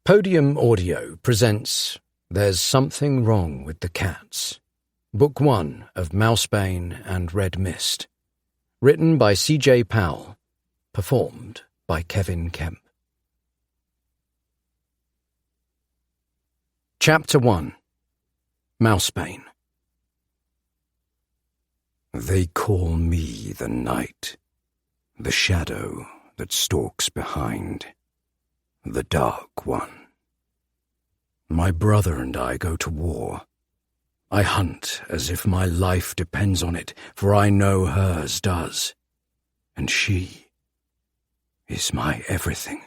Podium Audio presents There's Something Wrong with the Cats, Book 1 of Mousebane and Red Mist, written by C.J. Powell, performed by Kevin Kemp. Chapter 1. Mousebane. They call me the night, the shadow that stalks behind, the dark one. My brother and I go to war. I hunt as if my life depends on it, for I know hers does. And she is my everything.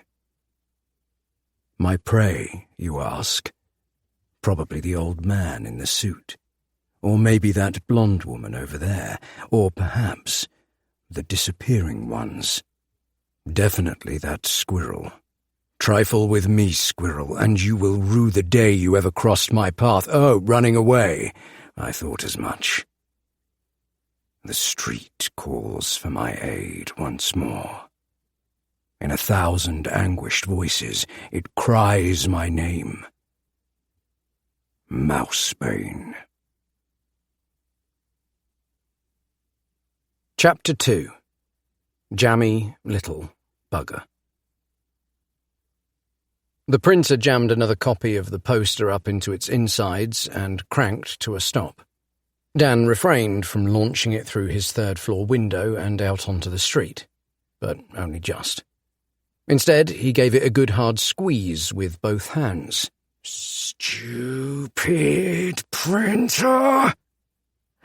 My prey, you ask? Probably the old man in the suit. Or maybe that blonde woman over there. Or perhaps the disappearing ones. Definitely that squirrel. Trifle with me, squirrel, and you will rue the day you ever crossed my path. Oh, running away. I thought as much. The street calls for my aid once more. In 1,000 anguished voices, it cries my name. Mousebane. Chapter 2. Jammy Little Bugger. The printer jammed another copy of the poster up into its insides and cranked to a stop. Dan refrained from launching it through his third-floor window and out onto the street, but only just. Instead, he gave it a good hard squeeze with both hands. Stupid printer!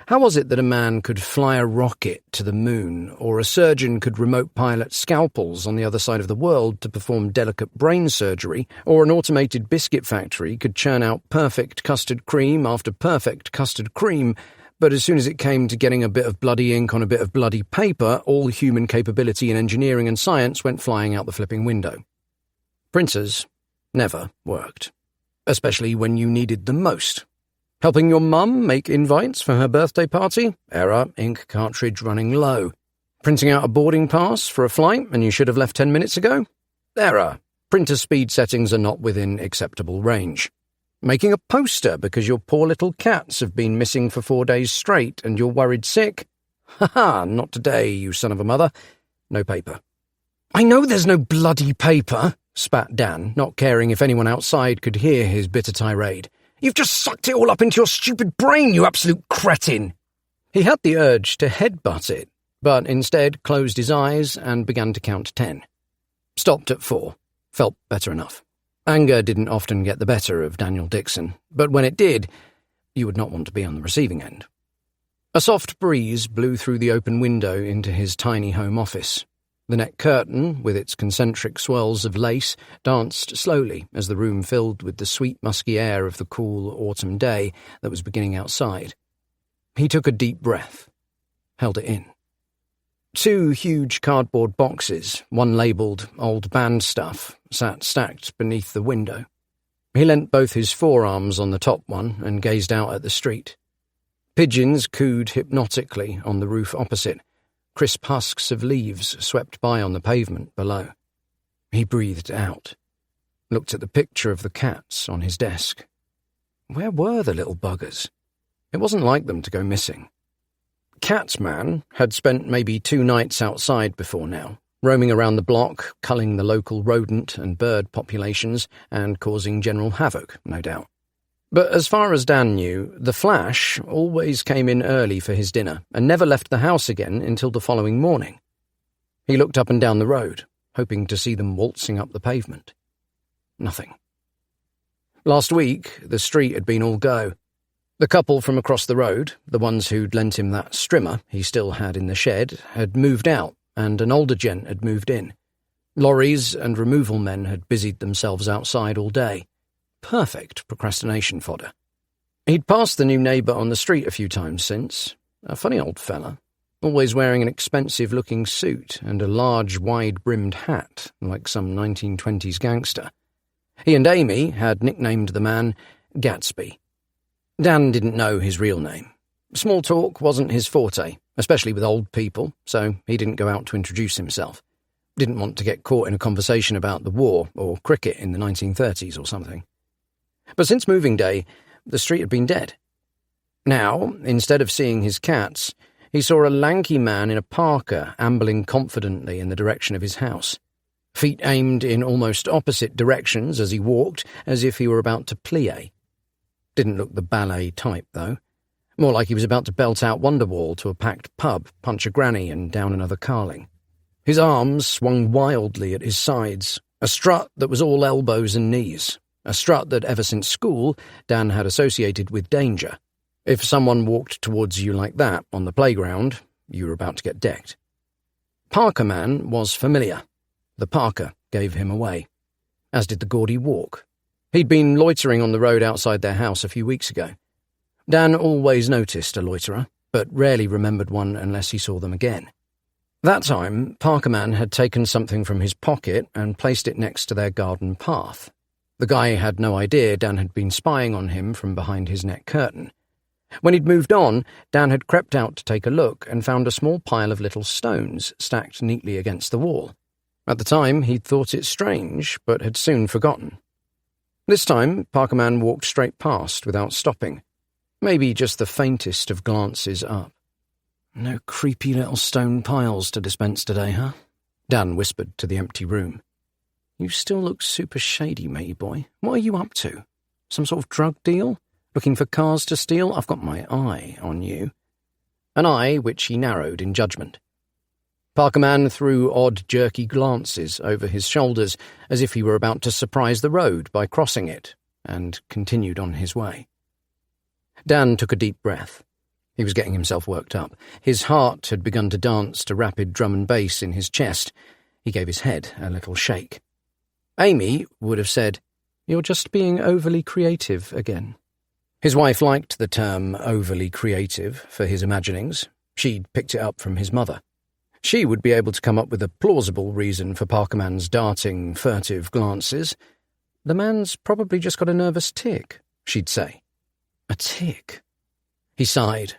How was it that a man could fly a rocket to the moon, or a surgeon could remote pilot scalpels on the other side of the world to perform delicate brain surgery, or an automated biscuit factory could churn out perfect custard cream after perfect custard cream, but as soon as it came to getting a bit of bloody ink on a bit of bloody paper, all human capability in engineering and science went flying out the flipping window? Printers never worked, especially when you needed them most. Helping your mum make invites for her birthday party? Error, ink cartridge running low. Printing out a boarding pass for a flight and you should have left 10 minutes ago? Error, printer speed settings are not within acceptable range. Making a poster because your poor little cats have been missing for 4 days straight and you're worried sick? Ha-ha, not today, you son of a mother. No paper. I know there's no bloody paper, spat Dan, not caring if anyone outside could hear his bitter tirade. You've just sucked it all up into your stupid brain, you absolute cretin! He had the urge to headbutt it, but instead closed his eyes and began to count 10. Stopped at 4. Felt better enough. Anger didn't often get the better of Daniel Dixon, but when it did, you would not want to be on the receiving end. A soft breeze blew through the open window into his tiny home office. The net curtain, with its concentric swirls of lace, danced slowly as the room filled with the sweet musky air of the cool autumn day that was beginning outside. He took a deep breath, held it in. 2 huge cardboard boxes, one labelled Old Band Stuff, sat stacked beneath the window. He leant both his forearms on the top one and gazed out at the street. Pigeons cooed hypnotically on the roof opposite. Crisp husks of leaves swept by on the pavement below. He breathed out, looked at the picture of the cats on his desk. Where were the little buggers? It wasn't like them to go missing. Catman had spent maybe 2 nights outside before now, roaming around the block, culling the local rodent and bird populations and causing general havoc, no doubt. But as far as Dan knew, the Flash always came in early for his dinner and never left the house again until the following morning. He looked up and down the road, hoping to see them waltzing up the pavement. Nothing. Last week, the street had been all go. The couple from across the road, the ones who'd lent him that strimmer he still had in the shed, had moved out, and an older gent had moved in. Lorries and removal men had busied themselves outside all day. Perfect procrastination fodder. He'd passed the new neighbour on the street a few times since. A funny old fella, always wearing an expensive-looking suit and a large, wide-brimmed hat, like some 1920s gangster. He and Amy had nicknamed the man Gatsby. Dan didn't know his real name. Small talk wasn't his forte, especially with old people, so he didn't go out to introduce himself. Didn't want to get caught in a conversation about the war or cricket in the 1930s or something. But since moving day, the street had been dead. Now, instead of seeing his cats, he saw a lanky man in a parka ambling confidently in the direction of his house. Feet aimed in almost opposite directions as he walked, as if he were about to plie. Didn't look the ballet type, though. More like he was about to belt out Wonderwall to a packed pub, punch a granny, and down another carling. His arms swung wildly at his sides, a strut that was all elbows and knees, a strut that ever since school Dan had associated with danger. If someone walked towards you like that on the playground, you were about to get decked. Parka Man was familiar. The parka gave him away, as did the gaudy walk. He'd been loitering on the road outside their house a few weeks ago. Dan always noticed a loiterer, but rarely remembered one unless he saw them again. That time, Parka Man had taken something from his pocket and placed it next to their garden path. The guy had no idea Dan had been spying on him from behind his net curtain. When he'd moved on, Dan had crept out to take a look and found a small pile of little stones stacked neatly against the wall. At the time, he'd thought it strange, but had soon forgotten. This time, Parka Man walked straight past without stopping, maybe just the faintest of glances up. "No creepy little stone piles to dispense today, huh?" Dan whispered to the empty room. "You still look super shady, matey boy. What are you up to? Some sort of drug deal? Looking for cars to steal? I've got my eye on you." An eye which he narrowed in judgment. Parka Man threw odd, jerky glances over his shoulders as if he were about to surprise the road by crossing it, and continued on his way. Dan took a deep breath. He was getting himself worked up. His heart had begun to dance to rapid drum and bass in his chest. He gave his head a little shake. Amy would have said, "You're just being overly creative again." His wife liked the term overly creative for his imaginings. She'd picked it up from his mother. She would be able to come up with a plausible reason for Parka Man's darting, furtive glances. "The man's probably just got a nervous tick," she'd say. A tick? He sighed.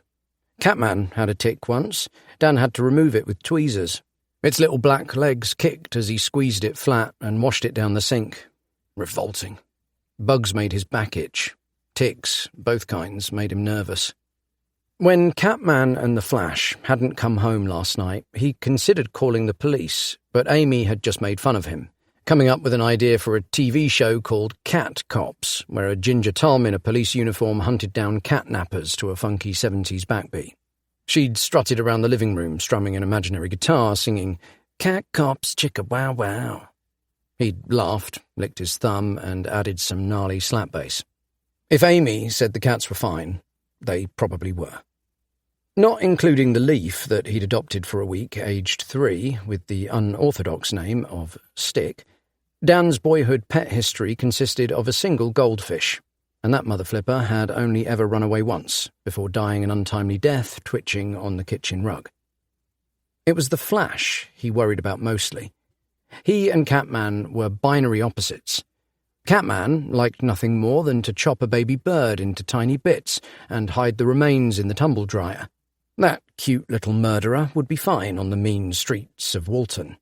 Catman had a tick once. Dan had to remove it with tweezers. Its little black legs kicked as he squeezed it flat and washed it down the sink. Revolting. Bugs made his back itch. Ticks, both kinds, made him nervous. When Catman and the Flash hadn't come home last night, he considered calling the police, but Amy had just made fun of him, coming up with an idea for a TV show called Cat Cops, where a Ginger Tom in a police uniform hunted down catnappers to a funky 70s backbeat. She'd strutted around the living room, strumming an imaginary guitar, singing, "Cat Cops, chicka wow wow." He'd laughed, licked his thumb, and added some gnarly slap bass. If Amy said the cats were fine, they probably were. Not including the leaf that he'd adopted for a week, aged 3, with the unorthodox name of Stick, Dan's boyhood pet history consisted of a single goldfish, and that mother flipper had only ever run away once, before dying an untimely death twitching on the kitchen rug. It was the Flash he worried about mostly. He and Catman were binary opposites. Catman liked nothing more than to chop a baby bird into tiny bits and hide the remains in the tumble dryer. That cute little murderer would be fine on the mean streets of Walton.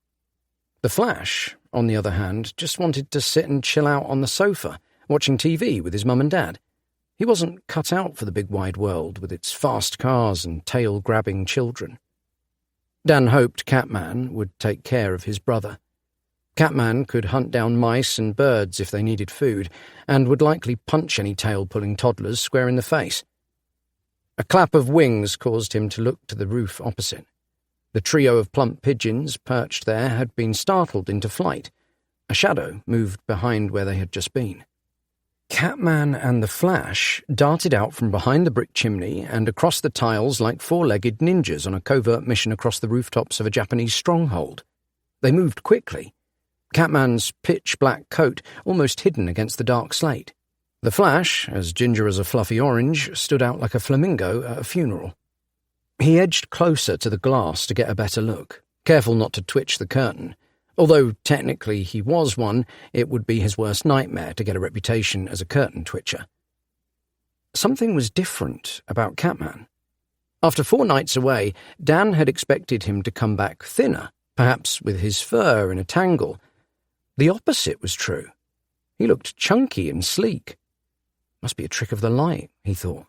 The Flash, on the other hand, just wanted to sit and chill out on the sofa, watching TV with his mum and dad. He wasn't cut out for the big wide world with its fast cars and tail-grabbing children. Dan hoped Catman would take care of his brother. Catman could hunt down mice and birds if they needed food, and would likely punch any tail-pulling toddlers square in the face. A clap of wings caused him to look to the roof opposite. The trio of plump pigeons perched there had been startled into flight. A shadow moved behind where they had just been. Catman and the Flash darted out from behind the brick chimney and across the tiles like four-legged ninjas on a covert mission across the rooftops of a Japanese stronghold. They moved quickly. Catman's pitch-black coat almost hidden against the dark slate. The Flash, as ginger as a fluffy orange, stood out like a flamingo at a funeral. He edged closer to the glass to get a better look, careful not to twitch the curtain. Although technically he was one, it would be his worst nightmare to get a reputation as a curtain twitcher. Something was different about Catman. After 4 nights away, Dan had expected him to come back thinner, perhaps with his fur in a tangle. The opposite was true. He looked chunky and sleek. Must be a trick of the light, he thought.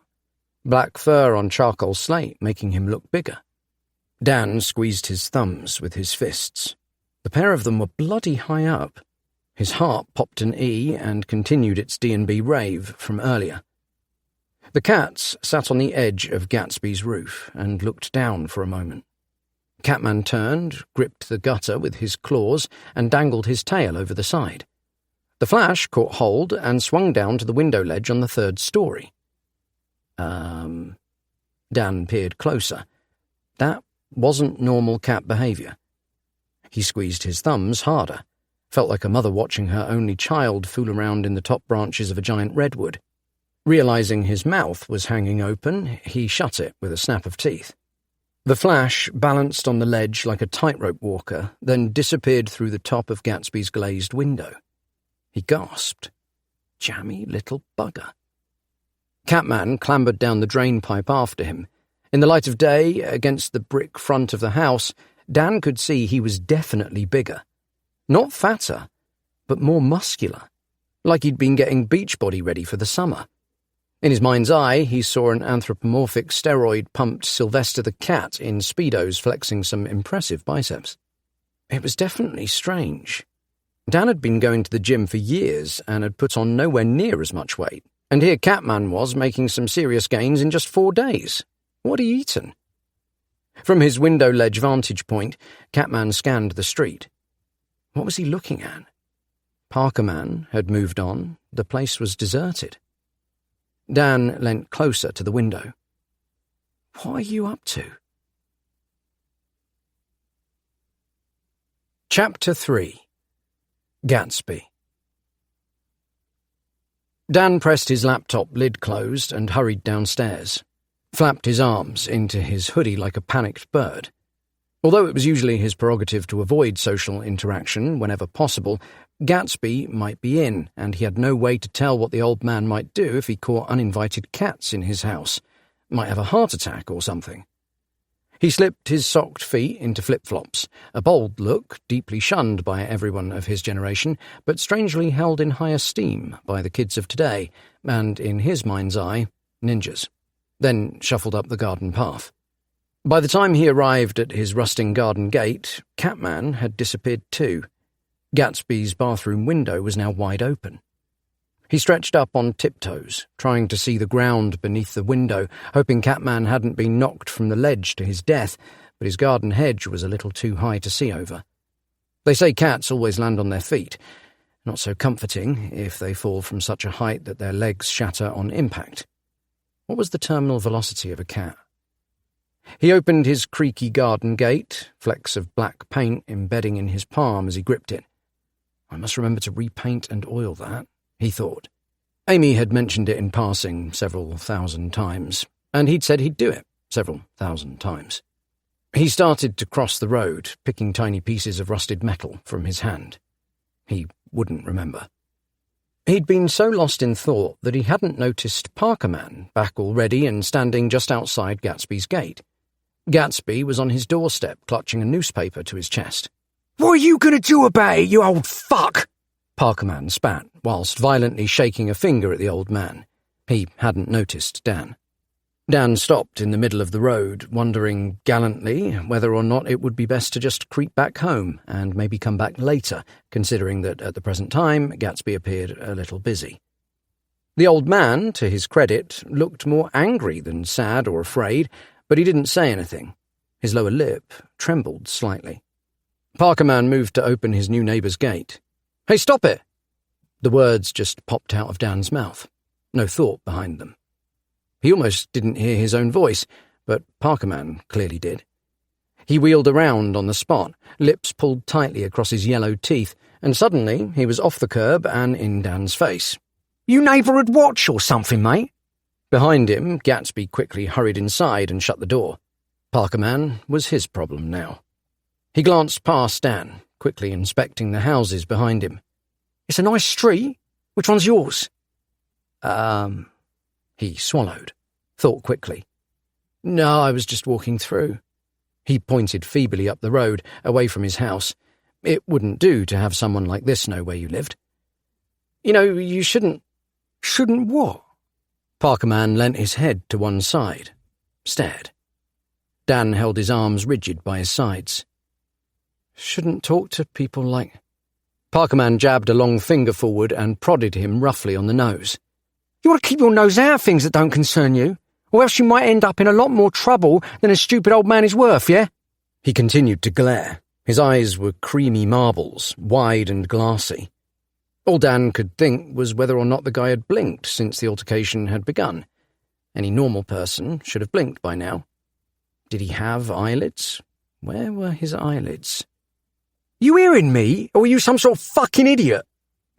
Black fur on charcoal slate making him look bigger. Dan squeezed his thumbs with his fists. The pair of them were bloody high up. His heart popped an E and continued its D&B rave from earlier. The cats sat on the edge of Gatsby's roof and looked down for a moment. Catman turned, gripped the gutter with his claws, and dangled his tail over the side. The Flash caught hold and swung down to the window ledge on the third story. Dan peered closer. That wasn't normal cat behaviour. He squeezed his thumbs harder. Felt like a mother watching her only child fool around in the top branches of a giant redwood. Realising his mouth was hanging open, he shut it with a snap of teeth. The Flash balanced on the ledge like a tightrope walker, then disappeared through the top of Gatsby's glazed window. He gasped. Jammy little bugger. Catman clambered down the drain pipe after him. In the light of day, against the brick front of the house, Dan could see he was definitely bigger. Not fatter, but more muscular, like he'd been getting Beachbody ready for the summer. In his mind's eye, he saw an anthropomorphic steroid-pumped Sylvester the Cat in Speedos flexing some impressive biceps. It was definitely strange. Dan had been going to the gym for years and had put on nowhere near as much weight, and here Catman was making some serious gains in just 4 days. What had he eaten? From his window ledge vantage point, Catman scanned the street. What was he looking at? Parkerman had moved on. The place was deserted. Dan leant closer to the window. What are you up to? Chapter 3. Gatsby. Dan pressed his laptop lid closed and hurried downstairs, flapped his arms into his hoodie like a panicked bird. Although it was usually his prerogative to avoid social interaction whenever possible, Gatsby might be in, and he had no way to tell what the old man might do if he caught uninvited cats in his house. Might have a heart attack or something. He slipped his socked feet into flip-flops, a bold look, deeply shunned by everyone of his generation, but strangely held in high esteem by the kids of today, and, in his mind's eye, ninjas. Then shuffled up the garden path. By the time he arrived at his rusting garden gate, Catman had disappeared too. Gatsby's bathroom window was now wide open. He stretched up on tiptoes, trying to see the ground beneath the window, hoping Catman hadn't been knocked from the ledge to his death, but his garden hedge was a little too high to see over. They say cats always land on their feet. Not so comforting if they fall from such a height that their legs shatter on impact. What was the terminal velocity of a cat? He opened his creaky garden gate, flecks of black paint embedding in his palm as he gripped it. I must remember to repaint and oil that, he thought. Amy had mentioned it in passing several thousand times, and he'd said he'd do it several thousand times. He started to cross the road, picking tiny pieces of rusted metal from his hand. He wouldn't remember. He'd been so lost in thought that he hadn't noticed Parkerman back already and standing just outside Gatsby's gate. Gatsby was on his doorstep, clutching a newspaper to his chest. "What are you going to do about it, you old fuck?" Parkerman spat, whilst violently shaking a finger at the old man. He hadn't noticed Dan. Dan stopped in the middle of the road, wondering gallantly whether or not it would be best to just creep back home and maybe come back later, considering that at the present time Gatsby appeared a little busy. The old man, to his credit, looked more angry than sad or afraid, but he didn't say anything. His lower lip trembled slightly. Parkerman moved to open his new neighbour's gate. "Hey, stop it!" The words just popped out of Dan's mouth. No thought behind them. He almost didn't hear his own voice, but Parkerman clearly did. He wheeled around on the spot, lips pulled tightly across his yellow teeth, and suddenly he was off the curb and in Dan's face. "You neighbourhood watch or something, mate?" Behind him, Gatsby quickly hurried inside and shut the door. Parkerman was his problem now. He glanced past Dan, quickly inspecting the houses behind him. "It's a nice street. Which one's yours?" He swallowed, thought quickly. "No, I was just walking through." He pointed feebly up the road, away from his house. It wouldn't do to have someone like this know where you lived. You know, you shouldn't... Shouldn't what? Parkerman leant his head to one side, stared. Dan held his arms rigid by his sides. Shouldn't talk to people like... Parkerman jabbed a long finger forward and prodded him roughly on the nose. You want to keep your nose out of things that don't concern you, or else you might end up in a lot more trouble than a stupid old man is worth, yeah? He continued to glare. His eyes were creamy marbles, wide and glassy. All Dan could think was whether or not the guy had blinked since the altercation had begun. Any normal person should have blinked by now. Did he have eyelids? Where were his eyelids? You hearing me, or are you some sort of fucking idiot?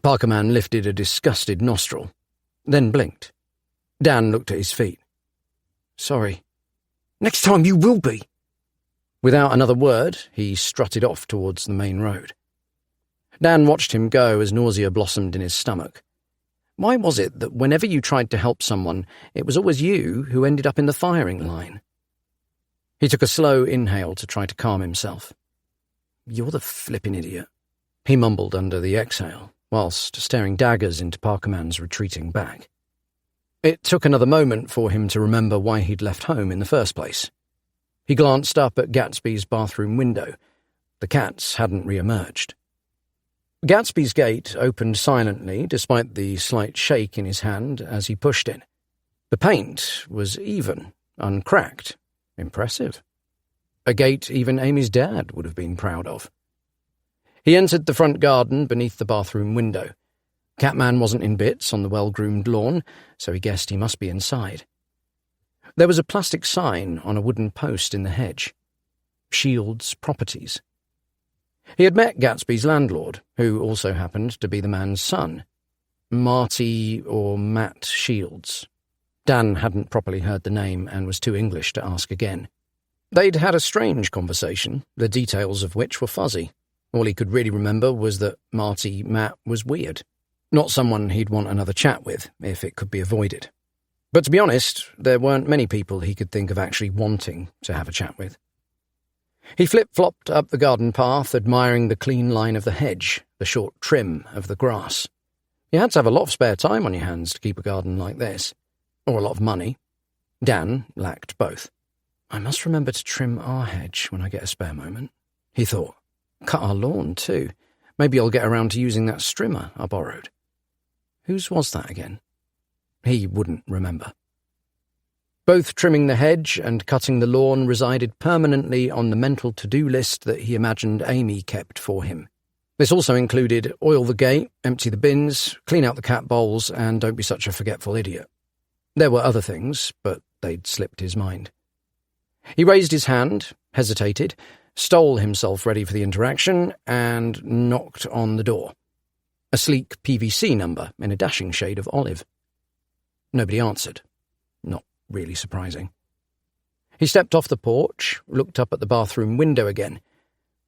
Parkerman lifted a disgusted nostril, then blinked. Dan looked at his feet. Sorry. Next time you will be. Without another word, he strutted off towards the main road. Dan watched him go as nausea blossomed in his stomach. Why was it that whenever you tried to help someone, it was always you who ended up in the firing line? He took a slow inhale to try to calm himself. You're the flippin' idiot, he mumbled under the exhale, whilst staring daggers into Parkerman's retreating back. It took another moment for him to remember why he'd left home in the first place. He glanced up at Gatsby's bathroom window. The cats hadn't re-emerged. Gatsby's gate opened silently despite the slight shake in his hand as he pushed it. The paint was even, uncracked. Impressive. A gate even Amy's dad would have been proud of. He entered the front garden beneath the bathroom window. Catman wasn't in bits on the well-groomed lawn, so he guessed he must be inside. There was a plastic sign on a wooden post in the hedge. Shields Properties. He had met Gatsby's landlord, who also happened to be the man's son. Marty or Matt Shields. Dan hadn't properly heard the name and was too English to ask again. They'd had a strange conversation, the details of which were fuzzy. All he could really remember was that Matt was weird. Not someone he'd want another chat with, if it could be avoided. But to be honest, there weren't many people he could think of actually wanting to have a chat with. He flip-flopped up the garden path, admiring the clean line of the hedge, the short trim of the grass. You had to have a lot of spare time on your hands to keep a garden like this. Or a lot of money. Dan lacked both. I must remember to trim our hedge when I get a spare moment, he thought. Cut our lawn, too. Maybe I'll get around to using that strimmer I borrowed. Whose was that again? He wouldn't remember. Both trimming the hedge and cutting the lawn resided permanently on the mental to-do list that he imagined Amy kept for him. This also included oil the gate, empty the bins, clean out the cat bowls, and don't be such a forgetful idiot. There were other things, but they'd slipped his mind. He raised his hand, hesitated, stole himself ready for the interaction, and knocked on the door. A sleek PVC number in a dashing shade of olive. Nobody answered. Not really surprising. He stepped off the porch, looked up at the bathroom window again.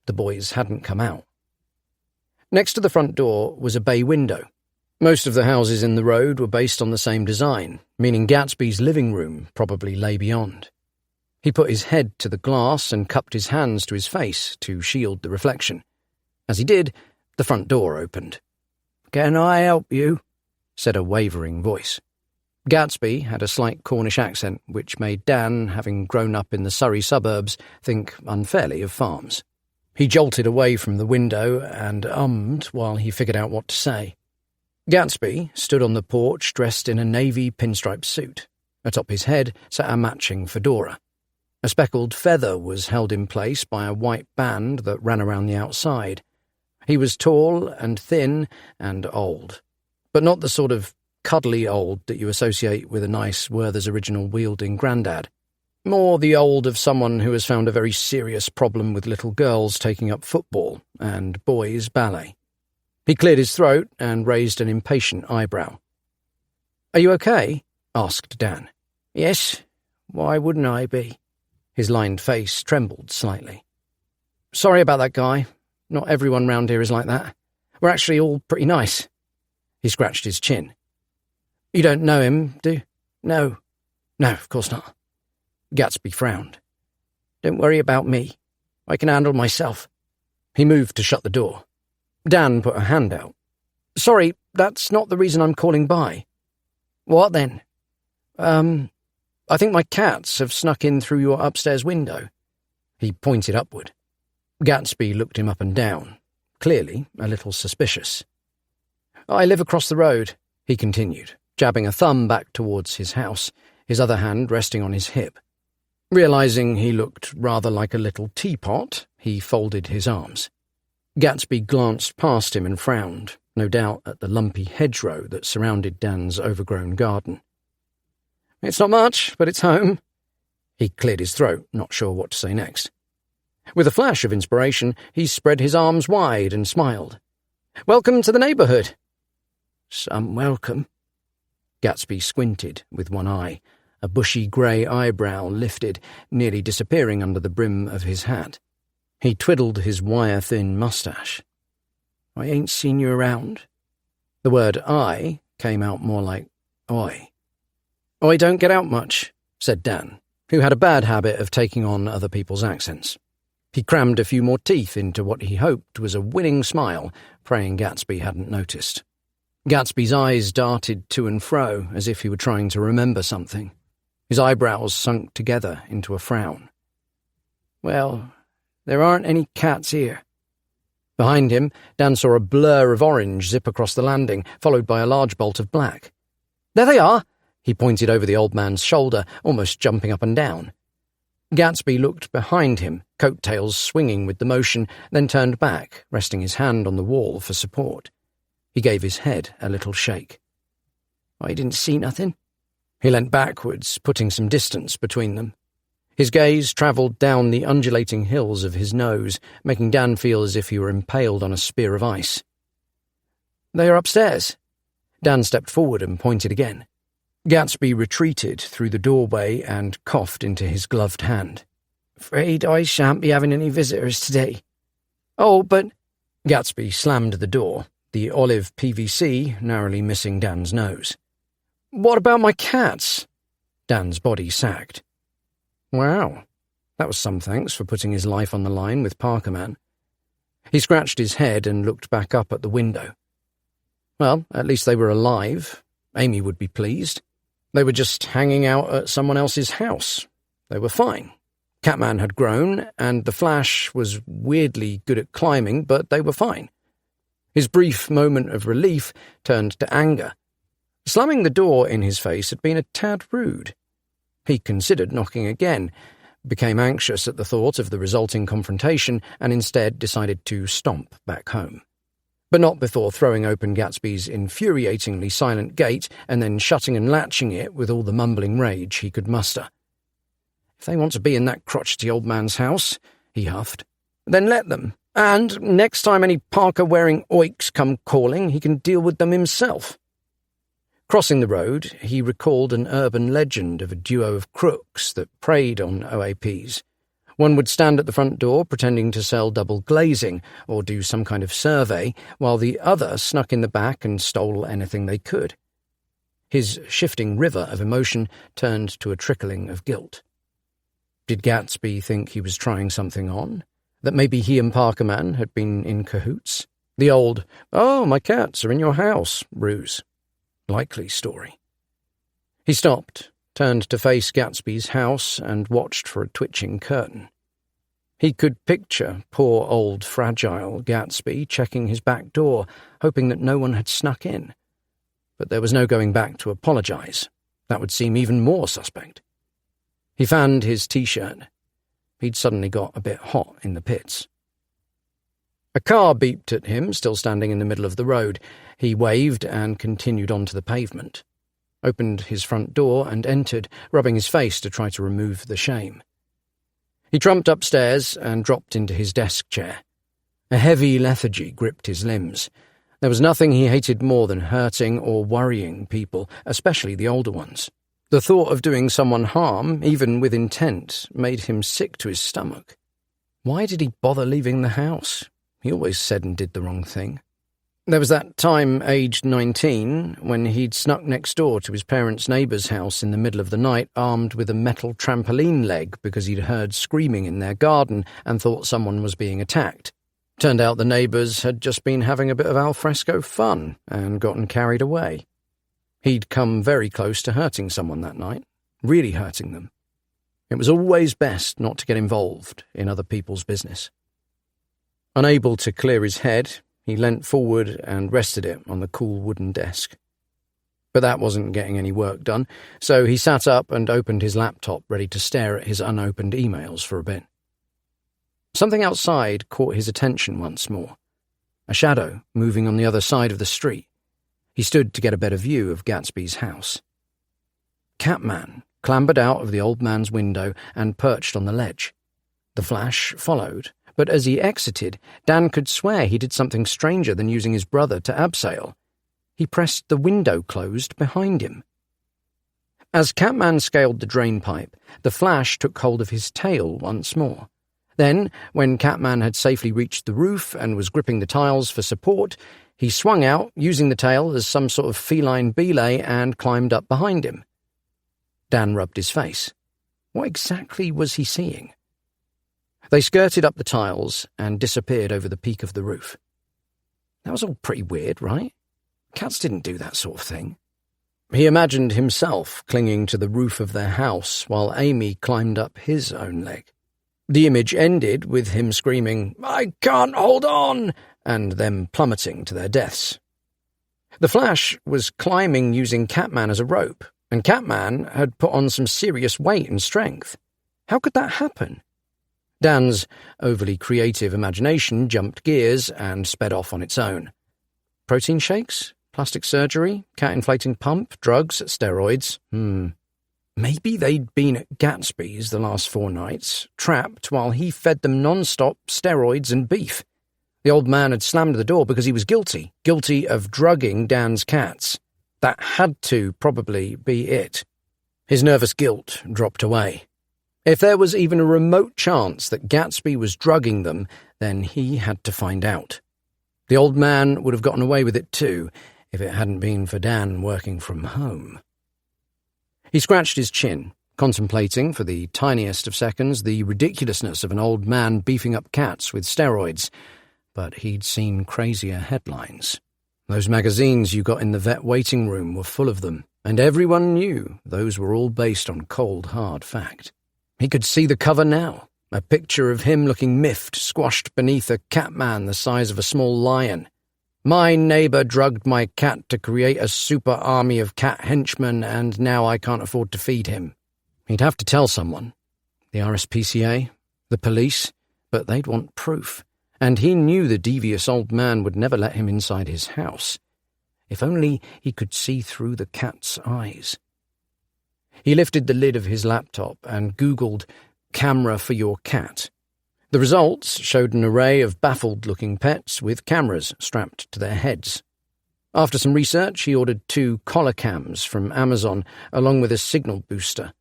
The boys hadn't come out. Next to the front door was a bay window. Most of the houses in the road were based on the same design, meaning Gatsby's living room probably lay beyond. He put his head to the glass and cupped his hands to his face to shield the reflection. As he did, the front door opened. "Can I help you?" said a wavering voice. Gatsby had a slight Cornish accent which made Dan, having grown up in the Surrey suburbs, think unfairly of farms. He jolted away from the window and ummed while he figured out what to say. Gatsby stood on the porch dressed in a navy pinstripe suit. Atop his head sat a matching fedora. A speckled feather was held in place by a white band that ran around the outside. He was tall and thin and old, but not the sort of cuddly old that you associate with a nice Werther's Original wielding grandad. More the old of someone who has found a very serious problem with little girls taking up football and boys ballet. He cleared his throat and raised an impatient eyebrow. "Are you okay?" asked Dan. "Yes, why wouldn't I be?" His lined face trembled slightly. "Sorry about that guy. Not everyone round here is like that. We're actually all pretty nice." He scratched his chin. "You don't know him, do you?" No, of course not." Gatsby frowned. Don't worry about me. I can handle myself." He moved to shut the door. Dan put a hand out. "Sorry, that's not the reason I'm calling by." "What then?" I think my cats have snuck in through your upstairs window." He pointed upward. Gatsby looked him up and down, clearly a little suspicious. "I live across the road," he continued, jabbing a thumb back towards his house, his other hand resting on his hip. Realizing he looked rather like a little teapot, he folded his arms. Gatsby glanced past him and frowned, no doubt at the lumpy hedgerow that surrounded Dan's overgrown garden. "It's not much, but it's home." He cleared his throat, not sure what to say next. With a flash of inspiration, he spread his arms wide and smiled. "Welcome to the neighbourhood." "Some welcome." Gatsby squinted with one eye, a bushy grey eyebrow lifted, nearly disappearing under the brim of his hat. He twiddled his wire-thin moustache. "I ain't seen you around." The word "I" came out more like "oi." "I don't get out much," said Dan, who had a bad habit of taking on other people's accents. He crammed a few more teeth into what he hoped was a winning smile, praying Gatsby hadn't noticed. Gatsby's eyes darted to and fro as if he were trying to remember something. His eyebrows sunk together into a frown. "Well, there aren't any cats here." Behind him, Dan saw a blur of orange zip across the landing, followed by a large bolt of black. "There they are!" He pointed over the old man's shoulder, almost jumping up and down. Gatsby looked behind him, coattails swinging with the motion, then turned back, resting his hand on the wall for support. He gave his head a little shake. "I didn't see nothing." He leant backwards, putting some distance between them. His gaze travelled down the undulating hills of his nose, making Dan feel as if he were impaled on a spear of ice. "They are upstairs." Dan stepped forward and pointed again. Gatsby retreated through the doorway and coughed into his gloved hand. "Afraid I shan't be having any visitors today." "Oh, but—" Gatsby slammed the door, the olive PVC narrowly missing Dan's nose. "What about my cats?" Dan's body sagged. Wow, that was some thanks for putting his life on the line with Parkerman. He scratched his head and looked back up at the window. Well, at least they were alive. Amy would be pleased. They were just hanging out at someone else's house. They were fine. Catman had grown, and the Flash was weirdly good at climbing, but they were fine. His brief moment of relief turned to anger. Slamming the door in his face had been a tad rude. He considered knocking again, became anxious at the thought of the resulting confrontation, and instead decided to stomp back home. But not before throwing open Gatsby's infuriatingly silent gate and then shutting and latching it with all the mumbling rage he could muster. "If they want to be in that crotchety old man's house," he huffed, "then let them. And next time any Parker-wearing oiks come calling, he can deal with them himself." Crossing the road, he recalled an urban legend of a duo of crooks that preyed on OAPs. One would stand at the front door pretending to sell double glazing or do some kind of survey, while the other snuck in the back and stole anything they could. His shifting river of emotion turned to a trickling of guilt. Did Gatsby think he was trying something on? That maybe he and Parkerman had been in cahoots? The old, "Oh, my cats are in your house" ruse. Likely story. He stopped, turned to face Gatsby's house, and watched for a twitching curtain. He could picture poor old fragile Gatsby checking his back door, hoping that no one had snuck in. But there was no going back to apologize. That would seem even more suspect. He fanned his T-shirt. He'd suddenly got a bit hot in the pits. A car beeped at him, still standing in the middle of the road. He waved and continued onto the pavement. Opened his front door and entered, rubbing his face to try to remove the shame. He trumped upstairs and dropped into his desk chair. A heavy lethargy gripped his limbs. There was nothing he hated more than hurting or worrying people, especially the older ones. The thought of doing someone harm, even with intent, made him sick to his stomach. Why did he bother leaving the house? He always said and did the wrong thing. There was that time, aged 19, when he'd snuck next door to his parents' neighbour's house in the middle of the night, armed with a metal trampoline leg because he'd heard screaming in their garden and thought someone was being attacked. Turned out the neighbours had just been having a bit of alfresco fun and gotten carried away. He'd come very close to hurting someone that night, really hurting them. It was always best not to get involved in other people's business. Unable to clear his head, he leant forward and rested it on the cool wooden desk. But that wasn't getting any work done, so he sat up and opened his laptop, ready to stare at his unopened emails for a bit. Something outside caught his attention once more. A shadow moving on the other side of the street. He stood to get a better view of Gatsby's house. Catman clambered out of the old man's window and perched on the ledge. The flash followed, but as he exited, Dan could swear he did something stranger than using his brother to abseil. He pressed the window closed behind him. As Catman scaled the drain pipe, the flash took hold of his tail once more. Then, when Catman had safely reached the roof and was gripping the tiles for support, he swung out, using the tail as some sort of feline belay, and climbed up behind him. Dan rubbed his face. What exactly was he seeing? They skirted up the tiles and disappeared over the peak of the roof. That was all pretty weird, right? Cats didn't do that sort of thing. He imagined himself clinging to the roof of their house while Amy climbed up his own leg. The image ended with him screaming, "I can't hold on!" and them plummeting to their deaths. The Flash was climbing using Catman as a rope, and Catman had put on some serious weight and strength. How could that happen? Dan's overly creative imagination jumped gears and sped off on its own. Protein shakes? Plastic surgery? Cat-inflating pump? Drugs? Steroids? Maybe they'd been at Gatsby's the last 4 nights, trapped while he fed them non-stop steroids and beef. The old man had slammed the door because he was guilty of drugging Dan's cats. That had to probably be it. His nervous guilt dropped away. If there was even a remote chance that Gatsby was drugging them, then he had to find out. The old man would have gotten away with it too, if it hadn't been for Dan working from home. He scratched his chin, contemplating for the tiniest of seconds the ridiculousness of an old man beefing up cats with steroids, but he'd seen crazier headlines. Those magazines you got in the vet waiting room were full of them, and everyone knew those were all based on cold, hard fact. He could see the cover now, a picture of him looking miffed, squashed beneath a Catman the size of a small lion. My neighbour drugged my cat to create a super army of cat henchmen, and now I can't afford to feed him. He'd have to tell someone. The RSPCA, the police, but they'd want proof. And he knew the devious old man would never let him inside his house. If only he could see through the cat's eyes. He lifted the lid of his laptop and Googled "camera for your cat." The results showed an array of baffled-looking pets with cameras strapped to their heads. After some research, he ordered 2 collar cams from Amazon, along with a signal booster.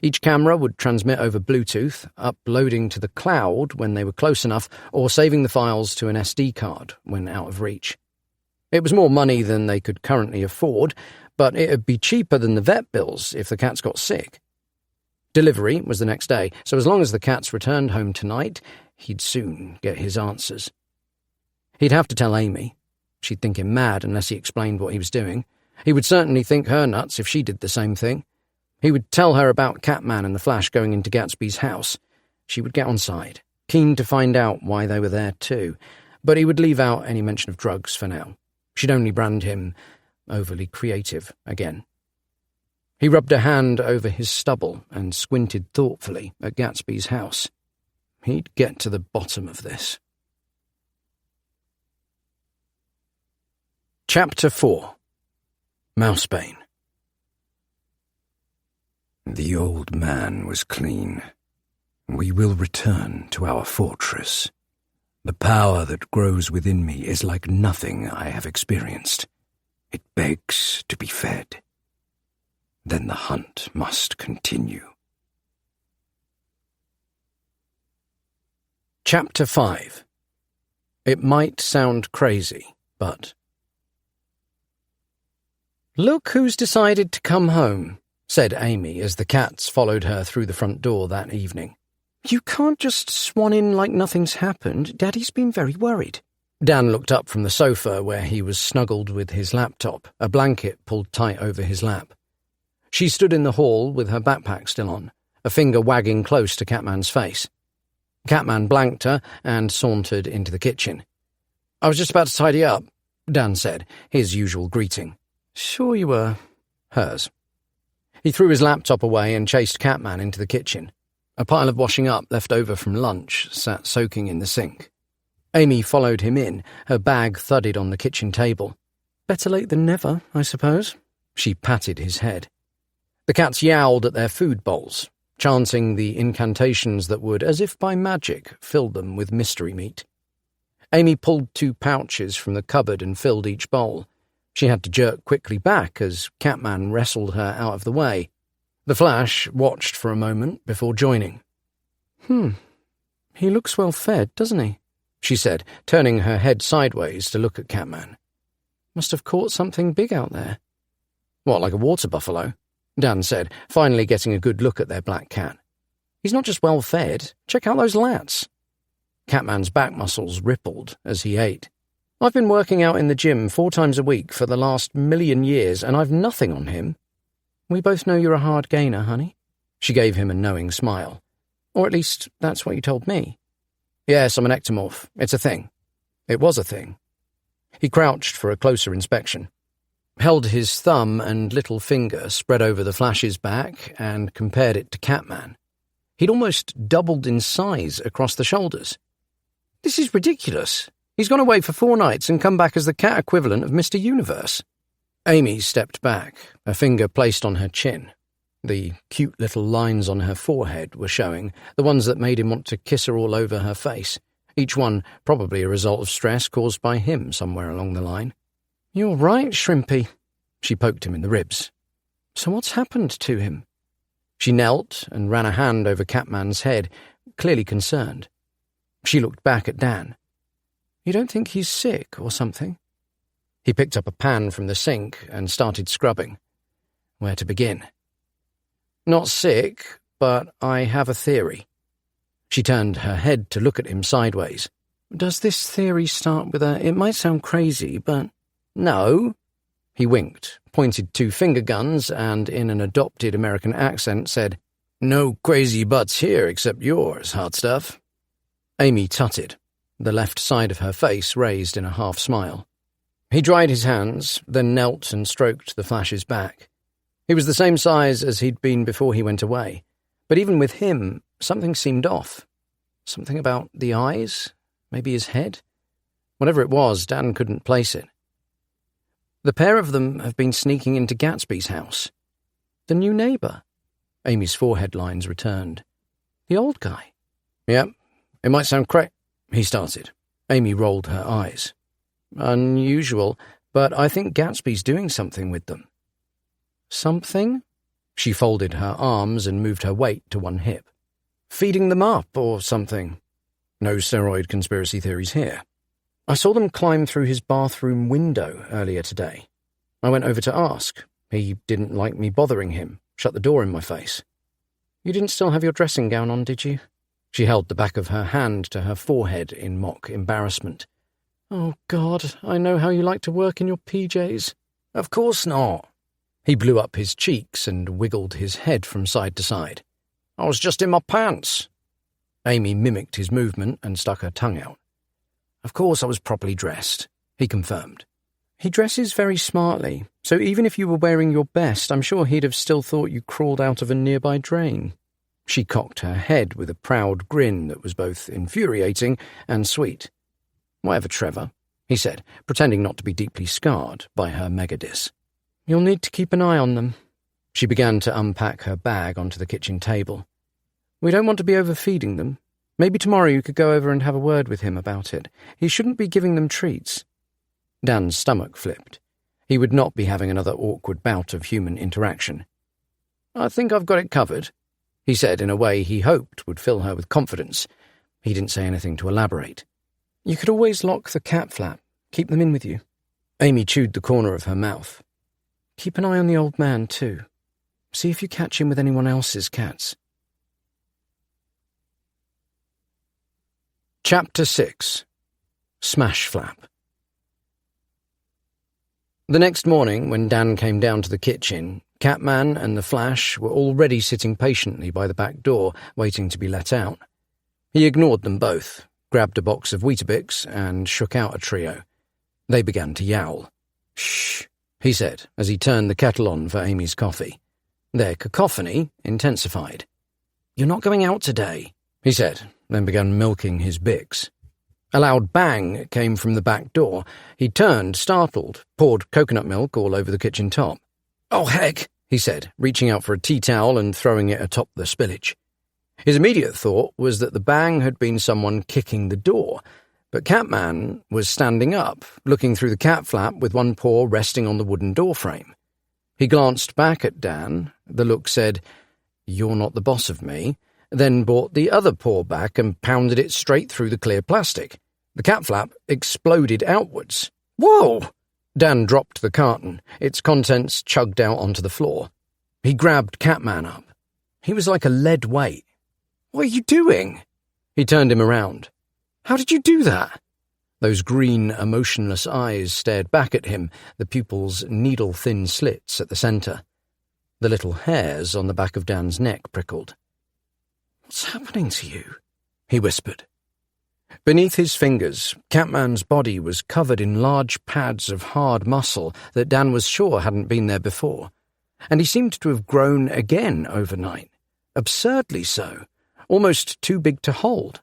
Each camera would transmit over Bluetooth, uploading to the cloud when they were close enough, or saving the files to an SD card when out of reach. It was more money than they could currently afford, but it'd be cheaper than the vet bills if the cats got sick. Delivery was the next day, so as long as the cats returned home tonight, he'd soon get his answers. He'd have to tell Amy. She'd think him mad unless he explained what he was doing. He would certainly think her nuts if she did the same thing. He would tell her about Catman and the Flash going into Gatsby's house. She would get on side, keen to find out why they were there too, but he would leave out any mention of drugs for now. She'd only brand him overly creative again. He rubbed a hand over his stubble and squinted thoughtfully at Gatsby's house. He'd get to the bottom of this. Chapter 4. Mousebane. The old man was clean. We will return to our fortress. The power that grows within me is like nothing I have experienced. It begs to be fed. Then the hunt must continue. Chapter 5. It might sound crazy, but... "Look who's decided to come home," said Amy as the cats followed her through the front door that evening. "You can't just swan in like nothing's happened. Daddy's been very worried." Dan looked up from the sofa where he was snuggled with his laptop, a blanket pulled tight over his lap. She stood in the hall with her backpack still on, a finger wagging close to Catman's face. Catman blanked her and sauntered into the kitchen. "I was just about to tidy up," Dan said, his usual greeting. "Sure you were." Hers. He threw his laptop away and chased Catman into the kitchen. A pile of washing up left over from lunch sat soaking in the sink. Amy followed him in, her bag thudded on the kitchen table. "Better late than never, I suppose." She patted his head. The cats yowled at their food bowls, chanting the incantations that would, as if by magic, fill them with mystery meat. Amy pulled 2 pouches from the cupboard and filled each bowl. She had to jerk quickly back as Catman wrestled her out of the way. The Flash watched for a moment before joining. He looks well fed, doesn't he?" she said, turning her head sideways to look at Catman. "Must have caught something big out there." "What, like a water buffalo?" Dan said, finally getting a good look at their black cat. "He's not just well fed. Check out those lats." Catman's back muscles rippled as he ate. "I've been working out in the gym 4 times a week for the last 1,000,000 years, and I've nothing on him." "We both know you're a hard gainer, honey." She gave him a knowing smile. "Or at least that's what you told me." "Yes, I'm an ectomorph. It's a thing. It was a thing." He crouched for a closer inspection, held his thumb and little finger spread over the Flash's back and compared it to Catman. He'd almost doubled in size across the shoulders. "This is ridiculous. He's gone away for 4 nights and come back as the cat equivalent of Mr. Universe." Amy stepped back, a finger placed on her chin. The cute little lines on her forehead were showing, the ones that made him want to kiss her all over her face, each one probably a result of stress caused by him somewhere along the line. "You're right, Shrimpy." She poked him in the ribs. "So what's happened to him?" She knelt and ran a hand over Catman's head, clearly concerned. She looked back at Dan. "You don't think he's sick or something?" He picked up a pan from the sink and started scrubbing. Where to begin? "Not sick, but I have a theory." She turned her head to look at him sideways. "Does this theory start with a... It might sound crazy, but..." "No." He winked, pointed 2 finger guns, and in an adopted American accent said, "No crazy butts here except yours, hot stuff." Amy tutted, the left side of her face raised in a half smile. He dried his hands, then knelt and stroked the Flash's back. He was the same size as he'd been before he went away, but even with him, something seemed off. Something about the eyes, maybe his head. Whatever it was, Dan couldn't place it. "The pair of them have been sneaking into Gatsby's house." "The new neighbour?" Amy's forehead lines returned. "The old guy?" "Yep. It might sound he started. Amy rolled her eyes. "Unusual, but I think Gatsby's doing something with them." "Something?" She folded her arms and moved her weight to one hip. "Feeding them up or something. No steroid conspiracy theories here. I saw them climb through his bathroom window earlier today. I went over to ask. He didn't like me bothering him, shut the door in my face." "You didn't still have your dressing gown on, did you?" She held the back of her hand to her forehead in mock embarrassment. "Oh, God, I know how you like to work in your PJs." "Of course not." He blew up his cheeks and wiggled his head from side to side. "I was just in my pants." Amy mimicked his movement and stuck her tongue out. "Of course I was properly dressed," he confirmed. "He dresses very smartly, so even if you were wearing your best, I'm sure he'd have still thought you crawled out of a nearby drain." She cocked her head with a proud grin that was both infuriating and sweet. "Whatever, Trevor," he said, pretending not to be deeply scarred by her megadiss. "You'll need to keep an eye on them." She began to unpack her bag onto the kitchen table. "We don't want to be overfeeding them. Maybe tomorrow you could go over and have a word with him about it. He shouldn't be giving them treats." Dan's stomach flipped. He would not be having another awkward bout of human interaction. "I think I've got it covered," he said in a way he hoped would fill her with confidence. He didn't say anything to elaborate. "You could always lock the cat flap. Keep them in with you. Amy chewed the corner of her mouth. Keep an eye on the old man, too. See if you catch him with anyone else's cats. Chapter 6. Smash Flap. The next morning, when Dan came down to the kitchen, Catman and the Flash were already sitting patiently by the back door, waiting to be let out. He ignored them both, grabbed a box of Weetabix, and shook out a trio. They began to yowl. "Shh," he said, as he turned the kettle on for Amy's coffee. Their cacophony intensified. "You're not going out today," he said, then began milking his Bix. A loud bang came from the back door. He turned, startled, poured coconut milk all over the kitchen top. "Oh, heck," he said, reaching out for a tea towel and throwing it atop the spillage. His immediate thought was that the bang had been someone kicking the door, but Catman was standing up, looking through the cat flap with one paw resting on the wooden doorframe. He glanced back at Dan. The look said, "You're not the boss of me," then brought the other paw back and pounded it straight through the clear plastic. The cat flap exploded outwards. "Whoa!" Dan dropped the carton. Its contents chugged out onto the floor. He grabbed Catman up. He was like a lead weight. "What are you doing?" He turned him around. "How did you do that?" Those green, emotionless eyes stared back at him, the pupils needle-thin slits at the centre. The little hairs on the back of Dan's neck prickled. "What's happening to you?" he whispered. Beneath his fingers, Catman's body was covered in large pads of hard muscle that Dan was sure hadn't been there before, and he seemed to have grown again overnight, absurdly so, almost too big to hold.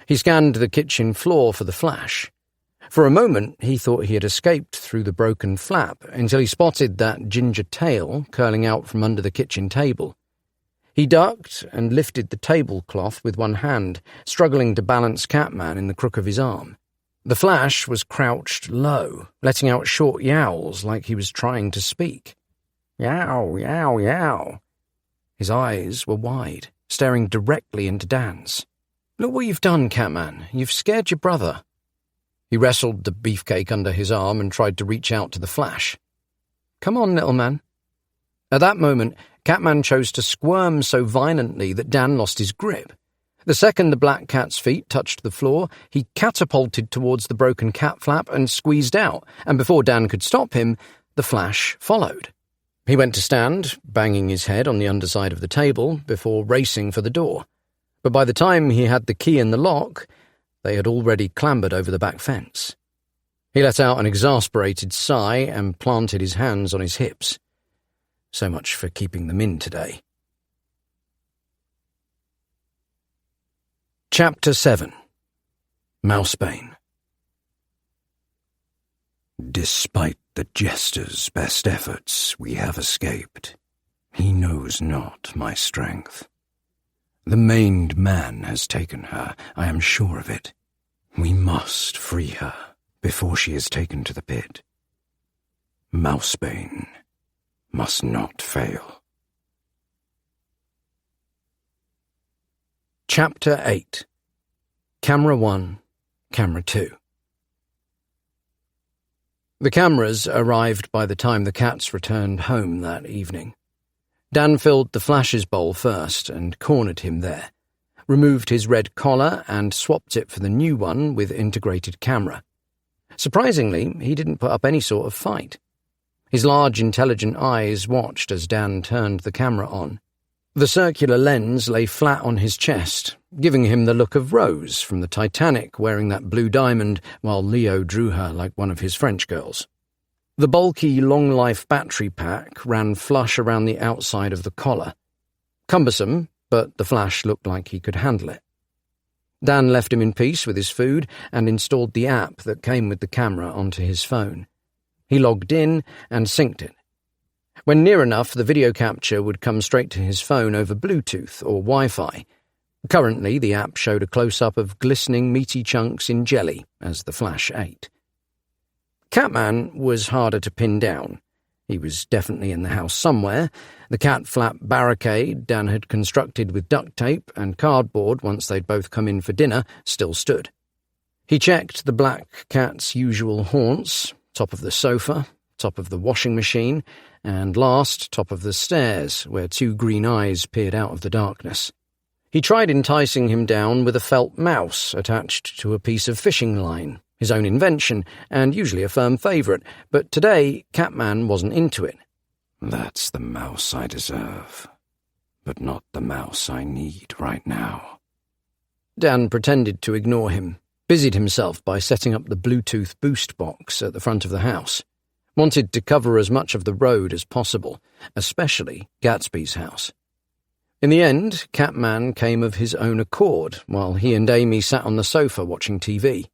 He scanned the kitchen floor for the Flash. For a moment, he thought he had escaped through the broken flap until he spotted that ginger tail curling out from under the kitchen table. He ducked and lifted the tablecloth with one hand, struggling to balance Catman in the crook of his arm. The Flash was crouched low, letting out short yowls like he was trying to speak. Yow, yow, yow. His eyes were wide, staring directly into Dan's. "Look what you've done, Catman. You've scared your brother." He wrestled the beefcake under his arm and tried to reach out to the Flash. "Come on, little man." At that moment, Catman chose to squirm so violently that Dan lost his grip. The second the black cat's feet touched the floor, he catapulted towards the broken cat flap and squeezed out, and before Dan could stop him, the Flash followed. He went to stand, banging his head on the underside of the table, before racing for the door. But by the time he had the key in the lock, they had already clambered over the back fence. He let out an exasperated sigh and planted his hands on his hips. So much for keeping them in today. Chapter 7. Mousebane. Despite the jester's best efforts, we have escaped. He knows not my strength. The maimed man has taken her, I am sure of it. We must free her before she is taken to the pit. Mousebane must not fail. Chapter 8. Camera 1, Camera 2. The cameras arrived by the time the cats returned home that evening. Dan filled the Flash's bowl first and cornered him there, removed his red collar and swapped it for the new one with integrated camera. Surprisingly, he didn't put up any sort of fight. His large, intelligent eyes watched as Dan turned the camera on. The circular lens lay flat on his chest, giving him the look of Rose from the Titanic wearing that blue diamond while Leo drew her like one of his French girls. The bulky, long-life battery pack ran flush around the outside of the collar. Cumbersome, but the Flash looked like he could handle it. Dan left him in peace with his food and installed the app that came with the camera onto his phone. He logged in and synced it. When near enough, the video capture would come straight to his phone over Bluetooth or Wi-Fi. Currently, the app showed a close-up of glistening, meaty chunks in jelly as the Flash ate. Catman was harder to pin down. He was definitely in the house somewhere. The cat flap barricade Dan had constructed with duct tape and cardboard once they'd both come in for dinner still stood. He checked the black cat's usual haunts, top of the sofa, top of the washing machine, and last, top of the stairs, where two green eyes peered out of the darkness. He tried enticing him down with a felt mouse attached to a piece of fishing line, his own invention, and usually a firm favourite, but today Catman wasn't into it. That's the mouse I deserve, but not the mouse I need right now. Dan pretended to ignore him, busied himself by setting up the Bluetooth boost box at the front of the house. Wanted to cover as much of the road as possible, especially Gatsby's house. In the end, Catman came of his own accord while he and Amy sat on the sofa watching TV.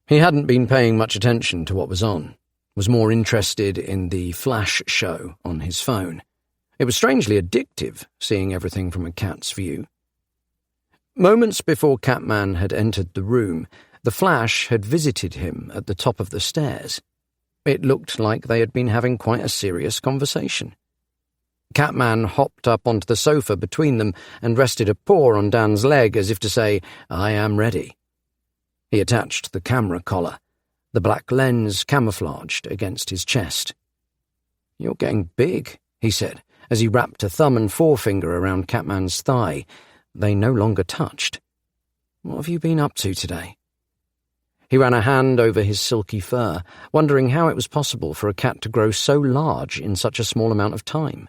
He hadn't been paying much attention to what was on, was more interested in the flash show on his phone. It was strangely addictive, seeing everything from a cat's view. Moments before Catman had entered the room, the flash had visited him at the top of the stairs. It looked like they had been having quite a serious conversation. Catman hopped up onto the sofa between them and rested a paw on Dan's leg as if to say, "I am ready." He attached the camera collar, the black lens camouflaged against his chest. "You're getting big," he said, as he wrapped a thumb and forefinger around Catman's thigh. They no longer touched. "What have you been up to today?" He ran a hand over his silky fur, wondering how it was possible for a cat to grow so large in such a small amount of time.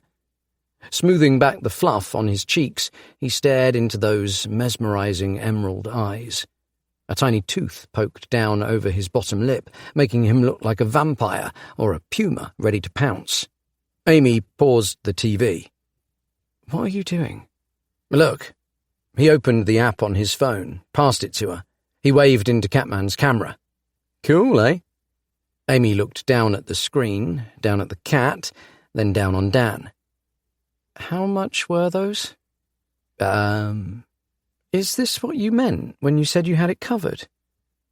Smoothing back the fluff on his cheeks, he stared into those mesmerizing emerald eyes. A tiny tooth poked down over his bottom lip, making him look like a vampire or a puma ready to pounce. Amy paused the TV. "What are you doing?" "Look." He opened the app on his phone, passed it to her. He waved into Catman's camera. "Cool, eh?" Amy looked down at the screen, down at the cat, then down on Dan. "How much were those?" Is this what you meant when you said you had it covered?"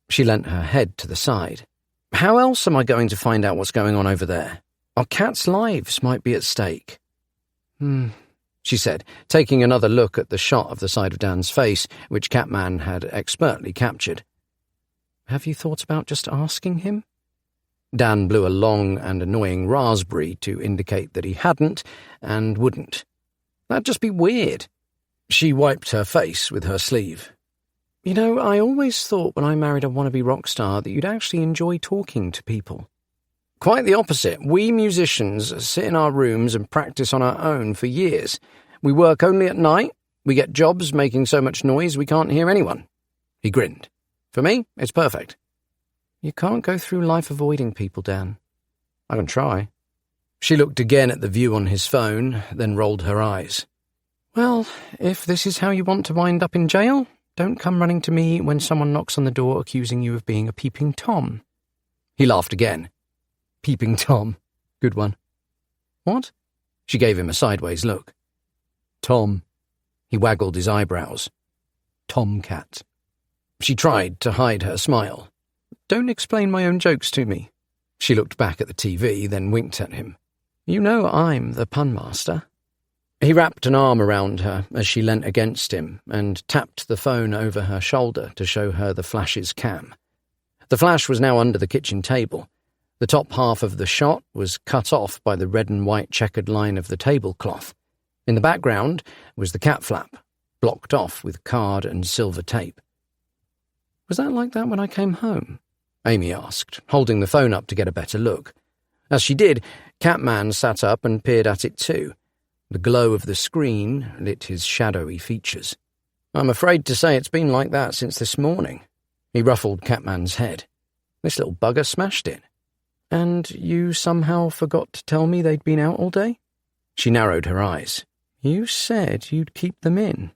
She leant her head to the side. "How else am I going to find out what's going on over there? Our cats' lives might be at stake." She said, taking another look at the shot of the side of Dan's face, which Catman had expertly captured. "Have you thought about just asking him?" Dan blew a long and annoying raspberry to indicate that he hadn't and wouldn't. "That'd just be weird." She wiped her face with her sleeve. "You know, I always thought when I married a wannabe rock star that you'd actually enjoy talking to people." "Quite the opposite. We musicians sit in our rooms and practice on our own for years. We work only at night. We get jobs making so much noise we can't hear anyone." He grinned. "For me, it's perfect." "You can't go through life avoiding people, Dan." "I can try." She looked again at the view on his phone, then rolled her eyes. "Well, if this is how you want to wind up in jail, don't come running to me when someone knocks on the door accusing you of being a peeping Tom." He laughed again. "Peeping Tom. Good one." "What?" She gave him a sideways look. "Tom." He waggled his eyebrows. "Tomcat." She tried to hide her smile. "Don't explain my own jokes to me." She looked back at the TV, then winked at him. "You know I'm the pun master." He wrapped an arm around her as she leant against him and tapped the phone over her shoulder to show her the flash's cam. The flash was now under the kitchen table. The top half of the shot was cut off by the red and white checkered line of the tablecloth. In the background was the cat flap, blocked off with card and silver tape. "Was that like that when I came home?" Amy asked, holding the phone up to get a better look. As she did, Catman sat up and peered at it too. The glow of the screen lit his shadowy features. "I'm afraid to say it's been like that since this morning." He ruffled Catman's head. "This little bugger smashed it." "And you somehow forgot to tell me they'd been out all day?" She narrowed her eyes. "You said you'd keep them in."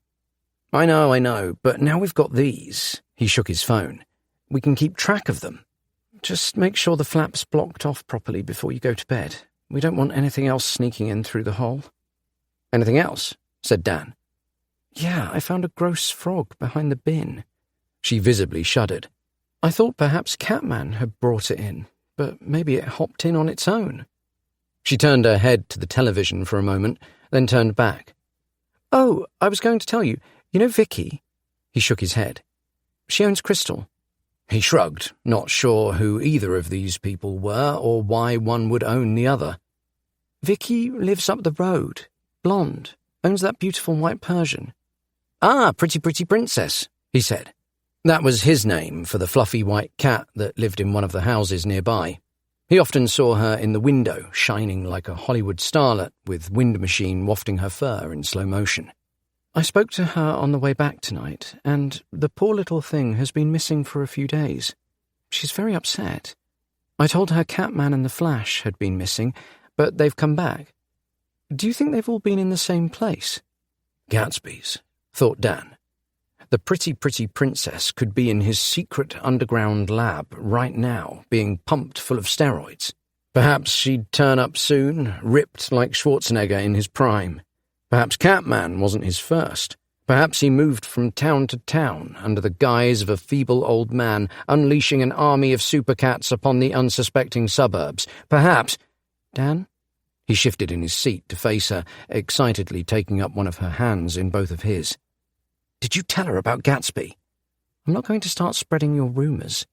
I know, but now we've got these." He shook his phone. "We can keep track of them. Just make sure the flap's blocked off properly before you go to bed. We don't want anything else sneaking in through the hole." "Anything else?" said Dan. "Yeah, I found a gross frog behind the bin." She visibly shuddered. "I thought perhaps Catman had brought it in, but maybe it hopped in on its own." She turned her head to the television for a moment, then turned back. "Oh, I was going to tell you, you know Vicky?" He shook his head. "She owns Crystal." He shrugged, not sure who either of these people were or why one would own the other. Vicky lives up the road. Blonde. Owns that beautiful white Persian. Ah, Pretty Princess, he said. That was his name for the fluffy white cat that lived in one of the houses nearby. He often saw her in the window, shining like a Hollywood starlet, with wind machine wafting her fur in slow motion. I spoke to her on the way back tonight, and the poor little thing has been missing for a few days. She's very upset. I told her Catman and the Flash had been missing, but they've come back. Do you think they've all been in the same place? Gatsby's, thought Dan. The Pretty Princess could be in his secret underground lab right now, being pumped full of steroids. Perhaps she'd turn up soon, ripped like Schwarzenegger in his prime. Perhaps Catman wasn't his first. Perhaps he moved from town to town under the guise of a feeble old man, unleashing an army of supercats upon the unsuspecting suburbs. Perhaps... Dan? He shifted in his seat to face her, excitedly taking up one of her hands in both of his. Did you tell her about Gatsby? I'm not going to start spreading your rumours.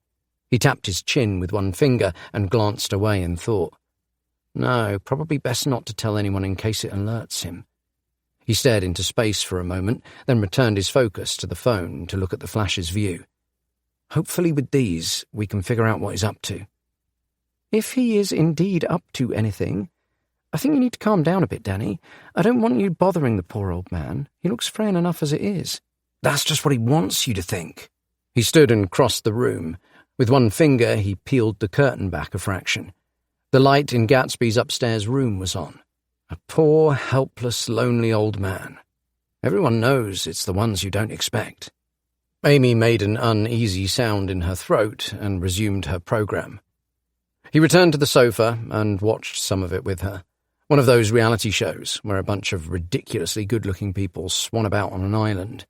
He tapped his chin with one finger and glanced away in thought. No, probably best not to tell anyone in case it alerts him. He stared into space for a moment, then returned his focus to the phone to look at the Flash's view. Hopefully with these, we can figure out what he's up to. If he is indeed up to anything, I think you need to calm down a bit, Danny. I don't want you bothering the poor old man. He looks frail enough as it is. That's just what he wants you to think. He stood and crossed the room. With one finger, he peeled the curtain back a fraction. The light in Gatsby's upstairs room was on. A poor, helpless, lonely old man. Everyone knows it's the ones you don't expect. Amy made an uneasy sound in her throat and resumed her program. He returned to the sofa and watched some of it with her. One of those reality shows where a bunch of ridiculously good-looking people swan about on an island.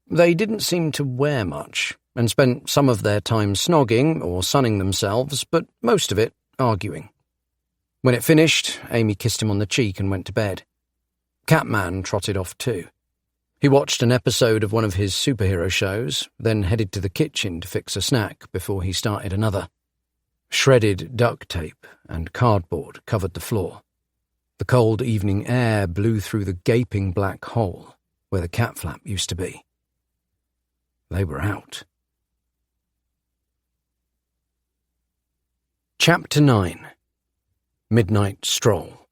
They didn't seem to wear much and spent some of their time snogging or sunning themselves, but most of it arguing. When it finished, Amy kissed him on the cheek and went to bed. Catman trotted off too. He watched an episode of one of his superhero shows, then headed to the kitchen to fix a snack before he started another. Shredded duct tape and cardboard covered the floor. The cold evening air blew through the gaping black hole where the cat flap used to be. They were out. Chapter 9. Midnight Stroll.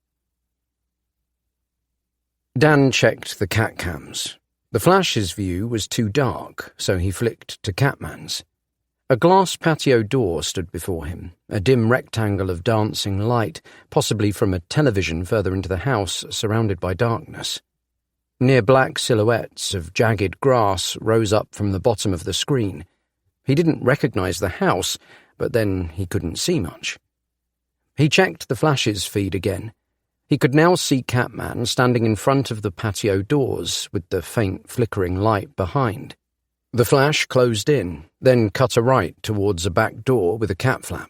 Dan checked the cat cams. The Flash's view was too dark, so he flicked to Catman's. A glass patio door stood before him, a dim rectangle of dancing light, possibly from a television further into the house, surrounded by darkness. Near black silhouettes of jagged grass rose up from the bottom of the screen. He didn't recognize the house, but then he couldn't see much. He checked the Flash's feed again. He could now see Catman standing in front of the patio doors with the faint flickering light behind. The Flash closed in, then cut a right towards a back door with a cat flap.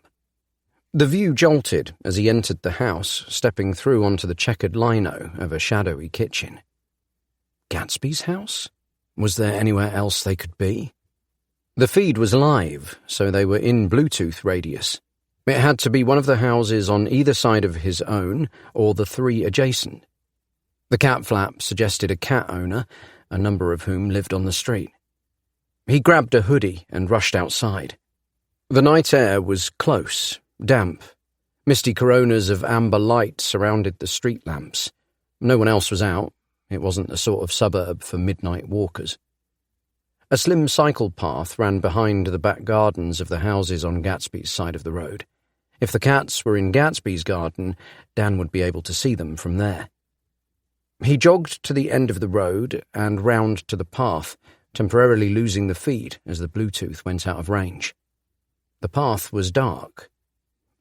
The view jolted as he entered the house, stepping through onto the checkered lino of a shadowy kitchen. Gatsby's house? Was there anywhere else they could be? The feed was live, so they were in Bluetooth radius. It had to be one of the houses on either side of his own, or the three adjacent. The cat flap suggested a cat owner, a number of whom lived on the street. He grabbed a hoodie and rushed outside. The night air was close, damp. Misty coronas of amber light surrounded the street lamps. No one else was out. It wasn't the sort of suburb for midnight walkers. A slim cycle path ran behind the back gardens of the houses on Gatsby's side of the road. If the cats were in Gatsby's garden, Dan would be able to see them from there. He jogged to the end of the road and round to the path, temporarily losing the feed as the Bluetooth went out of range. The path was dark.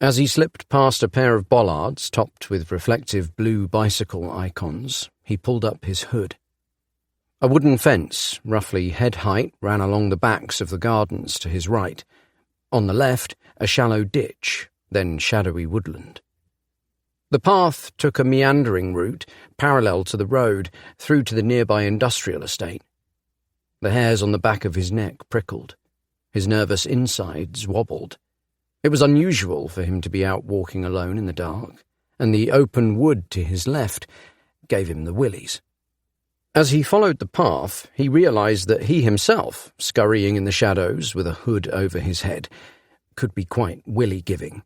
As he slipped past a pair of bollards topped with reflective blue bicycle icons, he pulled up his hood. A wooden fence, roughly head height, ran along the backs of the gardens to his right. On the left, a shallow ditch, then shadowy woodland. The path took a meandering route, parallel to the road, through to the nearby industrial estate. The hairs on the back of his neck prickled. His nervous insides wobbled. It was unusual for him to be out walking alone in the dark, and the open wood to his left gave him the willies. As he followed the path, he realized that he himself, scurrying in the shadows with a hood over his head, could be quite willy-giving.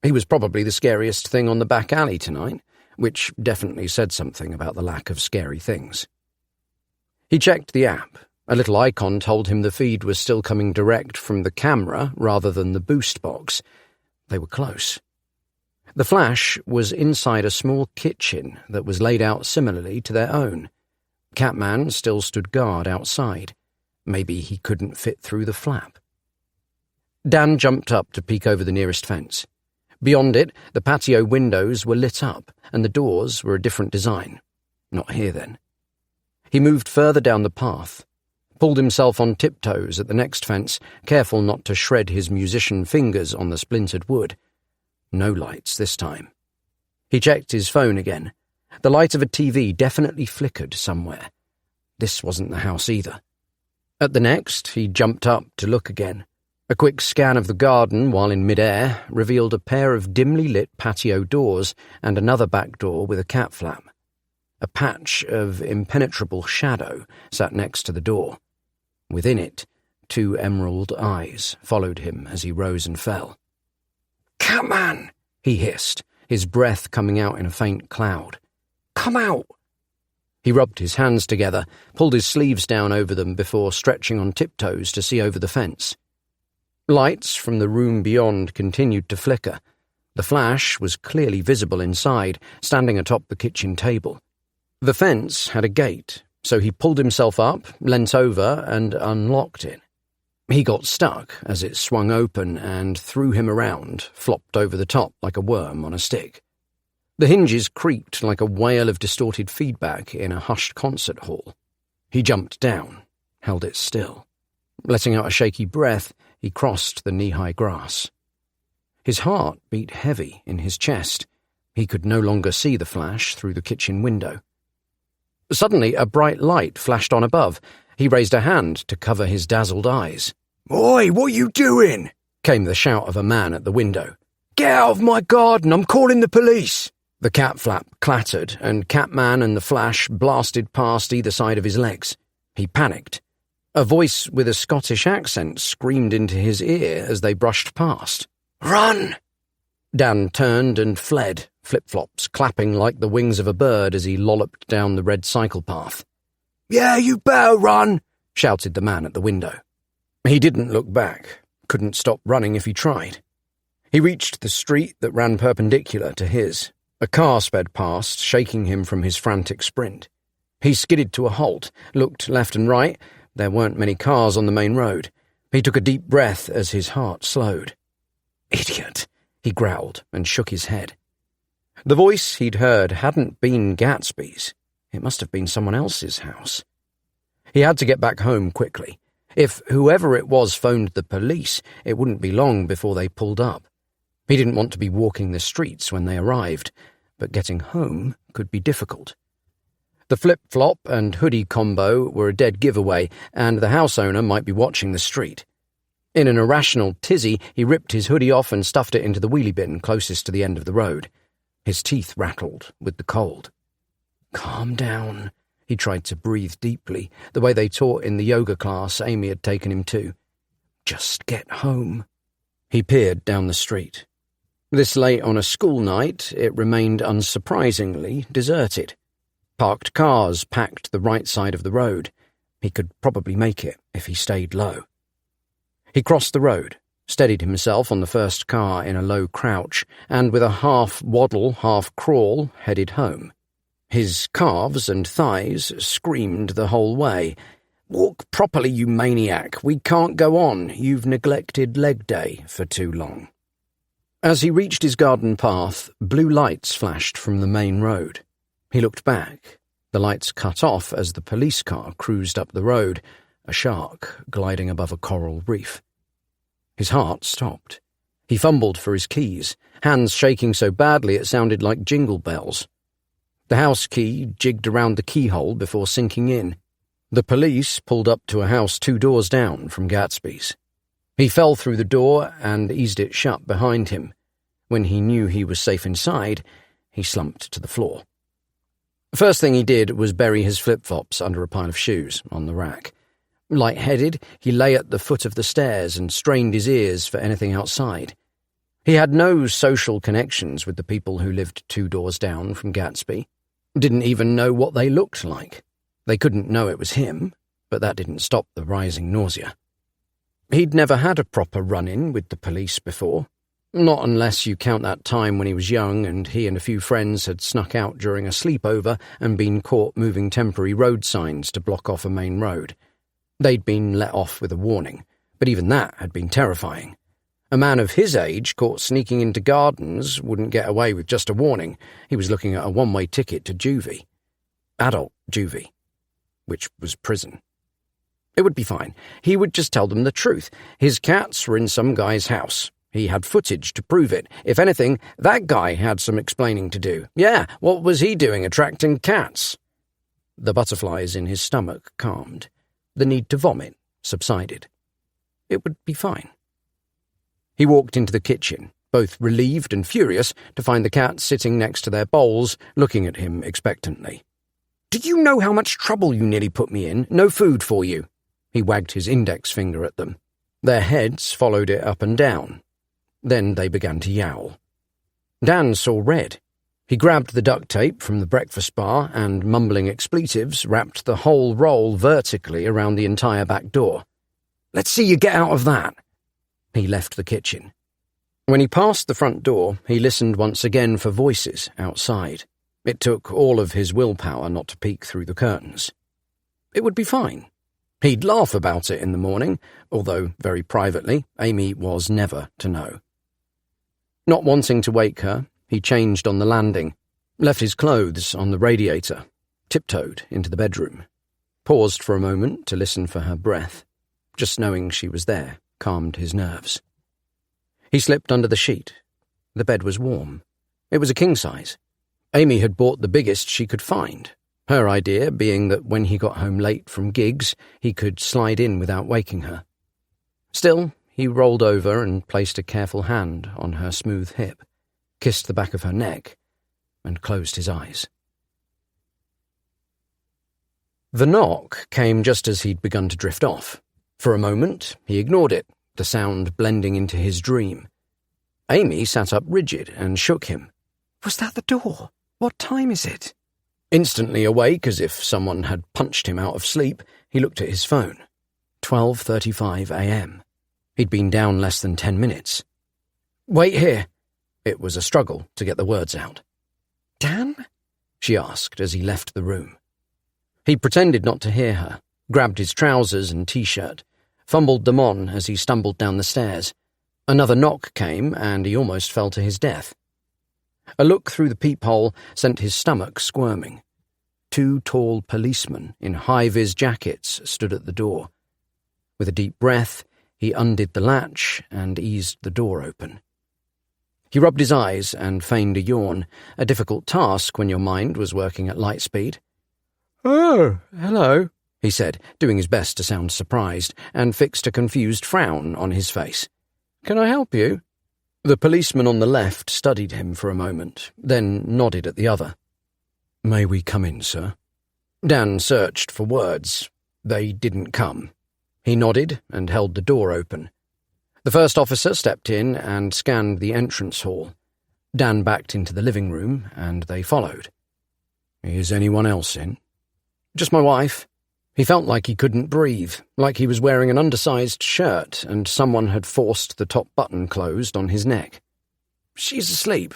He was probably the scariest thing on the back alley tonight, which definitely said something about the lack of scary things. He checked the app. A little icon told him the feed was still coming direct from the camera rather than the boost box. They were close. The flash was inside a small kitchen that was laid out similarly to their own. Catman still stood guard outside. Maybe he couldn't fit through the flap. Dan jumped up to peek over the nearest fence. Beyond it, the patio windows were lit up, and the doors were a different design. Not here, then. He moved further down the path, pulled himself on tiptoes at the next fence, careful not to shred his musician fingers on the splintered wood. No lights this time. He checked his phone again. The light of a TV definitely flickered somewhere. This wasn't the house either. At the next, he jumped up to look again. A quick scan of the garden while in mid-air revealed a pair of dimly lit patio doors and another back door with a cat flap. A patch of impenetrable shadow sat next to the door. Within it, 2 emerald eyes followed him as he rose and fell. "Catman!" he hissed, his breath coming out in a faint cloud. "Come out!" He rubbed his hands together, pulled his sleeves down over them before stretching on tiptoes to see over the fence. Lights from the room beyond continued to flicker. The flash was clearly visible inside, standing atop the kitchen table. The fence had a gate, so he pulled himself up, leant over, and unlocked it. He got stuck as it swung open and threw him around, flopped over the top like a worm on a stick. The hinges creaked like a wail of distorted feedback in a hushed concert hall. He jumped down, held it still. Letting out a shaky breath, he crossed the knee-high grass. His heart beat heavy in his chest. He could no longer see the flash through the kitchen window. Suddenly, a bright light flashed on above. He raised a hand to cover his dazzled eyes. "Oi, what you doing?" came the shout of a man at the window. "Get out of my garden, I'm calling the police!" The cat flap clattered, and Catman and the flash blasted past either side of his legs. He panicked. A voice with a Scottish accent screamed into his ear as they brushed past. "Run!" Dan turned and fled, flip-flops clapping like the wings of a bird as he lolloped down the red cycle path. "Yeah, you better run!" shouted the man at the window. He didn't look back, couldn't stop running if he tried. He reached the street that ran perpendicular to his. A car sped past, shaking him from his frantic sprint. He skidded to a halt, looked left and right. There weren't many cars on the main road. He took a deep breath as his heart slowed. "Idiot," he growled and shook his head. The voice he'd heard hadn't been Gatsby's. It must have been someone else's house. He had to get back home quickly. If whoever it was phoned the police, it wouldn't be long before they pulled up. He didn't want to be walking the streets when they arrived, but getting home could be difficult. The flip-flop and hoodie combo were a dead giveaway, and the house owner might be watching the street. In an irrational tizzy, he ripped his hoodie off and stuffed it into the wheelie bin closest to the end of the road. His teeth rattled with the cold. "Calm down," he tried to breathe deeply, the way they taught in the yoga class Amy had taken him to. "Just get home." He peered down the street. This late on a school night, it remained unsurprisingly deserted. Parked cars packed the right side of the road. He could probably make it if he stayed low. He crossed the road, steadied himself on the first car in a low crouch, and with a half-waddle, half-crawl, headed home. His calves and thighs screamed the whole way. "Walk properly, you maniac. We can't go on. You've neglected leg day for too long." As he reached his garden path, blue lights flashed from the main road. He looked back. The lights cut off as the police car cruised up the road, a shark gliding above a coral reef. His heart stopped. He fumbled for his keys, hands shaking so badly it sounded like jingle bells. The house key jigged around the keyhole before sinking in. The police pulled up to a house 2 doors down from Gatsby's. He fell through the door and eased it shut behind him. When he knew he was safe inside, he slumped to the floor. The first thing he did was bury his flip-flops under a pile of shoes on the rack. Light-headed, he lay at the foot of the stairs and strained his ears for anything outside. He had no social connections with the people who lived 2 doors down from Gatsby. Didn't even know what they looked like. They couldn't know it was him, but that didn't stop the rising nausea. He'd never had a proper run-in with the police before. Not unless you count that time when he was young and he and a few friends had snuck out during a sleepover and been caught moving temporary road signs to block off a main road. They'd been let off with a warning, but even that had been terrifying. A man of his age caught sneaking into gardens wouldn't get away with just a warning. He was looking at a one-way ticket to juvie. Adult juvie, which was prison. It would be fine. He would just tell them the truth. His cats were in some guy's house. He had footage to prove it. If anything, that guy had some explaining to do. Yeah, what was he doing attracting cats? The butterflies in his stomach calmed. The need to vomit subsided. It would be fine. He walked into the kitchen, both relieved and furious to find the cats sitting next to their bowls, looking at him expectantly. "Do you know how much trouble you nearly put me in? No food for you." He wagged his index finger at them. Their heads followed it up and down. Then they began to yowl. Dan saw red. He grabbed the duct tape from the breakfast bar and, mumbling expletives, wrapped the whole roll vertically around the entire back door. "Let's see you get out of that." He left the kitchen. When he passed the front door, he listened once again for voices outside. It took all of his willpower not to peek through the curtains. It would be fine. He'd laugh about it in the morning, although, very privately, Amy was never to know. Not wanting to wake her, he changed on the landing, left his clothes on the radiator, tiptoed into the bedroom, paused for a moment to listen for her breath. Just knowing she was there calmed his nerves. He slipped under the sheet. The bed was warm. It was a king-size. Amy had bought the biggest she could find, her idea being that when he got home late from gigs, he could slide in without waking her. Still, he rolled over and placed a careful hand on her smooth hip, kissed the back of her neck, and closed his eyes. The knock came just as he'd begun to drift off. For a moment, he ignored it, the sound blending into his dream. Amy sat up rigid and shook him. "Was that the door? What time is it?" Instantly awake, as if someone had punched him out of sleep, he looked at his phone. 12:35 a.m. He'd been down less than 10 minutes. "Wait here." It was a struggle to get the words out. "Dan?" she asked as he left the room. He pretended not to hear her, grabbed his trousers and t-shirt, fumbled them on as he stumbled down the stairs. Another knock came, and he almost fell to his death. A look through the peephole sent his stomach squirming. 2 tall policemen in high-vis jackets stood at the door. With a deep breath, he undid the latch and eased the door open. He rubbed his eyes and feigned a yawn, a difficult task when your mind was working at light speed. "Oh, hello," he said, doing his best to sound surprised, and fixed a confused frown on his face. "Can I help you?" The policeman on the left studied him for a moment, then nodded at the other. "May we come in, sir?" Dan searched for words. They didn't come. He nodded and held the door open. The first officer stepped in and scanned the entrance hall. Dan backed into the living room, and they followed. "Is anyone else in?" "Just my wife." He felt like he couldn't breathe, like he was wearing an undersized shirt and someone had forced the top button closed on his neck. "She's asleep."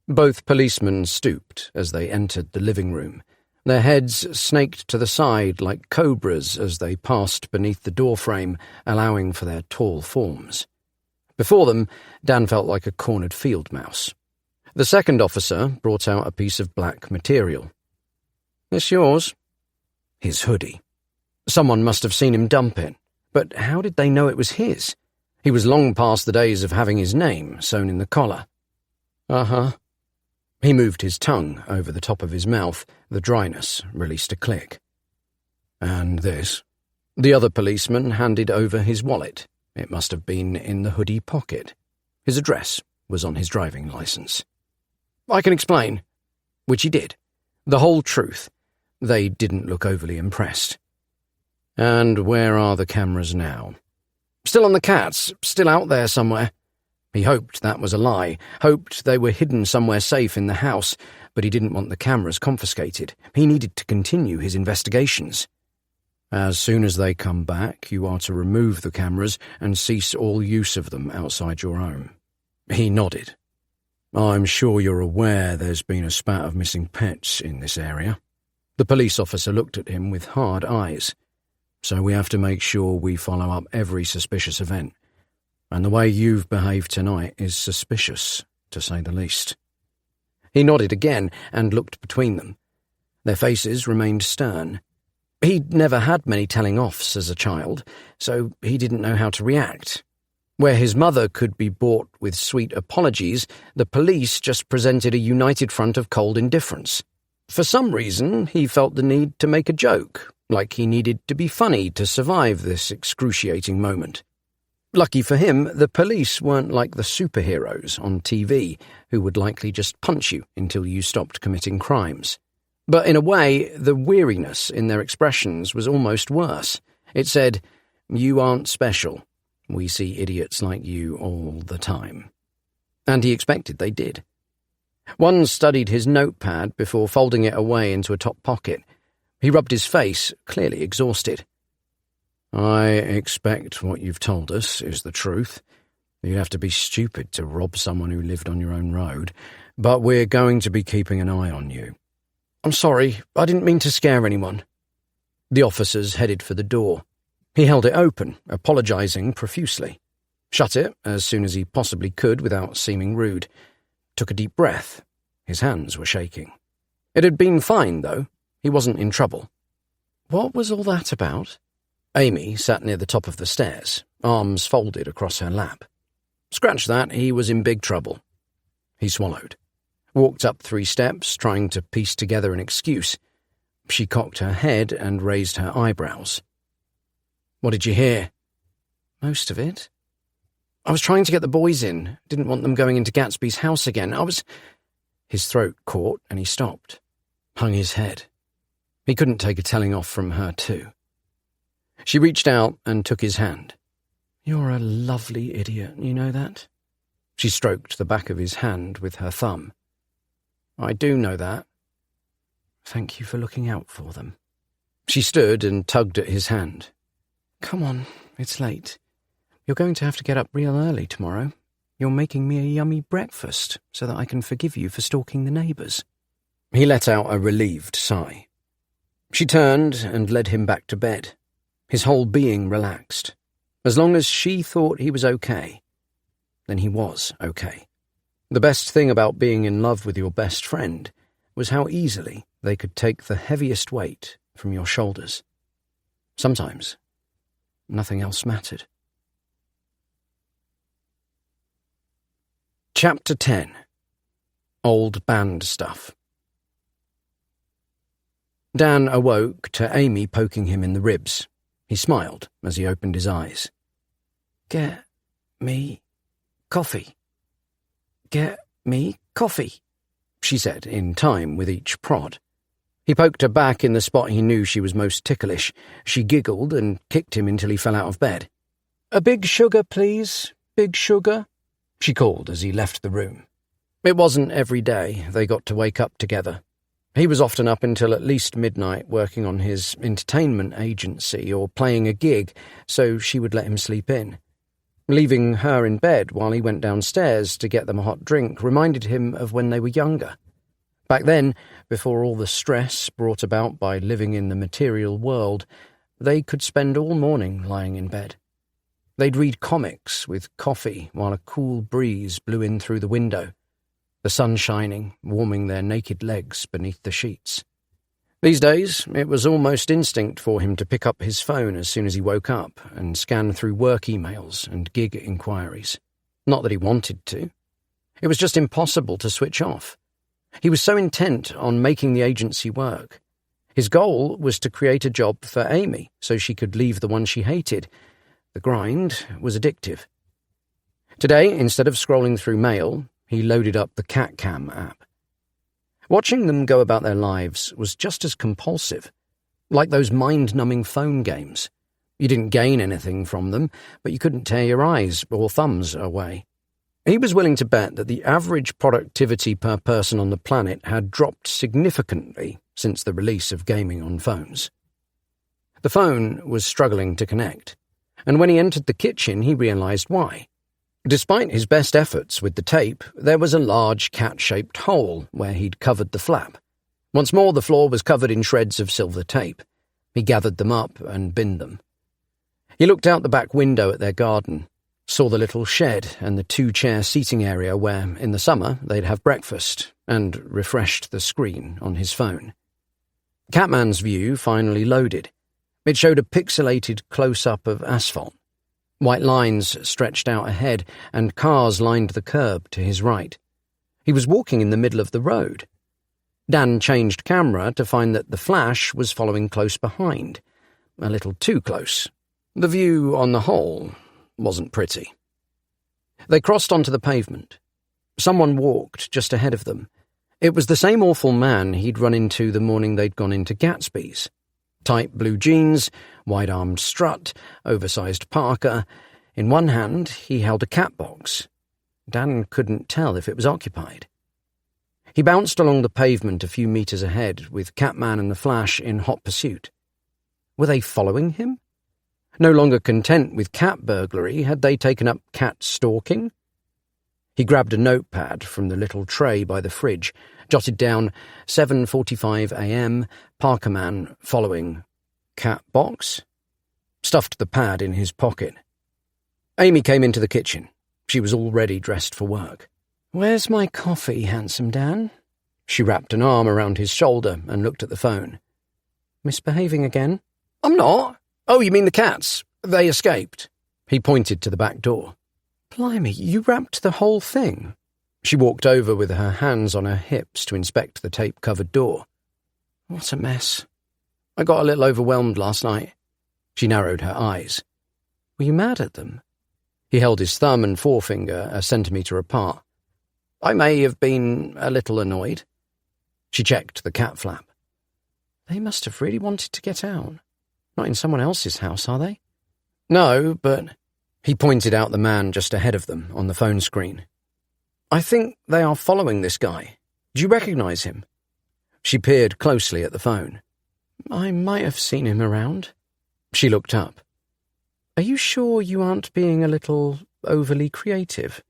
Both policemen stooped as they entered the living room, their heads snaked to the side like cobras as they passed beneath the doorframe, allowing for their tall forms. Before them, Dan felt like a cornered field mouse. The second officer brought out a piece of black material. "This yours?" His hoodie. Someone must have seen him dump it, but how did they know it was his? He was long past the days of having his name sewn in the collar. "Uh-huh." He moved his tongue over the top of his mouth. The dryness released a click. "And this?" The other policeman handed over his wallet. It must have been in the hoodie pocket. His address was on his driving licence. I can explain. Which he did. The whole truth. They didn't look overly impressed. And where are the cameras now? Still on the cats, still out there somewhere. He hoped that was a lie, hoped they were hidden somewhere safe in the house, but he didn't want the cameras confiscated. He needed to continue his investigations. As soon as they come back, you are to remove the cameras and cease all use of them outside your home. He nodded. I'm sure you're aware there's been a spat of missing pets in this area. The police officer looked at him with hard eyes. So we have to make sure we follow up every suspicious event. And the way you've behaved tonight is suspicious, to say the least. He nodded again and looked between them. Their faces remained stern. He'd never had many telling-offs as a child, so he didn't know how to react. Where his mother could be bought with sweet apologies, the police just presented a united front of cold indifference. For some reason, he felt the need to make a joke, like he needed to be funny to survive this excruciating moment. Lucky for him, the police weren't like the superheroes on TV, who would likely just punch you until you stopped committing crimes. But in a way, the weariness in their expressions was almost worse. It said, "You aren't special. We see idiots like you all the time." And he expected they did. One studied his notepad before folding it away into a top pocket. He rubbed his face, clearly exhausted. I expect what you've told us is the truth. You'd have to be stupid to rob someone who lived on your own road, but we're going to be keeping an eye on you. I'm sorry, I didn't mean to scare anyone. The officers headed for the door. He held it open, apologising profusely. Shut it as soon as he possibly could without seeming rude. Took a deep breath. His hands were shaking. It had been fine, though. He wasn't in trouble. What was all that about? Amy sat near the top of the stairs, arms folded across her lap. Scratch that, he was in big trouble. He swallowed. Walked up 3 steps, trying to piece together an excuse. She cocked her head and raised her eyebrows. What did you hear? Most of it. I was trying to get the boys in. Didn't want them going into Gatsby's house again. His throat caught and he stopped. Hung his head. He couldn't take a telling off from her too. She reached out and took his hand. You're a lovely idiot, you know that? She stroked the back of his hand with her thumb. I do know that. Thank you for looking out for them. She stood and tugged at his hand. Come on, it's late. You're going to have to get up real early tomorrow. You're making me a yummy breakfast so that I can forgive you for stalking the neighbours. He let out a relieved sigh. She turned and led him back to bed. His whole being relaxed. As long as she thought he was okay, then he was okay. The best thing about being in love with your best friend was how easily they could take the heaviest weight from your shoulders. Sometimes, nothing else mattered. Chapter 10. Old Band Stuff. Dan awoke to Amy poking him in the ribs. He smiled as he opened his eyes. Get me coffee. Get me coffee, she said in time with each prod. He poked her back in the spot he knew she was most ticklish. She giggled and kicked him until he fell out of bed. A big sugar, please, big sugar, she called as he left the room. It wasn't every day they got to wake up together. He was often up until at least midnight working on his entertainment agency or playing a gig, so she would let him sleep in. Leaving her in bed while he went downstairs to get them a hot drink reminded him of when they were younger. Back then, before all the stress brought about by living in the material world, they could spend all morning lying in bed. They'd read comics with coffee while a cool breeze blew in through the window, the sun shining, warming their naked legs beneath the sheets. These days, it was almost instinct for him to pick up his phone as soon as he woke up and scan through work emails and gig inquiries. Not that he wanted to. It was just impossible to switch off. He was so intent on making the agency work. His goal was to create a job for Amy so she could leave the one she hated, The grind was addictive. Today, instead of scrolling through mail, he loaded up the CatCam app. Watching them go about their lives was just as compulsive, like those mind-numbing phone games. You didn't gain anything from them, but you couldn't tear your eyes or thumbs away. He was willing to bet that the average productivity per person on the planet had dropped significantly since the release of gaming on phones. The phone was struggling to connect, and when he entered the kitchen he realised why. Despite his best efforts with the tape, there was a large cat-shaped hole where he'd covered the flap. Once more the floor was covered in shreds of silver tape. He gathered them up and binned them. He looked out the back window at their garden, saw the little shed and the two-chair seating area where, in the summer, they'd have breakfast, and refreshed the screen on his phone. Catman's view finally loaded. It showed a pixelated close-up of asphalt. White lines stretched out ahead, and cars lined the curb to his right. He was walking in the middle of the road. Dan changed camera to find that the flash was following close behind, a little too close. The view, on the whole, wasn't pretty. They crossed onto the pavement. Someone walked just ahead of them. It was the same awful man he'd run into the morning they'd gone into Gatsby's. Tight blue jeans, wide-armed strut, oversized parka. In one hand, he held a cat box. Dan couldn't tell if it was occupied. He bounced along the pavement a few meters ahead, with Catman and the Flash in hot pursuit. Were they following him? No longer content with cat burglary, had they taken up cat stalking? He grabbed a notepad from the little tray by the fridge, jotted down 7:45 a.m, Parkerman following. Cat box? Stuffed the pad in his pocket. Amy came into the kitchen. She was already dressed for work. "Where's my coffee, handsome Dan?" She wrapped an arm around his shoulder and looked at the phone. "Misbehaving again?" "I'm not. Oh, you mean the cats? They escaped." He pointed to the back door. "Blimey, you wrapped the whole thing." She walked over with her hands on her hips to inspect the tape-covered door. "What a mess. I got a little overwhelmed last night." She narrowed her eyes. "Were you mad at them?" He held his thumb and forefinger a centimetre apart. "I may have been a little annoyed." She checked the cat flap. "They must have really wanted to get out. Not in someone else's house, are they?" "No, but—" He pointed out the man just ahead of them on the phone screen. "I think they are following this guy. Do you recognise him?" She peered closely at the phone. "I might have seen him around." She looked up. "Are you sure you aren't being a little overly creative?"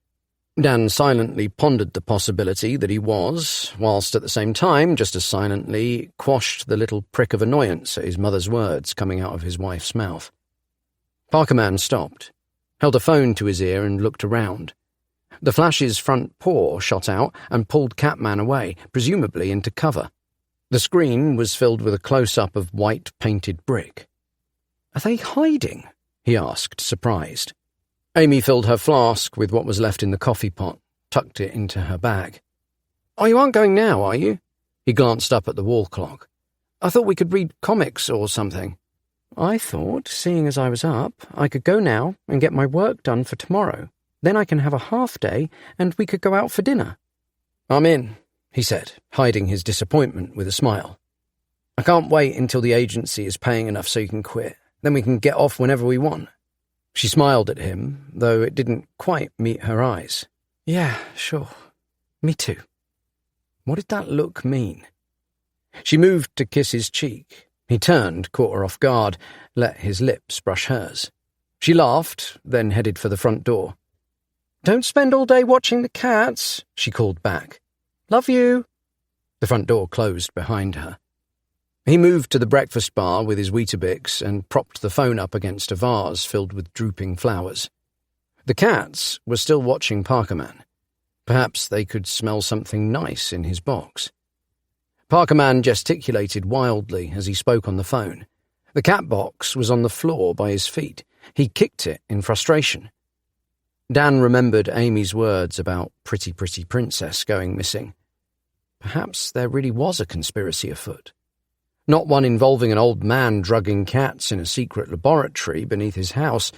Dan silently pondered the possibility that he was, whilst at the same time, just as silently, quashed the little prick of annoyance at his mother's words coming out of his wife's mouth. Parkerman stopped, held a phone to his ear and looked around. The Flash's front paw shot out and pulled Catman away, presumably into cover. The screen was filled with a close-up of white painted brick. "Are they hiding?" he asked, surprised. Amy filled her flask with what was left in the coffee pot, tucked it into her bag. "Oh, you aren't going now, are you?" He glanced up at the wall clock. "I thought we could read comics or something." "I thought, seeing as I was up, I could go now and get my work done for tomorrow. Then I can have a half day and we could go out for dinner." "I'm in," he said, hiding his disappointment with a smile. "I can't wait until the agency is paying enough so you can quit. Then we can get off whenever we want." She smiled at him, though it didn't quite meet her eyes. "Yeah, sure. Me too." What did that look mean? She moved to kiss his cheek. He turned, caught her off guard, let his lips brush hers. She laughed, then headed for the front door. "Don't spend all day watching the cats," she called back. "Love you." The front door closed behind her. He moved to the breakfast bar with his Weetabix and propped the phone up against a vase filled with drooping flowers. The cats were still watching Parkerman. Perhaps they could smell something nice in his box. Parkerman gesticulated wildly as he spoke on the phone. The cat box was on the floor by his feet. He kicked it in frustration. Dan remembered Amy's words about Pretty Princess going missing. Perhaps there really was a conspiracy afoot. Not one involving an old man drugging cats in a secret laboratory beneath his house,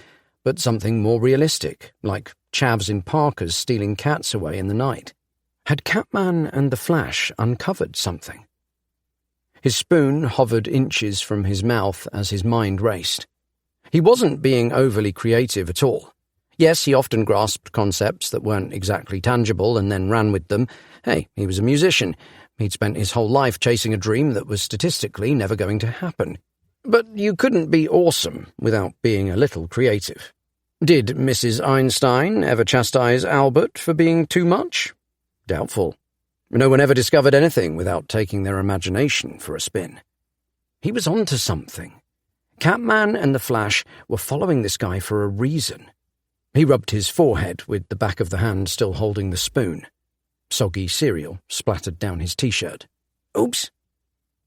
but something more realistic, like chavs in parkas stealing cats away in the night. Had Catman and the Flash uncovered something? His spoon hovered inches from his mouth as his mind raced. He wasn't being overly creative at all. Yes, he often grasped concepts that weren't exactly tangible and then ran with them. Hey, he was a musician. He'd spent his whole life chasing a dream that was statistically never going to happen. But you couldn't be awesome without being a little creative. Did Mrs. Einstein ever chastise Albert for being too much? Doubtful. No one ever discovered anything without taking their imagination for a spin. He was onto something. Catman and the Flash were following this guy for a reason. He rubbed his forehead with the back of the hand still holding the spoon. Soggy cereal splattered down his t-shirt. Oops.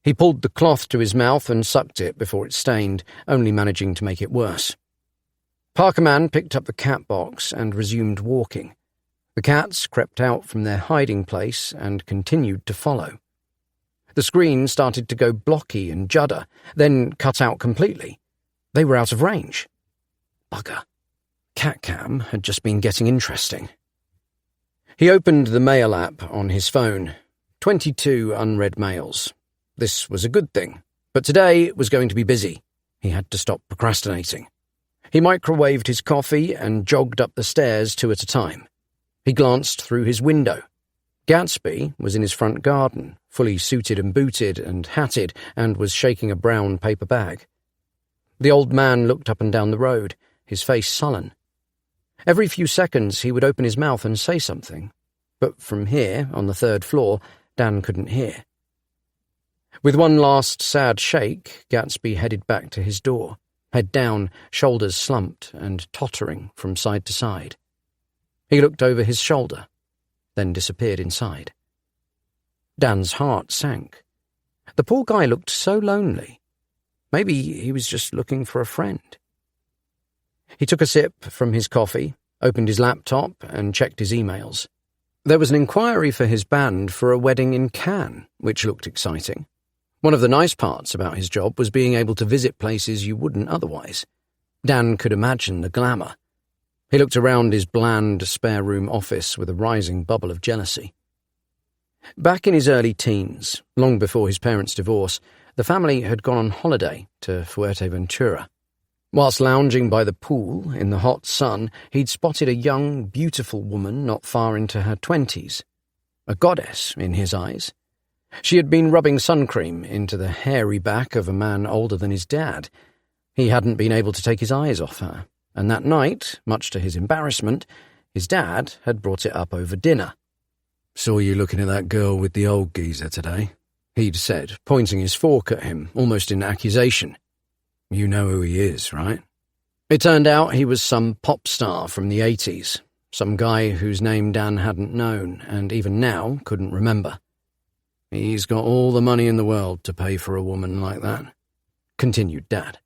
He pulled the cloth to his mouth and sucked it before it stained, only managing to make it worse. Parkerman picked up the cat box and resumed walking. The cats crept out from their hiding place and continued to follow. The screen started to go blocky and judder, then cut out completely. They were out of range. Bugger. CatCam had just been getting interesting. He opened the mail app on his phone. 22 unread mails. This was a good thing, but today was going to be busy. He had to stop procrastinating. He microwaved his coffee and jogged up the stairs 2 at a time. He glanced through his window. Gatsby was in his front garden, fully suited and booted and hatted, and was shaking a brown paper bag. The old man looked up and down the road, his face sullen. Every few seconds he would open his mouth and say something, but from here, on the 3rd floor, Dan couldn't hear. With one last sad shake, Gatsby headed back to his door, head down, shoulders slumped and tottering from side to side. He looked over his shoulder, then disappeared inside. Dan's heart sank. The poor guy looked so lonely. Maybe he was just looking for a friend. He took a sip from his coffee, opened his laptop, and checked his emails. There was an inquiry for his band for a wedding in Cannes, which looked exciting. One of the nice parts about his job was being able to visit places you wouldn't otherwise. Dan could imagine the glamour. He looked around his bland spare-room office with a rising bubble of jealousy. Back in his early teens, long before his parents' divorce, the family had gone on holiday to Fuerteventura. Whilst lounging by the pool in the hot sun, he'd spotted a young, beautiful woman not far into her 20s. A goddess in his eyes. She had been rubbing sun cream into the hairy back of a man older than his dad. He hadn't been able to take his eyes off her, and that night, much to his embarrassment, his dad had brought it up over dinner. "Saw you looking at that girl with the old geezer today," he'd said, pointing his fork at him, almost in accusation. "You know who he is, right?" It turned out he was some pop star from the 80s, some guy whose name Dan hadn't known and even now couldn't remember. "He's got all the money in the world to pay for a woman like that," continued Dad.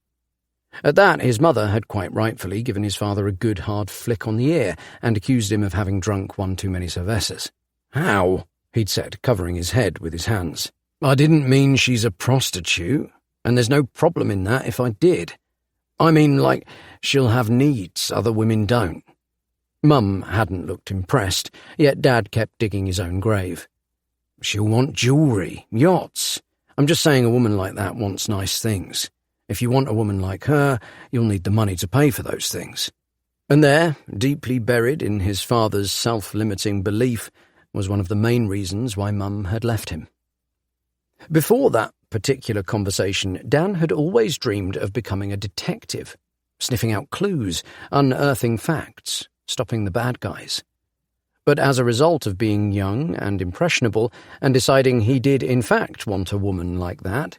At that, his mother had quite rightfully given his father a good hard flick on the ear and accused him of having drunk one too many cervezas. "How?" he'd said, covering his head with his hands. "I didn't mean she's a prostitute, and there's no problem in that if I did. I mean, like, she'll have needs other women don't." Mum hadn't looked impressed, yet Dad kept digging his own grave. "She'll want jewellery, yachts. I'm just saying a woman like that wants nice things. If you want a woman like her, you'll need the money to pay for those things." And there, deeply buried in his father's self-limiting belief, was one of the main reasons why Mum had left him. Before that particular conversation, Dan had always dreamed of becoming a detective, sniffing out clues, unearthing facts, stopping the bad guys. But as a result of being young and impressionable and deciding he did in fact want a woman like that,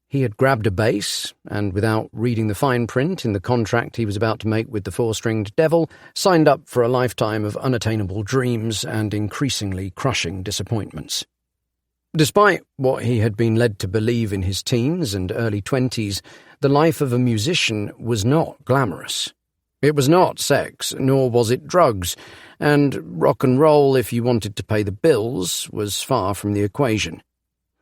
he had grabbed a bass and, without reading the fine print in the contract he was about to make with the four-stringed devil, signed up for a lifetime of unattainable dreams and increasingly crushing disappointments. Despite what he had been led to believe in his teens and early 20s, the life of a musician was not glamorous. It was not sex, nor was it drugs, and rock and roll, if you wanted to pay the bills, was far from the equation.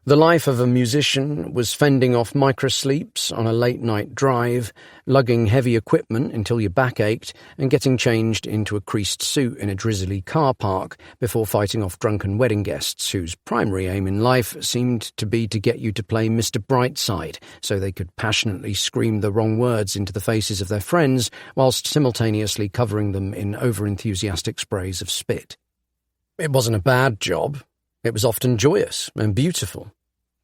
The life of a musician was fending off microsleeps on a late-night drive, lugging heavy equipment until your back ached, and getting changed into a creased suit in a drizzly car park before fighting off drunken wedding guests whose primary aim in life seemed to be to get you to play Mr. Brightside so they could passionately scream the wrong words into the faces of their friends whilst simultaneously covering them in over-enthusiastic sprays of spit. It wasn't a bad job. It was often joyous and beautiful.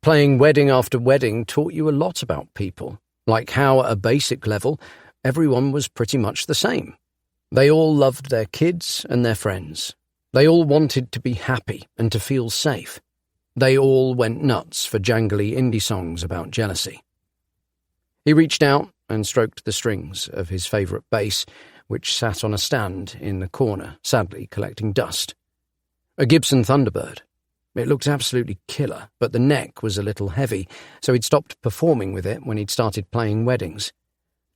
Playing wedding after wedding taught you a lot about people, like how at a basic level, everyone was pretty much the same. They all loved their kids and their friends. They all wanted to be happy and to feel safe. They all went nuts for jangly indie songs about jealousy. He reached out and stroked the strings of his favourite bass, which sat on a stand in the corner, sadly collecting dust. A Gibson Thunderbird. It looked absolutely killer, but the neck was a little heavy, so he'd stopped performing with it when he'd started playing weddings.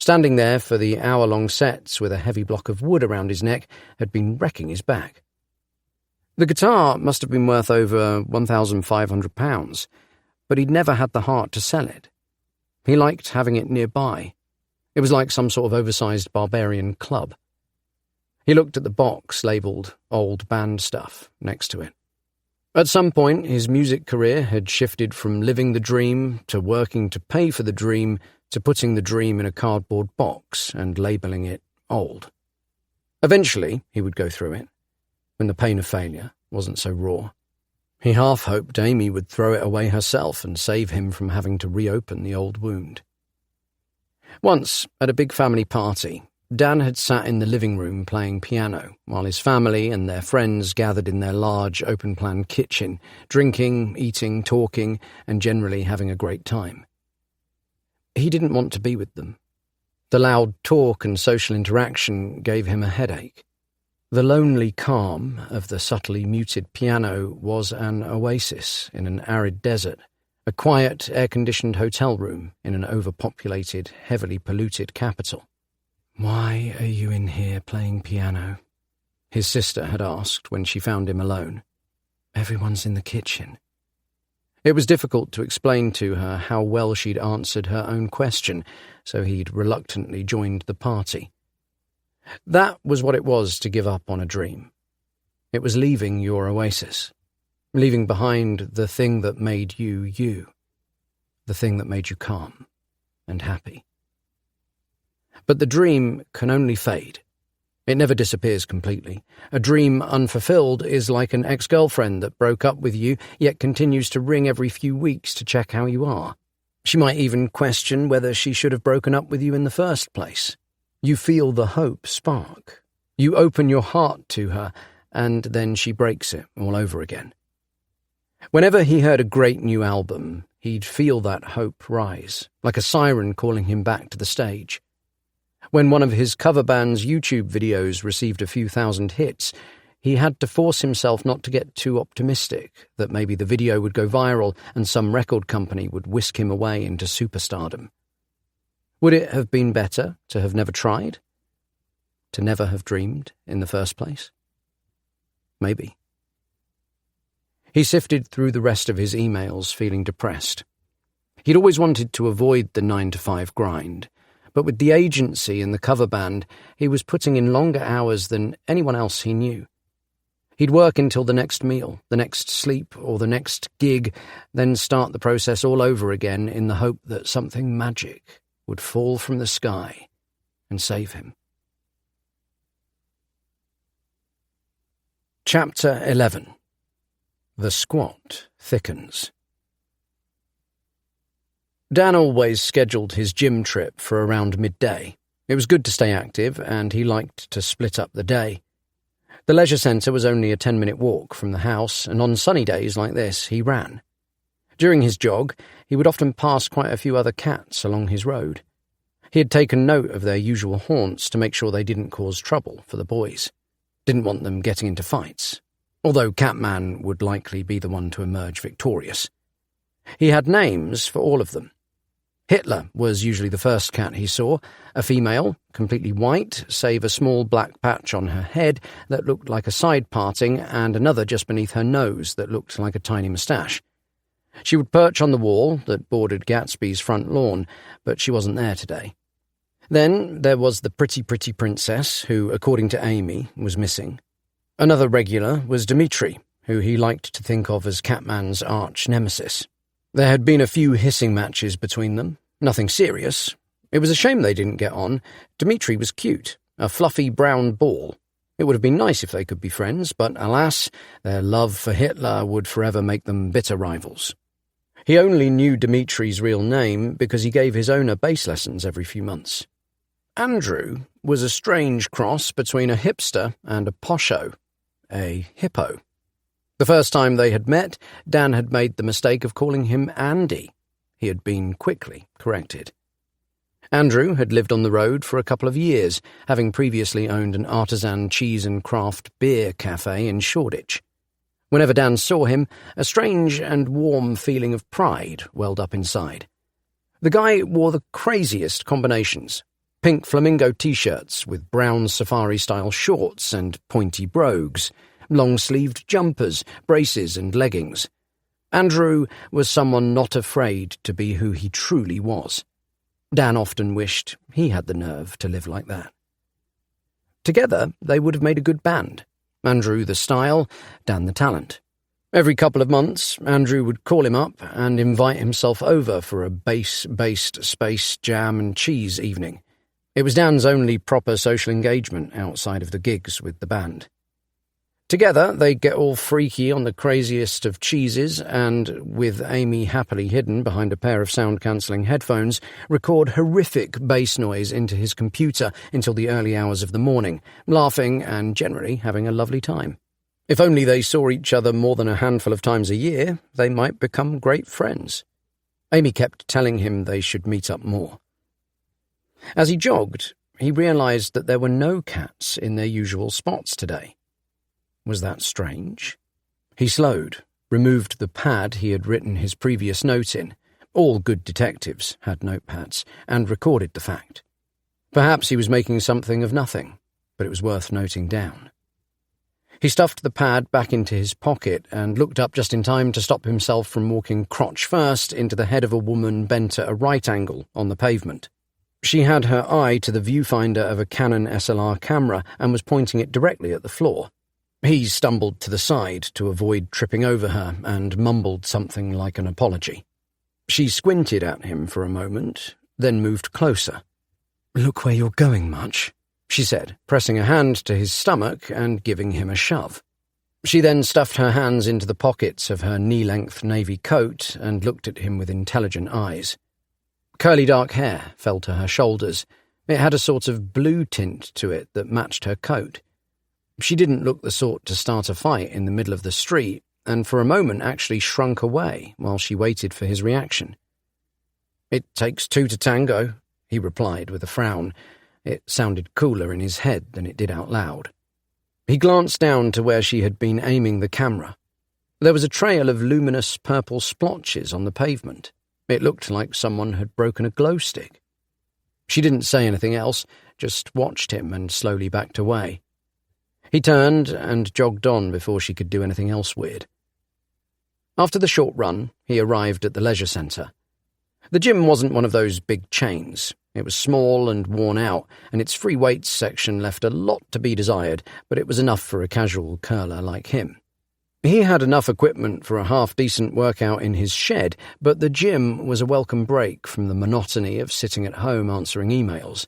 Standing there for the hour-long sets with a heavy block of wood around his neck had been wrecking his back. The guitar must have been worth over £1,500, but he'd never had the heart to sell it. He liked having it nearby. It was like some sort of oversized barbarian club. He looked at the box labelled Old Band Stuff next to it. At some point, his music career had shifted from living the dream to working to pay for the dream to putting the dream in a cardboard box and labelling it old. Eventually, he would go through it, when the pain of failure wasn't so raw. He half hoped Amy would throw it away herself and save him from having to reopen the old wound. Once, at a big family party, Dan had sat in the living room playing piano, while his family and their friends gathered in their large, open-plan kitchen, drinking, eating, talking, and generally having a great time. He didn't want to be with them. The loud talk and social interaction gave him a headache. The lonely calm of the subtly muted piano was an oasis in an arid desert, a quiet, air-conditioned hotel room in an overpopulated, heavily polluted capital. "Why are you in here playing piano?" his sister had asked when she found him alone. "Everyone's in the kitchen." It was difficult to explain to her how well she'd answered her own question, so he'd reluctantly joined the party. That was what it was to give up on a dream. It was leaving your oasis, leaving behind the thing that made you you, the thing that made you calm and happy. But the dream can only fade. It never disappears completely. A dream unfulfilled is like an ex-girlfriend that broke up with you, yet continues to ring every few weeks to check how you are. She might even question whether she should have broken up with you in the first place. You feel the hope spark. You open your heart to her, and then she breaks it all over again. Whenever he heard a great new album, he'd feel that hope rise, like a siren calling him back to the stage. When one of his cover band's YouTube videos received a few thousand hits, he had to force himself not to get too optimistic that maybe the video would go viral and some record company would whisk him away into superstardom. Would it have been better to have never tried? To never have dreamed in the first place? Maybe. He sifted through the rest of his emails feeling depressed. He'd always wanted to avoid the 9-to-5 grind, but with the agency and the cover band, he was putting in longer hours than anyone else he knew. He'd work until the next meal, the next sleep, or the next gig, then start the process all over again in the hope that something magic would fall from the sky and save him. Chapter 11. The Squat Thickens. Dan always scheduled his gym trip for around midday. It was good to stay active, and he liked to split up the day. The leisure centre was only a 10-minute walk from the house, and on sunny days like this, he ran. During his jog, he would often pass quite a few other cats along his road. He had taken note of their usual haunts to make sure they didn't cause trouble for the boys. Didn't want them getting into fights, although Catman would likely be the one to emerge victorious. He had names for all of them. Hitler was usually the first cat he saw, a female, completely white, save a small black patch on her head that looked like a side parting and another just beneath her nose that looked like a tiny moustache. She would perch on the wall that bordered Gatsby's front lawn, but she wasn't there today. Then there was the pretty princess, who, according to Amy, was missing. Another regular was Dimitri, who he liked to think of as Catman's arch-nemesis. There had been a few hissing matches between them, nothing serious. It was a shame they didn't get on. Dimitri was cute, a fluffy brown ball. It would have been nice if they could be friends, but alas, their love for Hitler would forever make them bitter rivals. He only knew Dimitri's real name because he gave his owner bass lessons every few months. Andrew was a strange cross between a hipster and a posho, a hippo. The first time they had met, Dan had made the mistake of calling him Andy. He had been quickly corrected. Andrew had lived on the road for a couple of years, having previously owned an artisan cheese and craft beer cafe in Shoreditch. Whenever Dan saw him, a strange and warm feeling of pride welled up inside. The guy wore the craziest combinations: pink flamingo t-shirts with brown safari-style shorts and pointy brogues, long-sleeved jumpers, braces and leggings. Andrew was someone not afraid to be who he truly was. Dan often wished he had the nerve to live like that. Together, they would have made a good band. Andrew the style, Dan the talent. Every couple of months, Andrew would call him up and invite himself over for a bass-based space jam and cheese evening. It was Dan's only proper social engagement outside of the gigs with the band. Together, they'd get all freaky on the craziest of cheeses and, with Amy happily hidden behind a pair of sound-cancelling headphones, record horrific bass noise into his computer until the early hours of the morning, laughing and generally having a lovely time. If only they saw each other more than a handful of times a year, they might become great friends. Amy kept telling him they should meet up more. As he jogged, he realised that there were no cats in their usual spots today. Was that strange? He slowed, removed the pad he had written his previous note in. All good detectives had notepads, and recorded the fact. Perhaps he was making something of nothing, but it was worth noting down. He stuffed the pad back into his pocket and looked up just in time to stop himself from walking crotch first into the head of a woman bent at a right angle on the pavement. She had her eye to the viewfinder of a Canon SLR camera and was pointing it directly at the floor. He stumbled to the side to avoid tripping over her and mumbled something like an apology. She squinted at him for a moment, then moved closer. "Look where you're going, much," she said, pressing a hand to his stomach and giving him a shove. She then stuffed her hands into the pockets of her knee-length navy coat and looked at him with intelligent eyes. Curly dark hair fell to her shoulders. It had a sort of blue tint to it that matched her coat. She didn't look the sort to start a fight in the middle of the street, and for a moment actually shrunk away while she waited for his reaction. "It takes two to tango," he replied with a frown. It sounded cooler in his head than it did out loud. He glanced down to where she had been aiming the camera. There was a trail of luminous purple splotches on the pavement. It looked like someone had broken a glow stick. She didn't say anything else, just watched him and slowly backed away. He turned and jogged on before she could do anything else weird. After the short run, he arrived at the leisure centre. The gym wasn't one of those big chains. It was small and worn out, and its free weights section left a lot to be desired, but it was enough for a casual curler like him. He had enough equipment for a half-decent workout in his shed, but the gym was a welcome break from the monotony of sitting at home answering emails.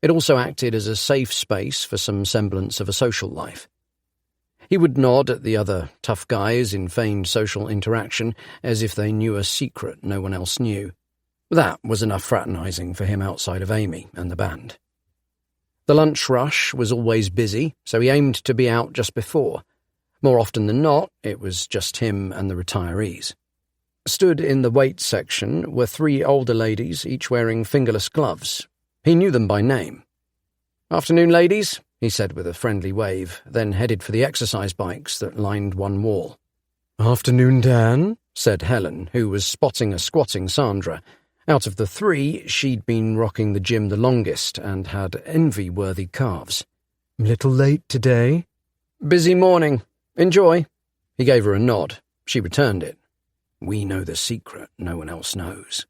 It also acted as a safe space for some semblance of a social life. He would nod at the other tough guys in feigned social interaction as if they knew a secret no one else knew. That was enough fraternising for him outside of Amy and the band. The lunch rush was always busy, so he aimed to be out just before. More often than not, it was just him and the retirees. Stood in the weights section were 3 older ladies, each wearing fingerless gloves. He knew them by name. "Afternoon, ladies," he said with a friendly wave, then headed for the exercise bikes that lined one wall. "Afternoon, Dan," said Helen, who was spotting a squatting Sandra. Out of the 3, she'd been rocking the gym the longest and had envy-worthy calves. "Little late today?" "Busy morning. Enjoy." He gave her a nod. She returned it. We know the secret no one else knows.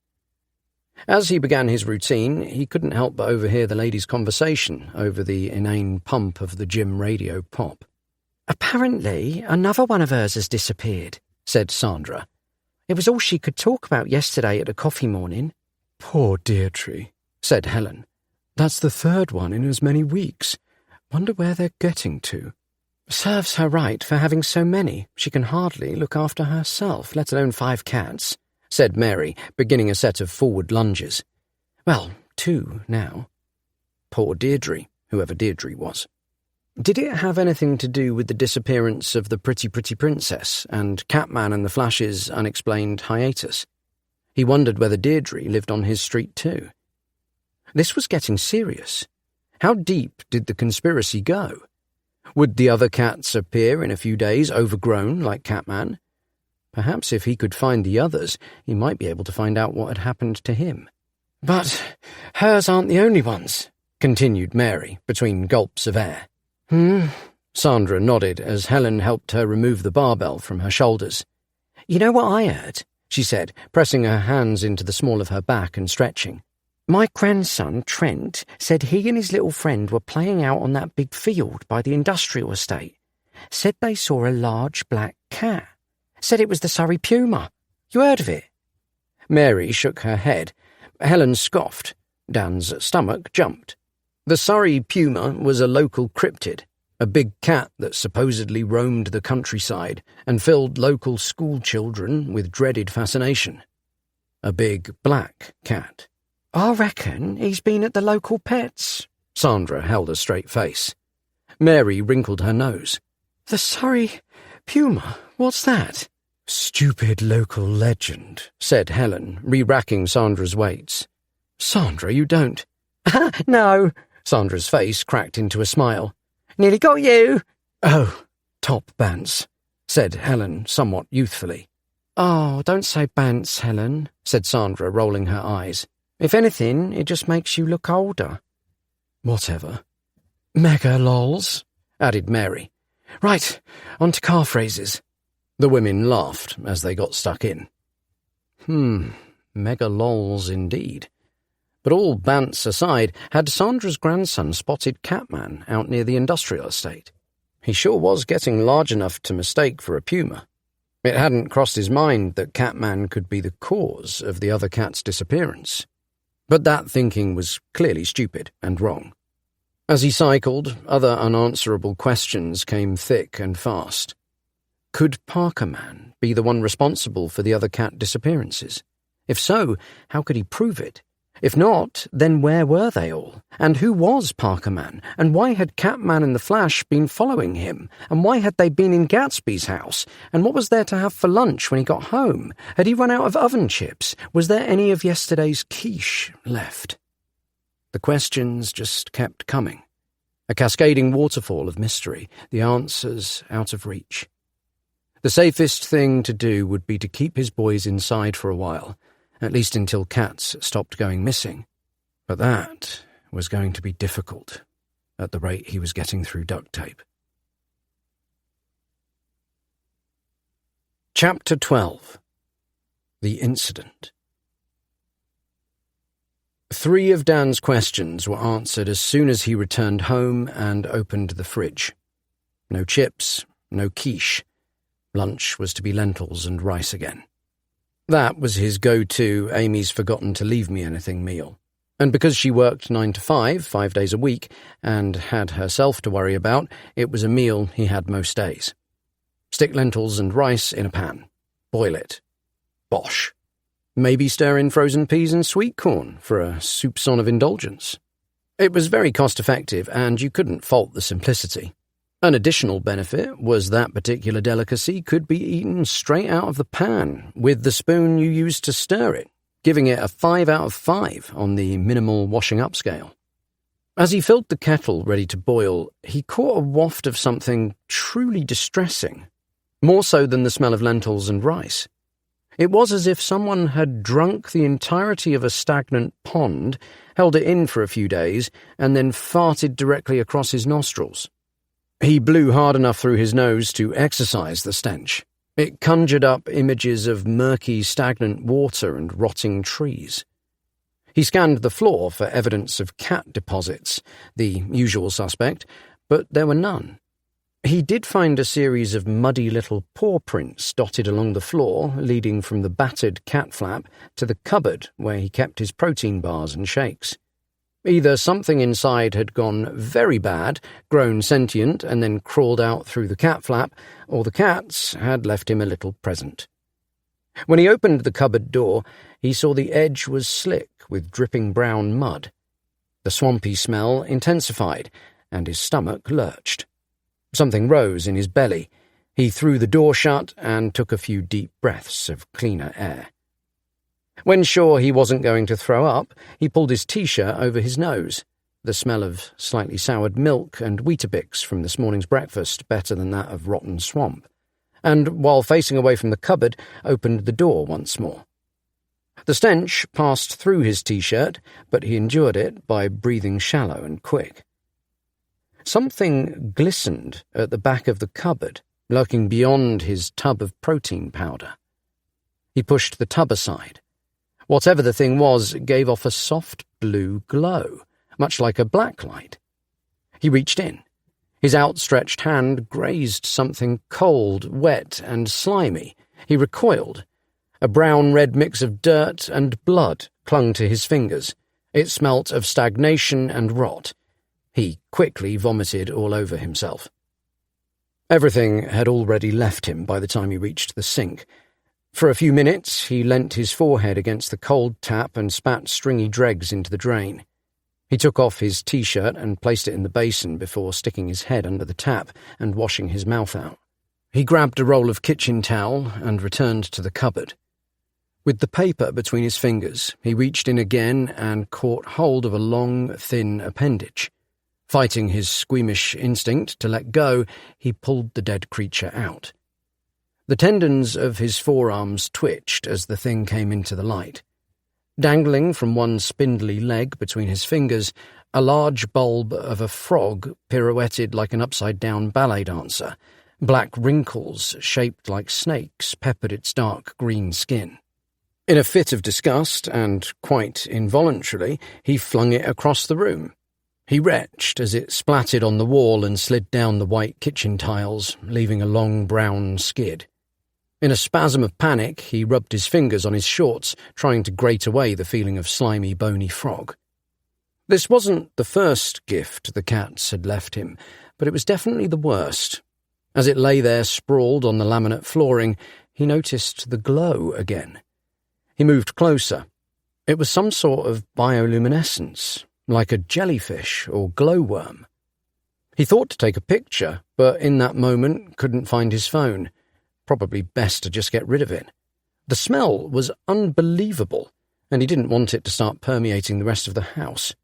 As he began his routine, he couldn't help but overhear the ladies' conversation over the inane pump of the gym radio pop. "Apparently, another one of hers has disappeared," said Sandra. "It was all she could talk about yesterday at the coffee morning." "Poor Deirdre," said Helen. "That's the third one in as many weeks. Wonder where they're getting to." "Serves her right for having so many. She can hardly look after herself, let alone 5 cats," said Mary, beginning a set of forward lunges. "Well, 2 now." Poor Deirdre, whoever Deirdre was. Did it have anything to do with the disappearance of the Pretty Princess and Catman and the Flash's unexplained hiatus? He wondered whether Deirdre lived on his street too. This was getting serious. How deep did the conspiracy go? Would the other cats appear in a few days, overgrown like Catman? Perhaps if he could find the others, he might be able to find out what had happened to him. "But hers aren't the only ones," continued Mary, between gulps of air. Sandra nodded as Helen helped her remove the barbell from her shoulders. "You know what I heard?" she said, pressing her hands into the small of her back and stretching. "My grandson, Trent, said he and his little friend were playing out on that big field by the industrial estate. Said they saw a large black cat. Said it was the Surrey puma. You heard of it?" Mary shook her head. Helen scoffed. Dan's stomach jumped. The Surrey puma was a local cryptid, a big cat that supposedly roamed the countryside and filled local school children with dreaded fascination. A big black cat. "I reckon he's been at the local pets." Sandra held a straight face. Mary wrinkled her nose. "The Surrey puma? What's that?" "Stupid local legend," said Helen, re-racking Sandra's weights. "Sandra, you don't—" "No." Sandra's face cracked into a smile. "Nearly got you." "Oh, top bants," said Helen somewhat youthfully. "Oh, don't say bants, Helen," said Sandra, rolling her eyes. "If anything, it just makes you look older." "Whatever." "Mega lols," added Mary. "Right, on to car phrases." The women laughed as they got stuck in. Mega lols indeed. But all bants aside, had Sandra's grandson spotted Catman out near the industrial estate? He sure was getting large enough to mistake for a puma. It hadn't crossed his mind that Catman could be the cause of the other cat's disappearance. But that thinking was clearly stupid and wrong. As he cycled, other unanswerable questions came thick and fast. Could Parker Man be the one responsible for the other cat disappearances? If so, how could he prove it? If not, then where were they all? And who was Parker Man? And why had Catman and the Flash been following him? And why had they been in Gatsby's house? And what was there to have for lunch when he got home? Had he run out of oven chips? Was there any of yesterday's quiche left? The questions just kept coming. A cascading waterfall of mystery, the answers out of reach. The safest thing to do would be to keep his boys inside for a while, at least until cats stopped going missing. But that was going to be difficult, at the rate he was getting through duct tape. Chapter 12. The Incident. 3 of Dan's questions were answered as soon as he returned home and opened the fridge. No chips, no quiche. Lunch was to be lentils and rice again. That was his go-to Amy's forgotten to leave me anything meal. And because she worked 9 to 5, 5 days a week, and had herself to worry about, it was a meal he had most days. Stick lentils and rice in a pan. Boil it. Bosh. Maybe stir in frozen peas and sweet corn for a soupçon of indulgence. It was very cost-effective, and you couldn't fault the simplicity. An additional benefit was that particular delicacy could be eaten straight out of the pan with the spoon you used to stir it, giving it a 5 out of 5 on the minimal washing-up scale. As he filled the kettle ready to boil, he caught a waft of something truly distressing, more so than the smell of lentils and rice. It was as if someone had drunk the entirety of a stagnant pond, held it in for a few days, and then farted directly across his nostrils. He blew hard enough through his nose to exorcise the stench. It conjured up images of murky, stagnant water and rotting trees. He scanned the floor for evidence of cat deposits, the usual suspect, but there were none. He did find a series of muddy little paw prints dotted along the floor, leading from the battered cat flap to the cupboard where he kept his protein bars and shakes. Either something inside had gone very bad, grown sentient, and then crawled out through the cat flap, or the cats had left him a little present. When he opened the cupboard door, he saw the edge was slick with dripping brown mud. The swampy smell intensified, and his stomach lurched. Something rose in his belly. He threw the door shut and took a few deep breaths of cleaner air. When sure he wasn't going to throw up, he pulled his T-shirt over his nose. The smell of slightly soured milk and Weetabix from this morning's breakfast better than that of rotten swamp. And, while facing away from the cupboard, opened the door once more. The stench passed through his T-shirt, but he endured it by breathing shallow and quick. Something glistened at the back of the cupboard, lurking beyond his tub of protein powder. He pushed the tub aside. Whatever the thing was gave off a soft blue glow, much like a black light. He reached in. His outstretched hand grazed something cold, wet, and slimy. He recoiled. A brown-red mix of dirt and blood clung to his fingers. It smelt of stagnation and rot. He quickly vomited all over himself. Everything had already left him by the time he reached the sink. For a few minutes, he leant his forehead against the cold tap and spat stringy dregs into the drain. He took off his T-shirt and placed it in the basin before sticking his head under the tap and washing his mouth out. He grabbed a roll of kitchen towel and returned to the cupboard. With the paper between his fingers, he reached in again and caught hold of a long, thin appendage. Fighting his squeamish instinct to let go, he pulled the dead creature out. The tendons of his forearms twitched as the thing came into the light. Dangling from one spindly leg between his fingers, a large bulb of a frog pirouetted like an upside-down ballet dancer. Black wrinkles, shaped like snakes, peppered its dark green skin. In a fit of disgust, and quite involuntarily, he flung it across the room. He retched as it splattered on the wall and slid down the white kitchen tiles, leaving a long brown skid. In a spasm of panic, he rubbed his fingers on his shorts, trying to grate away the feeling of slimy, bony frog. This wasn't the first gift the cats had left him, but it was definitely the worst. As it lay there sprawled on the laminate flooring, he noticed the glow again. He moved closer. It was some sort of bioluminescence, like a jellyfish or glowworm. He thought to take a picture, but in that moment couldn't find his phone. Probably best to just get rid of it. The smell was unbelievable, and he didn't want it to start permeating the rest of the house.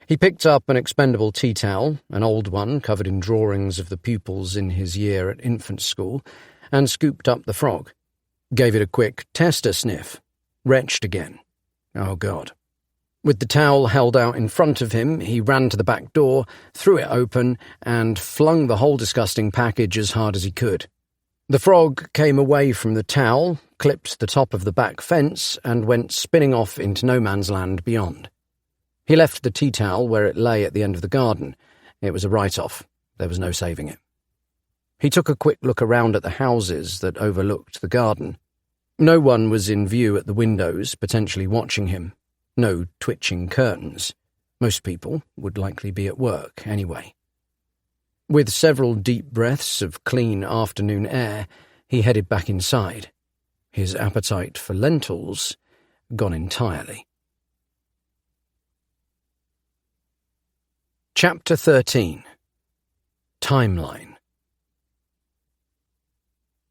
He picked up an expendable tea towel, an old one covered in drawings of the pupils in his year at infant school, and scooped up the frog. Gave it a quick tester sniff. Retched again. Oh, God. With the towel held out in front of him, he ran to the back door, threw it open, and flung the whole disgusting package as hard as he could. The frog came away from the towel, clipped the top of the back fence, and went spinning off into no man's land beyond. He left the tea towel where it lay at the end of the garden. It was a write-off. There was no saving it. He took a quick look around at the houses that overlooked the garden. No one was in view at the windows, potentially watching him. No twitching curtains. Most people would likely be at work anyway. With several deep breaths of clean afternoon air, he headed back inside. His appetite for lentils gone entirely. Chapter 13. Timeline.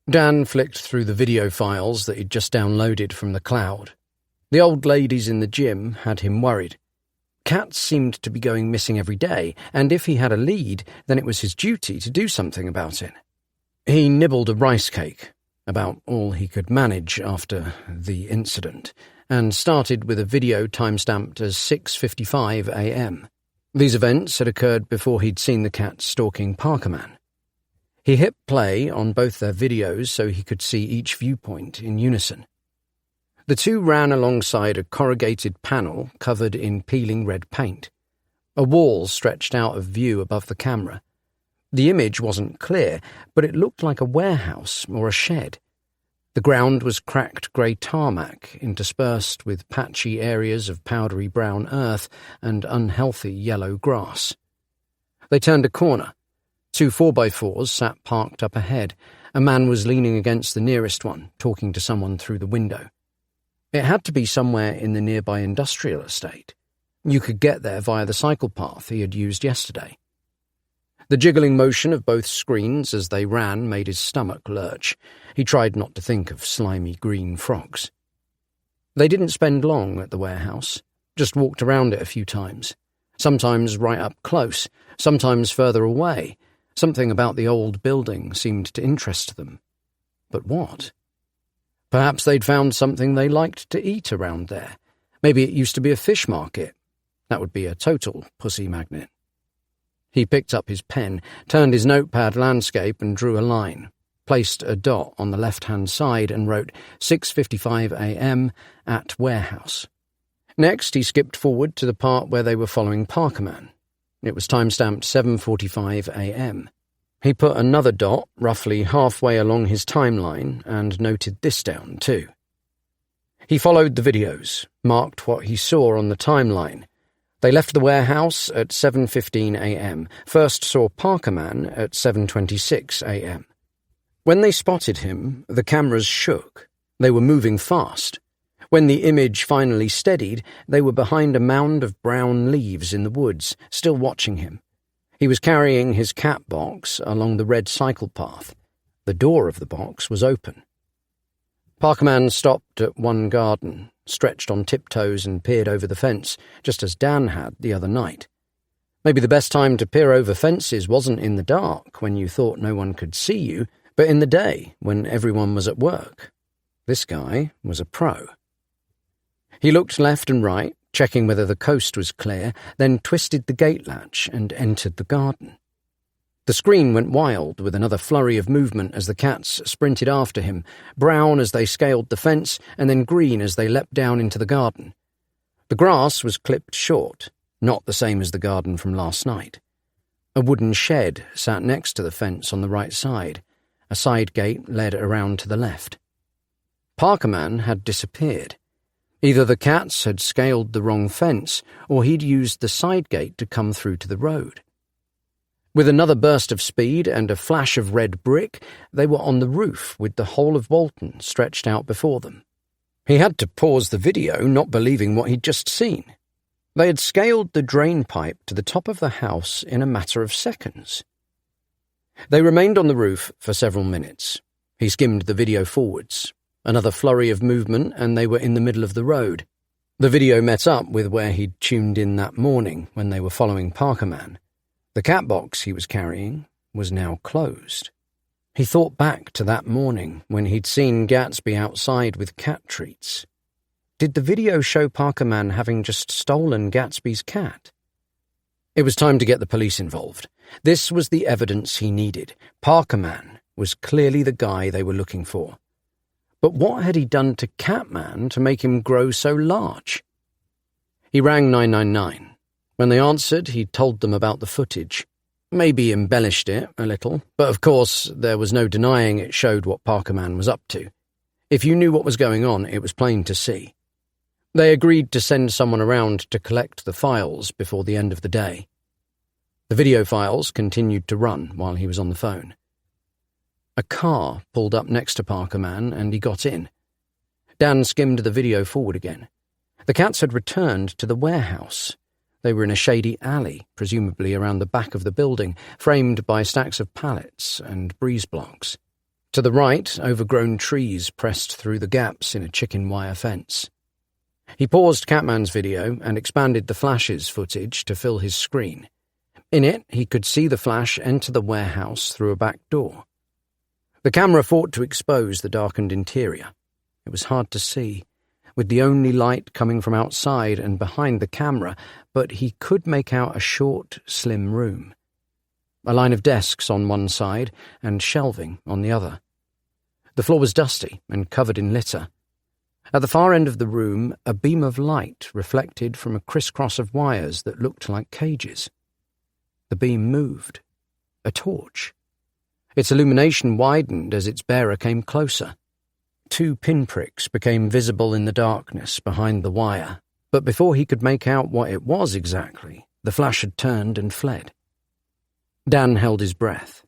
Dan flicked through the video files that he'd just downloaded from the cloud. The old ladies in the gym had him worried. Cats seemed to be going missing every day, and if he had a lead, then it was his duty to do something about it. He nibbled a rice cake, about all he could manage after the incident, and started with a video timestamped as 6:55 a.m. These events had occurred before he'd seen the cat stalking Parkerman. He hit play on both their videos so he could see each viewpoint in unison. The two ran alongside a corrugated panel covered in peeling red paint. A wall stretched out of view above the camera. The image wasn't clear, but it looked like a warehouse or a shed. The ground was cracked grey tarmac, interspersed with patchy areas of powdery brown earth and unhealthy yellow grass. They turned a corner. Two 4x4s sat parked up ahead. A man was leaning against the nearest one, talking to someone through the window. It had to be somewhere in the nearby industrial estate. You could get there via the cycle path he had used yesterday. The jiggling motion of both screens as they ran made his stomach lurch. He tried not to think of slimy green frogs. They didn't spend long at the warehouse, just walked around it a few times, sometimes right up close, sometimes further away. Something about the old building seemed to interest them. But what? Perhaps they'd found something they liked to eat around there. Maybe it used to be a fish market. That would be a total pussy magnet. He picked up his pen, turned his notepad landscape and drew a line, placed a dot on the left-hand side and wrote 6:55 a.m. at warehouse. Next, he skipped forward to the part where they were following Parkerman. It was time-stamped 7:45 a.m. He put another dot roughly halfway along his timeline and noted this down too. He followed the videos, marked what he saw on the timeline. They left the warehouse at 7:15 a.m., first saw Parkerman at 7:26 a.m. When they spotted him, the cameras shook. They were moving fast. When the image finally steadied, they were behind a mound of brown leaves in the woods, still watching him. He was carrying his cat box along the red cycle path. The door of the box was open. Parkerman stopped at one garden, stretched on tiptoes and peered over the fence, just as Dan had the other night. Maybe the best time to peer over fences wasn't in the dark, when you thought no one could see you, but in the day, when everyone was at work. This guy was a pro. He looked left and right, checking whether the coast was clear, then twisted the gate latch and entered the garden. The screen went wild with another flurry of movement as the cats sprinted after him, brown as they scaled the fence and then green as they leapt down into the garden. The grass was clipped short, not the same as the garden from last night. A wooden shed sat next to the fence on the right side. A side gate led around to the left. Parkerman had disappeared. Either the cats had scaled the wrong fence, or he'd used the side gate to come through to the road. With another burst of speed and a flash of red brick, they were on the roof with the whole of Walton stretched out before them. He had to pause the video, not believing what he'd just seen. They had scaled the drain pipe to the top of the house in a matter of seconds. They remained on the roof for several minutes. He skimmed the video forwards. Another flurry of movement, and they were in the middle of the road. The video met up with where he'd tuned in that morning when they were following Parkerman. The cat box he was carrying was now closed. He thought back to that morning when he'd seen Gatsby outside with cat treats. Did the video show Parkerman having just stolen Gatsby's cat? It was time to get the police involved. This was the evidence he needed. Parkerman was clearly the guy they were looking for. But what had he done to Catman to make him grow so large? He rang 999. When they answered, he told them about the footage. Maybe embellished it a little, but of course there was no denying it showed what Parkerman was up to. If you knew what was going on, it was plain to see. They agreed to send someone around to collect the files before the end of the day. The video files continued to run while he was on the phone. A car pulled up next to Parkerman and he got in. Dan skimmed the video forward again. The cats had returned to the warehouse. They were in a shady alley, presumably around the back of the building, framed by stacks of pallets and breeze blocks. To the right, overgrown trees pressed through the gaps in a chicken wire fence. He paused Catman's video and expanded the flash's footage to fill his screen. In it, he could see the flash enter the warehouse through a back door. The camera fought to expose the darkened interior. It was hard to see, with the only light coming from outside and behind the camera, but he could make out a short, slim room. a line of desks on one side and shelving on the other. The floor was dusty and covered in litter. At the far end of the room, a beam of light reflected from a crisscross of wires that looked like cages. The beam moved. A torch. Its illumination widened as its bearer came closer. 2 pinpricks became visible in the darkness behind the wire, but before he could make out what it was exactly, the flash had turned and fled. Dan held his breath.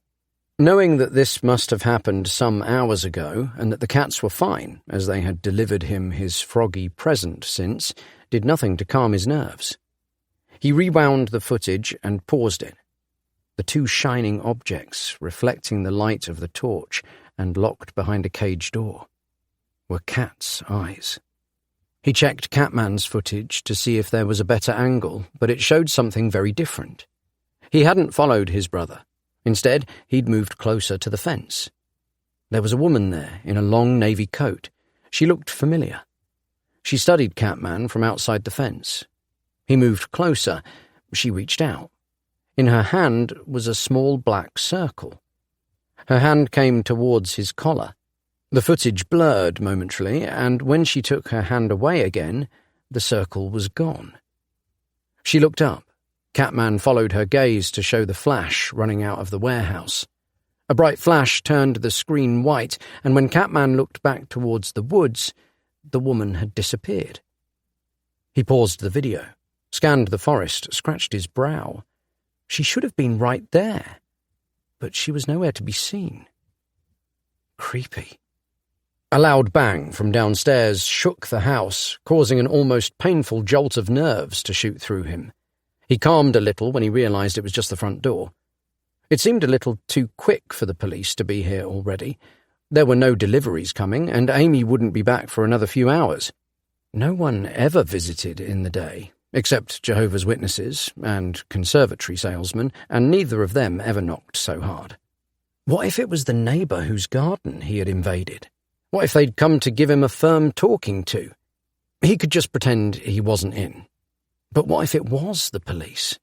Knowing that this must have happened some hours ago, and that the cats were fine, as they had delivered him his froggy present since, did nothing to calm his nerves. He rewound the footage and paused it. The 2 shining objects, reflecting the light of the torch and locked behind a cage door, were cats' eyes. He checked Catman's footage to see if there was a better angle, but it showed something very different. He hadn't followed his brother. Instead, he'd moved closer to the fence. There was a woman there in a long navy coat. She looked familiar. She studied Catman from outside the fence. He moved closer. She reached out. In her hand was a small black circle. Her hand came towards his collar. The footage blurred momentarily, and when she took her hand away again, the circle was gone. She looked up. Catman followed her gaze to show the flash running out of the warehouse. A bright flash turned the screen white, and when Catman looked back towards the woods, the woman had disappeared. He paused the video, scanned the forest, scratched his brow. She should have been right there, but she was nowhere to be seen. Creepy. A loud bang from downstairs shook the house, causing an almost painful jolt of nerves to shoot through him. He calmed a little when he realized it was just the front door. It seemed a little too quick for the police to be here already. There were no deliveries coming, and Amy wouldn't be back for another few hours. No one ever visited in the day, except Jehovah's Witnesses and conservatory salesmen, and neither of them ever knocked so hard. What if it was the neighbour whose garden he had invaded? What if they'd come to give him a firm talking to? He could just pretend he wasn't in. But what if it was the police?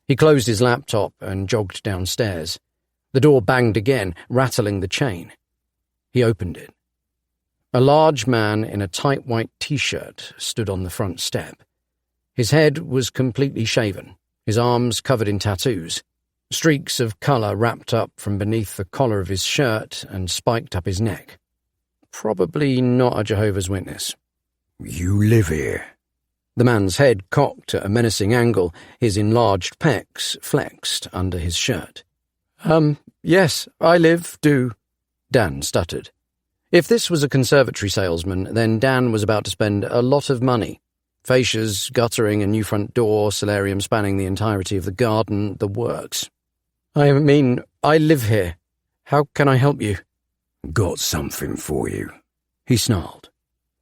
He closed his laptop and jogged downstairs. The door banged again, rattling the chain. He opened it. A large man in a tight white t-shirt stood on the front step. His head was completely shaven, his arms covered in tattoos. Streaks of colour wrapped up from beneath the collar of his shirt and spiked up his neck. Probably not a Jehovah's Witness. "You live here?" The man's head cocked at a menacing angle, his enlarged pecs flexed under his shirt. Yes, I do," Dan stuttered. If this was a conservatory salesman, then Dan was about to spend a lot of money. Fascias, guttering a new front door, solarium spanning the entirety of the garden, the works. I live here. How can I help you?" "Got something for you," he snarled.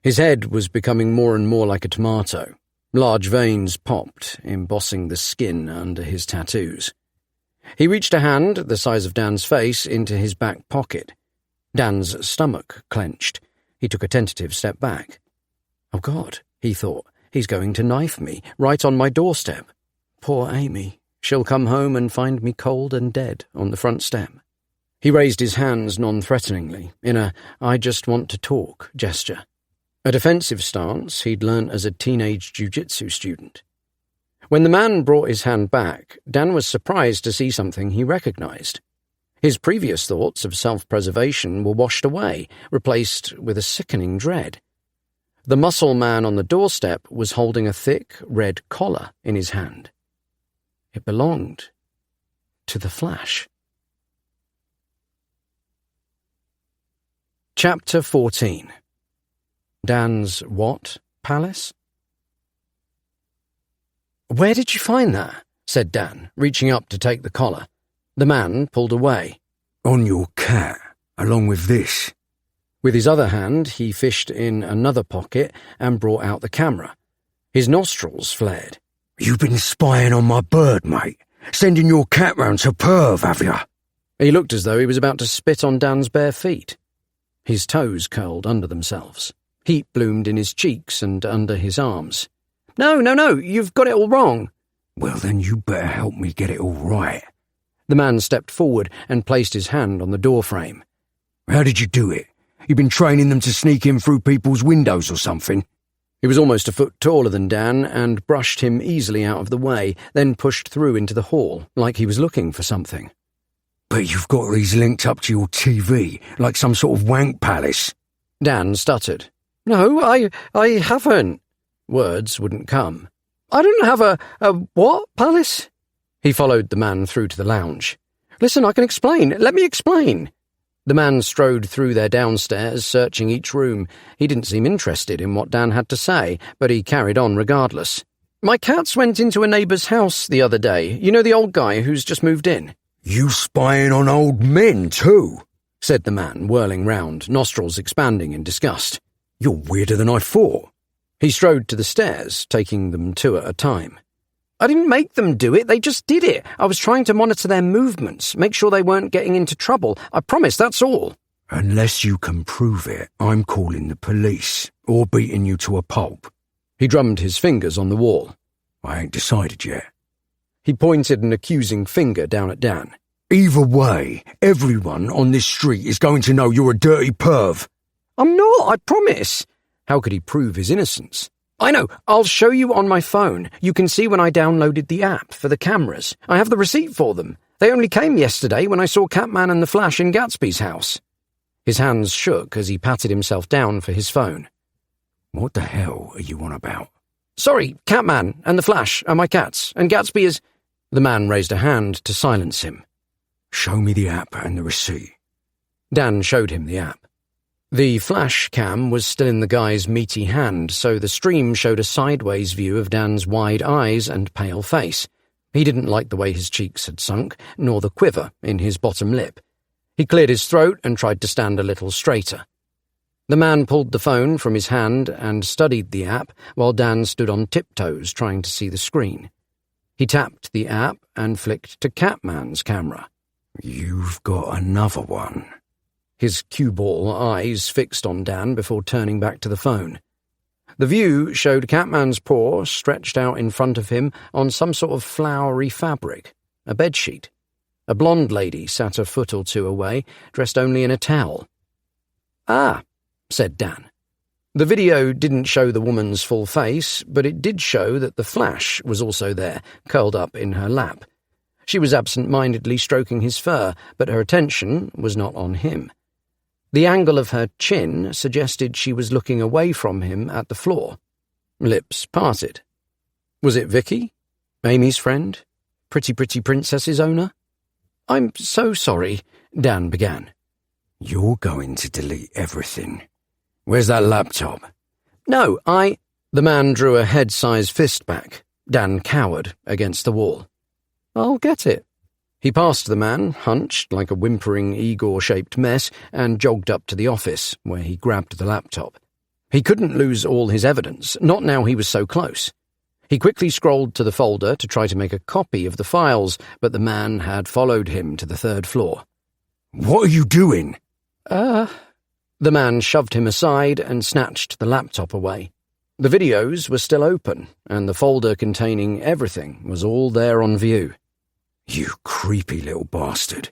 His head was becoming more and more like a tomato. Large veins popped, embossing the skin under his tattoos. He reached a hand, the size of Dan's face, into his back pocket. Dan's stomach clenched. He took a tentative step back. Oh God, he thought, he's going to knife me, right on my doorstep. Poor Amy. She'll come home and find me cold and dead on the front step. He raised his hands non-threateningly, in a I just want to talk gesture. A defensive stance he'd learnt as a teenage jiu-jitsu student. When the man brought his hand back, Dan was surprised to see something he recognized. His previous thoughts of self-preservation were washed away, replaced with a sickening dread. The muscle man on the doorstep was holding a thick, red collar in his hand. It belonged to the Flash. Chapter 14. Dan's what palace? "Where did you find that?" said Dan, reaching up to take the collar. The man pulled away. "On your cat, along with this." With his other hand, he fished in another pocket and brought out the camera. His nostrils flared. "You've been spying on my bird, mate. Sending your cat round to Perth, have you?" He looked as though he was about to spit on Dan's bare feet. His toes curled under themselves. Heat bloomed in his cheeks and under his arms. No, you've got it all wrong." "Well, then you better help me get it all right." The man stepped forward and placed his hand on the doorframe. How did you do it? You been training them to sneak in through people's windows or something? He was almost a foot taller than Dan and brushed him easily out of the way, then pushed through into the hall, like he was looking for something. But you've got these linked up to your TV, like some sort of wank palace. Dan stuttered. No, I haven't. Words wouldn't come. I don't have a what, palace? He followed the man through to the lounge. Listen, I can explain. Let me explain. The man strode through their downstairs, searching each room. He didn't seem interested in what Dan had to say, but he carried on regardless. My cats went into a neighbour's house the other day. You know the old guy who's just moved in? You spying on old men, too? Said the man, whirling round, nostrils expanding in disgust. You're weirder than I thought. He strode to the stairs, taking them two at a time. I didn't make them do it, they just did it. I was trying to monitor their movements, make sure they weren't getting into trouble. I promise, that's all. Unless you can prove it, I'm calling the police, or beating you to a pulp. He drummed his fingers on the wall. I ain't decided yet. He pointed an accusing finger down at Dan. Either way, everyone on this street is going to know you're a dirty perv. I'm not, I promise. How could he prove his innocence? I know, I'll show you on my phone. You can see when I downloaded the app for the cameras. I have the receipt for them. They only came yesterday when I saw Catman and the Flash in Gatsby's house. His hands shook as he patted himself down for his phone. What the hell are you on about? Sorry, Catman and the Flash are my cats, and Gatsby is... The man raised a hand to silence him. Show me the app and the receipt. Dan showed him the app. The flash cam was still in the guy's meaty hand, so the stream showed a sideways view of Dan's wide eyes and pale face. He didn't like the way his cheeks had sunk, nor the quiver in his bottom lip. He cleared his throat and tried to stand a little straighter. The man pulled the phone from his hand and studied the app, while Dan stood on tiptoes trying to see the screen. He tapped the app and flicked to Catman's camera. You've got another one. His cue-ball eyes fixed on Dan before turning back to the phone. The view showed Catman's paw stretched out in front of him on some sort of flowery fabric, a bedsheet. A blonde lady sat a foot or two away, dressed only in a towel. Ah, said Dan. The video didn't show the woman's full face, but it did show that the Flash was also there, curled up in her lap. She was absent-mindedly stroking his fur, but her attention was not on him. The angle of her chin suggested she was looking away from him at the floor. Lips parted. Was it Vicky? Amy's friend? Pretty Princess's owner? I'm so sorry, Dan began. You're going to delete everything. Where's that laptop? No, The man drew a head-sized fist back. Dan cowered against the wall. I'll get it. He passed the man, hunched like a whimpering Igor-shaped mess, and jogged up to the office, where he grabbed the laptop. He couldn't lose all his evidence, not now he was so close. He quickly scrolled to the folder to try to make a copy of the files, but the man had followed him to the third floor. What are you doing? The man shoved him aside and snatched the laptop away. The videos were still open, and the folder containing everything was all there on view. You creepy little bastard.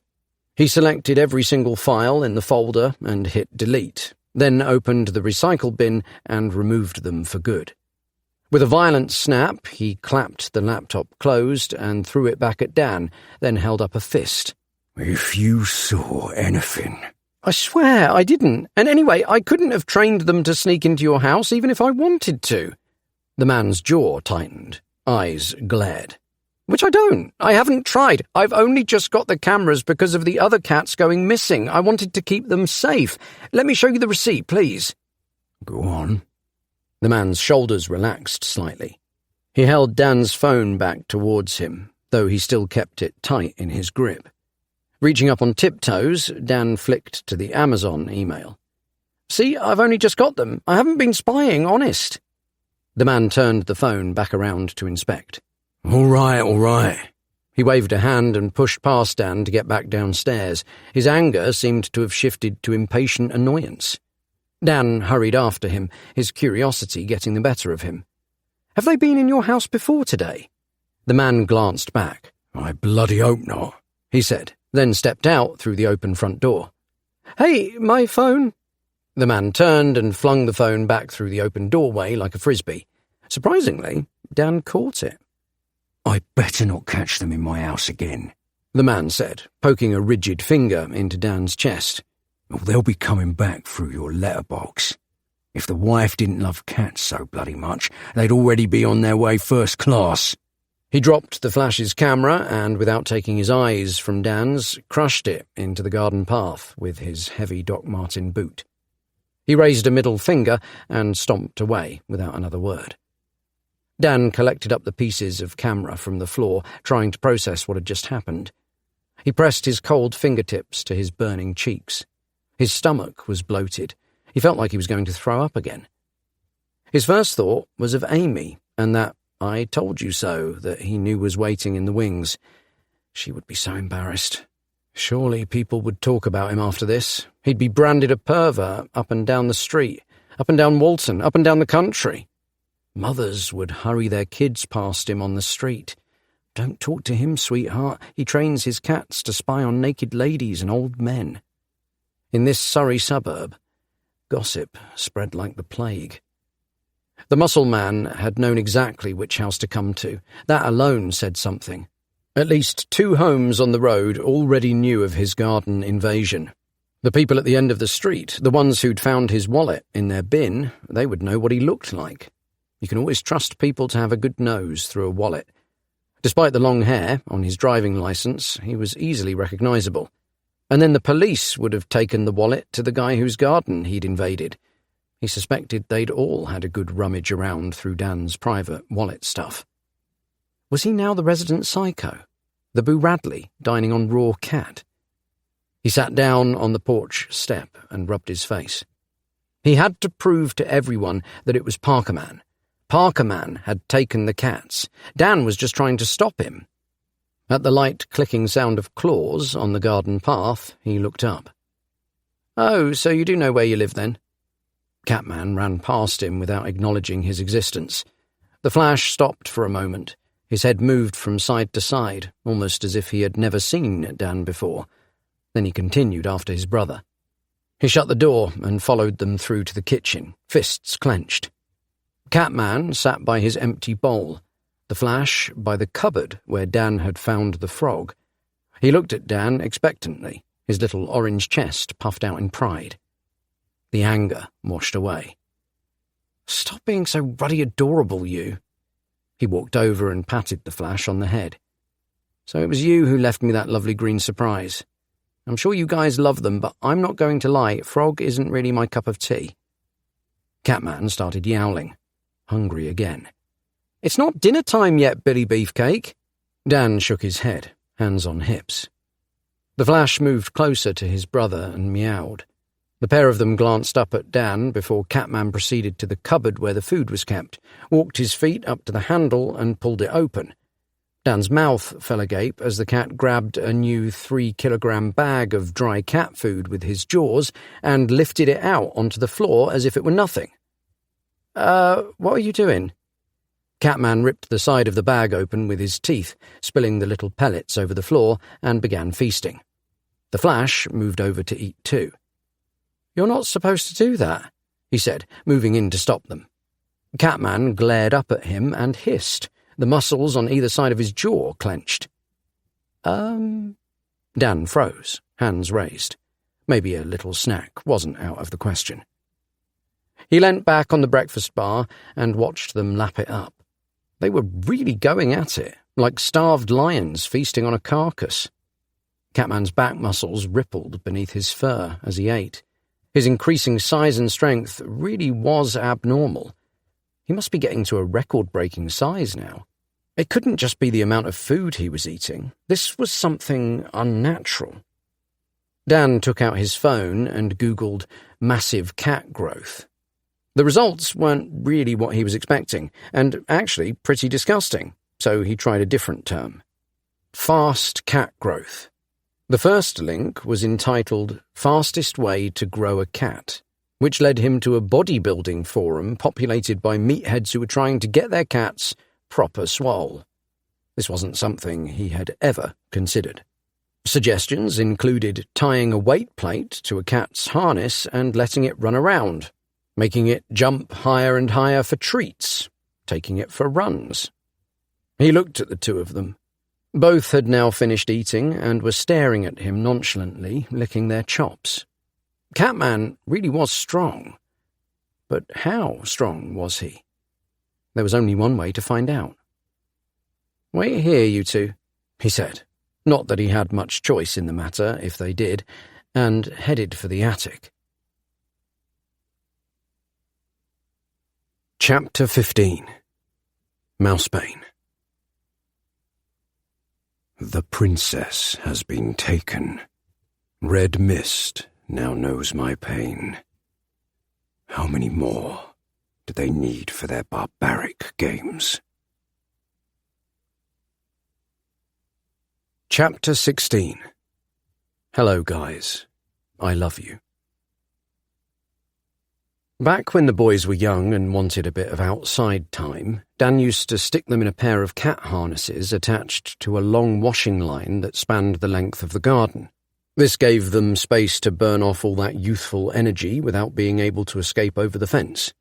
He selected every single file in the folder and hit delete, then opened the recycle bin and removed them for good. With a violent snap, he clapped the laptop closed and threw it back at Dan, then held up a fist. If you saw anything... I swear I didn't, and anyway, I couldn't have trained them to sneak into your house even if I wanted to. The man's jaw tightened, eyes glared. Which I don't. I haven't tried. I've only just got the cameras because of the other cats going missing. I wanted to keep them safe. Let me show you the receipt, please. Go on. The man's shoulders relaxed slightly. He held Dan's phone back towards him, though he still kept it tight in his grip. Reaching up on tiptoes, Dan flicked to the Amazon email. See, I've only just got them. I haven't been spying, honest. The man turned the phone back around to inspect. All right. He waved a hand and pushed past Dan to get back downstairs. His anger seemed to have shifted to impatient annoyance. Dan hurried after him, his curiosity getting the better of him. Have they been in your house before today? The man glanced back. I bloody hope not. he said, then stepped out through the open front door. "Hey, my phone!" The man turned and flung the phone back through the open doorway like a frisbee. Surprisingly, Dan caught it. "I'd better not catch them in my house again," the man said, poking a rigid finger into Dan's chest. "Or they'll be coming back through your letterbox. If the wife didn't love cats so bloody much, they'd already be on their way first class." He dropped the flash's camera and, without taking his eyes from Dan's, crushed it into the garden path with his heavy Doc Marten boot. He raised a middle finger and stomped away without another word. Dan collected up the pieces of camera from the floor, trying to process what had just happened. He pressed his cold fingertips to his burning cheeks. His stomach was bloated. He felt like he was going to throw up again. His first thought was of Amy, and that "I told you so" that he knew was waiting in the wings. She would be so embarrassed. Surely people would talk about him after this. He'd be branded a pervert up and down the street, up and down Walton, up and down the country. Mothers would hurry their kids past him on the street. "Don't talk to him, sweetheart. He trains his cats to spy on naked ladies and old men." In this Surrey suburb, gossip spread like the plague. The muscle man had known exactly which house to come to. That alone said something. At least 2 homes on the road already knew of his garden invasion. The people at the end of the street, the ones who'd found his wallet in their bin, they would know what he looked like. You can always trust people to have a good nose through a wallet. Despite the long hair on his driving licence, he was easily recognisable. And then the police would have taken the wallet to the guy whose garden he'd invaded. He suspected they'd all had a good rummage around through Dan's private wallet stuff. Was he now the resident psycho? The Boo Radley dining on raw cat? He sat down on the porch step and rubbed his face. He had to prove to everyone that it was Parker Man. Parker Man had taken the cats. Dan was just trying to stop him. At the light clicking sound of claws on the garden path, he looked up. "Oh, so you do know where you live then?" Catman ran past him without acknowledging his existence. The flash stopped for a moment. His head moved from side to side, almost as if he had never seen Dan before. Then he continued after his brother. He shut the door and followed them through to the kitchen, fists clenched. Catman sat by his empty bowl, the flash by the cupboard where Dan had found the frog. He looked at Dan expectantly, his little orange chest puffed out in pride. The anger washed away. "Stop being so ruddy adorable, you." He walked over and patted the flash on the head. "So it was you who left me that lovely green surprise. I'm sure you guys love them, but I'm not going to lie, frog isn't really my cup of tea." Catman started yowling, hungry again. "It's not dinner time yet, Billy Beefcake." Dan shook his head, hands on hips. The flash moved closer to his brother and meowed. The pair of them glanced up at Dan before Catman proceeded to the cupboard where the food was kept, walked his feet up to the handle and pulled it open. Dan's mouth fell agape as the cat grabbed a new 3-kilogram bag of dry cat food with his jaws and lifted it out onto the floor as if it were nothing. What are you doing?" Catman ripped the side of the bag open with his teeth, spilling the little pellets over the floor, and began feasting. The flash moved over to eat too. "You're not supposed to do that," he said, moving in to stop them. Catman glared up at him and hissed. The muscles on either side of his jaw clenched. Dan froze, hands raised. Maybe a little snack wasn't out of the question. He leant back on the breakfast bar and watched them lap it up. They were really going at it, like starved lions feasting on a carcass. Catman's back muscles rippled beneath his fur as he ate. His increasing size and strength really was abnormal. He must be getting to a record-breaking size now. It couldn't just be the amount of food he was eating. This was something unnatural. Dan took out his phone and Googled massive cat growth. The results weren't really what he was expecting, and actually pretty disgusting, so he tried a different term. Fast cat growth. The first link was entitled Fastest Way to Grow a Cat, which led him to a bodybuilding forum populated by meatheads who were trying to get their cats proper swole. This wasn't something he had ever considered. Suggestions included tying a weight plate to a cat's harness and letting it run around, making it jump higher and higher for treats, taking it for runs. He looked at the two of them. Both had now finished eating and were staring at him nonchalantly, licking their chops. Catman really was strong. But how strong was he? There was only one way to find out. "Wait here, you two," he said. Not that he had much choice in the matter, if they did, and headed for the attic. Chapter 15. Mousebane. The princess has been taken. Red mist now knows my pain. How many more do they need for their barbaric games? Chapter 16. Hello, guys. I love you. Back when the boys were young and wanted a bit of outside time, Dan used to stick them in a pair of cat harnesses attached to a long washing line that spanned the length of the garden. This gave them space to burn off all that youthful energy without being able to escape over the fence.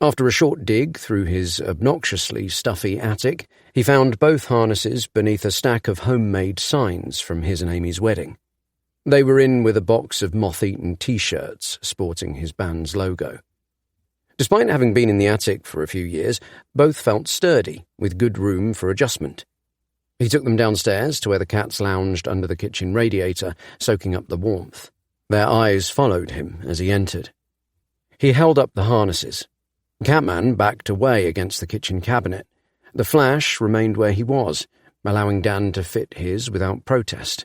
After a short dig through his obnoxiously stuffy attic, he found both harnesses beneath a stack of homemade signs from his and Amy's wedding. They were in with a box of moth-eaten T-shirts sporting his band's logo. Despite having been in the attic for a few years, both felt sturdy, with good room for adjustment. He took them downstairs to where the cats lounged under the kitchen radiator, soaking up the warmth. Their eyes followed him as he entered. He held up the harnesses. Catman backed away against the kitchen cabinet. The flash remained where he was, allowing Dan to fit his without protest.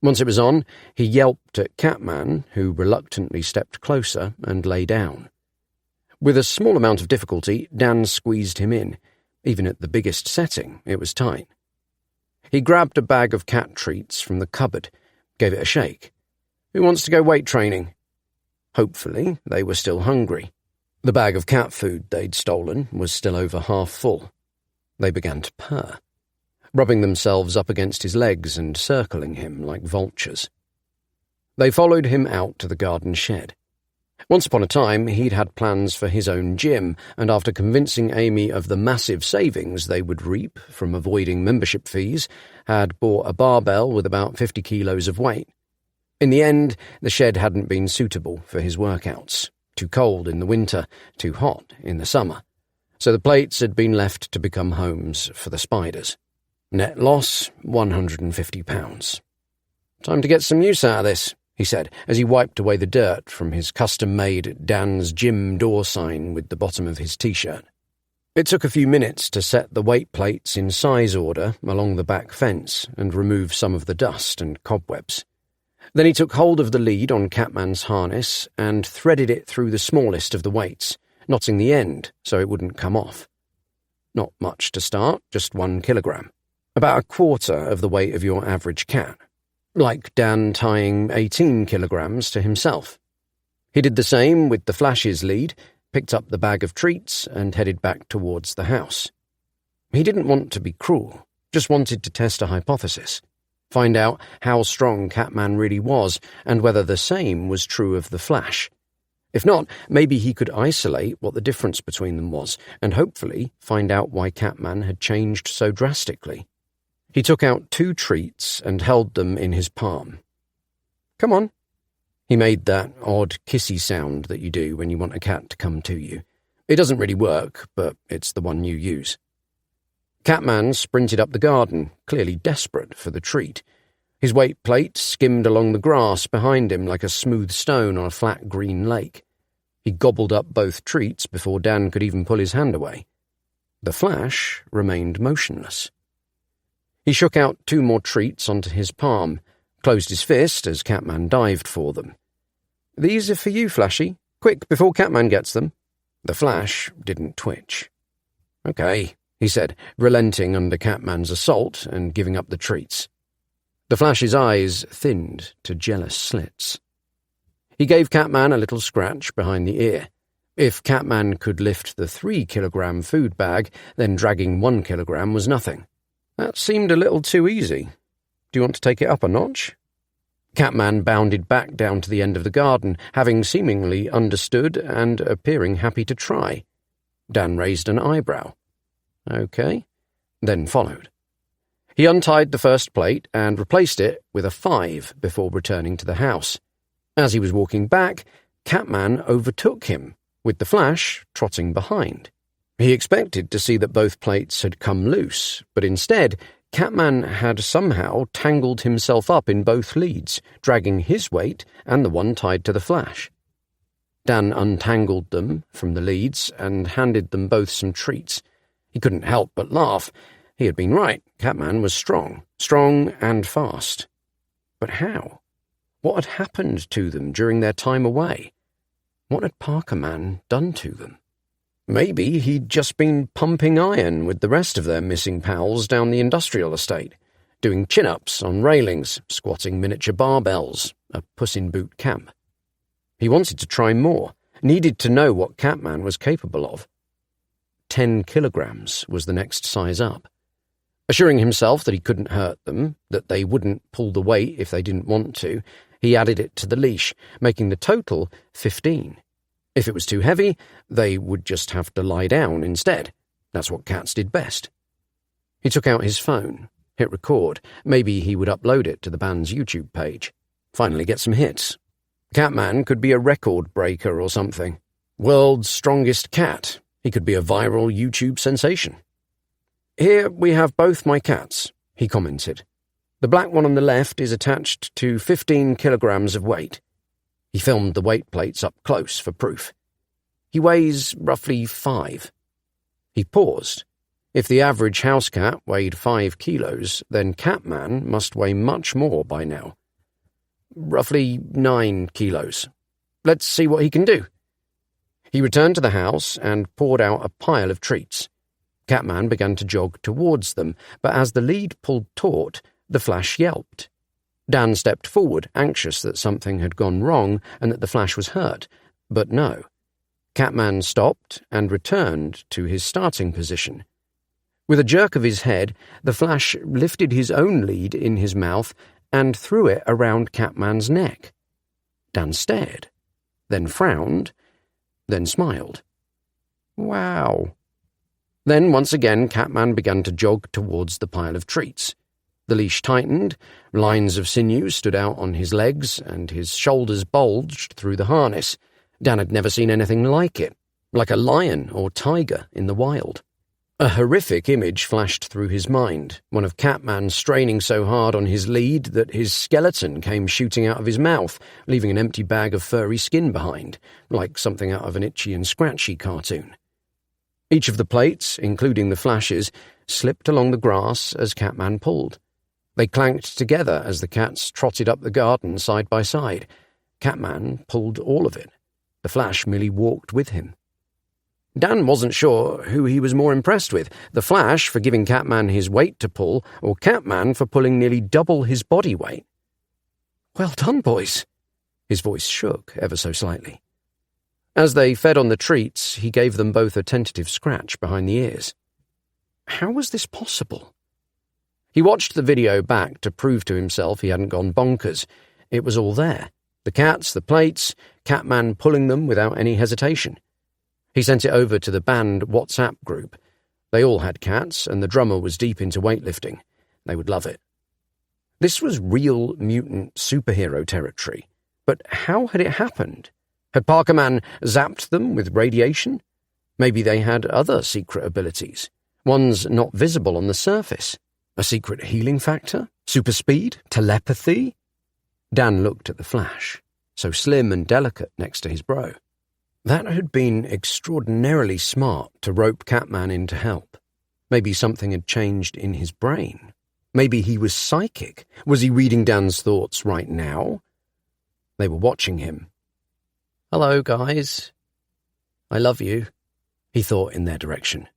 Once it was on, he yelped at Catman, who reluctantly stepped closer and lay down. With a small amount of difficulty, Dan squeezed him in. Even at the biggest setting, it was tight. He grabbed a bag of cat treats from the cupboard, gave it a shake. "Who wants to go weight training?" Hopefully, they were still hungry. The bag of cat food they'd stolen was still over half full. They began to purr, rubbing themselves up against his legs and circling him like vultures. They followed him out to the garden shed. Once upon a time, he'd had plans for his own gym, and after convincing Amy of the massive savings they would reap from avoiding membership fees, had bought a barbell with about 50 kilos of weight. In the end, the shed hadn't been suitable for his workouts. Too cold in the winter, too hot in the summer. So the plates had been left to become homes for the spiders. Net loss, £150. "Time to get some use out of this," he said, as he wiped away the dirt from his custom-made Dan's Gym door sign with the bottom of his T-shirt. It took a few minutes to set the weight plates in size order along the back fence and remove some of the dust and cobwebs. Then he took hold of the lead on Catman's harness and threaded it through the smallest of the weights, knotting the end so it wouldn't come off. Not much to start, just 1 kilogram. About a quarter of the weight of your average cat. Like Dan tying 18 kilograms to himself. He did the same with the Flash's lead, picked up the bag of treats and headed back towards the house. He didn't want to be cruel, just wanted to test a hypothesis. Find out how strong Catman really was and whether the same was true of the Flash. If not, maybe he could isolate what the difference between them was and hopefully find out why Catman had changed so drastically. He took out 2 treats and held them in his palm. "Come on." He made that odd kissy sound that you do when you want a cat to come to you. It doesn't really work, but it's the one you use. Catman sprinted up the garden, clearly desperate for the treat. His weight plate skimmed along the grass behind him like a smooth stone on a flat green lake. He gobbled up both treats before Dan could even pull his hand away. The Flash remained motionless. He shook out 2 more treats onto his palm, closed his fist as Catman dived for them. "These are for you, Flashy. Quick, before Catman gets them." The Flash didn't twitch. "Okay," he said, relenting under Catman's assault and giving up the treats. The Flash's eyes thinned to jealous slits. He gave Catman a little scratch behind the ear. If Catman could lift the 3-kilogram food bag, then dragging 1 kilogram was nothing. That seemed a little too easy. Do you want to take it up a notch?" Catman bounded back down to the end of the garden, having seemingly understood and appearing happy to try. Dan raised an eyebrow. "Okay," then followed. He untied the first plate and replaced it with a 5 before returning to the house. As he was walking back, Catman overtook him, with the Flash trotting behind. He expected to see that both plates had come loose, but instead, Catman had somehow tangled himself up in both leads, dragging his weight and the one tied to the Flash. Dan untangled them from the leads and handed them both some treats. He couldn't help but laugh. He had been right. Catman was strong and fast. But how? What had happened to them during their time away? What had Parker Man done to them? Maybe he'd just been pumping iron with the rest of their missing pals down the industrial estate, doing chin-ups on railings, squatting miniature barbells, a puss-in-boot camp. He wanted to try more, needed to know what Catman was capable of. 10 kilograms was the next size up. Assuring himself that he couldn't hurt them, that they wouldn't pull the weight if they didn't want to, he added it to the leash, making the total 15. If it was too heavy, they would just have to lie down instead. That's what cats did best. He took out his phone, hit record. Maybe he would upload it to the band's YouTube page. Finally get some hits. Catman could be a record breaker or something. World's strongest cat. He could be a viral YouTube sensation. "Here we have both my cats," he commented. "The black one on the left is attached to 15 kilograms of weight." He filmed the weight plates up close for proof. "He weighs roughly 5. He paused. If the average house cat weighed 5 kilos, then Catman must weigh much more by now. "Roughly 9 kilos. Let's see what he can do." He returned to the house and poured out a pile of treats. Catman began to jog towards them, but as the lead pulled taut, the Flash yelped. Dan stepped forward, anxious that something had gone wrong and that the Flash was hurt, but no. Catman stopped and returned to his starting position. With a jerk of his head, the Flash lifted his own lead in his mouth and threw it around Catman's neck. Dan stared, then frowned, then smiled. "Wow." Then once again Catman began to jog towards the pile of treats. The leash tightened, lines of sinew stood out on his legs, and his shoulders bulged through the harness. Dan had never seen anything like it, like a lion or tiger in the wild. A horrific image flashed through his mind, one of Catman straining so hard on his lead that his skeleton came shooting out of his mouth, leaving an empty bag of furry skin behind, like something out of an Itchy and Scratchy cartoon. Each of the plates, including the Flash's, slipped along the grass as Catman pulled. They clanked together as the cats trotted up the garden side by side. Catman pulled all of it. The Flash merely walked with him. Dan wasn't sure who he was more impressed with, the Flash for giving Catman his weight to pull, or Catman for pulling nearly double his body weight. "Well done, boys." His voice shook ever so slightly. As they fed on the treats, he gave them both a tentative scratch behind the ears. How was this possible? He watched the video back to prove to himself he hadn't gone bonkers. It was all there. The cats, the plates, Catman pulling them without any hesitation. He sent it over to the band WhatsApp group. They all had cats, and the drummer was deep into weightlifting. They would love it. This was real mutant superhero territory. But how had it happened? Had Parker Man zapped them with radiation? Maybe they had other secret abilities, ones not visible on the surface. A secret healing factor? Super speed? Telepathy? Dan looked at the Flash, so slim and delicate next to his bro. That had been extraordinarily smart to rope Catman in to help. Maybe something had changed in his brain. Maybe he was psychic. Was he reading Dan's thoughts right now? They were watching him. "Hello, guys. I love you," he thought in their direction.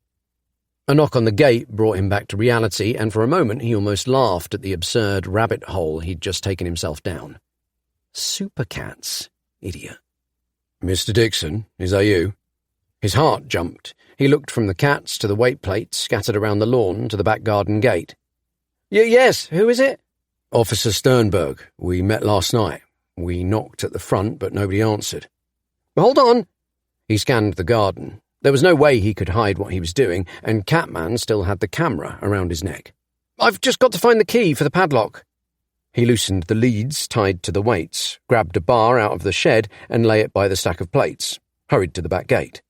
A knock on the gate brought him back to reality, and for a moment he almost laughed at the absurd rabbit hole he'd just taken himself down. Supercats, idiot. "Mr. Dixon, is that you?" His heart jumped. He looked from the cats to the weight plates scattered around the lawn to the back garden gate. Yes, who is it?" Officer Sternberg. We met last night. We knocked at the front, but nobody answered. Hold on! He scanned the garden. There was no way he could hide what he was doing, and Catman still had the camera around his neck. I've just got to find the key for the padlock. He loosened the leads tied to the weights, grabbed a bar out of the shed and lay it by the stack of plates, hurried to the back gate.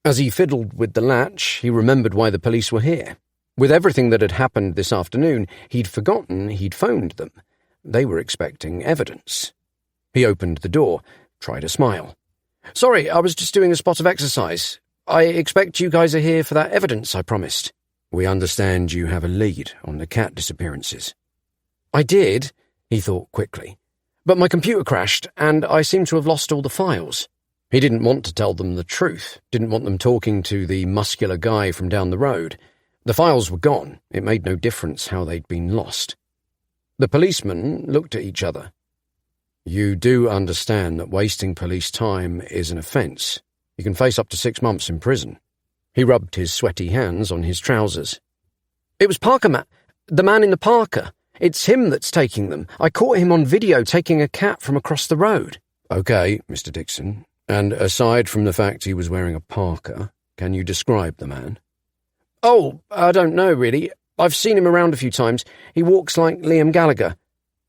As he fiddled with the latch, he remembered why the police were here. With everything that had happened this afternoon, he'd forgotten he'd phoned them. They were expecting evidence. He opened the door, tried a smile. Sorry, I was just doing a spot of exercise. I expect you guys are here for that evidence I promised. We understand you have a lead on the cat disappearances. I did, he thought quickly. But my computer crashed, and I seem to have lost all the files. He didn't want to tell them the truth, didn't want them talking to the muscular guy from down the road. The files were gone. It made no difference how they'd been lost. The policemen looked at each other. You do understand that wasting police time is an offence. You can face up to 6 months in prison. He rubbed his sweaty hands on his trousers. It was Parker, the man in the Parker. It's him that's taking them. I caught him on video taking a cat from across the road. Okay, Mr. Dixon. And aside from the fact he was wearing a parka, can you describe the man? Oh, I don't know, really. I've seen him around a few times. He walks like Liam Gallagher.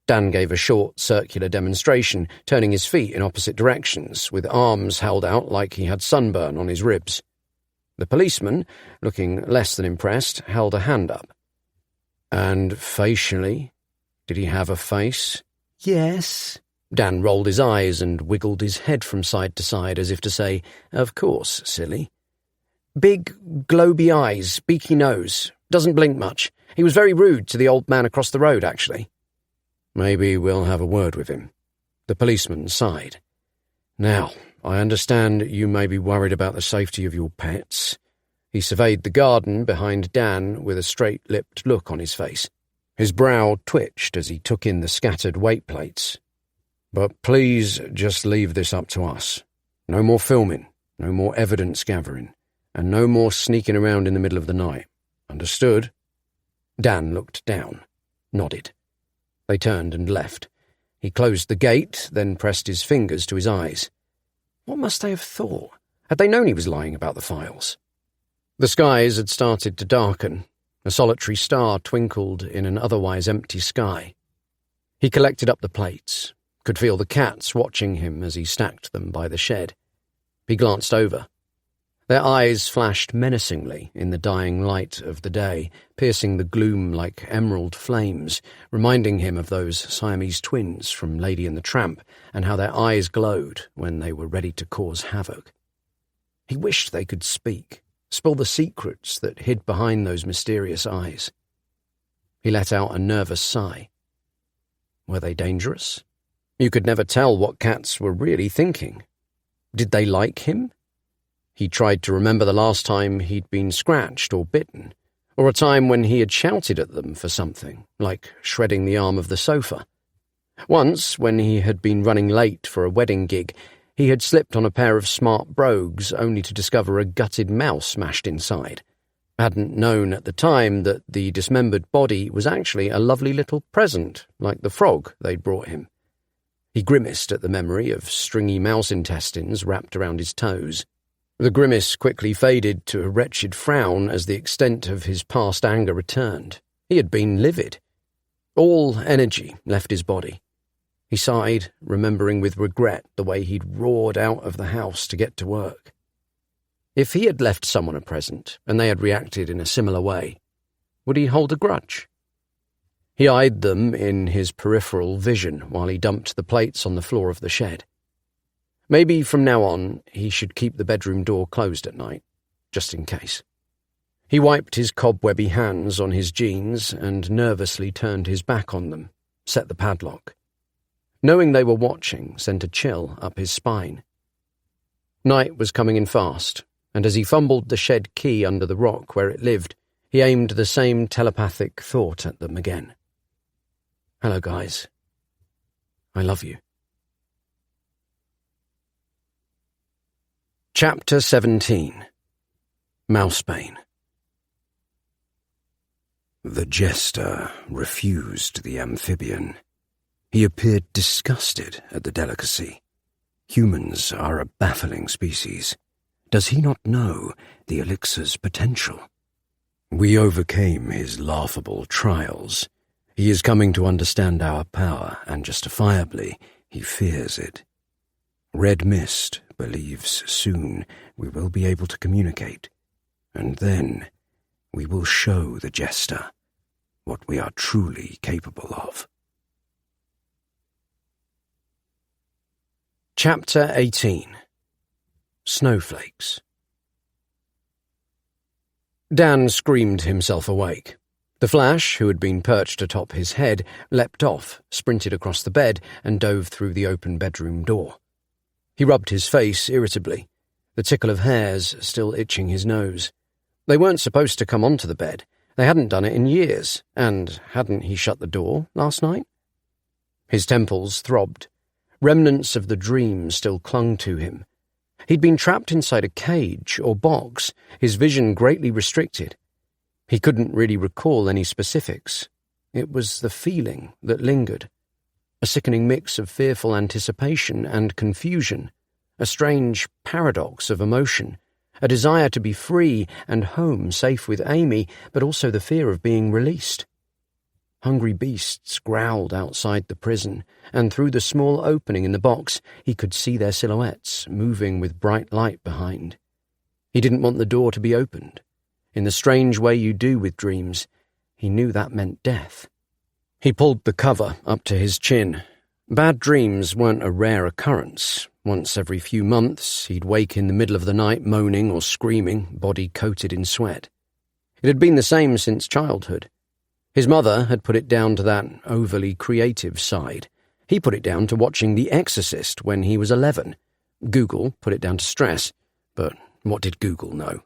Dan gave a short, circular demonstration, turning his feet in opposite directions, with arms held out like he had sunburn on his ribs. The policeman, looking less than impressed, held a hand up. And facially? Did he have a face? Yes. Dan rolled his eyes and wiggled his head from side to side as if to say, Of course, silly. Big, globy eyes, beaky nose, doesn't blink much. He was very rude to the old man across the road, actually. Maybe we'll have a word with him. The policeman sighed. Now, I understand you may be worried about the safety of your pets. He surveyed the garden behind Dan with a straight-lipped look on his face. His brow twitched as he took in the scattered weight plates. But please just leave this up to us. No more filming, no more evidence gathering, and no more sneaking around in the middle of the night. Understood? Dan looked down, nodded. They turned and left. He closed the gate, then pressed his fingers to his eyes. What must they have thought? Had they known he was lying about the files? The skies had started to darken. A solitary star twinkled in an otherwise empty sky. He collected up the plates, could feel the cats watching him as he stacked them by the shed. He glanced over. Their eyes flashed menacingly in the dying light of the day, piercing the gloom like emerald flames, reminding him of those Siamese twins from Lady and the Tramp and how their eyes glowed when they were ready to cause havoc. He wished they could speak, spill the secrets that hid behind those mysterious eyes. He let out a nervous sigh. Were they dangerous? You could never tell what cats were really thinking. Did they like him? He tried to remember the last time he'd been scratched or bitten, or a time when he had shouted at them for something, like shredding the arm of the sofa. Once, when he had been running late for a wedding gig, he had slipped on a pair of smart brogues only to discover a gutted mouse mashed inside. Hadn't known at the time that the dismembered body was actually a lovely little present, like the frog they'd brought him. He grimaced at the memory of stringy mouse intestines wrapped around his toes. The grimace quickly faded to a wretched frown as the extent of his past anger returned. He had been livid. All energy left his body. He sighed, remembering with regret the way he'd roared out of the house to get to work. If he had left someone a present, and they had reacted in a similar way, would he hold a grudge? He eyed them in his peripheral vision while he dumped the plates on the floor of the shed. Maybe from now on he should keep the bedroom door closed at night, just in case. He wiped his cobwebby hands on his jeans and nervously turned his back on them, set the padlock. Knowing they were watching sent a chill up his spine. Night was coming in fast, and as he fumbled the shed key under the rock where it lived, he aimed the same telepathic thought at them again. Hello, guys. I love you. Chapter 17. Mousebane. The jester refused the amphibian. He appeared disgusted at the delicacy. Humans are a baffling species. Does he not know the elixir's potential? We overcame his laughable trials. He is coming to understand our power, and justifiably, he fears it. Red Mist believes soon we will be able to communicate, and then we will show the jester what we are truly capable of. Chapter 18. Snowflakes. Dan screamed himself awake. The Flash, who had been perched atop his head, leapt off, sprinted across the bed, and dove through the open bedroom door. He rubbed his face irritably, the tickle of hairs still itching his nose. They weren't supposed to come onto the bed. They hadn't done it in years, and hadn't he shut the door last night? His temples throbbed. Remnants of the dream still clung to him. He'd been trapped inside a cage or box, his vision greatly restricted. He couldn't really recall any specifics. It was the feeling that lingered. A sickening mix of fearful anticipation and confusion, a strange paradox of emotion, a desire to be free and home safe with Amy, but also the fear of being released. Hungry beasts growled outside the prison, and through the small opening in the box he could see their silhouettes moving with bright light behind. He didn't want the door to be opened. In the strange way you do with dreams, he knew that meant death. He pulled the cover up to his chin. Bad dreams weren't a rare occurrence. Once every few months, he'd wake in the middle of the night moaning or screaming, body coated in sweat. It had been the same since childhood. His mother had put it down to that overly creative side. He put it down to watching The Exorcist when he was 11. Google put it down to stress, but what did Google know?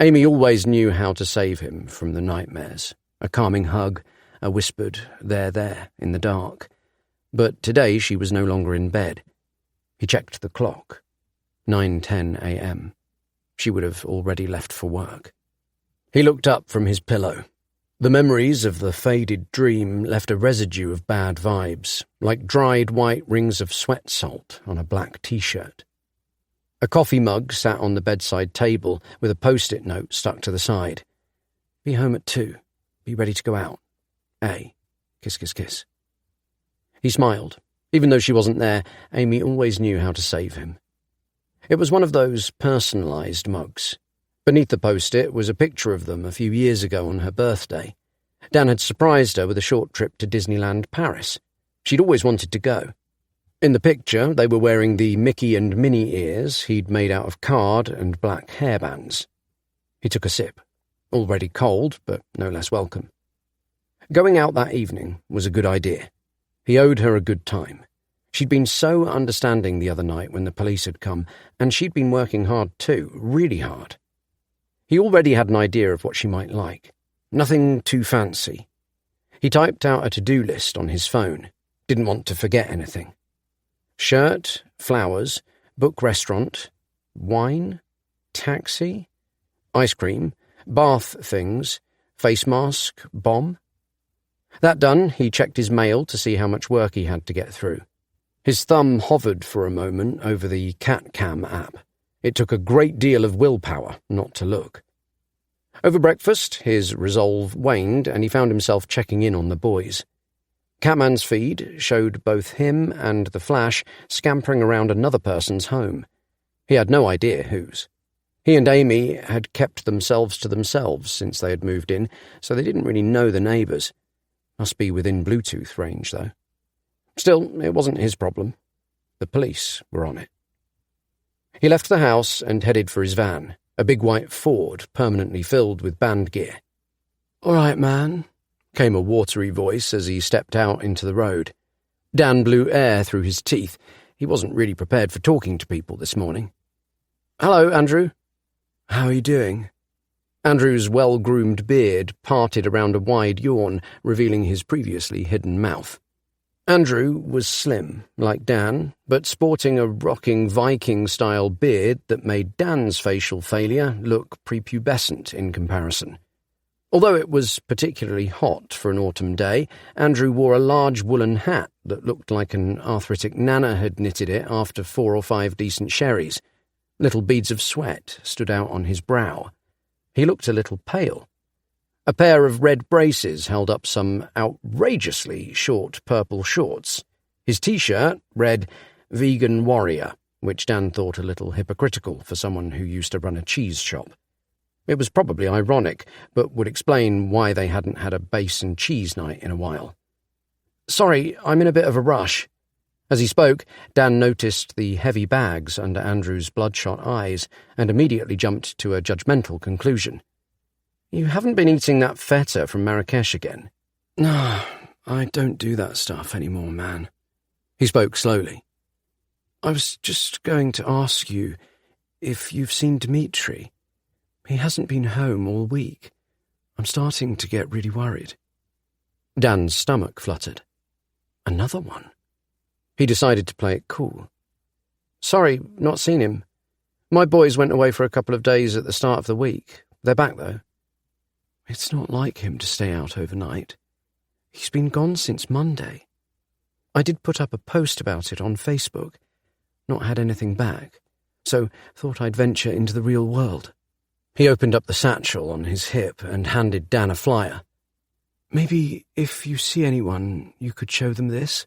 Amy always knew how to save him from the nightmares. A calming hug, a whispered, there, in the dark. But today she was no longer in bed. He checked the clock. 9:10 a.m. She would have already left for work. He looked up from his pillow. The memories of the faded dream left a residue of bad vibes, like dried white rings of sweat salt on a black T-shirt. A coffee mug sat on the bedside table with a post-it note stuck to the side. Be home at 2. Be ready to go out. A. Kiss, kiss, kiss. He smiled. Even though she wasn't there, Amy always knew how to save him. It was one of those personalised mugs. Beneath the post-it was a picture of them a few years ago on her birthday. Dan had surprised her with a short trip to Disneyland Paris. She'd always wanted to go. In the picture, they were wearing the Mickey and Minnie ears he'd made out of card and black hairbands. He took a sip. Already cold, but no less welcome. Going out that evening was a good idea. He owed her a good time. She'd been so understanding the other night when the police had come, and she'd been working hard too, really hard. He already had an idea of what she might like. Nothing too fancy. He typed out a to-do list on his phone. Didn't want to forget anything. Shirt, flowers, book restaurant, wine, taxi, ice cream, bath things, face mask, bomb. That done, he checked his mail to see how much work he had to get through. His thumb hovered for a moment over the CatCam app. It took a great deal of willpower not to look. Over breakfast, his resolve waned, and he found himself checking in on the boys. Catman's feed showed both him and the Flash scampering around another person's home. He had no idea whose. He and Amy had kept themselves to themselves since they had moved in, so they didn't really know the neighbours. Must be within Bluetooth range, though. Still, it wasn't his problem. The police were on it. He left the house and headed for his van, a big white Ford permanently filled with band gear. "All right, man," came a watery voice as he stepped out into the road. Dan blew air through his teeth. He wasn't really prepared for talking to people this morning. "Hello, Andrew." "How are you doing?" Andrew's well-groomed beard parted around a wide yawn, revealing his previously hidden mouth. Andrew was slim, like Dan, but sporting a rocking Viking-style beard that made Dan's facial failure look prepubescent in comparison. Although it was particularly hot for an autumn day, Andrew wore a large woolen hat that looked like an arthritic nana had knitted it after 4 or 5 decent sherries. Little beads of sweat stood out on his brow. He looked a little pale. A pair of red braces held up some outrageously short purple shorts. His T-shirt read Vegan Warrior, which Dan thought a little hypocritical for someone who used to run a cheese shop. It was probably ironic, but would explain why they hadn't had a base and cheese night in a while. "Sorry, I'm in a bit of a rush." As he spoke, Dan noticed the heavy bags under Andrew's bloodshot eyes and immediately jumped to a judgmental conclusion. "You haven't been eating that feta from Marrakesh again?" "No, I don't do that stuff anymore, man." He spoke slowly. "I was just going to ask you if you've seen Dmitri. He hasn't been home all week. I'm starting to get really worried." Dan's stomach fluttered. Another one? He decided to play it cool. "Sorry, not seen him. My boys went away for a couple of days at the start of the week. They're back, though." "It's not like him to stay out overnight. He's been gone since Monday. I did put up a post about it on Facebook. Not had anything back, so thought I'd venture into the real world." He opened up the satchel on his hip and handed Dan a flyer. "Maybe if you see anyone, you could show them this?"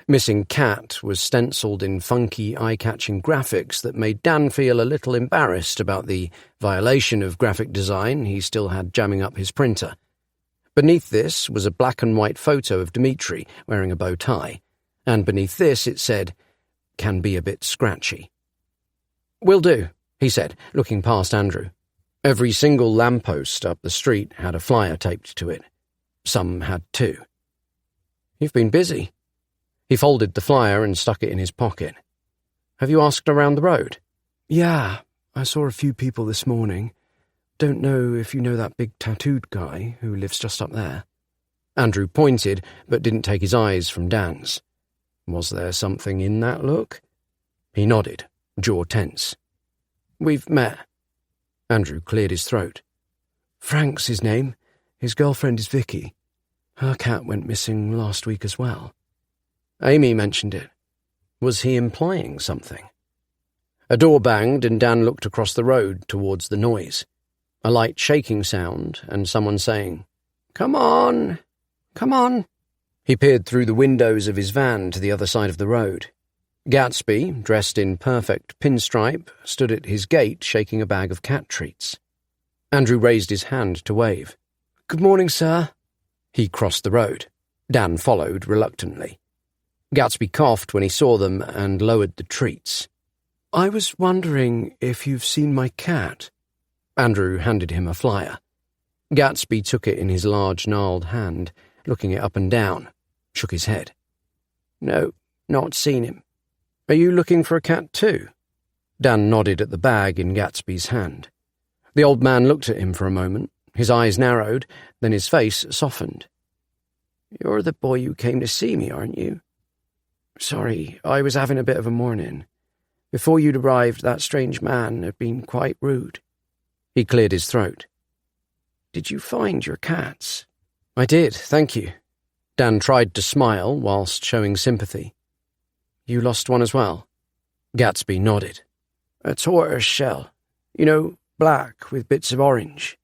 Missing cat was stenciled in funky, eye-catching graphics that made Dan feel a little embarrassed about the violation of graphic design he still had jamming up his printer. Beneath this was a black and white photo of Dmitri wearing a bow tie, and beneath this it said, "Can be a bit scratchy." "Will do," he said, looking past Andrew. Every single lamppost up the street had a flyer taped to it. Some had 2. "You've been busy." He folded the flyer and stuck it in his pocket. "Have you asked around the road?" "Yeah, I saw a few people this morning. Don't know if you know that big tattooed guy who lives just up there." Andrew pointed, but didn't take his eyes from Dan's. Was there something in that look? He nodded, jaw tense. "We've met." Andrew cleared his throat. "Frank's his name. His girlfriend is Vicky. Her cat went missing last week as well." Amy mentioned it. Was he implying something? A door banged and Dan looked across the road towards the noise. A light shaking sound and someone saying, "Come on, come on." He peered through the windows of his van to the other side of the road. Gatsby, dressed in perfect pinstripe, stood at his gate shaking a bag of cat treats. Andrew raised his hand to wave. "Good morning, sir." He crossed the road. Dan followed reluctantly. Gatsby coughed when he saw them and lowered the treats. "I was wondering if you've seen my cat." Andrew handed him a flyer. Gatsby took it in his large, gnarled hand, looking it up and down, shook his head. "No, not seen him. Are you looking for a cat too?" Dan nodded at the bag in Gatsby's hand. The old man looked at him for a moment, his eyes narrowed, then his face softened. "You're the boy who came to see me, aren't you? Sorry, I was having a bit of a morning. Before you'd arrived, that strange man had been quite rude." He cleared his throat. "Did you find your cats?" "I did, thank you." Dan tried to smile whilst showing sympathy. "You lost one as well?" Gatsby nodded. "A tortoise shell. You know, black with bits of orange."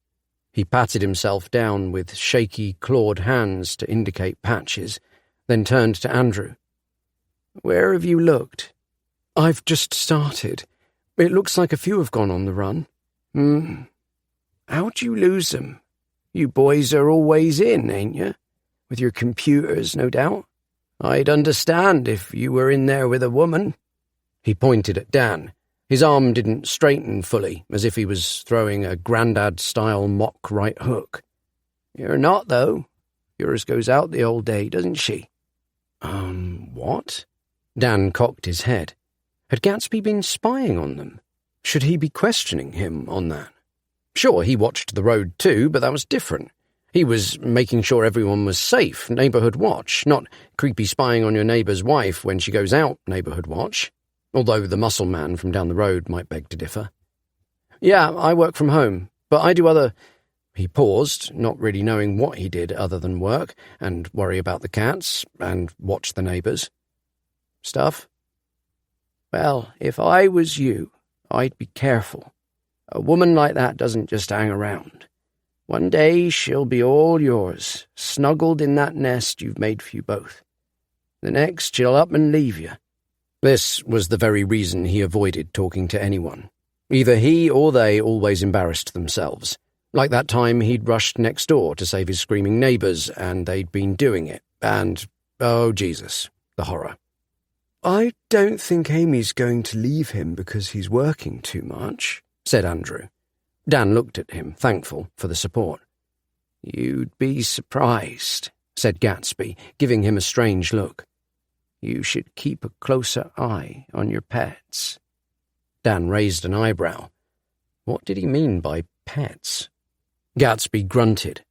He patted himself down with shaky, clawed hands to indicate patches, then turned to Andrew. "Where have you looked?" "I've just started. It looks like a few have gone on the run." How'd you lose them? You boys are always in, ain't you? With your computers, no doubt. I'd understand if you were in there with a woman." He pointed at Dan. His arm didn't straighten fully, as if he was throwing a grandad-style mock right hook. "You're not, though. Yours goes out the old day, doesn't she?" What?" Dan cocked his head. Had Gatsby been spying on them? Should he be questioning him on that? Sure, he watched the road too, but that was different. He was making sure everyone was safe, neighbourhood watch, not creepy spying on your neighbour's wife when she goes out, neighbourhood watch, although the muscle man from down the road might beg to differ. "Yeah, I work from home, but I do other He paused, not really knowing what he did other than work, and worry about the cats, and watch the neighbours. Stuff? Well, if I was you, I'd be careful. A woman like that doesn't just hang around. One day she'll be all yours, snuggled in that nest you've made for you both. The next she'll up and leave you. This was the very reason he avoided talking to anyone. Either he or they always embarrassed themselves. Like that time he'd rushed next door to save his screaming neighbours, and they'd been doing it, and, oh Jesus, the horror. I don't think Amy's going to leave him because he's working too much, said Andrew. Dan looked at him, thankful for the support. You'd be surprised, said Gatsby, giving him a strange look. You should keep a closer eye on your pets. Dan raised an eyebrow. What did he mean by pets? Gatsby grunted.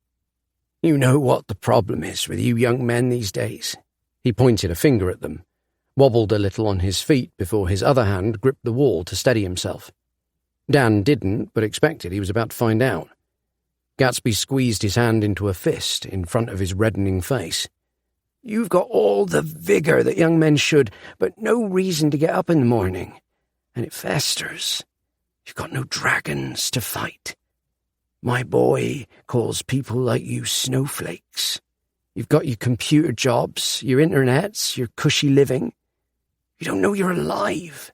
You know what the problem is with you young men these days. He pointed a finger at them, wobbled a little on his feet before his other hand gripped the wall to steady himself. Dan didn't, but expected he was about to find out. Gatsby squeezed his hand into a fist in front of his reddening face. You've got all the vigour that young men should, but no reason to get up in the morning. And it festers. You've got no dragons to fight. My boy calls people like you snowflakes. You've got your computer jobs, your internets, your cushy living. You don't know you're alive,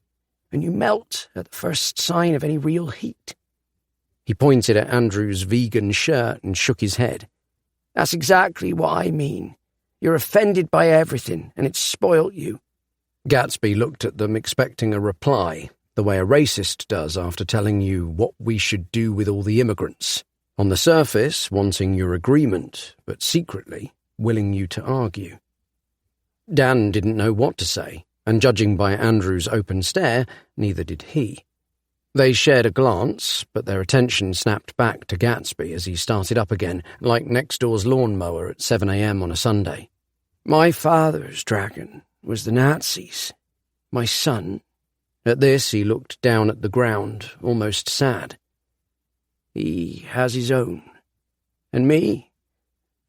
and you melt at the first sign of any real heat. He pointed at Andrew's vegan shirt and shook his head. That's exactly what I mean. You're offended by everything, and it's spoilt you. Gatsby looked at them expecting a reply, the way a racist does after telling you what we should do with all the immigrants. On the surface, wanting your agreement, but secretly willing you to argue. Dan didn't know what to say, and judging by Andrew's open stare, neither did he. They shared a glance, but their attention snapped back to Gatsby as he started up again, like next door's lawnmower at 7 a.m. on a Sunday. My father's dragon was the Nazis. My son. At this he looked down at the ground, almost sad. He has his own. And me?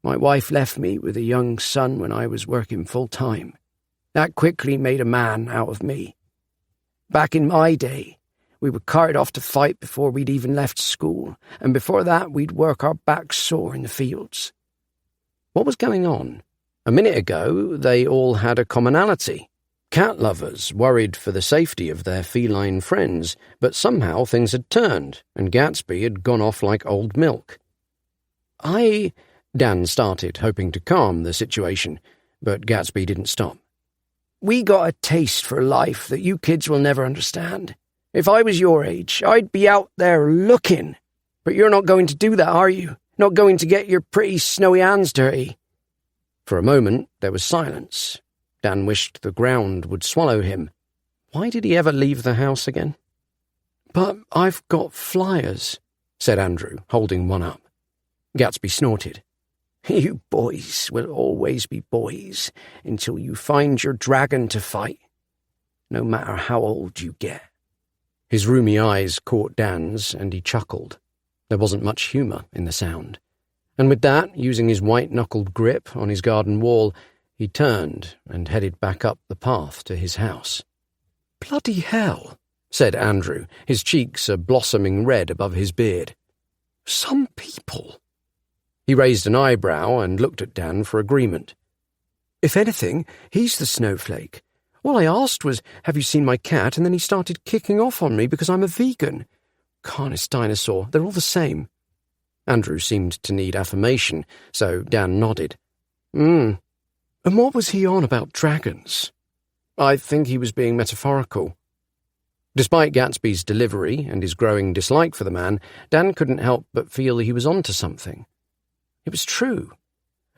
My wife left me with a young son when I was working full-time. That quickly made a man out of me. Back in my day, we were carted off to fight before we'd even left school, and before that we'd work our backs sore in the fields. What was going on? A minute ago, they all had a commonality. Cat lovers worried for the safety of their feline friends, but somehow things had turned, and Gatsby had gone off like old milk. Dan started, hoping to calm the situation, but Gatsby didn't stop. We got a taste for life that you kids will never understand. If I was your age, I'd be out there looking. But you're not going to do that, are you? Not going to get your pretty snowy hands dirty. For a moment, there was silence. Dan wished the ground would swallow him. Why did he ever leave the house again? But I've got flyers, said Andrew, holding one up. Gatsby snorted. You boys will always be boys until you find your dragon to fight, no matter how old you get. His rheumy eyes caught Dan's, and he chuckled. There wasn't much humour in the sound. And with that, using his white-knuckled grip on his garden wall, he turned and headed back up the path to his house. "Bloody hell," said Andrew, his cheeks a blossoming red above his beard. "Some people." He raised an eyebrow and looked at Dan for agreement. "If anything, he's the snowflake. All I asked was, have you seen my cat? And then he started kicking off on me because I'm a vegan. Carnist dinosaur, they're all the same." Andrew seemed to need affirmation, so Dan nodded. And what was he on about dragons?" "I think he was being metaphorical." Despite Gatsby's delivery and his growing dislike for the man, Dan couldn't help but feel he was onto something. It was true.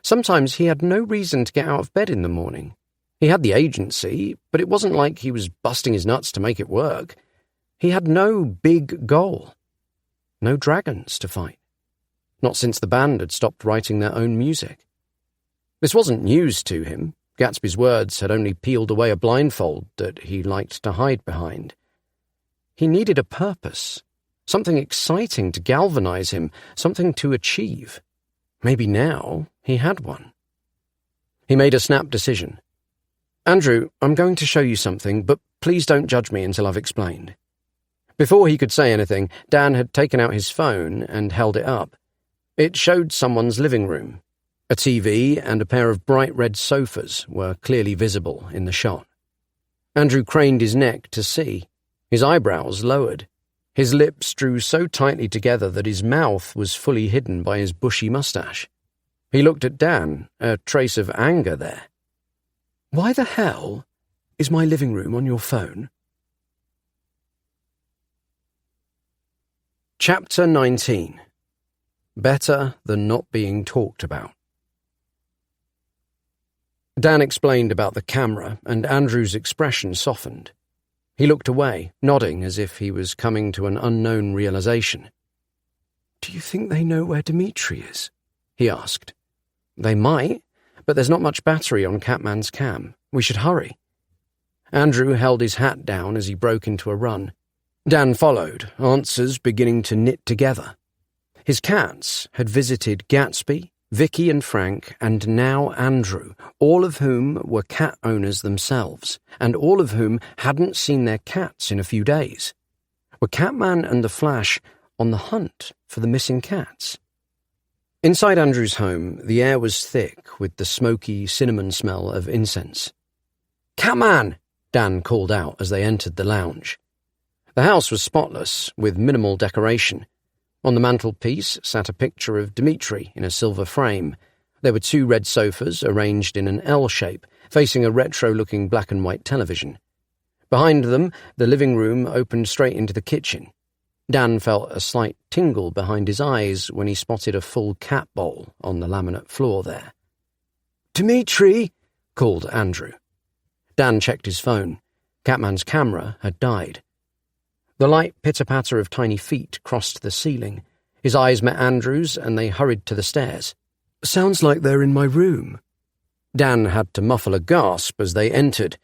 Sometimes he had no reason to get out of bed in the morning. He had the agency, but it wasn't like he was busting his nuts to make it work. He had no big goal. No dragons to fight. Not since the band had stopped writing their own music. This wasn't news to him. Gatsby's words had only peeled away a blindfold that he liked to hide behind. He needed a purpose, something exciting to galvanize him, something to achieve. Maybe now he had one. He made a snap decision. "Andrew, I'm going to show you something, but please don't judge me until I've explained." Before he could say anything, Dan had taken out his phone and held it up. It showed someone's living room. A TV and a pair of bright red sofas were clearly visible in the shot. Andrew craned his neck to see. His eyebrows lowered. His lips drew so tightly together that his mouth was fully hidden by his bushy mustache. He looked at Dan, a trace of anger there. "Why the hell is my living room on your phone?" Chapter 19. Better Than Not Being Talked About. Dan explained about the camera, and Andrew's expression softened. He looked away, nodding as if he was coming to an unknown realization. "Do you think they know where Dimitri is?" he asked. "They might, but there's not much battery on Catman's cam. We should hurry." Andrew held his hat down as he broke into a run. Dan followed, answers beginning to knit together. His cats had visited Gatsby, Vicky and Frank, and now Andrew, all of whom were cat owners themselves, and all of whom hadn't seen their cats in a few days. Were Catman and the Flash on the hunt for the missing cats? Inside Andrew's home, the air was thick with the smoky cinnamon smell of incense. "Catman!" Dan called out as they entered the lounge. The house was spotless, with minimal decoration. On the mantelpiece sat a picture of Dimitri in a silver frame. There were 2 red sofas arranged in an L shape, facing a retro-looking black and white television. Behind them, the living room opened straight into the kitchen. Dan felt a slight tingle behind his eyes when he spotted a full cat bowl on the laminate floor there. "Dimitri!" called Andrew. Dan checked his phone. Catman's camera had died. The light pitter-patter of tiny feet crossed the ceiling. His eyes met Andrew's, and they hurried to the stairs. "Sounds like they're in my room." Dan had to muffle a gasp as they entered.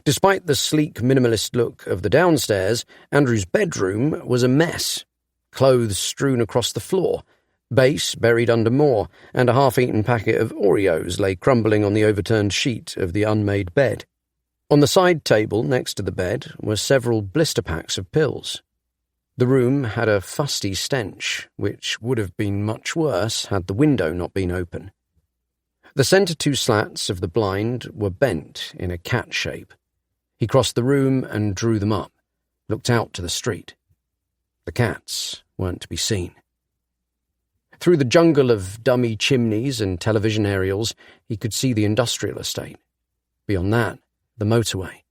Despite the sleek, minimalist look of the downstairs, Andrew's bedroom was a mess. Clothes strewn across the floor, base buried under more, and a half-eaten packet of Oreos lay crumbling on the overturned sheet of the unmade bed. On the side table next to the bed were several blister packs of pills. The room had a fusty stench, which would have been much worse had the window not been open. The centre 2 slats of the blind were bent in a cat shape. He crossed the room and drew them up, looked out to the street. The cats weren't to be seen. Through the jungle of dummy chimneys and television aerials, he could see the industrial estate. Beyond that, the motorway.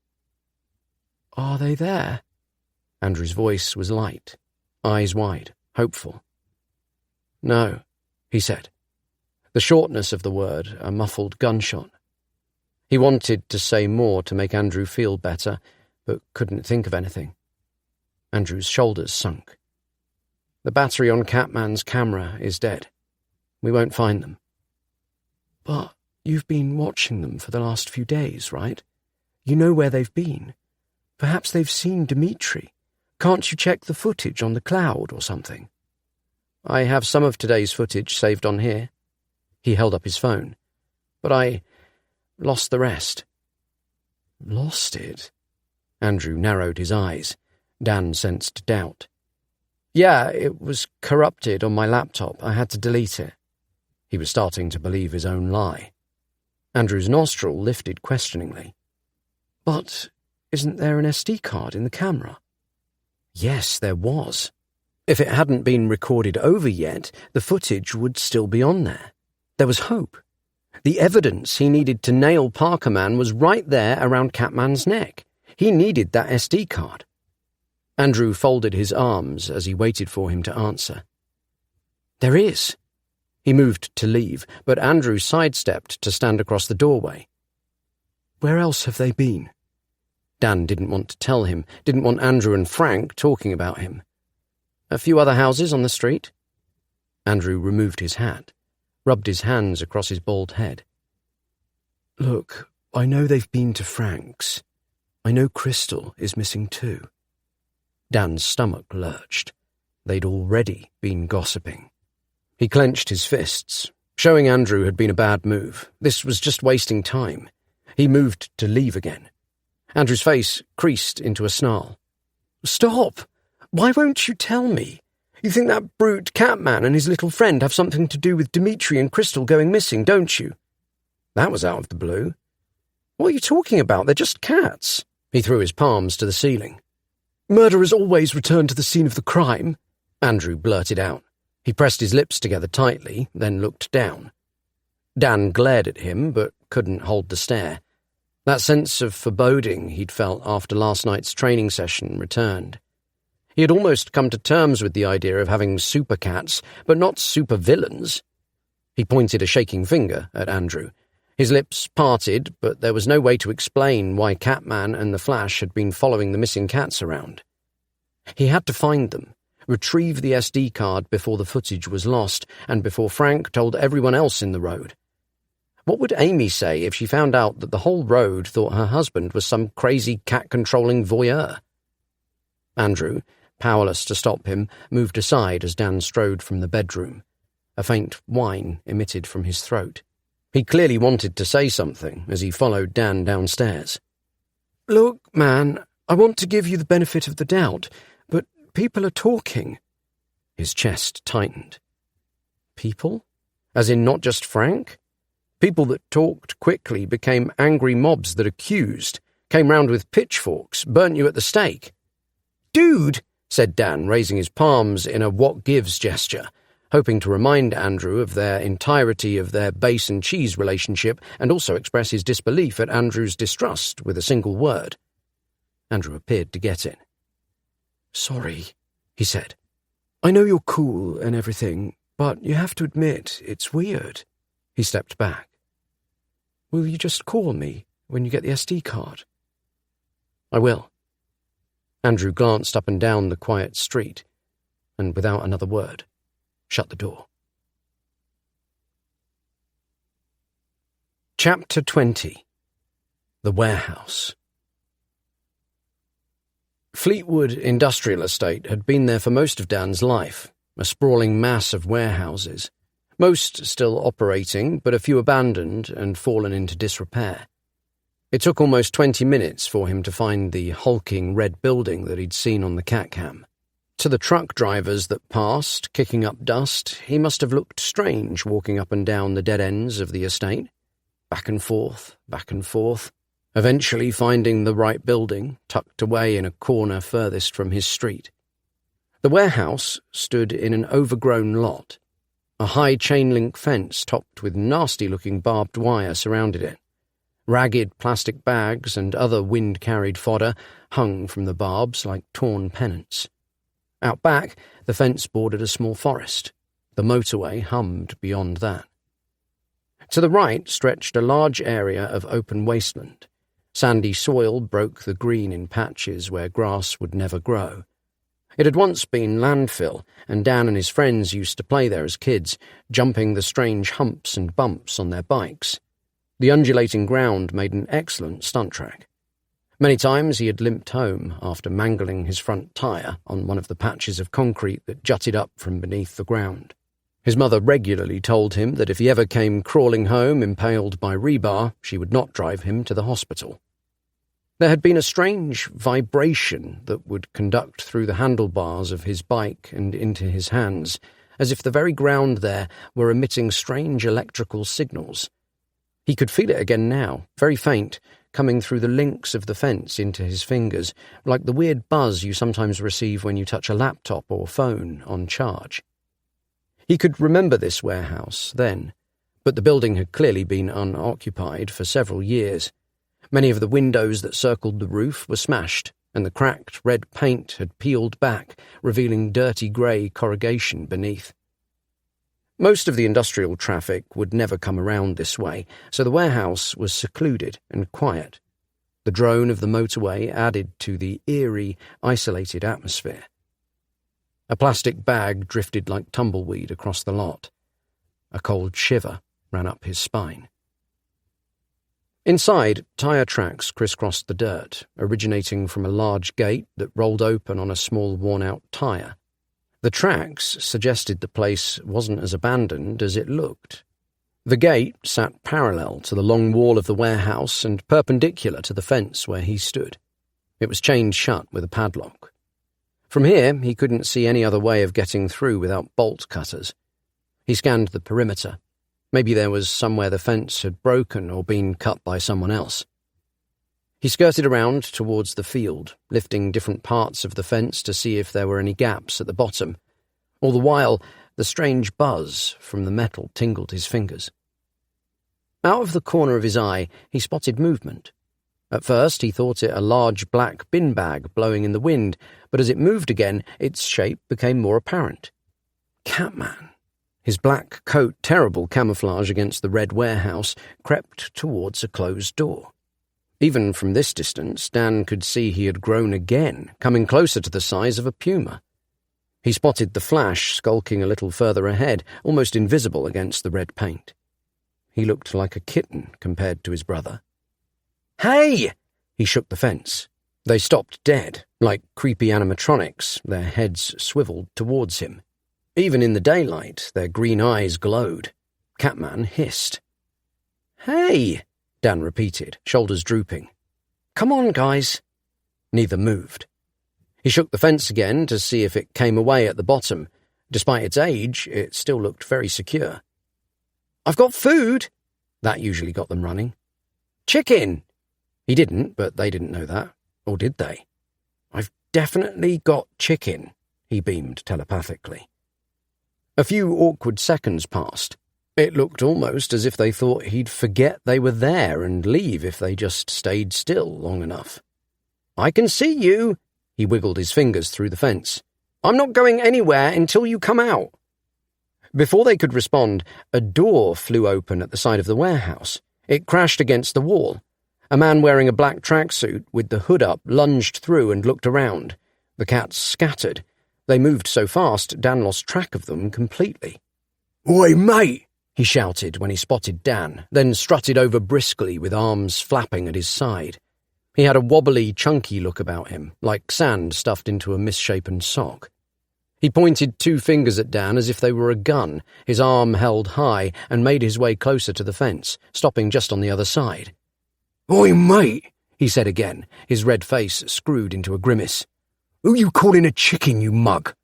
"Are they there?" Andrew's voice was light, eyes wide, hopeful. "No," he said. The shortness of the word, a muffled gunshot. He wanted to say more to make Andrew feel better, but couldn't think of anything. Andrew's shoulders sunk. "The battery on Catman's camera is dead. We won't find them." "But you've been watching them for the last few days, right? You know where they've been. Perhaps they've seen Dimitri. Can't you check the footage on the cloud or something?" "I have some of today's footage saved on here." He held up his phone. "But I lost the rest." "Lost it?" Andrew narrowed his eyes. Dan sensed doubt. "Yeah, it was corrupted on my laptop. I had to delete it." He was starting to believe his own lie. Andrew's nostril lifted questioningly. "But isn't there an SD card in the camera?" Yes, there was. If it hadn't been recorded over yet, the footage would still be on there. There was hope. The evidence he needed to nail Parkerman was right there around Catman's neck. He needed that SD card. Andrew folded his arms as he waited for him to answer. "There is." He moved to leave, but Andrew sidestepped to stand across the doorway. "Where else have they been?" Dan didn't want to tell him, didn't want Andrew and Frank talking about him. "A few other houses on the street." Andrew removed his hat, rubbed his hands across his bald head. "Look, I know they've been to Frank's. I know Crystal is missing too." Dan's stomach lurched. they'd already been gossiping. He clenched his fists. Showing Andrew had been a bad move. This was just wasting time. He moved to leave again. Andrew's face creased into a snarl. "Stop! Why won't you tell me? You think that brute Catman and his little friend have something to do with Dimitri and Crystal going missing, don't you?" That was out of the blue. "What are you talking about? They're just cats." He threw his palms to the ceiling. "Murderers always return to the scene of the crime," Andrew blurted out. He pressed his lips together tightly, then looked down. Dan glared at him, but couldn't hold the stare. That sense of foreboding he'd felt after last night's training session returned. He had almost come to terms with the idea of having super cats, but not super villains. He pointed a shaking finger at Andrew. His lips parted, but there was no way to explain why Catman and the Flash had been following the missing cats around. He had to find them, retrieve the SD card before the footage was lost, and before Frank told everyone else in the road. What would Amy say if she found out that the whole road thought her husband was some crazy cat-controlling voyeur? Andrew, powerless to stop him, moved aside as Dan strode from the bedroom. A faint whine emitted from his throat. He clearly wanted to say something as he followed Dan downstairs. "Look, man, I want to give you the benefit of the doubt, but people are talking." His chest tightened. People? As in not just Frank? People that talked quickly became angry mobs that accused, came round with pitchforks, burnt you at the stake. "Dude," said Dan, raising his palms in a what-gives gesture, hoping to remind Andrew of their entirety of their base and cheese relationship and also express his disbelief at Andrew's distrust with a single word. Andrew appeared to get it. "Sorry," he said. "I know you're cool and everything, but you have to admit it's weird." He stepped back. "Will you just call me when you get the SD card?" "I will." Andrew glanced up and down the quiet street, and without another word, shut the door. Chapter 20. The Warehouse. Fleetwood Industrial Estate had been there for most of Dan's life, a sprawling mass of warehouses. Most still operating, but a few abandoned and fallen into disrepair. It took almost 20 minutes for him to find the hulking red building that he'd seen on the cat-cam. To the truck drivers that passed, kicking up dust, he must have looked strange walking up and down the dead ends of the estate. Back and forth, eventually finding the right building, tucked away in a corner furthest from his street. The warehouse stood in an overgrown lot. A high chain-link fence topped with nasty-looking barbed wire surrounded it. Ragged plastic bags and other wind-carried fodder hung from the barbs like torn pennants. Out back, the fence bordered a small forest. The motorway hummed beyond that. To the right stretched a large area of open wasteland. Sandy soil broke the green in patches where grass would never grow. It had once been landfill, and Dan and his friends used to play there as kids, jumping the strange humps and bumps on their bikes. The undulating ground made an excellent stunt track. Many times he had limped home after mangling his front tyre on one of the patches of concrete that jutted up from beneath the ground. His mother regularly told him that if he ever came crawling home impaled by rebar, she would not drive him to the hospital. There had been a strange vibration that would conduct through the handlebars of his bike and into his hands, as if the very ground there were emitting strange electrical signals. He could feel it again now, very faint, coming through the links of the fence into his fingers, like the weird buzz you sometimes receive when you touch a laptop or phone on charge. He could remember this warehouse then, but the building had clearly been unoccupied for several years. Many of the windows that circled the roof were smashed, and the cracked red paint had peeled back, revealing dirty grey corrugation beneath. Most of the industrial traffic would never come around this way, so the warehouse was secluded and quiet. The drone of the motorway added to the eerie, isolated atmosphere. A plastic bag drifted like tumbleweed across the lot. A cold shiver ran up his spine. Inside, tyre tracks crisscrossed the dirt, originating from a large gate that rolled open on a small worn-out tyre. The tracks suggested the place wasn't as abandoned as it looked. The gate sat parallel to the long wall of the warehouse and perpendicular to the fence where he stood. It was chained shut with a padlock. From here, he couldn't see any other way of getting through without bolt cutters. He scanned the perimeter. Maybe there was somewhere the fence had broken or been cut by someone else. He skirted around towards the field, lifting different parts of the fence to see if there were any gaps at the bottom. All the while, the strange buzz from the metal tingled his fingers. Out of the corner of his eye, he spotted movement. At first, he thought it a large black bin bag blowing in the wind, but as it moved again, its shape became more apparent. Catman, his black coat terrible camouflage against the red warehouse, crept towards a closed door. Even from this distance, Dan could see he had grown again, coming closer to the size of a puma. He spotted the Flash skulking a little further ahead, almost invisible against the red paint. He looked like a kitten compared to his brother. "Hey!" He shook the fence. They stopped dead, like creepy animatronics, their heads swiveled towards him. Even in the daylight, their green eyes glowed. Catman hissed. "Hey!" Dan repeated, shoulders drooping. "Come on, guys." Neither moved. He shook the fence again to see if it came away at the bottom. Despite its age, it still looked very secure. "I've got food!" That usually got them running. "Chicken!" He didn't, but they didn't know that. Or did they? "I've definitely got chicken," he beamed telepathically. A few awkward seconds passed. It looked almost as if they thought he'd forget they were there and leave if they just stayed still long enough. "I can see you," he wiggled his fingers through the fence. "I'm not going anywhere until you come out." Before they could respond, a door flew open at the side of the warehouse. It crashed against the wall. A man wearing a black tracksuit with the hood up lunged through and looked around. The cats scattered. They moved so fast, Dan lost track of them completely. "Oi, mate!" he shouted when he spotted Dan, then strutted over briskly with arms flapping at his side. He had a wobbly, chunky look about him, like sand stuffed into a misshapen sock. He pointed 2 fingers at Dan as if they were a gun, his arm held high, and made his way closer to the fence, stopping just on the other side. "Oi, mate," he said again, his red face screwed into a grimace. "Who you calling a chicken, you mug?"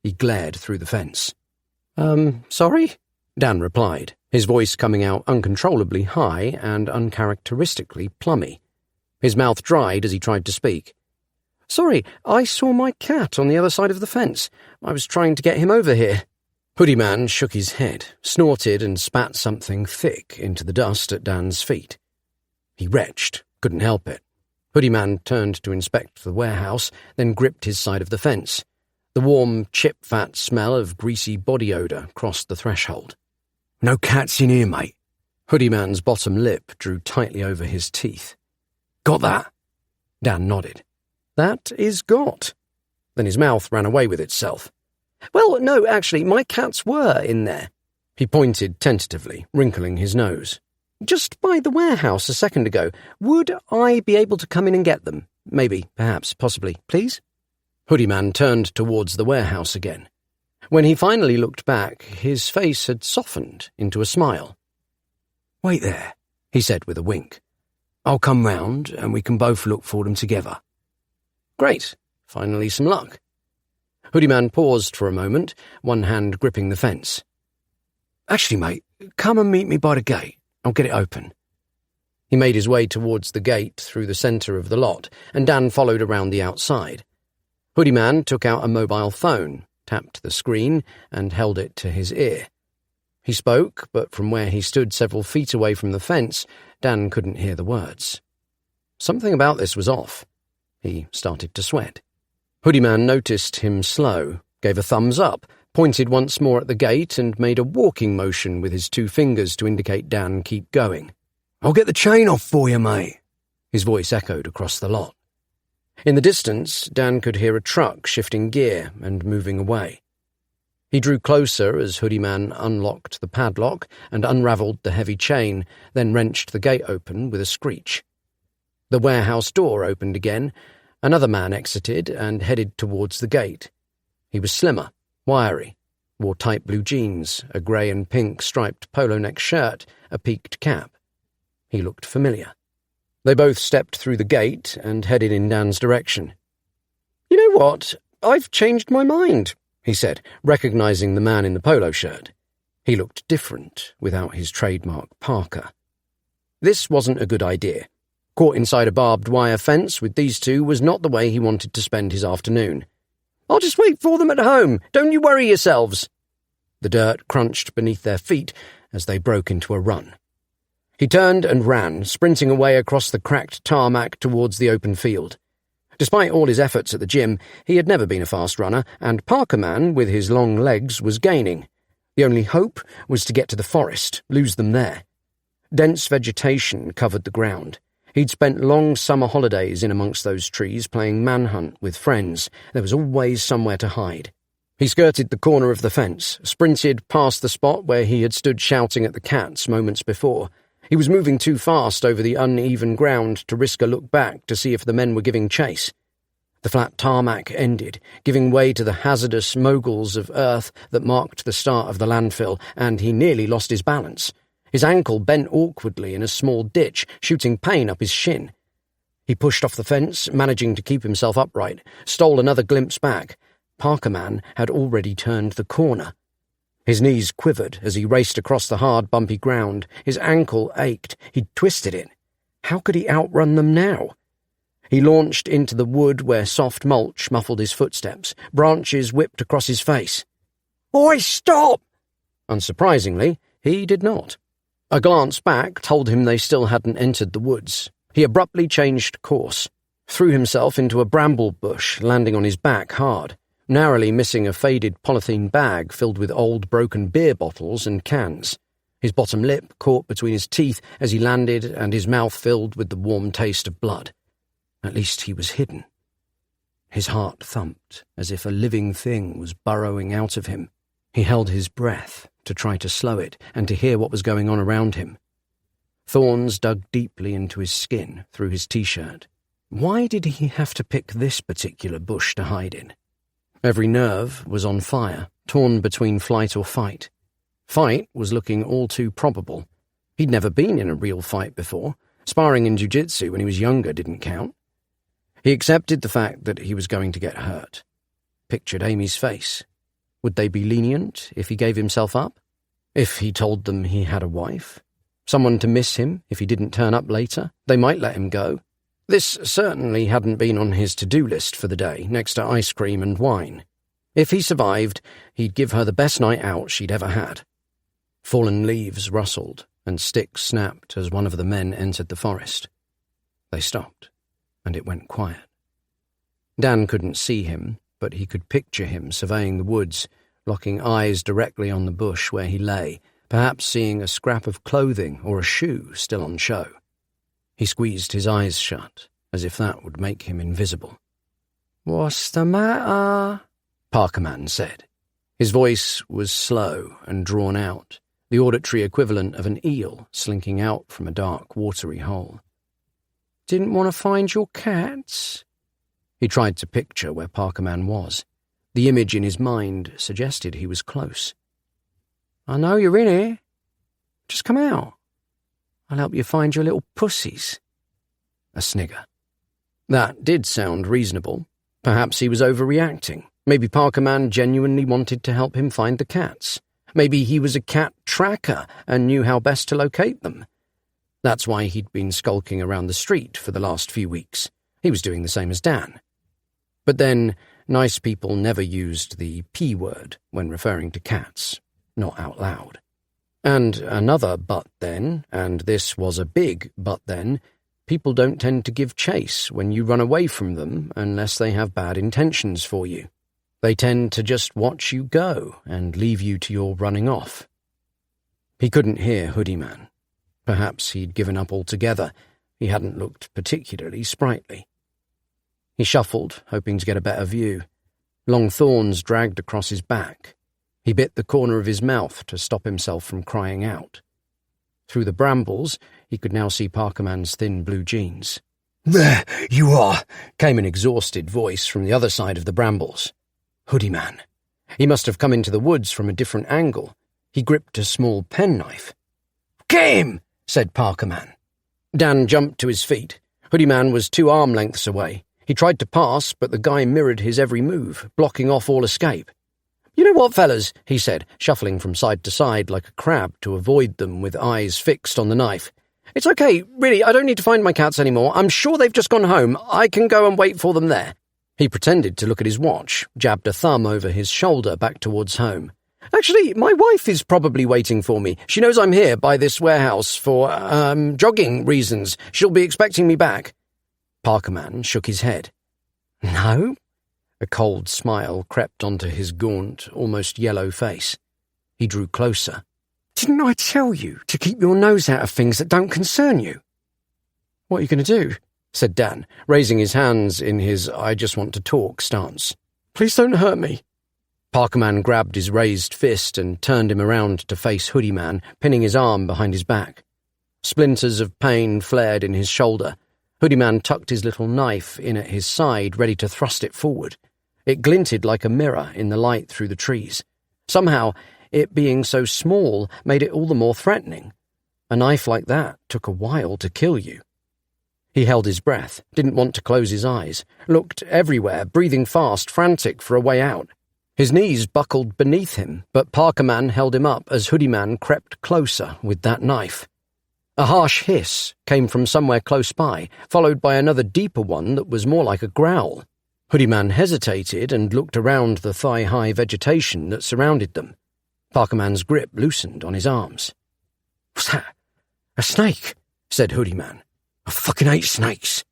He glared through the fence. Sorry?" Dan replied, his voice coming out uncontrollably high and uncharacteristically plummy. His mouth dried as he tried to speak. "Sorry, I saw my cat on the other side of the fence. I was trying to get him over here." Hoodie Man shook his head, snorted and spat something thick into the dust at Dan's feet. He retched, couldn't help it. Hoodie Man turned to inspect the warehouse, then gripped his side of the fence. The warm, chip-fat smell of greasy body odour crossed the threshold. "No cats in here, mate." Hoodie Man's bottom lip drew tightly over his teeth. "Got that?" Dan nodded. "That is got." Then his mouth ran away with itself. "Well, no, actually, my cats were in there." He pointed tentatively, wrinkling his nose. "Just by the warehouse a second ago. Would I be able to come in and get them? Maybe, perhaps, possibly, please?" Hoodie Man turned towards the warehouse again. When he finally looked back, his face had softened into a smile. "Wait there," he said with a wink. "I'll come round and we can both look for them together." "Great. Finally some luck." Hoodie Man paused for a moment, one hand gripping the fence. "Actually, mate, come and meet me by the gate. I'll get it open." He made his way towards the gate through the centre of the lot, and Dan followed around the outside. Hoodie Man took out a mobile phone, tapped the screen, and held it to his ear. He spoke, but from where he stood several feet away from the fence, Dan couldn't hear the words. Something about this was off. He started to sweat. Hoodie Man noticed him slow, gave a thumbs up, pointed once more at the gate, and made a walking motion with his 2 fingers to indicate Dan keep going. "I'll get the chain off for you, mate." His voice echoed across the lot. In the distance, Dan could hear a truck shifting gear and moving away. He drew closer as Hoodie Man unlocked the padlock and unravelled the heavy chain, then wrenched the gate open with a screech. The warehouse door opened again. Another man exited and headed towards the gate. He was slimmer, Wiry, wore tight blue jeans, a grey and pink striped polo neck shirt, a peaked cap. He looked familiar. They both stepped through the gate and headed in Dan's direction. "You know what? I've changed my mind," he said, recognising the man in the polo shirt. He looked different without his trademark parka. This wasn't a good idea. Caught inside a barbed wire fence with these two was not the way he wanted to spend his afternoon. "I'll just wait for them at home. Don't you worry yourselves." The dirt crunched beneath their feet as they broke into a run. He turned and ran, sprinting away across the cracked tarmac towards the open field. Despite all his efforts at the gym, he had never been a fast runner, and Parker Man, with his long legs, was gaining. The only hope was to get to the forest, lose them there. Dense vegetation covered the ground. He'd spent long summer holidays in amongst those trees playing manhunt with friends. There was always somewhere to hide. He skirted the corner of the fence, sprinted past the spot where he had stood shouting at the cats moments before. He was moving too fast over the uneven ground to risk a look back to see if the men were giving chase. The flat tarmac ended, giving way to the hazardous moguls of earth that marked the start of the landfill, and he nearly lost his balance. His ankle bent awkwardly in a small ditch, shooting pain up his shin. He pushed off the fence, managing to keep himself upright, stole another glimpse back. Parker Man had already turned the corner. His knees quivered as he raced across the hard, bumpy ground. His ankle ached. He'd twisted it. How could he outrun them now? He launched into the wood where soft mulch muffled his footsteps. Branches whipped across his face. "Oi, stop!" Unsurprisingly, he did not. A glance back told him they still hadn't entered the woods. He abruptly changed course, threw himself into a bramble bush, landing on his back hard, narrowly missing a faded polythene bag filled with old broken beer bottles and cans. His bottom lip caught between his teeth as he landed, and his mouth filled with the warm taste of blood. At least he was hidden. His heart thumped as if a living thing was burrowing out of him. He held his breath to try to slow it and to hear what was going on around him. Thorns dug deeply into his skin through his t-shirt. Why did he have to pick this particular bush to hide in? Every nerve was on fire, torn between flight or fight. Fight was looking all too probable. He'd never been in a real fight before. Sparring in jiu-jitsu when he was younger didn't count. He accepted the fact that he was going to get hurt. Pictured Amy's face. Would they be lenient if he gave himself up? If he told them he had a wife? Someone to miss him if he didn't turn up later? They might let him go. This certainly hadn't been on his to-do list for the day, next to ice cream and wine. If he survived, he'd give her the best night out she'd ever had. Fallen leaves rustled, and sticks snapped as one of the men entered the forest. They stopped, and it went quiet. Dan couldn't see him, but he could picture him surveying the woods, locking eyes directly on the bush where he lay, perhaps seeing a scrap of clothing or a shoe still on show. He squeezed his eyes shut, as if that would make him invisible. "What's the matter?" Parker Man said. His voice was slow and drawn out, the auditory equivalent of an eel slinking out from a dark, watery hole. "Didn't want to find your cats?" He tried to picture where Parker Man was. The image in his mind suggested he was close. "I know you're in here. Just come out. I'll help you find your little pussies." A snigger. That did sound reasonable. Perhaps he was overreacting. Maybe Parker Man genuinely wanted to help him find the cats. Maybe he was a cat tracker and knew how best to locate them. That's why he'd been skulking around the street for the last few weeks. He was doing the same as Dan. But then, nice people never used the P word when referring to cats, not out loud. And another but then, and this was a big but then, people don't tend to give chase when you run away from them unless they have bad intentions for you. They tend to just watch you go and leave you to your running off. He couldn't hear Hoodie Man. Perhaps he'd given up altogether. He hadn't looked particularly sprightly. He shuffled, hoping to get a better view. Long thorns dragged across his back. He bit the corner of his mouth to stop himself from crying out. Through the brambles, he could now see Parker Man's thin blue jeans. "There you are," came an exhausted voice from the other side of the brambles. Hoodie Man. He must have come into the woods from a different angle. He gripped a small penknife. "Get him!" said Parker Man. Dan jumped to his feet. Hoodie Man was 2 arm lengths away. He tried to pass, but the guy mirrored his every move, blocking off all escape. "You know what, fellas," he said, shuffling from side to side like a crab to avoid them with eyes fixed on the knife. "It's okay, really, I don't need to find my cats anymore. I'm sure they've just gone home. I can go and wait for them there." He pretended to look at his watch, jabbed a thumb over his shoulder back towards home. "Actually, my wife is probably waiting for me. She knows I'm here by this warehouse for, jogging reasons. She'll be expecting me back." Parker Man shook his head. "No?" A cold smile crept onto his gaunt, almost yellow face. He drew closer. "Didn't I tell you to keep your nose out of things that don't concern you?" "What are you going to do?" said Dan, raising his hands in his I-just-want-to-talk stance. "Please don't hurt me." Parker Man grabbed his raised fist and turned him around to face Hoodie Man, pinning his arm behind his back. Splinters of pain flared in his shoulder. Hoodie Man tucked his little knife in at his side, ready to thrust it forward. It glinted like a mirror in the light through the trees. Somehow, it being so small made it all the more threatening. A knife like that took a while to kill you. He held his breath, didn't want to close his eyes, looked everywhere, breathing fast, frantic for a way out. His knees buckled beneath him, but Parker Man held him up as Hoodie Man crept closer with that knife. A harsh hiss came from somewhere close by, followed by another deeper one that was more like a growl. Hoodie Man hesitated and looked around the thigh-high vegetation that surrounded them. Parker Man's grip loosened on his arms. "What's that? A snake?" said Hoodie Man. "I fucking hate snakes."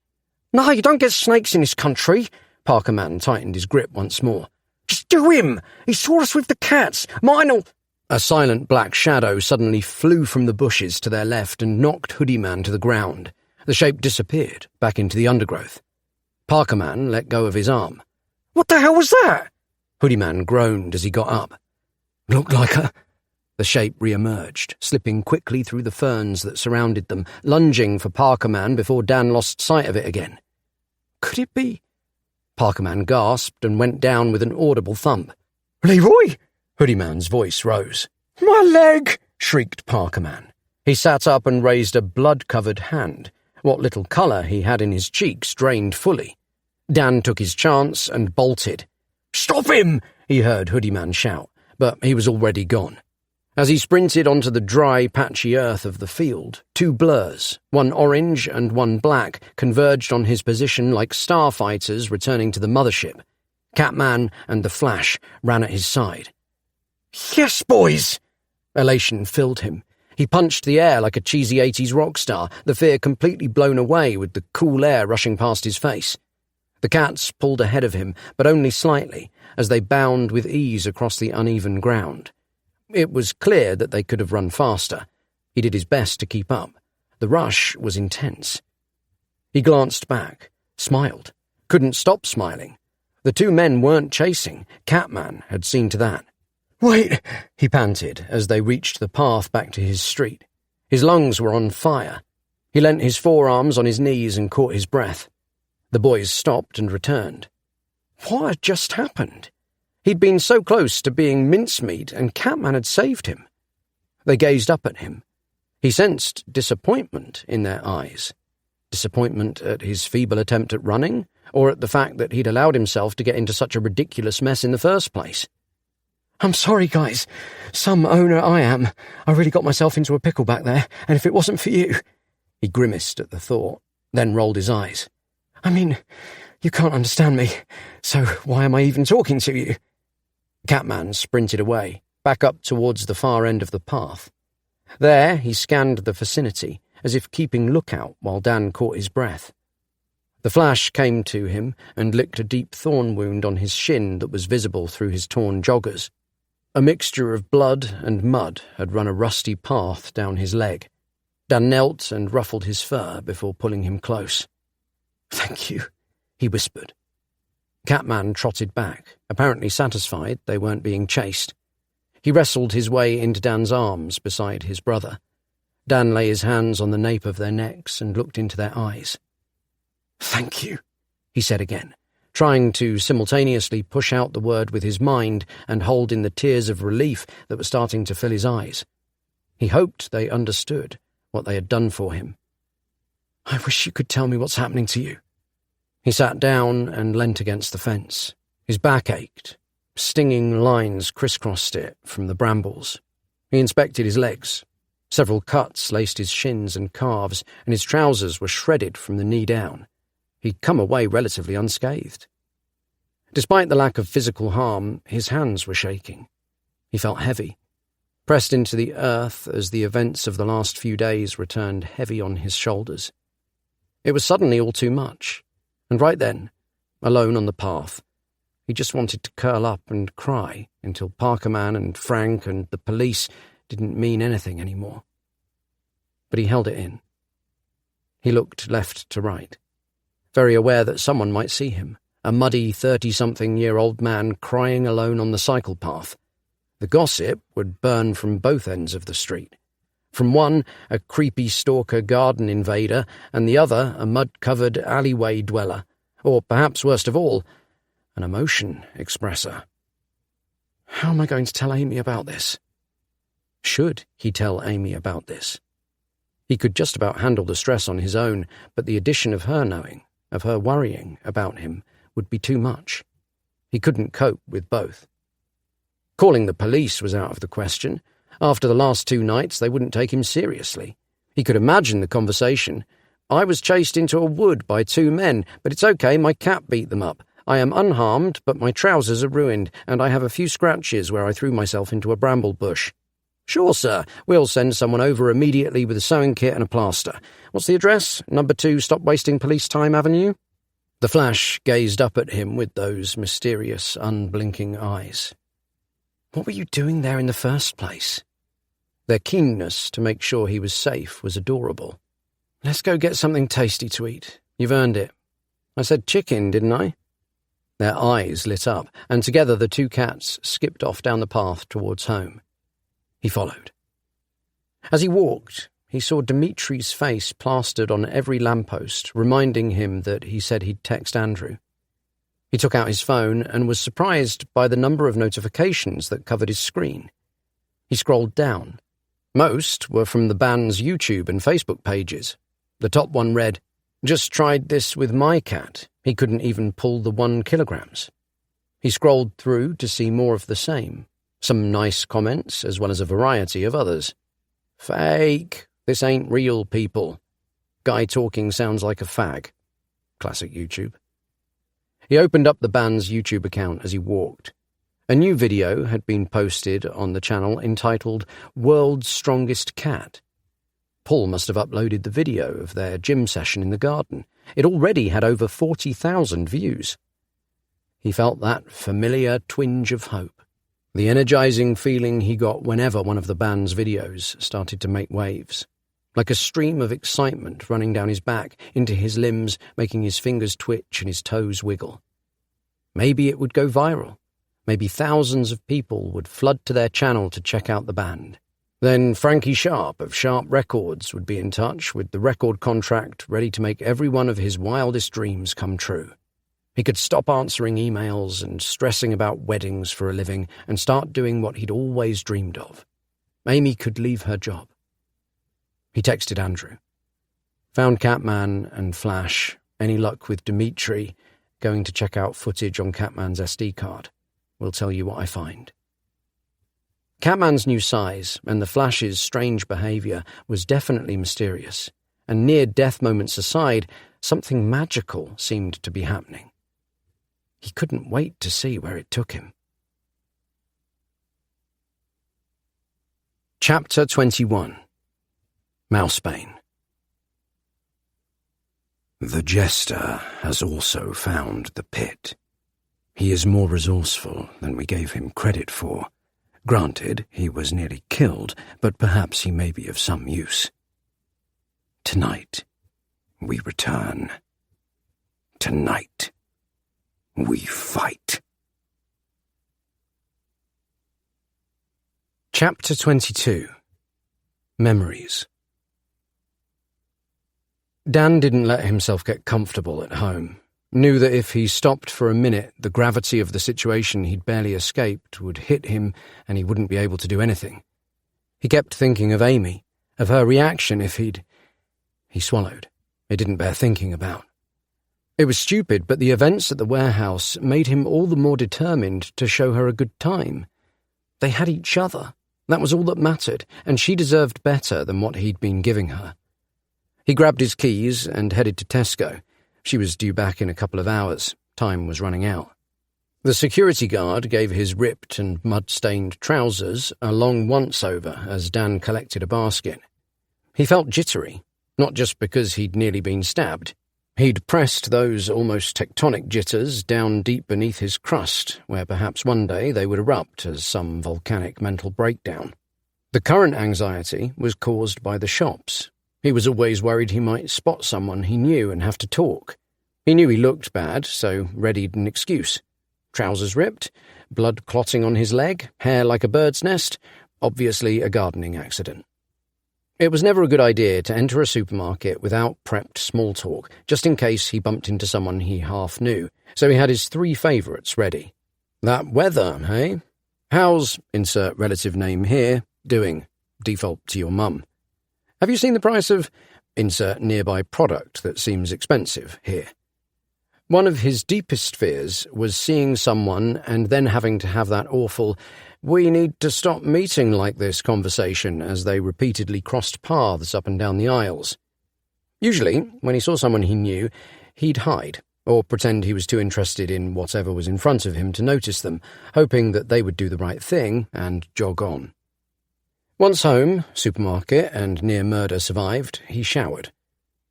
"No, you don't get snakes in this country." Parker Man tightened his grip once more. "Just do him! He saw us with the cats! Mine'll—" A silent black shadow suddenly flew from the bushes to their left and knocked Hoodie Man to the ground. The shape disappeared, back into the undergrowth. Parker Man let go of his arm. "What the hell was that?" Hoodie Man groaned as he got up. "Looked like a—" The shape re-emerged, slipping quickly through the ferns that surrounded them, lunging for Parker Man before Dan lost sight of it again. "Could it be—" Parker Man gasped and went down with an audible thump. "Leroy!" Hoodie Man's voice rose. "My leg!" shrieked Parker Man. He sat up and raised a blood-covered hand. What little colour he had in his cheeks drained fully. Dan took his chance and bolted. "Stop him!" he heard Hoodie Man shout, but he was already gone. As he sprinted onto the dry, patchy earth of the field, 2 blurs, one orange and one black, converged on his position like starfighters returning to the mothership. Catman and the Flash ran at his side. "Yes, boys!" Elation filled him. He punched the air like a cheesy 80s rock star, the fear completely blown away with the cool air rushing past his face. The cats pulled ahead of him, but only slightly, as they bound with ease across the uneven ground. It was clear that they could have run faster. He did his best to keep up. The rush was intense. He glanced back, smiled, couldn't stop smiling. The 2 men weren't chasing. Catman had seen to that. "Wait," he panted as they reached the path back to his street. His lungs were on fire. He leant his forearms on his knees and caught his breath. The boys stopped and returned. What had just happened? He'd been so close to being mincemeat, and Catman had saved him. They gazed up at him. He sensed disappointment in their eyes. Disappointment at his feeble attempt at running, or at the fact that he'd allowed himself to get into such a ridiculous mess in the first place. "I'm sorry, guys. Some owner I am. I really got myself into a pickle back there, and if it wasn't for you—" He grimaced at the thought, then rolled his eyes. "I mean, you can't understand me, so why am I even talking to you?" Catman sprinted away, back up towards the far end of the path. There he scanned the vicinity, as if keeping lookout while Dan caught his breath. The Flash came to him and licked a deep thorn wound on his shin that was visible through his torn joggers. A mixture of blood and mud had run a rusty path down his leg. Dan knelt and ruffled his fur before pulling him close. "Thank you," he whispered. Catman trotted back, apparently satisfied they weren't being chased. He wrestled his way into Dan's arms beside his brother. Dan lay his hands on the nape of their necks and looked into their eyes. "Thank you," he said again, trying to simultaneously push out the word with his mind and hold in the tears of relief that were starting to fill his eyes. He hoped they understood what they had done for him. "I wish you could tell me what's happening to you." He sat down and leant against the fence. His back ached. Stinging lines crisscrossed it from the brambles. He inspected his legs. Several cuts laced his shins and calves, and his trousers were shredded from the knee down. He'd come away relatively unscathed. Despite the lack of physical harm, his hands were shaking. He felt heavy, pressed into the earth as the events of the last few days returned heavy on his shoulders. It was suddenly all too much, and right then, alone on the path, he just wanted to curl up and cry until Parkerman and Frank and the police didn't mean anything anymore. But he held it in. He looked left to right, very aware that someone might see him, a muddy 30-something-year-old man crying alone on the cycle path. The gossip would burn from both ends of the street. From one, a creepy stalker garden invader, and the other, a mud-covered alleyway dweller, or perhaps worst of all, an emotion expresser. How am I going to tell Amy about this? Should he tell Amy about this? He could just about handle the stress on his own, but the addition of her knowing, of her worrying about him, would be too much. He couldn't cope with both. Calling the police was out of the question. After the last 2 nights, they wouldn't take him seriously. He could imagine the conversation. "I was chased into a wood by 2 men, but it's okay, my cat beat them up. I am unharmed, but my trousers are ruined, and I have a few scratches where I threw myself into a bramble bush." "Sure, sir. We'll send someone over immediately with a sewing kit and a plaster. What's the address? Number 2 Stop Wasting Police Time Avenue?" The Flash gazed up at him with those mysterious, unblinking eyes. What were you doing there in the first place? Their keenness to make sure he was safe was adorable. "Let's go get something tasty to eat. You've earned it." "I said chicken, didn't I?" Their eyes lit up, and together the 2 cats skipped off down the path towards home. He followed. As he walked, he saw Dimitri's face plastered on every lamppost, reminding him that he said he'd text Andrew. He took out his phone and was surprised by the number of notifications that covered his screen. He scrolled down. Most were from the band's YouTube and Facebook pages. The top one read, "Just tried this with my cat. He couldn't even pull the 1 kilograms." He scrolled through to see more of the same. Some nice comments, as well as a variety of others. "Fake. This ain't real, people. Guy talking sounds like a fag." Classic YouTube. He opened up the band's YouTube account as he walked. A new video had been posted on the channel entitled World's Strongest Cat. Paul must have uploaded the video of their gym session in the garden. It already had over 40,000 views. He felt that familiar twinge of hope, the energizing feeling he got whenever one of the band's videos started to make waves. Like a stream of excitement running down his back, into his limbs, making his fingers twitch and his toes wiggle. Maybe it would go viral. Maybe thousands of people would flood to their channel to check out the band. Then Frankie Sharp of Sharp Records would be in touch with the record contract ready to make every one of his wildest dreams come true. He could stop answering emails and stressing about weddings for a living and start doing what he'd always dreamed of. Amy could leave her job. He texted Andrew. "Found Catman and Flash. Any luck with Dimitri? Going to check out footage on Catman's SD card. We'll tell you what I find." Catman's new size and the Flash's strange behaviour was definitely mysterious, and near-death moments aside, something magical seemed to be happening. He couldn't wait to see where it took him. Chapter 21. Mousebane. The jester has also found the pit. He is more resourceful than we gave him credit for. Granted, he was nearly killed, but perhaps he may be of some use. Tonight, we return. Tonight, we fight. Chapter 22. Memories. Dan didn't let himself get comfortable at home. Knew that if he stopped for a minute, the gravity of the situation he'd barely escaped would hit him and he wouldn't be able to do anything. He kept thinking of Amy, of her reaction if he'd... He swallowed. It didn't bear thinking about. It was stupid, but the events at the warehouse made him all the more determined to show her a good time. They had each other. That was all that mattered, and she deserved better than what he'd been giving her. He grabbed his keys and headed to Tesco. She was due back in a couple of hours. Time was running out. The security guard gave his ripped and mud-stained trousers a long once-over as Dan collected a basket. He felt jittery, not just because he'd nearly been stabbed. He'd pressed those almost tectonic jitters down deep beneath his crust, where perhaps one day they would erupt as some volcanic mental breakdown. The current anxiety was caused by the shops. He was always worried he might spot someone he knew and have to talk. He knew he looked bad, so readied an excuse. Trousers ripped, blood clotting on his leg, hair like a bird's nest, obviously a gardening accident. It was never a good idea to enter a supermarket without prepped small talk, just in case he bumped into someone he half knew, so he had his 3 favourites ready. That weather, hey? How's, insert relative name here, doing? Default to your mum. Have you seen the price of, insert nearby product that seems expensive here? One of his deepest fears was seeing someone and then having to have that awful, "we need to stop meeting like this" conversation as they repeatedly crossed paths up and down the aisles. Usually, when he saw someone he knew, he'd hide, or pretend he was too interested in whatever was in front of him to notice them, hoping that they would do the right thing and jog on. Once home, supermarket, and near murder survived, he showered.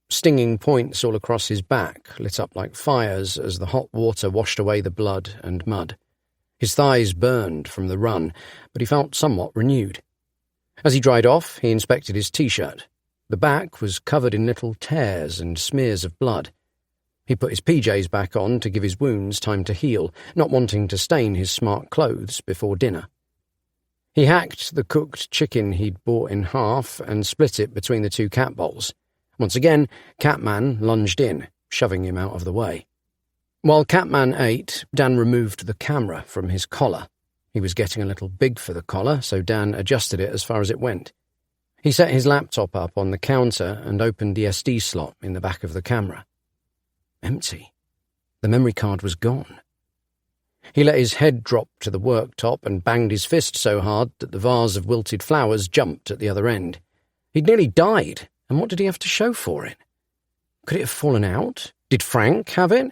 Stinging points all across his back lit up like fires as the hot water washed away the blood and mud. His thighs burned from the run, but he felt somewhat renewed. As he dried off, he inspected his T-shirt. The back was covered in little tears and smears of blood. He put his PJs back on to give his wounds time to heal, not wanting to stain his smart clothes before dinner. He hacked the cooked chicken he'd bought in half and split it between the 2 cat bowls. Once again, Catman lunged in, shoving him out of the way. While Catman ate, Dan removed the camera from his collar. He was getting a little big for the collar, so Dan adjusted it as far as it went. He set his laptop up on the counter and opened the SD slot in the back of the camera. Empty. The memory card was gone. He let his head drop to the worktop and banged his fist so hard that the vase of wilted flowers jumped at the other end. He'd nearly died, and what did he have to show for it? Could it have fallen out? Did Frank have it?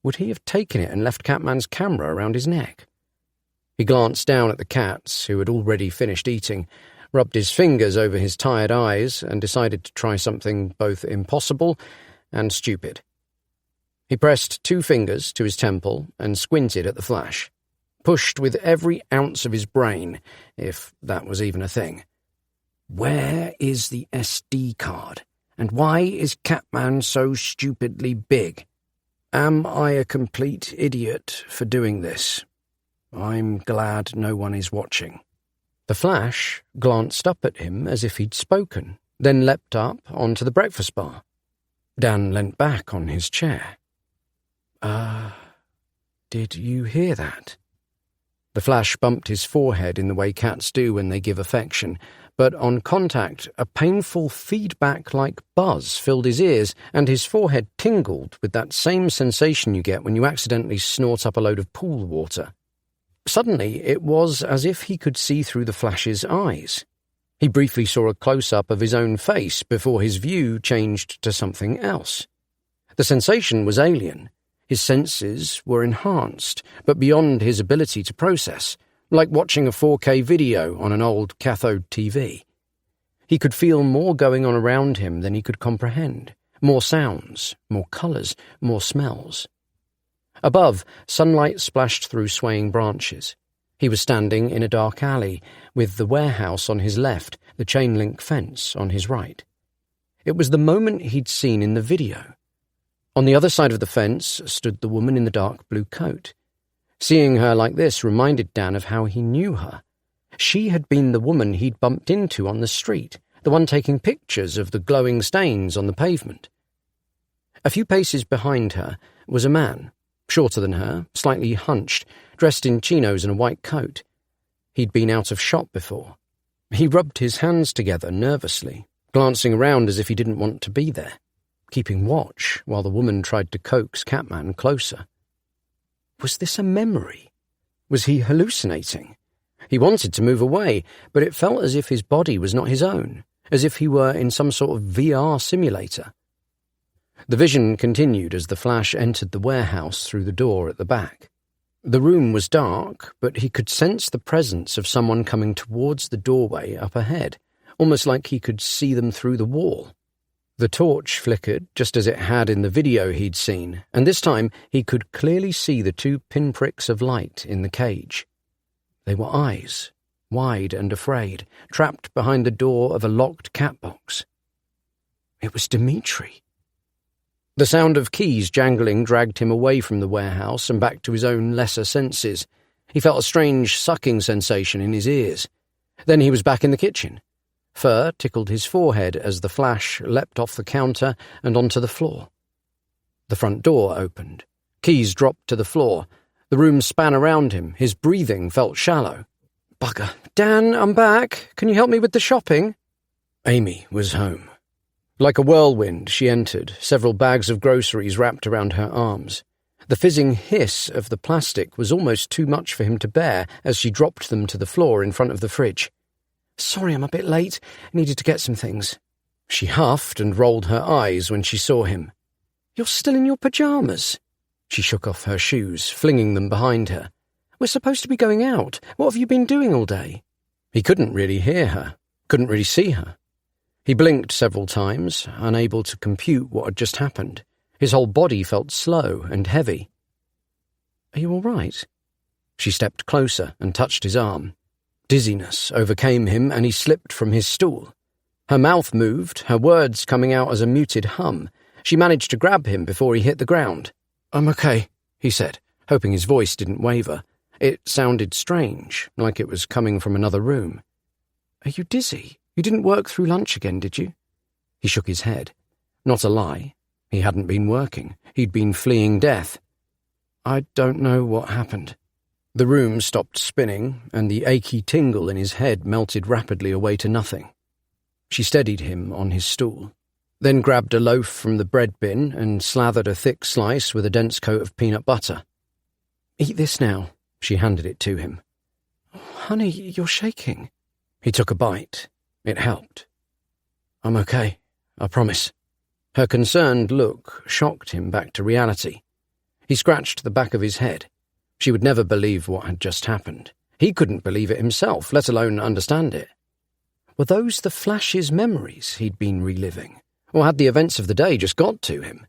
Would he have taken it and left Catman's camera around his neck? He glanced down at the cats, who had already finished eating, rubbed his fingers over his tired eyes, and decided to try something both impossible and stupid. He pressed 2 fingers to his temple and squinted at the flash, pushed with every ounce of his brain, if that was even a thing. Where is the SD card? And why is Catman so stupidly big? Am I a complete idiot for doing this? I'm glad no one is watching. The flash glanced up at him as if he'd spoken, then leapt up onto the breakfast bar. Dan leant back on his chair. Did you hear that? The flash bumped his forehead in the way cats do when they give affection, but on contact, a painful feedback-like buzz filled his ears, and his forehead tingled with that same sensation you get when you accidentally snort up a load of pool water. Suddenly, it was as if he could see through the flash's eyes. He briefly saw a close-up of his own face before his view changed to something else. The sensation was alien. His senses were enhanced, but beyond his ability to process, like watching a 4K video on an old cathode TV. He could feel more going on around him than he could comprehend. More sounds, more colours, more smells. Above, sunlight splashed through swaying branches. He was standing in a dark alley, with the warehouse on his left, the chain-link fence on his right. It was the moment he'd seen in the video. On the other side of the fence stood the woman in the dark blue coat. Seeing her like this reminded Dan of how he knew her. She had been the woman he'd bumped into on the street, the one taking pictures of the glowing stains on the pavement. A few paces behind her, was a man, shorter than her, slightly hunched, dressed in chinos and a white coat. He'd been out of shot before. He rubbed his hands together nervously, glancing around as if he didn't want to be there, keeping watch while the woman tried to coax Catman closer. Was this a memory? Was he hallucinating? He wanted to move away, but it felt as if his body was not his own, as if he were in some sort of VR simulator. The vision continued as the Flash entered the warehouse through the door at the back. The room was dark, but he could sense the presence of someone coming towards the doorway up ahead, almost like he could see them through the wall. The torch flickered just as it had in the video he'd seen, and this time he could clearly see the 2 pinpricks of light in the cage. They were eyes, wide and afraid, trapped behind the door of a locked cat box. It was Dimitri. The sound of keys jangling dragged him away from the warehouse and back to his own lesser senses. He felt a strange sucking sensation in his ears. Then he was back in the kitchen. Fur tickled his forehead as the Flash leapt off the counter and onto the floor. The front door opened. Keys dropped to the floor. The room span around him. His breathing felt shallow. Bugger. Dan, I'm back. Can you help me with the shopping? Amy was home. Like a whirlwind, she entered, several bags of groceries wrapped around her arms. The fizzing hiss of the plastic was almost too much for him to bear as she dropped them to the floor in front of the fridge. Sorry, I'm a bit late. Needed to get some things. She huffed and rolled her eyes when she saw him. You're still in your pyjamas? She shook off her shoes, flinging them behind her. We're supposed to be going out. What have you been doing all day? He couldn't really hear her, couldn't really see her. He blinked several times, unable to compute what had just happened. His whole body felt slow and heavy. Are you all right? She stepped closer and touched his arm. Dizziness overcame him and he slipped from his stool. Her mouth moved, her words coming out as a muted hum. She managed to grab him before he hit the ground. I'm okay, he said, hoping his voice didn't waver. It sounded strange, like it was coming from another room. Are you dizzy? You didn't work through lunch again, did you? He shook his head. Not a lie. He hadn't been working. He'd been fleeing death. I don't know what happened. The room stopped spinning, and the achy tingle in his head melted rapidly away to nothing. She steadied him on his stool, then grabbed a loaf from the bread bin and slathered a thick slice with a dense coat of peanut butter. Eat this now, she handed it to him. Oh, honey, you're shaking. He took a bite. It helped. I'm okay, I promise. Her concerned look shocked him back to reality. He scratched the back of his head. She would never believe what had just happened. He couldn't believe it himself, let alone understand it. Were those the Flash's memories he'd been reliving? Or had the events of the day just got to him?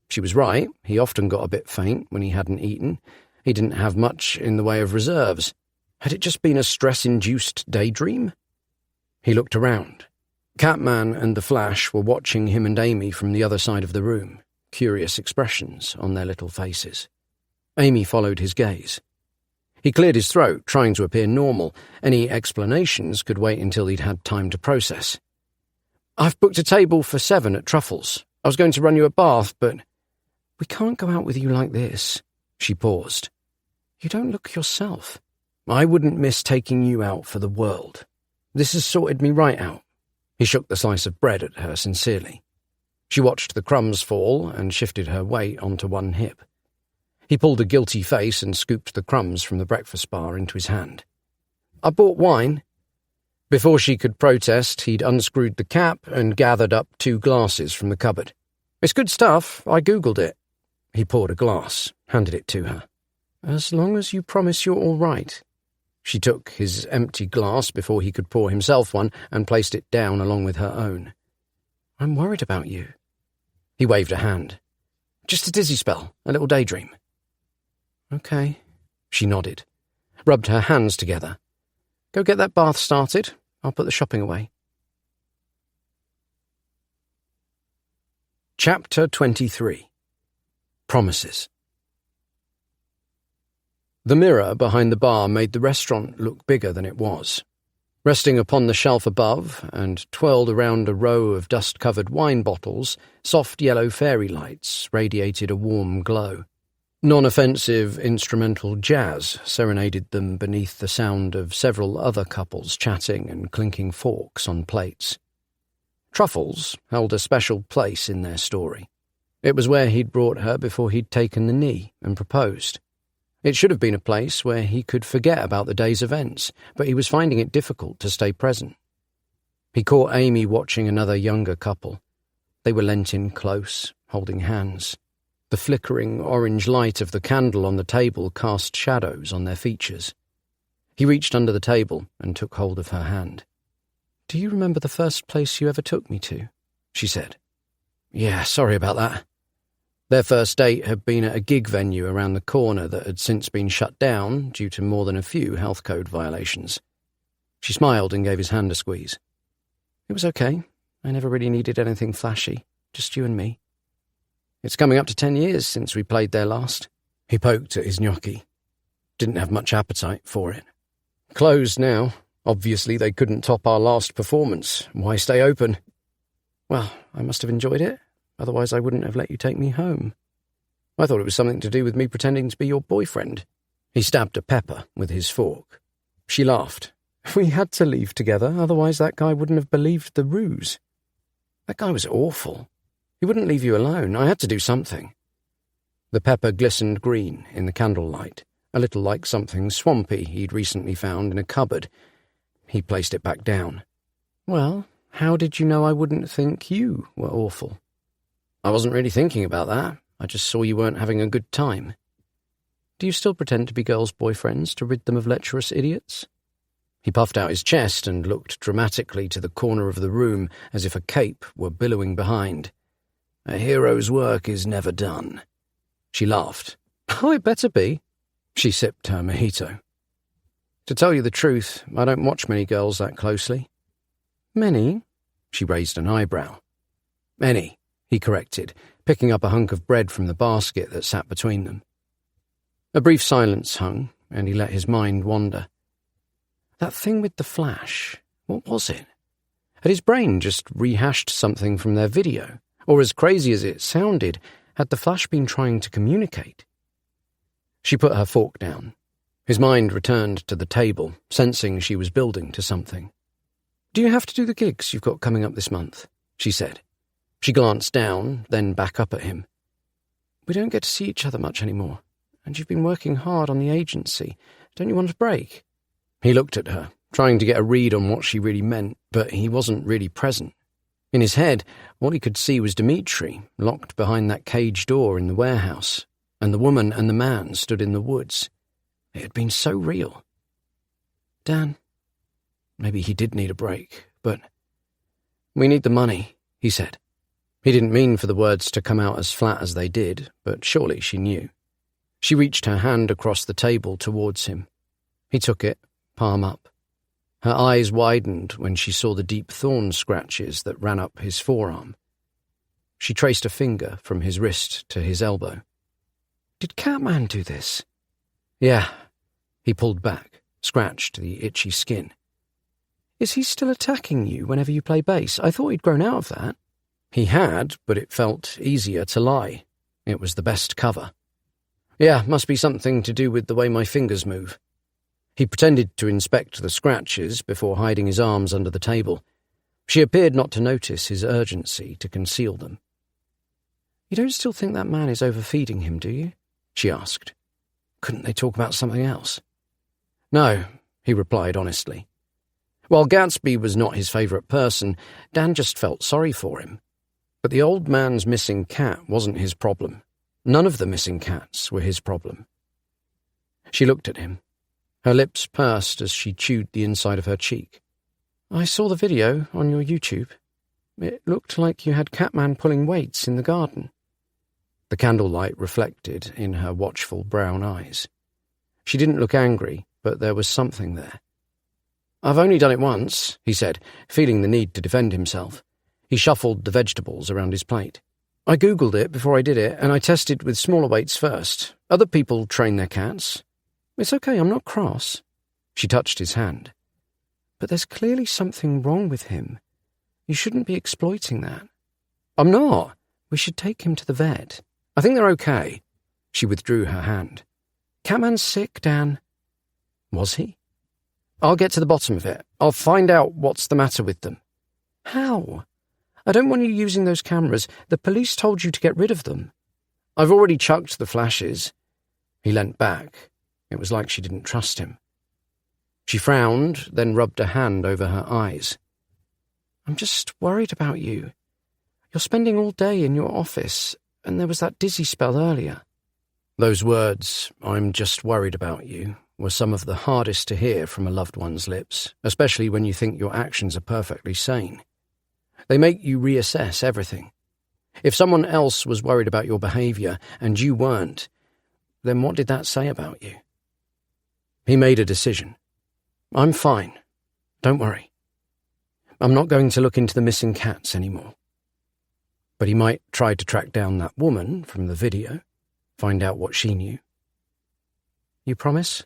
She was right. He often got a bit faint when he hadn't eaten. He didn't have much in the way of reserves. Had it just been a stress-induced daydream? He looked around. Catman and the Flash were watching him and Amy from the other side of the room, curious expressions on their little faces. Amy followed his gaze. He cleared his throat, trying to appear normal. Any explanations could wait until he'd had time to process. I've booked a table for 7 at Truffles. I was going to run you a bath, but... We can't go out with you like this. She paused. You don't look yourself. I wouldn't miss taking you out for the world. This has sorted me right out. He shook the slice of bread at her sincerely. She watched the crumbs fall and shifted her weight onto one hip. He pulled a guilty face and scooped the crumbs from the breakfast bar into his hand. I bought wine. Before she could protest, he'd unscrewed the cap and gathered up 2 glasses from the cupboard. It's good stuff. I Googled it. He poured a glass, handed it to her. As long as you promise you're all right. She took his empty glass before he could pour himself one and placed it down along with her own. I'm worried about you. He waved a hand. Just a dizzy spell, a little daydream. Okay, she nodded, rubbed her hands together. Go get that bath started. I'll put the shopping away. Chapter 23. Promises. The mirror behind the bar made the restaurant look bigger than it was. Resting upon the shelf above and twirled around a row of dust-covered wine bottles, soft yellow fairy lights radiated a warm glow. Non-offensive instrumental jazz serenaded them beneath the sound of several other couples chatting and clinking forks on plates. Truffles held a special place in their story. It was where he'd brought her before he'd taken the knee and proposed. It should have been a place where he could forget about the day's events, but he was finding it difficult to stay present. He caught Amy watching another younger couple. They were leant in close, holding hands. The flickering orange light of the candle on the table cast shadows on their features. He reached under the table and took hold of her hand. "Do you remember the first place you ever took me to?" she said. "Yeah, sorry about that." Their first date had been at a gig venue around the corner that had since been shut down due to more than a few health code violations. She smiled and gave his hand a squeeze. "It was okay. I never really needed anything flashy, just you and me. It's coming up to 10 years since we played there last." He poked at his gnocchi. Didn't have much appetite for it. "Closed now. Obviously they couldn't top our last performance. Why stay open?" "Well, I must have enjoyed it. Otherwise I wouldn't have let you take me home. I thought it was something to do with me pretending to be your boyfriend." He stabbed a pepper with his fork. She laughed. "We had to leave together, otherwise that guy wouldn't have believed the ruse." "That guy was awful. He wouldn't leave you alone. I had to do something." The pepper glistened green in the candlelight, a little like something swampy he'd recently found in a cupboard. He placed it back down. "Well, how did you know I wouldn't think you were awful?" "I wasn't really thinking about that. I just saw you weren't having a good time." "Do you still pretend to be girls' boyfriends to rid them of lecherous idiots?" He puffed out his chest and looked dramatically to the corner of the room as if a cape were billowing behind. "A hero's work is never done." She laughed. "Oh, it better be." She sipped her mojito. "To tell you the truth, I don't watch many girls that closely." "Many?" She raised an eyebrow. "Any," he corrected, picking up a hunk of bread from the basket that sat between them. A brief silence hung, and he let his mind wander. That thing with the flash, what was it? Had his brain just rehashed something from their video? Or, as crazy as it sounded, had the flash been trying to communicate? She put her fork down. His mind returned to the table, sensing she was building to something. "Do you have to do the gigs you've got coming up this month?" she said. She glanced down, then back up at him. "We don't get to see each other much anymore, and you've been working hard on the agency. Don't you want a break?" He looked at her, trying to get a read on what she really meant, but he wasn't really present. In his head, all he could see was Dimitri, locked behind that cage door in the warehouse, and the woman and the man stood in the woods. It had been so real. "Dan, maybe he did need a break, but—" "We need the money," he said. He didn't mean for the words to come out as flat as they did, but surely she knew. She reached her hand across the table towards him. He took it, palm up. Her eyes widened when she saw the deep thorn scratches that ran up his forearm. She traced a finger from his wrist to his elbow. "Did Catman do this?" "Yeah." He pulled back, scratched the itchy skin. "Is he still attacking you whenever you play bass? I thought he'd grown out of that." He had, but it felt easier to lie. It was the best cover. "Yeah, must be something to do with the way my fingers move." He pretended to inspect the scratches before hiding his arms under the table. She appeared not to notice his urgency to conceal them. "You don't still think that man is overfeeding him, do you?" she asked. Couldn't they talk about something else? "No," he replied honestly. While Gatsby was not his favourite person, Dan just felt sorry for him. But the old man's missing cat wasn't his problem. None of the missing cats were his problem. She looked at him. Her lips pursed as she chewed the inside of her cheek. "I saw the video on your YouTube. It looked like you had Catman pulling weights in the garden." The candlelight reflected in her watchful brown eyes. She didn't look angry, but there was something there. "I've only done it once," he said, feeling the need to defend himself. He shuffled the vegetables around his plate. "I Googled it before I did it, and I tested with smaller weights first. Other people train their cats. It's okay, I'm not cross." She touched his hand. But there's clearly something wrong with him. You shouldn't be exploiting that. I'm not. We should take him to the vet. I think they're okay. She withdrew her hand. Catman's sick, Dan. Was he? I'll get to the bottom of it. I'll find out what's the matter with them. How? I don't want you using those cameras. The police told you to get rid of them. I've already chucked the flashes. He leant back. It was like she didn't trust him. She frowned, then rubbed a hand over her eyes. I'm just worried about you. You're spending all day in your office, and there was that dizzy spell earlier. Those words, "I'm just worried about you," were some of the hardest to hear from a loved one's lips, especially when you think your actions are perfectly sane. They make you reassess everything. If someone else was worried about your behaviour and you weren't, then what did that say about you? He made a decision. I'm fine. Don't worry. I'm not going to look into the missing cats anymore. But he might try to track down that woman from the video, find out what she knew. You promise?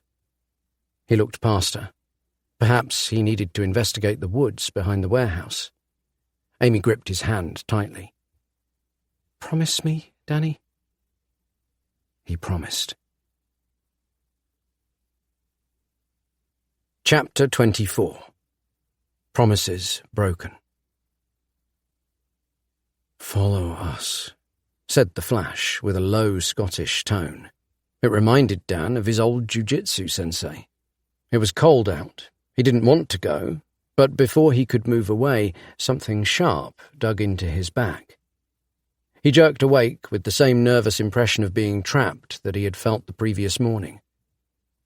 He looked past her. Perhaps he needed to investigate the woods behind the warehouse. Amy gripped his hand tightly. Promise me, Danny? He promised. Chapter 24. Promises Broken. "Follow us," said the Flash with a low Scottish tone. It reminded Dan of his old jiu-jitsu sensei. It was cold out. He didn't want to go, but before he could move away, something sharp dug into his back. He jerked awake with the same nervous impression of being trapped that he had felt the previous morning.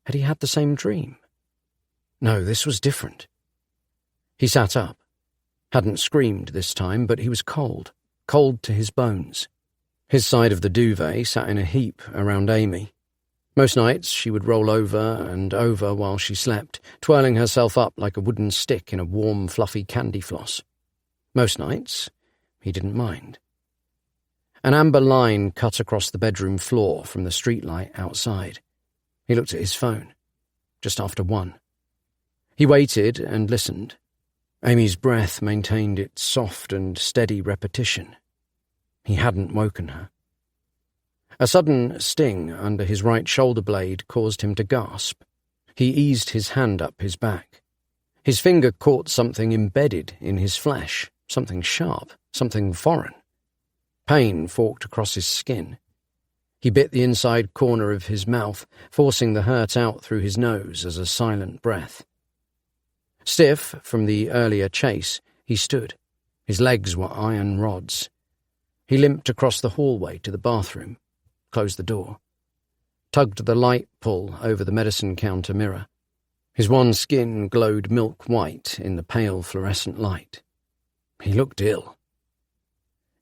Had he had the same dream? No, this was different. He sat up. Hadn't screamed this time, but he was cold to his bones. His side of the duvet sat in a heap around Amy. Most nights she would roll over and over while she slept, twirling herself up like a wooden stick in a warm, fluffy candy floss. Most nights he didn't mind. An amber line cut across the bedroom floor from the streetlight outside. He looked at his phone. Just after 1. He waited and listened. Amy's breath maintained its soft and steady repetition. He hadn't woken her. A sudden sting under his right shoulder blade caused him to gasp. He eased his hand up his back. His finger caught something embedded in his flesh, something sharp, something foreign. Pain forked across his skin. He bit the inside corner of his mouth, forcing the hurt out through his nose as a silent breath. Stiff from the earlier chase, he stood. His legs were iron rods. He limped across the hallway to the bathroom, closed the door, tugged the light pull over the medicine counter mirror. His wan skin glowed milk white in the pale fluorescent light. He looked ill.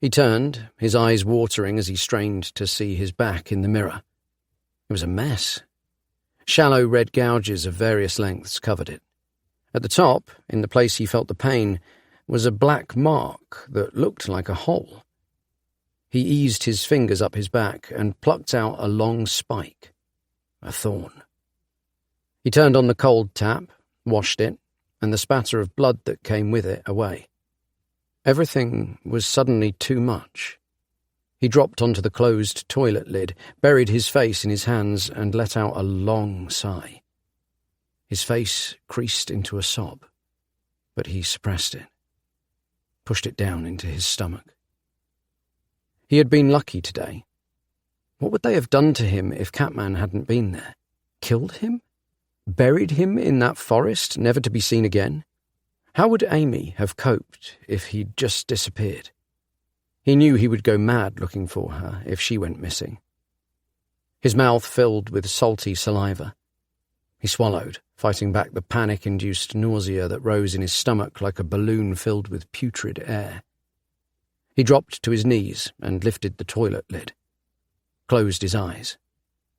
He turned, his eyes watering as he strained to see his back in the mirror. It was a mess. Shallow red gouges of various lengths covered it. At the top, in the place he felt the pain, was a black mark that looked like a hole. He eased his fingers up his back and plucked out a long spike, a thorn. He turned on the cold tap, washed it, and the spatter of blood that came with it away. Everything was suddenly too much. He dropped onto the closed toilet lid, buried his face in his hands, and let out a long sigh. His face creased into a sob, but he suppressed it, pushed it down into his stomach. He had been lucky today. What would they have done to him if Catman hadn't been there? Killed him? Buried him in that forest, never to be seen again? How would Amy have coped if he'd just disappeared? He knew he would go mad looking for her if she went missing. His mouth filled with salty saliva. He swallowed, fighting back the panic-induced nausea that rose in his stomach like a balloon filled with putrid air. He dropped to his knees and lifted the toilet lid, closed his eyes,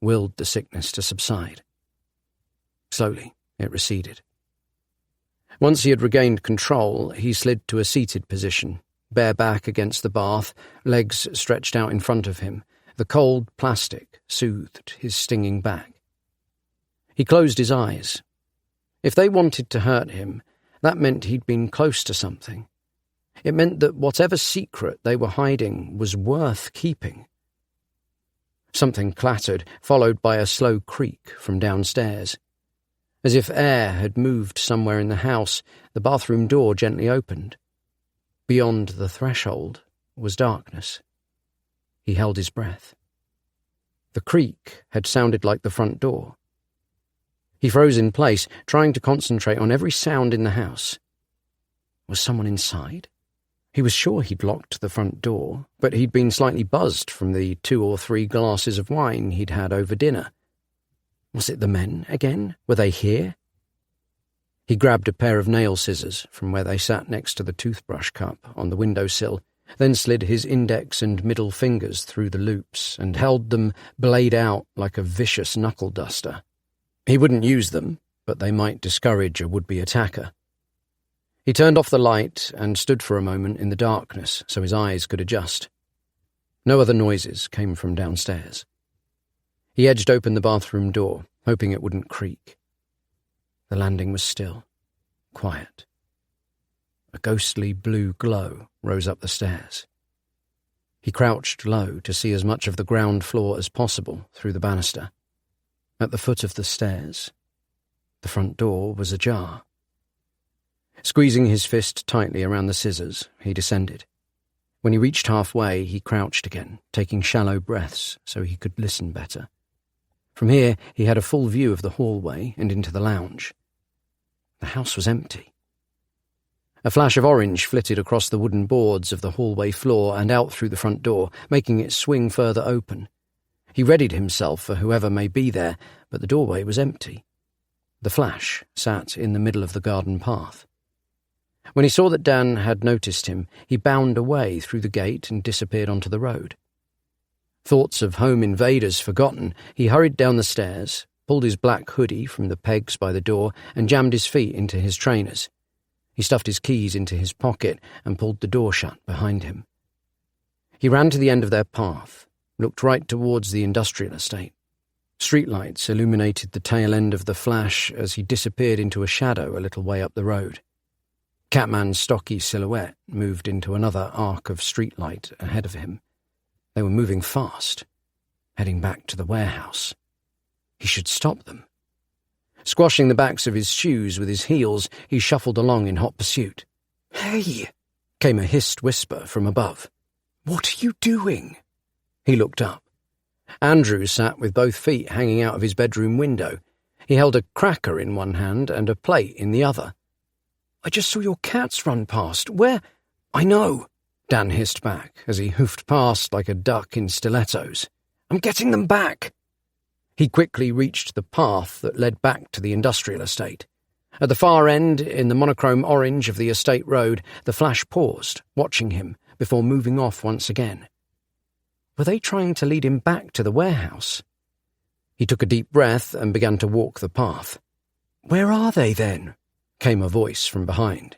willed the sickness to subside. Slowly, it receded. Once he had regained control, he slid to a seated position, bare back against the bath, legs stretched out in front of him. The cold plastic soothed his stinging back. He closed his eyes. If they wanted to hurt him, That meant he'd been close to something. It meant that whatever secret they were hiding was worth keeping. Something clattered, followed by a slow creak from downstairs. As if air had moved somewhere in the house, the bathroom door gently opened. Beyond the threshold was darkness. He held his breath. The creak had sounded like the front door. He froze in place, trying to concentrate on every sound in the house. Was someone inside? He was sure he'd locked the front door, but he'd been slightly buzzed from the 2 or 3 glasses of wine he'd had over dinner. Was it the men again? Were they here? He grabbed a pair of nail scissors from where they sat next to the toothbrush cup on the windowsill, then slid his index and middle fingers through the loops and held them blade out like a vicious knuckle duster. He wouldn't use them, but they might discourage a would-be attacker. He turned off the light and stood for a moment in the darkness so his eyes could adjust. No other noises came from downstairs. He edged open the bathroom door, hoping it wouldn't creak. The landing was still, quiet. A ghostly blue glow rose up the stairs. He crouched low to see as much of the ground floor as possible through the banister. At the foot of the stairs, the front door was ajar. Squeezing his fist tightly around the scissors, he descended. When he reached halfway, he crouched again, taking shallow breaths so he could listen better. From here, he had a full view of the hallway and into the lounge. The house was empty. A flash of orange flitted across the wooden boards of the hallway floor and out through the front door, making it swing further open. He readied himself for whoever may be there, but the doorway was empty. The flash sat in the middle of the garden path. When he saw that Dan had noticed him, he bounded away through the gate and disappeared onto the road. Thoughts of home invaders forgotten, he hurried down the stairs, pulled his black hoodie from the pegs by the door, and jammed his feet into his trainers. He stuffed his keys into his pocket and pulled the door shut behind him. He ran to the end of their path, looked right towards the industrial estate. Streetlights illuminated the tail end of the flash as he disappeared into a shadow a little way up the road. Catman's stocky silhouette moved into another arc of streetlight ahead of him. They were moving fast, heading back to the warehouse. He should stop them. Squashing the backs of his shoes with his heels, he shuffled along in hot pursuit. "Hey!" came a hissed whisper from above. "What are you doing?" He looked up. Andrew sat with both feet hanging out of his bedroom window. He held a cracker in one hand and a plate in the other. "I just saw your cats run past. Where?" "I know," Dan hissed back as he hoofed past like a duck in stilettos. "I'm getting them back." He quickly reached the path that led back to the industrial estate. At the far end, in the monochrome orange of the estate road, the flash paused, watching him, before moving off once again. Were they trying to lead him back to the warehouse? He took a deep breath and began to walk the path. "Where are they, then?" came a voice from behind.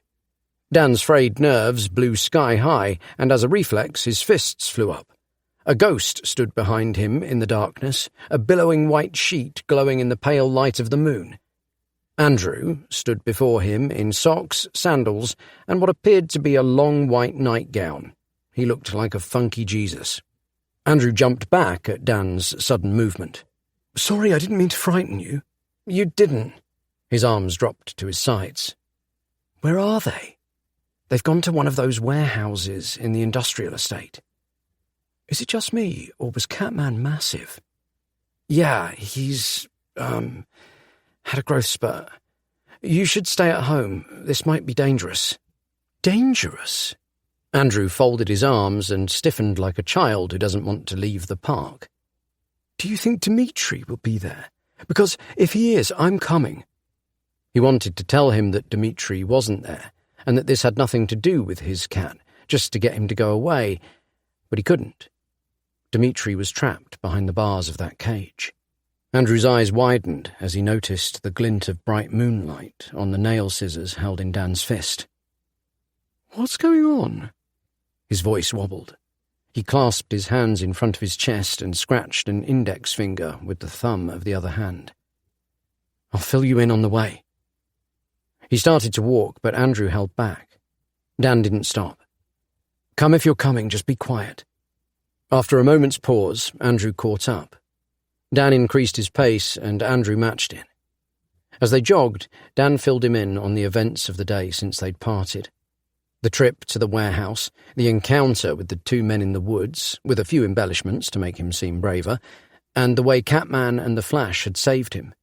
Dan's frayed nerves blew sky high, and as a reflex his fists flew up. A ghost stood behind him in the darkness, a billowing white sheet glowing in the pale light of the moon. Andrew stood before him in socks, sandals, and what appeared to be a long white nightgown. He looked like a funky Jesus. Andrew jumped back at Dan's sudden movement. "Sorry, I didn't mean to frighten you." "You didn't." His arms dropped to his sides. "Where are they?" "They've gone to one of those warehouses in the industrial estate." "Is it just me, or was Catman massive?" "Yeah, he's, had a growth spurt. You should stay at home. This might be dangerous." "Dangerous?" Andrew folded his arms and stiffened like a child who doesn't want to leave the park. "Do you think Dimitri will be there? Because if he is, I'm coming." He wanted to tell him that Dimitri wasn't there, and that this had nothing to do with his cat, just to get him to go away, but he couldn't. Dimitri was trapped behind the bars of that cage. Andrew's eyes widened as he noticed the glint of bright moonlight on the nail scissors held in Dan's fist. "What's going on?" His voice wobbled. He clasped his hands in front of his chest and scratched an index finger with the thumb of the other hand. "I'll fill you in on the way." He started to walk, but Andrew held back. Dan didn't stop. "Come if you're coming, just be quiet." After a moment's pause, Andrew caught up. Dan increased his pace, and Andrew matched it. As they jogged, Dan filled him in on the events of the day since they'd parted. The trip to the warehouse, the encounter with the two men in the woods, with a few embellishments to make him seem braver, and the way Catman and the Flash had saved him.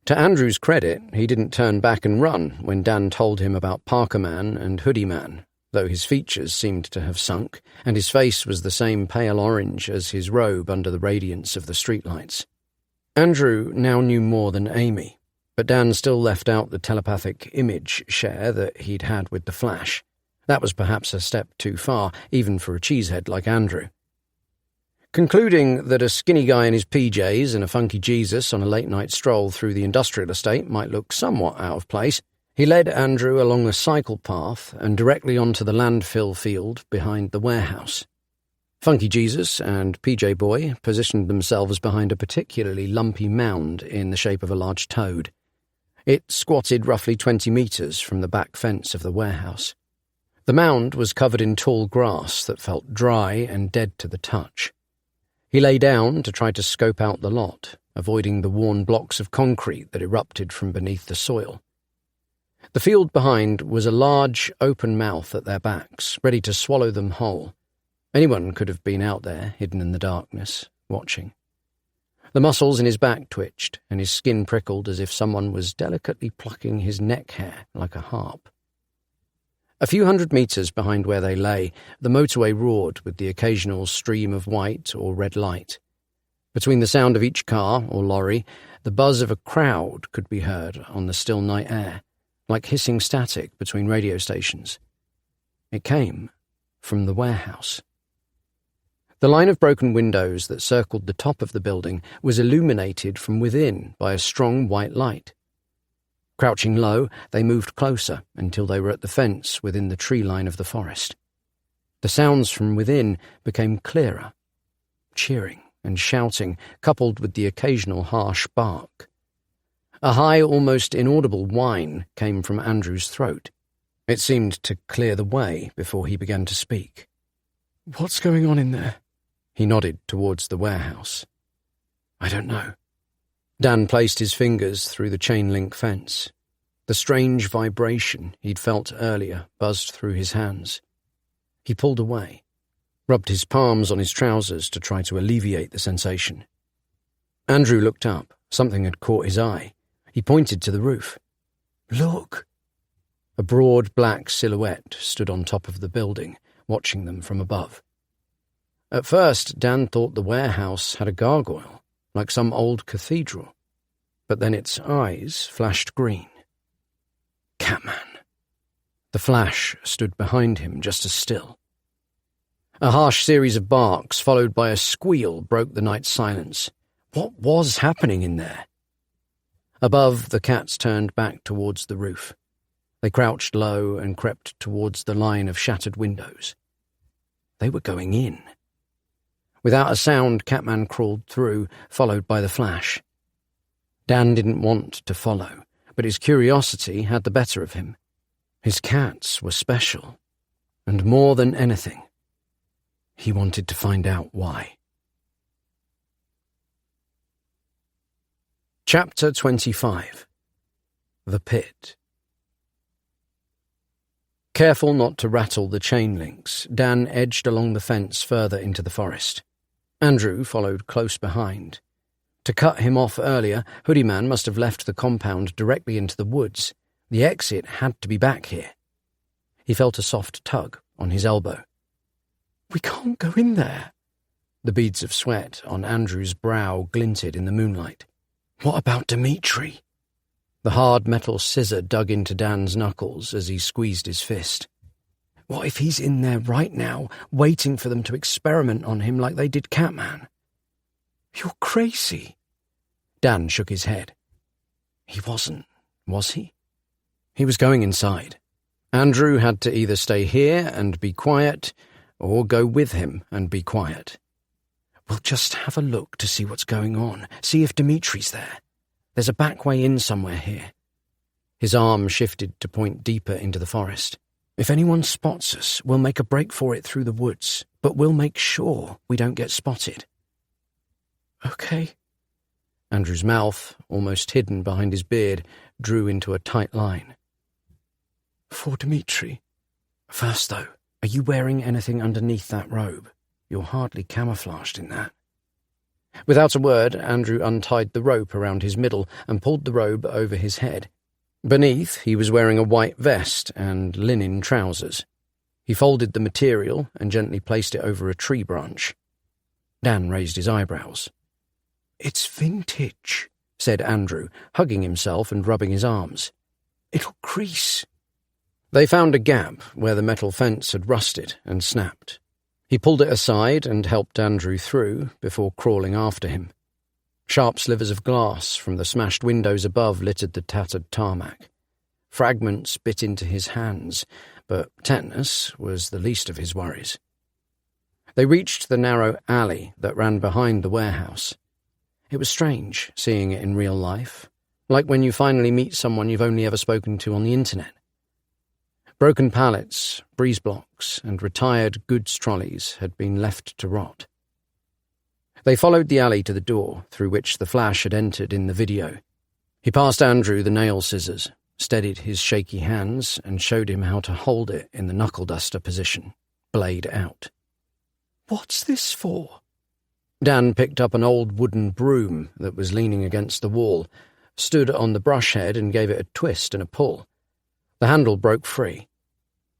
To Andrew's credit, he didn't turn back and run when Dan told him about Parker Man and Hoodie Man, though his features seemed to have sunk, and his face was the same pale orange as his robe under the radiance of the streetlights. Andrew now knew more than Amy, but Dan still left out the telepathic image share that he'd had with the Flash. That was perhaps a step too far, even for a cheesehead like Andrew. Concluding that a skinny guy in his PJs and a funky Jesus on a late-night stroll through the industrial estate might look somewhat out of place, he led Andrew along a cycle path and directly onto the landfill field behind the warehouse. Funky Jesus and PJ Boy positioned themselves behind a particularly lumpy mound in the shape of a large toad. It squatted roughly 20 metres from the back fence of the warehouse. The mound was covered in tall grass that felt dry and dead to the touch. He lay down to try to scope out the lot, avoiding the worn blocks of concrete that erupted from beneath the soil. The field behind was a large, open mouth at their backs, ready to swallow them whole. Anyone could have been out there, hidden in the darkness, watching. The muscles in his back twitched, and his skin prickled as if someone was delicately plucking his neck hair like a harp. A few 100 metres behind where they lay, the motorway roared with the occasional stream of white or red light. Between the sound of each car or lorry, the buzz of a crowd could be heard on the still night air, like hissing static between radio stations. It came from the warehouse. The line of broken windows that circled the top of the building was illuminated from within by a strong white light. Crouching low, they moved closer until they were at the fence within the tree line of the forest. The sounds from within became clearer, cheering and shouting, coupled with the occasional harsh bark. A high, almost inaudible whine came from Andrew's throat. It seemed to clear the way before he began to speak. "What's going on in there?" He nodded towards the warehouse. "I don't know." Dan placed his fingers through the chain-link fence. The strange vibration he'd felt earlier buzzed through his hands. He pulled away, rubbed his palms on his trousers to try to alleviate the sensation. Andrew looked up. Something had caught his eye. He pointed to the roof. "Look!" A broad black silhouette stood on top of the building, watching them from above. At first, Dan thought the warehouse had a gargoyle, like some old cathedral, but then its eyes flashed green. Catman. The Flash stood behind him just as still. A harsh series of barks, followed by a squeal, broke the night's silence. What was happening in there? Above, the cats turned back towards the roof. They crouched low and crept towards the line of shattered windows. They were going in. Without a sound, Catman crawled through, followed by the Flash. Dan didn't want to follow, but his curiosity had the better of him. His cats were special, and more than anything, he wanted to find out why. Chapter 25. The Pit. Careful not to rattle the chain links, Dan edged along the fence further into the forest. Andrew followed close behind. To cut him off earlier, Hoodie Man must have left the compound directly into the woods. The exit had to be back here. He felt a soft tug on his elbow. "We can't go in there." The beads of sweat on Andrew's brow glinted in the moonlight. "What about Dimitri?" The hard metal scissor dug into Dan's knuckles as he squeezed his fist. What if he's in there right now, waiting for them to experiment on him like they did Catman? "You're crazy." Dan shook his head. He wasn't, was he? He was going inside. Andrew had to either stay here and be quiet, or go with him and be quiet. "We'll just have a look to see what's going on, see if Dimitri's there. There's a back way in somewhere here." His arm shifted to point deeper into the forest. "If anyone spots us, we'll make a break for it through the woods, but we'll make sure we don't get spotted." "Okay." Andrew's mouth, almost hidden behind his beard, drew into a tight line. "For Dimitri." "First, though, are you wearing anything underneath that robe? You're hardly camouflaged in that." Without a word, Andrew untied the rope around his middle and pulled the robe over his head. Beneath, he was wearing a white vest and linen trousers. He folded the material and gently placed it over a tree branch. Dan raised his eyebrows. "It's vintage," said Andrew, hugging himself and rubbing his arms. "It'll crease." They found a gap where the metal fence had rusted and snapped. He pulled it aside and helped Andrew through before crawling after him. Sharp slivers of glass from the smashed windows above littered the tattered tarmac. Fragments bit into his hands, but tetanus was the least of his worries. They reached the narrow alley that ran behind the warehouse. It was strange seeing it in real life, like when you finally meet someone you've only ever spoken to on the internet. Broken pallets, breeze blocks, and retired goods trolleys had been left to rot. They followed the alley to the door through which the Flash had entered in the video. He passed Andrew the nail scissors, steadied his shaky hands, and showed him how to hold it in the knuckle-duster position, blade out. "What's this for?" Dan picked up an old wooden broom that was leaning against the wall, stood on the brush head and gave it a twist and a pull. The handle broke free.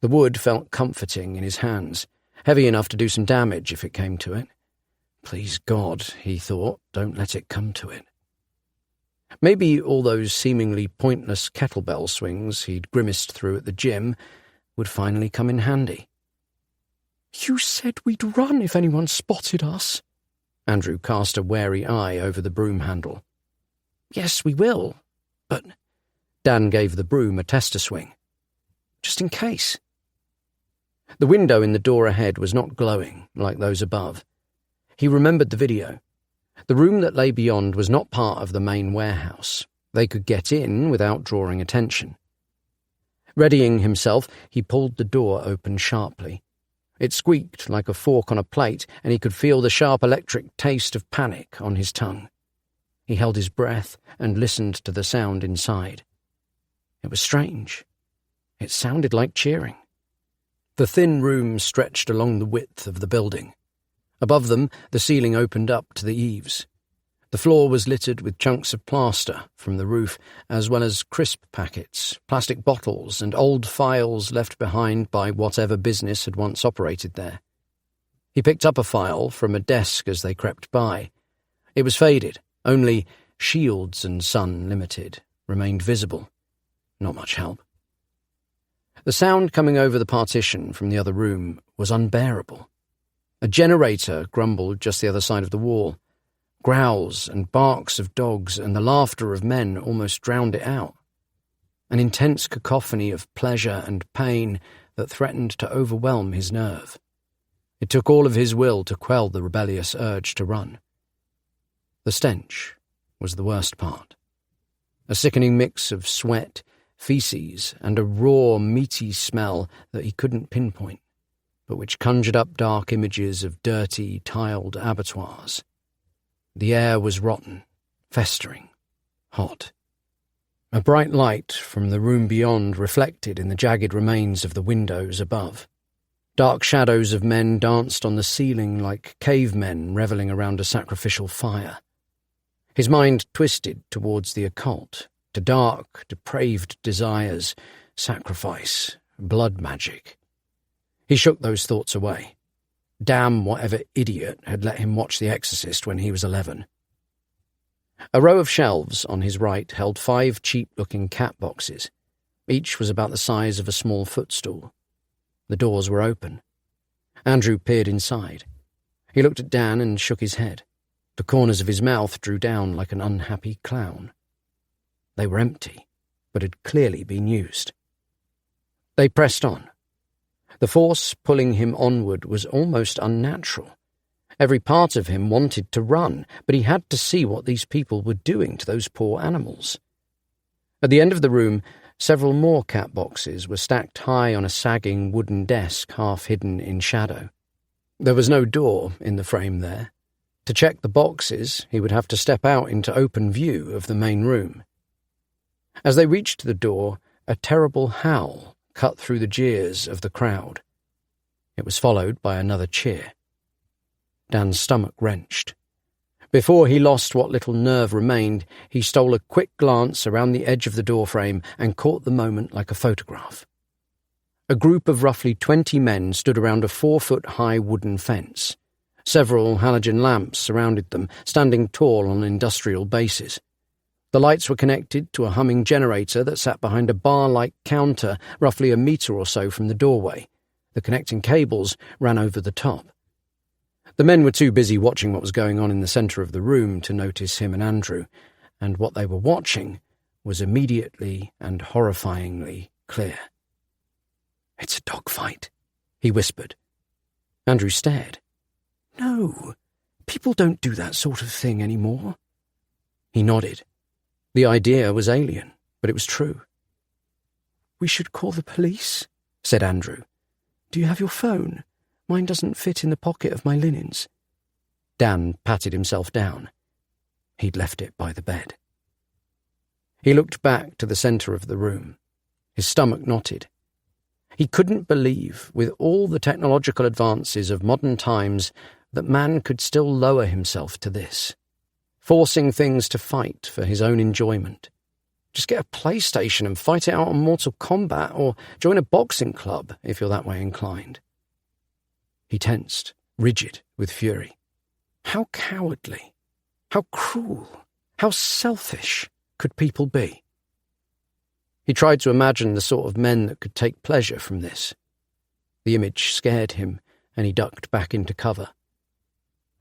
The wood felt comforting in his hands, heavy enough to do some damage if it came to it. Please God, he thought, don't let it come to it. Maybe all those seemingly pointless kettlebell swings he'd grimaced through at the gym would finally come in handy. "You said we'd run if anyone spotted us." Andrew cast a wary eye over the broom handle. "Yes, we will, but—" Dan gave the broom a tester swing. "Just in case." The window in the door ahead was not glowing like those above. He remembered the video. The room that lay beyond was not part of the main warehouse. They could get in without drawing attention. Readying himself, he pulled the door open sharply. It squeaked like a fork on a plate, and he could feel the sharp electric taste of panic on his tongue. He held his breath and listened to the sound inside. It was strange. It sounded like cheering. The thin room stretched along the width of the building. Above them, the ceiling opened up to the eaves. The floor was littered with chunks of plaster from the roof, as well as crisp packets, plastic bottles, and old files left behind by whatever business had once operated there. He picked up a file from a desk as they crept by. It was faded, only Shields and Son Limited remained visible. Not much help. The sound coming over the partition from the other room was unbearable. A generator grumbled just the other side of the wall. Growls and barks of dogs and the laughter of men almost drowned it out. An intense cacophony of pleasure and pain that threatened to overwhelm his nerve. It took all of his will to quell the rebellious urge to run. The stench was the worst part. A sickening mix of sweat, feces, and a raw, meaty smell that he couldn't pinpoint, but which conjured up dark images of dirty, tiled abattoirs. The air was rotten, festering, hot. A bright light from the room beyond reflected in the jagged remains of the windows above. Dark shadows of men danced on the ceiling like cavemen revelling around a sacrificial fire. His mind twisted towards the occult, to dark, depraved desires, sacrifice, blood magic. He shook those thoughts away. Damn whatever idiot had let him watch The Exorcist when he was 11. A row of shelves on his right held 5 cheap-looking cat boxes. Each was about the size of a small footstool. The doors were open. Andrew peered inside. He looked at Dan and shook his head. The corners of his mouth drew down like an unhappy clown. They were empty, but had clearly been used. They pressed on. The force pulling him onward was almost unnatural. Every part of him wanted to run, but he had to see what these people were doing to those poor animals. At the end of the room, Several more cat boxes were stacked high on a sagging wooden desk half hidden in shadow. There was no door in the frame there. To check the boxes, he would have to step out into open view of the main room. As they reached the door, a terrible howl cut through the jeers of the crowd. It was followed by another cheer. Dan's stomach wrenched. Before he lost what little nerve remained, he stole a quick glance around the edge of the doorframe and caught the moment like a photograph. A group of roughly 20 men stood around a 4-foot-high wooden fence. Several halogen lamps surrounded them, standing tall on industrial bases. The lights were connected to a humming generator that sat behind a bar-like counter roughly a metre or so from the doorway. The connecting cables ran over the top. The men were too busy watching what was going on in the centre of the room to notice him and Andrew, and what they were watching was immediately and horrifyingly clear. "It's a dogfight," he whispered. Andrew stared. "No, people don't do that sort of thing anymore." He nodded. The idea was alien, but it was true. "We should call the police," said Andrew. "Do you have your phone? Mine doesn't fit in the pocket of my linens." Dan patted himself down. He'd left it by the bed. He looked back to the centre of the room. His stomach knotted. He couldn't believe, with all the technological advances of modern times, that man could still lower himself to this, forcing things to fight for his own enjoyment. Just get a PlayStation and fight it out on Mortal Kombat, or join a boxing club if you're that way inclined. He tensed, rigid with fury. How cowardly, how cruel, how selfish could people be? He tried to imagine the sort of men that could take pleasure from this. The image scared him, and he ducked back into cover.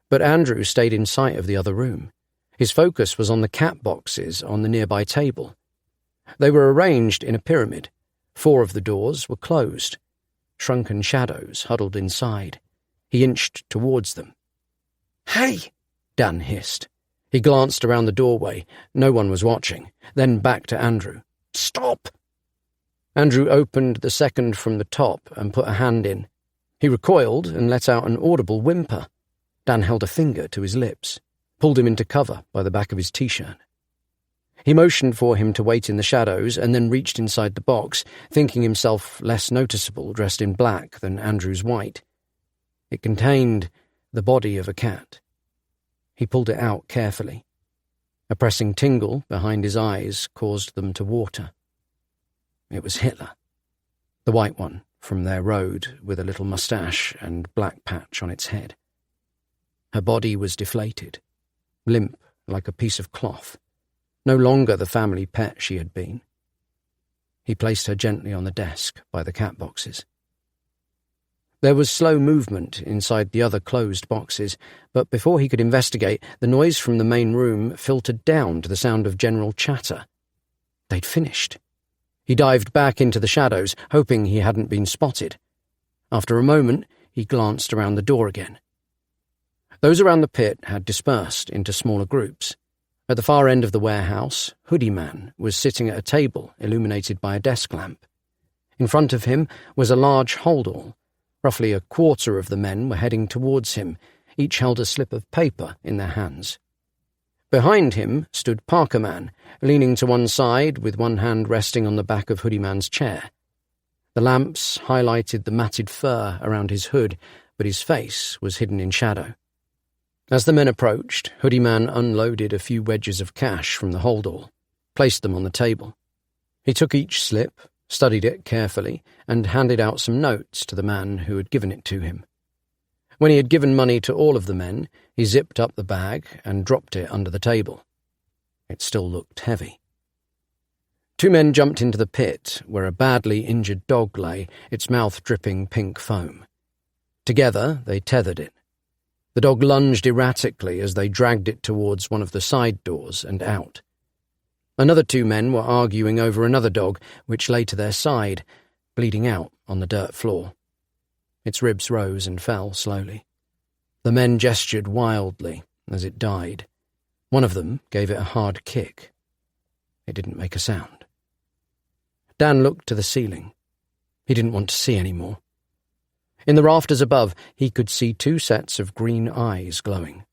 But Andrew stayed in sight of the other room. His focus was on the cat boxes on the nearby table. They were arranged in a pyramid. 4 of the doors were closed. Shrunken shadows huddled inside. He inched towards them. "Hey!" Dan hissed. He glanced around the doorway. No one was watching. Then back to Andrew. "Stop!" Andrew opened the second from the top and put a hand in. He recoiled and let out an audible whimper. Dan held a finger to his lips, pulled him into cover by the back of his t-shirt. He motioned for him to wait in the shadows and then reached inside the box, thinking himself less noticeable dressed in black than Andrew's white. It contained the body of a cat. He pulled it out carefully. A pressing tingle behind his eyes caused them to water. It was Hitler, the white one from their road with a little moustache and black patch on its head. Her body was deflated, limp like a piece of cloth, no longer the family pet she had been. He placed her gently on the desk by the cat boxes. There was slow movement inside the other closed boxes, but before he could investigate, the noise from the main room filtered down to the sound of general chatter. They'd finished. He dived back into the shadows, hoping he hadn't been spotted. After a moment, he glanced around the door again. Those around the pit had dispersed into smaller groups. At the far end of the warehouse, Hoodie Man was sitting at a table illuminated by a desk lamp. In front of him was a large holdall. Roughly a quarter of the men were heading towards him. Each held a slip of paper in their hands. Behind him stood Parker Man, leaning to one side with one hand resting on the back of Hoodie Man's chair. The lamps highlighted the matted fur around his hood, but his face was hidden in shadow. As the men approached, Hoodie Man unloaded a few wedges of cash from the holdall, placed them on the table. He took each slip, studied it carefully, and handed out some notes to the man who had given it to him. When he had given money to all of the men, he zipped up the bag and dropped it under the table. It still looked heavy. 2 men jumped into the pit, where a badly injured dog lay, its mouth dripping pink foam. Together, they tethered it. The dog lunged erratically as they dragged it towards one of the side doors and out. Another 2 men were arguing over another dog, which lay to their side, bleeding out on the dirt floor. Its ribs rose and fell slowly. The men gestured wildly as it died. One of them gave it a hard kick. It didn't make a sound. Dan looked to the ceiling. He didn't want to see any more. In the rafters above, he could see 2 sets of green eyes glowing.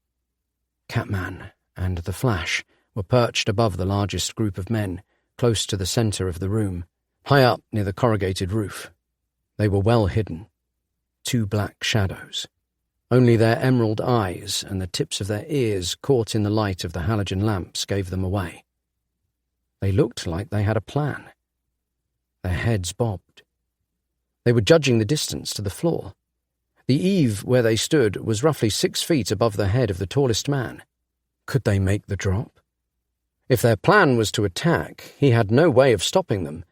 Catman and the Flash were perched above the largest group of men, close to the centre of the room, high up near the corrugated roof. They were well hidden. 2 black shadows. Only their emerald eyes and the tips of their ears caught in the light of the halogen lamps gave them away. They looked like they had a plan. Their heads bobbed. They were judging the distance to the floor. The eave where they stood was roughly 6 feet above the head of the tallest man. Could they make the drop? If their plan was to attack, he had no way of stopping them.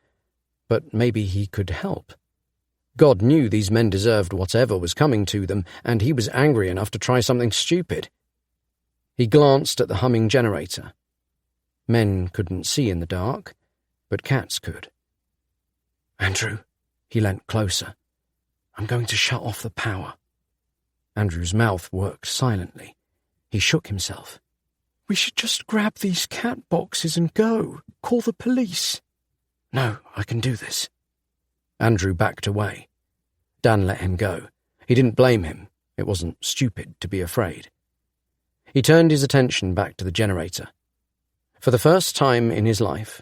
But maybe he could help. God knew these men deserved whatever was coming to them, and he was angry enough to try something stupid. He glanced at the humming generator. Men couldn't see in the dark, but cats could. "Andrew," he leant closer. "I'm going to shut off the power." Andrew's mouth worked silently. He shook himself. "We should just grab these cat boxes and go. Call the police." "No, I can do this." Andrew backed away. Dan let him go. He didn't blame him. It wasn't stupid to be afraid. He turned his attention back to the generator. For the first time in his life,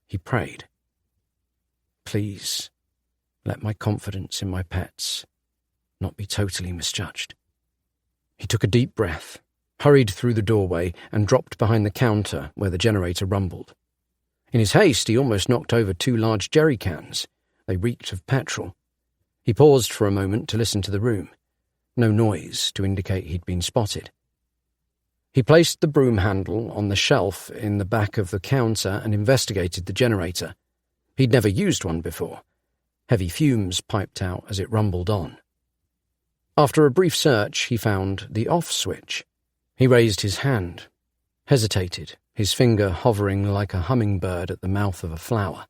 he prayed. "Please, let my confidence in my pets not be totally misjudged." He took a deep breath, hurried through the doorway, and dropped behind the counter where the generator rumbled. In his haste, he almost knocked over 2 large jerry cans. They reeked of petrol. He paused for a moment to listen to the room. No noise to indicate he'd been spotted. He placed the broom handle on the shelf in the back of the counter and investigated the generator. He'd never used one before. Heavy fumes piped out as it rumbled on. After a brief search, he found the off switch. He raised his hand, hesitated, his finger hovering like a hummingbird at the mouth of a flower.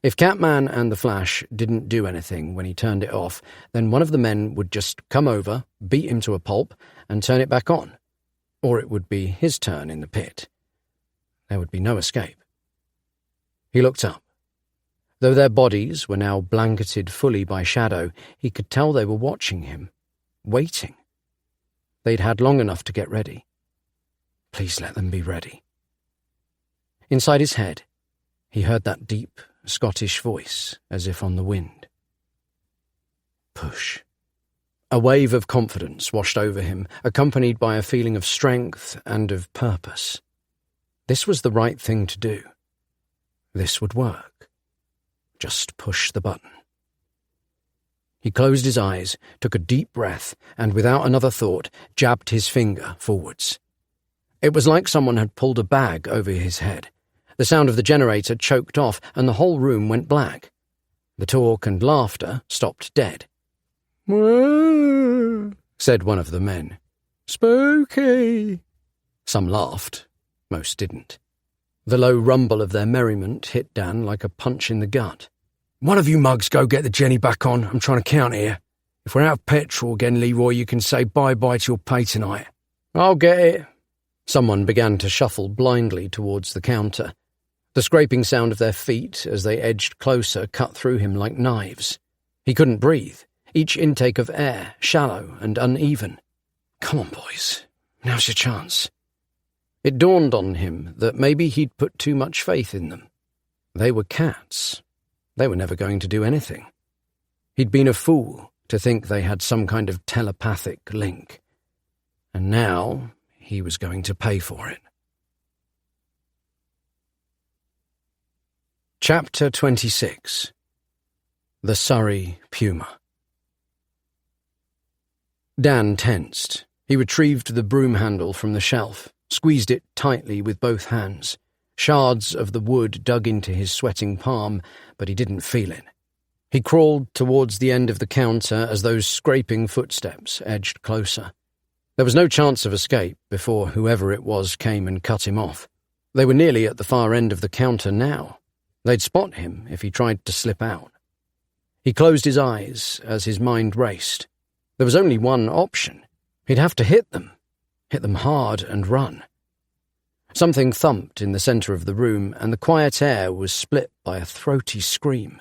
If Catman and the Flash didn't do anything when he turned it off, then one of the men would just come over, beat him to a pulp, and turn it back on. Or it would be his turn in the pit. There would be no escape. He looked up. Though their bodies were now blanketed fully by shadow, he could tell they were watching him, waiting. They'd had long enough to get ready. Please let them be ready. Inside his head, he heard that deep Scottish voice as if on the wind. Push. A wave of confidence washed over him, accompanied by a feeling of strength and of purpose. This was the right thing to do. This would work. Just push the button. He closed his eyes, took a deep breath, and without another thought, jabbed his finger forwards. It was like someone had pulled a bag over his head. The sound of the generator choked off, and the whole room went black. The talk and laughter stopped dead. "Whoa," said one of the men. "Spooky." Some laughed. Most didn't. The low rumble of their merriment hit Dan like a punch in the gut. "One of you mugs go get the Jenny back on. I'm trying to count here. If we're out of petrol again, Leroy, you can say bye-bye to your pay tonight." "I'll get it." Someone began to shuffle blindly towards the counter. The scraping sound of their feet as they edged closer cut through him like knives. He couldn't breathe, each intake of air shallow and uneven. Come on, boys. Now's your chance. It dawned on him that maybe he'd put too much faith in them. They were cats. They were never going to do anything. He'd been a fool to think they had some kind of telepathic link. And now he was going to pay for it. Chapter 26. The Surrey Puma. Dan tensed. He retrieved the broom handle from the shelf, squeezed it tightly with both hands. Shards of the wood dug into his sweating palm, but he didn't feel it. He crawled towards the end of the counter as those scraping footsteps edged closer. There was no chance of escape before whoever it was came and cut him off. They were nearly at the far end of the counter now. They'd spot him if he tried to slip out. He closed his eyes as his mind raced. There was only one option. He'd have to hit them hard and run. Something thumped in the centre of the room, and the quiet air was split by a throaty scream.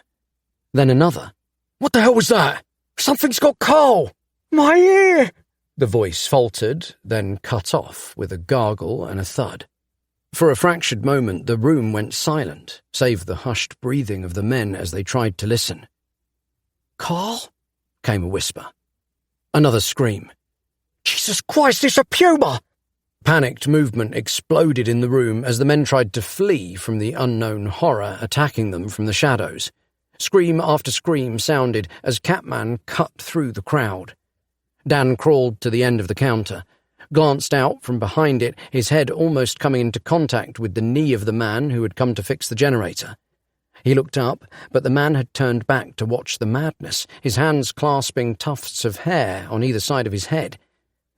Then another. "What the hell was that? Something's got Carl! My ear!" The voice faltered, then cut off with a gargle and a thud. For a fractured moment, the room went silent, save the hushed breathing of the men as they tried to listen. "Carl?" came a whisper. Another scream. "Jesus Christ, it's a puma!" Panicked movement exploded in the room as the men tried to flee from the unknown horror attacking them from the shadows. Scream after scream sounded as Catman cut through the crowd. Dan crawled to the end of the counter, glanced out from behind it, his head almost coming into contact with the knee of the man who had come to fix the generator. He looked up, but the man had turned back to watch the madness, his hands clasping tufts of hair on either side of his head.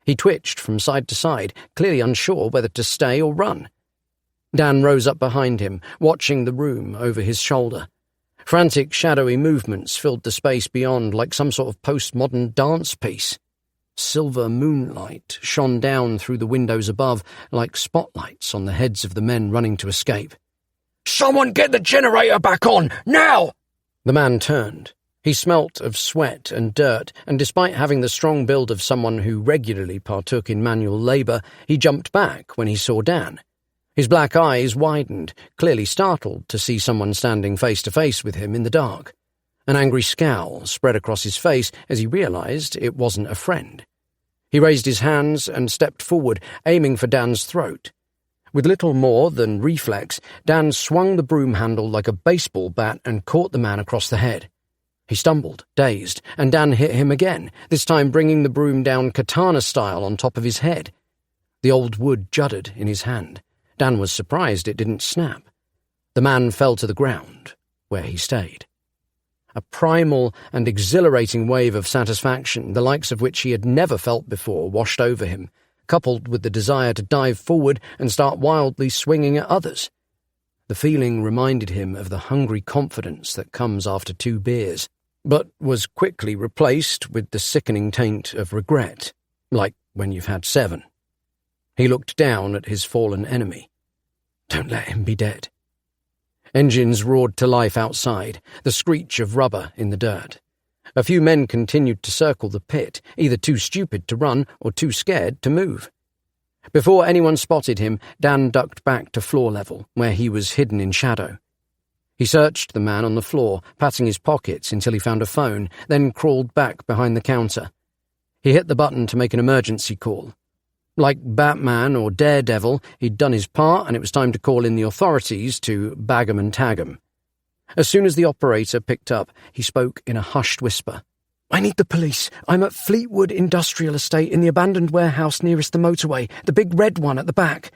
He twitched from side to side, clearly unsure whether to stay or run. Dan rose up behind him, watching the room over his shoulder. Frantic, shadowy movements filled the space beyond like some sort of postmodern dance piece. Silver moonlight shone down through the windows above like spotlights on the heads of the men running to escape. "Someone get the generator back on, now!" The man turned. He smelt of sweat and dirt, and despite having the strong build of someone who regularly partook in manual labour, he jumped back when he saw Dan. His black eyes widened, clearly startled to see someone standing face to face with him in the dark. An angry scowl spread across his face as he realised it wasn't a friend. He raised his hands and stepped forward, aiming for Dan's throat. With little more than reflex, Dan swung the broom handle like a baseball bat and caught the man across the head. He stumbled, dazed, and Dan hit him again, this time bringing the broom down katana-style on top of his head. The old wood juddered in his hand. Dan was surprised it didn't snap. The man fell to the ground, where he stayed. A primal and exhilarating wave of satisfaction, the likes of which he had never felt before, washed over him, coupled with the desire to dive forward and start wildly swinging at others. The feeling reminded him of the hungry confidence that comes after 2 beers, but was quickly replaced with the sickening taint of regret, like when you've had 7. He looked down at his fallen enemy. Don't let him be dead. Engines roared to life outside, the screech of rubber in the dirt. A few men continued to circle the pit, either too stupid to run or too scared to move. Before anyone spotted him, Dan ducked back to floor level, where he was hidden in shadow. He searched the man on the floor, patting his pockets until he found a phone, then crawled back behind the counter. He hit the button to make an emergency call. Like Batman or Daredevil, he'd done his part and it was time to call in the authorities to bag 'em and tag 'em. As soon as the operator picked up, he spoke in a hushed whisper. "I need the police. I'm at Fleetwood Industrial Estate in the abandoned warehouse nearest the motorway, the big red one at the back."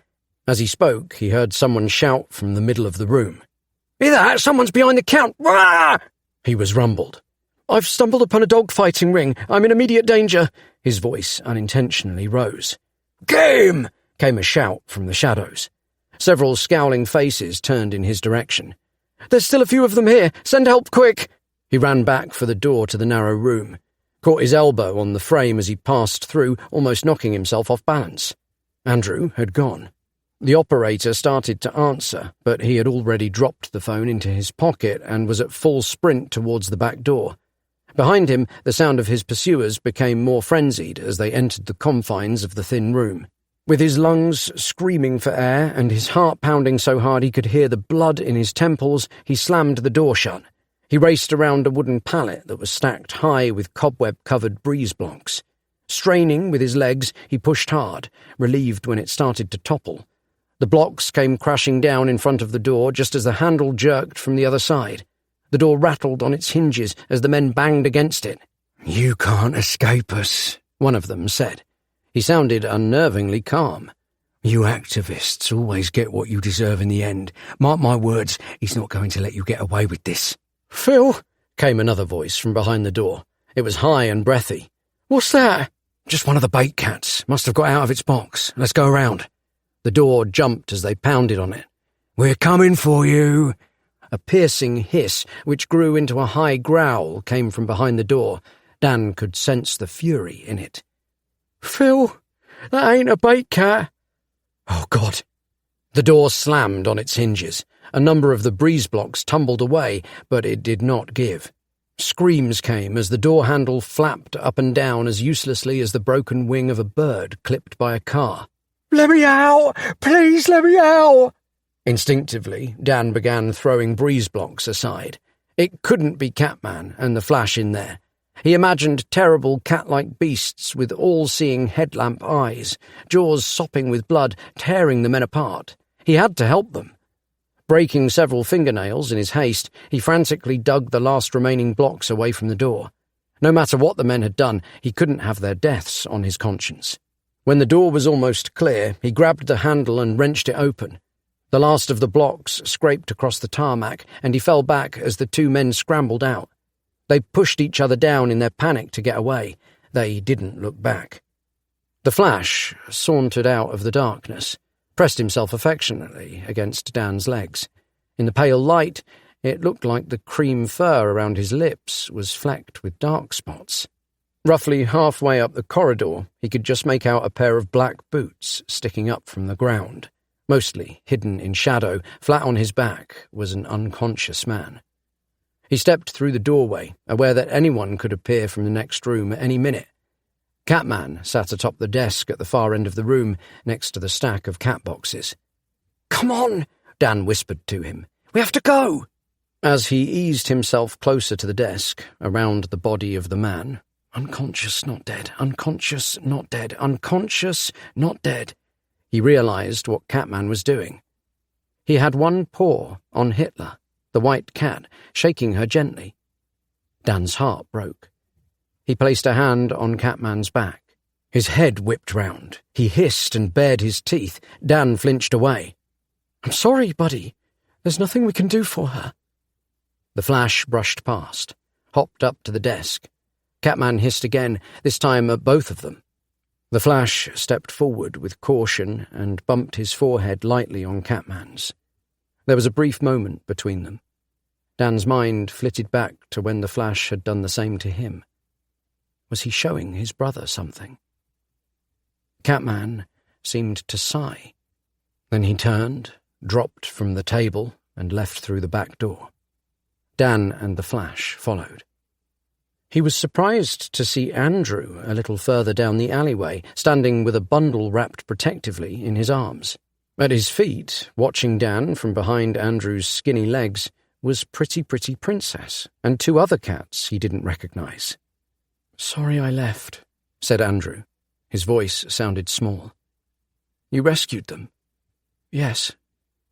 As he spoke, he heard someone shout from the middle of the room. "Hear that? Someone's behind the count! Rah!" He was rumbled. "I've stumbled upon a dog-fighting ring. I'm in immediate danger." His voice unintentionally rose. "Game!" came a shout from the shadows. Several scowling faces turned in his direction. "There's still a few of them here. Send help quick!" He ran back for the door to the narrow room, caught his elbow on the frame as he passed through, almost knocking himself off balance. Andrew had gone. The operator started to answer, but he had already dropped the phone into his pocket and was at full sprint towards the back door. Behind him, the sound of his pursuers became more frenzied as they entered the confines of the thin room. With his lungs screaming for air and his heart pounding so hard he could hear the blood in his temples, he slammed the door shut. He raced around a wooden pallet that was stacked high with cobweb-covered breeze blocks. Straining with his legs, he pushed hard, relieved when it started to topple. The blocks came crashing down in front of the door just as the handle jerked from the other side. The door rattled on its hinges as the men banged against it. "You can't escape us," one of them said. He sounded unnervingly calm. "You activists always get what you deserve in the end. Mark my words, he's not going to let you get away with this." "Phil," came another voice from behind the door. It was high and breathy. "What's that?" "Just one of the bait cats. Must have got out of its box. Let's go around." The door jumped as they pounded on it. "We're coming for you." A piercing hiss, which grew into a high growl, came from behind the door. Dan could sense the fury in it. "Phil, that ain't a bait cat." "Oh, God." The door slammed on its hinges. A number of the breeze blocks tumbled away, but it did not give. Screams came as the door handle flapped up and down as uselessly as the broken wing of a bird clipped by a car. "Let me out! Please let me out!" Instinctively, Dan began throwing breeze blocks aside. It couldn't be Catman and the Flash in there. He imagined terrible cat-like beasts with all-seeing headlamp eyes, jaws sopping with blood, tearing the men apart. He had to help them. Breaking several fingernails in his haste, he frantically dug the last remaining blocks away from the door. No matter what the men had done, he couldn't have their deaths on his conscience. When the door was almost clear, he grabbed the handle and wrenched it open. The last of the blocks scraped across the tarmac, and he fell back as the two men scrambled out. They pushed each other down in their panic to get away. They didn't look back. The Flash sauntered out of the darkness, pressed himself affectionately against Dan's legs. In the pale light, it looked like the cream fur around his lips was flecked with dark spots. Roughly halfway up the corridor, he could just make out a pair of black boots sticking up from the ground. Mostly hidden in shadow, flat on his back, was an unconscious man. He stepped through the doorway, aware that anyone could appear from the next room at any minute. Catman sat atop the desk at the far end of the room, next to the stack of cat boxes. "Come on," Dan whispered to him. "We have to go." As he eased himself closer to the desk, around the body of the man, unconscious, not dead, unconscious, not dead, unconscious, not dead, he realized what Catman was doing. He had one paw on Hitler, the white cat, shaking her gently. Dan's heart broke. He placed a hand on Catman's back. His head whipped round. He hissed and bared his teeth. Dan flinched away. "I'm sorry, buddy. There's nothing we can do for her." The Flash brushed past, hopped up to the desk. Catman hissed again, this time at both of them. The Flash stepped forward with caution and bumped his forehead lightly on Catman's. There was a brief moment between them. Dan's mind flitted back to when the Flash had done the same to him. Was he showing his brother something? Catman seemed to sigh. Then he turned, dropped from the table, and left through the back door. Dan and the Flash followed. He was surprised to see Andrew a little further down the alleyway, standing with a bundle wrapped protectively in his arms. At his feet, watching Dan from behind Andrew's skinny legs, was Pretty Princess and two other cats he didn't recognize. "Sorry I left," said Andrew. His voice sounded small. "You rescued them?" "Yes.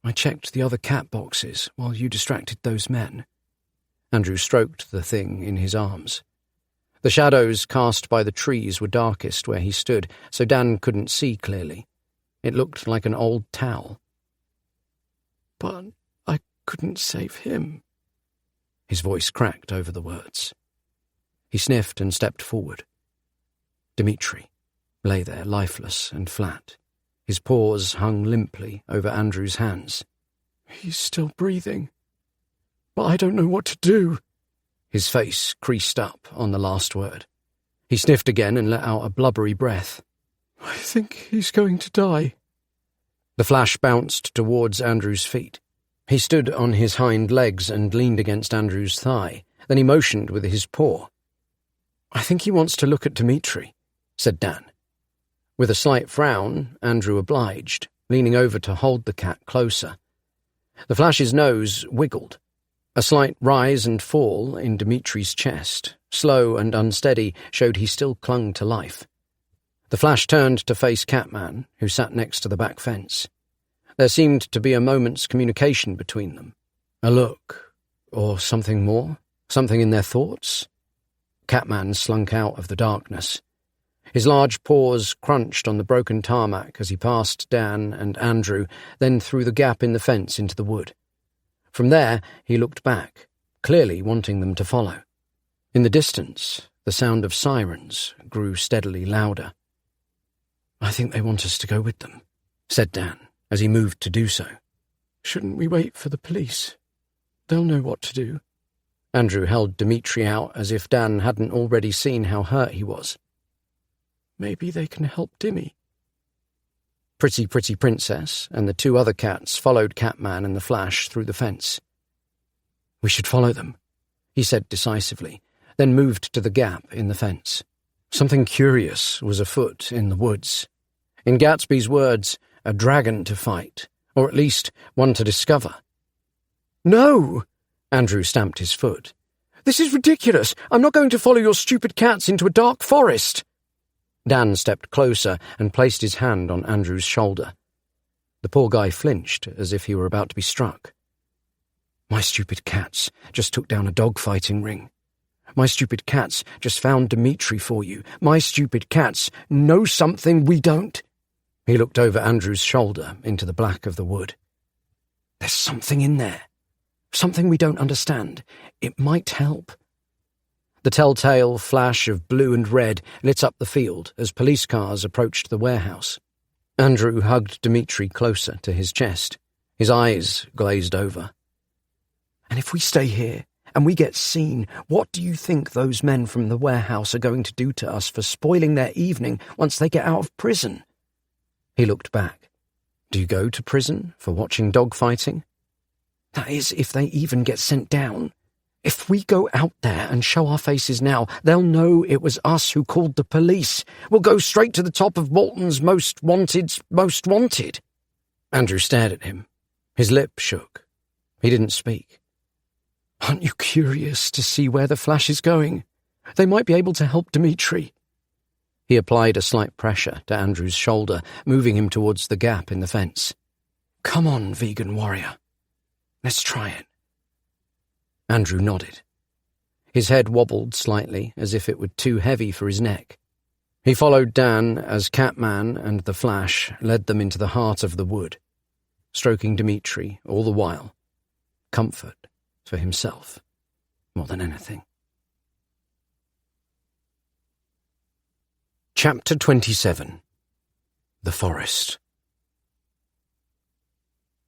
I checked the other cat boxes while you distracted those men." Andrew stroked the thing in his arms. The shadows cast by the trees were darkest where he stood, so Dan couldn't see clearly. It looked like an old towel. "But I couldn't save him." His voice cracked over the words. He sniffed and stepped forward. Dmitri lay there lifeless and flat. His paws hung limply over Andrew's hands. "He's still breathing, but I don't know what to do." His face creased up on the last word. He sniffed again and let out a blubbery breath. "I think he's going to die." The Flash bounced towards Andrew's feet. He stood on his hind legs and leaned against Andrew's thigh. Then he motioned with his paw. "I think he wants to look at Dmitri," said Dan. With a slight frown, Andrew obliged, leaning over to hold the cat closer. The Flash's nose wiggled. A slight rise and fall in Dmitri's chest, slow and unsteady, showed he still clung to life. The Flash turned to face Catman, who sat next to the back fence. There seemed to be a moment's communication between them. A look, or something more, something in their thoughts. Catman slunk out of the darkness. His large paws crunched on the broken tarmac as he passed Dan and Andrew, then through the gap in the fence into the wood. From there, he looked back, clearly wanting them to follow. In the distance, the sound of sirens grew steadily louder. "I think they want us to go with them," said Dan, as he moved to do so. "Shouldn't we wait for the police? They'll know what to do." Andrew held Dmitri out as if Dan hadn't already seen how hurt he was. "Maybe they can help Dimmy." Pretty Pretty Princess and the two other cats followed Catman and the Flash through the fence. "We should follow them," he said decisively, then moved to the gap in the fence. Something curious was afoot in the woods. In Gatsby's words, a dragon to fight, or at least one to discover. "No!" Andrew stamped his foot. "This is ridiculous. I'm not going to follow your stupid cats into a dark forest." Dan stepped closer and placed his hand on Andrew's shoulder. The poor guy flinched as if he were about to be struck. "My stupid cats just took down a dog-fighting ring. My stupid cats just found Dimitri for you. My stupid cats know something we don't." He looked over Andrew's shoulder into the black of the wood. "There's something in there. Something we don't understand. It might help." The telltale flash of blue and red lit up the field as police cars approached the warehouse. Andrew hugged Dimitri closer to his chest. His eyes glazed over. "And if we stay here and we get seen, what do you think those men from the warehouse are going to do to us for spoiling their evening once they get out of prison?" He looked back. "Do you go to prison for watching dogfighting?" "That is, if they even get sent down. If we go out there and show our faces now, they'll know it was us who called the police. We'll go straight to the top of Walton's most wanted's most wanted." Andrew stared at him. His lip shook. He didn't speak. "Aren't you curious to see where the Flash is going? They might be able to help Dimitri." He applied a slight pressure to Andrew's shoulder, moving him towards the gap in the fence. "Come on, vegan warrior. Let's try it." Andrew nodded. His head wobbled slightly, as if it were too heavy for his neck. He followed Dan as Catman and the Flash led them into the heart of the wood, stroking Dimitri all the while. Comfort for himself, more than anything. Chapter 27. The Forest.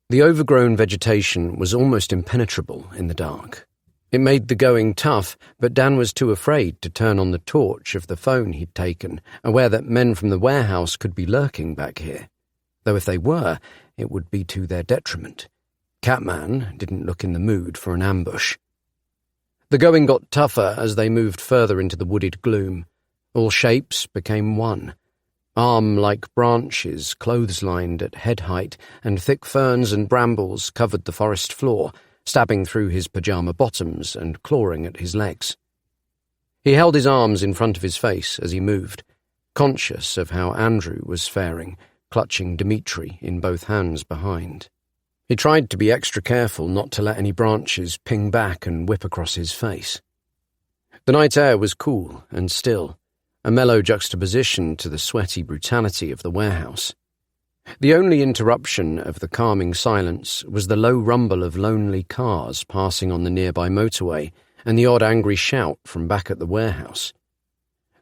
The overgrown vegetation was almost impenetrable in the dark. It made the going tough, but Dan was too afraid to turn on the torch of the phone he'd taken, aware that men from the warehouse could be lurking back here. Though if they were, it would be to their detriment. Catman didn't look in the mood for an ambush. The going got tougher as they moved further into the wooded gloom. All shapes became one. Arm-like branches clothes-lined at head height, and thick ferns and brambles covered the forest floor, stabbing through his pyjama bottoms and clawing at his legs. He held his arms in front of his face as he moved, conscious of how Andrew was faring, clutching Dimitri in both hands behind. He tried to be extra careful not to let any branches ping back and whip across his face. The night air was cool and still, a mellow juxtaposition to the sweaty brutality of the warehouse. The only interruption of the calming silence was the low rumble of lonely cars passing on the nearby motorway and the odd angry shout from back at the warehouse.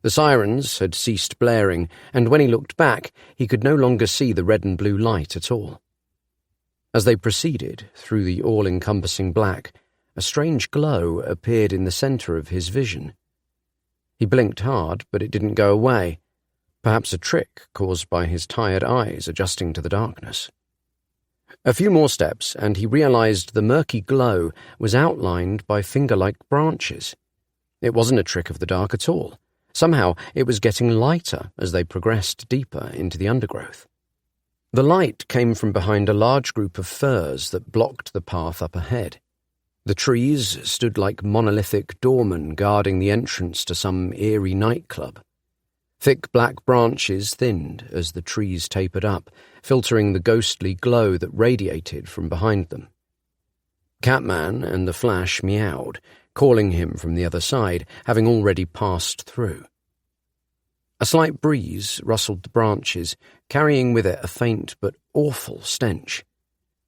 The sirens had ceased blaring, and when he looked back, he could no longer see the red and blue light at all. As they proceeded through the all-encompassing black, a strange glow appeared in the centre of his vision. He blinked hard, but it didn't go away. Perhaps a trick caused by his tired eyes adjusting to the darkness. A few more steps, and he realized the murky glow was outlined by finger-like branches. It wasn't a trick of the dark at all. Somehow it was getting lighter as they progressed deeper into the undergrowth. The light came from behind a large group of firs that blocked the path up ahead. The trees stood like monolithic doormen guarding the entrance to some eerie nightclub. Thick black branches thinned as the trees tapered up, filtering the ghostly glow that radiated from behind them. Catman and the Flash meowed, calling him from the other side, having already passed through. A slight breeze rustled the branches, carrying with it a faint but awful stench.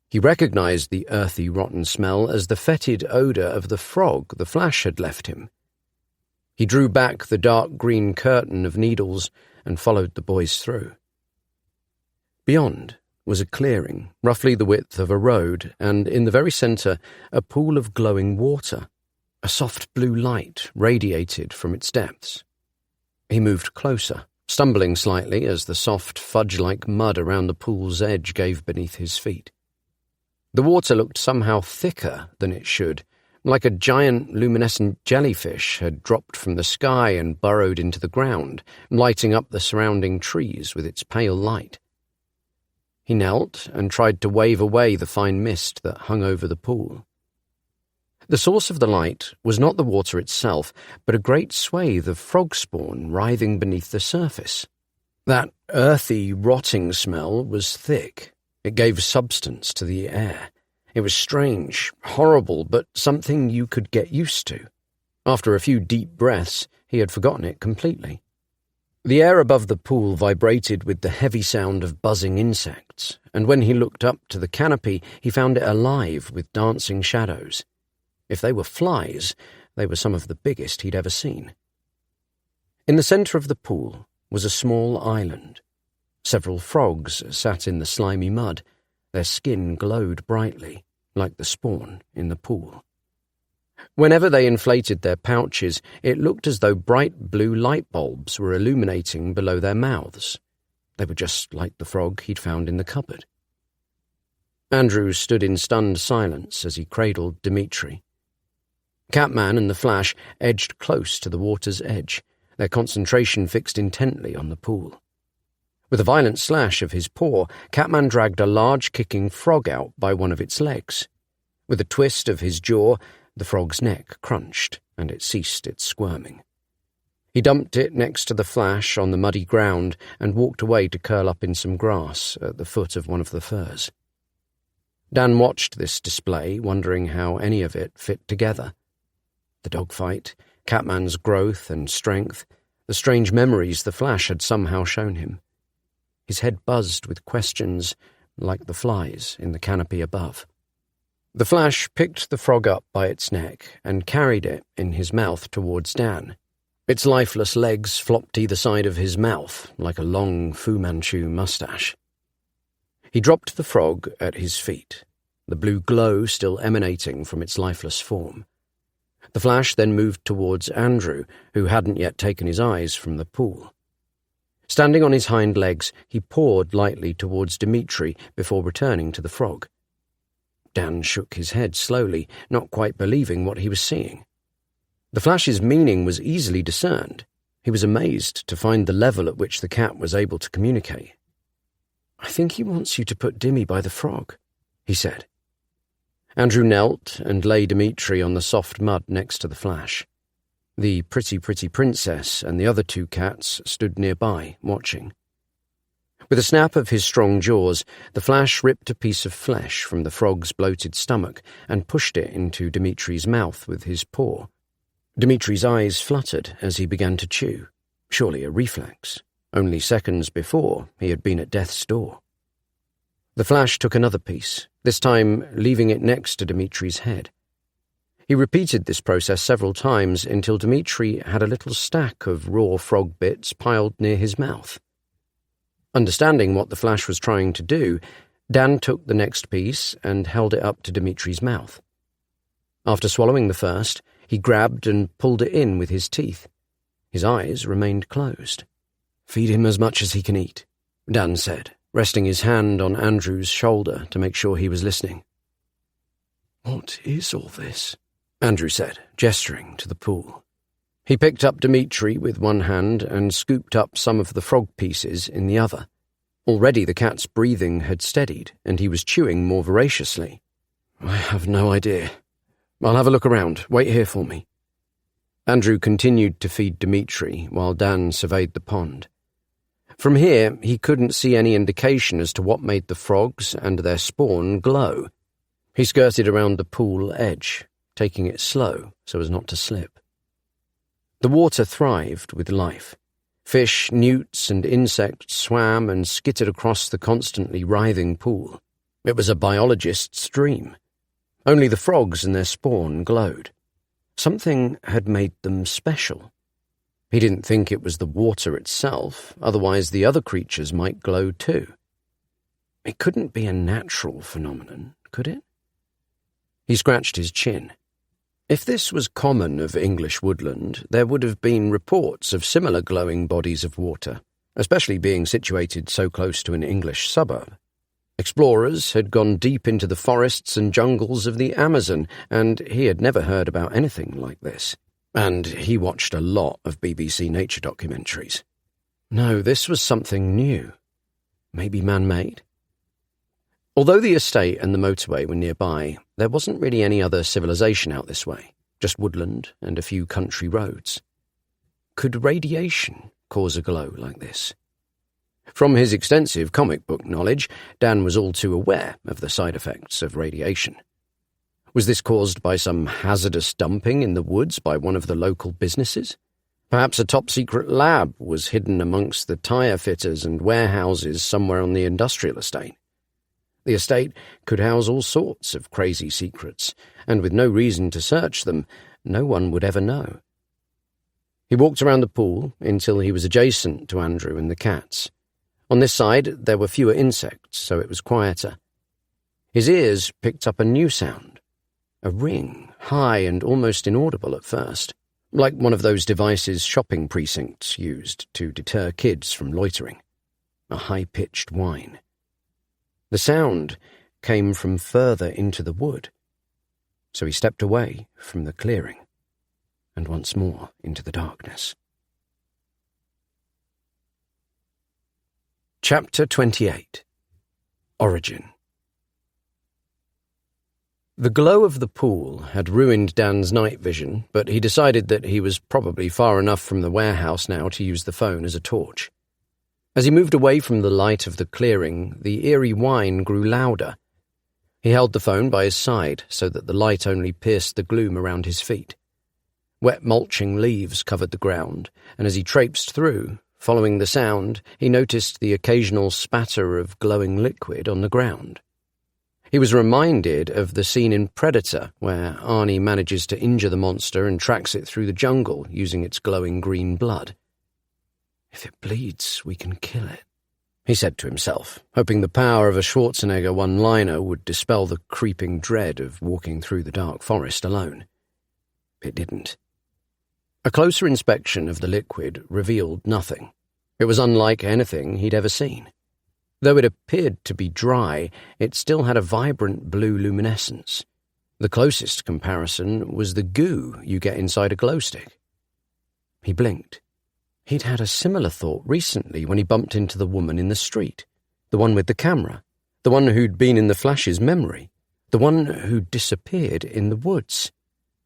He recognized the earthy, rotten smell as the fetid odor of the frog the Flash had left him. He drew back the dark green curtain of needles and followed the boys through. Beyond was a clearing, roughly the width of a road, and in the very centre a pool of glowing water. A soft blue light radiated from its depths. He moved closer, stumbling slightly as the soft, fudge-like mud around the pool's edge gave beneath his feet. The water looked somehow thicker than it should, like a giant luminescent jellyfish had dropped from the sky and burrowed into the ground, lighting up the surrounding trees with its pale light. He knelt and tried to wave away the fine mist that hung over the pool. The source of the light was not the water itself, but a great swathe of frog spawn writhing beneath the surface. That earthy, rotting smell was thick. It gave substance to the air. It was strange, horrible, but something you could get used to. After a few deep breaths, he had forgotten it completely. The air above the pool vibrated with the heavy sound of buzzing insects, and when he looked up to the canopy, he found it alive with dancing shadows. If they were flies, they were some of the biggest he'd ever seen. In the centre of the pool was a small island. Several frogs sat in the slimy mud. Their skin glowed brightly, like the spawn in the pool. Whenever they inflated their pouches, it looked as though bright blue light bulbs were illuminating below their mouths. They were just like the frog he'd found in the cupboard. Andrew stood in stunned silence as he cradled Dimitri. Catman and the Flash edged close to the water's edge, their concentration fixed intently on the pool. With a violent slash of his paw, Catman dragged a large kicking frog out by one of its legs. With a twist of his jaw, the frog's neck crunched, and it ceased its squirming. He dumped it next to the Flash on the muddy ground and walked away to curl up in some grass at the foot of one of the firs. Dan watched this display, wondering how any of it fit together. The dogfight, Catman's growth and strength, the strange memories the Flash had somehow shown him. His head buzzed with questions, like the flies in the canopy above. The Flash picked the frog up by its neck and carried it in his mouth towards Dan. Its lifeless legs flopped either side of his mouth, like a long Fu Manchu mustache. He dropped the frog at his feet, the blue glow still emanating from its lifeless form. The Flash then moved towards Andrew, who hadn't yet taken his eyes from the pool. Standing on his hind legs, he pawed lightly towards Dimitri before returning to the frog. Dan shook his head slowly, not quite believing what he was seeing. The Flash's meaning was easily discerned. He was amazed to find the level at which the cat was able to communicate. "I think he wants you to put Dimmy by the frog," he said. Andrew knelt and lay Dimitri on the soft mud next to the Flash. The pretty princess and the other two cats stood nearby, watching. With a snap of his strong jaws, the Flash ripped a piece of flesh from the frog's bloated stomach and pushed it into Dimitri's mouth with his paw. Dimitri's eyes fluttered as he began to chew, surely a reflex. Only seconds before, he had been at death's door. The Flash took another piece, this time leaving it next to Dimitri's head. He repeated this process several times until Dimitri had a little stack of raw frog bits piled near his mouth. Understanding what the Flash was trying to do, Dan took the next piece and held it up to Dimitri's mouth. After swallowing the first, he grabbed and pulled it in with his teeth. His eyes remained closed. "Feed him as much as he can eat," Dan said, resting his hand on Andrew's shoulder to make sure he was listening. "What is all this?" Andrew said, gesturing to the pool. He picked up Dimitri with one hand and scooped up some of the frog pieces in the other. Already the cat's breathing had steadied, and he was chewing more voraciously. "I have no idea. I'll have a look around. Wait here for me." Andrew continued to feed Dimitri while Dan surveyed the pond. From here, he couldn't see any indication as to what made the frogs and their spawn glow. He skirted around the pool edge, taking it slow so as not to slip. The water thrived with life. Fish, newts, and insects swam and skittered across the constantly writhing pool. It was a biologist's dream. Only the frogs and their spawn glowed. Something had made them special. He didn't think it was the water itself, otherwise the other creatures might glow too. It couldn't be a natural phenomenon, could it? He scratched his chin. If this was common of English woodland, there would have been reports of similar glowing bodies of water, especially being situated so close to an English suburb. Explorers had gone deep into the forests and jungles of the Amazon, and he had never heard about anything like this. And he watched a lot of BBC nature documentaries. No, this was something new. Maybe man-made? Although the estate and the motorway were nearby, there wasn't really any other civilization out this way, just woodland and a few country roads. Could radiation cause a glow like this? From his extensive comic book knowledge, Dan was all too aware of the side effects of radiation. Was this caused by some hazardous dumping in the woods by one of the local businesses? Perhaps a top-secret lab was hidden amongst the tyre fitters and warehouses somewhere on the industrial estate. The estate could house all sorts of crazy secrets, and with no reason to search them, no one would ever know. He walked around the pool until he was adjacent to Andrew and the cats. On this side, there were fewer insects, so it was quieter. His ears picked up a new sound. A ring, high and almost inaudible at first, like one of those devices shopping precincts used to deter kids from loitering. A high-pitched whine. The sound came from further into the wood, so he stepped away from the clearing, and once more into the darkness. Chapter 28. Origin. The glow of the pool had ruined Dan's night vision, but he decided that he was probably far enough from the warehouse now to use the phone as a torch. As he moved away from the light of the clearing, the eerie whine grew louder. He held the phone by his side so that the light only pierced the gloom around his feet. Wet mulching leaves covered the ground, and as he traipsed through, following the sound, he noticed the occasional spatter of glowing liquid on the ground. He was reminded of the scene in Predator where Arnie manages to injure the monster and tracks it through the jungle using its glowing green blood. "If it bleeds, we can kill it," he said to himself, hoping the power of a Schwarzenegger one-liner would dispel the creeping dread of walking through the dark forest alone. It didn't. A closer inspection of the liquid revealed nothing. It was unlike anything he'd ever seen. Though it appeared to be dry, it still had a vibrant blue luminescence. The closest comparison was the goo you get inside a glow stick. He blinked. He'd had a similar thought recently when he bumped into the woman in the street, the one with the camera, the one who'd been in the Flash's memory, the one who'd disappeared in the woods.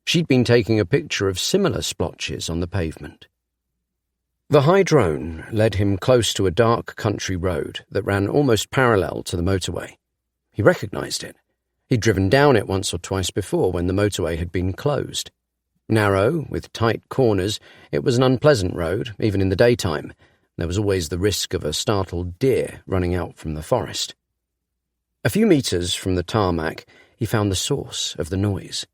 She'd been taking a picture of similar splotches on the pavement. The high drone led him close to a dark country road that ran almost parallel to the motorway. He recognized it. He'd driven down it once or twice before when the motorway had been closed. Narrow, with tight corners, it was an unpleasant road, even in the daytime. There was always the risk of a startled deer running out from the forest. A few meters from the tarmac, he found the source of the noise.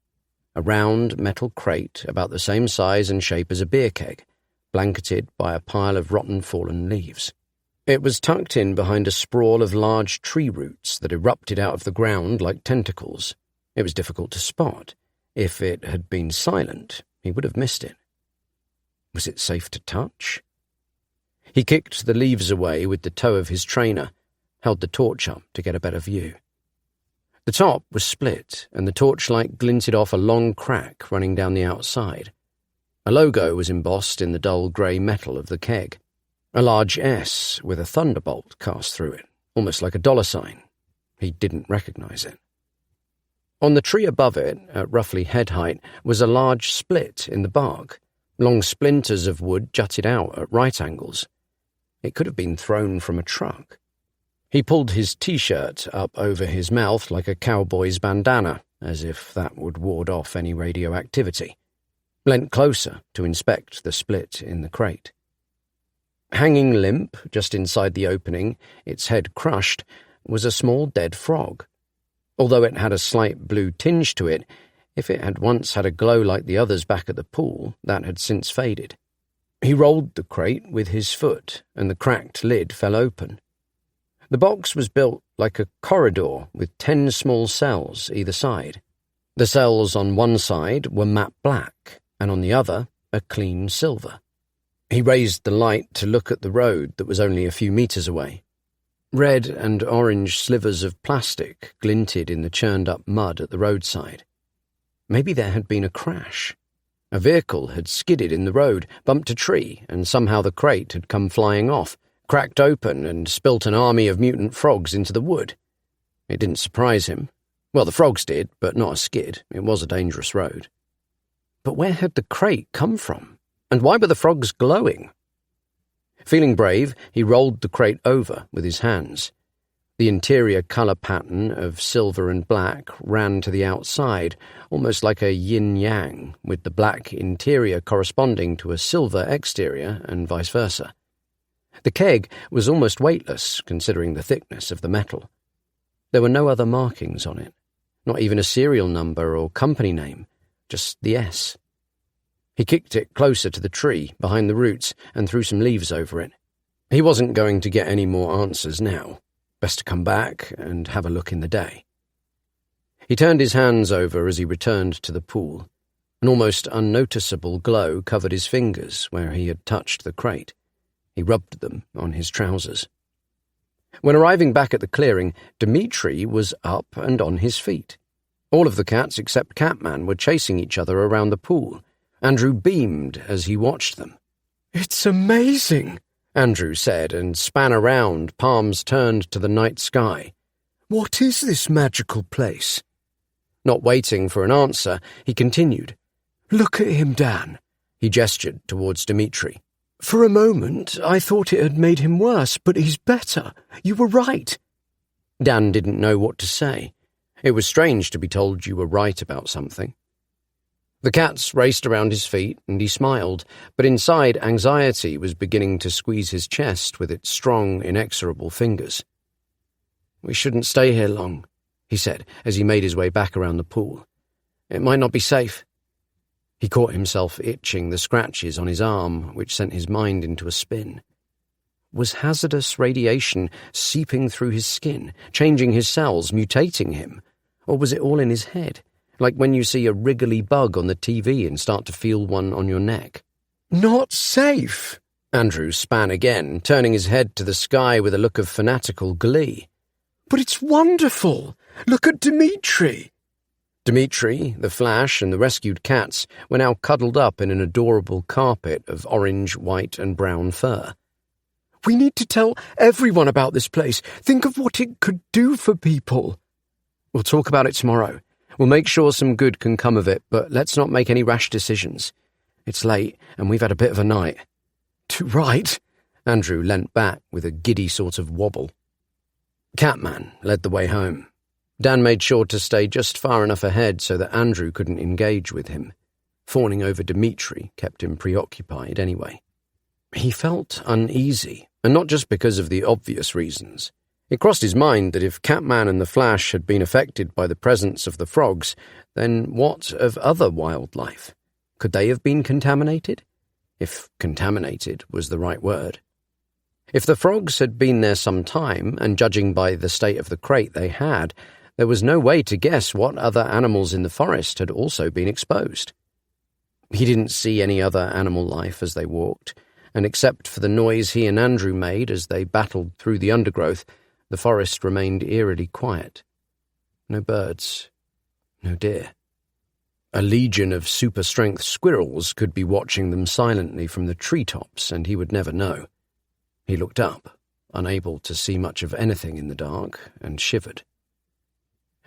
A round metal crate about the same size and shape as a beer keg, blanketed by a pile of rotten fallen leaves. It was tucked in behind a sprawl of large tree roots that erupted out of the ground like tentacles. It was difficult to spot. If it had been silent, he would have missed it. Was it safe to touch? He kicked the leaves away with the toe of his trainer, held the torch up to get a better view. The top was split, and the torchlight glinted off a long crack running down the outside. A logo was embossed in the dull grey metal of the keg. A large S with a thunderbolt cast through it, almost like a $sign. He didn't recognize it. On the tree above it, at roughly head height, was a large split in the bark. Long splinters of wood jutted out at right angles. It could have been thrown from a truck. He pulled his T-shirt up over his mouth like a cowboy's bandana, as if that would ward off any radioactivity. Leant closer to inspect the split in the crate. Hanging limp, just inside the opening, its head crushed, was a small dead frog. Although it had a slight blue tinge to it, if it had once had a glow like the others back at the pool, that had since faded. He rolled the crate with his foot, and the cracked lid fell open. The box was built like a corridor with 10 small cells either side. The cells on one side were matte black, and on the other, a clean silver. He raised the light to look at the road that was only a few metres away. Red and orange slivers of plastic glinted in the churned-up mud at the roadside. Maybe there had been a crash. A vehicle had skidded in the road, bumped a tree, and somehow the crate had come flying off, cracked open and spilt an army of mutant frogs into the wood. It didn't surprise him. Well, the frogs did, but not a skid. It was a dangerous road. But where had the crate come from? And why were the frogs glowing? Feeling brave, he rolled the crate over with his hands. The interior colour pattern of silver and black ran to the outside, almost like a yin-yang, with the black interior corresponding to a silver exterior and vice versa. The keg was almost weightless, considering the thickness of the metal. There were no other markings on it, not even a serial number or company name, just the S. He kicked it closer to the tree, behind the roots, and threw some leaves over it. He wasn't going to get any more answers now. Best to come back and have a look in the day. He turned his hands over as he returned to the pool. An almost unnoticeable glow covered his fingers where he had touched the crate. He rubbed them on his trousers. When arriving back at the clearing, Dimitri was up and on his feet. All of the cats except Catman were chasing each other around the pool. Andrew beamed as he watched them. "It's amazing," Andrew said, and span around, palms turned to the night sky. "What is this magical place?" Not waiting for an answer, he continued. "Look at him, Dan." He gestured towards Dimitri. "For a moment, I thought it had made him worse, but he's better. You were right." Dan didn't know what to say. It was strange to be told you were right about something. The cats raced around his feet, and he smiled, but inside anxiety was beginning to squeeze his chest with its strong, inexorable fingers. "We shouldn't stay here long," he said as he made his way back around the pool. "It might not be safe." He caught himself itching the scratches on his arm, which sent his mind into a spin. Was hazardous radiation seeping through his skin, changing his cells, mutating him? Or was it all in his head? Like when you see a wriggly bug on the TV and start to feel one on your neck. "Not safe!" Andrew span again, turning his head to the sky with a look of fanatical glee. "But it's wonderful! Look at Dimitri!" Dimitri, the Flash, and the rescued cats were now cuddled up in an adorable carpet of orange, white, and brown fur. "We need to tell everyone about this place. Think of what it could do for people." "We'll talk about it tomorrow. We'll make sure some good can come of it, but let's not make any rash decisions. It's late, and we've had a bit of a night." "Too right." Andrew leant back with a giddy sort of wobble. Catman led the way home. Dan made sure to stay just far enough ahead so that Andrew couldn't engage with him. Fawning over Dimitri kept him preoccupied anyway. He felt uneasy, and not just because of the obvious reasons. It crossed his mind that if Catman and the Flash had been affected by the presence of the frogs, then what of other wildlife? Could they have been contaminated? If contaminated was the right word. If the frogs had been there some time, and judging by the state of the crate they had, there was no way to guess what other animals in the forest had also been exposed. He didn't see any other animal life as they walked, and except for the noise he and Andrew made as they battled through the undergrowth, the forest remained eerily quiet. No birds, no deer. A legion of super-strength squirrels could be watching them silently from the treetops, and he would never know. He looked up, unable to see much of anything in the dark, and shivered.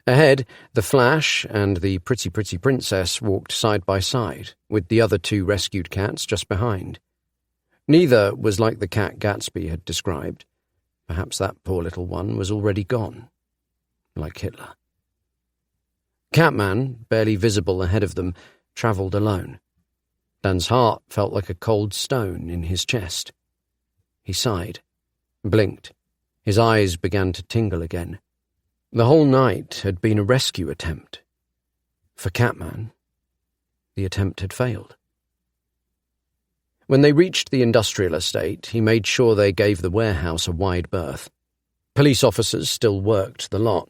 Ahead, the Flash and the Pretty Princess walked side by side, with the other two rescued cats just behind. Neither was like the cat Gatsby had described. Perhaps that poor little one was already gone, like Hitler. Catman, barely visible ahead of them, travelled alone. Dan's heart felt like a cold stone in his chest. He sighed, blinked. His eyes began to tingle again. The whole night had been a rescue attempt. For Catman, the attempt had failed. When they reached the industrial estate, he made sure they gave the warehouse a wide berth. Police officers still worked the lot.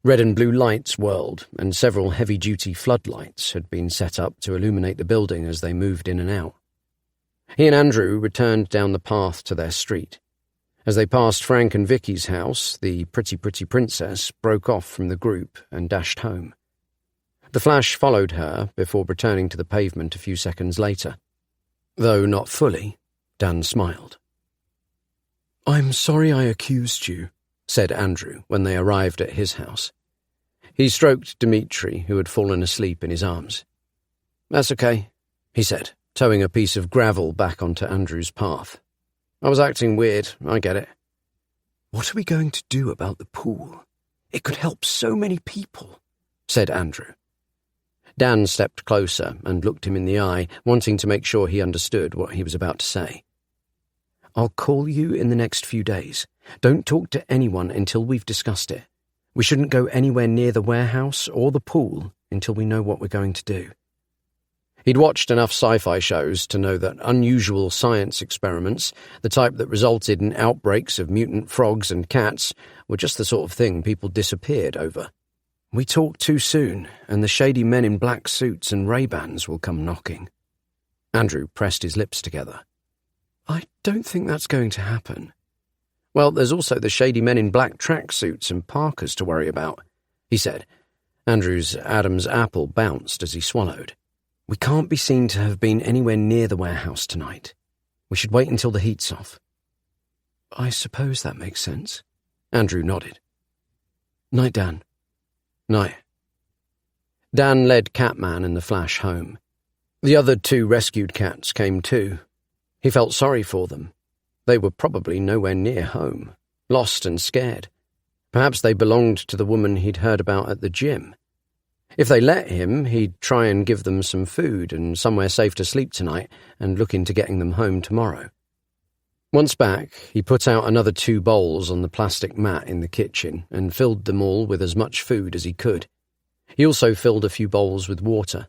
Red and blue lights whirled, and several heavy-duty floodlights had been set up to illuminate the building as they moved in and out. He and Andrew returned down the path to their street. As they passed Frank and Vicky's house, the pretty princess broke off from the group and dashed home. The Flash followed her before returning to the pavement a few seconds later. Though not fully, Dan smiled. "I'm sorry I accused you," said Andrew when they arrived at his house. He stroked Dmitri, who had fallen asleep in his arms. "That's okay," he said, towing a piece of gravel back onto Andrew's path. "I was acting weird, I get it." "What are we going to do about the pool? It could help so many people," said Andrew. Dan stepped closer and looked him in the eye, wanting to make sure he understood what he was about to say. "I'll call you in the next few days. Don't talk to anyone until we've discussed it. We shouldn't go anywhere near the warehouse or the pool until we know what we're going to do." He'd watched enough sci-fi shows to know that unusual science experiments, the type that resulted in outbreaks of mutant frogs and cats, were just the sort of thing people disappeared over. "We talk too soon, and the shady men in black suits and Ray-Bans will come knocking." Andrew pressed his lips together. "I don't think that's going to happen." "Well, there's also the shady men in black tracksuits and parkas to worry about," he said. Andrew's Adam's apple bounced as he swallowed. "We can't be seen to have been anywhere near the warehouse tonight. We should wait until the heat's off." "I suppose that makes sense." Andrew nodded. "Night, Dan." "Night." Dan led Catman and the Flash home. The other two rescued cats came too. He felt sorry for them. They were probably nowhere near home, lost and scared. Perhaps they belonged to the woman he'd heard about at the gym. If they let him, he'd try and give them some food and somewhere safe to sleep tonight and look into getting them home tomorrow. Once back, he put out another 2 bowls on the plastic mat in the kitchen and filled them all with as much food as he could. He also filled a few bowls with water.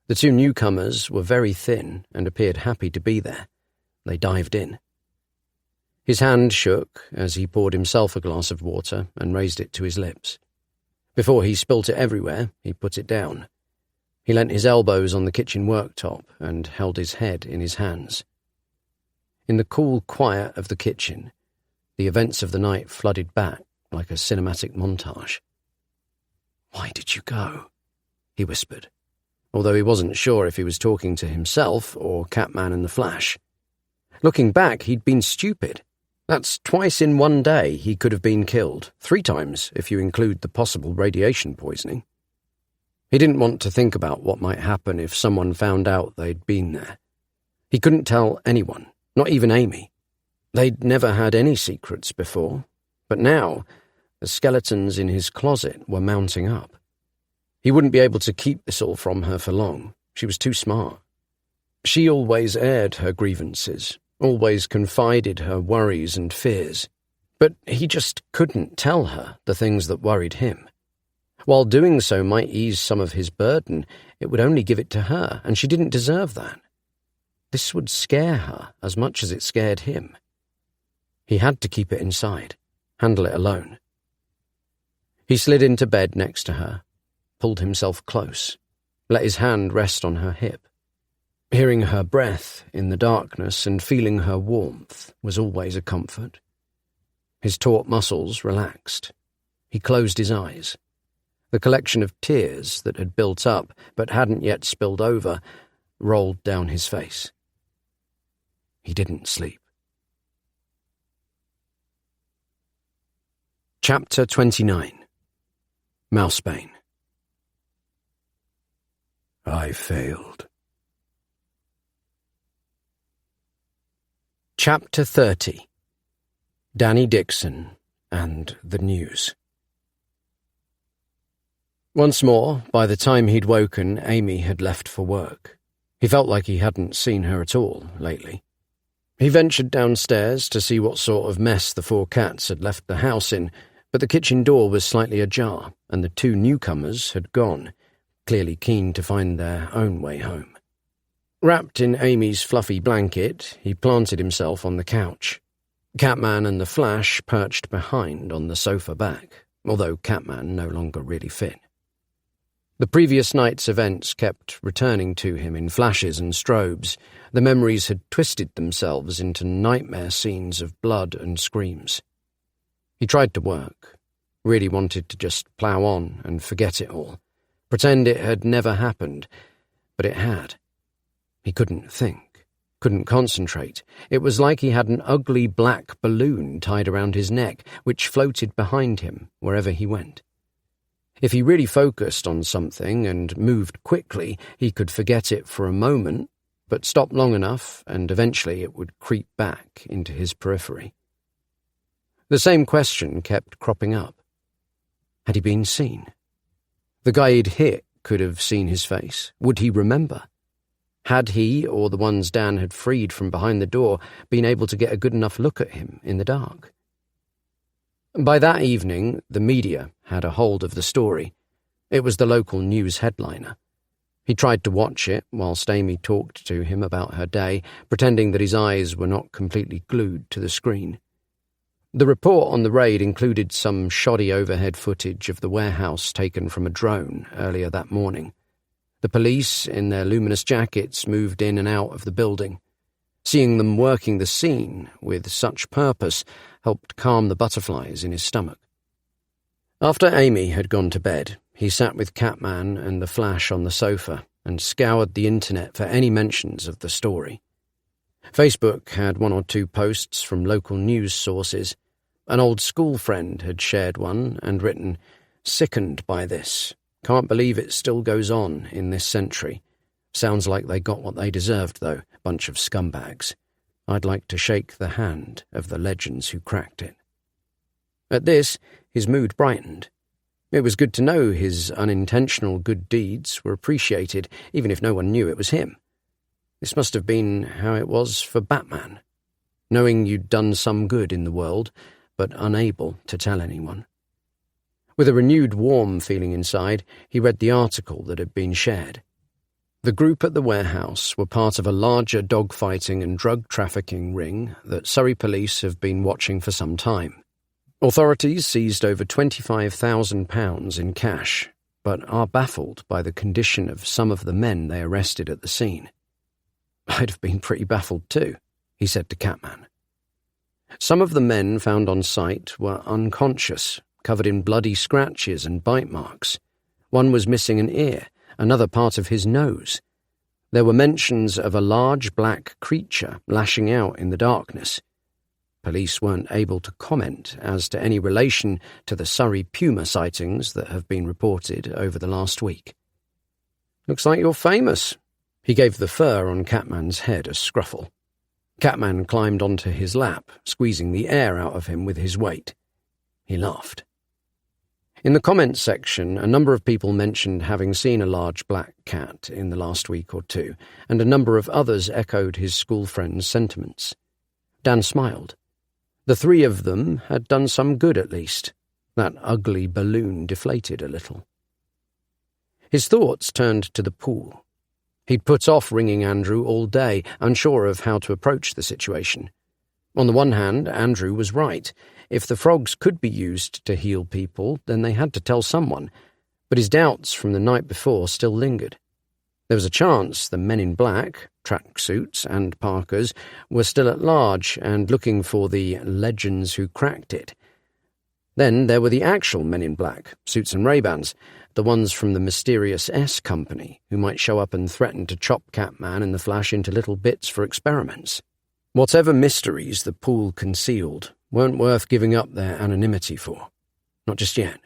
The 2 newcomers were very thin and appeared happy to be there. They dived in. His hand shook as he poured himself a glass of water and raised it to his lips. Before he spilt it everywhere, he put it down. He leant his elbows on the kitchen worktop and held his head in his hands. In the cool quiet of the kitchen, the events of the night flooded back like a cinematic montage. "Why did you go?" he whispered, although he wasn't sure if he was talking to himself or Catman and the Flash. Looking back, he'd been stupid. That's twice in one day he could have been killed, 3 times if you include the possible radiation poisoning. He didn't want to think about what might happen if someone found out they'd been there. He couldn't tell anyone, not even Amy. They'd never had any secrets before, but now the skeletons in his closet were mounting up. He wouldn't be able to keep this all from her for long. She was too smart. She always aired her grievances, always confided her worries and fears, but he just couldn't tell her the things that worried him. While doing so might ease some of his burden, it would only give it to her, and she didn't deserve that. This would scare her as much as it scared him. He had to keep it inside, handle it alone. He slid into bed next to her, pulled himself close, let his hand rest on her hip. Hearing her breath in the darkness and feeling her warmth was always a comfort. His taut muscles relaxed. He closed his eyes. The collection of tears that had built up but hadn't yet spilled over rolled down his face. He didn't sleep. Chapter 29. Mousebane. I failed. Chapter 30. Danny Dixon and the News. Once more, by the time he'd woken, Amy had left for work. He felt like he hadn't seen her at all lately. He ventured downstairs to see what sort of mess the 4 cats had left the house in, but the kitchen door was slightly ajar, and the 2 newcomers had gone, clearly keen to find their own way home. Wrapped in Amy's fluffy blanket, he planted himself on the couch. Catman and the Flash perched behind on the sofa back, although Catman no longer really fit. The previous night's events kept returning to him in flashes and strobes. The memories had twisted themselves into nightmare scenes of blood and screams. He tried to work, really wanted to just plough on and forget it all, pretend it had never happened, but it had. He couldn't think, couldn't concentrate. It was like he had an ugly black balloon tied around his neck, which floated behind him wherever he went. If he really focused on something and moved quickly, he could forget it for a moment, but stop long enough and eventually it would creep back into his periphery. The same question kept cropping up. Had he been seen? The guy he'd hit could have seen his face. Would he remember? Had he, or the ones Dan had freed from behind the door, been able to get a good enough look at him in the dark? By that evening, the media had a hold of the story. It was the local news headliner. He tried to watch it whilst Amy talked to him about her day, pretending that his eyes were not completely glued to the screen. The report on the raid included some shoddy overhead footage of the warehouse taken from a drone earlier that morning. The police, in their luminous jackets, moved in and out of the building. Seeing them working the scene with such purpose helped calm the butterflies in his stomach. After Amy had gone to bed, he sat with Catman and the Flash on the sofa and scoured the internet for any mentions of the story. Facebook had one or two posts from local news sources. An old school friend had shared one and written, "Sickened by this. Can't believe it still goes on in this century. Sounds like they got what they deserved, though, bunch of scumbags. I'd like to shake the hand of the legends who cracked it." At this, his mood brightened. It was good to know his unintentional good deeds were appreciated, even if no one knew it was him. This must have been how it was for Batman, knowing you'd done some good in the world, but unable to tell anyone. With a renewed warm feeling inside, he read the article that had been shared. The group at the warehouse were part of a larger dogfighting and drug trafficking ring that Surrey police have been watching for some time. Authorities seized over £25,000 in cash, but are baffled by the condition of some of the men they arrested at the scene. "I'd have been pretty baffled too," he said to Catman. Some of the men found on site were unconscious, covered in bloody scratches and bite marks. One was missing an ear, another part of his nose. There were mentions of a large black creature lashing out in the darkness. Police weren't able to comment as to any relation to the Surrey puma sightings that have been reported over the last week. "Looks like you're famous." He gave the fur on Catman's head a scruffle. Catman climbed onto his lap, squeezing the air out of him with his weight. He laughed. In the comments section, a number of people mentioned having seen a large black cat in the last week or two, and a number of others echoed his school friend's sentiments. Dan smiled. The three of them had done some good at least. That ugly balloon deflated a little. His thoughts turned to the pool. He'd put off ringing Andrew all day, unsure of how to approach the situation. On the one hand, Andrew was right. If the frogs could be used to heal people, then they had to tell someone. But his doubts from the night before still lingered. There was a chance the men in black, tracksuits and parkas, were still at large and looking for the legends who cracked it. Then there were the actual men in black, suits and Ray-Bans, the ones from the mysterious S Company, who might show up and threaten to chop Catman and the Flash into little bits for experiments. Whatever mysteries the pool concealed weren't worth giving up their anonymity for. Not just yet.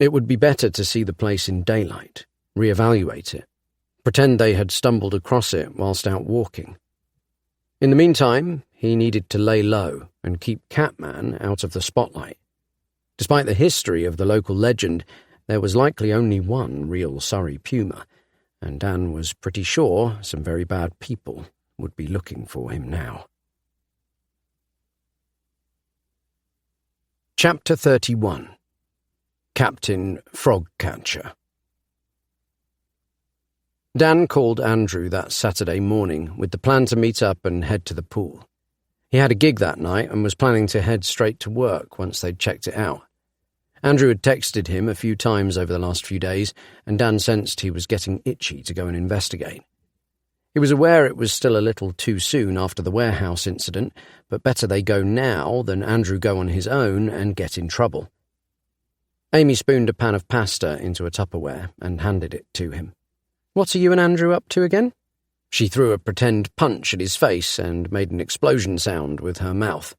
It would be better to see the place in daylight, reevaluate it, pretend they had stumbled across it whilst out walking. In the meantime, he needed to lay low and keep Catman out of the spotlight. Despite the history of the local legend, there was likely only one real Surrey puma, and Dan was pretty sure some very bad people would be looking for him now. Chapter 31. Captain Frogcatcher. Dan called Andrew that Saturday morning with the plan to meet up and head to the pool. He had a gig that night and was planning to head straight to work once they'd checked it out. Andrew had texted him a few times over the last few days, and Dan sensed he was getting itchy to go and investigate. He was aware it was still a little too soon after the warehouse incident, but better they go now than Andrew go on his own and get in trouble. Amy spooned a pan of pasta into a Tupperware and handed it to him. "What are you and Andrew up to again?" She threw a pretend punch at his face and made an explosion sound with her mouth.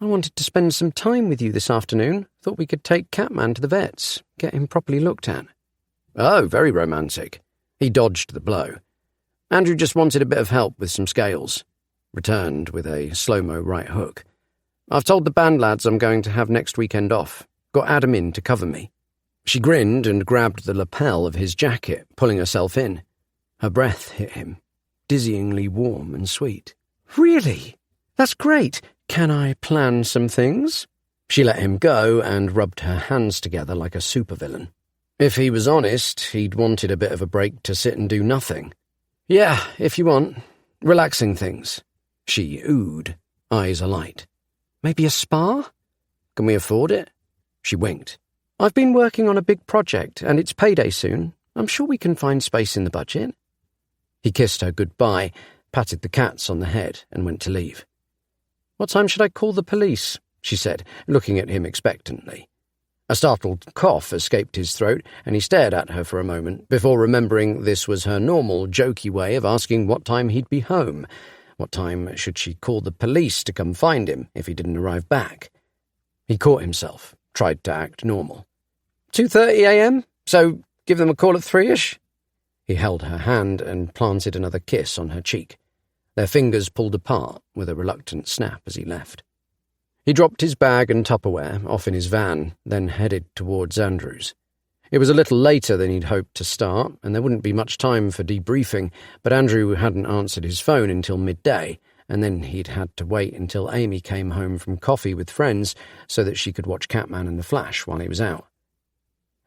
"I wanted to spend some time with you this afternoon. Thought we could take Catman to the vet's, get him properly looked at." "Oh, very romantic." He dodged the blow. Andrew just wanted a bit of help with some scales. Returned with a slow-mo right hook. "I've told the band lads I'm going to have next weekend off. Got Adam in to cover me." She grinned and grabbed the lapel of his jacket, pulling herself in. Her breath hit him, dizzyingly warm and sweet. "Really? That's great. Can I plan some things?" She let him go and rubbed her hands together like a supervillain. If he was honest, he'd wanted a bit of a break to sit and do nothing. "Yeah, if you want. Relaxing things." She oohed, eyes alight. "Maybe a spa? Can we afford it?" She winked. "I've been working on a big project, and it's payday soon. I'm sure we can find space in the budget." He kissed her goodbye, patted the cats on the head, and went to leave. "What time should I call the police?" she said, looking at him expectantly. A startled cough escaped his throat, and he stared at her for a moment before remembering this was her normal, jokey way of asking what time he'd be home. What time should she call the police to come find him if he didn't arrive back? He caught himself, tried to act normal. 2:30 a.m., so give them a call at 3-ish? He held her hand and planted another kiss on her cheek. Their fingers pulled apart with a reluctant snap as he left. He dropped his bag and Tupperware off in his van, then headed towards Andrew's. It was a little later than he'd hoped to start, and there wouldn't be much time for debriefing, but Andrew hadn't answered his phone until midday, and then he'd had to wait until Amy came home from coffee with friends so that she could watch Catman and the Flash while he was out.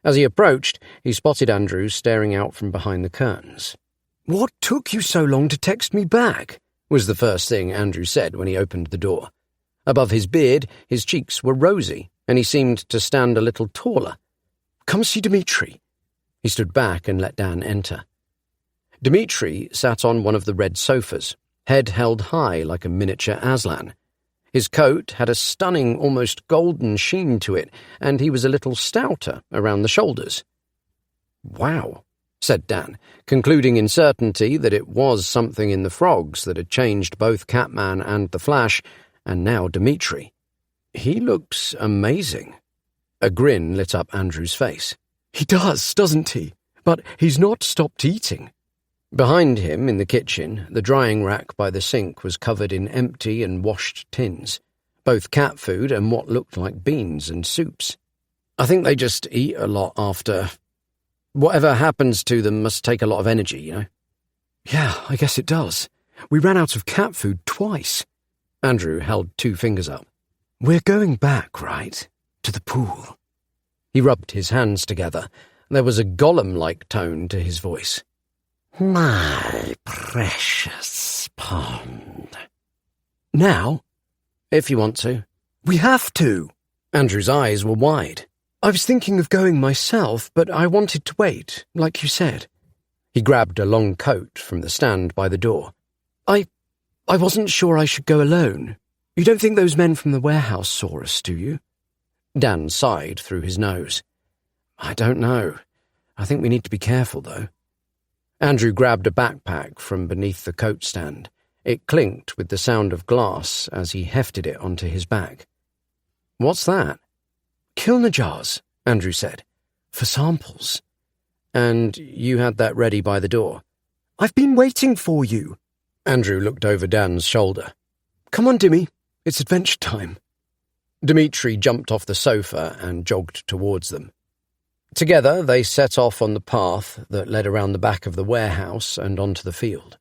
As he approached, he spotted Andrew staring out from behind the curtains. "What took you so long to text me back?" was the first thing Andrew said when he opened the door. Above his beard, his cheeks were rosy, and he seemed to stand a little taller. "Come see Dimitri." He stood back and let Dan enter. Dimitri sat on one of the red sofas, head held high like a miniature Aslan. His coat had a stunning, almost golden sheen to it, and he was a little stouter around the shoulders. "Wow," said Dan, concluding in certainty that it was something in the frogs that had changed both Catman and the Flash, and now Dimitri. "He looks amazing." A grin lit up Andrew's face. "He does, doesn't he? But he's not stopped eating." Behind him, in the kitchen, the drying rack by the sink was covered in empty and washed tins, both cat food and what looked like beans and soups. "I think they just eat a lot after... Whatever happens to them must take a lot of energy, you know?" "Yeah, I guess it does. We ran out of cat food twice." Andrew held 2 fingers up. "We're going back, right? To the pool." He rubbed his hands together. There was a Gollum-like tone to his voice. "My precious pond." "Now?" "If you want to." "We have to." Andrew's eyes were wide. "I was thinking of going myself, but I wanted to wait, like you said." He grabbed a long coat from the stand by the door. I wasn't sure I should go alone. You don't think those men from the warehouse saw us, do you?" Dan sighed through his nose. "I don't know. I think we need to be careful, though." Andrew grabbed a backpack from beneath the coat stand. It clinked with the sound of glass as he hefted it onto his back. "What's that?" "Kilner jars," Andrew said. "For samples." "And you had that ready by the door?" "I've been waiting for you." Andrew looked over Dan's shoulder. "Come on, Dimmy. It's adventure time." Dimitri jumped off the sofa and jogged towards them. Together they set off on the path that led around the back of the warehouse and onto the field.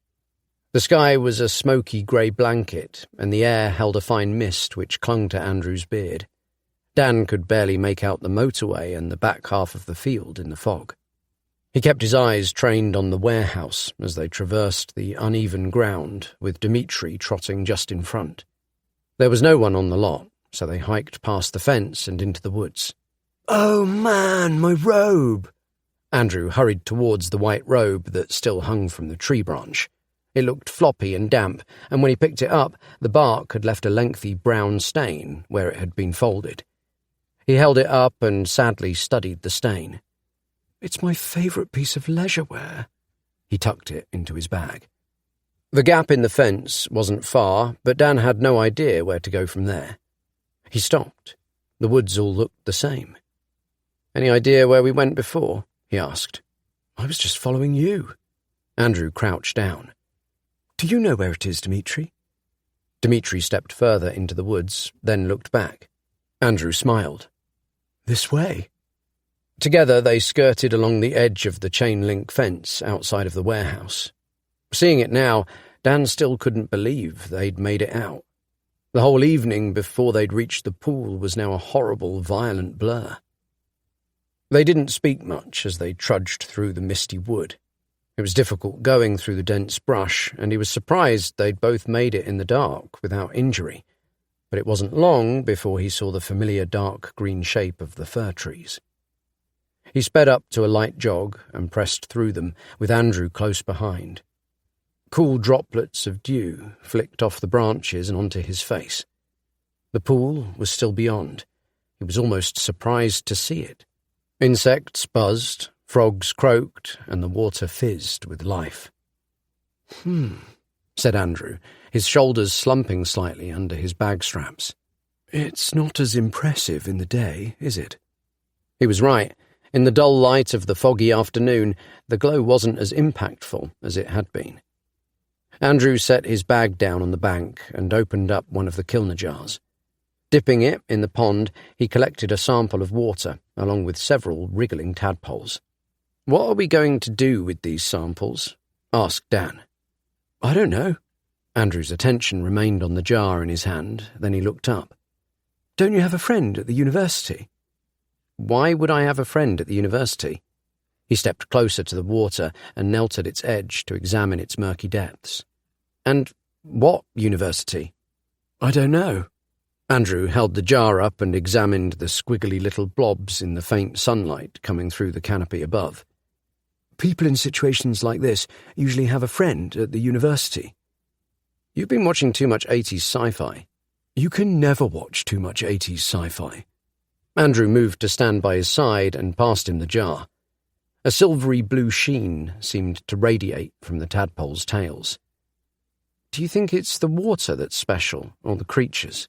The sky was a smoky grey blanket, and the air held a fine mist which clung to Andrew's beard. Dan could barely make out the motorway and the back half of the field in the fog. He kept his eyes trained on the warehouse as they traversed the uneven ground, with Dimitri trotting just in front. There was no one on the lot, so they hiked past the fence and into the woods. "Oh man, my robe!" Andrew hurried towards the white robe that still hung from the tree branch. It looked floppy and damp, and when he picked it up, the bark had left a lengthy brown stain where it had been folded. He held it up and sadly studied the stain. "It's my favourite piece of leisure wear." He tucked it into his bag. The gap in the fence wasn't far, but Dan had no idea where to go from there. He stopped. The woods all looked the same. "Any idea where we went before?" he asked. "I was just following you." Andrew crouched down. "Do you know where it is, Dimitri?" Dimitri stepped further into the woods, then looked back. Andrew smiled. "This way." Together they skirted along the edge of the chain-link fence outside of the warehouse. Seeing it now, Dan still couldn't believe they'd made it out. The whole evening before they'd reached the pool was now a horrible, violent blur. They didn't speak much as they trudged through the misty wood. It was difficult going through the dense brush, and he was surprised they'd both made it in the dark without injury. But it wasn't long before he saw the familiar dark green shape of the fir trees. He sped up to a light jog and pressed through them, with Andrew close behind. Cool droplets of dew flicked off the branches and onto his face. The pool was still beyond. He was almost surprised to see it. Insects buzzed, frogs croaked, and the water fizzed with life. Said Andrew, his shoulders slumping slightly under his bag straps. "It's not as impressive in the day, is it?" He was right. In the dull light of the foggy afternoon, the glow wasn't as impactful as it had been. Andrew set his bag down on the bank and opened up one of the Kilner jars. Dipping it in the pond, he collected a sample of water, along with several wriggling tadpoles. "What are we going to do with these samples?" asked Dan. "I don't know." Andrew's attention remained on the jar in his hand, then he looked up. "Don't you have a friend at the university?" "Why would I have a friend at the university?" He stepped closer to the water and knelt at its edge to examine its murky depths. "And what university?" "I don't know." Andrew held the jar up and examined the squiggly little blobs in the faint sunlight coming through the canopy above. "People in situations like this usually have a friend at the university." "You've been watching too much 80s sci-fi." "You can never watch too much 80s sci-fi." Andrew moved to stand by his side and passed him the jar. A silvery blue sheen seemed to radiate from the tadpoles' tails. "Do you think it's the water that's special, or the creatures?"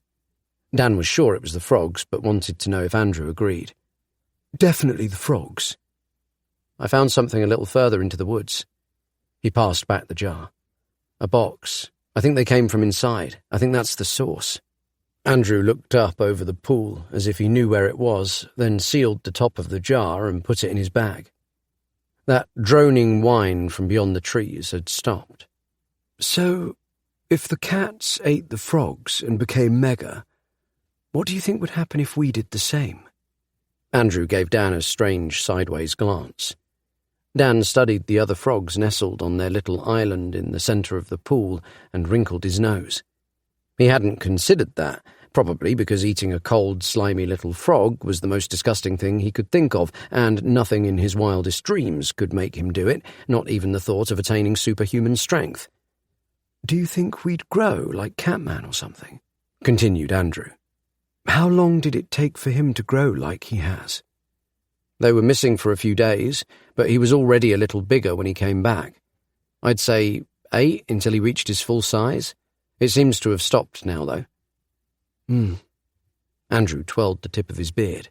Dan was sure it was the frogs, but wanted to know if Andrew agreed. "Definitely the frogs." "I found something a little further into the woods." He passed back the jar. "A box. I think they came from inside. I think that's the source." Andrew looked up over the pool as if he knew where it was, then sealed the top of the jar and put it in his bag. That droning whine from beyond the trees had stopped. "So, if the cats ate the frogs and became mega, what do you think would happen if we did the same?" Andrew gave Dan a strange sideways glance. Dan studied the other frogs nestled on their little island in the centre of the pool and wrinkled his nose. He hadn't considered that, probably because eating a cold, slimy little frog was the most disgusting thing he could think of, and nothing in his wildest dreams could make him do it, not even the thought of attaining superhuman strength. "Do you think we'd grow like Catman or something?" continued Andrew. "How long did it take for him to grow like he has?" "They were missing for a few days, but he was already a little bigger when he came back. I'd say 8 until he reached his full size. It seems to have stopped now, though." Andrew twirled the tip of his beard.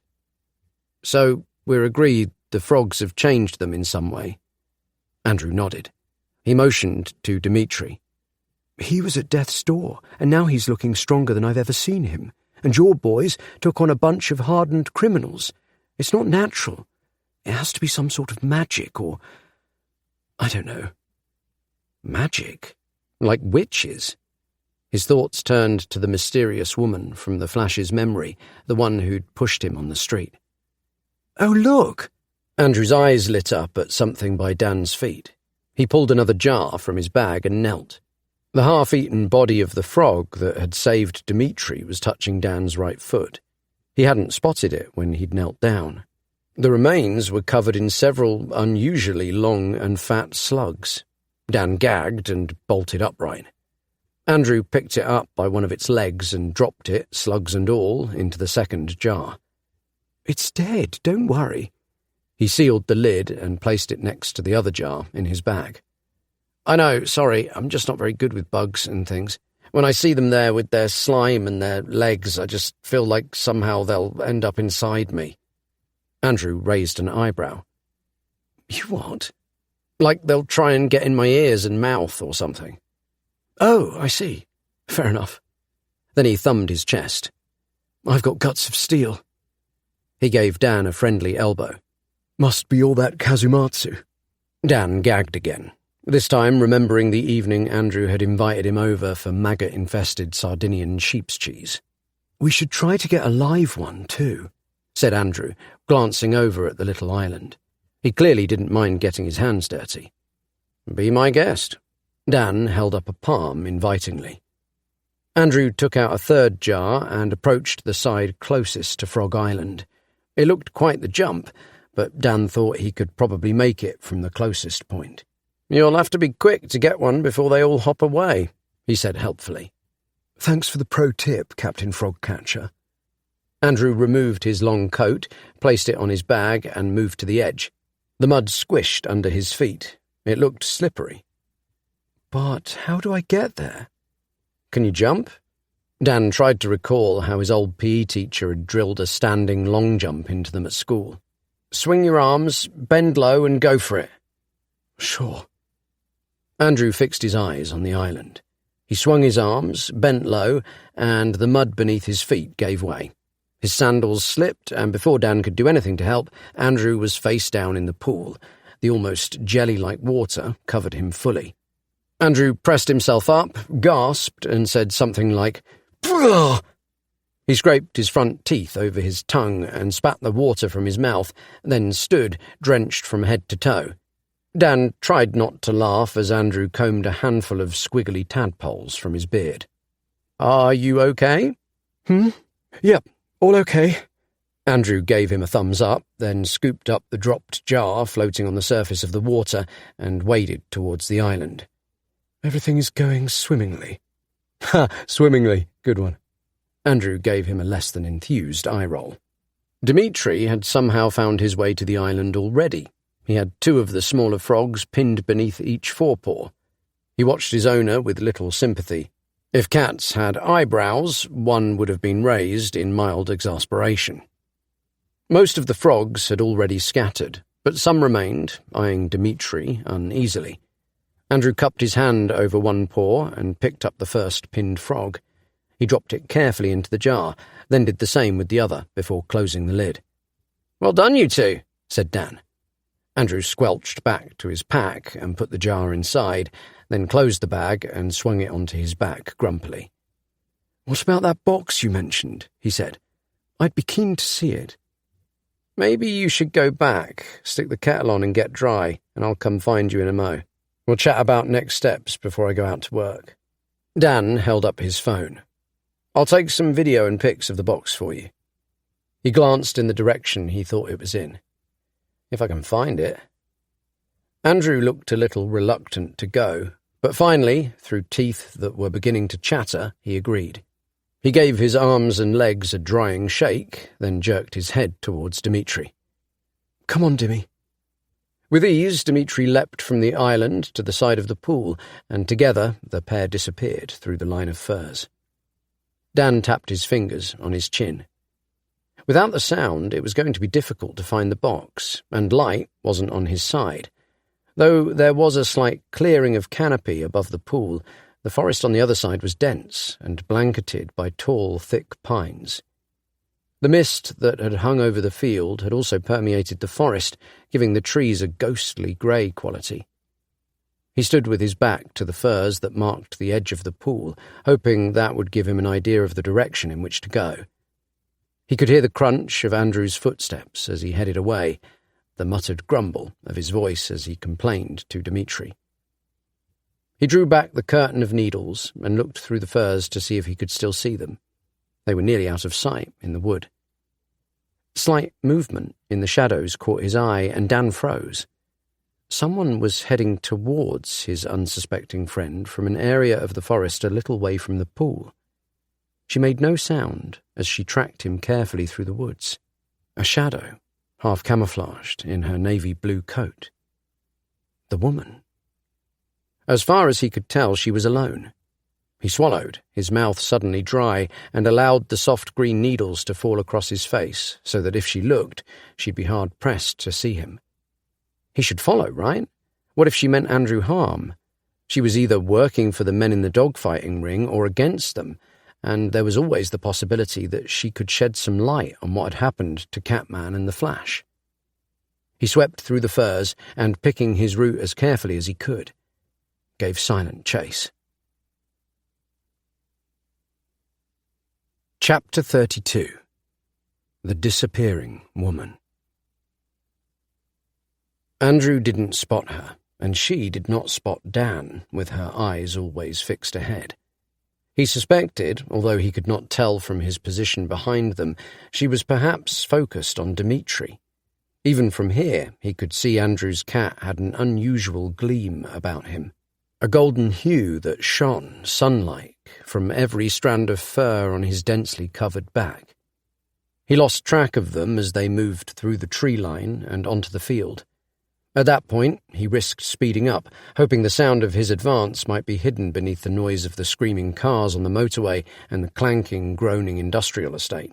"So we're agreed the frogs have changed them in some way?" Andrew nodded. He motioned to Dimitri. "He was at death's door, and now he's looking stronger than I've ever seen him. And your boys took on a bunch of hardened criminals. It's not natural. It has to be some sort of magic, or... I don't know." "Magic? Like witches?" His thoughts turned to the mysterious woman from the Flash's memory, the one who'd pushed him on the street. "Oh, look!" Andrew's eyes lit up at something by Dan's feet. He pulled another jar from his bag and knelt. The half-eaten body of the frog that had saved Dimitri was touching Dan's right foot. He hadn't spotted it when he'd knelt down. The remains were covered in several unusually long and fat slugs. Dan gagged and bolted upright. Andrew picked it up by one of its legs and dropped it, slugs and all, into the second jar. "It's dead, don't worry." He sealed the lid and placed it next to the other jar in his bag. "I know, sorry, I'm just not very good with bugs and things. When I see them there with their slime and their legs, I just feel like somehow they'll end up inside me." Andrew raised an eyebrow. "You what?" "Like they'll try and get in my ears and mouth or something." "Oh, I see. Fair enough." Then he thumbed his chest. "I've got guts of steel." He gave Dan a friendly elbow. "Must be all that Kazumatsu." Dan gagged again, this time remembering the evening Andrew had invited him over for maggot-infested Sardinian sheep's cheese. "We should try to get a live one, too," said Andrew, glancing over at the little island. He clearly didn't mind getting his hands dirty. "Be my guest." Dan held up a palm invitingly. Andrew took out a third jar and approached the side closest to Frog Island. It looked quite the jump, but Dan thought he could probably make it from the closest point. "You'll have to be quick to get one before they all hop away," he said helpfully. "Thanks for the pro tip, Captain Frogcatcher." Andrew removed his long coat, placed it on his bag, and moved to the edge. The mud squished under his feet. It looked slippery. "But how do I get there?" "Can you jump?" Dan tried to recall how his old PE teacher had drilled a standing long jump into them at school. "Swing your arms, bend low, and go for it." "Sure." Andrew fixed his eyes on the island. He swung his arms, bent low, and the mud beneath his feet gave way. His sandals slipped, and before Dan could do anything to help, Andrew was face down in the pool. The almost jelly-like water covered him fully. Andrew pressed himself up, gasped, and said something like, "Ugh!" He scraped his front teeth over his tongue and spat the water from his mouth, then stood, drenched from head to toe. Dan tried not to laugh as Andrew combed a handful of squiggly tadpoles from his beard. "Are you okay?" Yep, all okay." Andrew gave him a thumbs up, then scooped up the dropped jar floating on the surface of the water and waded towards the island. "Everything is going swimmingly." "Ha, swimmingly, good one." Andrew gave him a less than enthused eye roll. Dimitri had somehow found his way to the island already. He had 2 of the smaller frogs pinned beneath each forepaw. He watched his owner with little sympathy. If cats had eyebrows, one would have been raised in mild exasperation. Most of the frogs had already scattered, but some remained, eyeing Dimitri uneasily. Andrew cupped his hand over one paw and picked up the first pinned frog. He dropped it carefully into the jar, then did the same with the other before closing the lid. "Well done, you two," said Dan. Andrew squelched back to his pack and put the jar inside, then closed the bag and swung it onto his back grumpily. "What about that box you mentioned?" he said. "I'd be keen to see it." "Maybe you should go back, stick the kettle on and get dry, and I'll come find you in a mo. We'll chat about next steps before I go out to work." Dan held up his phone. "I'll take some video and pics of the box for you." He glanced in the direction he thought it was in. "If I can find it." Andrew looked a little reluctant to go, but finally, through teeth that were beginning to chatter, he agreed. He gave his arms and legs a drying shake, then jerked his head towards Dimitri. "Come on, Dimmy." With ease, Dimitri leapt from the island to the side of the pool, and together the pair disappeared through the line of firs. Dan tapped his fingers on his chin. Without the sound, it was going to be difficult to find the box, and light wasn't on his side. Though there was a slight clearing of canopy above the pool, the forest on the other side was dense and blanketed by tall, thick pines. The mist that had hung over the field had also permeated the forest, giving the trees a ghostly grey quality. He stood with his back to the firs that marked the edge of the pool, hoping that would give him an idea of the direction in which to go. He could hear the crunch of Andrew's footsteps as he headed away, the muttered grumble of his voice as he complained to Dimitri. He drew back the curtain of needles and looked through the firs to see if he could still see them. They were nearly out of sight in the wood. Slight movement in the shadows caught his eye, and Dan froze. Someone was heading towards his unsuspecting friend from an area of the forest a little way from the pool. She made no sound as she tracked him carefully through the woods. A shadow, half camouflaged in her navy blue coat. The woman. As far as he could tell, she was alone. He swallowed, his mouth suddenly dry, and allowed the soft green needles to fall across his face, so that if she looked, she'd be hard-pressed to see him. He should follow, right? What if she meant Andrew harm? She was either working for the men in the dogfighting ring or against them, and there was always the possibility that she could shed some light on what had happened to Catman and the Flash. He swept through the firs and, picking his route as carefully as he could, gave silent chase. Chapter 32. The Disappearing Woman. Andrew didn't spot her, and she did not spot Dan, with her eyes always fixed ahead. He suspected, although he could not tell from his position behind them, she was perhaps focused on Dimitri. Even from here, he could see Andrew's cat had an unusual gleam about him, a golden hue that shone, sun-like, from every strand of fur on his densely covered back. He lost track of them as they moved through the tree line and onto the field. At that point, he risked speeding up, hoping the sound of his advance might be hidden beneath the noise of the screaming cars on the motorway and the clanking, groaning industrial estate.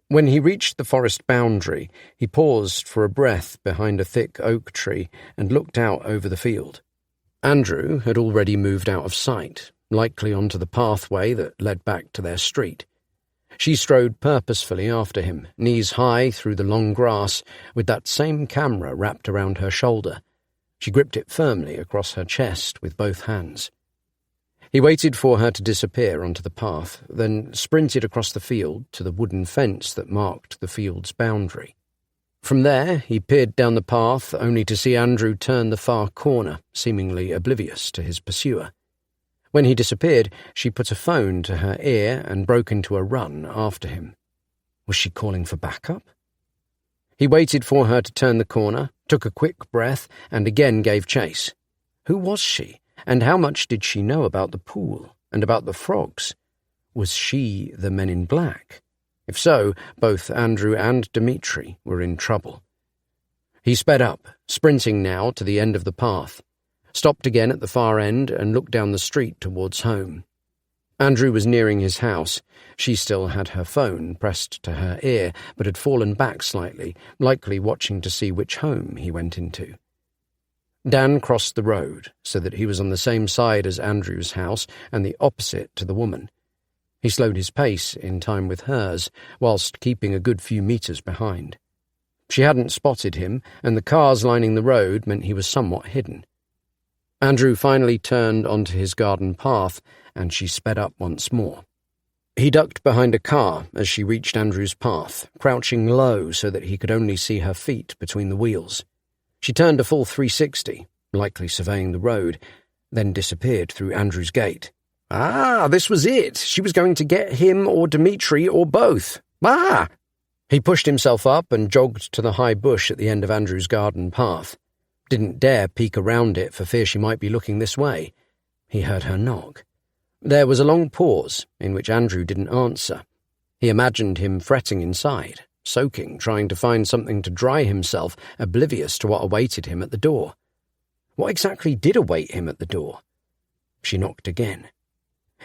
When he reached the forest boundary, he paused for a breath behind a thick oak tree and looked out over the field. Andrew had already moved out of sight, likely onto the pathway that led back to their street. She strode purposefully after him, knees high through the long grass, with that same camera wrapped around her shoulder. She gripped it firmly across her chest with both hands. He waited for her to disappear onto the path, then sprinted across the field to the wooden fence that marked the field's boundary. From there, he peered down the path, only to see Andrew turn the far corner, seemingly oblivious to his pursuer. When he disappeared, she put a phone to her ear and broke into a run after him. Was she calling for backup? He waited for her to turn the corner, took a quick breath, and again gave chase. Who was she, and how much did she know about the pool and about the frogs? Was she the Men in Black? If so, both Andrew and Dimitri were in trouble. He sped up, sprinting now to the end of the path, stopped again at the far end and looked down the street towards home. Andrew was nearing his house. She still had her phone pressed to her ear, but had fallen back slightly, likely watching to see which home he went into. Dan crossed the road so that he was on the same side as Andrew's house and the opposite to the woman. He slowed his pace in time with hers, whilst keeping a good few meters behind. She hadn't spotted him, and the cars lining the road meant he was somewhat hidden. Andrew finally turned onto his garden path, and she sped up once more. He ducked behind a car as she reached Andrew's path, crouching low so that he could only see her feet between the wheels. She turned a full 360, likely surveying the road, then disappeared through Andrew's gate. Ah, this was it. She was going to get him or Dimitri or both. Ah! He pushed himself up and jogged to the high bush at the end of Andrew's garden path. Didn't dare peek around it for fear she might be looking this way. He heard her knock. There was a long pause, in which Andrew didn't answer. He imagined him fretting inside, soaking, trying to find something to dry himself, oblivious to what awaited him at the door. What exactly did await him at the door? She knocked again.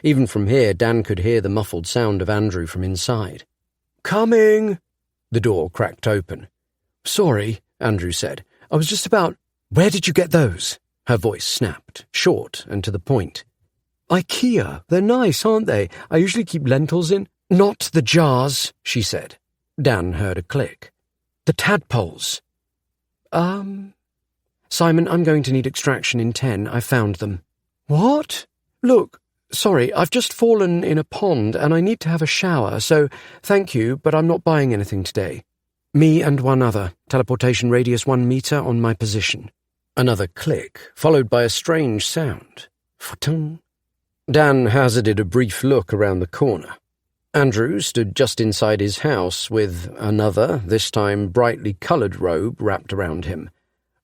Even from here, Dan could hear the muffled sound of Andrew from inside. "Coming!" The door cracked open. "Sorry," Andrew said. "I was just about—" "Where did you get those?" Her voice snapped, short and to the point. "IKEA. They're nice, aren't they? I usually keep lentils in—" "Not the jars," she said. Dan heard a click. "The tadpoles." Simon, I'm going to need extraction in 10. I found them." "What?" "Look, sorry, I've just fallen in a pond and I need to have a shower, so thank you, but I'm not buying anything today. Me and one other. Teleportation radius 1 meter on my position." Another click, followed by a strange sound. Futung. Dan hazarded a brief look around the corner. Andrew stood just inside his house with another, this time brightly coloured robe wrapped around him.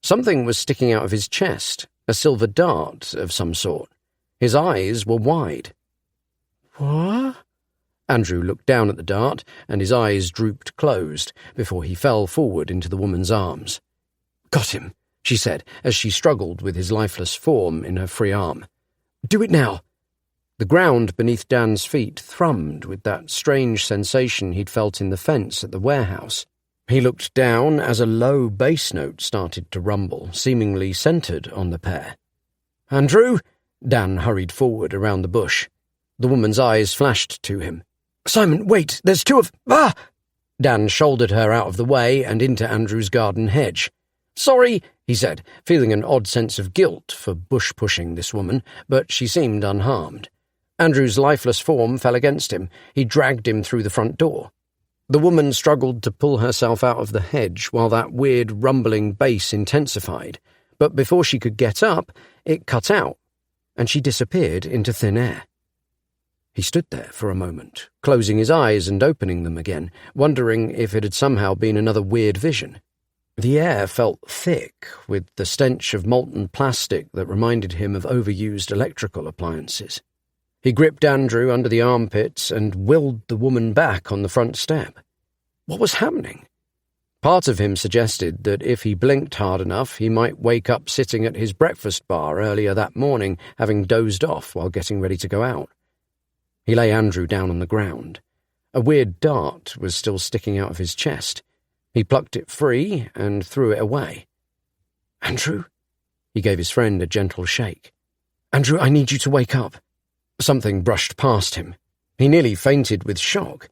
Something was sticking out of his chest, a silver dart of some sort. His eyes were wide. What? Andrew looked down at the dart, and his eyes drooped closed before he fell forward into the woman's arms. "Got him," she said, as she struggled with his lifeless form in her free arm. "Do it now." The ground beneath Dan's feet thrummed with that strange sensation he'd felt in the fence at the warehouse. He looked down as a low bass note started to rumble, seemingly centred on the pair. "Andrew!" Dan hurried forward around the bush. The woman's eyes flashed to him. "Simon, wait! There's two of— Ah!" Dan shouldered her out of the way and into Andrew's garden hedge. "Sorry," he said, feeling an odd sense of guilt for bush-pushing this woman, but she seemed unharmed. Andrew's lifeless form fell against him. He dragged him through the front door. The woman struggled to pull herself out of the hedge while that weird rumbling bass intensified, but before she could get up, it cut out, and she disappeared into thin air. He stood there for a moment, closing his eyes and opening them again, wondering if it had somehow been another weird vision. The air felt thick, with the stench of molten plastic that reminded him of overused electrical appliances. He gripped Andrew under the armpits and willed the woman back on the front step. What was happening? Part of him suggested that if he blinked hard enough, he might wake up sitting at his breakfast bar earlier that morning, having dozed off while getting ready to go out. He lay Andrew down on the ground. A weird dart was still sticking out of his chest. He plucked it free and threw it away. "Andrew?" He gave his friend a gentle shake. "Andrew, I need you to wake up." Something brushed past him. He nearly fainted with shock.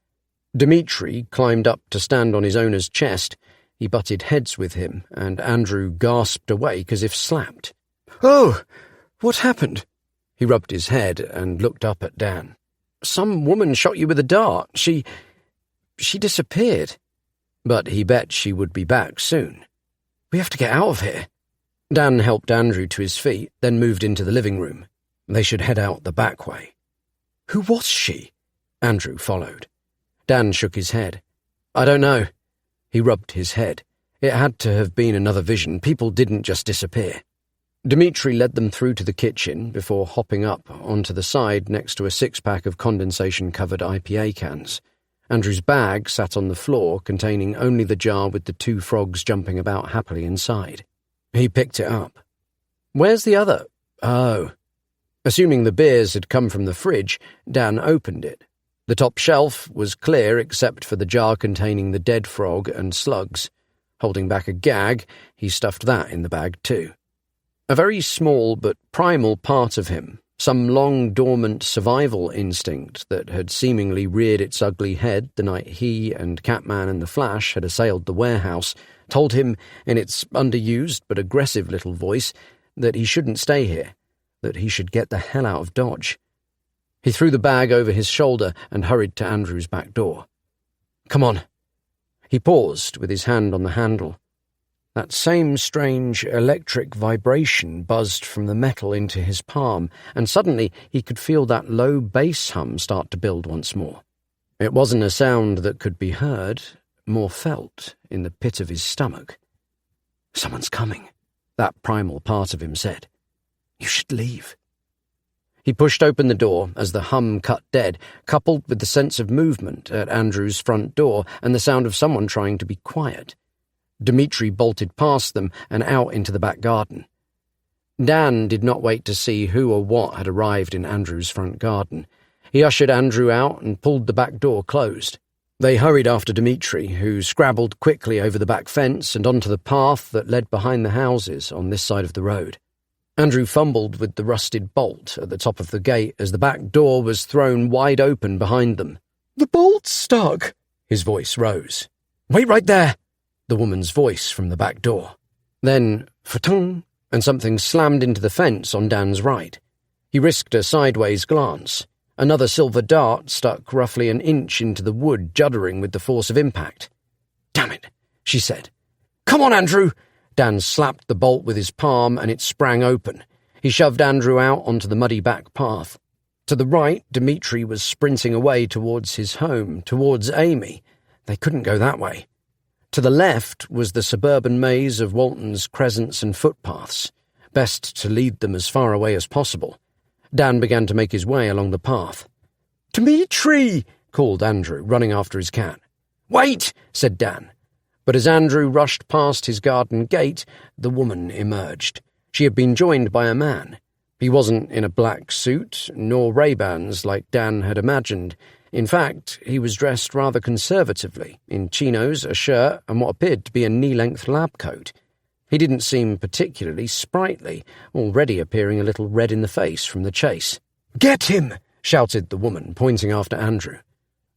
Dmitri climbed up to stand on his owner's chest. He butted heads with him, and Andrew gasped awake as if slapped. "Oh, what happened?" He rubbed his head and looked up at Dan. "Some woman shot you with a dart. She disappeared. But he bet she would be back soon. We have to get out of here." Dan helped Andrew to his feet, then moved into the living room. They should head out the back way. "Who was she?" Andrew followed. Dan shook his head. "I don't know." He rubbed his head. It had to have been another vision. People didn't just disappear. Dmitri led them through to the kitchen before hopping up onto the side next to a six-pack of condensation-covered IPA cans. Andrew's bag sat on the floor, containing only the jar with the two frogs jumping about happily inside. He picked it up. "Where's the other— Oh." Assuming the beers had come from the fridge, Dan opened it. The top shelf was clear except for the jar containing the dead frog and slugs. Holding back a gag, he stuffed that in the bag too. A very small but primal part of him, some long-dormant survival instinct that had seemingly reared its ugly head the night he and Catman and the Flash had assailed the warehouse, told him, in its underused but aggressive little voice, that he shouldn't stay here, that he should get the hell out of Dodge. He threw the bag over his shoulder and hurried to Andrew's back door. "Come on." He paused with his hand on the handle. That same strange electric vibration buzzed from the metal into his palm, and suddenly he could feel that low bass hum start to build once more. It wasn't a sound that could be heard, more felt in the pit of his stomach. "Someone's coming," that primal part of him said. "You should leave." He pushed open the door as the hum cut dead, coupled with the sense of movement at Andrew's front door and the sound of someone trying to be quiet. Dmitri bolted past them and out into the back garden. Dan did not wait to see who or what had arrived in Andrew's front garden. He ushered Andrew out and pulled the back door closed. They hurried after Dmitri, who scrabbled quickly over the back fence and onto the path that led behind the houses on this side of the road. Andrew fumbled with the rusted bolt at the top of the gate as the back door was thrown wide open behind them. "The bolt's stuck!" His voice rose. "Wait right there!" The woman's voice from the back door. Then, fa-tung, and something slammed into the fence on Dan's right. He risked a sideways glance. Another silver dart stuck roughly an inch into the wood, juddering with the force of impact. "Damn it," she said. "Come on, Andrew!" Dan slapped the bolt with his palm and it sprang open. He shoved Andrew out onto the muddy back path. To the right, Dimitri was sprinting away towards his home, towards Amy. They couldn't go that way. To the left was the suburban maze of Walton's crescents and footpaths. Best to lead them as far away as possible. Dan began to make his way along the path. "Dimitri!" called Andrew, running after his cat. "Wait!" said Dan. But as Andrew rushed past his garden gate, the woman emerged. She had been joined by a man. He wasn't in a black suit, nor Ray-Bans like Dan had imagined. In fact, he was dressed rather conservatively, in chinos, a shirt, and what appeared to be a knee-length lab coat. He didn't seem particularly sprightly, already appearing a little red in the face from the chase. "Get him!" shouted the woman, pointing after Andrew.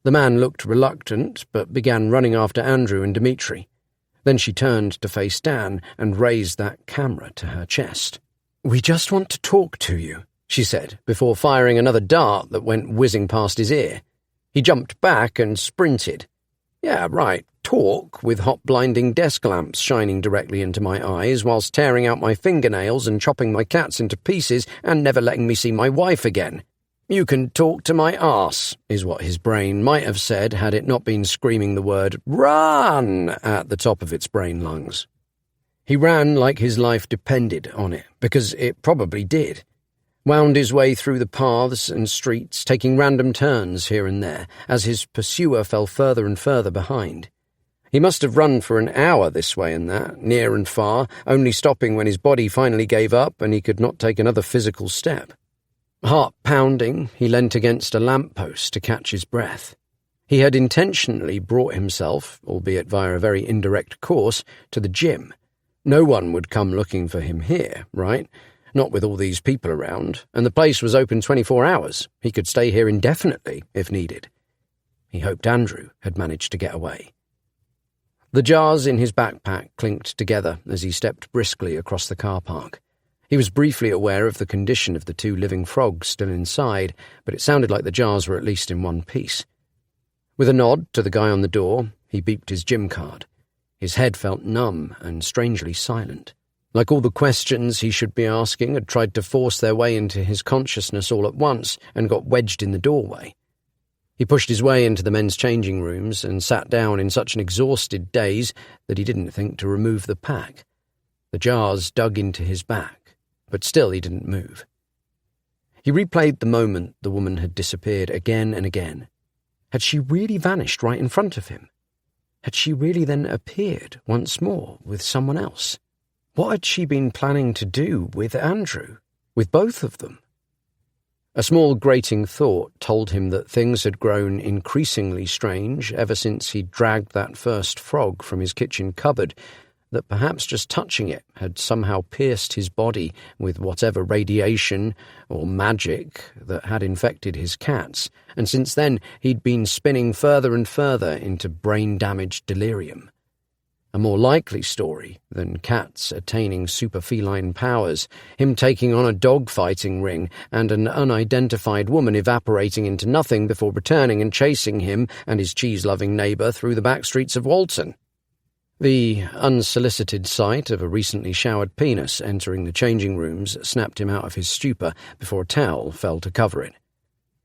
The man looked reluctant, but began running after Andrew and Dimitri. Then she turned to face Dan and raised that camera to her chest. "We just want to talk to you," she said, before firing another dart that went whizzing past his ear. He jumped back and sprinted. "Yeah, right, talk, with hot blinding desk lamps shining directly into my eyes whilst tearing out my fingernails and chopping my cats into pieces and never letting me see my wife again. You can talk to my arse," is what his brain might have said had it not been screaming the word "run" at the top of its brain lungs. He ran like his life depended on it, because it probably did. Wound his way through the paths and streets, taking random turns here and there, as his pursuer fell further and further behind. He must have run for an hour this way and that, near and far, only stopping when his body finally gave up and he could not take another physical step. Heart pounding, he leant against a lamp-post to catch his breath. He had intentionally brought himself, albeit via a very indirect course, to the gym. No one would come looking for him here, right? Not with all these people around, and the place was open 24 hours. He could stay here indefinitely, if needed. He hoped Andrew had managed to get away. The jars in his backpack clinked together as he stepped briskly across the car park. He was briefly aware of the condition of the 2 living frogs still inside, but it sounded like the jars were at least in one piece. With a nod to the guy on the door, he beeped his gym card. His head felt numb and strangely silent. Like all the questions he should be asking had tried to force their way into his consciousness all at once and got wedged in the doorway. He pushed his way into the men's changing rooms and sat down in such an exhausted daze that he didn't think to remove the pack. The jars dug into his back, but still he didn't move. He replayed the moment the woman had disappeared again and again. Had she really vanished right in front of him? Had she really then appeared once more with someone else? What had she been planning to do with Andrew, with both of them? A small grating thought told him that things had grown increasingly strange ever since he'd dragged that first frog from his kitchen cupboard, that perhaps just touching it had somehow pierced his body with whatever radiation or magic that had infected his cats, and since then he'd been spinning further and further into brain-damaged delirium. A more likely story than cats attaining super-feline powers, him taking on a dog-fighting ring, and an unidentified woman evaporating into nothing before returning and chasing him and his cheese-loving neighbour through the back streets of Walton. The unsolicited sight of a recently showered penis entering the changing rooms snapped him out of his stupor before a towel fell to cover it.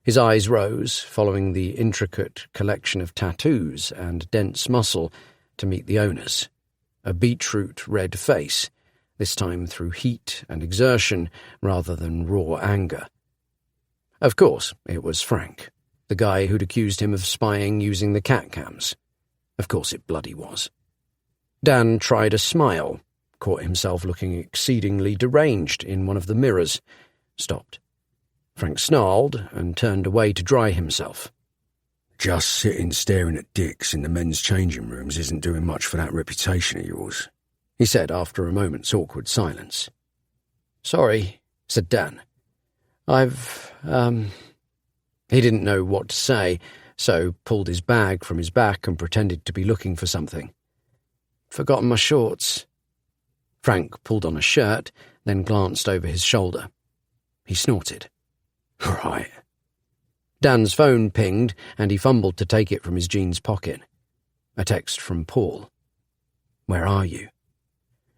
His eyes rose, following the intricate collection of tattoos and dense muscle, to meet the owner's. A beetroot red face, this time through heat and exertion rather than raw anger. Of course, it was Frank, the guy who'd accused him of spying using the cat cams. Of course it bloody was. Dan tried a smile, caught himself looking exceedingly deranged in one of the mirrors, stopped. Frank snarled and turned away to dry himself. "Just sitting staring at dicks in the men's changing rooms isn't doing much for that reputation of yours," he said after a moment's awkward silence. "Sorry," said Dan. He didn't know what to say, so pulled his bag from his back and pretended to be looking for something. "Forgotten my shorts." Frank pulled on a shirt, then glanced over his shoulder. He snorted. "Right." Dan's phone pinged, and he fumbled to take it from his jeans pocket. A text from Paul. "Where are you?"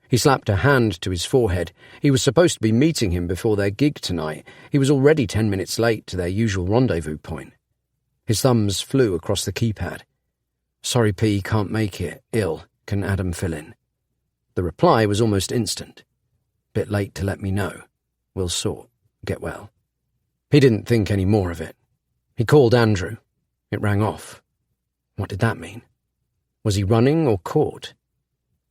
He slapped a hand to his forehead. He was supposed to be meeting him before their gig tonight. He was already 10 minutes late to their usual rendezvous point. His thumbs flew across the keypad. "Sorry, P, can't make it. Ill. Can Adam fill in?" The reply was almost instant. "Bit late to let me know. We'll sort. Get well." He didn't think any more of it. He called Andrew. It rang off. What did that mean? Was he running or caught?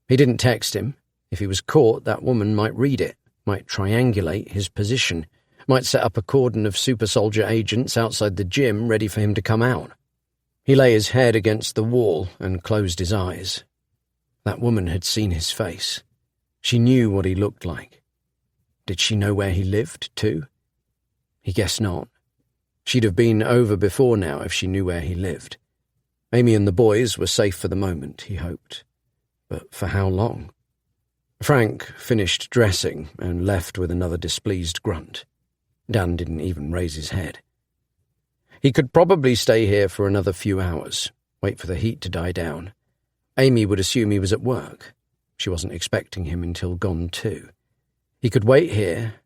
He didn't text him. If he was caught, that woman might read it, might triangulate his position, might set up a cordon of super soldier agents outside the gym ready for him to come out. He lay his head against the wall and closed his eyes. That woman had seen his face. She knew what he looked like. Did she know where he lived, too? He guessed not. She'd have been over before now if she knew where he lived. Amy and the boys were safe for the moment, he hoped. But for how long? Frank finished dressing and left with another displeased grunt. Dan didn't even raise his head. He could probably stay here for another few hours, wait for the heat to die down. Amy would assume he was at work. She wasn't expecting him until gone too. He could wait here,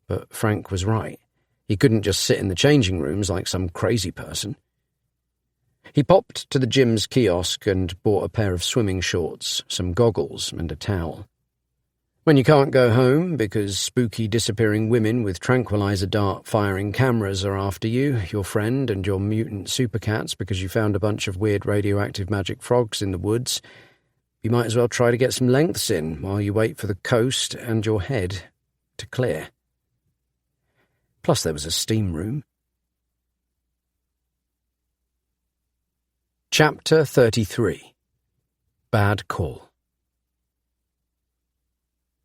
but Frank was right. He couldn't just sit in the changing rooms like some crazy person. He popped to the gym's kiosk and bought a pair of swimming shorts, some goggles, and a towel. When you can't go home because spooky disappearing women with tranquilizer dart-firing cameras are after you, your friend and your mutant supercats because you found a bunch of weird radioactive magic frogs in the woods, you might as well try to get some lengths in while you wait for the coast and your head to clear. Plus there was a steam room. Chapter 33. Bad Call.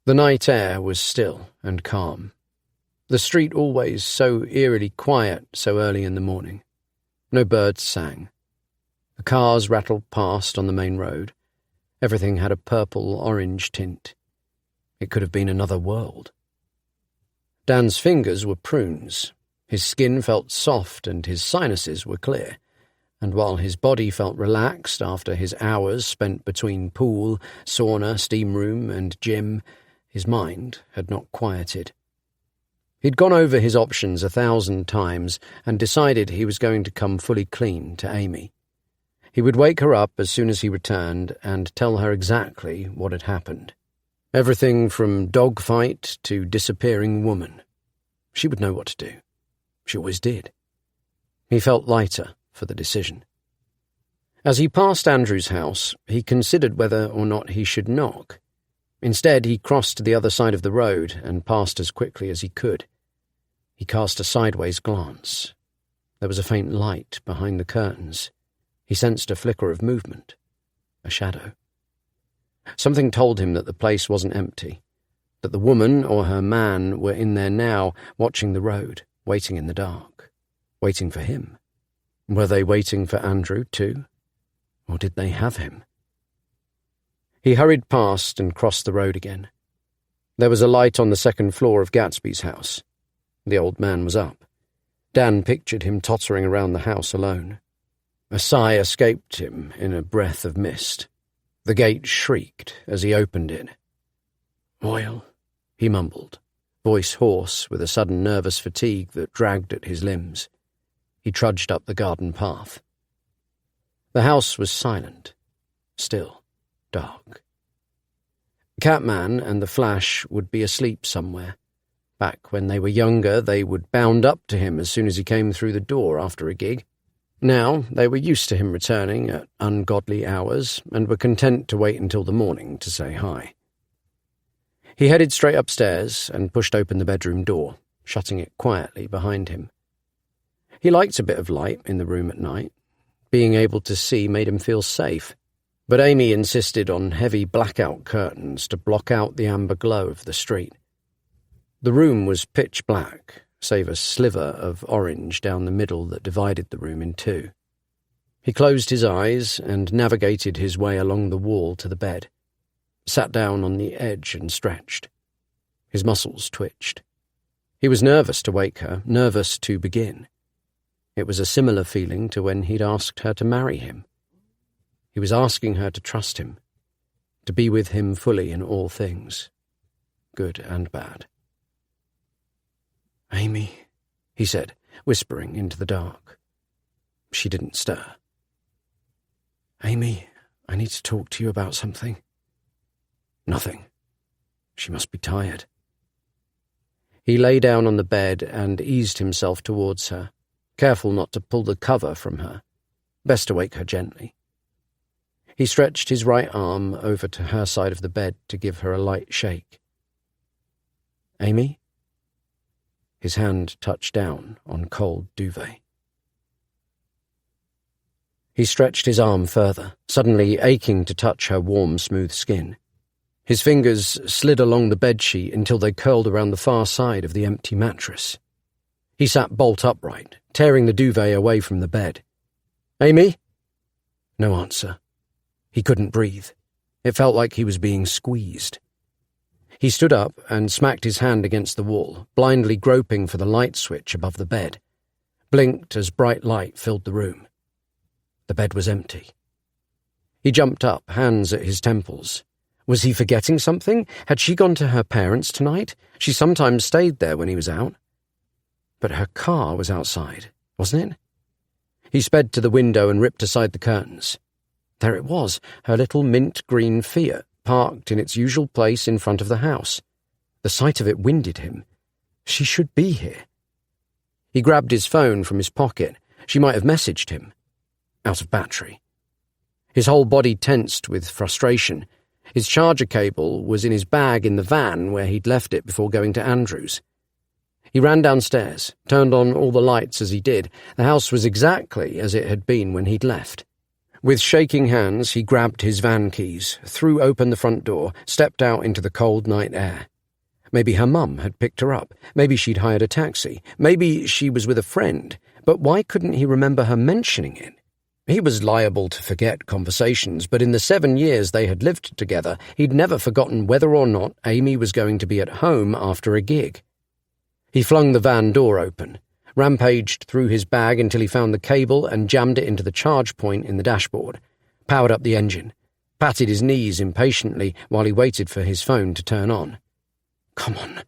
The night air was still and calm. The street always so eerily quiet so early in the morning. No birds sang. The cars rattled past on the main road. Everything had a purple-orange tint. It could have been another world. Dan's fingers were prunes. His skin felt soft and his sinuses were clear. And while his body felt relaxed after his hours spent between pool, sauna, steam room, and gym, his mind had not quieted. He'd gone over his options 1,000 times and decided he was going to come fully clean to Amy. He would wake her up as soon as he returned and tell her exactly what had happened. Everything from dogfight to disappearing woman. She would know what to do. She always did. He felt lighter for the decision. As he passed Andrew's house, he considered whether or not he should knock. Instead, he crossed to the other side of the road and passed as quickly as he could. He cast a sideways glance. There was a faint light behind the curtains. He sensed a flicker of movement, a shadow. Something told him that the place wasn't empty, that the woman or her man were in there now, watching the road, waiting in the dark, waiting for him. Were they waiting for Andrew too? Or did they have him? He hurried past and crossed the road again. There was a light on the second floor of Gatsby's house. The old man was up. Dan pictured him tottering around the house alone. A sigh escaped him in a breath of mist. The gate shrieked as he opened it. "Oil," he mumbled, voice hoarse with a sudden nervous fatigue that dragged at his limbs. He trudged up the garden path. The house was silent, still, dark. Catman and the Flash would be asleep somewhere. Back when they were younger, they would bound up to him as soon as he came through the door after a gig. Now they were used to him returning at ungodly hours and were content to wait until the morning to say hi. He headed straight upstairs and pushed open the bedroom door, shutting it quietly behind him. He liked a bit of light in the room at night. Being able to see made him feel safe, but Amy insisted on heavy blackout curtains to block out the amber glow of the street. The room was pitch black, save a sliver of orange down the middle that divided the room in two. He closed his eyes and navigated his way along the wall to the bed, sat down on the edge and stretched. His muscles twitched. He was nervous to wake her, nervous to begin. It was a similar feeling to when he'd asked her to marry him. He was asking her to trust him, to be with him fully in all things, good and bad. "Amy," he said, whispering into the dark. She didn't stir. "Amy, I need to talk to you about something." "Nothing. She must be tired." He lay down on the bed and eased himself towards her, careful not to pull the cover from her. Best to wake her gently. He stretched his right arm over to her side of the bed to give her a light shake. "Amy?" His hand touched down on cold duvet. He stretched his arm further, suddenly aching to touch her warm, smooth skin. His fingers slid along the bedsheet until they curled around the far side of the empty mattress. He sat bolt upright, tearing the duvet away from the bed. "Amy?" No answer. He couldn't breathe. It felt like he was being squeezed. He stood up and smacked his hand against the wall, blindly groping for the light switch above the bed. Blinked as bright light filled the room. The bed was empty. He jumped up, hands at his temples. Was he forgetting something? Had she gone to her parents' tonight? She sometimes stayed there when he was out. But her car was outside, wasn't it? He sped to the window and ripped aside the curtains. There it was, her little mint-green Fiat, parked in its usual place in front of the house. The sight of it winded him. She should be here. He grabbed his phone from his pocket. She might have messaged him. Out of battery. His whole body tensed with frustration. His charger cable was in his bag in the van where he'd left it before going to Andrew's. He ran downstairs, turned on all the lights as he did. The house was exactly as it had been when he'd left. With shaking hands, he grabbed his van keys, threw open the front door, stepped out into the cold night air. Maybe her mum had picked her up. Maybe she'd hired a taxi. Maybe she was with a friend. But why couldn't he remember her mentioning it? He was liable to forget conversations, but in the 7 years they had lived together, he'd never forgotten whether or not Amy was going to be at home after a gig. He flung the van door open, rampaged through his bag until he found the cable and jammed it into the charge point in the dashboard, powered up the engine, patted his knees impatiently while he waited for his phone to turn on. Come on.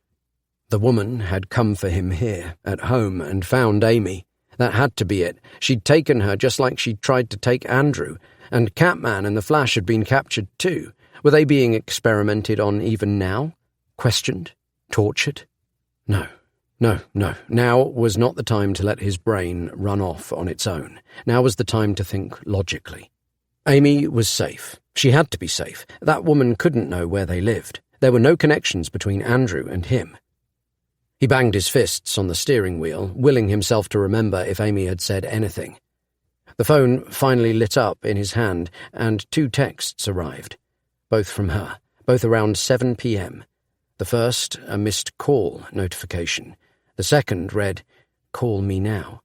The woman had come for him here, at home, and found Amy. That had to be it. She'd taken her just like she'd tried to take Andrew, and Catman and the Flash had been captured too. Were they being experimented on even now? Questioned? Tortured? No. Now was not the time to let his brain run off on its own. Now was the time to think logically. Amy was safe. She had to be safe. That woman couldn't know where they lived. There were no connections between Andrew and him. He banged his fists on the steering wheel, willing himself to remember if Amy had said anything. The phone finally lit up in his hand, and 2 texts arrived, both from her, both around 7 p.m. The first, a missed call notification. The second read, "Call me now."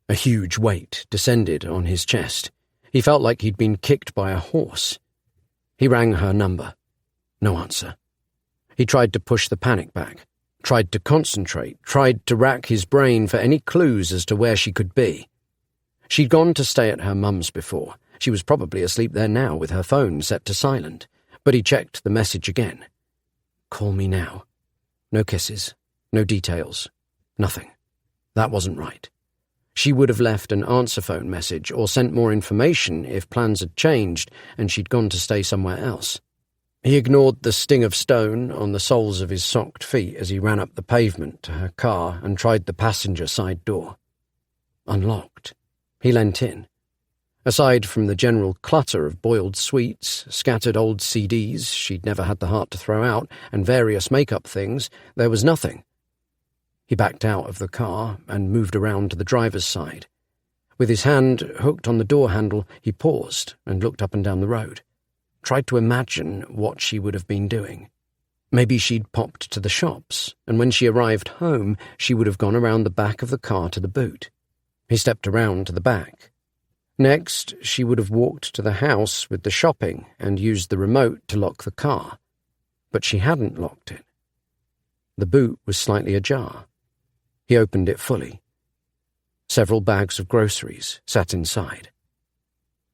A huge weight descended on his chest. He felt like he'd been kicked by a horse. He rang her number. No answer. He tried to push the panic back. Tried to concentrate, tried to rack his brain for any clues as to where she could be. She'd gone to stay at her mum's before. She was probably asleep there now with her phone set to silent. But he checked the message again. Call me now. No kisses, no details, nothing. That wasn't right. She would have left an answer phone message or sent more information if plans had changed and she'd gone to stay somewhere else. He ignored the sting of stone on the soles of his socked feet as he ran up the pavement to her car and tried the passenger side door. Unlocked. He leant in. Aside from the general clutter of boiled sweets, scattered old CDs she'd never had the heart to throw out, and various make-up things, there was nothing. He backed out of the car and moved around to the driver's side. With his hand hooked on the door handle, he paused and looked up and down the road. Tried to imagine what she would have been doing. Maybe she'd popped to the shops, and when she arrived home, she would have gone around the back of the car to the boot. He stepped around to the back. Next, she would have walked to the house with the shopping and used the remote to lock the car. But she hadn't locked it. The boot was slightly ajar. He opened it fully. Several bags of groceries sat inside.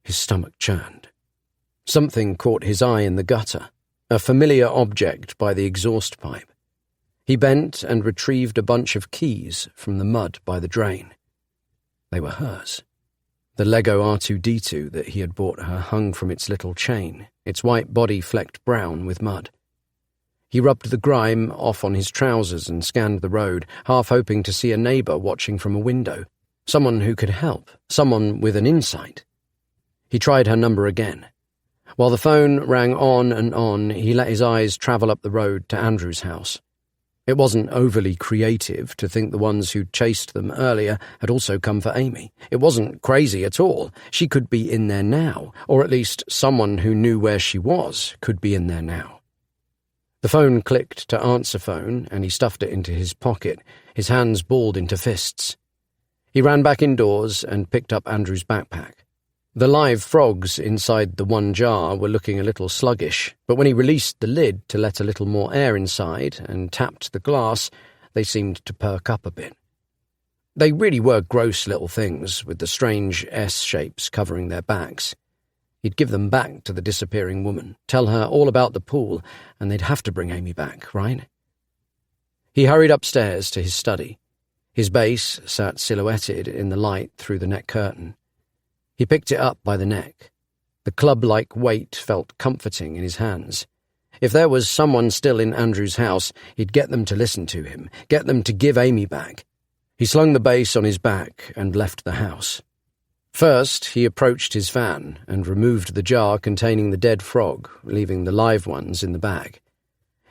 His stomach churned. Something caught his eye in the gutter, a familiar object by the exhaust pipe. He bent and retrieved a bunch of keys from the mud by the drain. They were hers. The Lego R2-D2 that he had bought her hung from its little chain, its white body flecked brown with mud. He rubbed the grime off on his trousers and scanned the road, half hoping to see a neighbour watching from a window, someone who could help, someone with an insight. He tried her number again. While the phone rang on and on, he let his eyes travel up the road to Andrew's house. It wasn't overly creative to think the ones who'd chased them earlier had also come for Amy. It wasn't crazy at all. She could be in there now, or at least someone who knew where she was could be in there now. The phone clicked to answer phone, and he stuffed it into his pocket, his hands balled into fists. He ran back indoors and picked up Andrew's backpack. The live frogs inside the one jar were looking a little sluggish, but when he released the lid to let a little more air inside and tapped the glass, they seemed to perk up a bit. They really were gross little things, with the strange S-shapes covering their backs. He'd give them back to the disappearing woman, tell her all about the pool, and they'd have to bring Amy back, right? He hurried upstairs to his study. His base sat silhouetted in the light through the net curtain. He picked it up by the neck. The club-like weight felt comforting in his hands. If there was someone still in Andrew's house, he'd get them to listen to him, get them to give Amy back. He slung the base on his back and left the house. First, he approached his van and removed the jar containing the dead frog, leaving the live ones in the bag.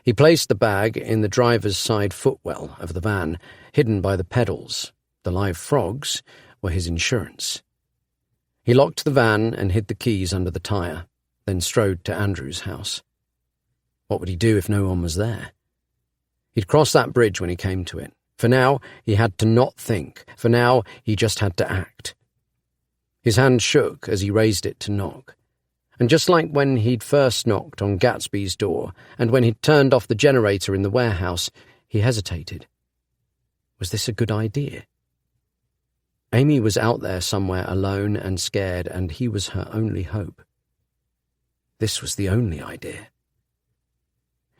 He placed the bag in the driver's side footwell of the van, hidden by the pedals. The live frogs were his insurance. He locked the van and hid the keys under the tyre, then strode to Andrew's house. What would he do if no one was there? He'd cross that bridge when he came to it. For now, he had to not think. For now, he just had to act. His hand shook as he raised it to knock. And just like when he'd first knocked on Gatsby's door, and when he'd turned off the generator in the warehouse, he hesitated. Was this a good idea? Amy was out there somewhere alone and scared, and he was her only hope. This was the only idea.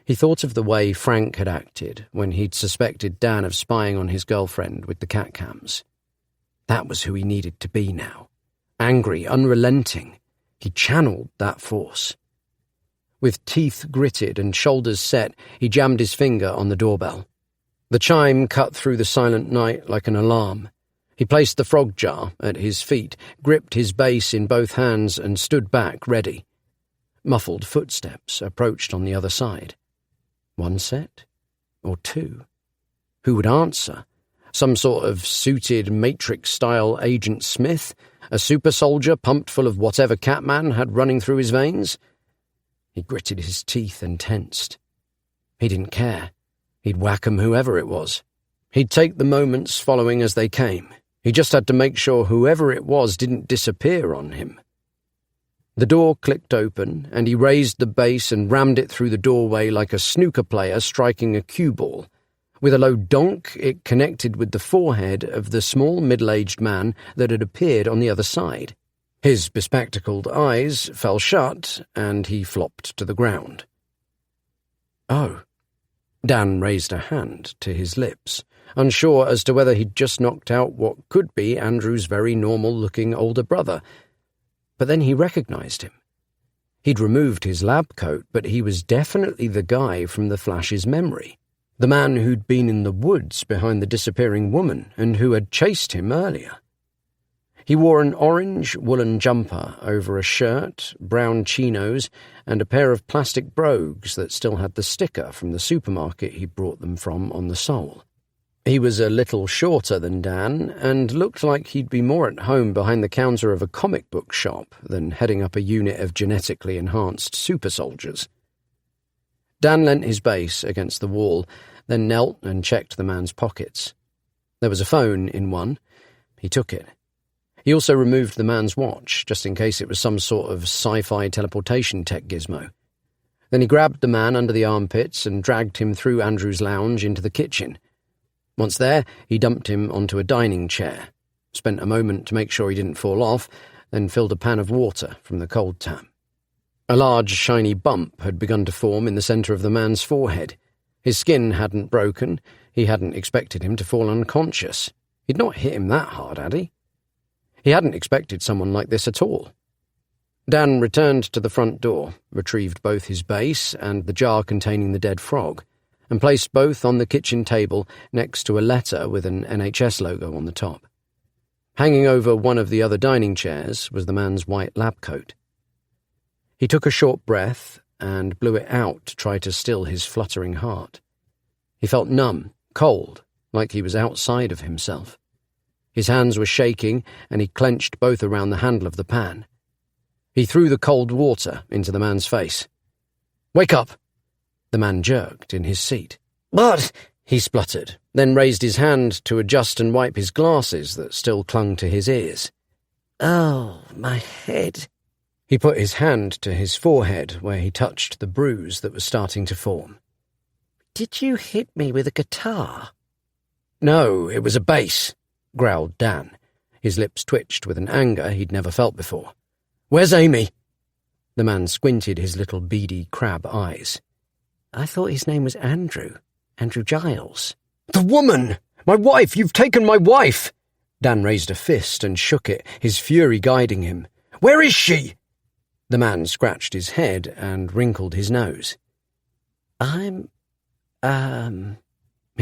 He thought of the way Frank had acted when he'd suspected Dan of spying on his girlfriend with the cat cams. That was who he needed to be now. Angry, unrelenting. He channeled that force. With teeth gritted and shoulders set, he jammed his finger on the doorbell. The chime cut through the silent night like an alarm. He placed the frog jar at his feet, gripped his base in both hands, and stood back, ready. Muffled footsteps approached on the other side. One set? Or two? Who would answer? Some sort of suited Matrix-style Agent Smith? A super soldier pumped full of whatever Catman had running through his veins? He gritted his teeth and tensed. He didn't care. He'd whack 'em whoever it was. He'd take the moments following as they came. He just had to make sure whoever it was didn't disappear on him. The door clicked open, and he raised the base and rammed it through the doorway like a snooker player striking a cue ball. With a low donk, it connected with the forehead of the small middle-aged man that had appeared on the other side. His bespectacled eyes fell shut, and he flopped to the ground. Oh. Dan raised a hand to his lips, unsure as to whether he'd just knocked out what could be Andrew's very normal-looking older brother. But then he recognized him. He'd removed his lab coat, but he was definitely the guy from the Flash's memory, the man who'd been in the woods behind the disappearing woman and who had chased him earlier. He wore an orange woolen jumper over a shirt, brown chinos, and a pair of plastic brogues that still had the sticker from the supermarket he'd brought them from on the sole. He was a little shorter than Dan, and looked like he'd be more at home behind the counter of a comic book shop than heading up a unit of genetically enhanced super soldiers. Dan leant his base against the wall, then knelt and checked the man's pockets. There was a phone in one. He took it. He also removed the man's watch, just in case it was some sort of sci-fi teleportation tech gizmo. Then he grabbed the man under the armpits and dragged him through Andrew's lounge into the kitchen. Once there, he dumped him onto a dining chair, spent a moment to make sure he didn't fall off, then filled a pan of water from the cold tap. A large, shiny bump had begun to form in the centre of the man's forehead. His skin hadn't broken. He hadn't expected him to fall unconscious. He'd not hit him that hard, had he? He hadn't expected someone like this at all. Dan returned to the front door, retrieved both his base and the jar containing the dead frog, and placed both on the kitchen table next to a letter with an NHS logo on the top. Hanging over one of the other dining chairs was the man's white lab coat. He took a short breath and blew it out to try to still his fluttering heart. He felt numb, cold, like he was outside of himself. His hands were shaking, and he clenched both around the handle of the pan. He threw the cold water into the man's face. "Wake up!" The man jerked in his seat. "What?" he spluttered, then raised his hand to adjust and wipe his glasses that still clung to his ears. "Oh, my head." He put his hand to his forehead where he touched the bruise that was starting to form. "Did you hit me with a guitar?" "No, it was a bass," growled Dan. His lips twitched with an anger he'd never felt before. "Where's Amy?" The man squinted his little beady crab eyes. "I thought his name was Andrew Giles." "The woman! My wife! You've taken my wife!" Dan raised a fist and shook it, his fury guiding him. "Where is she?" The man scratched his head and wrinkled his nose. He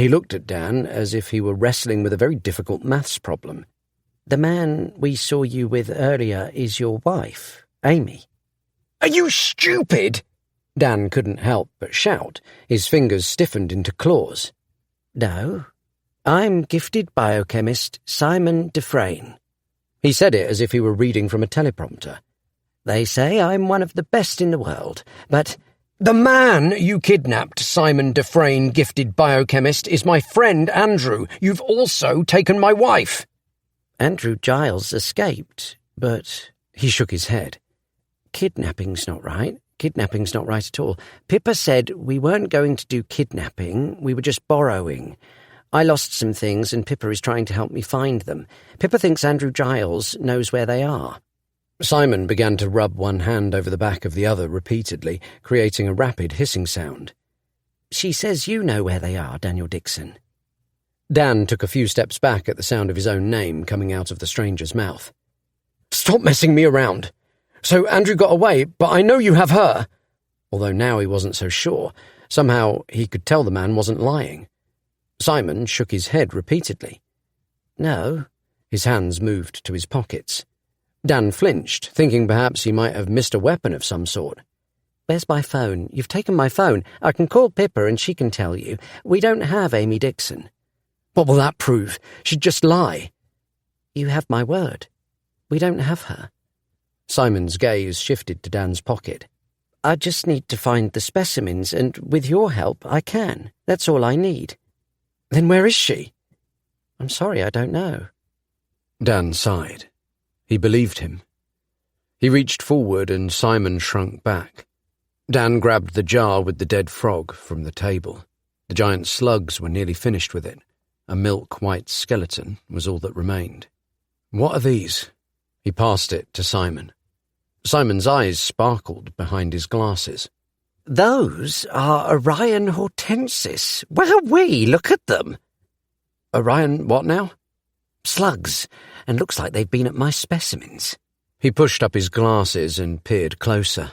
looked at Dan as if he were wrestling with a very difficult maths problem. "The man we saw you with earlier is your wife, Amy." "Are you stupid?" Dan couldn't help but shout. His fingers stiffened into claws. "No, I'm gifted biochemist Simon Dufresne." He said it as if he were reading from a teleprompter. "They say I'm one of the best in the world, but—" "The man you kidnapped, Simon Dufresne, gifted biochemist, is my friend Andrew. You've also taken my wife." "Andrew Giles escaped, but—" He shook his head. "Kidnapping's not right. Kidnapping's not right at all. Pippa said we weren't going to do kidnapping, we were just borrowing. I lost some things and Pippa is trying to help me find them. Pippa thinks Andrew Giles knows where they are." Simon began to rub one hand over the back of the other repeatedly, creating a rapid hissing sound. "She says you know where they are, Daniel Dixon." Dan took a few steps back at the sound of his own name coming out of the stranger's mouth. "Stop messing me around. So Andrew got away, but I know you have her." Although now he wasn't so sure. Somehow he could tell the man wasn't lying. Simon shook his head repeatedly. "No." His hands moved to his pockets. Dan flinched, thinking perhaps he might have missed a weapon of some sort. "Where's my phone? You've taken my phone. I can call Pippa and she can tell you. We don't have Amy Dixon." "What will that prove? She'd just lie." "You have my word. We don't have her." Simon's gaze shifted to Dan's pocket. "I just need to find the specimens, and with your help I can. That's all I need." "Then where is she?" "I'm sorry, I don't know." Dan sighed. He believed him. He reached forward and Simon shrunk back. Dan grabbed the jar with the dead frog from the table. The giant slugs were nearly finished with it. A milk-white skeleton was all that remained. "What are these?" He passed it to Simon. Simon's eyes sparkled behind his glasses. "Those are Orion hortensis. Wowee, look at them." "Orion what now?" "Slugs, and looks like they've been at my specimens." He pushed up his glasses and peered closer.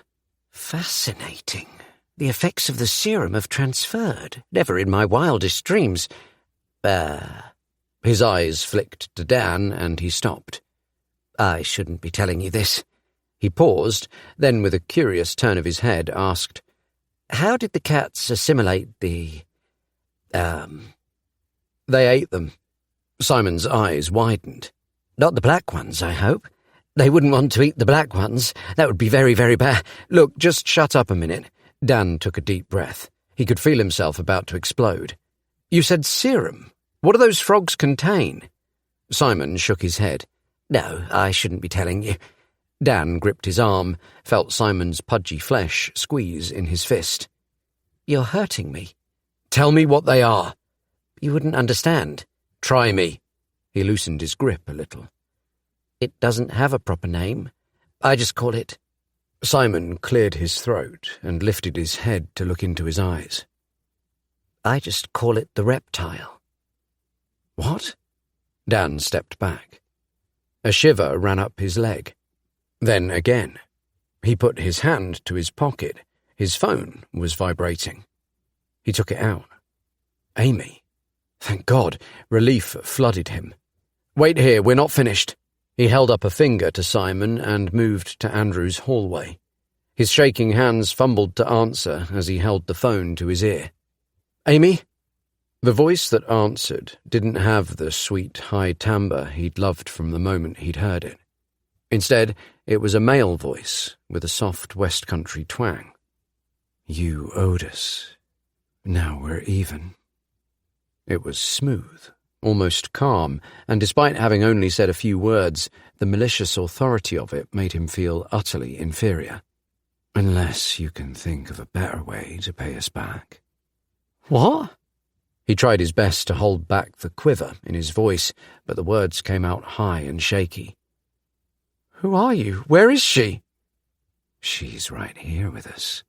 "Fascinating. The effects of the serum have transferred. Never in my wildest dreams." His eyes flicked to Dan, and he stopped. "I shouldn't be telling you this." He paused, then with a curious turn of his head asked, "How did the cats assimilate the— They ate them." Simon's eyes widened. "Not the black ones, I hope. They wouldn't want to eat the black ones. That would be very, very bad." "Look, just shut up a minute." Dan took a deep breath. He could feel himself about to explode. "You said serum. What do those frogs contain?" Simon shook his head. "No, I shouldn't be telling you." Dan gripped his arm, felt Simon's pudgy flesh squeeze in his fist. "You're hurting me." "Tell me what they are." "You wouldn't understand." "Try me." He loosened his grip a little. "It doesn't have a proper name. I just call it Simon cleared his throat and lifted his head to look into his eyes. I just call it the reptile. What? Dan stepped back. A shiver ran up his leg. Then again. He put his hand to his pocket. His phone was vibrating. He took it out. Amy. Thank God. Relief flooded him. Wait here, we're not finished. He held up a finger to Simon and moved to Andrew's hallway. His shaking hands fumbled to answer as he held the phone to his ear. Amy? The voice that answered didn't have the sweet high timbre he'd loved from the moment he'd heard it. Instead, it was a male voice with a soft West Country twang. You owed us. Now we're even. It was smooth, almost calm, and despite having only said a few words, the malicious authority of it made him feel utterly inferior. Unless you can think of a better way to pay us back. What? He tried his best to hold back the quiver in his voice, but the words came out high and shaky. Who are you? Where is she? She's right here with us.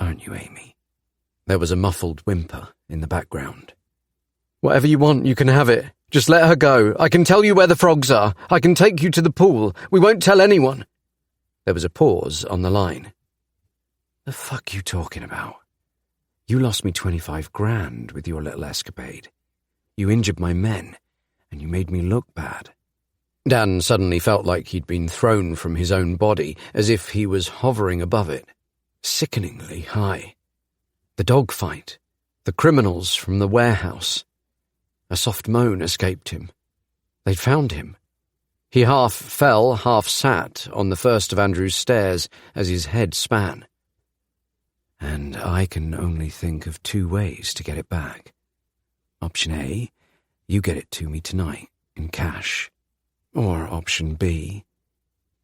Aren't you, Amy? There was a muffled whimper in the background. Whatever you want, you can have it. Just let her go. I can tell you where the frogs are. I can take you to the pool. We won't tell anyone. There was a pause on the line. The fuck you talking about? You lost me 25 grand with your little escapade. You injured my men, and you made me look bad. Dan suddenly felt like he'd been thrown from his own body, as if he was hovering above it, sickeningly high. The dogfight, the criminals from the warehouse. A soft moan escaped him. They'd found him. He half fell, half sat on the first of Andrew's stairs as his head span. And I can only think of 2 ways to get it back. Option A, you get it to me tonight, in cash. Or option B,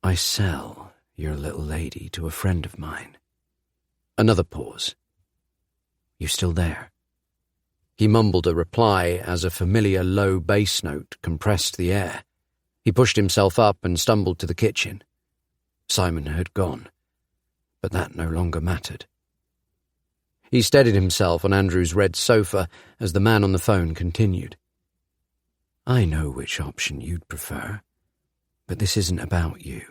I sell your little lady to a friend of mine. Another pause. You still there? He mumbled a reply as a familiar low bass note compressed the air. He pushed himself up and stumbled to the kitchen. Simon had gone, but that no longer mattered. He steadied himself on Andrew's red sofa as the man on the phone continued. I know which option you'd prefer, but this isn't about you.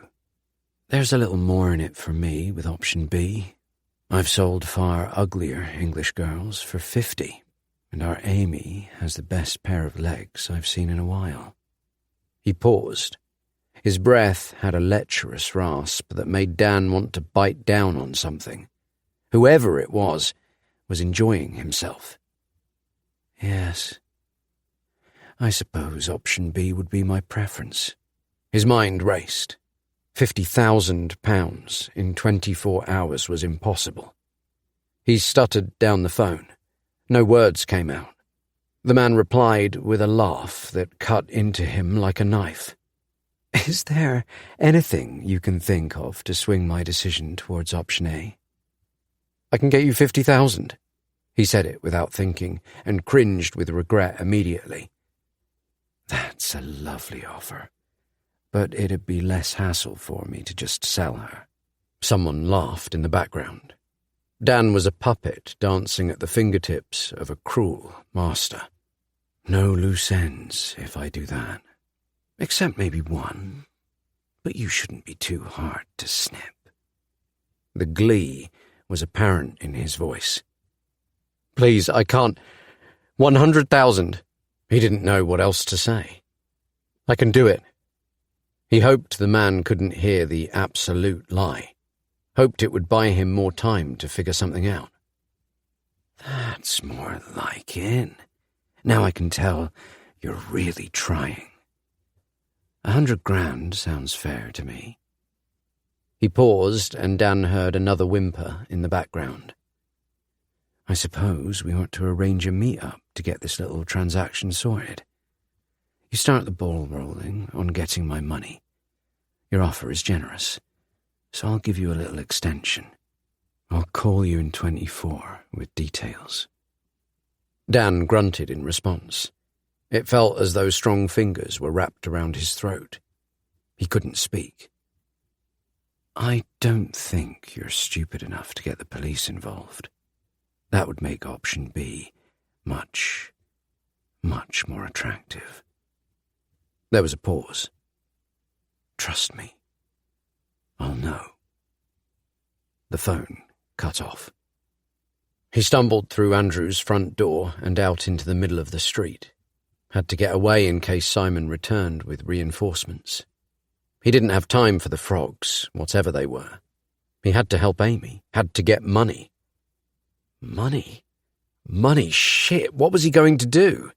There's a little more in it for me with option B. I've sold far uglier English girls for 50, and our Amy has the best pair of legs I've seen in a while. He paused. His breath had a lecherous rasp that made Dan want to bite down on something. Whoever it was enjoying himself. Yes, I suppose option B would be my preference. His mind raced. £50,000 in 24 hours was impossible. He stuttered down the phone. No words came out. The man replied with a laugh that cut into him like a knife. Is there anything you can think of to swing my decision towards option A? I can get you 50,000. He said it without thinking and cringed with regret immediately. That's a lovely offer, but it'd be less hassle for me to just sell her. Someone laughed in the background. Dan was a puppet dancing at the fingertips of a cruel master. No loose ends if I do that. Except maybe one, but you shouldn't be too hard to snip. The glee was apparent in his voice. Please, I can't. 100,000. He didn't know what else to say. I can do it. He hoped the man couldn't hear the absolute lie. Hoped it would buy him more time to figure something out. That's more like it. Now I can tell you're really trying. 100 grand sounds fair to me. He paused, and Dan heard another whimper in the background. I suppose we ought to arrange a meet-up to get this little transaction sorted. You start the ball rolling on getting my money. Your offer is generous, so I'll give you a little extension. I'll call you in 24 with details. Dan grunted in response. It felt as though strong fingers were wrapped around his throat. He couldn't speak. I don't think you're stupid enough to get the police involved. That would make option B much, much more attractive. There was a pause. Trust me. I'll know. The phone cut off. He stumbled through Andrew's front door and out into the middle of the street. Had to get away in case Simon returned with reinforcements. He didn't have time for the frogs, whatever they were. He had to help Amy, had to get money. Money? Money, shit, what was he going to do?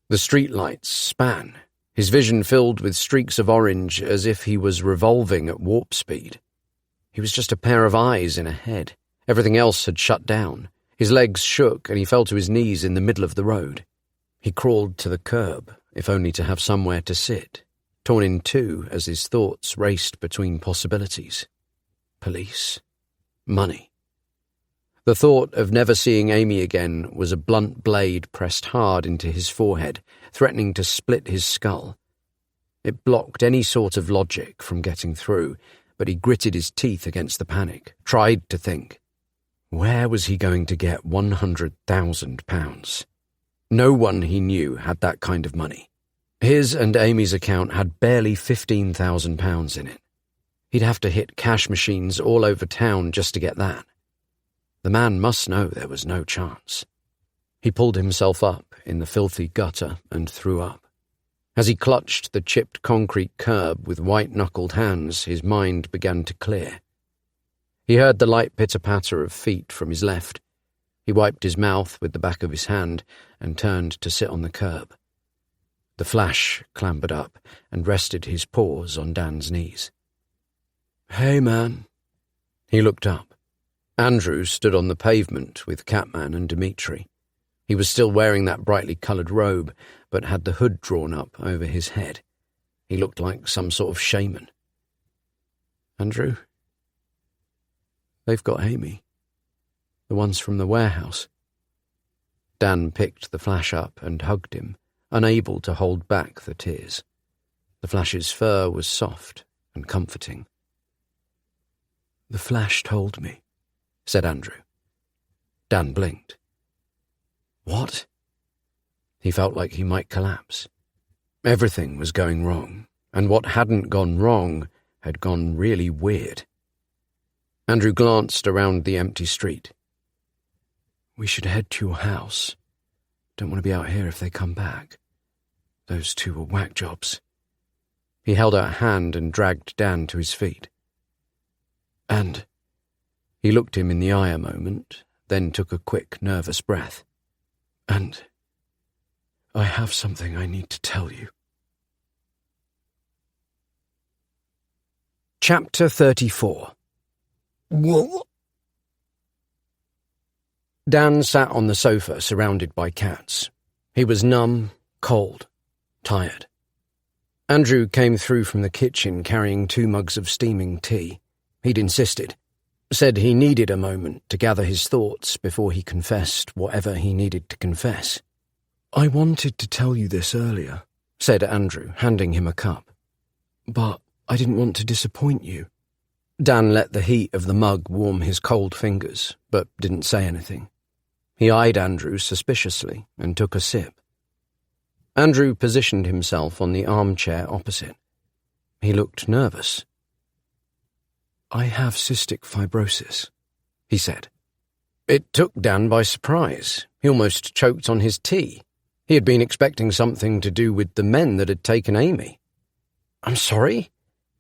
The streetlights span, his vision filled with streaks of orange as if he was revolving at warp speed. He was just a pair of eyes in a head. Everything else had shut down. His legs shook and he fell to his knees in the middle of the road. He crawled to the curb, if only to have somewhere to sit, torn in two as his thoughts raced between possibilities. Police. Money. The thought of never seeing Amy again was a blunt blade pressed hard into his forehead, threatening to split his skull. It blocked any sort of logic from getting through, but he gritted his teeth against the panic, tried to think. Where was he going to get £100,000? No one he knew had that kind of money. His and Amy's account had barely £15,000 in it. He'd have to hit cash machines all over town just to get that. The man must know there was no chance. He pulled himself up in the filthy gutter and threw up. As he clutched the chipped concrete curb with white-knuckled hands, his mind began to clear. He heard the light pitter-patter of feet from his left. He wiped his mouth with the back of his hand and turned to sit on the curb. The Flash clambered up and rested his paws on Dan's knees. "Hey, man." He looked up. Andrew stood on the pavement with Catman and Dimitri. He was still wearing that brightly coloured robe, but had the hood drawn up over his head. He looked like some sort of shaman. "Andrew, they've got Amy. The ones from the warehouse." Dan picked the Flash up and hugged him, unable to hold back the tears. The Flash's fur was soft and comforting. "The Flash told me," said Andrew. Dan blinked. "What?" He felt like he might collapse. Everything was going wrong, and what hadn't gone wrong had gone really weird. Andrew glanced around the empty street. "We should head to your house. Don't want to be out here if they come back. Those two were whack jobs." He held out a hand and dragged Dan to his feet. "And..." He looked him in the eye a moment, then took a quick, nervous breath. "And I have something I need to tell you." Chapter 34. What? Dan sat on the sofa surrounded by cats. He was numb, cold, tired. Andrew came through from the kitchen carrying 2 mugs of steaming tea. He'd insisted. Said he needed a moment to gather his thoughts before he confessed whatever he needed to confess. "I wanted to tell you this earlier," said Andrew, handing him a cup. "But I didn't want to disappoint you." Dan let the heat of the mug warm his cold fingers, but didn't say anything. He eyed Andrew suspiciously and took a sip. Andrew positioned himself on the armchair opposite. He looked nervous. "I have cystic fibrosis," he said. It took Dan by surprise. He almost choked on his tea. He had been expecting something to do with the men that had taken Amy. "I'm sorry?"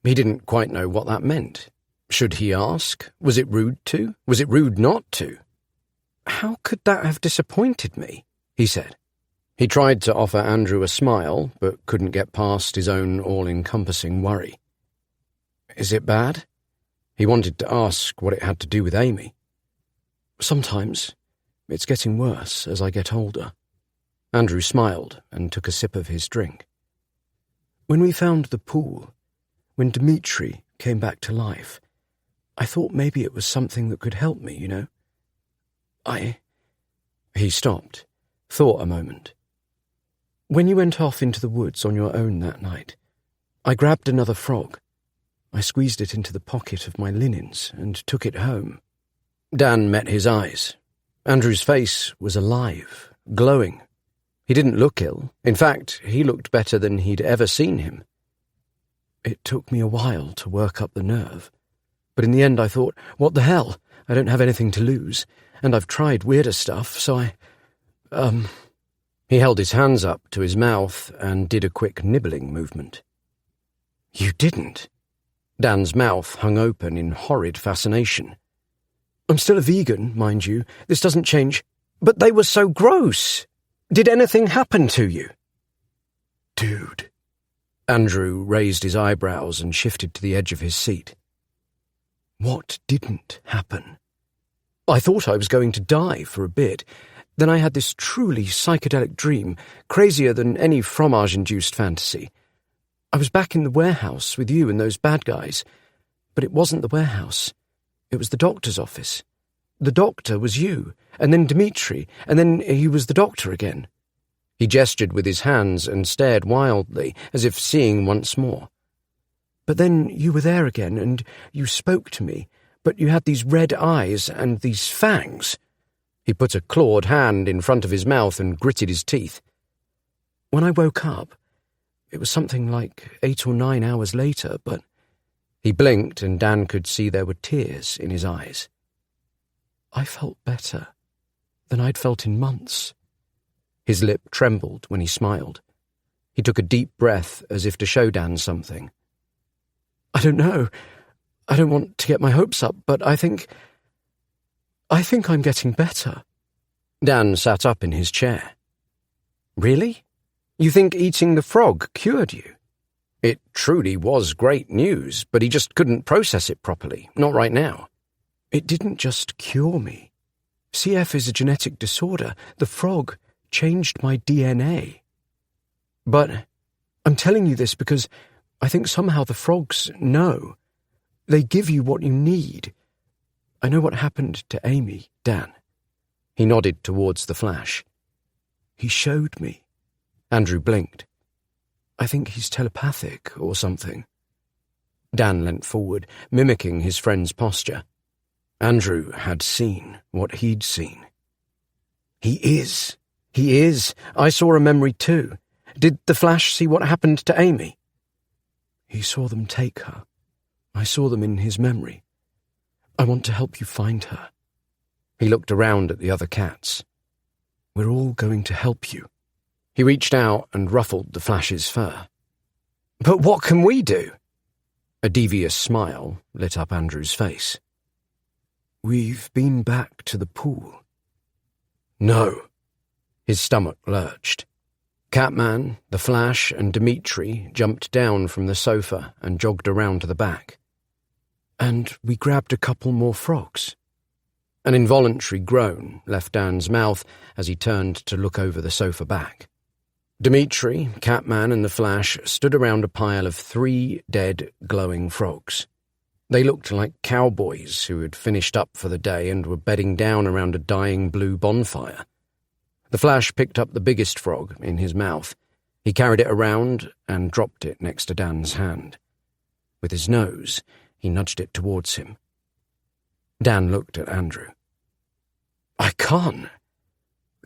He didn't quite know what that meant. Should he ask? Was it rude to? Was it rude not to? "How could that have disappointed me?" he said. He tried to offer Andrew a smile, but couldn't get past his own all-encompassing worry. "Is it bad?" He wanted to ask what it had to do with Amy. "Sometimes. It's getting worse as I get older." Andrew smiled and took a sip of his drink. "When we found the pool, when Dimitri came back to life, I thought maybe it was something that could help me, you know. He stopped, thought a moment. "When you went off into the woods on your own that night, I grabbed another frog. I squeezed it into the pocket of my linens and took it home. Dan met his eyes. Andrew's face was alive, glowing. He didn't look ill. In fact, he looked better than he'd ever seen him. It took me a while to work up the nerve. But in the end I thought, what the hell? I don't have anything to lose. And I've tried weirder stuff, so He held his hands up to his mouth and did a quick nibbling movement. You didn't? Dan's mouth hung open in horrid fascination. I'm still a vegan, mind you. This doesn't change. But they were so gross. Did anything happen to you? Dude. Andrew raised his eyebrows and shifted to the edge of his seat. What didn't happen? I thought I was going to die for a bit. Then I had this truly psychedelic dream, crazier than any fromage-induced fantasy. I was back in the warehouse with you and those bad guys. But it wasn't the warehouse. It was the doctor's office. The doctor was you, and then Dmitri, and then he was the doctor again. He gestured with his hands and stared wildly, as if seeing once more. But then you were there again, and you spoke to me, but you had these red eyes and these fangs. He put a clawed hand in front of his mouth and gritted his teeth. When I woke up, it was something like 8 or 9 hours later, but he blinked and Dan could see there were tears in his eyes. I felt better than I'd felt in months. His lip trembled when he smiled. He took a deep breath as if to show Dan something. I don't know. I don't want to get my hopes up, but I think I'm getting better. Dan sat up in his chair. Really? You think eating the frog cured you? It truly was great news, but he just couldn't process it properly, not right now. It didn't just cure me. CF is a genetic disorder. The frog changed my DNA. But I'm telling you this because I think somehow the frogs know. They give you what you need. I know what happened to Amy, Dan. He nodded towards the flash. He showed me. Andrew blinked. I think he's telepathic or something. Dan leant forward, mimicking his friend's posture. Andrew had seen what he'd seen. He is. I saw a memory too. Did the Flash see what happened to Amy? He saw them take her. I saw them in his memory. I want to help you find her. He looked around at the other cats. We're all going to help you. He reached out and ruffled the Flash's fur. But what can we do? A devious smile lit up Andrew's face. We've been back to the pool. No. His stomach lurched. Catman, the Flash, and Dmitri jumped down from the sofa and jogged around to the back. And we grabbed a couple more frogs. An involuntary groan left Dan's mouth as he turned to look over the sofa back. Dmitri, Catman, and the Flash stood around a pile of 3 dead, glowing frogs. They looked like cowboys who had finished up for the day and were bedding down around a dying blue bonfire. The Flash picked up the biggest frog in his mouth. He carried it around and dropped it next to Dan's hand. With his nose, he nudged it towards him. Dan looked at Andrew. I can't.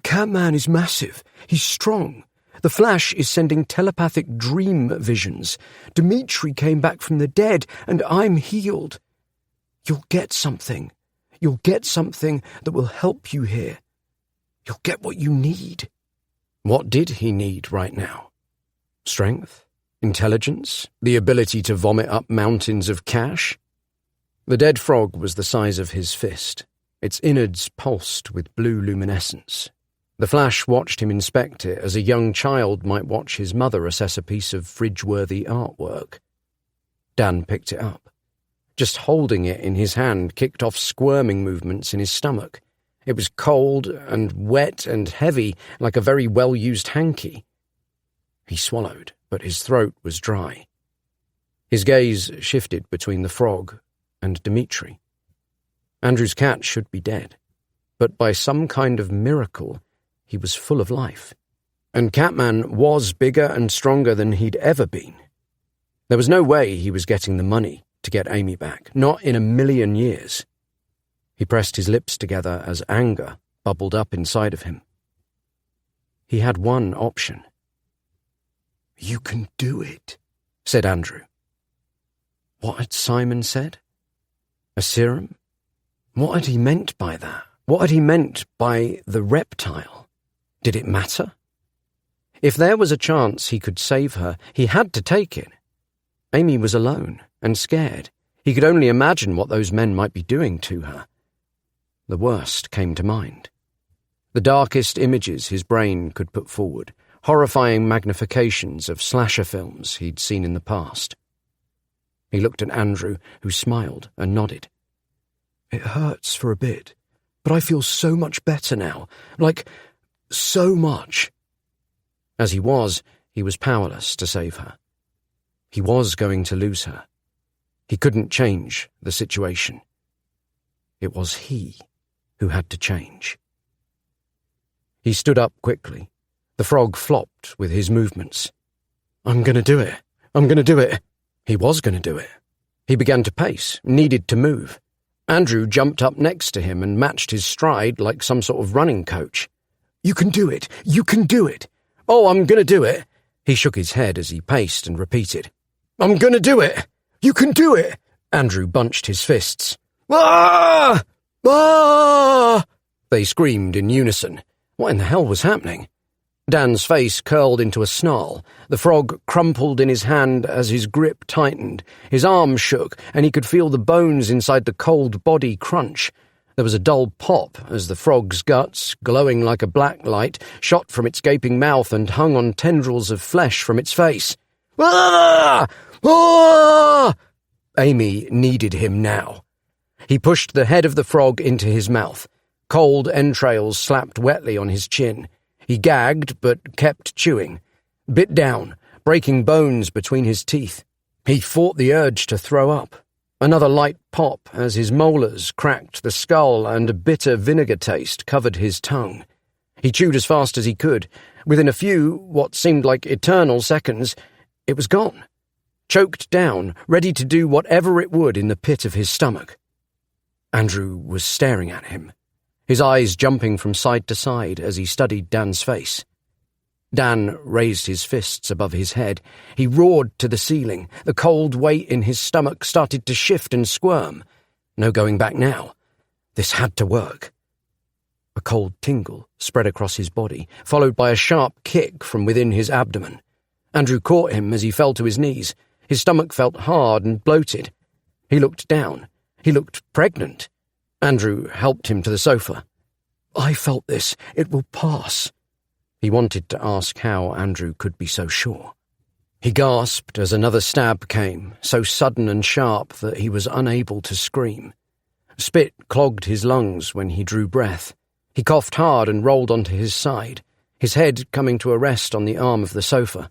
Catman is massive. He's strong. The Flash is sending telepathic dream visions. Dmitri came back from the dead, and I'm healed. You'll get something. You'll get something that will help you here. You'll get what you need. What did he need right now? Strength? Intelligence? The ability to vomit up mountains of cash? The dead frog was the size of his fist. Its innards pulsed with blue luminescence. The Flash watched him inspect it as a young child might watch his mother assess a piece of fridge-worthy artwork. Dan picked it up. Just holding it in his hand kicked off squirming movements in his stomach. It was cold and wet and heavy, like a very well-used hanky. He swallowed, but his throat was dry. His gaze shifted between the frog and Dmitri. Andrew's cat should be dead, but by some kind of miracle, he was full of life. And Catman was bigger and stronger than he'd ever been. There was no way he was getting the money. to get Amy back, not in a million years. He pressed his lips together as anger bubbled up inside of him. He had one option. "You can do it," said Andrew. What had Simon said? A serum? What had he meant by that? What had he meant by the reptile? Did it matter? If there was a chance he could save her, he had to take it. Amy was alone and scared. He could only imagine what those men might be doing to her. The worst came to mind. The darkest images his brain could put forward, horrifying magnifications of slasher films he'd seen in the past. He looked at Andrew, who smiled and nodded. "It hurts for a bit, but I feel so much better now. Like, so much." As he was powerless to save her. He was going to lose her. He couldn't change the situation. It was he who had to change. He stood up quickly. The frog flopped with his movements. "I'm going to do it. I'm going to do it." He was going to do it. He began to pace, needed to move. Andrew jumped up next to him and matched his stride like some sort of running coach. "You can do it. You can do it." "Oh, I'm going to do it." He shook his head as he paced and repeated. "I'm going to do it. You can do it." Andrew bunched his fists. "Ah! Ah!" They screamed in unison. What in the hell was happening? Dan's face curled into a snarl. The frog crumpled in his hand as his grip tightened. His arm shook, and he could feel the bones inside the cold body crunch. There was a dull pop as the frog's guts, glowing like a black light, shot from its gaping mouth and hung on tendrils of flesh from its face. "Ah! Ah!" Amy needed him now. He pushed the head of the frog into his mouth. Cold entrails slapped wetly on his chin. He gagged, but kept chewing. Bit down, breaking bones between his teeth. He fought the urge to throw up. Another light pop as his molars cracked the skull and a bitter vinegar taste covered his tongue. He chewed as fast as he could. Within a few, what seemed like eternal seconds, it was gone. Choked down, ready to do whatever it would in the pit of his stomach. Andrew was staring at him, his eyes jumping from side to side as he studied Dan's face. Dan raised his fists above his head. He roared to the ceiling. The cold weight in his stomach started to shift and squirm. No going back now. This had to work. A cold tingle spread across his body, followed by a sharp kick from within his abdomen. Andrew caught him as he fell to his knees. His stomach felt hard and bloated. He looked down. He looked pregnant. Andrew helped him to the sofa. "I felt this. It will pass." He wanted to ask how Andrew could be so sure. He gasped as another stab came, so sudden and sharp that he was unable to scream. Spit clogged his lungs when he drew breath. He coughed hard and rolled onto his side, his head coming to a rest on the arm of the sofa.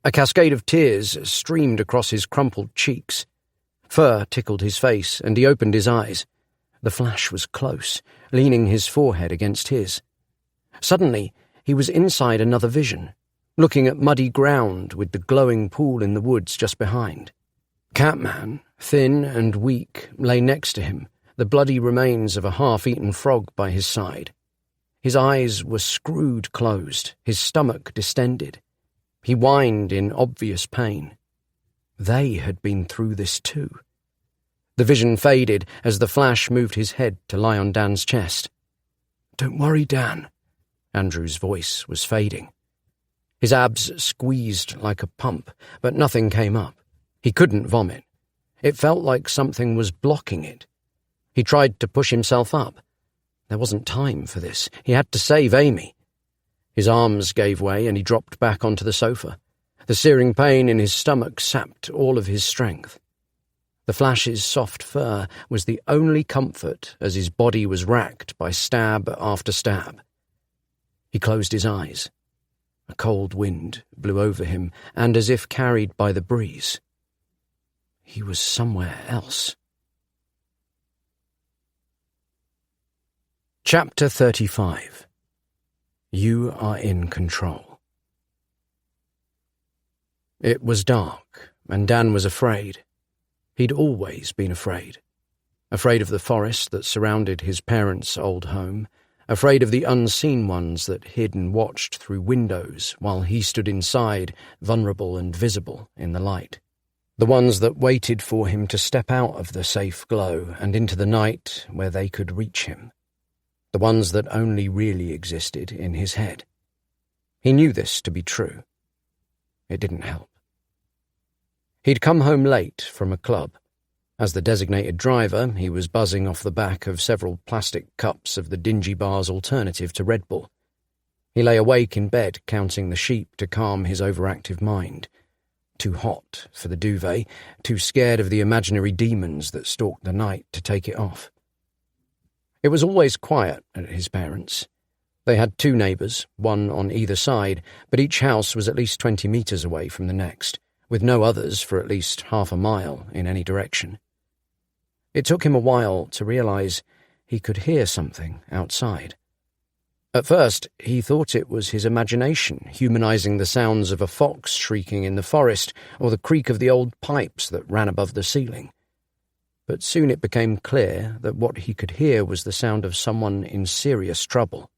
A cascade of tears streamed across his crumpled cheeks. Fur tickled his face, and he opened his eyes. The flash was close, leaning his forehead against his. Suddenly, he was inside another vision, looking at muddy ground with the glowing pool in the woods just behind. Catman, thin and weak, lay next to him, the bloody remains of a half-eaten frog by his side. His eyes were screwed closed, his stomach distended. He whined in obvious pain. They had been through this too. The vision faded as the flash moved his head to lie on Dan's chest. "Don't worry, Dan." Andrew's voice was fading. His abs squeezed like a pump, but nothing came up. He couldn't vomit. It felt like something was blocking it. He tried to push himself up. There wasn't time for this. He had to save Amy. His arms gave way and he dropped back onto the sofa. The searing pain in his stomach sapped all of his strength. The flash's soft fur was the only comfort as his body was racked by stab after stab. He closed his eyes. A cold wind blew over him, and as if carried by the breeze, he was somewhere else. Chapter 35. You are in control. It was dark, and Dan was afraid. He'd always been afraid. Afraid of the forest that surrounded his parents' old home, afraid of the unseen ones that hid and watched through windows while he stood inside, vulnerable and visible in the light. The ones that waited for him to step out of the safe glow and into the night where they could reach him. The ones that only really existed in his head. He knew this to be true. It didn't help. He'd come home late from a club. As the designated driver, he was buzzing off the back of several plastic cups of the dingy bar's alternative to Red Bull. He lay awake in bed, counting the sheep to calm his overactive mind. Too hot for the duvet, too scared of the imaginary demons that stalked the night to take it off. It was always quiet at his parents'. They had 2 neighbours, one on either side, but each house was at least 20 metres away from the next, with no others for at least half a mile in any direction. It took him a while to realise he could hear something outside. At first, he thought it was his imagination humanising the sounds of a fox shrieking in the forest or the creak of the old pipes that ran above the ceiling. But soon it became clear that what he could hear was the sound of someone in serious trouble.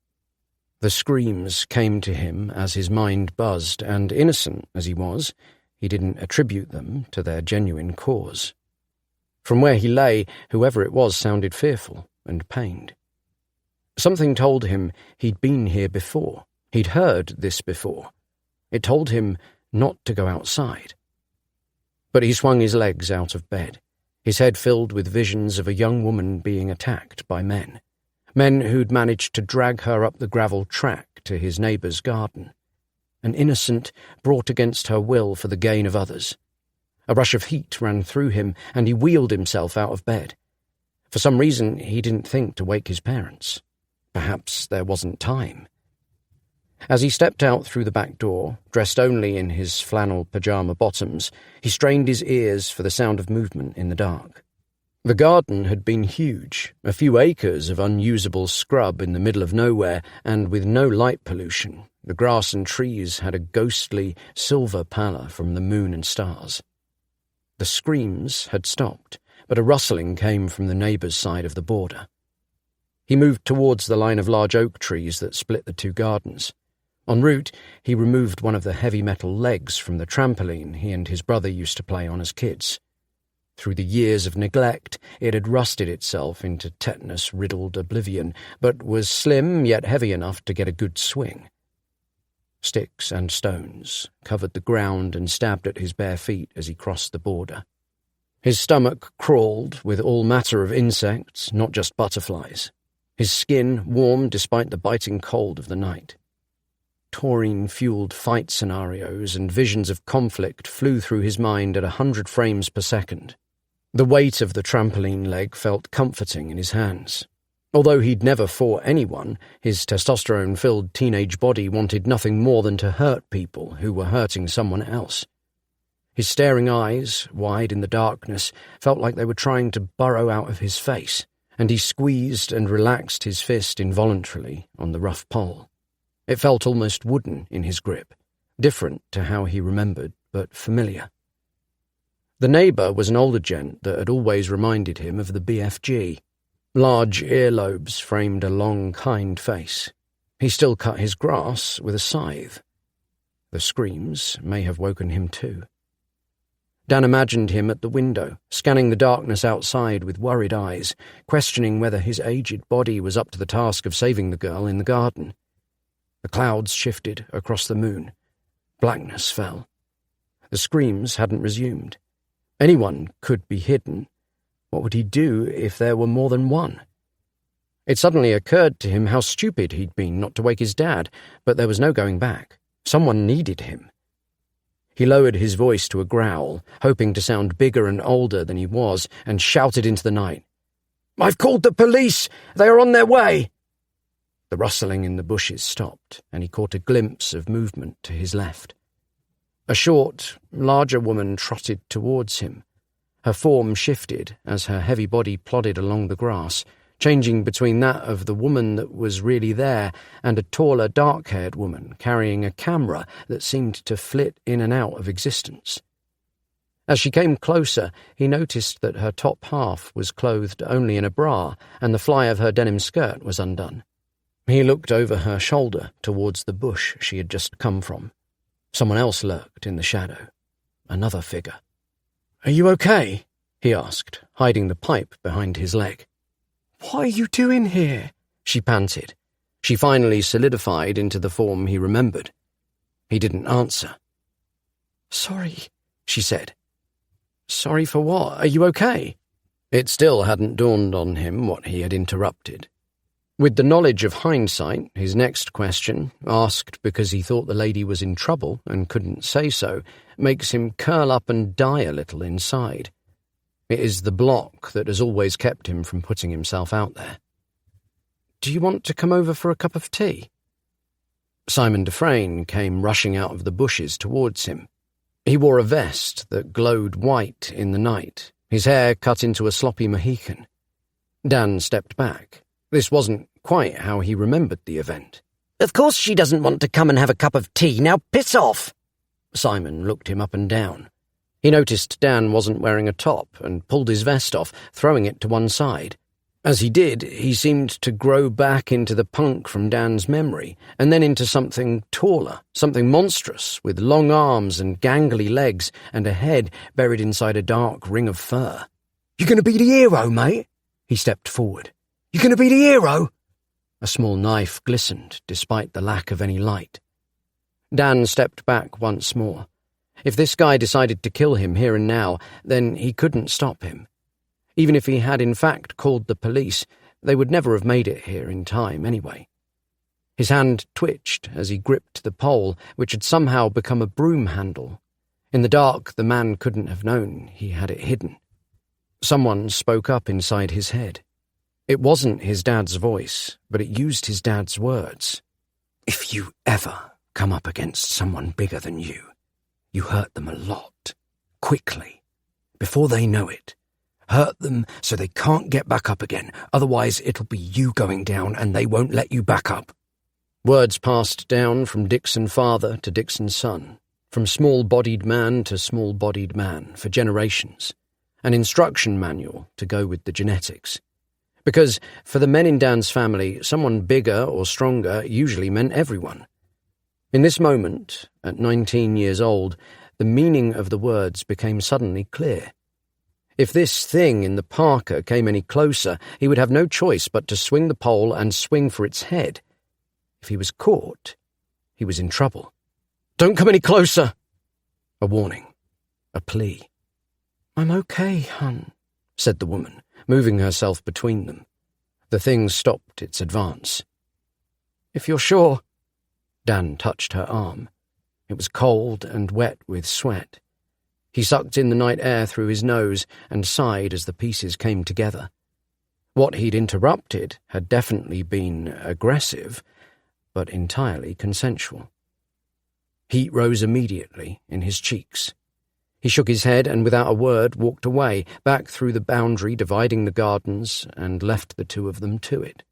The screams came to him as his mind buzzed, and innocent as he was, he didn't attribute them to their genuine cause. From where he lay, whoever it was sounded fearful and pained. Something told him he'd been here before. He'd heard this before. It told him not to go outside. But he swung his legs out of bed, his head filled with visions of a young woman being attacked by men. Men who'd managed to drag her up the gravel track to his neighbour's garden. An innocent brought against her will for the gain of others. A rush of heat ran through him, and he wheeled himself out of bed. For some reason, he didn't think to wake his parents. Perhaps there wasn't time. As he stepped out through the back door, dressed only in his flannel pyjama bottoms, he strained his ears for the sound of movement in the dark. The garden had been huge, a few acres of unusable scrub in the middle of nowhere, and with no light pollution. The grass and trees had a ghostly silver pallor from the moon and stars. The screams had stopped, but a rustling came from the neighbour's side of the border. He moved towards the line of large oak trees that split the 2 gardens. En route, he removed one of the heavy metal legs from the trampoline he and his brother used to play on as kids. Through the years of neglect, it had rusted itself into tetanus-riddled oblivion, but was slim yet heavy enough to get a good swing. Sticks and stones covered the ground and stabbed at his bare feet as he crossed the border. His stomach crawled with all manner of insects, not just butterflies. His skin warmed despite the biting cold of the night. Taurine-fueled fight scenarios and visions of conflict flew through his mind at 100 frames per second. The weight of the trampoline leg felt comforting in his hands. Although he'd never fought anyone, his testosterone-filled teenage body wanted nothing more than to hurt people who were hurting someone else. His staring eyes, wide in the darkness, felt like they were trying to burrow out of his face, and he squeezed and relaxed his fist involuntarily on the rough pole. It felt almost wooden in his grip, different to how he remembered, but familiar. The neighbour was an older gent that had always reminded him of the BFG. Large earlobes framed a long, kind face. He still cut his grass with a scythe. The screams may have woken him too. Dan imagined him at the window, scanning the darkness outside with worried eyes, questioning whether his aged body was up to the task of saving the girl in the garden. The clouds shifted across the moon. Blackness fell. The screams hadn't resumed. Anyone could be hidden. What would he do if there were more than one? It suddenly occurred to him how stupid he'd been not to wake his dad, but there was no going back. Someone needed him. He lowered his voice to a growl, hoping to sound bigger and older than he was, and shouted into the night. "I've called the police! They are on their way!" The rustling in the bushes stopped, and he caught a glimpse of movement to his left. A short, larger woman trotted towards him. Her form shifted as her heavy body plodded along the grass, changing between that of the woman that was really there and a taller, dark-haired woman carrying a camera that seemed to flit in and out of existence. As she came closer, he noticed that her top half was clothed only in a bra, and the fly of her denim skirt was undone. He looked over her shoulder towards the bush she had just come from. Someone else lurked in the shadow. Another figure. "Are you okay?" he asked, hiding the pipe behind his leg. "What are you doing here?" she panted. She finally solidified into the form he remembered. He didn't answer. "Sorry," she said. "Sorry for what? Are you okay?" It still hadn't dawned on him what he had interrupted. With the knowledge of hindsight, his next question, asked because he thought the lady was in trouble and couldn't say so, makes him curl up and die a little inside. It is the block that has always kept him from putting himself out there. "Do you want to come over for a cup of tea?" Simon Dufresne came rushing out of the bushes towards him. He wore a vest that glowed white in the night, his hair cut into a sloppy Mohican. Dan stepped back. This wasn't quite how he remembered the event. "Of course she doesn't want to come and have a cup of tea. Now piss off!" Simon looked him up and down. He noticed Dan wasn't wearing a top and pulled his vest off, throwing it to one side. As he did, he seemed to grow back into the punk from Dan's memory, and then into something taller, something monstrous, with long arms and gangly legs and a head buried inside a dark ring of fur. "You gonna be the hero, mate?" He stepped forward. "You gonna be the hero?" A small knife glistened, despite the lack of any light. Dan stepped back once more. If this guy decided to kill him here and now, then he couldn't stop him. Even if he had in fact called the police, they would never have made it here in time anyway. His hand twitched as he gripped the pole, which had somehow become a broom handle. In the dark, the man couldn't have known he had it hidden. Someone spoke up inside his head. It wasn't his dad's voice, but it used his dad's words. "If you ever come up against someone bigger than you hurt them a lot, quickly, before they know it. Hurt them so they can't get back up again, otherwise it'll be you going down and they won't let you back up." Words passed down from Dixon father to Dixon son, from small-bodied man to small-bodied man for generations, an instruction manual to go with the genetics. Because for the men in Dan's family, someone bigger or stronger usually meant everyone. In this moment, at 19 years old, the meaning of the words became suddenly clear. If this thing in the parka came any closer, he would have no choice but to swing the pole and swing for its head. If he was caught, he was in trouble. "Don't come any closer!" A warning. A plea. "I'm okay, hon," said the woman, moving herself between them. The thing stopped its advance. "If you're sure." Dan touched her arm. It was cold and wet with sweat. He sucked in the night air through his nose and sighed as the pieces came together. What he'd interrupted had definitely been aggressive, but entirely consensual. Heat rose immediately in his cheeks. He shook his head and without a word walked away, back through the boundary dividing the gardens, and left the two of them to it.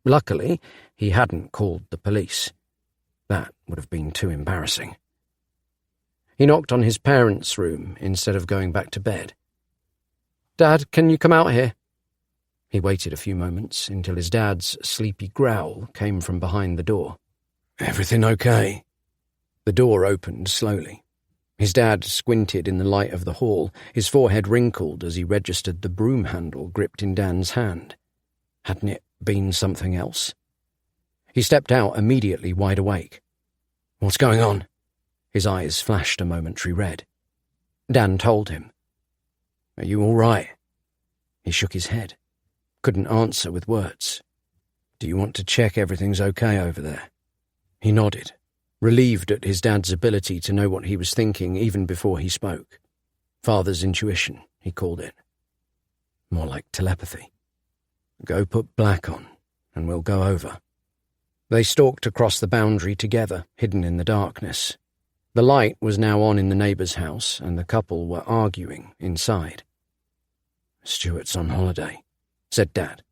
Luckily, he hadn't called the police. That would have been too embarrassing. He knocked on his parents' room instead of going back to bed. "Dad, can you come out here?" He waited a few moments until his dad's sleepy growl came from behind the door. "Everything okay?" The door opened slowly. His dad squinted in the light of the hall, his forehead wrinkled as he registered the broom handle gripped in Dan's hand. Hadn't it been something else? He stepped out immediately, wide awake. "What's going on?" His eyes flashed a momentary red. Dan told him. "Are you all right?" He shook his head. Couldn't answer with words. "Do you want to check everything's okay over there?" He nodded, relieved at his dad's ability to know what he was thinking even before he spoke. Father's intuition, he called it. More like telepathy. "Go put black on, and we'll go over." They stalked across the boundary together, hidden in the darkness. The light was now on in the neighbour's house, and the couple were arguing inside. "Stuart's on holiday," said Dad.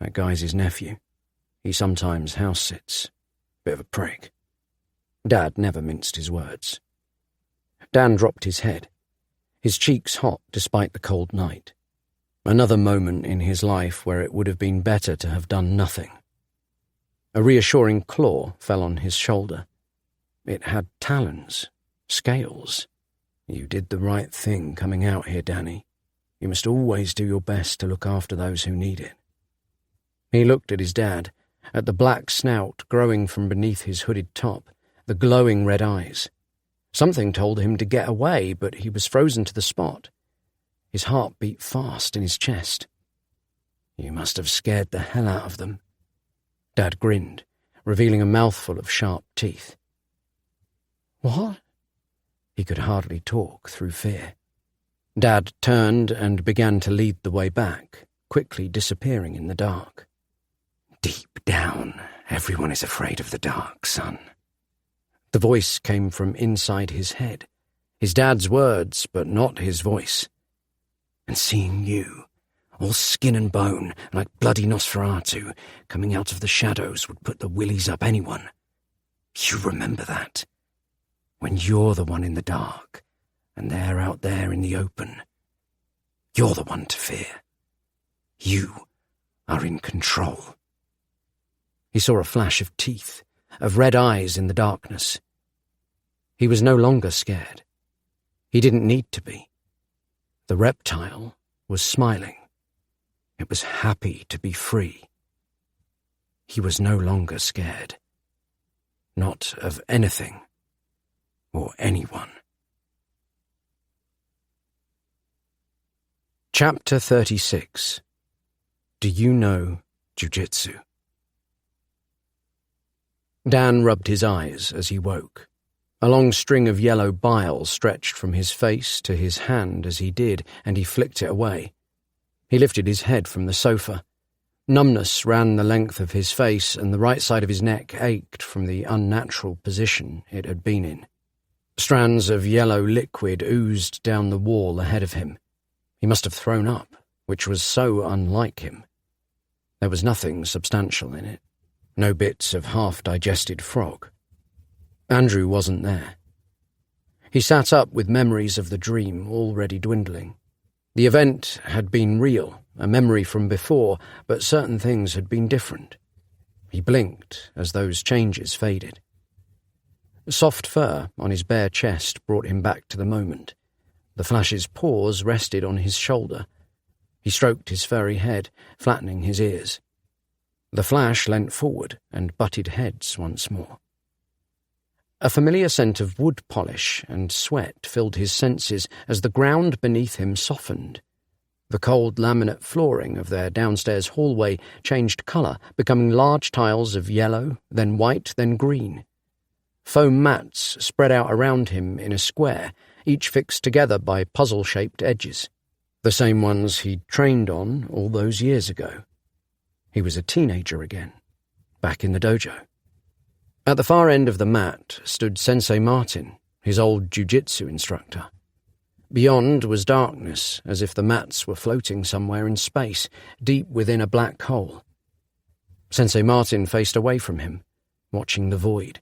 "That guy's his nephew. He sometimes house-sits. Bit of a prick." Dad never minced his words. Dan dropped his head. his cheeks hot despite the cold night. Another moment in his life where it would have been better to have done nothing. A reassuring claw fell on his shoulder. It had talons, scales. You did the right thing coming out here, Danny. You must always do your best to look after those who need it. He looked at his dad, at the black snout growing from beneath his hooded top, the glowing red eyes. Something told him to get away, but he was frozen to the spot. His heart beat fast in his chest. You must have scared the hell out of them. Dad grinned, revealing a mouthful of sharp teeth. What? He could hardly talk through fear. Dad turned and began to lead the way back, quickly disappearing in the dark. Deep down, everyone is afraid of the dark, son. The voice came from inside his head, his dad's words, but not his voice. And seeing you, all skin and bone, like bloody Nosferatu, coming out of the shadows would put the willies up anyone. You remember that? When you're the one in the dark, and they're out there in the open. You're the one to fear. You are in control. He saw a flash of teeth, of red eyes in the darkness. He was no longer scared. He didn't need to be. The reptile was smiling. It was happy to be free. He was no longer scared. Not of anything or anyone. Chapter 36. Do you know Jiu-Jitsu? Dan rubbed his eyes as he woke. A long string of yellow bile stretched from his face to his hand as he did, and he flicked it away. He lifted his head from the sofa. Numbness ran the length of his face, and the right side of his neck ached from the unnatural position it had been in. Strands of yellow liquid oozed down the wall ahead of him. He must have thrown up, which was so unlike him. There was nothing substantial in it. No bits of half-digested frog. Andrew wasn't there. He sat up with memories of the dream already dwindling. The event had been real, a memory from before, but certain things had been different. He blinked as those changes faded. Soft fur on his bare chest brought him back to the moment. The Flash's paws rested on his shoulder. He stroked his furry head, flattening his ears. The Flash leant forward and butted heads once more. A familiar scent of wood polish and sweat filled his senses as the ground beneath him softened. The cold laminate flooring of their downstairs hallway changed colour, becoming large tiles of yellow, then white, then green. Foam mats spread out around him in a square, each fixed together by puzzle-shaped edges, the same ones he'd trained on all those years ago. He was a teenager again, back in the dojo. At the far end of the mat stood Sensei Martin, his old jiu-jitsu instructor. Beyond was darkness, as if the mats were floating somewhere in space, deep within a black hole. Sensei Martin faced away from him, watching the void.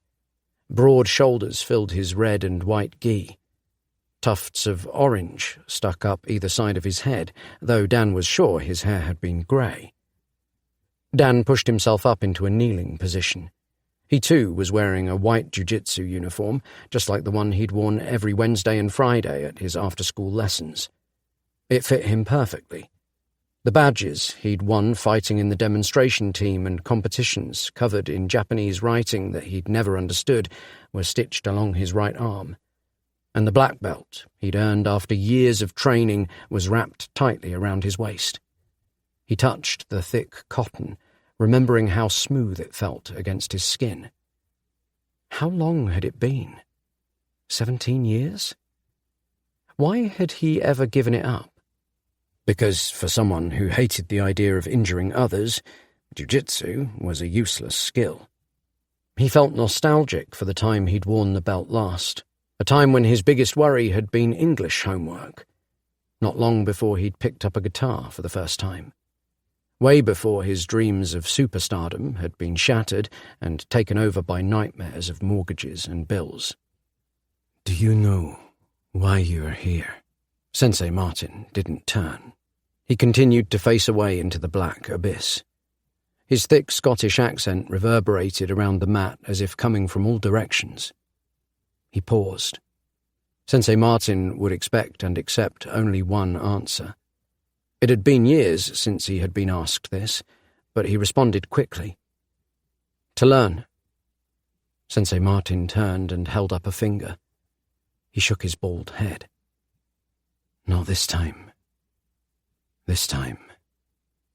Broad shoulders filled his red and white gi. Tufts of orange stuck up either side of his head, though Dan was sure his hair had been grey. Dan pushed himself up into a kneeling position. He too was wearing a white jiu-jitsu uniform, just like the one he'd worn every Wednesday and Friday at his after-school lessons. It fit him perfectly. The badges he'd won fighting in the demonstration team and competitions, covered in Japanese writing that he'd never understood, were stitched along his right arm. And the black belt he'd earned after years of training was wrapped tightly around his waist. He touched the thick cotton, remembering how smooth it felt against his skin. How long had it been? 17 years? Why had he ever given it up? Because for someone who hated the idea of injuring others, jiu-jitsu was a useless skill. He felt nostalgic for the time he'd worn the belt last, a time when his biggest worry had been English homework, not long before he'd picked up a guitar for the first time. Way before his dreams of superstardom had been shattered and taken over by nightmares of mortgages and bills. Do you know why you are here? Sensei Martin didn't turn. He continued to face away into the black abyss. His thick Scottish accent reverberated around the mat as if coming from all directions. He paused. Sensei Martin would expect and accept only one answer. It had been years since he had been asked this, but he responded quickly. To learn. Sensei Martin turned and held up a finger. He shook his bald head. Not this time. This time,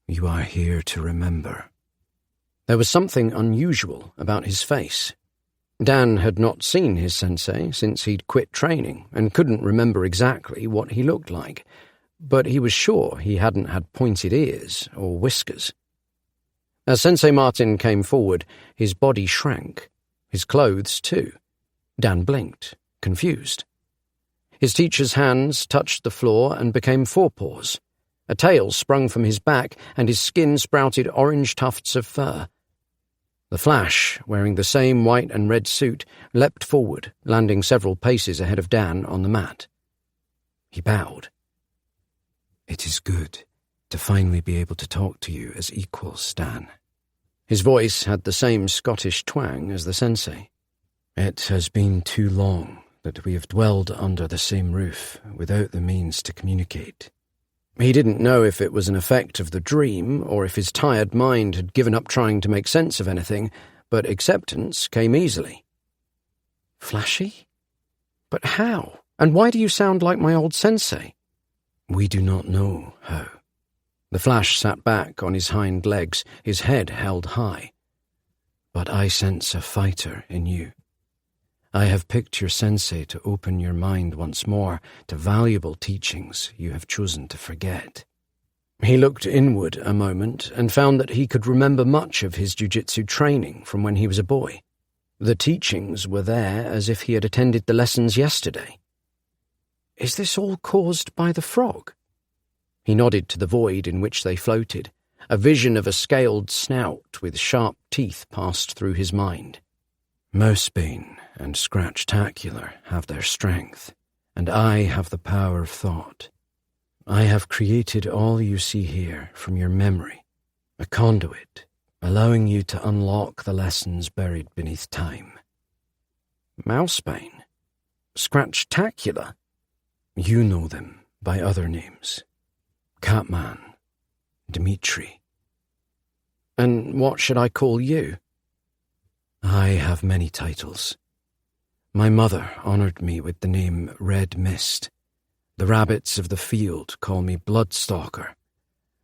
you are here to remember. There was something unusual about his face. Dan had not seen his sensei since he'd quit training and couldn't remember exactly what he looked like, but he was sure he hadn't had pointed ears or whiskers. As Sensei Martin came forward, his body shrank, his clothes too. Dan blinked, confused. His teacher's hands touched the floor and became forepaws. A tail sprung from his back, and his skin sprouted orange tufts of fur. The Flash, wearing the same white and red suit, leapt forward, landing several paces ahead of Dan on the mat. He bowed. It is good to finally be able to talk to you as equals, Dan. His voice had the same Scottish twang as the sensei. It has been too long that we have dwelled under the same roof without the means to communicate. He didn't know if it was an effect of the dream or if his tired mind had given up trying to make sense of anything, but acceptance came easily. Flashy? But how? And why do you sound like my old sensei? We do not know how. The Flash sat back on his hind legs, his head held high. But I sense a fighter in you. I have picked your sensei to open your mind once more to valuable teachings you have chosen to forget. He looked inward a moment and found that he could remember much of his jiu-jitsu training from when he was a boy. The teachings were there as if he had attended the lessons yesterday. Is this all caused by the frog? He nodded to the void in which they floated. A vision of a scaled snout with sharp teeth passed through his mind. Mousebane and Scratchtacular have their strength, and I have the power of thought. I have created all you see here from your memory, a conduit, allowing you to unlock the lessons buried beneath time. Mousebane? Scratchtacular? You know them by other names. Catman, Dimitri. And what should I call you? I have many titles. My mother honored me with the name Red Mist. The rabbits of the field call me Bloodstalker.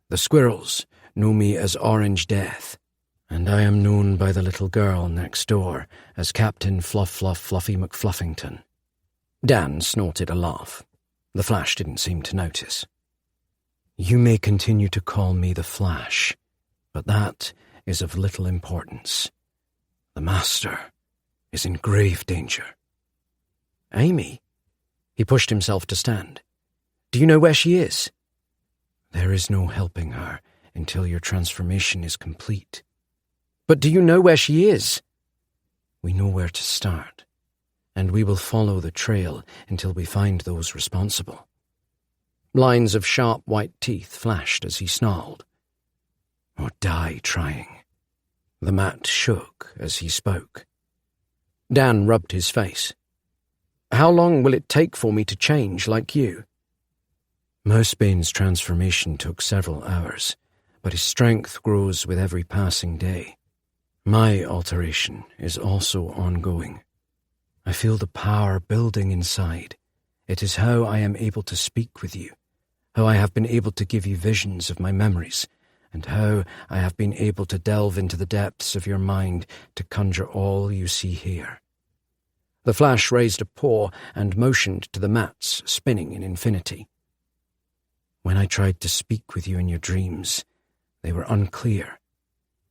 The squirrels know me as Orange Death, and I am known by the little girl next door as Captain Fluff Fluff Fluffy McFluffington. Dan snorted a laugh. The Flash didn't seem to notice. You may continue to call me the Flash, but that is of little importance. The Master is in grave danger. Amy? He pushed himself to stand. Do you know where she is? There is no helping her until your transformation is complete. But do you know where she is? We know where to start, and we will follow the trail until we find those responsible. Lines of sharp white teeth flashed as he snarled. Or die trying. The mat shook as he spoke. Dan rubbed his face. How long will it take for me to change like you? Mousebane's transformation took several hours, but his strength grows with every passing day. My alteration is also ongoing. I feel the power building inside. It is how I am able to speak with you, how I have been able to give you visions of my memories, and how I have been able to delve into the depths of your mind to conjure all you see here. The Flash raised a paw and motioned to the mats spinning in infinity. When I tried to speak with you in your dreams, they were unclear.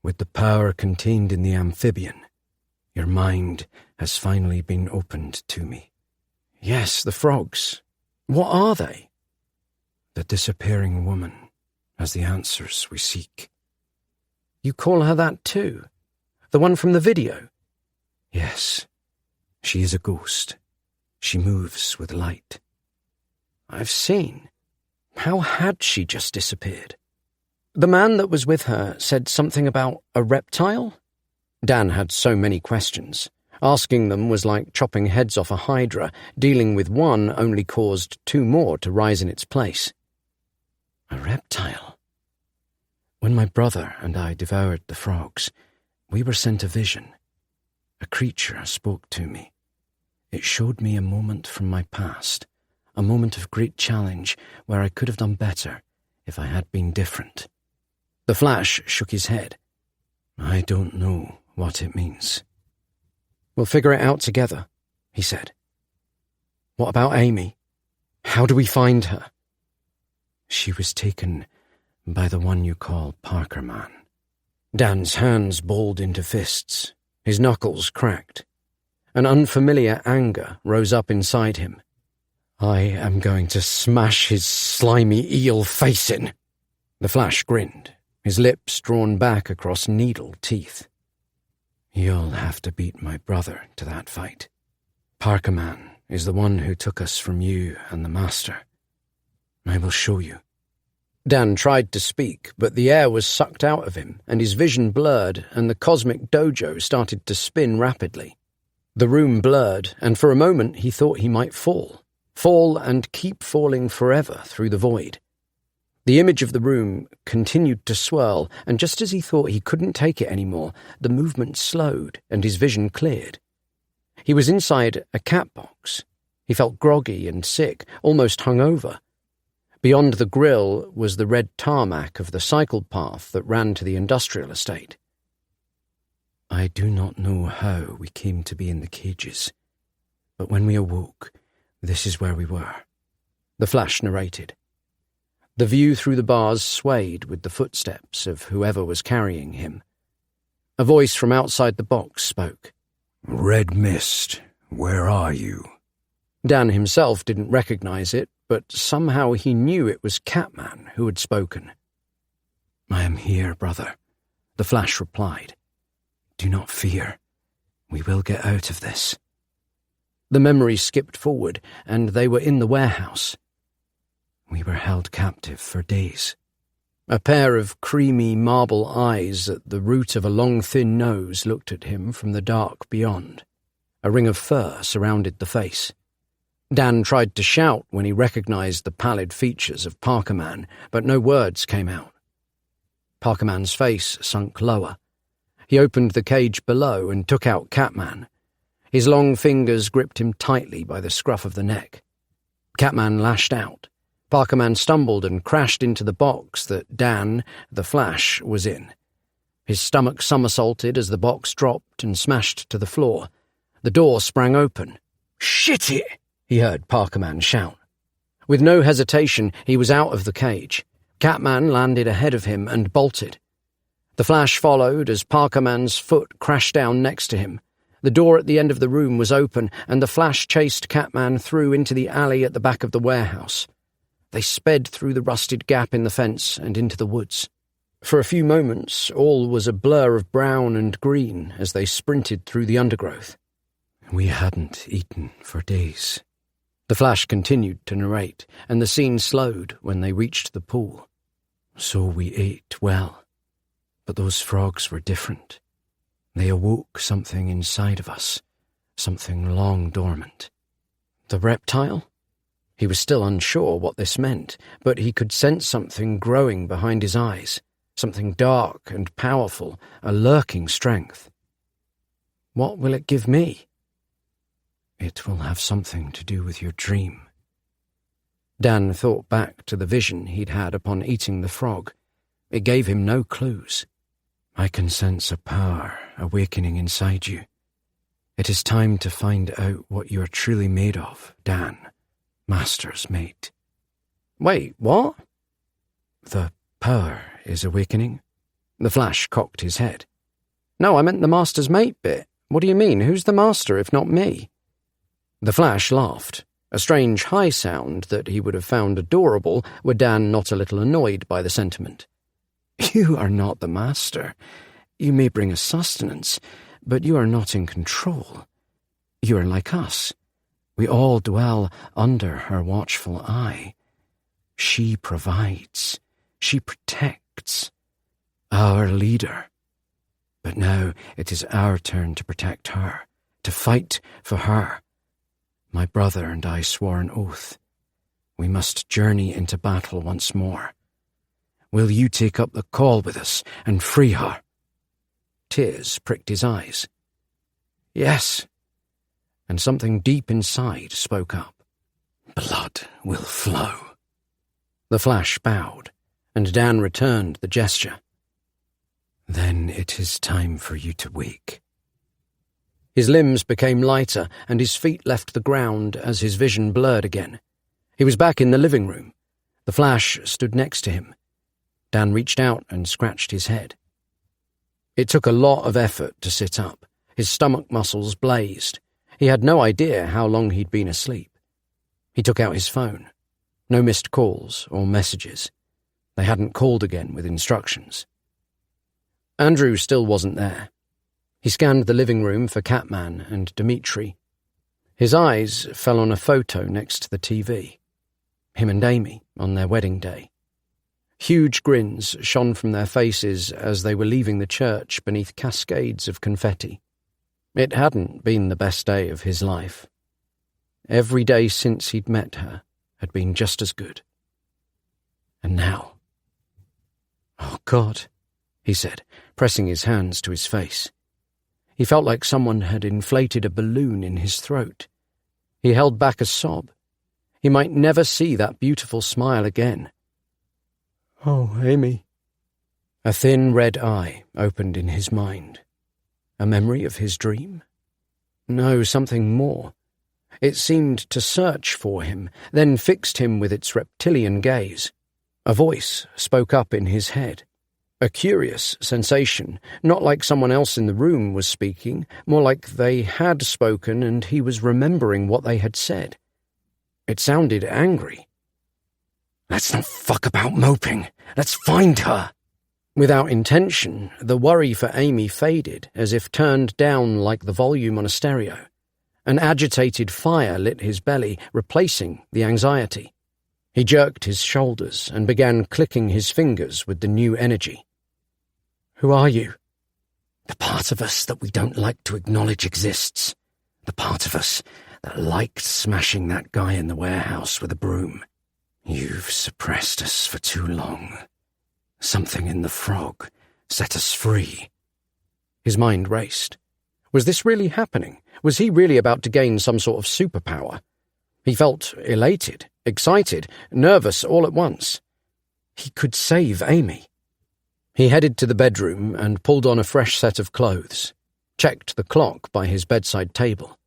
With the power contained in the amphibian, your mind has finally been opened to me. Yes, the frogs. What are they? The disappearing woman has the answers we seek. You call her that too? The one from the video? Yes. She is a ghost. She moves with light. I've seen. How had she just disappeared? The man that was with her said something about a reptile? Dan had so many questions. Asking them was like chopping heads off a hydra. Dealing with one only caused two more to rise in its place. A reptile? When my brother and I devoured the frogs, we were sent a vision. A creature spoke to me. It showed me a moment from my past, a moment of great challenge where I could have done better if I had been different. The Flash shook his head. I don't know what it means. We'll figure it out together, he said. What about Amy? How do we find her? She was taken by the one you call Parker Man. Dan's hands balled into fists. His knuckles cracked. An unfamiliar anger rose up inside him. I am going to smash his slimy eel face in. The Flash grinned, his lips drawn back across needle teeth. You'll have to beat my brother to that fight. Parker Man is the one who took us from you and the Master. I will show you. Dan tried to speak, but the air was sucked out of him, and his vision blurred, and the cosmic dojo started to spin rapidly. The room blurred, and for a moment he thought he might fall and keep falling forever through the void. The image of the room continued to swirl, and just as he thought he couldn't take it anymore, the movement slowed and his vision cleared. He was inside a cat box. He felt groggy and sick, almost hungover. Beyond the grill was the red tarmac of the cycle path that ran to the industrial estate. I do not know how we came to be in the cages, but when we awoke, this is where we were. The Flash narrated. The view through the bars swayed with the footsteps of whoever was carrying him. A voice from outside the box spoke. Red Mist, where are you? Dan himself didn't recognize it, but somehow he knew it was Catman who had spoken. I am here, brother, the Flash replied. Do not fear. We will get out of this. The memory skipped forward, and they were in the warehouse. We were held captive for days. A pair of creamy marble eyes at the root of a long, thin nose looked at him from the dark beyond. A ring of fur surrounded the face. Dan tried to shout when he recognized the pallid features of Parker Man, but no words came out. Parker Man's face sunk lower. He opened the cage below and took out Catman. His long fingers gripped him tightly by the scruff of the neck. Catman lashed out. Parker Man stumbled and crashed into the box that Dan, the Flash, was in. His stomach somersaulted as the box dropped and smashed to the floor. The door sprang open. "Shit it!" he heard Parker Man shout. With no hesitation, he was out of the cage. Catman landed ahead of him and bolted. The Flash followed as Parker Man's foot crashed down next to him. The door at the end of the room was open, and the Flash chased Catman through into the alley at the back of the warehouse. They sped through the rusted gap in the fence and into the woods. For a few moments, all was a blur of brown and green as they sprinted through the undergrowth. We hadn't eaten for days. The Flash continued to narrate, and the scene slowed when they reached the pool. So we ate well. But those frogs were different. They awoke something inside of us, something long dormant. The reptile? He was still unsure what this meant, but he could sense something growing behind his eyes, something dark and powerful, a lurking strength. What will it give me? It will have something to do with your dream. Dan thought back to the vision he'd had upon eating the frog. It gave him no clues. I can sense a power awakening inside you. It is time to find out what you are truly made of, Dan, Master's mate. Wait, what? The power is awakening. The Flash cocked his head. No, I meant the Master's mate bit. What do you mean? Who's the Master if not me? The Flash laughed, a strange high sound that he would have found adorable were Dan not a little annoyed by the sentiment. You are not the Master. You may bring us sustenance, but you are not in control. You are like us. We all dwell under her watchful eye. She provides. She protects. Our leader. But now it is our turn to protect her, to fight for her. My brother and I swore an oath. We must journey into battle once more. Will you take up the call with us and free her?" Tears pricked his eyes. "Yes." And something deep inside spoke up. "Blood will flow." The Flash bowed, and Dan returned the gesture. "Then it is time for you to wake." His limbs became lighter, and his feet left the ground as his vision blurred again. He was back in the living room. The Flash stood next to him. Dan reached out and scratched his head. It took a lot of effort to sit up. His stomach muscles blazed. He had no idea how long he'd been asleep. He took out his phone. No missed calls or messages. They hadn't called again with instructions. Andrew still wasn't there. He scanned the living room for Catman and Dimitri. His eyes fell on a photo next to the TV. Him and Amy on their wedding day. Huge grins shone from their faces as they were leaving the church beneath cascades of confetti. It hadn't been the best day of his life. Every day since he'd met her had been just as good. And now... "Oh, God," he said, pressing his hands to his face. He felt like someone had inflated a balloon in his throat. He held back a sob. He might never see that beautiful smile again. "Oh, Amy." A thin red eye opened in his mind. A memory of his dream? No, something more. It seemed to search for him, then fixed him with its reptilian gaze. A voice spoke up in his head. A curious sensation, not like someone else in the room was speaking, more like they had spoken and he was remembering what they had said. It sounded angry. "Let's not fuck about moping. Let's find her." Without intention, the worry for Amy faded, as if turned down like the volume on a stereo. An agitated fire lit his belly, replacing the anxiety. He jerked his shoulders and began clicking his fingers with the new energy. "Who are you?" "The part of us that we don't like to acknowledge exists. The part of us that liked smashing that guy in the warehouse with a broom. You've suppressed us for too long. Something in the frog set us free." His mind raced. Was this really happening? Was he really about to gain some sort of superpower? He felt elated, excited, nervous all at once. He could save Amy. He headed to the bedroom and pulled on a fresh set of clothes, checked the clock by his bedside table.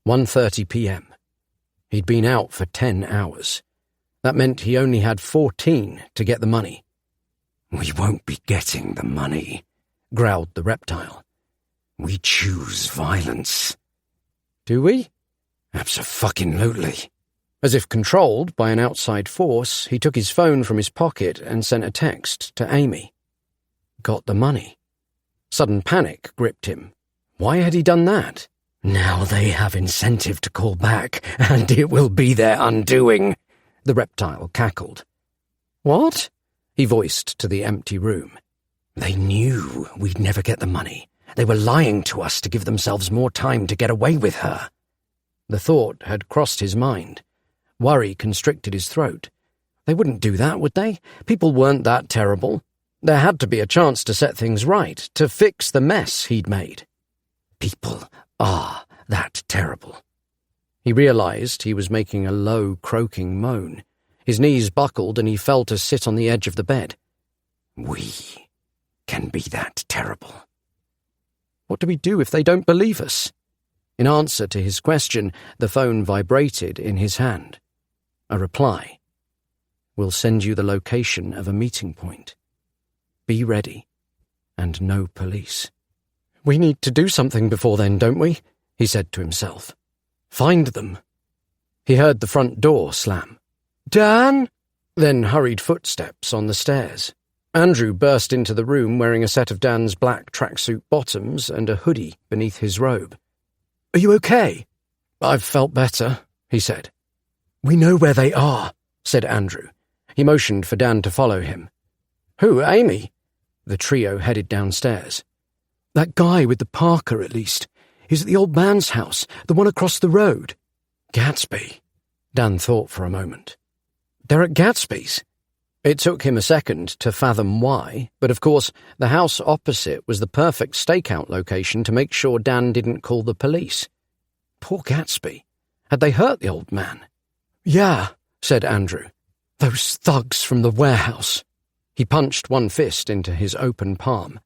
1:30 p.m. He'd been out for 10 hours. That meant he only had 14 to get the money. "We won't be getting the money," growled the reptile. "We choose violence." "Do we?" "Abso-fucking-lutely." As if controlled by an outside force, he took his phone from his pocket and sent a text to Amy. Got the money. Sudden panic gripped him. Why had he done that? "Now they have incentive to call back, and it will be their undoing," the reptile cackled. "What?" he voiced to the empty room. "They knew we'd never get the money. They were lying to us to give themselves more time to get away with her." The thought had crossed his mind. Worry constricted his throat. They wouldn't do that, would they? People weren't that terrible. There had to be a chance to set things right, to fix the mess he'd made. People are that terrible. He realized he was making a low, croaking moan. His knees buckled and he fell to sit on the edge of the bed. "We can be that terrible." What do we do if they don't believe us? In answer to his question, the phone vibrated in his hand. A reply. "We'll send you the location of a meeting point. Be ready, and no police." "We need to do something before then, don't we?" he said to himself. "Find them." He heard the front door slam. "Dan?" Then hurried footsteps on the stairs. Andrew burst into the room wearing a set of Dan's black tracksuit bottoms and a hoodie beneath his robe. "Are you okay?" "I've felt better," he said. "We know where they are," said Andrew. He motioned for Dan to follow him. "Who, Amy?" The trio headed downstairs. "That guy with the Parker, at least. He's at the old man's house, the one across the road." "Gatsby?" Dan thought for a moment. "They're at Gatsby's?" It took him a second to fathom why, but of course the house opposite was the perfect stakeout location to make sure Dan didn't call the police. Poor Gatsby. Had they hurt the old man? "Yeah," said Andrew. "Those thugs from the warehouse." He punched one fist into his open palm.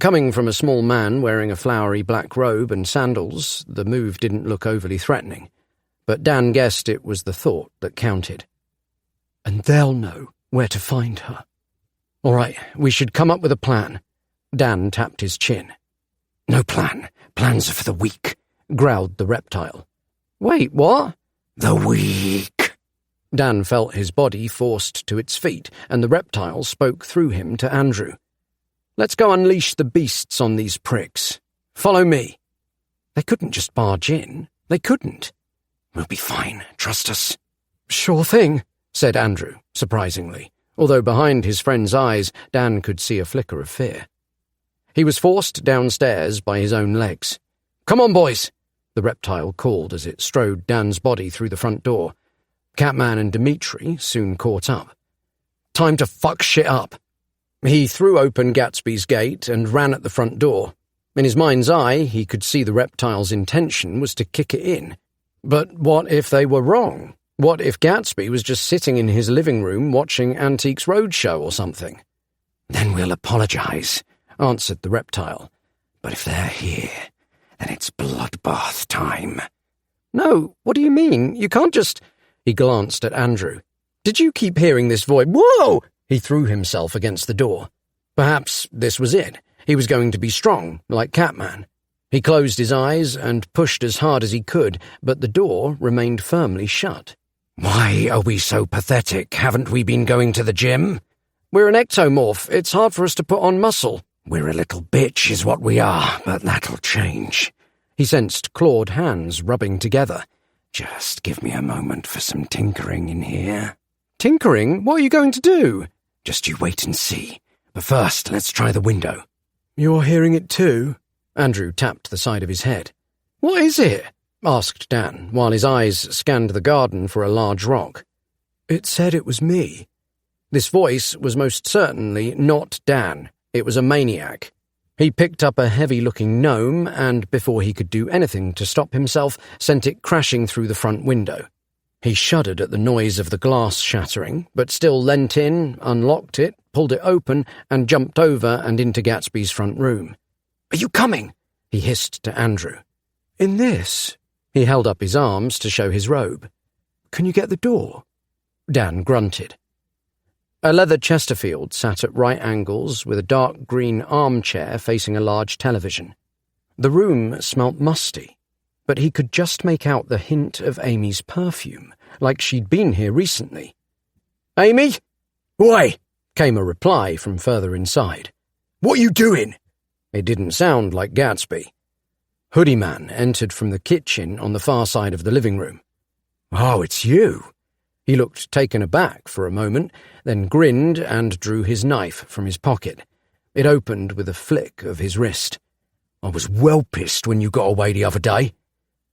Coming from a small man wearing a flowery black robe and sandals, the move didn't look overly threatening, but Dan guessed it was the thought that counted. "And they'll know where to find her." "All right, we should come up with a plan." Dan tapped his chin. "No plan. Plans are for the weak," growled the reptile. "Wait, what?" "The weak." Dan felt his body forced to its feet, and the reptile spoke through him to Andrew. "Let's go unleash the beasts on these pricks. Follow me." They couldn't just barge in. They couldn't. "We'll be fine. Trust us." "Sure thing," said Andrew, surprisingly, although behind his friend's eyes Dan could see a flicker of fear. He was forced downstairs by his own legs. "Come on, boys," the reptile called as it strode Dan's body through the front door. Catman and Dimitri soon caught up. "Time to fuck shit up." He threw open Gatsby's gate and ran at the front door. In his mind's eye, he could see the reptile's intention was to kick it in. But what if they were wrong? What if Gatsby was just sitting in his living room watching Antiques Roadshow or something? "Then we'll apologize," answered the reptile. "But if they're here, then it's bloodbath time." "No, what do you mean? You can't just—" He glanced at Andrew. "Did you keep hearing this voice? Whoa!" He threw himself against the door. Perhaps this was it. He was going to be strong, like Catman. He closed his eyes and pushed as hard as he could, but the door remained firmly shut. "Why are we so pathetic? Haven't we been going to the gym?" "We're an ectomorph. It's hard for us to put on muscle." "We're a little bitch is what we are, but that'll change." He sensed clawed hands rubbing together. "Just give me a moment for some tinkering in here." "Tinkering? What are you going to do?" "Just you wait and see. But first, let's try the window." "You're hearing it too?" Andrew tapped the side of his head. "What is it?" asked Dan, while his eyes scanned the garden for a large rock. "It said it was me." This voice was most certainly not Dan. It was a maniac. He picked up a heavy-looking gnome and, before he could do anything to stop himself, sent it crashing through the front window. He shuddered at the noise of the glass shattering, but still leant in, unlocked it, pulled it open, and jumped over and into Gatsby's front room. "Are you coming?" he hissed to Andrew. "In this?" He held up his arms to show his robe. "Can you get the door?" Dan grunted. A leather Chesterfield sat at right angles with a dark green armchair facing a large television. The room smelt musty, but he could just make out the hint of Amy's perfume, like she'd been here recently. "Amy?" "Oi!" came a reply from further inside. "What you doing?" It didn't sound like Gatsby. Hoodie Man entered from the kitchen on the far side of the living room. "Oh, it's you." He looked taken aback for a moment, then grinned and drew his knife from his pocket. It opened with a flick of his wrist. "I was well pissed when you got away the other day."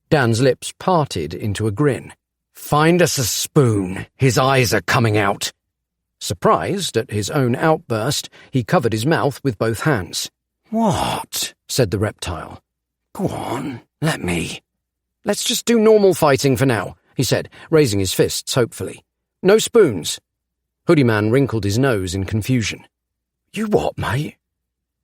Dan's lips parted into a grin. "Find us a spoon. His eyes are coming out." Surprised at his own outburst, he covered his mouth with both hands. "What?" said the reptile. "Go on, let me." "Let's just do normal fighting for now," he said, raising his fists hopefully. "No spoons." Hoodie Man wrinkled his nose in confusion. "You what, mate?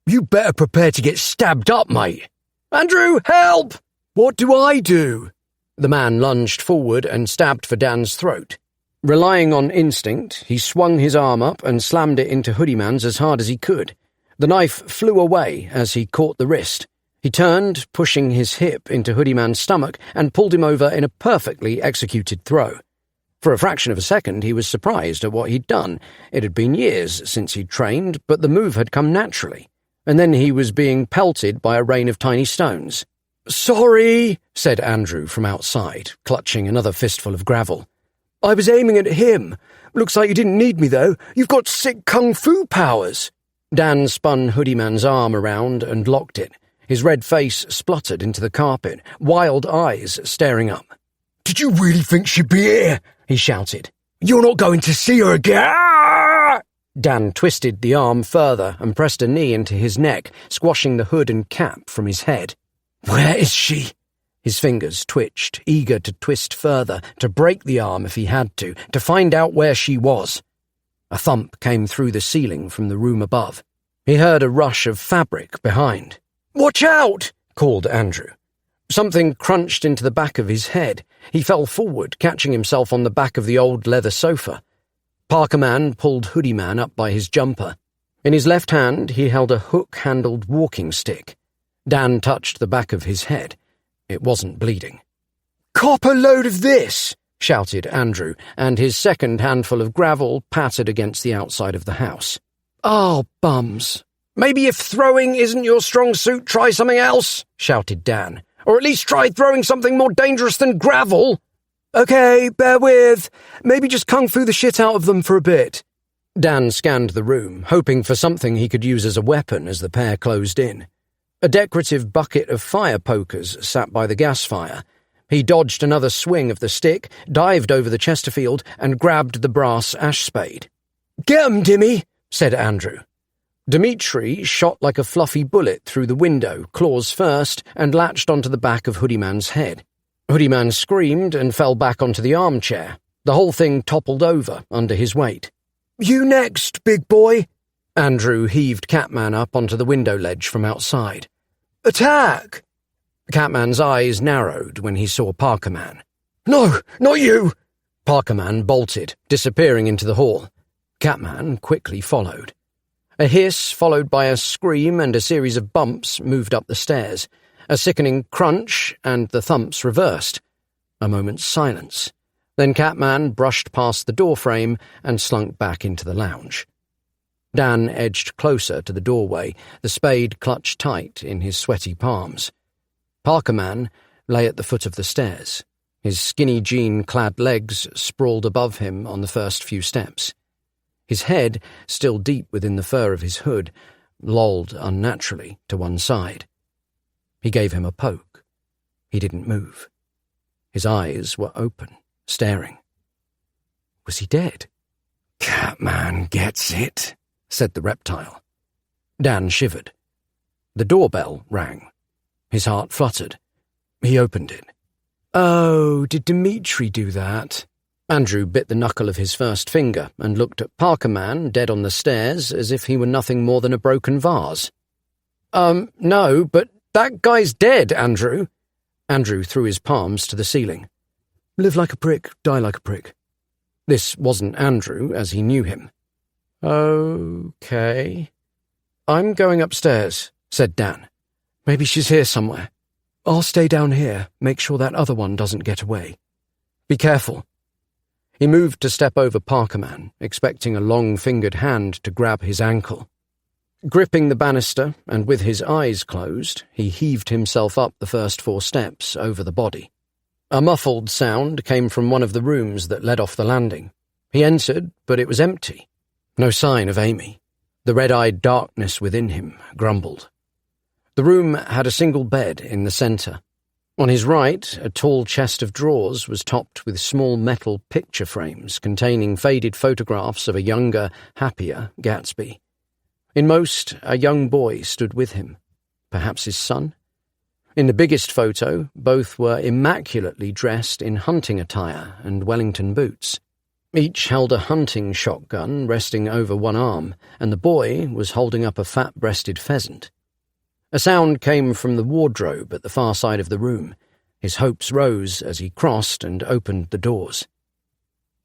You better prepare to get stabbed up, mate." "Andrew, help!" "What do I do?" The man lunged forward and stabbed for Dan's throat. Relying on instinct, he swung his arm up and slammed it into Hoodie Man's as hard as he could. The knife flew away as he caught the wrist. He turned, pushing his hip into Hoodie Man's stomach, and pulled him over in a perfectly executed throw. For a fraction of a second, he was surprised at what he'd done. It had been years since he'd trained, but the move had come naturally. And then he was being pelted by a rain of tiny stones. "Sorry," said Andrew from outside, clutching another fistful of gravel. "I was aiming at him. Looks like you didn't need me, though. You've got sick kung fu powers." Dan spun Hoodie Man's arm around and locked it. His red face spluttered into the carpet, wild eyes staring up. "Did you really think she'd be here?" he shouted. "You're not going to see her again!" Ah! Dan twisted the arm further and pressed a knee into his neck, squashing the hood and cap from his head. "Where is she?" His fingers twitched, eager to twist further, to break the arm if he had to find out where she was. A thump came through the ceiling from the room above. He heard a rush of fabric behind. "Watch out!" called Andrew. Something crunched into the back of his head. He fell forward, catching himself on the back of the old leather sofa. Parker Man pulled Hoodie Man up by his jumper. In his left hand, he held a hook-handled walking stick. Dan touched the back of his head. It wasn't bleeding. "Cop a load of this!" shouted Andrew, and his second handful of gravel pattered against the outside of the house. "Oh, bums. Maybe if throwing isn't your strong suit, try something else," shouted Dan. "Or at least try throwing something more dangerous than gravel." "Okay, bear with. Maybe just kung fu the shit out of them for a bit." Dan scanned the room, hoping for something he could use as a weapon as the pair closed in. A decorative bucket of fire pokers sat by the gas fire. He dodged another swing of the stick, dived over the Chesterfield, and grabbed the brass ash spade. "Get 'em, Dimmy," said Andrew. Dimitri shot like a fluffy bullet through the window, claws first, and latched onto the back of Hoodie Man's head. Hoodie Man screamed and fell back onto the armchair. The whole thing toppled over under his weight. "You next, big boy." Andrew heaved Catman up onto the window ledge from outside. "Attack!" Catman's eyes narrowed when he saw Parker Man. "No, not you!" Parker Man bolted, disappearing into the hall. Catman quickly followed. A hiss, followed by a scream and a series of bumps, moved up the stairs. A sickening crunch, and the thumps reversed. A moment's silence. Then Catman brushed past the doorframe and slunk back into the lounge. Dan edged closer to the doorway, the spade clutched tight in his sweaty palms. Parker Man lay at the foot of the stairs. His skinny jean-clad legs sprawled above him on the first few steps. His head, still deep within the fur of his hood, lolled unnaturally to one side. He gave him a poke. He didn't move. His eyes were open, staring. Was he dead? "Catman gets it," said the reptile. Dan shivered. The doorbell rang. His heart fluttered. He opened it. "Oh, did Dimitri do that?" Andrew bit the knuckle of his first finger and looked at Parker Man dead on the stairs as if he were nothing more than a broken vase. No, but that guy's dead, Andrew." Andrew threw his palms to the ceiling. "Live like a prick, die like a prick." This wasn't Andrew as he knew him. "Okay. I'm going upstairs," said Dan. "Maybe she's here somewhere. I'll stay down here, make sure that other one doesn't get away. Be careful." He moved to step over Parker Man, expecting a long-fingered hand to grab his ankle. Gripping the banister, and with his eyes closed, he heaved himself up the first 4 steps over the body. A muffled sound came from one of the rooms that led off the landing. He entered, but it was empty. No sign of Amy. The red-eyed darkness within him grumbled. The room had a single bed in the centre. On his right, a tall chest of drawers was topped with small metal picture frames containing faded photographs of a younger, happier Gatsby. In most, a young boy stood with him. Perhaps his son? In the biggest photo, both were immaculately dressed in hunting attire and Wellington boots. Each held a hunting shotgun resting over one arm, and the boy was holding up a fat-breasted pheasant. A sound came from the wardrobe at the far side of the room. His hopes rose as he crossed and opened the doors.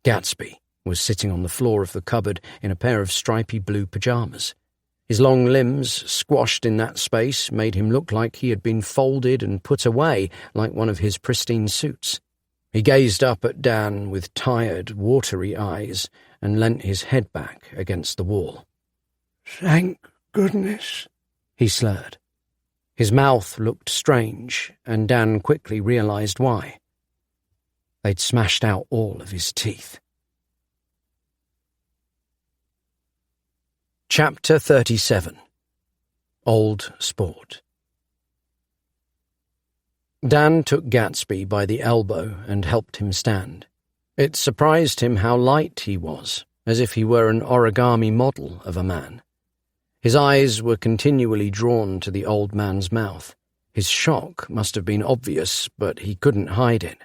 Gatsby was sitting on the floor of the cupboard in a pair of stripy blue pyjamas. His long limbs, squashed in that space, made him look like he had been folded and put away like one of his pristine suits. He gazed up at Dan with tired, watery eyes and leant his head back against the wall. "Thank goodness," he slurred. His mouth looked strange, and Dan quickly realised why. They'd smashed out all of his teeth. Chapter 37. Old Sport. Dan took Gatsby by the elbow and helped him stand. It surprised him how light he was, as if he were an origami model of a man. His eyes were continually drawn to the old man's mouth. His shock must have been obvious, but he couldn't hide it.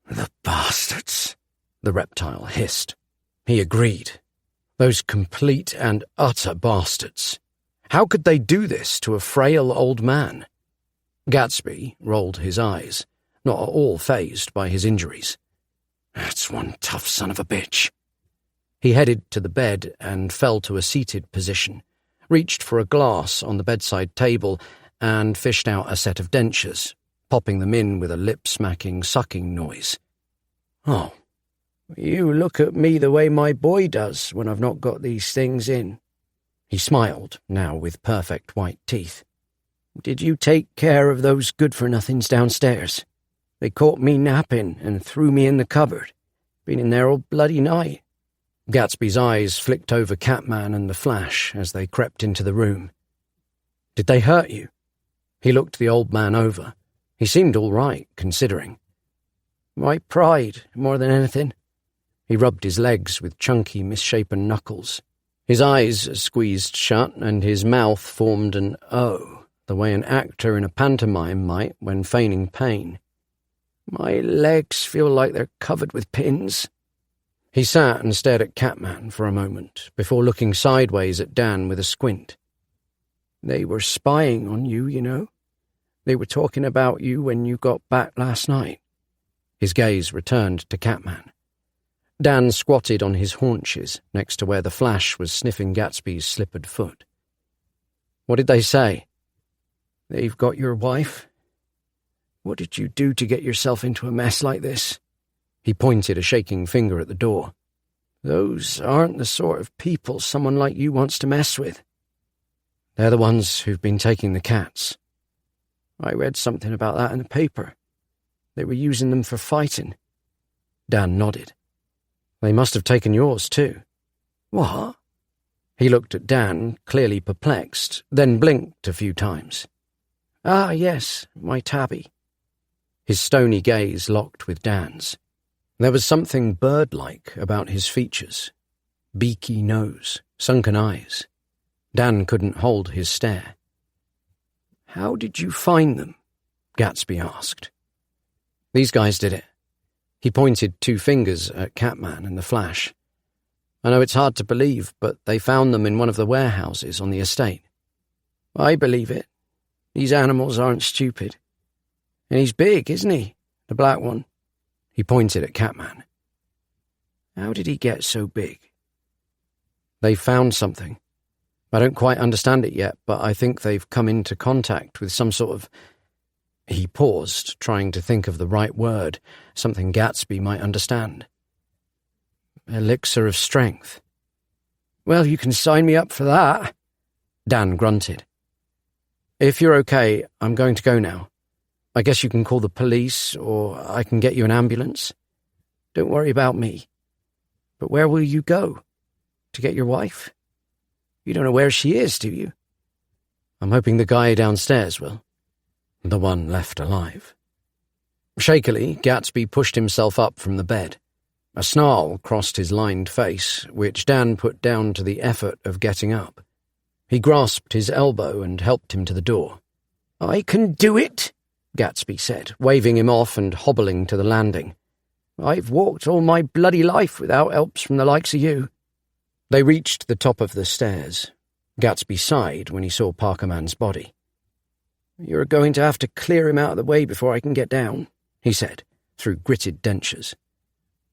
"The bastards," the reptile hissed. He agreed. Those complete and utter bastards. How could they do this to a frail old man? Gatsby rolled his eyes, not at all fazed by his injuries. "That's one tough son of a bitch." He headed to the bed and fell to a seated position, reached for a glass on the bedside table, and fished out a set of dentures, popping them in with a lip-smacking sucking noise. "Oh, you look at me the way my boy does when I've not got these things in." He smiled, now with perfect white teeth. "Did you take care of those good-for-nothings downstairs? They caught me napping and threw me in the cupboard. Been in there all bloody night." Gatsby's eyes flicked over Catman and the Flash as they crept into the room. "Did they hurt you?" He looked the old man over. He seemed all right, considering. "My pride, more than anything." He rubbed his legs with chunky, misshapen knuckles. His eyes squeezed shut and his mouth formed an O, the way an actor in a pantomime might when feigning pain. "My legs feel like they're covered with pins." He sat and stared at Catman for a moment, before looking sideways at Dan with a squint. "They were spying on you, you know. They were talking about you when you got back last night." His gaze returned to Catman. Dan squatted on his haunches, next to where the Flash was sniffing Gatsby's slippered foot. "What did they say?" "They've got your wife. What did you do to get yourself into a mess like this?" He pointed a shaking finger at the door. "Those aren't the sort of people someone like you wants to mess with." "They're the ones who've been taking the cats." "I read something about that in the paper. They were using them for fighting." Dan nodded. "They must have taken yours, too." "What?" He looked at Dan, clearly perplexed, then blinked a few times. "Ah, yes, my tabby." His stony gaze locked with Dan's. There was something bird-like about his features. Beaky nose, sunken eyes. Dan couldn't hold his stare. "How did you find them?" Gatsby asked. "These guys did it." He pointed 2 fingers at Catman and the Flash. "I know it's hard to believe, but they found them in one of the warehouses on the estate." "I believe it. These animals aren't stupid. And he's big, isn't he? The black one." He pointed at Catman. "How did he get so big?" "They found something. I don't quite understand it yet, but I think they've come into contact with some sort of..." He paused, trying to think of the right word, something Gatsby might understand. "Elixir of strength." "Well, you can sign me up for that." Dan grunted. "If you're okay, I'm going to go now. I guess you can call the police, or I can get you an ambulance. Don't worry about me. But where will you go? To get your wife? You don't know where she is, do you?" "I'm hoping the guy downstairs will. The one left alive." Shakily, Gatsby pushed himself up from the bed. A snarl crossed his lined face, which Dan put down to the effort of getting up. He grasped his elbow and helped him to the door. "I can do it," Gatsby said, waving him off and hobbling to the landing. "I've walked all my bloody life without helps from the likes of you." They reached the top of the stairs. Gatsby sighed when he saw Parkerman's body. "You're going to have to clear him out of the way before I can get down," he said, through gritted dentures.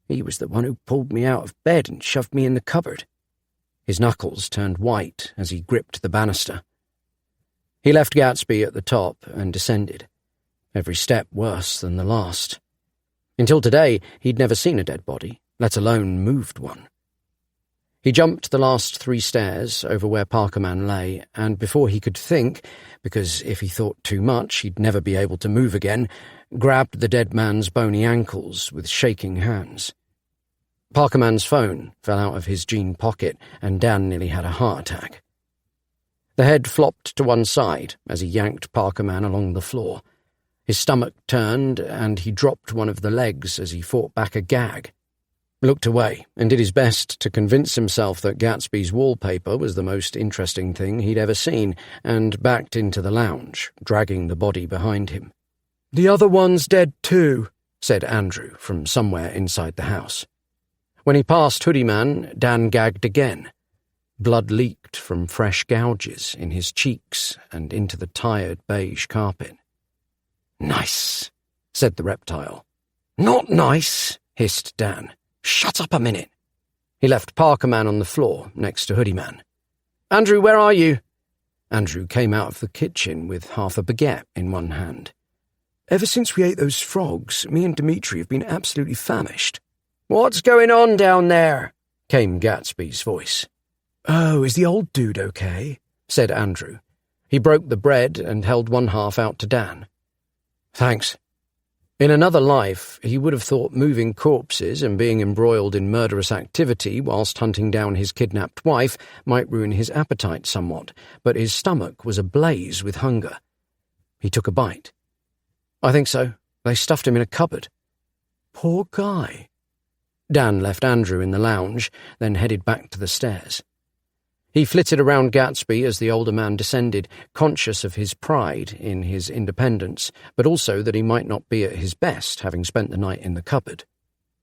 "He was the one who pulled me out of bed and shoved me in the cupboard." His knuckles turned white as he gripped the banister. He left Gatsby at the top and descended, every step worse than the last. Until today, he'd never seen a dead body, let alone moved one. He jumped the last 3 stairs over where Parkerman lay, and before he could think, because if he thought too much he'd never be able to move again, grabbed the dead man's bony ankles with shaking hands. Parkerman's phone fell out of his jean pocket, and Dan nearly had a heart attack. The head flopped to one side as he yanked Parkerman along the floor. His stomach turned, and he dropped one of the legs as he fought back a gag. Looked away, and did his best to convince himself that Gatsby's wallpaper was the most interesting thing he'd ever seen, and backed into the lounge, dragging the body behind him. "The other one's dead too," said Andrew from somewhere inside the house. When he passed Hoodie Man, Dan gagged again. Blood leaked from fresh gouges in his cheeks and into the tired beige carpet. "Nice," said the reptile. "Not nice," hissed Dan. "Shut up a minute." He left Parkerman on the floor next to Hoodie Man. "Andrew, where are you?" Andrew came out of the kitchen with half a baguette in one hand. "Ever since we ate those frogs, me and Dimitri have been absolutely famished." "What's going on down there?" came Gatsby's voice. "Oh, is the old dude okay?" said Andrew. He broke the bread and held one half out to Dan. "Thanks." In another life, he would have thought moving corpses and being embroiled in murderous activity whilst hunting down his kidnapped wife might ruin his appetite somewhat, but his stomach was ablaze with hunger. He took a bite. "I think so. They stuffed him in a cupboard." "Poor guy." Dan left Andrew in the lounge, then headed back to the stairs. He flitted around Gatsby as the older man descended, conscious of his pride in his independence, but also that he might not be at his best, having spent the night in the cupboard.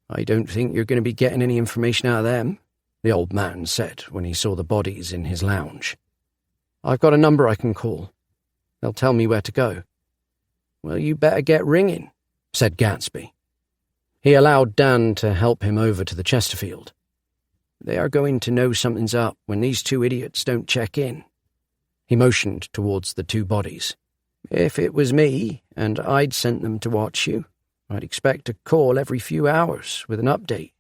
"I don't think you're going to be getting any information out of them," the old man said when he saw the bodies in his lounge. "I've got a number I can call. They'll tell me where to go." "Well, you better get ringing," said Gatsby. He allowed Dan to help him over to the Chesterfield. "They are going to know something's up when these 2 idiots don't check in." He motioned towards the 2 bodies. "If it was me, and I'd sent them to watch you, I'd expect a call every few hours with an update."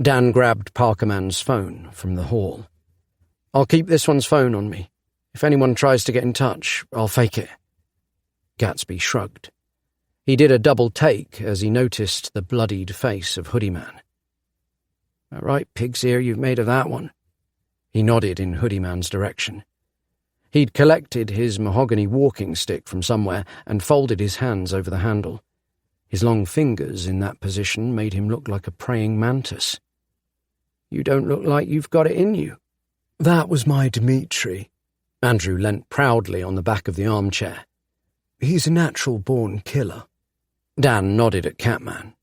Dan grabbed Parkerman's phone from the hall. "I'll keep this one's phone on me. If anyone tries to get in touch, I'll fake it." Gatsby shrugged. He did a double take as he noticed the bloodied face of Hoodie Man. "A right pig's ear you've made of that one." He nodded in Hoodie Man's direction. He'd collected his mahogany walking stick from somewhere and folded his hands over the handle. His long fingers in that position made him look like a praying mantis. "You don't look like you've got it in you." "That was my Dimitri." Andrew leant proudly on the back of the armchair. "He's a natural-born killer." Dan nodded at Catman.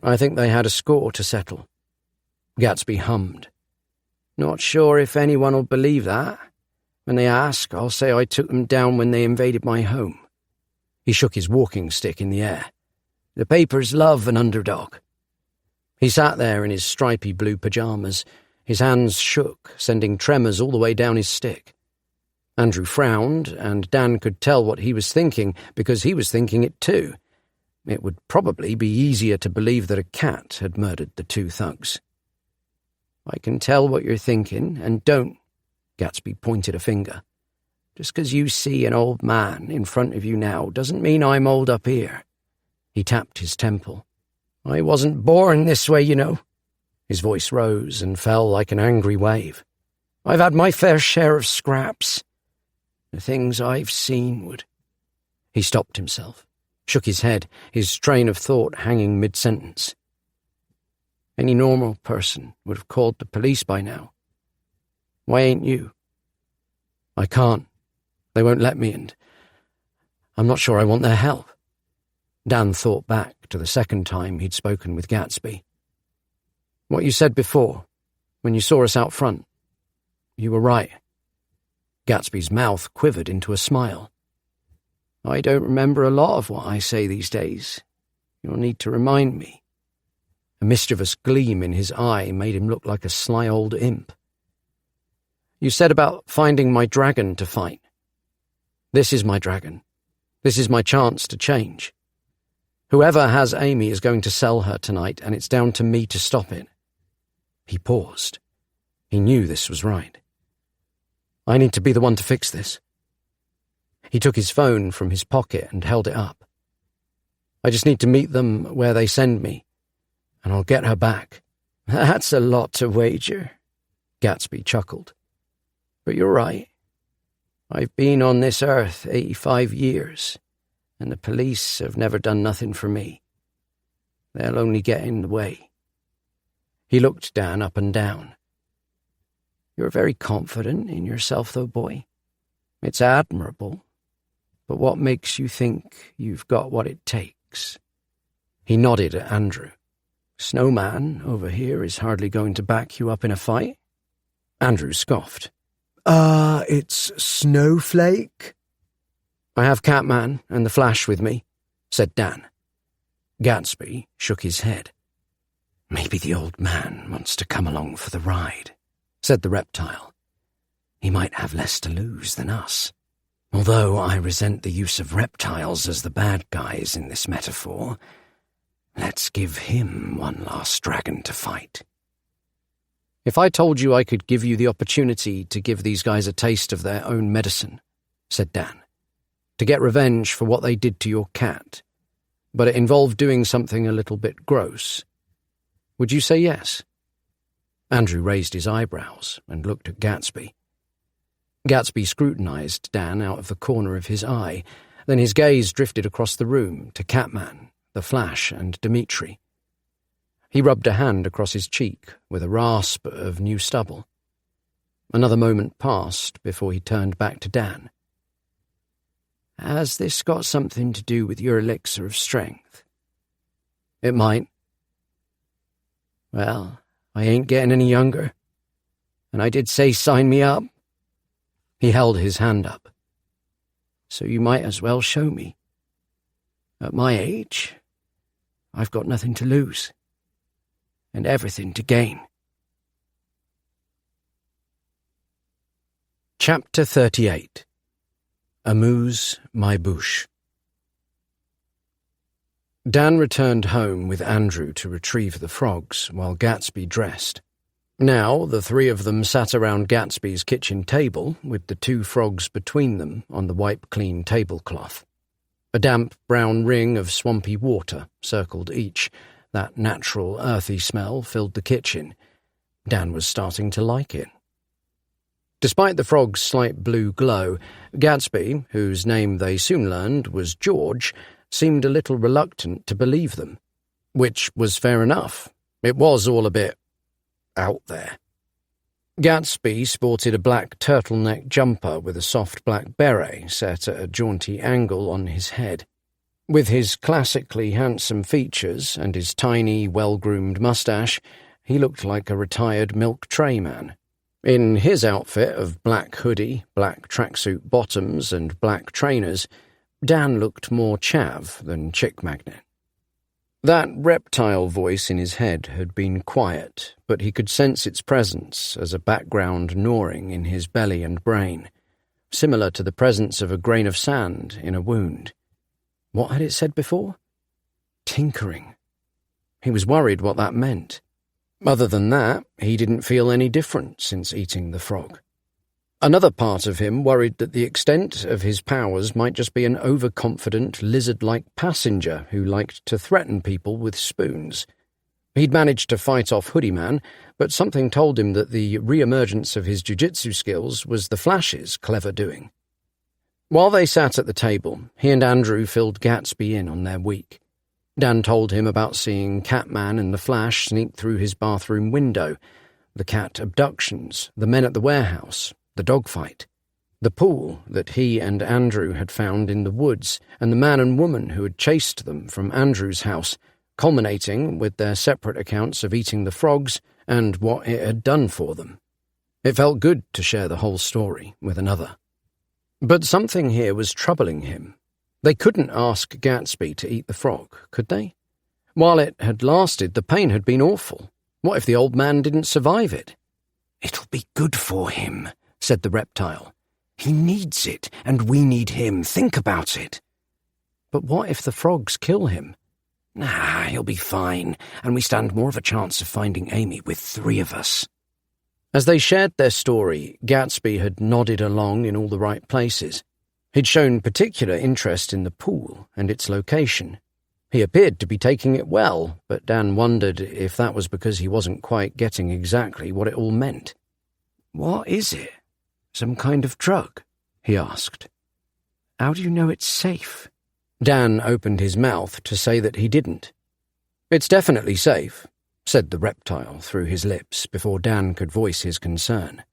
"I think they had a score to settle." Gatsby hummed. "Not sure if anyone will believe that. When they ask, I'll say I took them down when they invaded my home." He shook his walking stick in the air. "The papers love an underdog." He sat there in his stripy blue pyjamas. His hands shook, sending tremors all the way down his stick. Andrew frowned, and Dan could tell what he was thinking, because he was thinking it too. It would probably be easier to believe that a cat had murdered the 2 thugs. "I can tell what you're thinking, and don't," Gatsby pointed a finger. "Just 'cause you see an old man in front of you now doesn't mean I'm old up here." He tapped his temple. "I wasn't born this way, you know." His voice rose and fell like an angry wave. "I've had my fair share of scraps. The things I've seen would—" He stopped himself, shook his head, his train of thought hanging mid-sentence. "Any normal person would have called the police by now. Why ain't you?" "I can't. They won't let me, and I'm not sure I want their help." Dan thought back to the second time he'd spoken with Gatsby. "What you said before, when you saw us out front. You were right." Gatsby's mouth quivered into a smile. "I don't remember a lot of what I say these days. You'll need to remind me." A mischievous gleam in his eye made him look like a sly old imp. "You said about finding my dragon to fight. This is my dragon. This is my chance to change. Whoever has Amy is going to sell her tonight, and it's down to me to stop it." He paused. He knew this was right. I need to be the one to fix this. He took his phone from his pocket and held it up. I just need to meet them where they send me, and I'll get her back. That's a lot to wager, Gatsby chuckled. But you're right. I've been on this earth 85 years, and the police have never done nothing for me. They'll only get in the way. He looked Dan up and down. You're very confident in yourself, though, boy. It's admirable. But what makes you think you've got what it takes? He nodded at Andrew. Snowman over here is hardly going to back you up in a fight? Andrew scoffed. It's Snowflake? I have Catman and the Flash with me, said Dan. Gatsby shook his head. Maybe the old man wants to come along for the ride, said the reptile. He might have less to lose than us. Although I resent the use of reptiles as the bad guys in this metaphor, let's give him one last dragon to fight. If I told you I could give you the opportunity to give these guys a taste of their own medicine, said Dan, to get revenge for what they did to your cat, but it involved doing something a little bit gross, would you say yes? Andrew raised his eyebrows and looked at Gatsby. Gatsby scrutinized Dan out of the corner of his eye, then his gaze drifted across the room to Catman, the Flash, and Dimitri. He rubbed a hand across his cheek with a rasp of new stubble. Another moment passed before he turned back to Dan. Has this got something to do with your elixir of strength? It might. Well, I ain't getting any younger. And I did say sign me up. He held his hand up. So you might as well show me. At my age, I've got nothing to lose. And everything to gain. Chapter 38. Amuse my bouche. Dan returned home with Andrew to retrieve the frogs while Gatsby dressed. Now the three of them sat around Gatsby's kitchen table with the two frogs between them on the wipe-clean tablecloth. A damp brown ring of swampy water circled each. That natural, earthy smell filled the kitchen. Dan was starting to like it. Despite the frog's slight blue glow, Gatsby, whose name they soon learned was George, seemed a little reluctant to believe them. Which was fair enough. It was all a bit out there. Gatsby sported a black turtleneck jumper with a soft black beret set at a jaunty angle on his head. With his classically handsome features and his tiny, well-groomed moustache, he looked like a retired milk tray man. In his outfit of black hoodie, black tracksuit bottoms, and black trainers, Dan looked more chav than chick magnet. That reptile voice in his head had been quiet, but he could sense its presence as a background gnawing in his belly and brain, similar to the presence of a grain of sand in a wound. What had it said before? Tinkering. He was worried what that meant. Other than that, he didn't feel any different since eating the frog. Another part of him worried that the extent of his powers might just be an overconfident, lizard-like passenger who liked to threaten people with spoons. He'd managed to fight off Hoodie Man, but something told him that the re-emergence of his jiu-jitsu skills was the Flash's clever doing. While they sat at the table, he and Andrew filled Gatsby in on their week. Dan told him about seeing Catman and the Flash sneak through his bathroom window, the cat abductions, the men at the warehouse, the dogfight, the pool that he and Andrew had found in the woods, and the man and woman who had chased them from Andrew's house, culminating with their separate accounts of eating the frogs and what it had done for them. It felt good to share the whole story with another. But something here was troubling him. They couldn't ask Gatsby to eat the frog, could they? While it had lasted, the pain had been awful. What if the old man didn't survive it? "It'll be good for him," said the reptile. "He needs it, and we need him. Think about it." But what if the frogs kill him? Nah, he'll be fine, and we stand more of a chance of finding Amy with three of us. As they shared their story, Gatsby had nodded along in all the right places. He'd shown particular interest in the pool and its location. He appeared to be taking it well, but Dan wondered if that was because he wasn't quite getting exactly what it all meant. "What is it? Some kind of drug?" he asked. "How do you know it's safe?" Dan opened his mouth to say that he didn't. "It's definitely safe," said the reptile through his lips before Dan could voice his concern.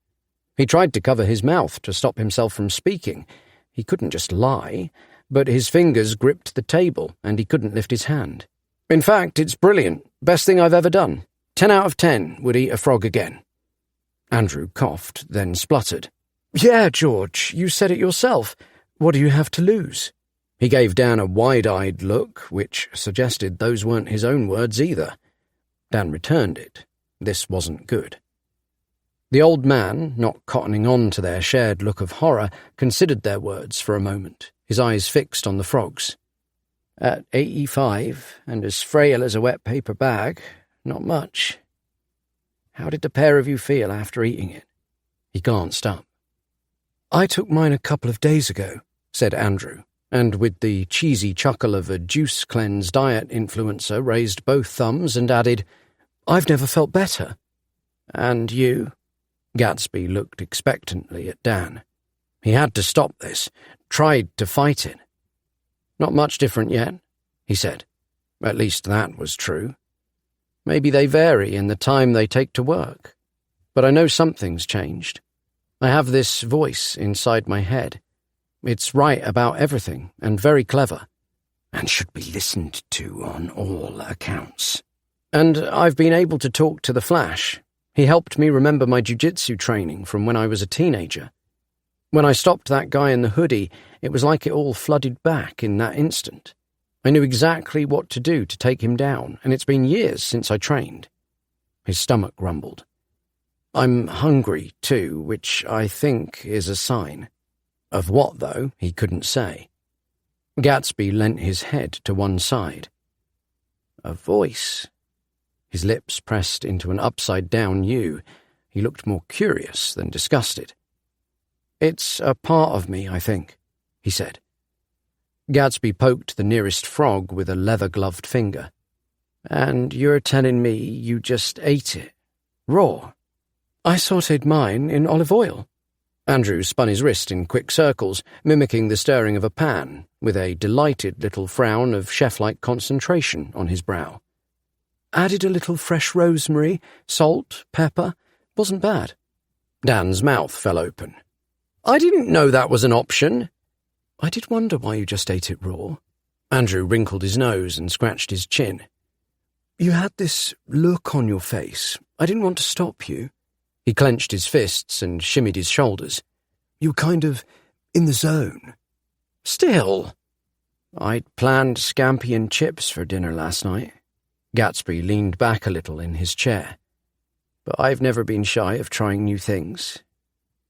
He tried to cover his mouth to stop himself from speaking. He couldn't just lie, but his fingers gripped the table and he couldn't lift his hand. "In fact, it's brilliant. Best thing I've ever done. 10 out of 10 would eat a frog again." Andrew coughed, then spluttered. "Yeah, George, you said it yourself. What do you have to lose?" He gave Dan a wide-eyed look, which suggested those weren't his own words either. Dan returned it. This wasn't good. The old man, not cottoning on to their shared look of horror, considered their words for a moment, his eyes fixed on the frogs. "At 85, and as frail as a wet paper bag, not much. How did the pair of you feel after eating it?" He glanced up. "I took mine a couple of days ago," said Andrew, and with the cheesy chuckle of a juice-cleanse diet influencer raised both thumbs and added, "I've never felt better." "And you?" Gatsby looked expectantly at Dan. He had to stop this, tried to fight it. "Not much different yet," he said. At least that was true. "Maybe they vary in the time they take to work. But I know something's changed. I have this voice inside my head. It's right about everything and very clever, and should be listened to on all accounts. And I've been able to talk to the Flash. He helped me remember my jiu-jitsu training from when I was a teenager. When I stopped that guy in the hoodie, it was like it all flooded back in that instant. I knew exactly what to do to take him down, and it's been years since I trained." His stomach rumbled. "I'm hungry, too, which I think is a sign. Of what, though, he couldn't say." Gatsby leant his head to one side. "A voice." His lips pressed into an upside-down U. He looked more curious than disgusted. "It's a part of me, I think," he said. Gatsby poked the nearest frog with a leather-gloved finger. "And you're telling me you just ate it, raw?" "I sautéed mine in olive oil." Andrew spun his wrist in quick circles, mimicking the stirring of a pan, with a delighted little frown of chef-like concentration on his brow. "Added a little fresh rosemary, salt, pepper. Wasn't bad." Dan's mouth fell open. "I didn't know that was an option." "I did wonder why you just ate it raw." Andrew wrinkled his nose and scratched his chin. "You had this look on your face. I didn't want to stop you." He clenched his fists and shimmied his shoulders. "You were kind of in the zone." "Still." "I'd planned scampi and chips for dinner last night." Gatsby leaned back a little in his chair. "But I've never been shy of trying new things.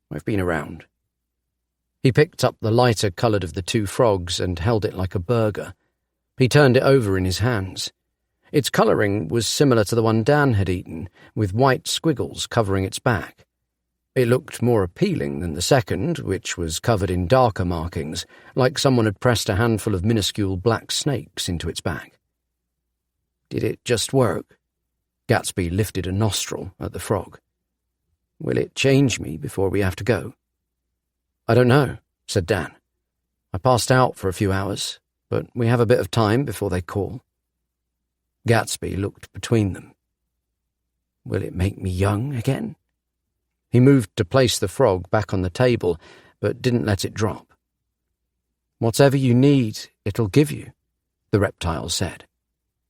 I've been around." He picked up the lighter-coloured of the two frogs and held it like a burger. He turned it over in his hands. Its colouring was similar to the one Dan had eaten, with white squiggles covering its back. It looked more appealing than the second, which was covered in darker markings, like someone had pressed a handful of minuscule black snakes into its back. "Did it just work?" Gatsby lifted a nostril at the frog. "Will it change me before we have to go?" "I don't know," said Dan. "I passed out for a few hours, but we have a bit of time before they call." Gatsby looked between them. "Will it make me young again?" He moved to place the frog back on the table, but didn't let it drop. "Whatever you need, it'll give you," the reptile said.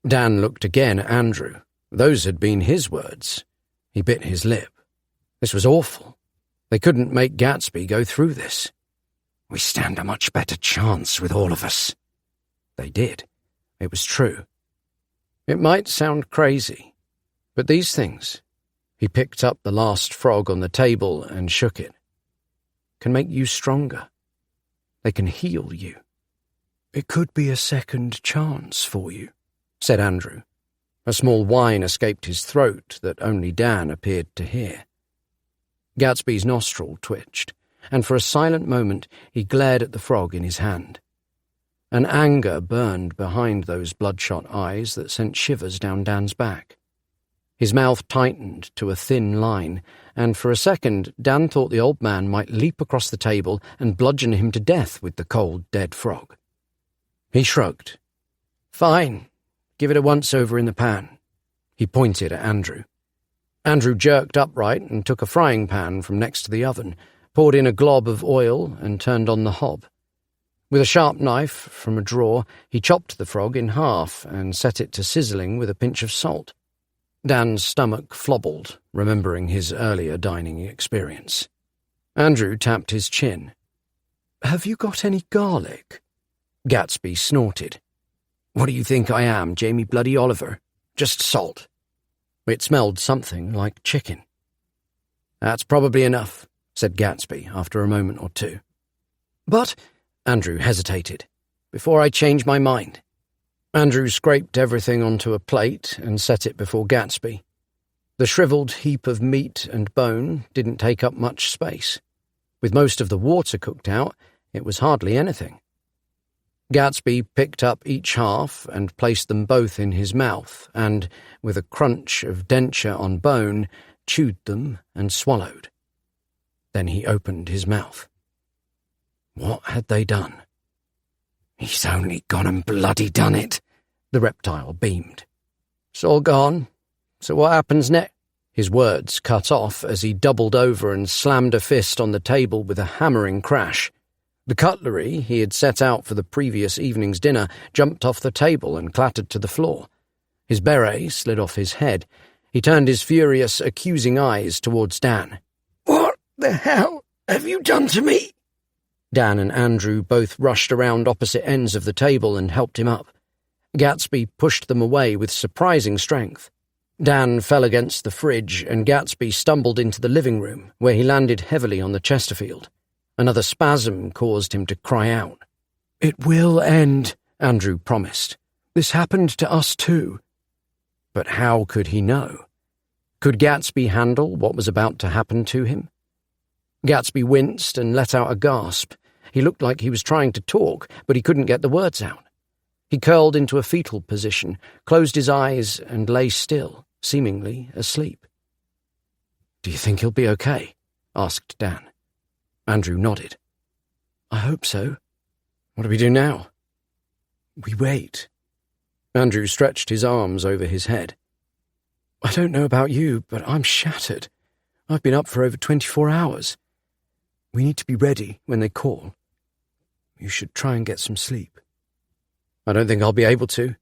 Dan looked again at Andrew. Those had been his words. He bit his lip. This was awful. They couldn't make Gatsby go through this. "We stand a much better chance with all of us." They did. It was true. It might sound crazy, but these things, he picked up the last frog on the table and shook it, can make you stronger. They can heal you. "It could be a second chance for you," said Andrew. A small whine escaped his throat that only Dan appeared to hear. Gatsby's nostril twitched, and for a silent moment he glared at the frog in his hand. An anger burned behind those bloodshot eyes that sent shivers down Dan's back. His mouth tightened to a thin line, and for a second Dan thought the old man might leap across the table and bludgeon him to death with the cold, dead frog. He shrugged. "Fine. Give it a once-over in the pan." He pointed at Andrew. Andrew jerked upright and took a frying pan from next to the oven, poured in a glob of oil and turned on the hob. With a sharp knife from a drawer, he chopped the frog in half and set it to sizzling with a pinch of salt. Dan's stomach flobbled, remembering his earlier dining experience. Andrew tapped his chin. "Have you got any garlic?" Gatsby snorted. "What do you think I am, Jamie Bloody Oliver? Just salt." It smelled something like chicken. "That's probably enough," said Gatsby after a moment or two. "But," Andrew hesitated, "before I change my mind." Andrew scraped everything onto a plate and set it before Gatsby. The shriveled heap of meat and bone didn't take up much space. With most of the water cooked out, it was hardly anything. Gatsby picked up each half and placed them both in his mouth and, with a crunch of denture on bone, chewed them and swallowed. Then he opened his mouth. What had they done? "He's only gone and bloody done it," the reptile beamed. "It's all gone. So what happens next?" His words cut off as he doubled over and slammed a fist on the table with a hammering crash. The cutlery he had set out for the previous evening's dinner jumped off the table and clattered to the floor. His beret slid off his head. He turned his furious, accusing eyes towards Dan. "What the hell have you done to me?" Dan and Andrew both rushed around opposite ends of the table and helped him up. Gatsby pushed them away with surprising strength. Dan fell against the fridge, and Gatsby stumbled into the living room, where he landed heavily on the Chesterfield. Another spasm caused him to cry out. "It will end," Andrew promised. "This happened to us too." But how could he know? Could Gatsby handle what was about to happen to him? Gatsby winced and let out a gasp. He looked like he was trying to talk, but he couldn't get the words out. He curled into a fetal position, closed his eyes, and lay still, seemingly asleep. "Do you think he'll be okay?" asked Dan. Andrew nodded. "I hope so." "What do we do now?" "We wait." Andrew stretched his arms over his head. "I don't know about you, but I'm shattered. I've been up for over 24 hours. We need to be ready when they call. You should try and get some sleep." "I don't think I'll be able to.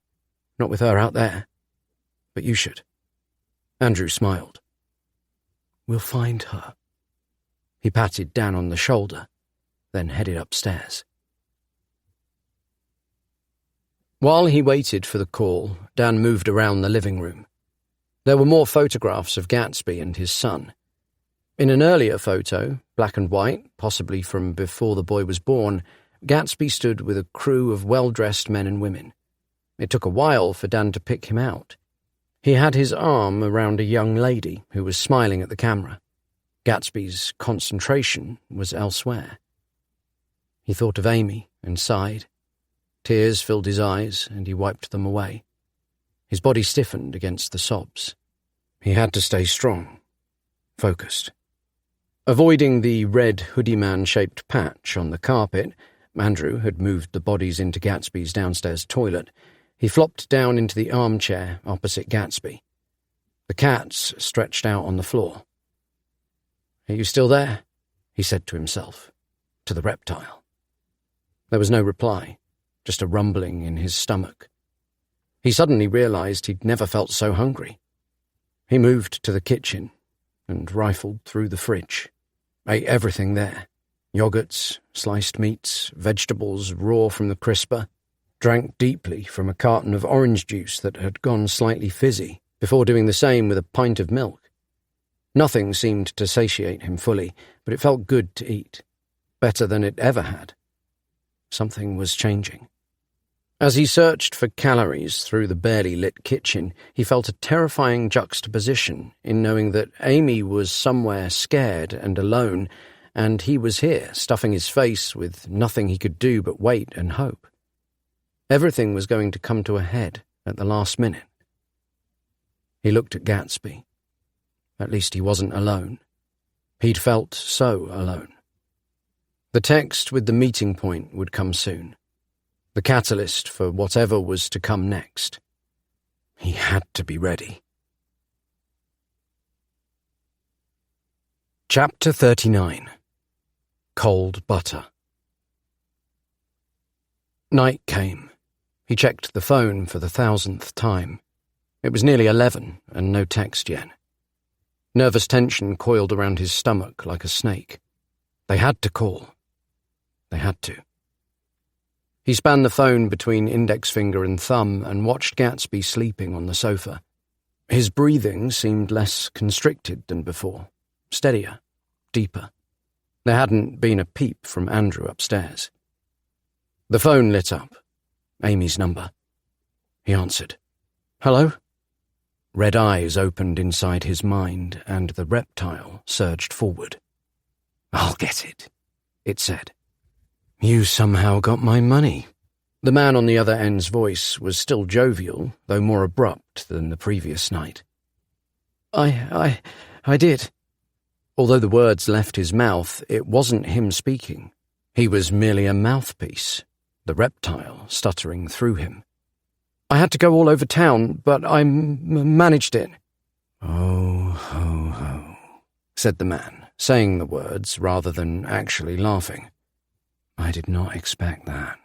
Not with her out there. But you should." Andrew smiled. "We'll find her." He patted Dan on the shoulder, then headed upstairs. While he waited for the call, Dan moved around the living room. There were more photographs of Gatsby and his son. In an earlier photo, black and white, possibly from before the boy was born, Gatsby stood with a crew of well-dressed men and women. It took a while for Dan to pick him out. He had his arm around a young lady who was smiling at the camera. Gatsby's concentration was elsewhere. He thought of Amy and sighed. Tears filled his eyes, and he wiped them away. His body stiffened against the sobs. He had to stay strong, focused. Avoiding the red hoodie man-shaped patch on the carpet, Andrew had moved the bodies into Gatsby's downstairs toilet. He flopped down into the armchair opposite Gatsby. The cats stretched out on the floor. "Are you still there?" he said to himself, to the reptile. There was no reply, just a rumbling in his stomach. He suddenly realized he'd never felt so hungry. He moved to the kitchen and rifled through the fridge, ate everything there. Yogurts, sliced meats, vegetables raw from the crisper, drank deeply from a carton of orange juice that had gone slightly fizzy, before doing the same with a pint of milk. Nothing seemed to satiate him fully, but it felt good to eat, better than it ever had. Something was changing. As he searched for calories through the barely lit kitchen, he felt a terrifying juxtaposition in knowing that Amy was somewhere scared and alone, and he was here, stuffing his face with nothing he could do but wait and hope. Everything was going to come to a head at the last minute. He looked at Gatsby. At least he wasn't alone. He'd felt so alone. The text with the meeting point would come soon. The catalyst for whatever was to come next. He had to be ready. Chapter 39. Cold Butter. Night came. He checked the phone for the 1,000th time. It was nearly 11 and no text yet. Nervous tension coiled around his stomach like a snake. They had to call. They had to. He spanned the phone between index finger and thumb and watched Gatsby sleeping on the sofa. His breathing seemed less constricted than before, steadier, deeper. There hadn't been a peep from Andrew upstairs. The phone lit up. Amy's number. He answered. Hello? Red eyes opened inside his mind, and the reptile surged forward. I'll get it, it said. You somehow got my money. The man on the other end's voice was still jovial, though more abrupt than the previous night. I did. Although the words left his mouth, it wasn't him speaking. He was merely a mouthpiece, the reptile stuttering through him. I had to go all over town, but I managed it. Oh, ho, ho, said the man, saying the words rather than actually laughing. I did not expect that.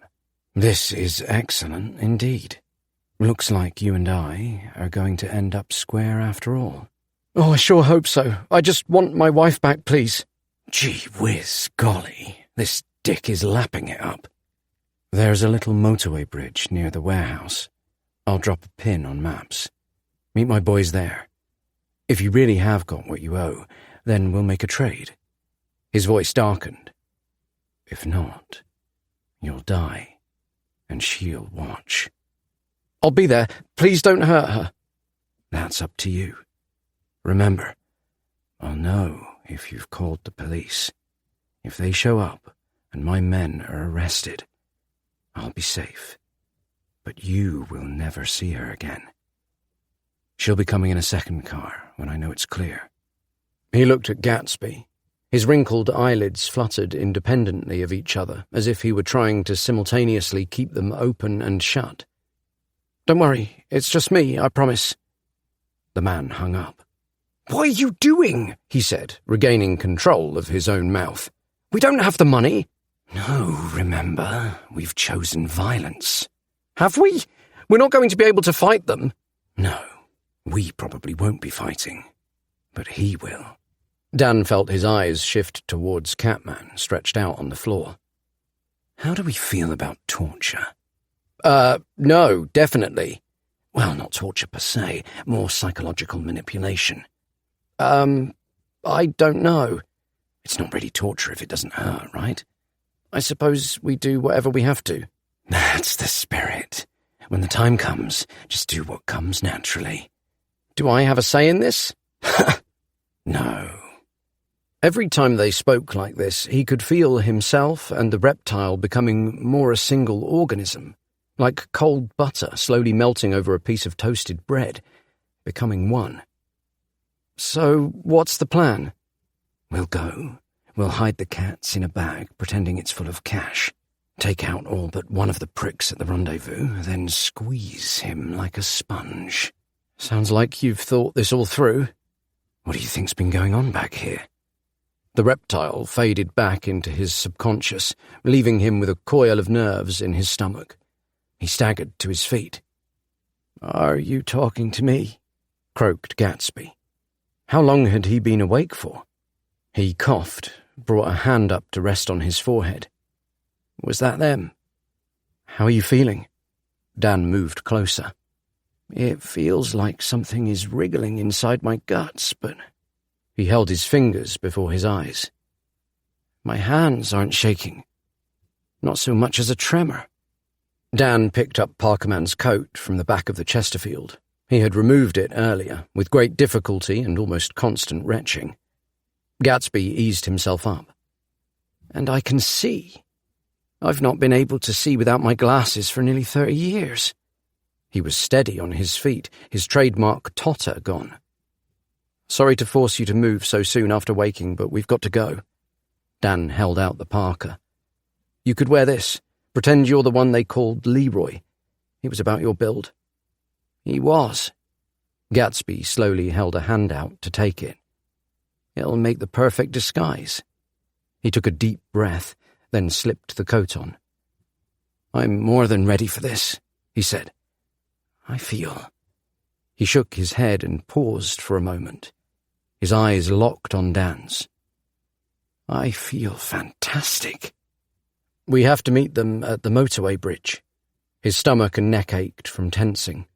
This is excellent indeed. Looks like you and I are going to end up square after all. Oh, I sure hope so. I just want my wife back, please. Gee whiz, golly, this dick is lapping it up. There's a little motorway bridge near the warehouse. I'll drop a pin on maps. Meet my boys there. If you really have got what you owe, then we'll make a trade. His voice darkened. If not, you'll die, and she'll watch. I'll be there. Please don't hurt her. That's up to you. Remember, I'll know if you've called the police. If they show up and my men are arrested, I'll be safe. But you will never see her again. She'll be coming in a second car when I know it's clear. He looked at Gatsby. His wrinkled eyelids fluttered independently of each other, as if he were trying to simultaneously keep them open and shut. Don't worry, it's just me, I promise. The man hung up. What are you doing? He said, regaining control of his own mouth. We don't have the money. No, remember, we've chosen violence. Have we? We're not going to be able to fight them. No, we probably won't be fighting, but he will. Dan felt his eyes shift towards Catman, stretched out on the floor. How do we feel about torture? No, definitely. Well, not torture per se, more psychological manipulation. I don't know. It's not really torture if it doesn't hurt, right? I suppose we do whatever we have to. That's the spirit. When the time comes, just do what comes naturally. Do I have a say in this? No. Every time they spoke like this, he could feel himself and the reptile becoming more a single organism, like cold butter slowly melting over a piece of toasted bread, becoming one. So, what's the plan? We'll go. We'll hide the cats in a bag, pretending it's full of cash. Take out all but one of the pricks at the rendezvous, then squeeze him like a sponge. Sounds like you've thought this all through. What do you think's been going on back here? The reptile faded back into his subconscious, leaving him with a coil of nerves in his stomach. He staggered to his feet. Are you talking to me? Croaked Gatsby. How long had he been awake for? He coughed, brought a hand up to rest on his forehead. Was that them? How are you feeling? Dan moved closer. It feels like something is wriggling inside my guts, but... He held his fingers before his eyes. My hands aren't shaking. Not so much as a tremor. Dan picked up Parkerman's coat from the back of the Chesterfield. He had removed it earlier, with great difficulty and almost constant retching. Gatsby eased himself up. "And I can see. I've not been able to see without my glasses for nearly 30 years. He was steady on his feet, his trademark totter gone. "Sorry to force you to move so soon after waking, but we've got to go." Dan held out the parka. "You could wear this. Pretend you're the one they called Leroy. He was about your build." "He was." Gatsby slowly held a hand out to take it. "It'll make the perfect disguise." He took a deep breath, then slipped the coat on. "I'm more than ready for this," he said. "I feel—" He shook his head and paused for a moment. His eyes locked on Dan's. "I feel fantastic." "We have to meet them at the motorway bridge." His stomach and neck ached from tensing.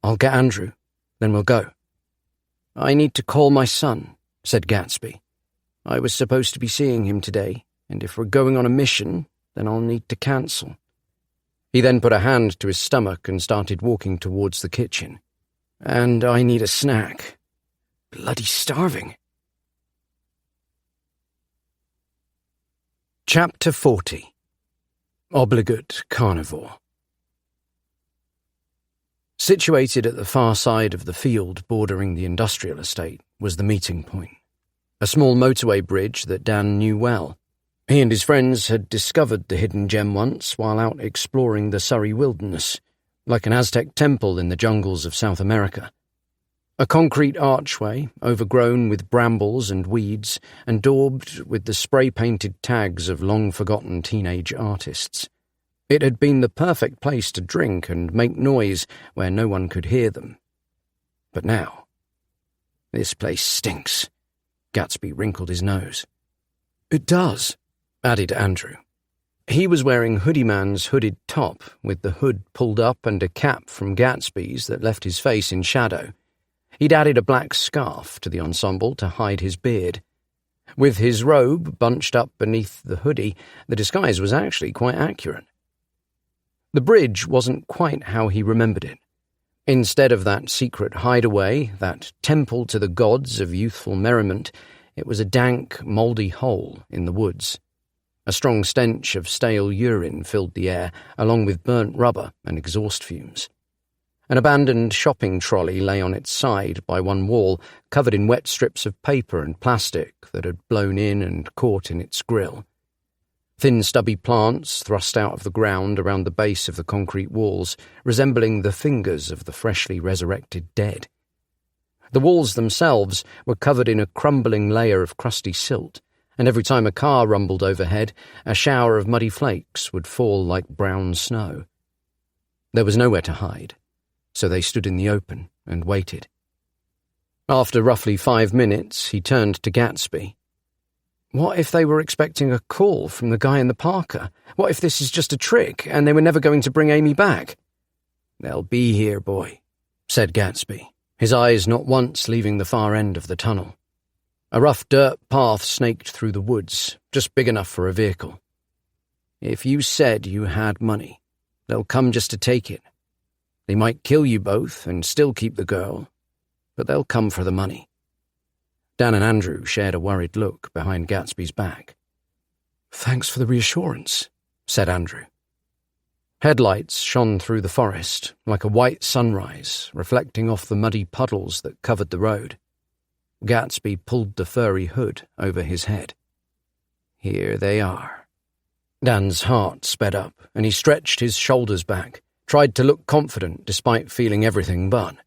"I'll get Andrew, then we'll go." "I need to call my son," said Gatsby. "I was supposed to be seeing him today, and if we're going on a mission, then I'll need to cancel." He then put a hand to his stomach and started walking towards the kitchen. "And I need a snack. Bloody starving." Chapter 40. Obligate Carnivore. Situated at the far side of the field bordering the industrial estate was the meeting point, a small motorway bridge that Dan knew well. He and his friends had discovered the hidden gem once while out exploring the Surrey wilderness, like an Aztec temple in the jungles of South America. A concrete archway, overgrown with brambles and weeds, and daubed with the spray-painted tags of long-forgotten teenage artists. It had been the perfect place to drink and make noise where no one could hear them. But now, this place stinks. Gatsby wrinkled his nose. "It does," added Andrew. He was wearing Hoodie Man's hooded top, with the hood pulled up and a cap from Gatsby's that left his face in shadow. He'd added a black scarf to the ensemble to hide his beard. With his robe bunched up beneath the hoodie, the disguise was actually quite accurate. The bridge wasn't quite how he remembered it. Instead of that secret hideaway, that temple to the gods of youthful merriment, it was a dank, mouldy hole in the woods. A strong stench of stale urine filled the air, along with burnt rubber and exhaust fumes. An abandoned shopping trolley lay on its side by one wall, covered in wet strips of paper and plastic that had blown in and caught in its grill. Thin stubby plants thrust out of the ground around the base of the concrete walls, resembling the fingers of the freshly resurrected dead. The walls themselves were covered in a crumbling layer of crusty silt, and every time a car rumbled overhead, a shower of muddy flakes would fall like brown snow. There was nowhere to hide, so they stood in the open and waited. After roughly 5 minutes, he turned to Gatsby. What if they were expecting a call from the guy in the parka? What if this is just a trick, and they were never going to bring Amy back? "They'll be here, boy," said Gatsby, his eyes not once leaving the far end of the tunnel. A rough dirt path snaked through the woods, just big enough for a vehicle. "If you said you had money, they'll come just to take it. They might kill you both and still keep the girl, but they'll come for the money." Dan and Andrew shared a worried look behind Gatsby's back. "Thanks for the reassurance," said Andrew. Headlights shone through the forest like a white sunrise, reflecting off the muddy puddles that covered the road. Gatsby pulled the furry hood over his head. "Here they are." Dan's heart sped up, and he stretched his shoulders back, tried to look confident despite feeling everything but.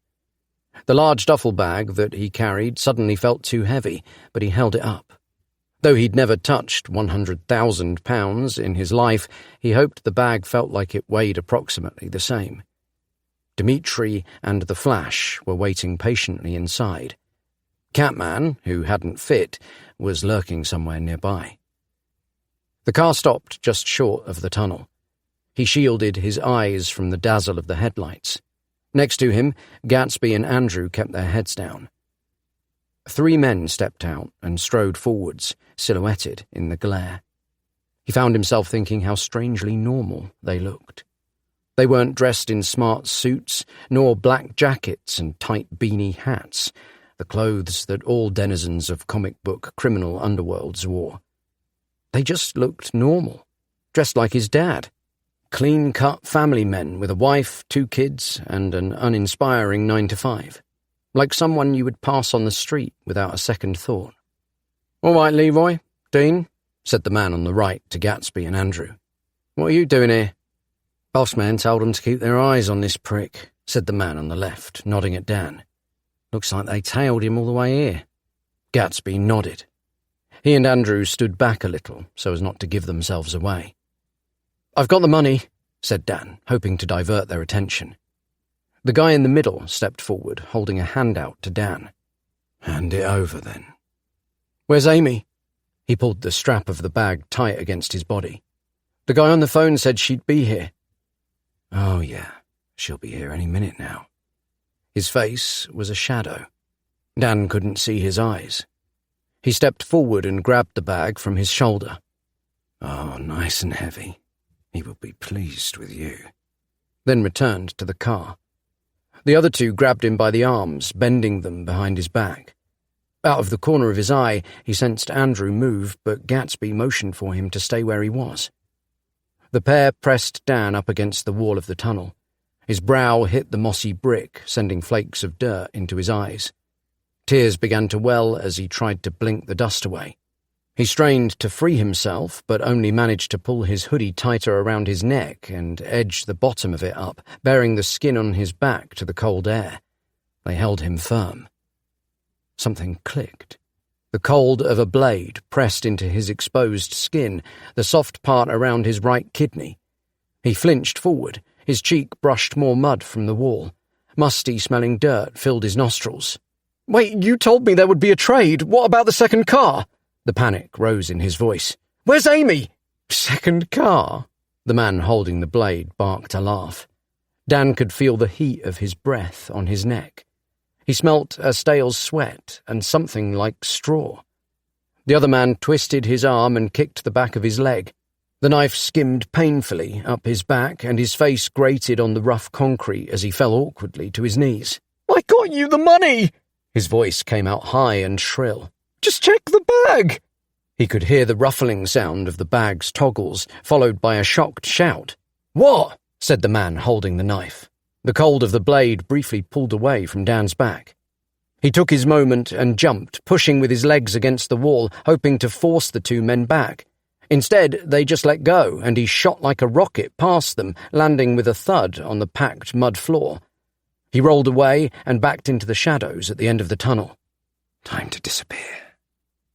The large duffel bag that he carried suddenly felt too heavy, but he held it up. Though he'd never touched 100,000 pounds in his life, he hoped the bag felt like it weighed approximately the same. Dimitri and the Flash were waiting patiently inside. Catman, who hadn't fit, was lurking somewhere nearby. The car stopped just short of the tunnel. He shielded his eyes from the dazzle of the headlights. Next to him, Gatsby and Andrew kept their heads down. 3 men stepped out and strode forwards, silhouetted in the glare. He found himself thinking how strangely normal they looked. They weren't dressed in smart suits, nor black jackets and tight beanie hats, the clothes that all denizens of comic book criminal underworlds wore. They just looked normal, dressed like his dad. Clean-cut family men with a wife, 2 kids, and an uninspiring 9-to-5. Like someone you would pass on the street without a second thought. "All right, Leroy, Dean," said the man on the right to Gatsby and Andrew. "What are you doing here?" "Boss man told them to keep their eyes on this prick," said the man on the left, nodding at Dan. "Looks like they tailed him all the way here." Gatsby nodded. He and Andrew stood back a little so as not to give themselves away. "I've got the money," said Dan, hoping to divert their attention. The guy in the middle stepped forward, holding a hand out to Dan. "Hand it over, then." "Where's Amy?" He pulled the strap of the bag tight against his body. "The guy on the phone said she'd be here." "Oh, yeah, she'll be here any minute now." His face was a shadow. Dan couldn't see his eyes. He stepped forward and grabbed the bag from his shoulder. "Oh, nice and heavy. He will be pleased with you." Then returned to the car. The other 2 grabbed him by the arms, bending them behind his back. Out of the corner of his eye, he sensed Andrew move, but Gatsby motioned for him to stay where he was. The pair pressed Dan up against the wall of the tunnel. His brow hit the mossy brick, sending flakes of dirt into his eyes. Tears began to well as he tried to blink the dust away. He strained to free himself, but only managed to pull his hoodie tighter around his neck and edge the bottom of it up, bearing the skin on his back to the cold air. They held him firm. Something clicked. The cold of a blade pressed into his exposed skin, the soft part around his right kidney. He flinched forward, his cheek brushed more mud from the wall. Musty-smelling dirt filled his nostrils. "Wait, you told me there would be a trade. What about the second car?" The panic rose in his voice. "Where's Amy?" "Second car?" The man holding the blade barked a laugh. Dan could feel the heat of his breath on his neck. He smelt a stale sweat and something like straw. The other man twisted his arm and kicked the back of his leg. The knife skimmed painfully up his back and his face grated on the rough concrete as he fell awkwardly to his knees. "I got you the money!" His voice came out high and shrill. "Just check the bag!" He could hear the ruffling sound of the bag's toggles, followed by a shocked shout. "What?" said the man holding the knife. The cold of the blade briefly pulled away from Dan's back. He took his moment and jumped, pushing with his legs against the wall, hoping to force the 2 men back. Instead, they just let go, and he shot like a rocket past them, landing with a thud on the packed mud floor. He rolled away and backed into the shadows at the end of the tunnel. "Time to disappear."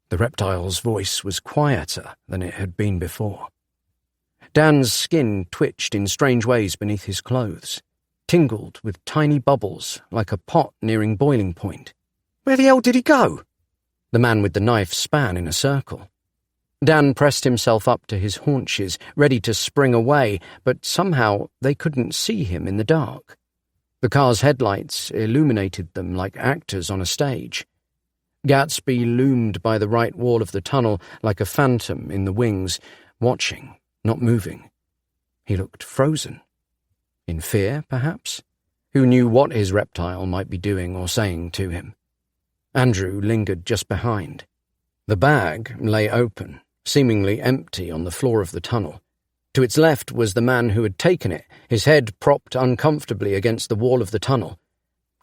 The reptile's voice was quieter than it had been before. Dan's skin twitched in strange ways beneath his clothes, tingled with tiny bubbles like a pot nearing boiling point. "Where the hell did he go?" The man with the knife span in a circle. Dan pressed himself up to his haunches, ready to spring away, but somehow they couldn't see him in the dark. The car's headlights illuminated them like actors on a stage. Gatsby loomed by the right wall of the tunnel like a phantom in the wings, watching, not moving. He looked frozen. In fear, perhaps? Who knew what his reptile might be doing or saying to him? Andrew lingered just behind. The bag lay open, seemingly empty on the floor of the tunnel. To its left was the man who had taken it, his head propped uncomfortably against the wall of the tunnel.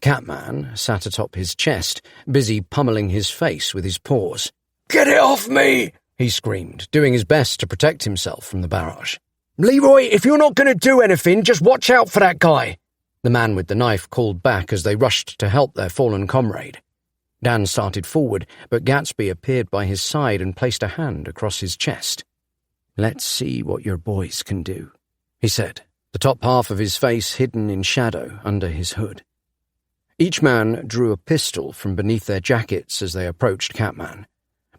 Catman sat atop his chest, busy pummeling his face with his paws. "Get it off me!" he screamed, doing his best to protect himself from the barrage. "Leroy, if you're not going to do anything, just watch out for that guy!" The man with the knife called back as they rushed to help their fallen comrade. Dan started forward, but Gatsby appeared by his side and placed a hand across his chest. "Let's see what your boys can do," he said, the top half of his face hidden in shadow under his hood. Each man drew a pistol from beneath their jackets as they approached Catman.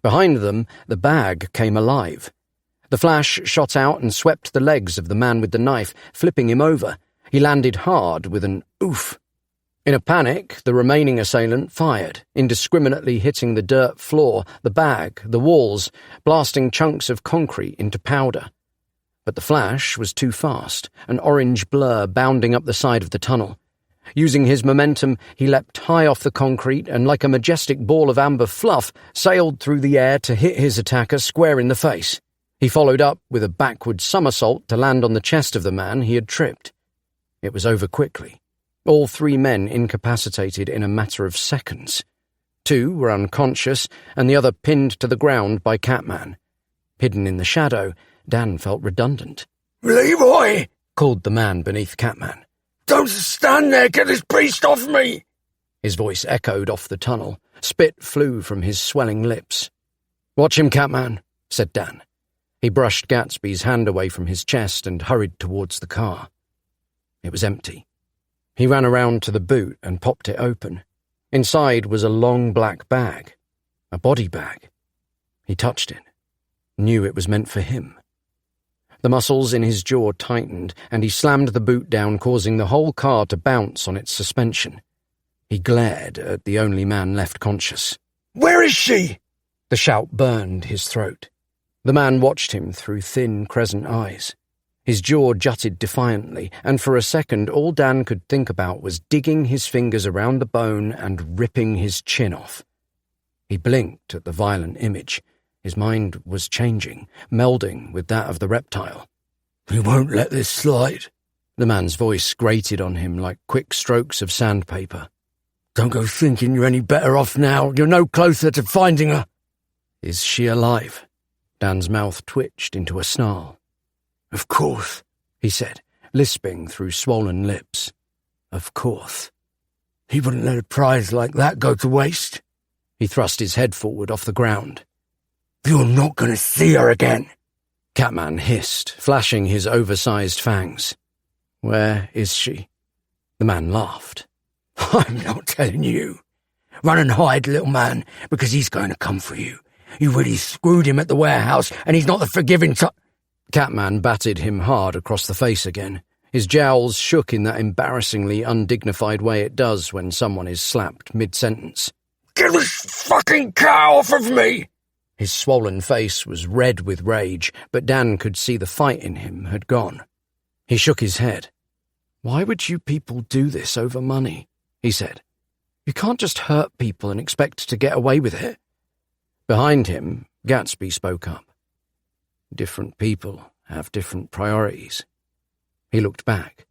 Behind them, the bag came alive. The flash shot out and swept the legs of the man with the knife, flipping him over. He landed hard with an oof. In a panic, the remaining assailant fired, indiscriminately hitting the dirt floor, the bag, the walls, blasting chunks of concrete into powder. But the flash was too fast, an orange blur bounding up the side of the tunnel. Using his momentum, he leapt high off the concrete and, like a majestic ball of amber fluff, sailed through the air to hit his attacker square in the face. He followed up with a backward somersault to land on the chest of the man he had tripped. It was over quickly. All 3 men incapacitated in a matter of seconds. 2 were unconscious, and the other pinned to the ground by Catman. Hidden in the shadow, Dan felt redundant. "Leroy!" called the man beneath Catman. "Don't stand there! Get this beast off me!" His voice echoed off the tunnel. Spit flew from his swelling lips. "Watch him, Catman," said Dan. He brushed Gatsby's hand away from his chest and hurried towards the car. It was empty. He ran around to the boot and popped it open. Inside was a long black bag, a body bag. He touched it, knew it was meant for him. The muscles in his jaw tightened, and he slammed the boot down, causing the whole car to bounce on its suspension. He glared at the only man left conscious. "Where is she?" The shout burned his throat. The man watched him through thin crescent eyes. His jaw jutted defiantly, and for a second all Dan could think about was digging his fingers around the bone and ripping his chin off. He blinked at the violent image. His mind was changing, melding with that of the reptile. "We won't let this slide." The man's voice grated on him like quick strokes of sandpaper. "Don't go thinking you're any better off now. You're no closer to finding her." "Is she alive?" Dan's mouth twitched into a snarl. "Of course," he said, lisping through swollen lips. "Of course." "He wouldn't let a prize like that go to waste." He thrust his head forward off the ground. "You're not going to see her again," Catman hissed, flashing his oversized fangs. "Where is she?" The man laughed. "I'm not telling you. Run and hide, little man, because he's going to come for you. You really screwed him at the warehouse, and he's not the forgiving Catman batted him hard across the face again. His jowls shook in that embarrassingly undignified way it does when someone is slapped mid-sentence. "Get this fucking cow off of me!" His swollen face was red with rage, but Dan could see the fight in him had gone. He shook his head. "Why would you people do this over money?" he said. "You can't just hurt people and expect to get away with it." Behind him, Gatsby spoke up. "Different people have different priorities." He looked back.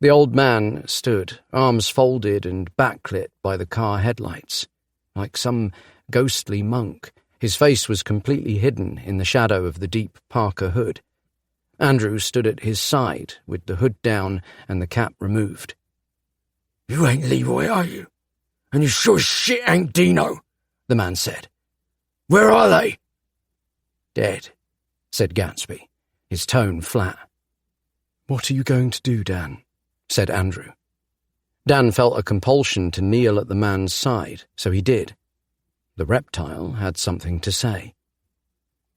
The old man stood, arms folded and backlit by the car headlights. Like some ghostly monk, his face was completely hidden in the shadow of the deep Parker hood. Andrew stood at his side with the hood down and the cap removed. "You ain't Leroy, are you? And you sure as shit ain't Dino," the man said. "Where are they?" "Dead," said Gatsby, his tone flat. "What are you going to do, Dan?" said Andrew. Dan felt a compulsion to kneel at the man's side, so he did. The reptile had something to say.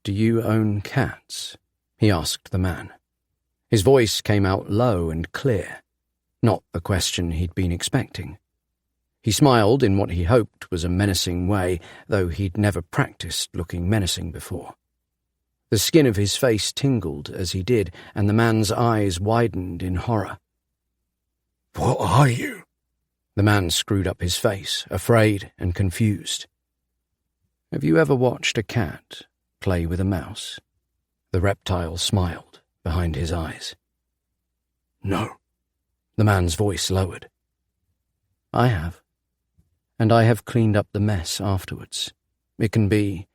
"Do you own cats?" he asked the man. His voice came out low and clear, not the question he'd been expecting. He smiled in what he hoped was a menacing way, though he'd never practiced looking menacing before. The skin of his face tingled as he did, and the man's eyes widened in horror. "What are you?" The man screwed up his face, afraid and confused. "Have you ever watched a cat play with a mouse?" The reptile smiled behind his eyes. "No." The man's voice lowered. "I have. And I have cleaned up the mess afterwards. It can be—"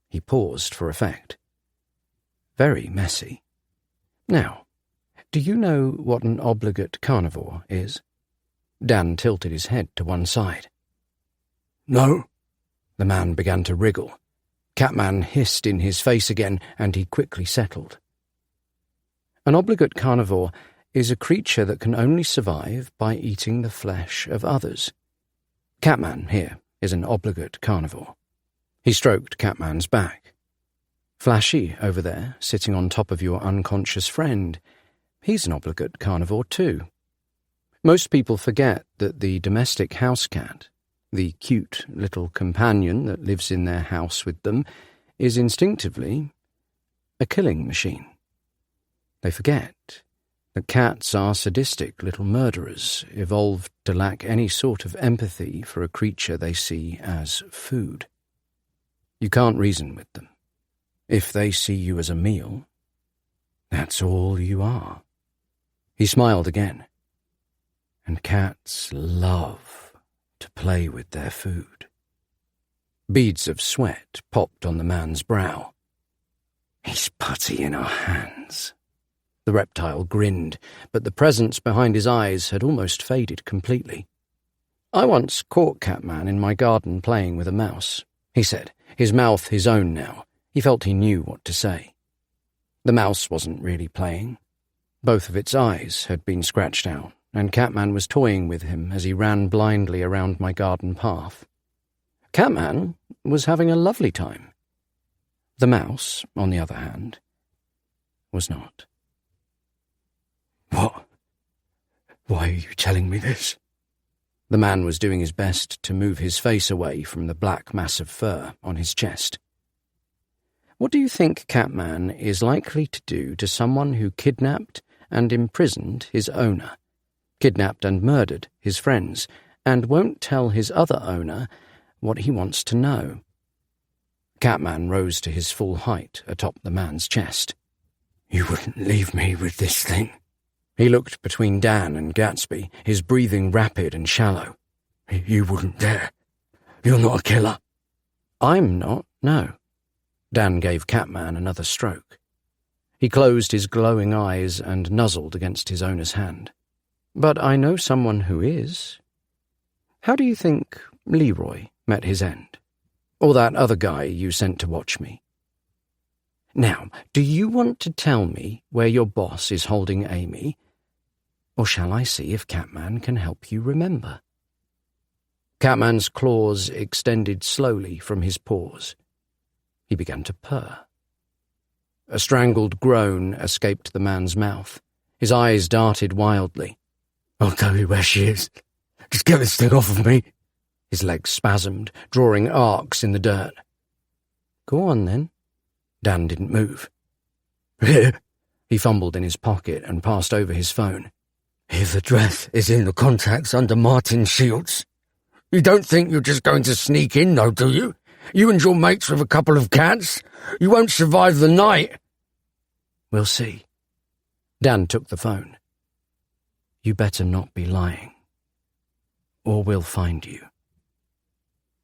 He paused for effect. "Very messy. Now, do you know what an obligate carnivore is?" Dan tilted his head to one side. "No." The man began to wriggle. Catman hissed in his face again, and he quickly settled. An obligate carnivore is a creature that can only survive by eating the flesh of others. Catman, here, is an obligate carnivore. He stroked Catman's back. Flashy, over there, sitting on top of your unconscious friend, he's an obligate carnivore too. Most people forget that the domestic house cat, the cute little companion that lives in their house with them, is instinctively a killing machine. They forget that cats are sadistic little murderers, evolved to lack any sort of empathy for a creature they see as food. You can't reason with them. If they see you as a meal, that's all you are. He smiled again. And cats love to play with their food. Beads of sweat popped on the man's brow. He's putty in our hands. The reptile grinned, but the presence behind his eyes had almost faded completely. I once caught Catman in my garden playing with a mouse, he said, his mouth his own now. He felt he knew what to say. The mouse wasn't really playing. Both of its eyes had been scratched out, and Catman was toying with him as he ran blindly around my garden path. Catman was having a lovely time. The mouse, on the other hand, was not. What? Why are you telling me this? The man was doing his best to move his face away from the black mass of fur on his chest. What do you think Catman is likely to do to someone who kidnapped and imprisoned his owner, kidnapped and murdered his friends, and won't tell his other owner what he wants to know? Catman rose to his full height atop the man's chest. You wouldn't leave me with this thing? He looked between Dan and Gatsby, his breathing rapid and shallow. You wouldn't dare. You're not a killer. I'm not, no. Dan gave Catman another stroke. He closed his glowing eyes and nuzzled against his owner's hand. But I know someone who is. How do you think Leroy met his end? Or that other guy you sent to watch me? Now, do you want to tell me where your boss is holding Amy? Or shall I see if Catman can help you remember? Catman's claws extended slowly from his paws. He began to purr. A strangled groan escaped the man's mouth. His eyes darted wildly. I'll tell you where she is. Just get this thing off of me. His legs spasmed, drawing arcs in the dirt. Go on, then. Dan didn't move. Here. He fumbled in his pocket and passed over his phone. His address is in the contacts under Martin Shields. You don't think you're just going to sneak in, though, do you? You and your mates with a couple of cats? You won't survive the night. We'll see. Dan took the phone. You better not be lying, or we'll find you.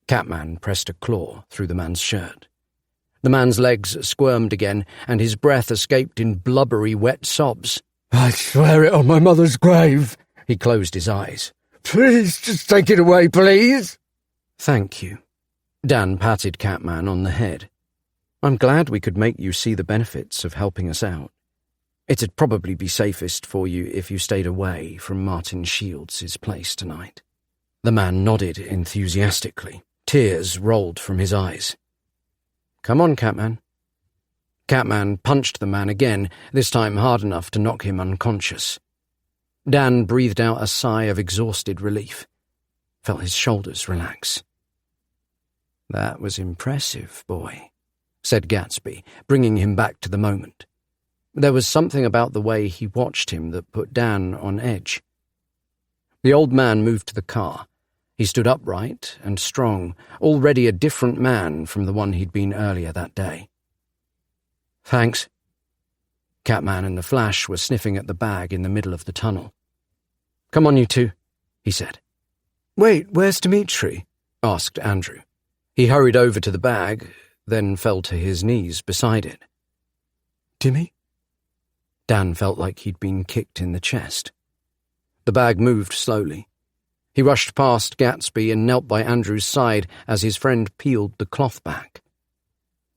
Catman pressed a claw through the man's shirt. The man's legs squirmed again, and his breath escaped in blubbery, wet sobs. I swear it on my mother's grave. He closed his eyes. Please, just take it away, please. Thank you. Dan patted Catman on the head. I'm glad we could make you see the benefits of helping us out. It'd probably be safest for you if you stayed away from Martin Shields' place tonight. The man nodded enthusiastically. Tears rolled from his eyes. Come on, Catman. Catman punched the man again, this time hard enough to knock him unconscious. Dan breathed out a sigh of exhausted relief, felt his shoulders relax. That was impressive, boy, said Gatsby, bringing him back to the moment. There was something about the way he watched him that put Dan on edge. The old man moved to the car. He stood upright and strong, already a different man from the one he'd been earlier that day. Thanks. Catman and the Flash were sniffing at the bag in the middle of the tunnel. Come on, you two, he said. Wait, where's Dimitri? Asked Andrew. He hurried over to the bag, then fell to his knees beside it. Dimmy? Dan felt like he'd been kicked in the chest. The bag moved slowly. He rushed past Gatsby and knelt by Andrew's side as his friend peeled the cloth back.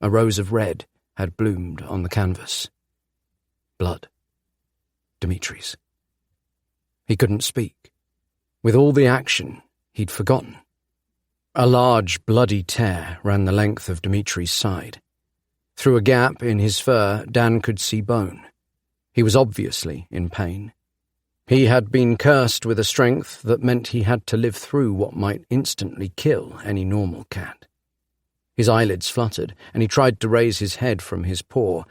A rose of red had bloomed on the canvas. Blood. Dimitri's. He couldn't speak. With all the action, he'd forgotten. A large, bloody tear ran the length of Dimitri's side. Through a gap in his fur, Dan could see bone. He was obviously in pain. He had been cursed with a strength that meant he had to live through what might instantly kill any normal cat. His eyelids fluttered, and he tried to raise his head from his paw.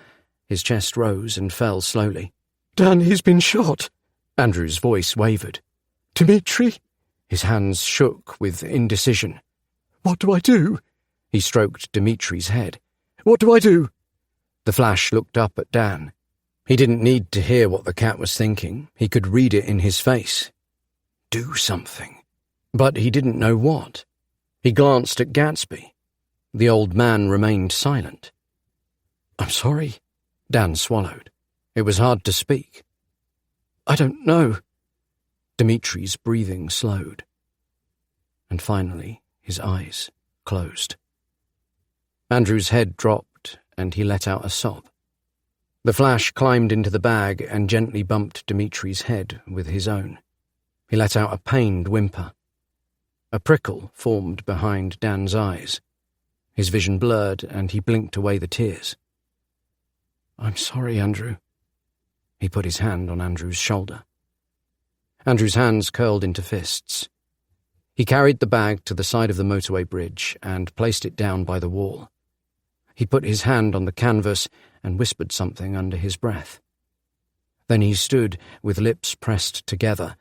His chest rose and fell slowly. Dan, he's been shot. Andrew's voice wavered. Dimitri? His hands shook with indecision. What do I do? He stroked Dimitri's head. What do I do? The Flash looked up at Dan. He didn't need to hear what the cat was thinking. He could read it in his face. Do something. But he didn't know what. He glanced at Gatsby. The old man remained silent. I'm sorry. Dan swallowed. It was hard to speak. I don't know. Dimitri's breathing slowed. And finally, his eyes closed. Andrew's head dropped, and he let out a sob. The Flash climbed into the bag and gently bumped Dimitri's head with his own. He let out a pained whimper. A prickle formed behind Dan's eyes. His vision blurred, and he blinked away the tears. I'm sorry, Andrew. He put his hand on Andrew's shoulder. Andrew's hands curled into fists. He carried the bag to the side of the motorway bridge and placed it down by the wall. He put his hand on the canvas and whispered something under his breath. Then he stood with lips pressed together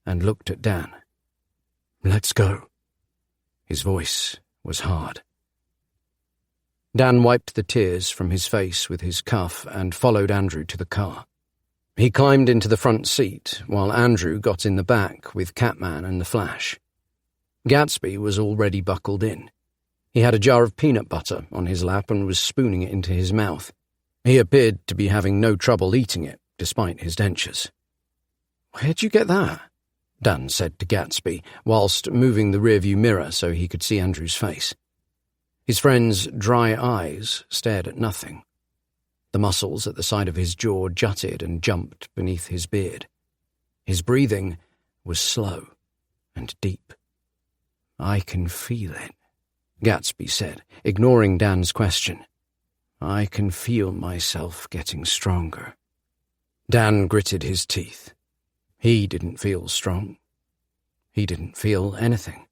and looked at Dan. Let's go. His voice was hard. Dan wiped the tears from his face with his cuff and followed Andrew to the car. He climbed into the front seat while Andrew got in the back with Catman and the Flash. Gatsby was already buckled in. He had a jar of peanut butter on his lap and was spooning it into his mouth. He appeared to be having no trouble eating it, despite his dentures. "Where'd you get that?" Dan said to Gatsby, whilst moving the rearview mirror so he could see Andrew's face. His friend's dry eyes stared at nothing. The muscles at the side of his jaw jutted and jumped beneath his beard. His breathing was slow and deep. "I can feel it," Gatsby said, ignoring Dan's question. "I can feel myself getting stronger." Dan gritted his teeth. He didn't feel strong. He didn't feel anything.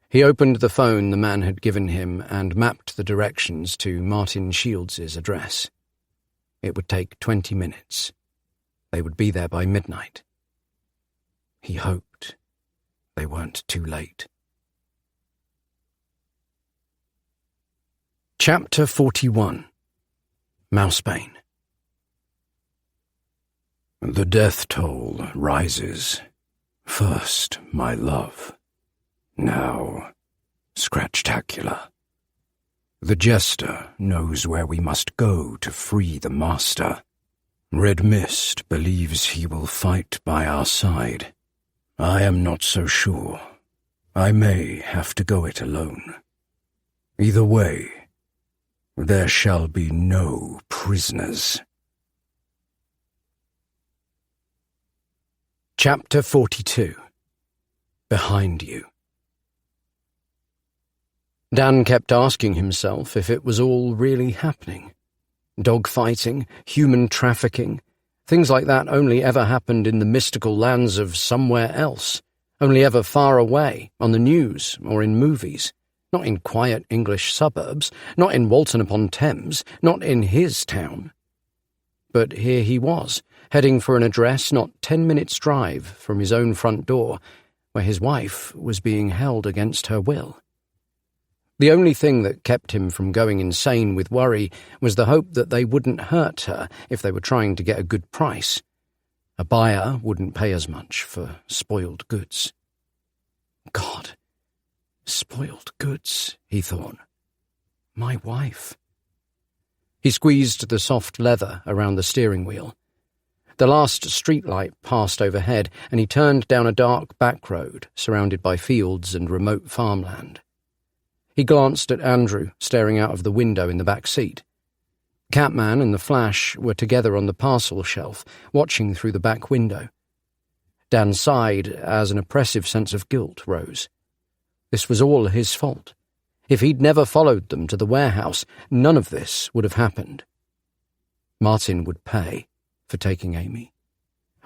He opened the phone the man had given him and mapped the directions to Martin Shields's address. It would take 20 minutes. They would be there by midnight. He hoped they weren't too late. Chapter 41. Mousebane. The death toll rises. First, my love. Now, Scratchtacular. The jester knows where we must go to free the master. Red Mist believes he will fight by our side. I am not so sure. I may have to go it alone. Either way, there shall be no prisoners. Chapter 42. Behind You. Dan kept asking himself if it was all really happening. Dogfighting, human trafficking, things like that only ever happened in the mystical lands of somewhere else, only ever far away, on the news or in movies, not in quiet English suburbs, not in Walton-upon-Thames, not in his town. But here he was, heading for an address not 10 minutes' drive from his own front door, where his wife was being held against her will. The only thing that kept him from going insane with worry was the hope that they wouldn't hurt her if they were trying to get a good price. A buyer wouldn't pay as much for spoiled goods. God, spoiled goods, he thought. My wife. He squeezed the soft leather around the steering wheel. The last streetlight passed overhead, and he turned down a dark back road surrounded by fields and remote farmland. He glanced at Andrew, staring out of the window in the back seat. Catman and the Flash were together on the parcel shelf, watching through the back window. Dan sighed as an oppressive sense of guilt rose. This was all his fault. If he'd never followed them to the warehouse, none of this would have happened. Martin would pay for taking Amy.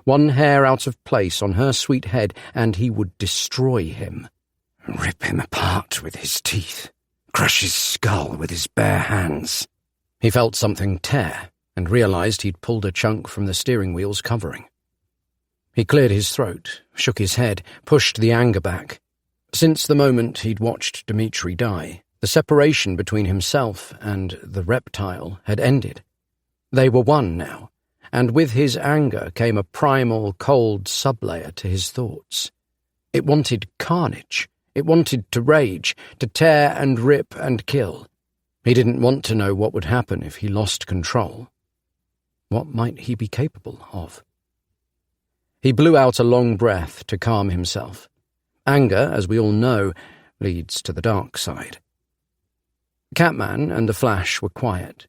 One hair out of place on her sweet head, and he would destroy him. Rip him apart with his teeth. Crush his skull with his bare hands. He felt something tear, and realised he'd pulled a chunk from the steering wheel's covering. He cleared his throat, shook his head, pushed the anger back. Since the moment he'd watched Dmitri die, the separation between himself and the reptile had ended. They were one now, and with his anger came a primal, cold sublayer to his thoughts. It wanted carnage. It wanted to rage, to tear and rip and kill. He didn't want to know what would happen if he lost control. What might he be capable of? He blew out a long breath to calm himself. Anger, as we all know, leads to the dark side. Catman and the Flash were quiet.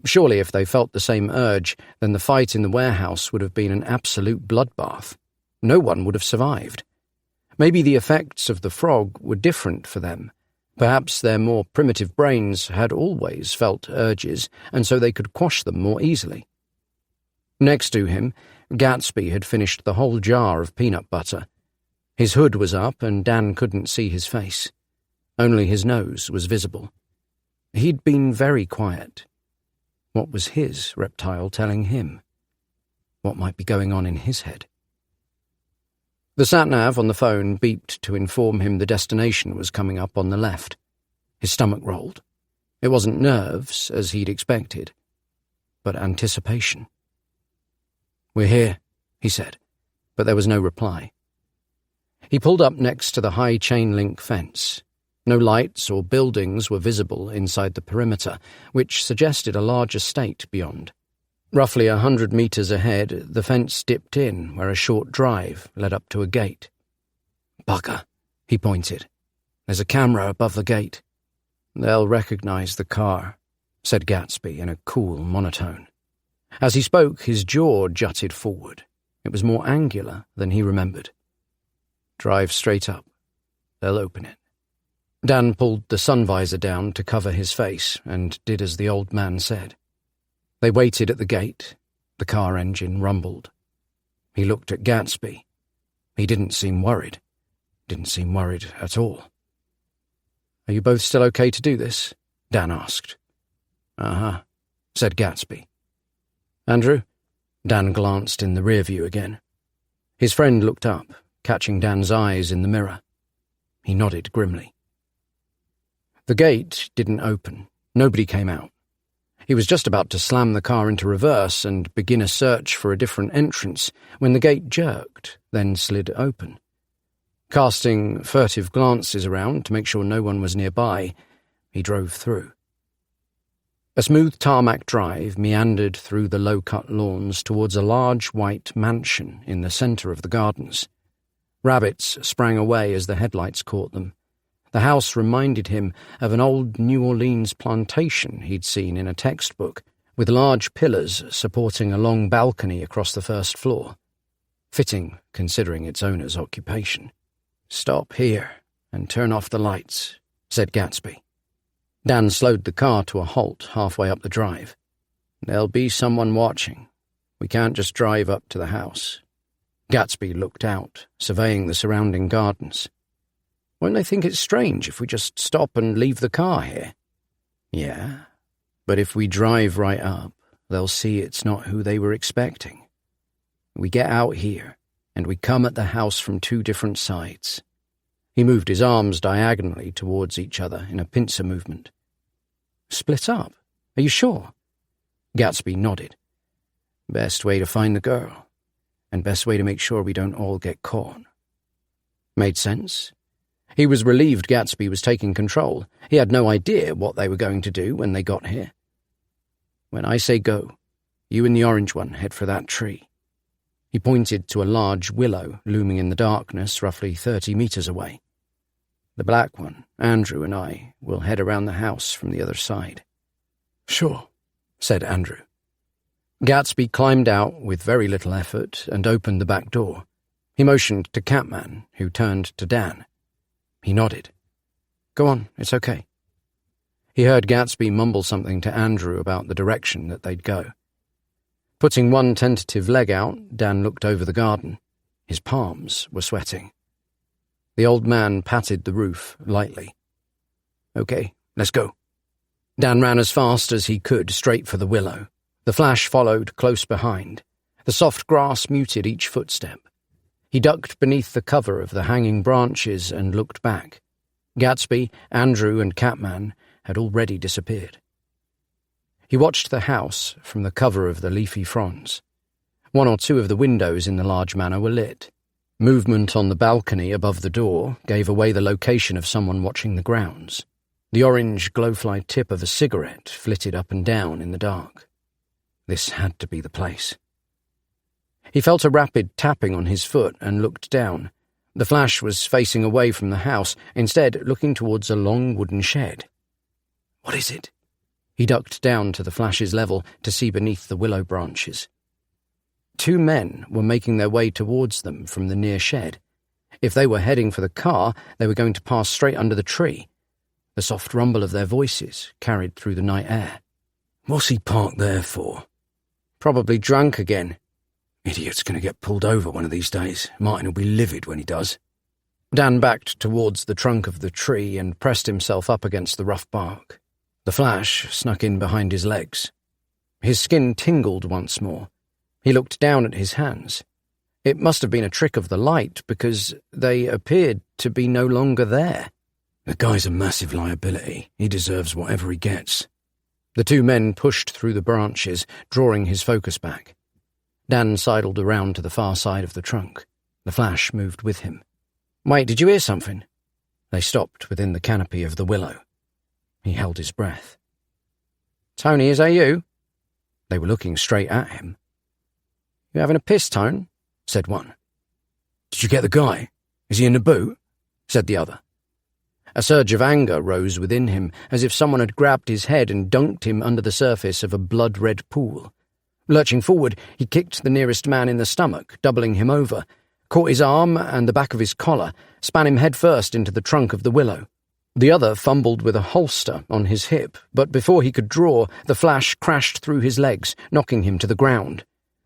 Surely if they felt the same urge, then the fight in the warehouse would have been an absolute bloodbath. No one would have survived. Maybe the effects of the frog were different for them. Perhaps their more primitive brains had always felt urges, and so they could quash them more easily. Next to him, Gatsby had finished the whole jar of peanut butter. His hood was up, and Dan couldn't see his face. Only his nose was visible. He'd been very quiet. What was his reptile telling him? What might be going on in his head? The sat-nav on the phone beeped to inform him the destination was coming up on the left. His stomach rolled. It wasn't nerves, as he'd expected, but anticipation. "We're here," he said, but there was no reply. He pulled up next to the high chain-link fence. No lights or buildings were visible inside the perimeter, which suggested a large estate beyond. Roughly 100 metres ahead, the fence dipped in where a short drive led up to a gate. "Bugger," he pointed. "There's a camera above the gate." "They'll recognise the car," said Gatsby in a cool monotone. As he spoke, his jaw jutted forward. It was more angular than he remembered. "Drive straight up. They'll open it." Dan pulled the sun visor down to cover his face and did as the old man said. They waited at the gate. The car engine rumbled. He looked at Gatsby. He didn't seem worried. Didn't seem worried at all. "Are you both still okay to do this?" Dan asked. "Uh-huh," said Gatsby. "Andrew?" Dan glanced in the rear view again. His friend looked up, catching Dan's eyes in the mirror. He nodded grimly. The gate didn't open. Nobody came out. He was just about to slam the car into reverse and begin a search for a different entrance when the gate jerked, then slid open. Casting furtive glances around to make sure no one was nearby, he drove through. A smooth tarmac drive meandered through the low-cut lawns towards a large white mansion in the centre of the gardens. Rabbits sprang away as the headlights caught them. The house reminded him of an old New Orleans plantation he'd seen in a textbook, with large pillars supporting a long balcony across the first floor. Fitting, considering its owner's occupation. "Stop here and turn off the lights," said Gatsby. Dan slowed the car to a halt halfway up the drive. "There'll be someone watching. We can't just drive up to the house." Gatsby looked out, surveying the surrounding gardens. "Won't they think it's strange if we just stop and leave the car here?" "Yeah, but if we drive right up, they'll see it's not who they were expecting. We get out here, and we come at the house from two different sides." He moved his arms diagonally towards each other in a pincer movement. "Split up? Are you sure?" Gatsby nodded. "Best way to find the girl, and best way to make sure we don't all get caught." Made sense. He was relieved Gatsby was taking control. He had no idea what they were going to do when they got here. "When I say go, you and the orange one head for that tree." He pointed to a large willow looming in the darkness roughly 30 metres away. "The black one, Andrew and I, will head around the house from the other side." "Sure," said Andrew. Gatsby climbed out with very little effort and opened the back door. He motioned to Catman, who turned to Dan. He nodded. "Go on, it's okay." He heard Gatsby mumble something to Andrew about the direction that they'd go. Putting one tentative leg out, Dan looked over the garden. His palms were sweating. The old man patted the roof lightly. "Okay, let's go." Dan ran as fast as he could straight for the willow. The Flash followed close behind. The soft grass muted each footstep. He ducked beneath the cover of the hanging branches and looked back. Gatsby, Andrew, and Catman had already disappeared. He watched the house from the cover of the leafy fronds. One or two of the windows in the large manor were lit. Movement on the balcony above the door gave away the location of someone watching the grounds. The orange glowfly tip of a cigarette flitted up and down in the dark. This had to be the place. He felt a rapid tapping on his foot and looked down. The Flash was facing away from the house, instead looking towards a long wooden shed. What is it? He ducked down to the Flash's level to see beneath the willow branches. 2 men were making their way towards them from the near shed. If they were heading for the car, they were going to pass straight under the tree. The soft rumble of their voices carried through the night air. What's he parked there for? Probably drunk again. Idiot's going to get pulled over one of these days. Martin will be livid when he does. Dan backed towards the trunk of the tree and pressed himself up against the rough bark. The Flash snuck in behind his legs. His skin tingled once more. He looked down at his hands. It must have been a trick of the light, because they appeared to be no longer there. The guy's a massive liability. He deserves whatever he gets. The 2 men pushed through the branches, drawing his focus back. Dan sidled around to the far side of the trunk. The Flash moved with him. Wait, did you hear something? They stopped within the canopy of the willow. He held his breath. Tony, is that you? They were looking straight at him. You having a piss, Tone? Said one. Did you get the guy? Is he in the boot? Said the other. A surge of anger rose within him, as if someone had grabbed his head and dunked him under the surface of a blood-red pool. Lurching forward, he kicked the nearest man in the stomach, doubling him over, caught his arm and the back of his collar, span him headfirst into the trunk of the willow. The other fumbled with a holster on his hip, but before he could draw, the Flash crashed through his legs, knocking him to the ground.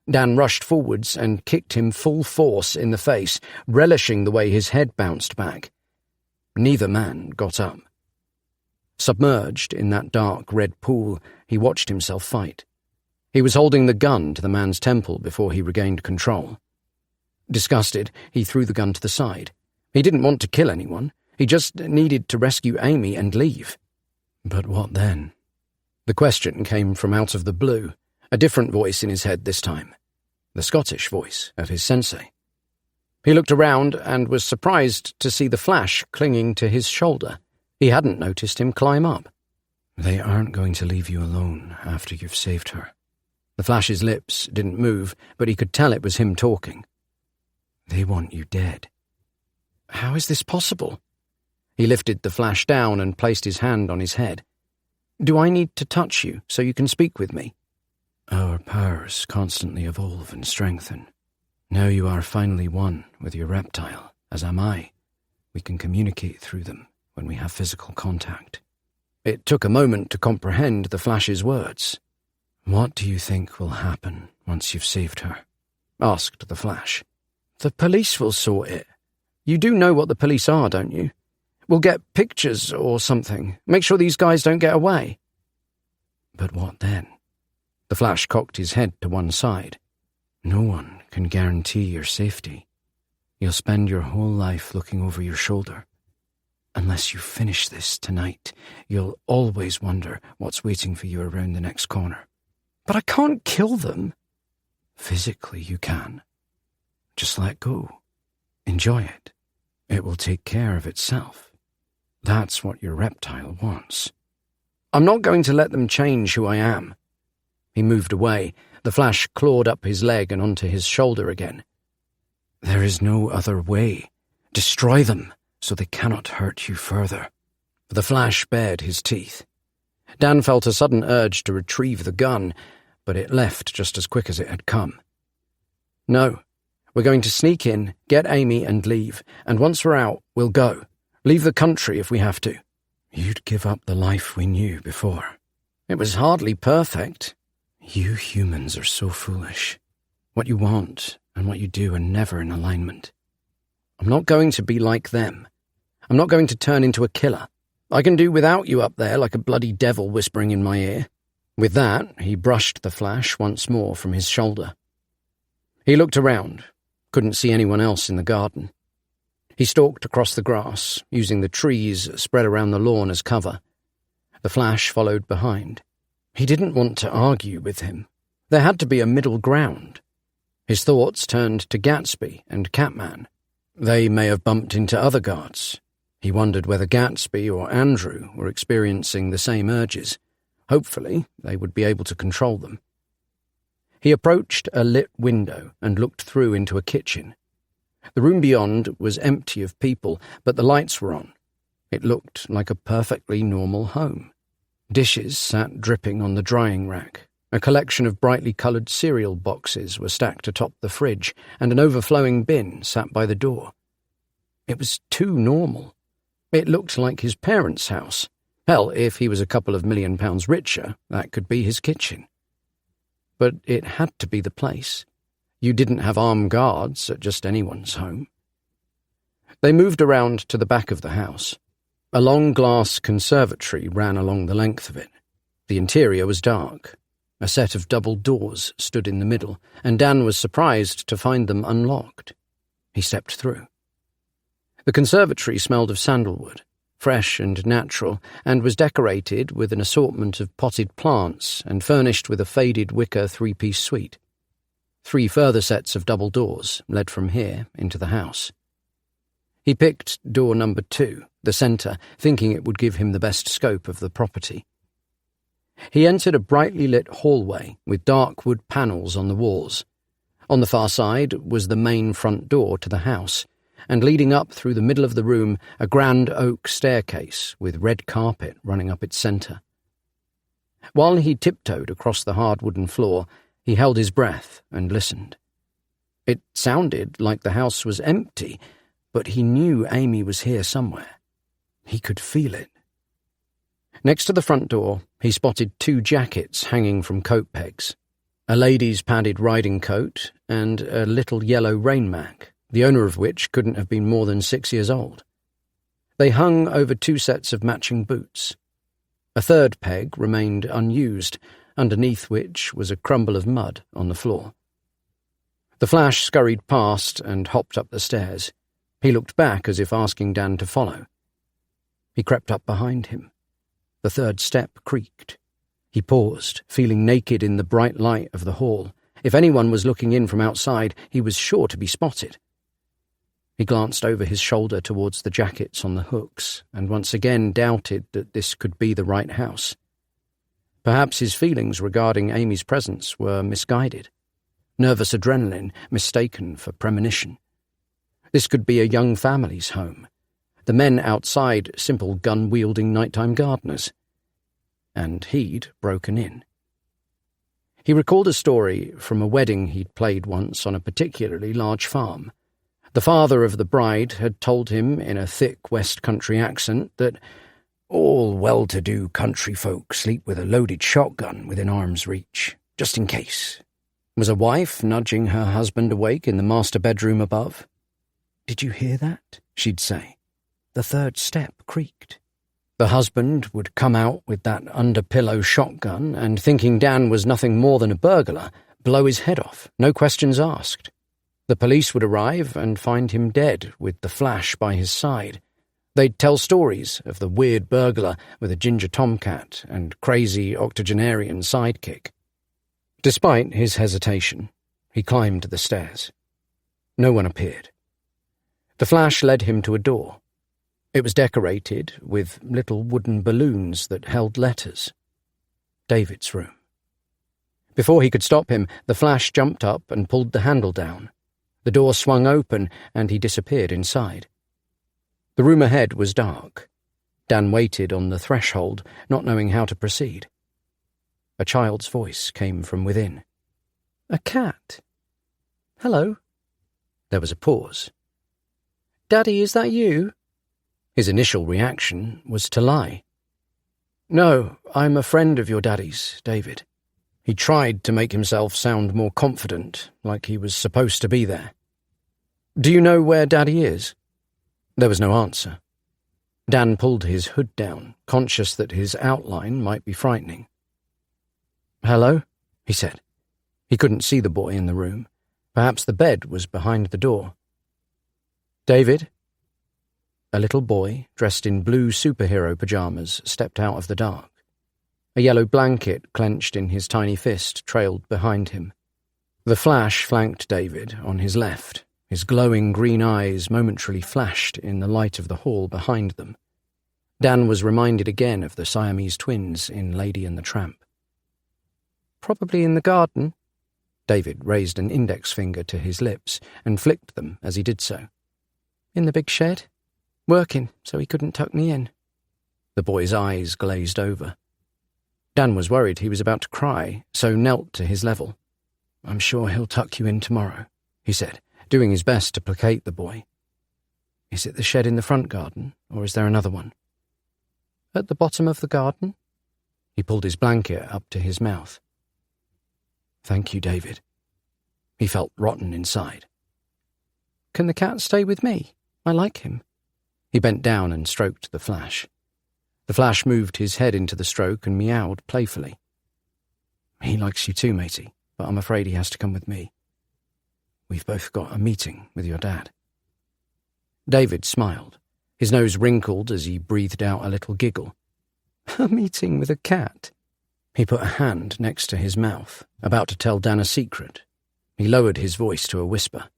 Dan rushed forwards and kicked him full force in the face, relishing the way his head bounced back. Neither man got up. Submerged in that dark red pool, he watched himself fight. He was holding the gun to the man's temple before he regained control. Disgusted, he threw the gun to the side. He didn't want to kill anyone. He just needed to rescue Amy and leave. But what then? The question came from out of the blue, a different voice in his head this time. The Scottish voice of his sensei. He looked around and was surprised to see the Flash clinging to his shoulder. He hadn't noticed him climb up. They aren't going to leave you alone after you've saved her. The Flash's lips didn't move, but he could tell it was him talking. They want you dead. How is this possible? He lifted the Flash down and placed his hand on his head. Do I need to touch you so you can speak with me? Our powers constantly evolve and strengthen. Now you are finally one with your reptile, as am I. We can communicate through them when we have physical contact. It took a moment to comprehend the Flash's words. What do you think will happen once you've saved her? Asked the Flash. The police will sort it. You do know what the police are, don't you? We'll get pictures or something. Make sure these guys don't get away. But what then? The Flash cocked his head to one side. No one can guarantee your safety. You'll spend your whole life looking over your shoulder. Unless you finish this tonight, you'll always wonder what's waiting for you around the next corner. But I can't kill them. Physically, you can. Just let go. Enjoy it. It will take care of itself. That's what your reptile wants. I'm not going to let them change who I am. He moved away. The Flash clawed up his leg and onto his shoulder again. There is no other way. Destroy them, so they cannot hurt you further. The Flash bared his teeth. Dan felt a sudden urge to retrieve the gun, but it left just as quick as it had come. No, we're going to sneak in, get Amy and leave, and once we're out, we'll go. Leave the country if we have to. You'd give up the life we knew before. It was hardly perfect. You humans are so foolish. What you want and what you do are never in alignment. I'm not going to be like them. I'm not going to turn into a killer. I can do without you up there like a bloody devil whispering in my ear. With that, he brushed the flash once more from his shoulder. He looked around, couldn't see anyone else in the garden. He stalked across the grass, using the trees spread around the lawn as cover. The flash followed behind. He didn't want to argue with him. There had to be a middle ground. His thoughts turned to Gatsby and Catman. They may have bumped into other guards. He wondered whether Gatsby or Andrew were experiencing the same urges. Hopefully, they would be able to control them. He approached a lit window and looked through into a kitchen. The room beyond was empty of people, but the lights were on. It looked like a perfectly normal home. Dishes sat dripping on the drying rack. A collection of brightly coloured cereal boxes were stacked atop the fridge, and an overflowing bin sat by the door. It was too normal. It looked like his parents' house. Hell, if he was a couple of £1 million richer, that could be his kitchen. But it had to be the place. You didn't have armed guards at just anyone's home. They moved around to the back of the house. A long glass conservatory ran along the length of it. The interior was dark. A set of double doors stood in the middle, and Dan was surprised to find them unlocked. He stepped through. The conservatory smelled of sandalwood, fresh and natural, and was decorated with an assortment of potted plants and furnished with a faded wicker 3-piece suite. 3 further sets of double doors led from here into the house. He picked door number 2, the centre, thinking it would give him the best scope of the property. He entered a brightly lit hallway with dark wood panels on the walls. On the far side was the main front door to the house, and leading up through the middle of the room, a grand oak staircase with red carpet running up its centre. While he tiptoed across the hard wooden floor, he held his breath and listened. It sounded like the house was empty, but he knew Amy was here somewhere. He could feel it. Next to the front door, he spotted 2 jackets hanging from coat pegs, a lady's padded riding coat and a little yellow rainmac, the owner of which couldn't have been more than 6 years old. They hung over 2 sets of matching boots. A third peg remained unused, underneath which was a crumble of mud on the floor. The flash scurried past and hopped up the stairs. He looked back as if asking Dan to follow. He crept up behind him. The third step creaked. He paused, feeling naked in the bright light of the hall. If anyone was looking in from outside, he was sure to be spotted. He glanced over his shoulder towards the jackets on the hooks, and once again doubted that this could be the right house. Perhaps his feelings regarding Amy's presence were misguided. Nervous adrenaline mistaken for premonition. This could be a young family's home. The men outside simple gun-wielding nighttime gardeners. And he'd broken in. He recalled a story from a wedding he'd played once on a particularly large farm. The father of the bride had told him in a thick West Country accent that all well-to-do country folk sleep with a loaded shotgun within arm's reach, just in case. Was a wife nudging her husband awake in the master bedroom above? "Did you hear that?" she'd say. The third step creaked. The husband would come out with that under-pillow shotgun and, thinking Dan was nothing more than a burglar, blow his head off, no questions asked. The police would arrive and find him dead with the flash by his side. They'd tell stories of the weird burglar with a ginger tomcat and crazy octogenarian sidekick. Despite his hesitation, he climbed the stairs. No one appeared. The flash led him to a door. It was decorated with little wooden balloons that held letters. David's room. Before he could stop him, the flash jumped up and pulled the handle down. The door swung open, and he disappeared inside. The room ahead was dark. Dan waited on the threshold, not knowing how to proceed. A child's voice came from within. "A cat. Hello." There was a pause. "Daddy, is that you?" His initial reaction was to lie. "No, I'm a friend of your daddy's, David." He tried to make himself sound more confident, like he was supposed to be there. "Do you know where Daddy is?" There was no answer. Dan pulled his hood down, conscious that his outline might be frightening. "Hello?" he said. He couldn't see the boy in the room. Perhaps the bed was behind the door. "David?" A little boy, dressed in blue superhero pajamas, stepped out of the dark. A yellow blanket clenched in his tiny fist trailed behind him. The Flash flanked David on his left. His glowing green eyes momentarily flashed in the light of the hall behind them. Dan was reminded again of the Siamese twins in Lady and the Tramp. "Probably in the garden." David raised an index finger to his lips and flicked them as he did so. "In the big shed? Working, so he couldn't tuck me in." The boy's eyes glazed over. Dan was worried he was about to cry, so knelt to his level. "I'm sure he'll tuck you in tomorrow," he said, doing his best to placate the boy. "Is it the shed in the front garden, or is there another one?" "At the bottom of the garden." He pulled his blanket up to his mouth. "Thank you, David." He felt rotten inside. "Can the cat stay with me? I like him." He bent down and stroked the Flash. The Flash moved his head into the stroke and meowed playfully. "He likes you too, matey, but I'm afraid he has to come with me. We've both got a meeting with your dad." David smiled. His nose wrinkled as he breathed out a little giggle. "A meeting with a cat?" He put a hand next to his mouth, about to tell Dan a secret. He lowered his voice to a whisper.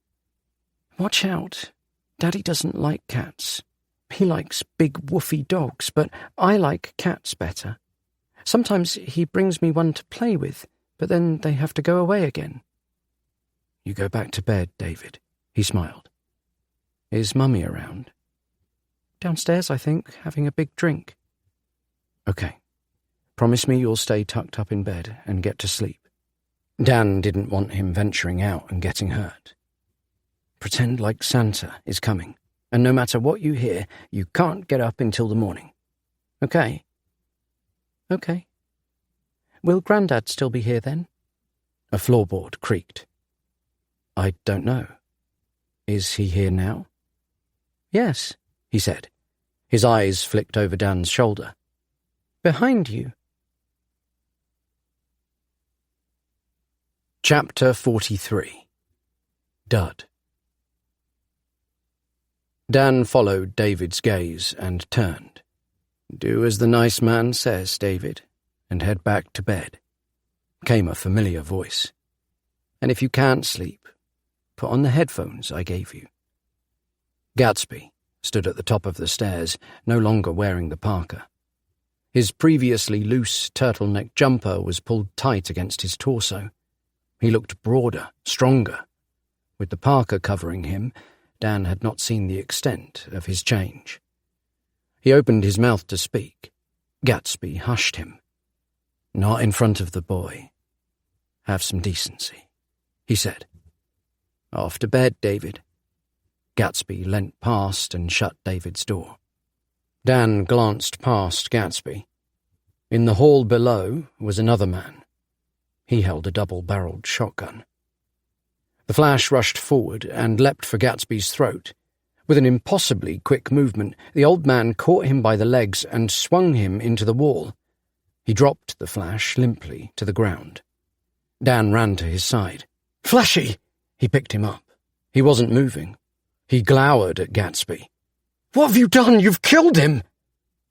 "Watch out. Daddy doesn't like cats. He likes big woofy dogs, but I like cats better. Sometimes he brings me one to play with, but then they have to go away again." "You go back to bed, David," he smiled. "Is Mummy around?" "Downstairs, I think, having a big drink." "Okay. Promise me you'll stay tucked up in bed and get to sleep." Dan didn't want him venturing out and getting hurt. "Pretend like Santa is coming, and no matter what you hear, you can't get up until the morning. Okay?" "Okay. Will Grandad still be here then?" A floorboard creaked. "I don't know. Is he here now?" "Yes," he said. His eyes flicked over Dan's shoulder. "Behind you." Chapter 43. Dud. Dan followed David's gaze and turned. "Do as the nice man says, David, and head back to bed," came a familiar voice. "And if you can't sleep, put on the headphones I gave you." Gatsby stood at the top of the stairs, no longer wearing the parka. His previously loose turtleneck jumper was pulled tight against his torso. He looked broader, stronger. With the parka covering him, Dan had not seen the extent of his change. He opened his mouth to speak. Gatsby hushed him. "Not in front of the boy. Have some decency," he said. "Off to bed, David." Gatsby leant past and shut David's door. Dan glanced past Gatsby. In the hall below was another man. He held a double-barreled shotgun. The Flash rushed forward and leapt for Gatsby's throat. With an impossibly quick movement, the old man caught him by the legs and swung him into the wall. He dropped the Flash limply to the ground. Dan ran to his side. "Flashy!" He picked him up. He wasn't moving. He glowered at Gatsby. "What have you done? You've killed him!"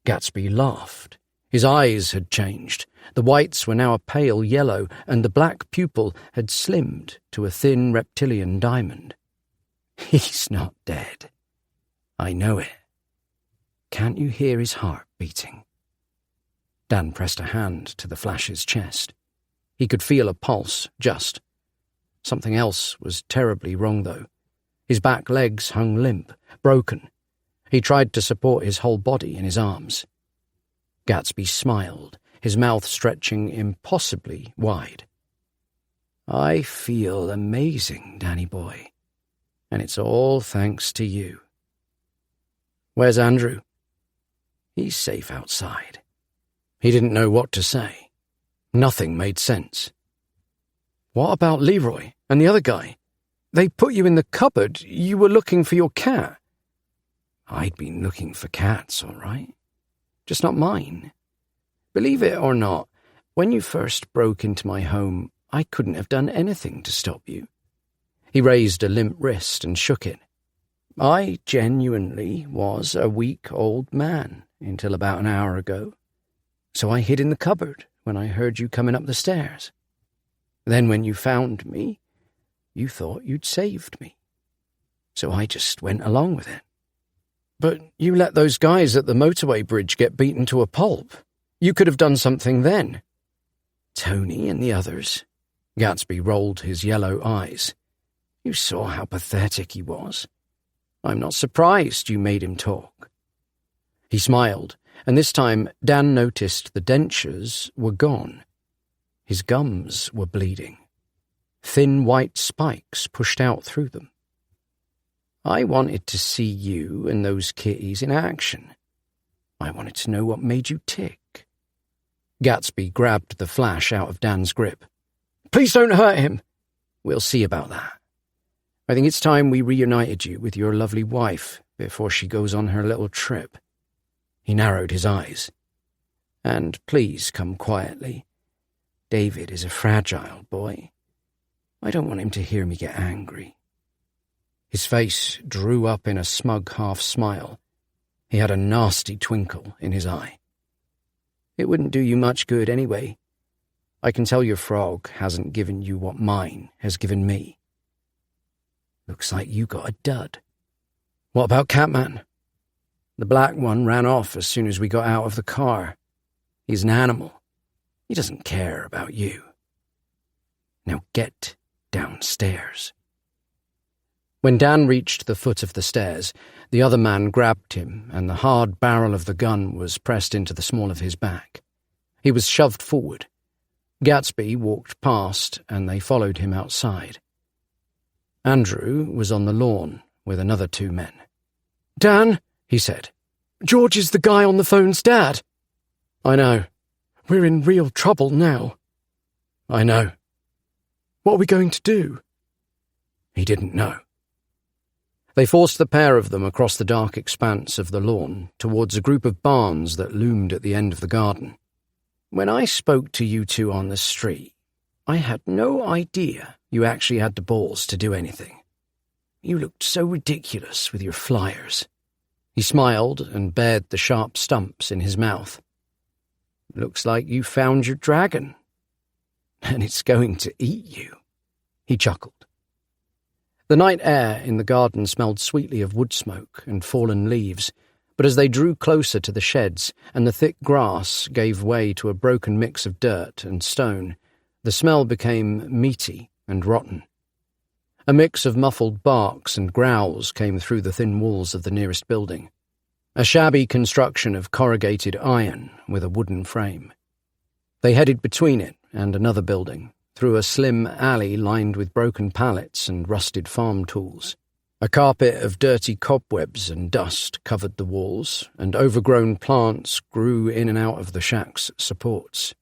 Gatsby laughed. His eyes had changed. The whites were now a pale yellow, and the black pupil had slimmed to a thin reptilian diamond. "He's not dead. I know it. Can't you hear his heart beating?" Dan pressed a hand to the Flash's chest. He could feel a pulse, just. Something else was terribly wrong, though. His back legs hung limp, broken. He tried to support his whole body in his arms. Gatsby smiled, his mouth stretching impossibly wide. "I feel amazing, Danny boy, and it's all thanks to you." "Where's Andrew?" "He's safe outside." He didn't know what to say. Nothing made sense. "What about Leroy and the other guy? They put you in the cupboard. You were looking for your cat." "I'd been looking for cats, all right. Just not mine. Believe it or not, When you first broke into my home, I couldn't have done anything to stop you." He raised a limp wrist and shook it. "I genuinely was a weak old man until about an hour ago, so I hid in the cupboard when I heard you coming up the stairs. Then when you found me, you thought you'd saved me, so I just went along with it." "But you let those guys at the motorway bridge get beaten to a pulp. You could have done something then." "Tony and the others." Gatsby rolled his yellow eyes. "You saw how pathetic he was. I'm not surprised you made him talk." He smiled, and this time Dan noticed the dentures were gone. His gums were bleeding. Thin white spikes pushed out through them. "I wanted to see you and those kitties in action. I wanted to know what made you tick." Gatsby grabbed the flash out of Dan's grip. "Please don't hurt him." "We'll see about that. I think it's time we reunited you with your lovely wife before she goes on her little trip." He narrowed his eyes. "And please come quietly. David is a fragile boy. I don't want him to hear me get angry." His face drew up in a smug half-smile. He had a nasty twinkle in his eye. "It wouldn't do you much good anyway. I can tell your frog hasn't given you what mine has given me." "Looks like you got a dud." "What about Catman?" "The black one ran off as soon as we got out of the car. He's an animal. He doesn't care about you. Now get downstairs." When Dan reached the foot of the stairs, the other man grabbed him, and the hard barrel of the gun was pressed into the small of his back. He was shoved forward. Gatsby walked past, and they followed him outside. Andrew was on the lawn with another 2 men. "Dan," he said, "George is the guy on the phone's dad." "I know." "We're in real trouble now." "I know." "What are we going to do?" He didn't know. They forced the pair of them across the dark expanse of the lawn towards a group of barns that loomed at the end of the garden. "When I spoke to you two on the street, I had no idea you actually had the balls to do anything. You looked so ridiculous with your flyers." He smiled and bared the sharp stumps in his mouth. "Looks like you found your dragon. And it's going to eat you." He chuckled. The night air in the garden smelled sweetly of wood smoke and fallen leaves, but as they drew closer to the sheds and the thick grass gave way to a broken mix of dirt and stone, the smell became meaty and rotten. A mix of muffled barks and growls came through the thin walls of the nearest building, a shabby construction of corrugated iron with a wooden frame. They headed between it and another building, through a slim alley lined with broken pallets and rusted farm tools. A carpet of dirty cobwebs and dust covered the walls, and overgrown plants grew in and out of the shack's supports.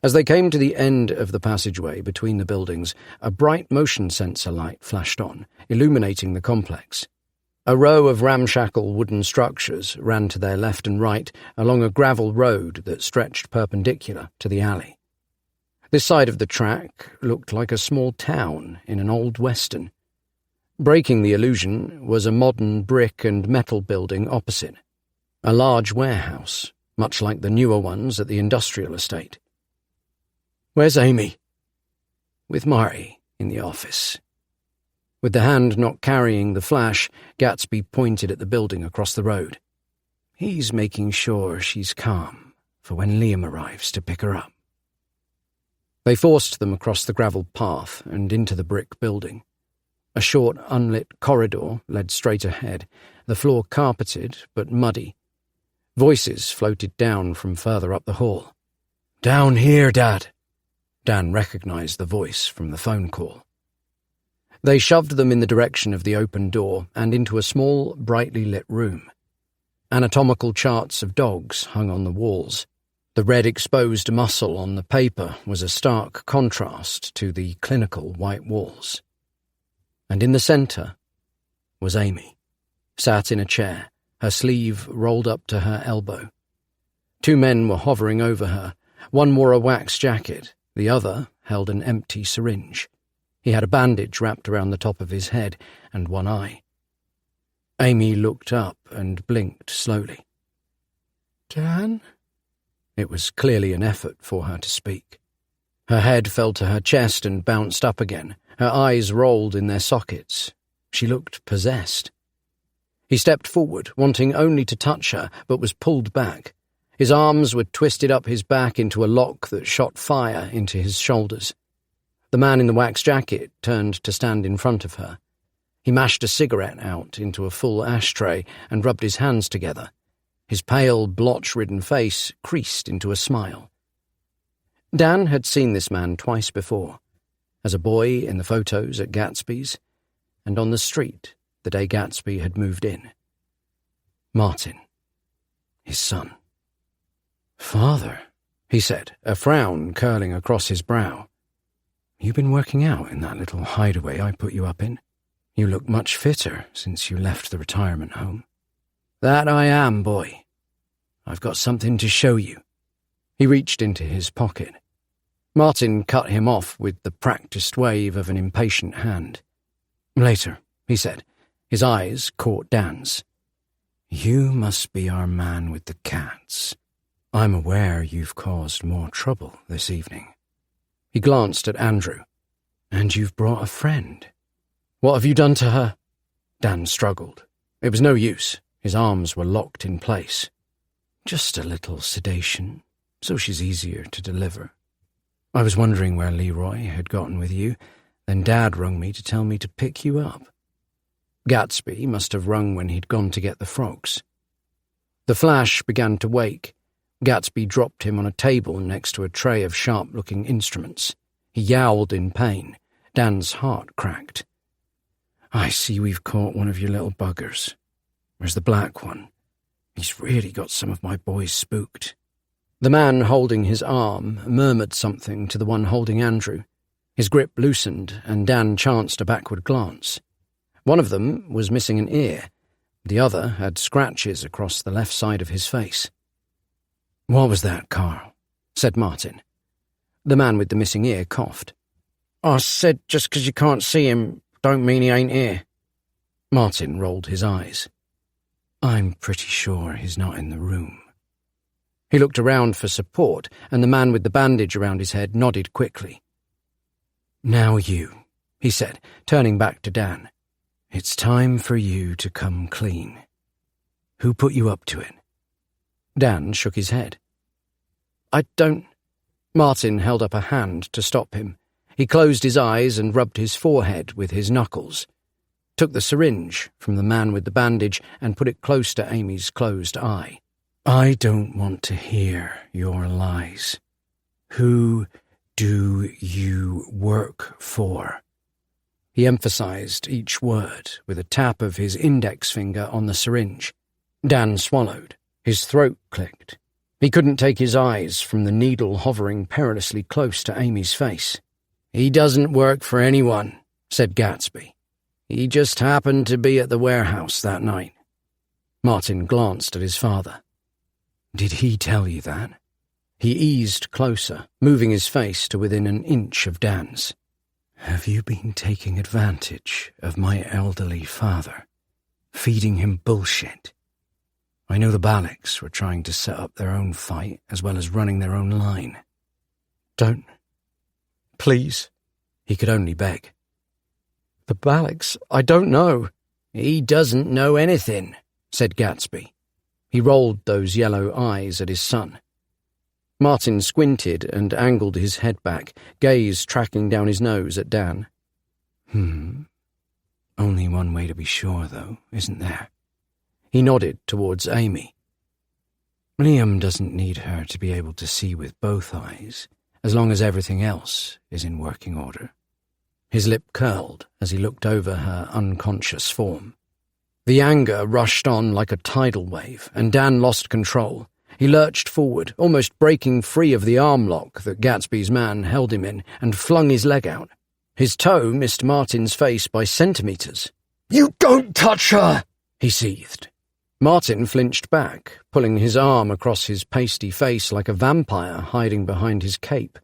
As they came to the end of the passageway between the buildings, a bright motion sensor light flashed on, illuminating the complex. A row of ramshackle wooden structures ran to their left and right along a gravel road that stretched perpendicular to the alley. This side of the track looked like a small town in an old western. Breaking the illusion was a modern brick and metal building opposite, a large warehouse, much like the newer ones at the industrial estate. "Where's Amy?" "With Marty in the office." With the hand not carrying the flash, Gatsby pointed at the building across the road. "He's making sure she's calm for when Liam arrives to pick her up." They forced them across the gravel path and into the brick building. A short, unlit corridor led straight ahead, the floor carpeted but muddy. Voices floated down from further up the hall. "Down here, Dad." Dan recognized the voice from the phone call. They shoved them in the direction of the open door and into a small, brightly lit room. Anatomical charts of dogs hung on the walls. The red exposed muscle on the paper was a stark contrast to the clinical white walls. And in the centre was Amy, sat in a chair, her sleeve rolled up to her elbow. 2 men were hovering over her, One wore a wax jacket, the other held an empty syringe. He had a bandage wrapped around the top of his head and one eye. Amy looked up and blinked slowly. Dan? It was clearly an effort for her to speak. Her head fell to her chest and bounced up again. Her eyes rolled in their sockets. She looked possessed. He stepped forward, wanting only to touch her, but was pulled back. His arms were twisted up his back into a lock that shot fire into his shoulders. The man in the wax jacket turned to stand in front of her. He mashed a cigarette out into a full ashtray and rubbed his hands together. His pale, blotch-ridden face creased into a smile. Dan had seen this man twice before, as a boy in the photos at Gatsby's, and on the street the day Gatsby had moved in. Martin, his son. "Father," he said, a frown curling across his brow. "You been working out in that little hideaway I put you up in? You look much fitter since you left the retirement home." "That I am, boy. I've got something to show you." He reached into his pocket. Martin cut him off with the practiced wave of an impatient hand. "Later," he said. His eyes caught Dan's. "You must be our man with the cats. I'm aware you've caused more trouble this evening." He glanced at Andrew. "And you've brought a friend." "What have you done to her?" Dan struggled. It was no use. His arms were locked in place. "Just a little sedation, so she's easier to deliver. I was wondering where Leroy had gotten with you, then Dad rung me to tell me to pick you up." Gatsby must have rung when he'd gone to get the frogs. The flash began to wake. Gatsby dropped him on a table next to a tray of sharp-looking instruments. He yowled in pain. Dan's heart cracked. "I see we've caught one of your little buggers. Where's the black one? He's really got some of my boys spooked." The man holding his arm murmured something to the one holding Andrew. His grip loosened, and Dan chanced a backward glance. One of them was missing an ear. The other had scratches across the left side of his face. "What was that, Carl?" said Martin. The man with the missing ear coughed. "I said just 'cause you can't see him don't mean he ain't here." Martin rolled his eyes. "I'm pretty sure he's not in the room." He looked around for support, and the man with the bandage around his head nodded quickly. "Now you," he said, turning back to Dan. "It's time for you to come clean. Who put you up to it?" Dan shook his head. "I don't—" Martin held up a hand to stop him. He closed his eyes and rubbed his forehead with his knuckles, took the syringe from the man with the bandage and put it close to Amy's closed eye. "I don't want to hear your lies. Who do you work for?" He emphasized each word with a tap of his index finger on the syringe. Dan swallowed. His throat clicked. He couldn't take his eyes from the needle hovering perilously close to Amy's face. "He doesn't work for anyone," said Gatsby. "He just happened to be at the warehouse that night." Martin glanced at his father. "Did he tell you that?" He eased closer, moving his face to within an inch of Dan's. "Have you been taking advantage of my elderly father, feeding him bullshit? I know the Ballochs were trying to set up their own fight as well as running their own line." "Don't. Please," he could only beg. "The Ballochs, I don't know." "He doesn't know anything," said Gatsby. He rolled those yellow eyes at his son. Martin squinted and angled his head back, gaze tracking down his nose at Dan. Only one way to be sure, though, isn't there?" He nodded towards Amy. "Liam doesn't need her to be able to see with both eyes, as long as everything else is in working order." His lip curled as he looked over her unconscious form. The anger rushed on like a tidal wave, and Dan lost control. He lurched forward, almost breaking free of the arm lock that Gatsby's man held him in, and flung his leg out. His toe missed Martin's face by centimetres. "You don't touch her!" he seethed. Martin flinched back, pulling his arm across his pasty face like a vampire hiding behind his cape.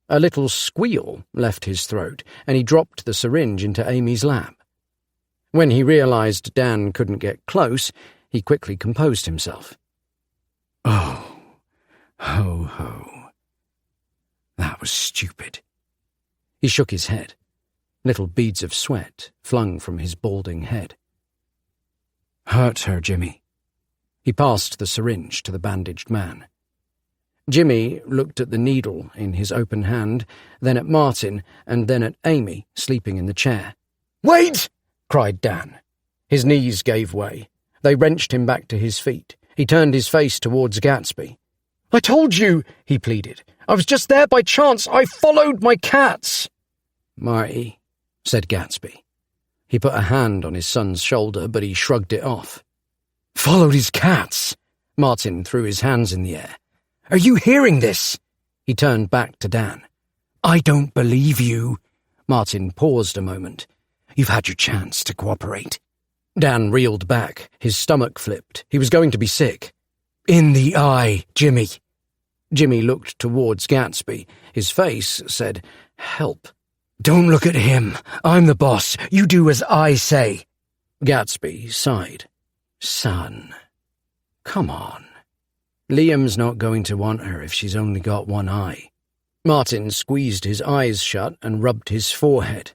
A little squeal left his throat, and he dropped the syringe into Amy's lap. When he realised Dan couldn't get close, he quickly composed himself. Oh, ho, ho. That was stupid. He shook his head. Little beads of sweat flung from his balding head. Hurt her, Jimmy. He passed the syringe to the bandaged man. Jimmy looked at the needle in his open hand, then at Martin, and then at Amy, sleeping in the chair. "Wait!" cried Dan. His knees gave way. They wrenched him back to his feet. He turned his face towards Gatsby. "I told you," he pleaded. "I was just there by chance. I followed my cats." "Marty," said Gatsby. He put a hand on his son's shoulder, but he shrugged it off. Followed his cats? Martin threw his hands in the air. "Are you hearing this?" He turned back to Dan. "I don't believe you." Martin paused a moment. "You've had your chance to cooperate." Dan reeled back. His stomach flipped. He was going to be sick. "In the eye, Jimmy." Jimmy looked towards Gatsby. His face said, "Help." "Don't look at him. I'm the boss. You do as I say." Gatsby sighed. "Son, come on. Liam's not going to want her if she's only got one eye." Martin squeezed his eyes shut and rubbed his forehead.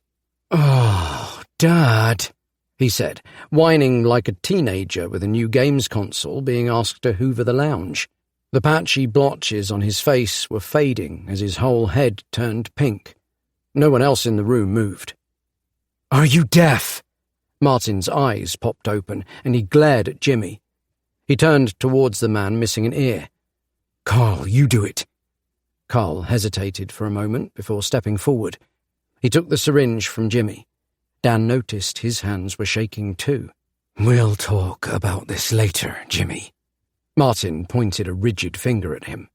"Oh, Dad," he said, whining like a teenager with a new games console being asked to hoover the lounge. The patchy blotches on his face were fading as his whole head turned pink. No one else in the room moved. "Are you deaf?" Martin's eyes popped open, and he glared at Jimmy. He turned towards the man missing an ear. "Carl, you do it." Carl hesitated for a moment before stepping forward. He took the syringe from Jimmy. Dan noticed his hands were shaking too. "We'll talk about this later, Jimmy." Martin pointed a rigid finger at him.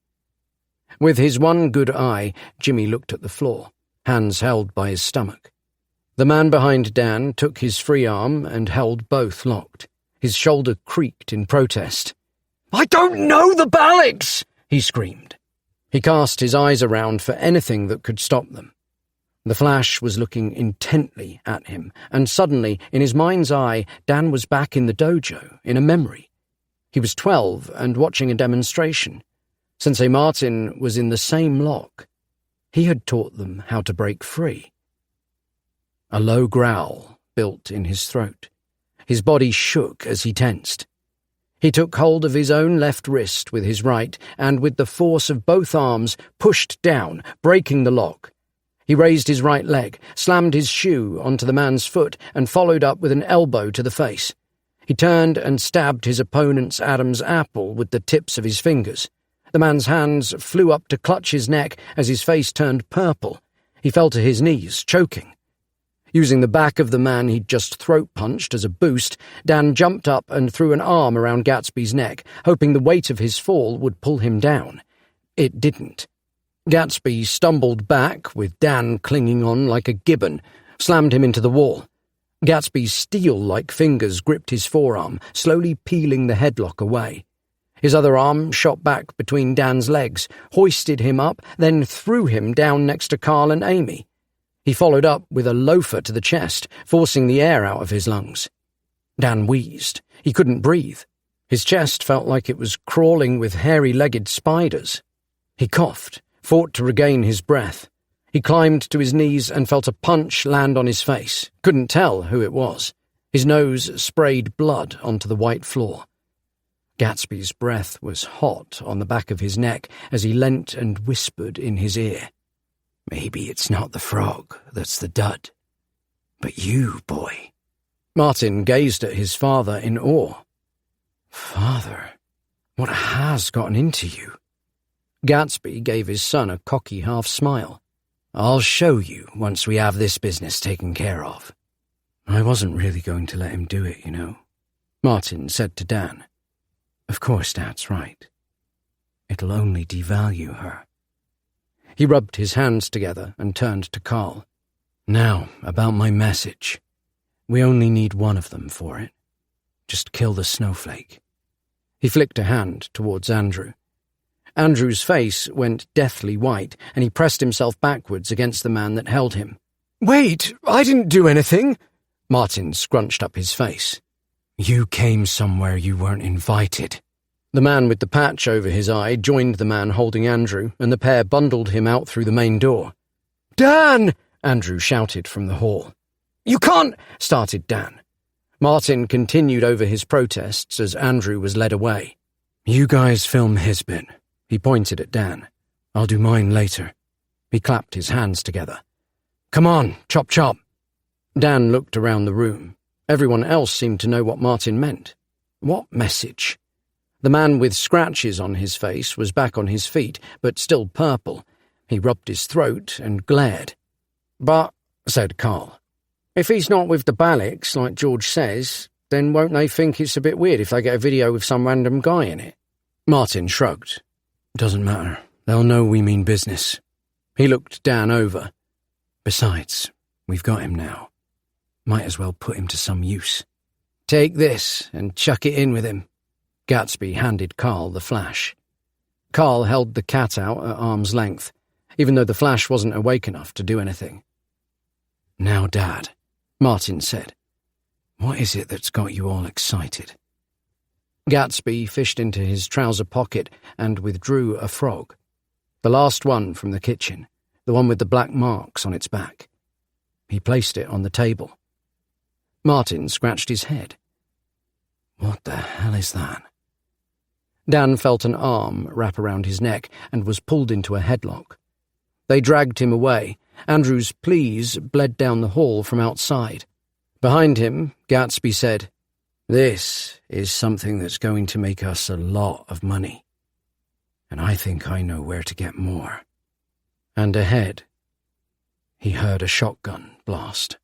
With his one good eye, Jimmy looked at the floor, hands held by his stomach. The man behind Dan took his free arm and held both locked. His shoulder creaked in protest. "I don't know the Ballocks!" he screamed. He cast his eyes around for anything that could stop them. The Flash was looking intently at him, and suddenly, in his mind's eye, Dan was back in the dojo, in a memory. He was 12 and watching a demonstration. Sensei Martin was in the same lock. He had taught them how to break free. A low growl built in his throat. His body shook as he tensed. He took hold of his own left wrist with his right and, with the force of both arms, pushed down, breaking the lock. He raised his right leg, slammed his shoe onto the man's foot, and followed up with an elbow to the face. He turned and stabbed his opponent's Adam's apple with the tips of his fingers. The man's hands flew up to clutch his neck as his face turned purple. He fell to his knees, choking. Using the back of the man he'd just throat-punched as a boost, Dan jumped up and threw an arm around Gatsby's neck, hoping the weight of his fall would pull him down. It didn't. Gatsby stumbled back, with Dan clinging on like a gibbon, slammed him into the wall. Gatsby's steel-like fingers gripped his forearm, slowly peeling the headlock away. His other arm shot back between Dan's legs, hoisted him up, then threw him down next to Carl and Amy. He followed up with a loafer to the chest, forcing the air out of his lungs. Dan wheezed. He couldn't breathe. His chest felt like it was crawling with hairy-legged spiders. He coughed, fought to regain his breath. He climbed to his knees and felt a punch land on his face. Couldn't tell who it was. His nose sprayed blood onto the white floor. Gatsby's breath was hot on the back of his neck as he leant and whispered in his ear. "Maybe it's not the frog that's the dud, but you, boy." Martin gazed at his father in awe. "Father, what has gotten into you?" Gatsby gave his son a cocky half-smile. "I'll show you once we have this business taken care of." "I wasn't really going to let him do it, you know," Martin said to Dan. "Of course, Dad's right. It'll only devalue her." He rubbed his hands together and turned to Carl. "Now, about my message. We only need one of them for it. Just kill the snowflake. He flicked a hand towards Andrew. Andrew's face went deathly white, and he pressed himself backwards against the man that held him. "Wait, I didn't do anything!" Martin scrunched up his face. "You came somewhere you weren't invited." The man with the patch over his eye joined the man holding Andrew, and the pair bundled him out through the main door. "Dan!" Andrew shouted from the hall. "You can't—" started Dan. Martin continued over his protests as Andrew was led away. "You guys film his bit." He pointed at Dan. "I'll do mine later." He clapped his hands together. "Come on, chop chop." Dan looked around the room. Everyone else seemed to know what Martin meant. What message? The man with scratches on his face was back on his feet, but still purple. He rubbed his throat and glared. "But," said Carl, "if he's not with the Ballochs, like George says, then won't they think it's a bit weird if they get a video with some random guy in it?" Martin shrugged. "Doesn't matter. They'll know we mean business." He looked Dan over. "Besides, we've got him now. Might as well put him to some use." "Take this and chuck it in with him." Gatsby handed Carl the flash. Carl held the cat out at arm's length, even though the flash wasn't awake enough to do anything. "Now, Dad," Martin said. "what is it that's got you all excited?" Gatsby fished into his trouser pocket and withdrew a frog. The last one from the kitchen, the one with the black marks on its back. He placed it on the table. Martin scratched his head. "What the hell is that?" Dan felt an arm wrap around his neck and was pulled into a headlock. They dragged him away. Andrew's pleas bled down the hall from outside. Behind him, Gatsby said, "This is something that's going to make us a lot of money. And I think I know where to get more." And ahead, he heard a shotgun blast.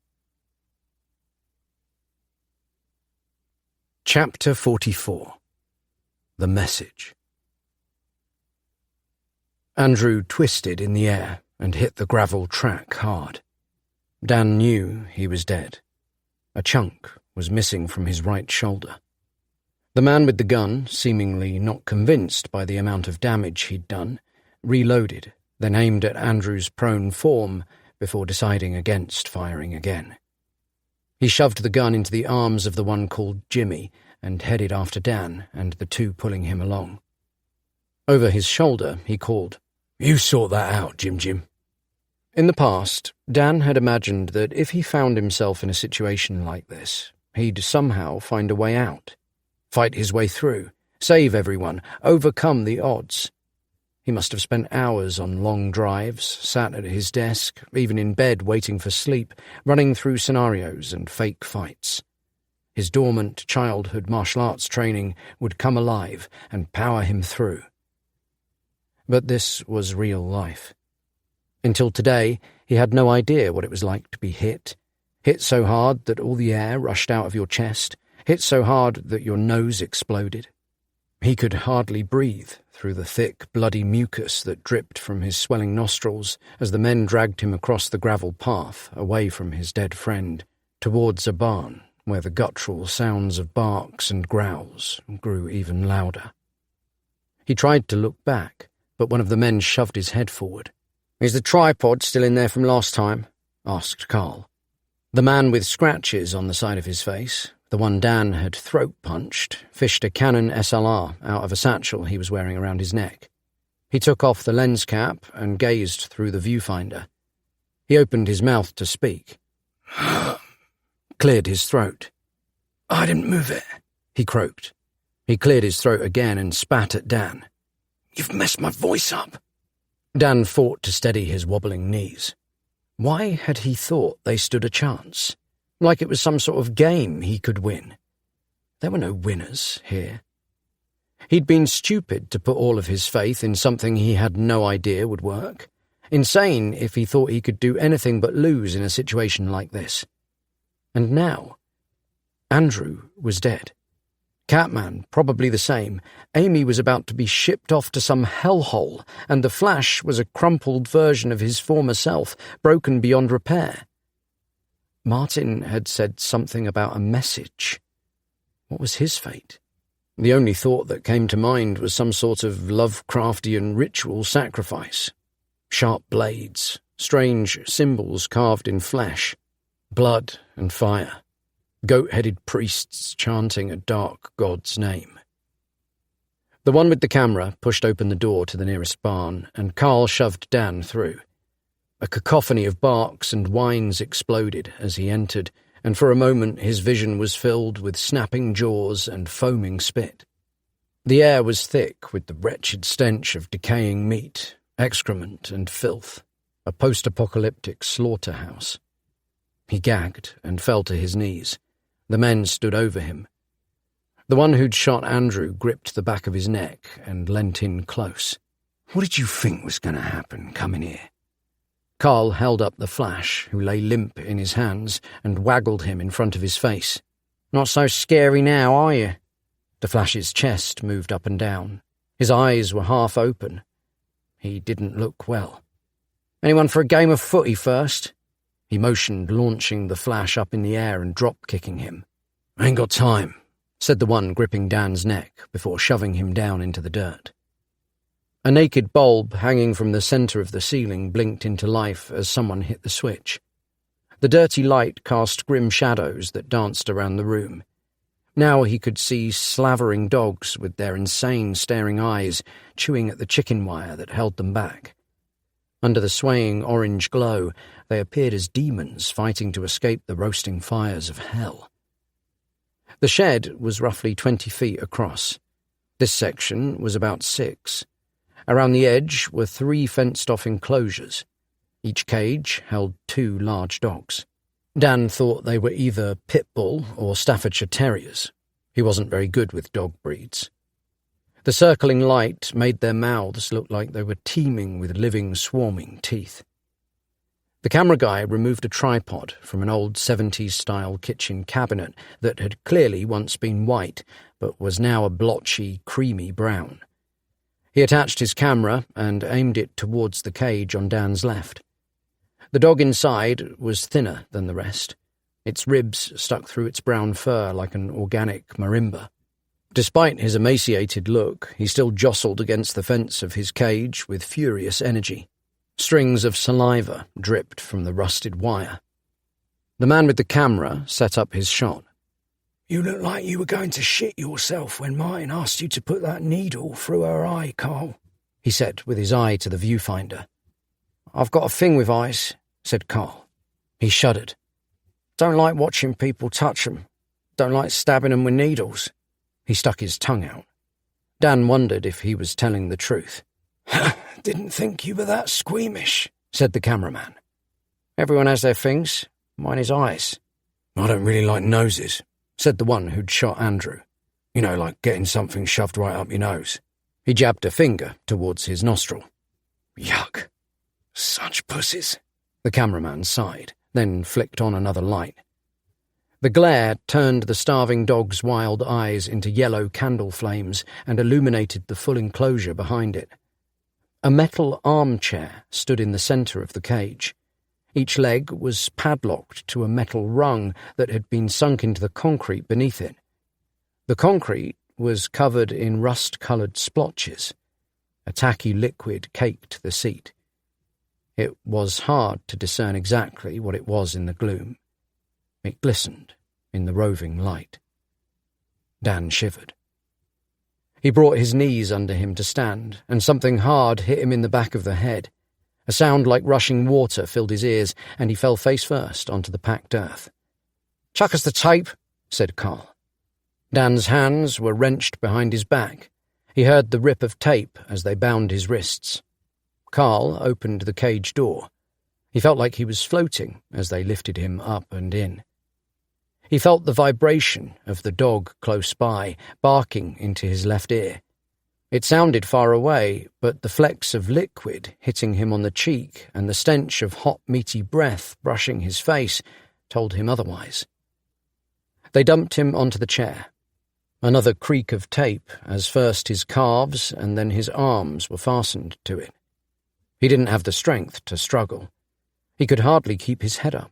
Chapter 44. The Message. Andrew twisted in the air and hit the gravel track hard. Dan knew he was dead. A chunk was missing from his right shoulder. The man with the gun, seemingly not convinced by the amount of damage he'd done, reloaded, then aimed at Andrew's prone form before deciding against firing again. He shoved the gun into the arms of the one called Jimmy and headed after Dan and the two pulling him along. Over his shoulder, he called, "You sort that out, Jim." In the past, Dan had imagined that if he found himself in a situation like this, he'd somehow find a way out, fight his way through, save everyone, overcome the odds. He must have spent hours on long drives, sat at his desk, even in bed waiting for sleep, running through scenarios and fake fights. His dormant childhood martial arts training would come alive and power him through. But this was real life. Until today, he had no idea what it was like to be hit so hard that all the air rushed out of your chest, hit so hard that your nose exploded. He could hardly breathe through the thick, bloody mucus that dripped from his swelling nostrils as the men dragged him across the gravel path away from his dead friend, towards a barn where the guttural sounds of barks and growls grew even louder. He tried to look back, but one of the men shoved his head forward. "Is the tripod still in there from last time?" asked Carl. The man with scratches on the side of his face, the one Dan had throat-punched, fished a Canon SLR out of a satchel he was wearing around his neck. He took off the lens cap and gazed through the viewfinder. He opened his mouth to speak. Cleared his throat. "I didn't move it," he croaked. He cleared his throat again and spat at Dan. "You've messed my voice up." Dan fought to steady his wobbling knees. Why had he thought they stood a chance? Like it was some sort of game he could win. There were no winners here. He'd been stupid to put all of his faith in something he had no idea would work. Insane if he thought he could do anything but lose in a situation like this. And now, Andrew was dead. Catman, probably the same. Amy was about to be shipped off to some hellhole, and the Flash was a crumpled version of his former self, broken beyond repair. Martin had said something about a message. What was his fate? The only thought that came to mind was some sort of Lovecraftian ritual sacrifice. Sharp blades, strange symbols carved in flesh, blood and fire, goat-headed priests chanting a dark god's name. The one with the camera pushed open the door to the nearest barn, and Carl shoved Dan through. A cacophony of barks and whines exploded as he entered, and for a moment his vision was filled with snapping jaws and foaming spit. The air was thick with the wretched stench of decaying meat, excrement and filth, a post-apocalyptic slaughterhouse. He gagged and fell to his knees. The men stood over him. The one who'd shot Andrew gripped the back of his neck and leant in close. What did you think was going to happen coming here? Carl held up the flash, who lay limp in his hands, and waggled him in front of his face. Not so scary now, are you? The flash's chest moved up and down. His eyes were half open. He didn't look well. Anyone for a game of footy first? He motioned, launching the flash up in the air and drop-kicking him. I ain't got time, said the one gripping Dan's neck before shoving him down into the dirt. A naked bulb hanging from the centre of the ceiling blinked into life as someone hit the switch. The dirty light cast grim shadows that danced around the room. Now he could see slavering dogs with their insane staring eyes chewing at the chicken wire that held them back. Under the swaying orange glow, they appeared as demons fighting to escape the roasting fires of hell. The shed was roughly 20 feet across. This section was about 6. Around the edge were 3 fenced-off enclosures. Each cage held 2 large dogs. Dan thought they were either pit bull or Staffordshire Terriers. He wasn't very good with dog breeds. The circling light made their mouths look like they were teeming with living, swarming teeth. The camera guy removed a tripod from an old 70s-style kitchen cabinet that had clearly once been white, but was now a blotchy, creamy brown. He attached his camera and aimed it towards the cage on Dan's left. The dog inside was thinner than the rest. Its ribs stuck through its brown fur like an organic marimba. Despite his emaciated look, he still jostled against the fence of his cage with furious energy. Strings of saliva dripped from the rusted wire. The man with the camera set up his shot. You looked like you were going to shit yourself when Martin asked you to put that needle through her eye, Carl, he said with his eye to the viewfinder. I've got a thing with eyes, said Carl. He shuddered. Don't like watching people touch them. Don't like stabbing them with needles. He stuck his tongue out. Dan wondered if he was telling the truth. Didn't think you were that squeamish, said the cameraman. Everyone has their things. Mine is eyes. I don't really like noses, said the one who'd shot Andrew. You know, like getting something shoved right up your nose. He jabbed a finger towards his nostril. Yuck. Such pussies. The cameraman sighed, then flicked on another light. The glare turned the starving dog's wild eyes into yellow candle flames and illuminated the full enclosure behind it. A metal armchair stood in the centre of the cage. Each leg was padlocked to a metal rung that had been sunk into the concrete beneath it. The concrete was covered in rust-coloured splotches. A tacky liquid caked the seat. It was hard to discern exactly what it was in the gloom. It glistened in the roving light. Dan shivered. He brought his knees under him to stand, and something hard hit him in the back of the head. A sound like rushing water filled his ears, and he fell face first onto the packed earth. "Chuck us the tape," said Carl. Dan's hands were wrenched behind his back. He heard the rip of tape as they bound his wrists. Carl opened the cage door. He felt like he was floating as they lifted him up and in. He felt the vibration of the dog close by, barking into his left ear. It sounded far away, but the flecks of liquid hitting him on the cheek and the stench of hot, meaty breath brushing his face told him otherwise. They dumped him onto the chair. Another creak of tape as first his calves and then his arms were fastened to it. He didn't have the strength to struggle. He could hardly keep his head up.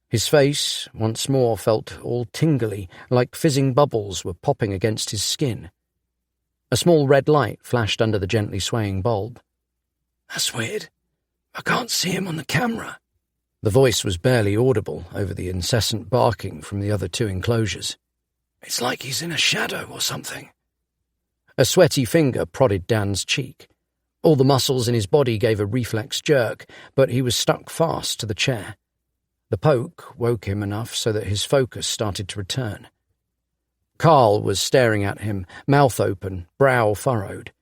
His face, once more, felt all tingly, like fizzing bubbles were popping against his skin. A small red light flashed under the gently swaying bulb. "That's weird. I can't see him on the camera." The voice was barely audible over the incessant barking from the other two enclosures. "It's like he's in a shadow or something." A sweaty finger prodded Dan's cheek. All the muscles in his body gave a reflex jerk, but he was stuck fast to the chair. The poke woke him enough so that his focus started to return. Carl was staring at him, mouth open, brow furrowed.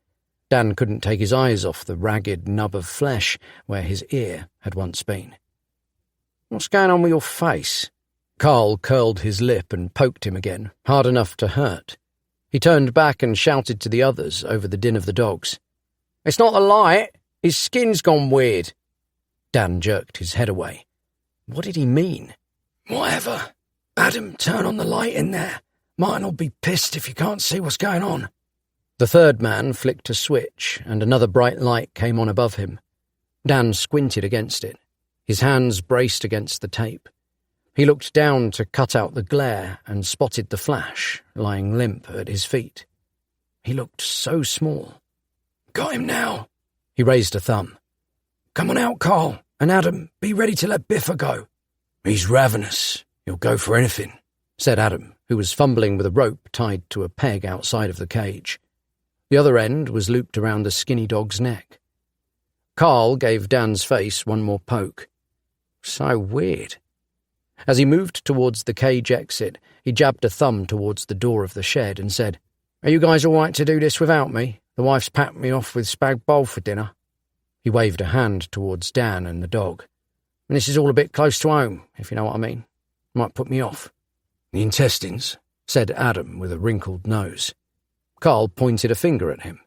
Dan couldn't take his eyes off the ragged nub of flesh where his ear had once been. "What's going on with your face?" Carl curled his lip and poked him again, hard enough to hurt. He turned back and shouted to the others over the din of the dogs. "It's not the light. His skin's gone weird." Dan jerked his head away. What did he mean? "Whatever. Adam, turn on the light in there. Martin'll be pissed if you can't see what's going on." The third man flicked a switch, and another bright light came on above him. Dan squinted against it. His hands braced against the tape. He looked down to cut out the glare and spotted the flash, lying limp at his feet. He looked so small. "Got him now." He raised a thumb. "Come on out, Carl. And Adam, be ready to let Biffa go. He's ravenous. He'll go for anything," said Adam, who was fumbling with a rope tied to a peg outside of the cage. The other end was looped around the skinny dog's neck. Carl gave Dan's face one more poke. So weird. As he moved towards the cage exit, he jabbed a thumb towards the door of the shed and said, "Are you guys all right to do this without me? The wife's packed me off with spag bowl for dinner." He waved a hand towards Dan and the dog. "And this is all a bit close to home, if you know what I mean. Might put me off." "The intestines," said Adam with a wrinkled nose. Carl pointed a finger at him.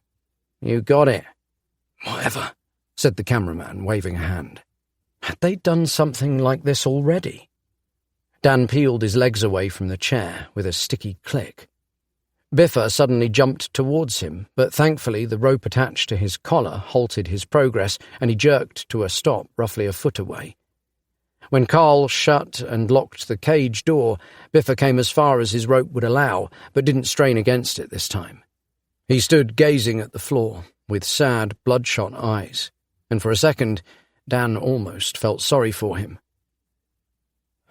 "You got it." "Whatever," said the cameraman, waving a hand. Had they done something like this already? Dan peeled his legs away from the chair with a sticky click. Biffa suddenly jumped towards him, but thankfully the rope attached to his collar halted his progress, and he jerked to a stop roughly a foot away. When Carl shut and locked the cage door, Biffa came as far as his rope would allow, but didn't strain against it this time. He stood gazing at the floor, with sad, bloodshot eyes, and for a second, Dan almost felt sorry for him.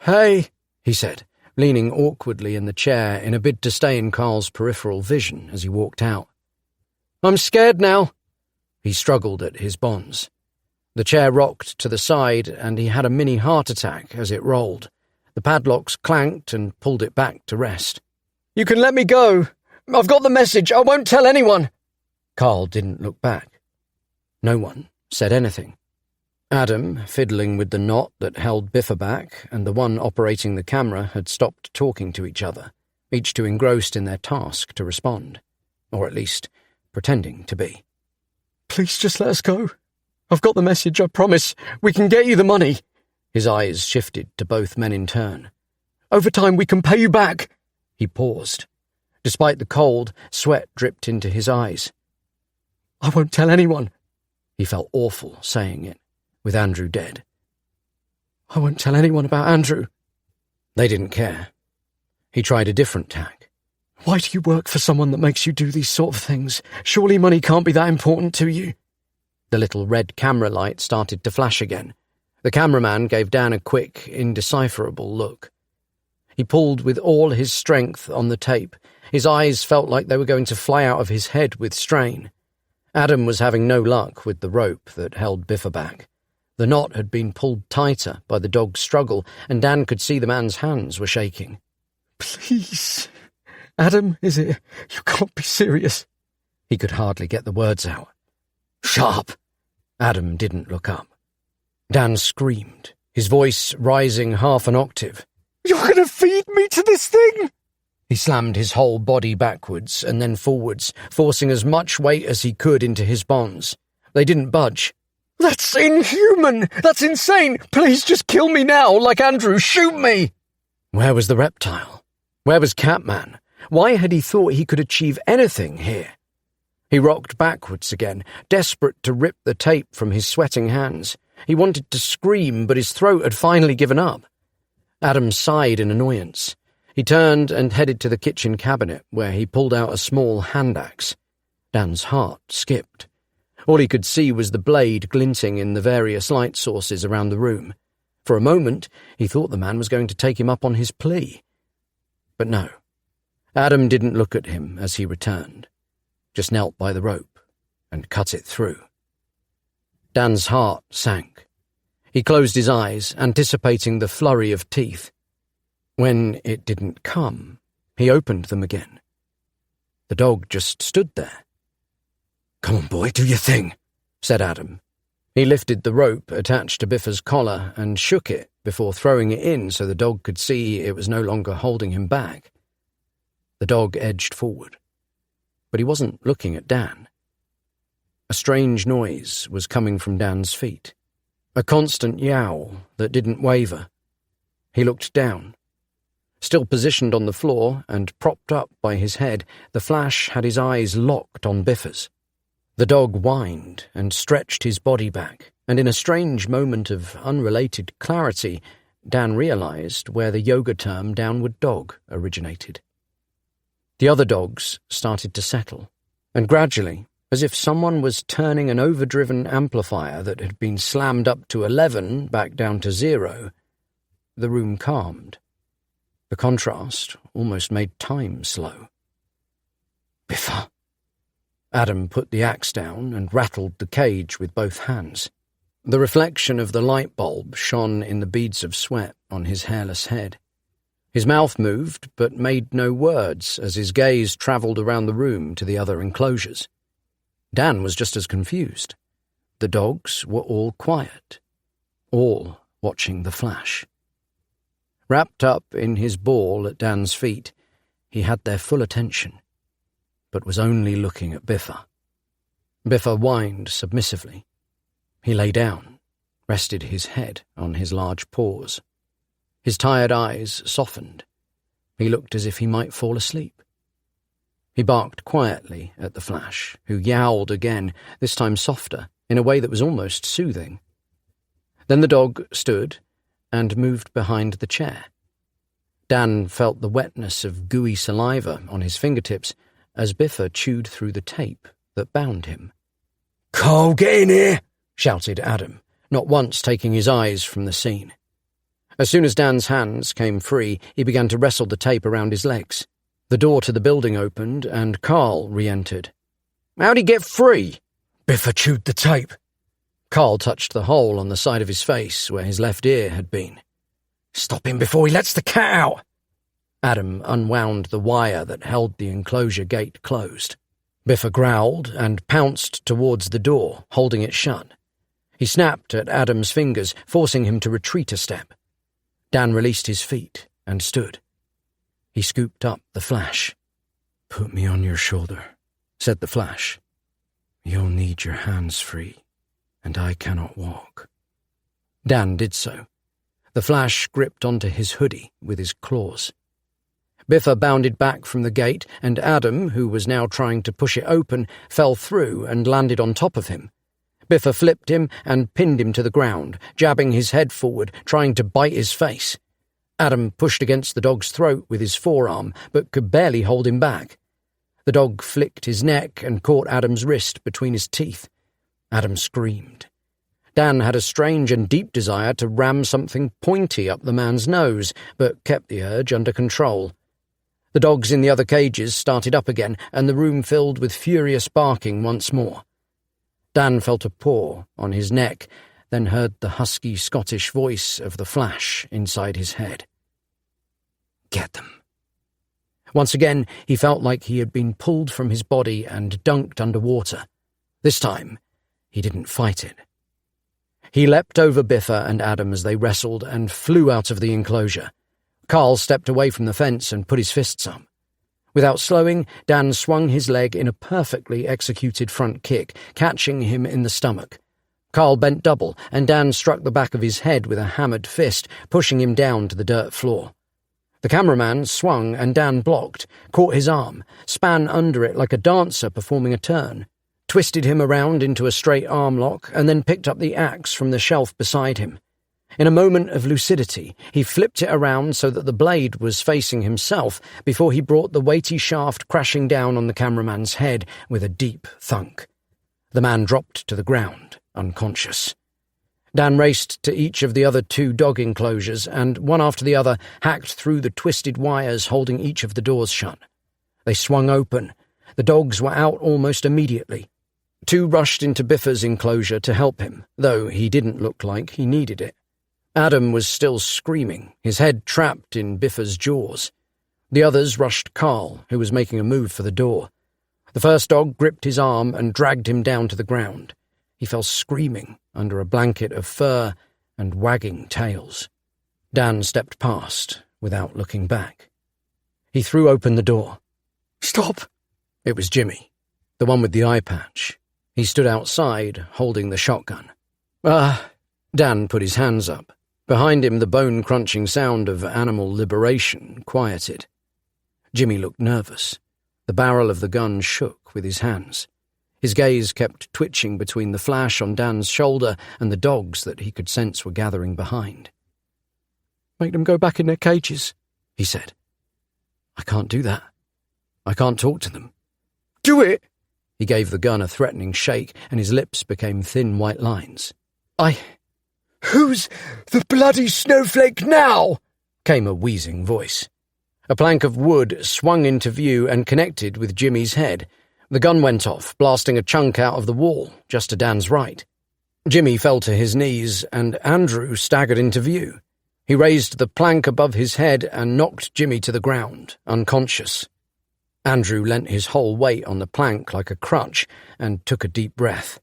"Hey," he said, leaning awkwardly in the chair in a bid to stay in Carl's peripheral vision as he walked out. "I'm scared now." He struggled at his bonds. The chair rocked to the side, and he had a mini heart attack as it rolled. The padlocks clanked and pulled it back to rest. "You can let me go. I've got the message. I won't tell anyone." Carl didn't look back. No one said anything. Adam, fiddling with the knot that held Biffa back, and the one operating the camera had stopped talking to each other, each too engrossed in their task to respond, or at least pretending to be. "Please just let us go. I've got the message, I promise. We can get you the money." His eyes shifted to both men in turn. "Over time we can pay you back." He paused. Despite the cold, sweat dripped into his eyes. "I won't tell anyone." He felt awful saying it, with Andrew dead. "I won't tell anyone about Andrew." They didn't care. He tried a different tack. "Why do you work for someone that makes you do these sort of things? Surely money can't be that important to you." The little red camera light started to flash again. The cameraman gave Dan a quick, indecipherable look. He pulled with all his strength on the tape. His eyes felt like they were going to fly out of his head with strain. Adam was having no luck with the rope that held Biffa back. The knot had been pulled tighter by the dog's struggle, and Dan could see the man's hands were shaking. "Please, Adam, is it? You can't be serious." He could hardly get the words out. "Shut up!" Adam didn't look up. Dan screamed, his voice rising half an octave. "You're going to feed me to this thing?" He slammed his whole body backwards and then forwards, forcing as much weight as he could into his bonds. They didn't budge. "That's inhuman! That's insane! Please just kill me now, like Andrew! Shoot me!" Where was the reptile? Where was Catman? Why had he thought he could achieve anything here? He rocked backwards again, desperate to rip the tape from his sweating hands. He wanted to scream, but his throat had finally given up. Adam sighed in annoyance. He turned and headed to the kitchen cabinet, where he pulled out a small hand axe. Dan's heart skipped. All he could see was the blade glinting in the various light sources around the room. For a moment, he thought the man was going to take him up on his plea. But no. Adam didn't look at him as he returned, just knelt by the rope and cut it through. Dan's heart sank. He closed his eyes, anticipating the flurry of teeth. When it didn't come, he opened them again. The dog just stood there. "Come on, boy, do your thing," said Adam. He lifted the rope attached to Biffa's collar and shook it before throwing it in so the dog could see it was no longer holding him back. The dog edged forward, but he wasn't looking at Dan. A strange noise was coming from Dan's feet, a constant yowl that didn't waver. He looked down. Still positioned on the floor and propped up by his head, the Flash had his eyes locked on Biffa's. The dog whined and stretched his body back, and in a strange moment of unrelated clarity, Dan realized where the yoga term downward dog originated. The other dogs started to settle, and gradually, as if someone was turning an overdriven amplifier that had been slammed up to 11 back down to 0, the room calmed. The contrast almost made time slow. "Biffa!" Adam put the axe down and rattled the cage with both hands. The reflection of the light bulb shone in the beads of sweat on his hairless head. His mouth moved, but made no words as his gaze travelled around the room to the other enclosures. Dan was just as confused. The dogs were all quiet, all watching the Flash. Wrapped up in his ball at Dan's feet, he had their full attention, but was only looking at Biffa. Biffa whined submissively. He lay down, rested his head on his large paws. His tired eyes softened. He looked as if he might fall asleep. He barked quietly at the Flash, who yowled again, this time softer, in a way that was almost soothing. Then the dog stood and moved behind the chair. Dan felt the wetness of gooey saliva on his fingertips as Biffa chewed through the tape that bound him. "Carl, get in here!" shouted Adam, not once taking his eyes from the scene. As soon as Dan's hands came free, he began to wrestle the tape around his legs. The door to the building opened, and Carl re-entered. "How'd he get free?" "Biffa chewed the tape." Carl touched the hole on the side of his face where his left ear had been. "Stop him before he lets the cat out." Adam unwound the wire that held the enclosure gate closed. Biffa growled and pounced towards the door, holding it shut. He snapped at Adam's fingers, forcing him to retreat a step. Dan released his feet and stood. He scooped up the Flash. "Put me on your shoulder," said the Flash. "You'll need your hands free, and I cannot walk." Dan did so. The Flash gripped onto his hoodie with his claws. Biffa bounded back from the gate, and Adam, who was now trying to push it open, fell through and landed on top of him. Biffa flipped him and pinned him to the ground, jabbing his head forward, trying to bite his face. Adam pushed against the dog's throat with his forearm, but could barely hold him back. The dog flicked his neck and caught Adam's wrist between his teeth. Adam screamed. Dan had a strange and deep desire to ram something pointy up the man's nose, but kept the urge under control. The dogs in the other cages started up again, and the room filled with furious barking once more. Dan felt a paw on his neck, then heard the husky Scottish voice of the Flash inside his head. "Get them." Once again, he felt like he had been pulled from his body and dunked under water. This time, he didn't fight it. He leapt over Biffa and Adam as they wrestled and flew out of the enclosure. Carl stepped away from the fence and put his fists up. Without slowing, Dan swung his leg in a perfectly executed front kick, catching him in the stomach. Carl bent double, and Dan struck the back of his head with a hammered fist, pushing him down to the dirt floor. The cameraman swung, and Dan blocked, caught his arm, span under it like a dancer performing a turn, twisted him around into a straight arm lock, and then picked up the axe from the shelf beside him. In a moment of lucidity, he flipped it around so that the blade was facing himself before he brought the weighty shaft crashing down on the cameraman's head with a deep thunk. The man dropped to the ground, unconscious. Dan raced to each of the other 2 dog enclosures and, one after the other, hacked through the twisted wires holding each of the doors shut. They swung open. The dogs were out almost immediately. 2 rushed into Biffa's enclosure to help him, though he didn't look like he needed it. Adam was still screaming, his head trapped in Biffa's jaws. The others rushed Carl, who was making a move for the door. The first dog gripped his arm and dragged him down to the ground. He fell screaming under a blanket of fur and wagging tails. Dan stepped past without looking back. He threw open the door. "Stop!" It was Jimmy, the one with the eye patch. He stood outside, holding the shotgun. Dan put his hands up. Behind him, the bone-crunching sound of animal liberation quieted. Jimmy looked nervous. The barrel of the gun shook with his hands. His gaze kept twitching between the flash on Dan's shoulder and the dogs that he could sense were gathering behind. "Make them go back in their cages," he said. "I can't do that. I can't talk to them." "Do it!" He gave the gun a threatening shake, and his lips became thin white lines. "Who's the bloody snowflake now?" came a wheezing voice. A plank of wood swung into view and connected with Jimmy's head. The gun went off, blasting a chunk out of the wall, just to Dan's right. Jimmy fell to his knees, and Andrew staggered into view. He raised the plank above his head and knocked Jimmy to the ground, unconscious. Andrew leant his whole weight on the plank like a crutch and took a deep breath.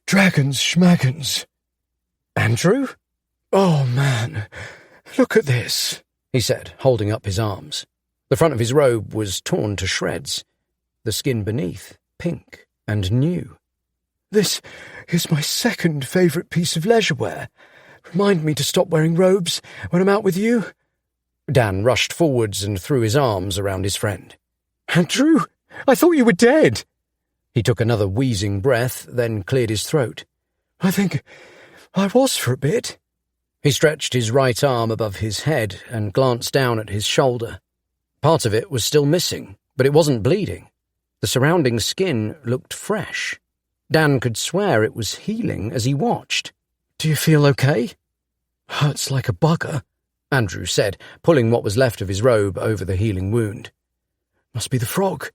"Dragons schmagons." "Andrew?" "Oh, man, look at this," he said, holding up his arms. The front of his robe was torn to shreds. The skin beneath, pink and new. "This is my second favourite piece of leisure wear. Remind me to stop wearing robes when I'm out with you." Dan rushed forwards and threw his arms around his friend. "Andrew, I thought you were dead." He took another wheezing breath, then cleared his throat. "I think I was for a bit." He stretched his right arm above his head and glanced down at his shoulder. Part of it was still missing, but it wasn't bleeding. The surrounding skin looked fresh. Dan could swear it was healing as he watched. "Do you feel okay?" "Hurts like a bugger," Andrew said, pulling what was left of his robe over the healing wound. "Must be the frog."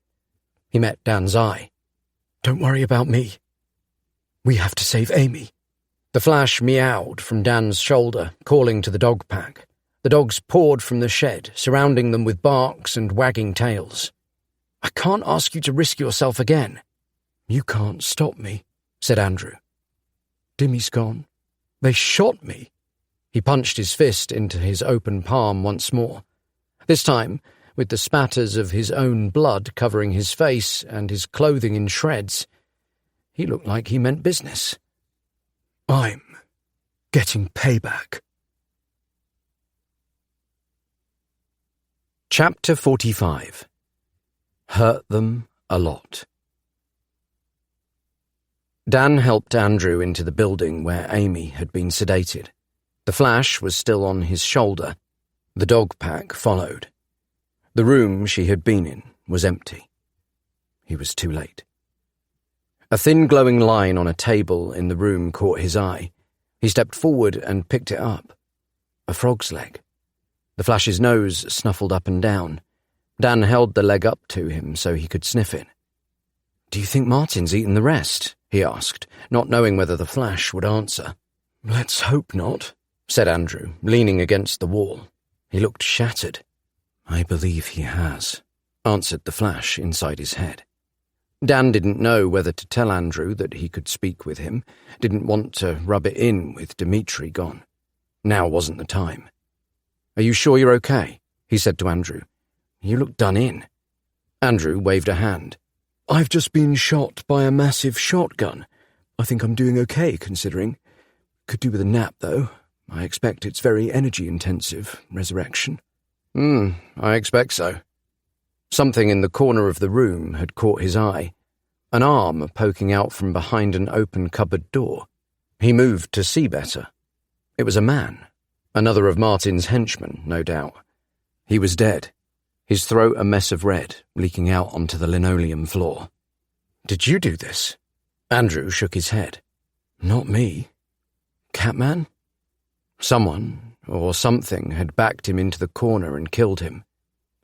He met Dan's eye. "Don't worry about me. We have to save Amy." The flash meowed from Dan's shoulder, calling to the dog pack. The dogs poured from the shed, surrounding them with barks and wagging tails. "I can't ask you to risk yourself again." "You can't stop me," said Andrew. "Dimmy's gone. They shot me." He punched his fist into his open palm once more. This time, with the spatters of his own blood covering his face and his clothing in shreds. He looked like he meant business. "I'm getting payback." Chapter 45. Hurt them a lot. Dan helped Andrew into the building where Amy had been sedated. The flash was still on his shoulder. The dog pack followed. The room she had been in was empty. He was too late. A thin glowing line on a table in the room caught his eye. He stepped forward and picked it up. A frog's leg. The flash's nose snuffled up and down. Dan held the leg up to him so he could sniff it. "Do you think Martin's eaten the rest?" he asked, not knowing whether the flash would answer. "Let's hope not," said Andrew, leaning against the wall. He looked shattered. "I believe he has," answered the flash inside his head. Dan didn't know whether to tell Andrew that he could speak with him, didn't want to rub it in with Dimitri gone. Now wasn't the time. "Are you sure you're okay?" he said to Andrew. "You look done in." Andrew waved a hand. "I've just been shot by a massive shotgun. I think I'm doing okay, considering. Could do with a nap, though. I expect it's very energy-intensive, resurrection." I expect so." Something in the corner of the room had caught his eye. An arm poking out from behind an open cupboard door. He moved to see better. It was a man, Another of Martin's henchmen, no doubt. He was dead, his throat a mess of red, leaking out onto the linoleum floor. Did you do this? Andrew shook his head. Not me. Catman? Someone, or something, had backed him into the corner and killed him.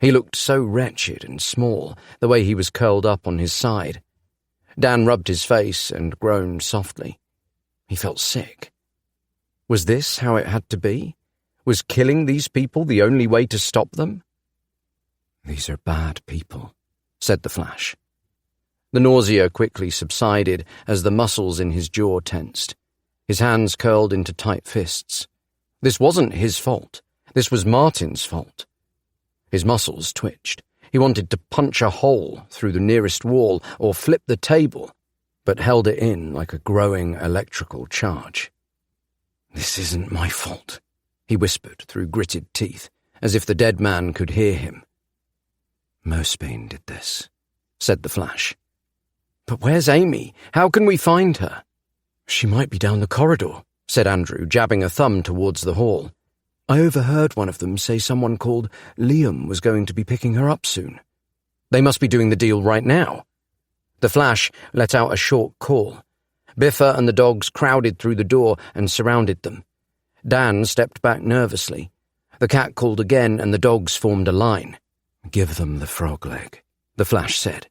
He looked so wretched and small, the way he was curled up on his side. Dan rubbed his face and groaned softly. He felt sick. Was this how it had to be? Was killing these people the only way to stop them? "These are bad people," said the Flash. The nausea quickly subsided as the muscles in his jaw tensed. His hands curled into tight fists. This wasn't his fault. This was Martin's fault. His muscles twitched. He wanted to punch a hole through the nearest wall or flip the table, but held it in like a growing electrical charge. "This isn't my fault," he whispered through gritted teeth, as if the dead man could hear him. "Mosbane did this," said the Flash. "But where's Amy? How can we find her?" "She might be down the corridor," said Andrew, jabbing a thumb towards the hall. "I overheard one of them say someone called Liam was going to be picking her up soon." "They must be doing the deal right now." The Flash let out a short call. Biffa and the dogs crowded through the door and surrounded them. Dan stepped back nervously. The cat called again and the dogs formed a line. "Give them the frog leg," the Flash said.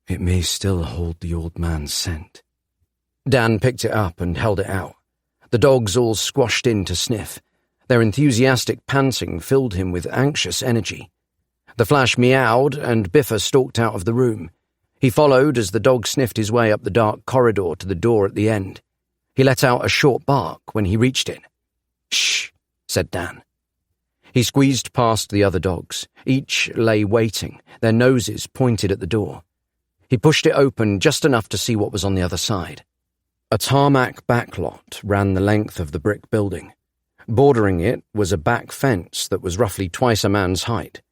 "It may still hold the old man's scent." Dan picked it up and held it out. The dogs all squashed in to sniff. Their enthusiastic panting filled him with anxious energy. The Flash meowed and Biffa stalked out of the room. He followed as the dog sniffed his way up the dark corridor to the door at the end. He let out a short bark when he reached it. "Shh," said Dan. He squeezed past the other dogs. Each lay waiting, their noses pointed at the door. He pushed it open just enough to see what was on the other side. A tarmac backlot ran the length of the brick building. Bordering it was a back fence that was roughly twice a man's height.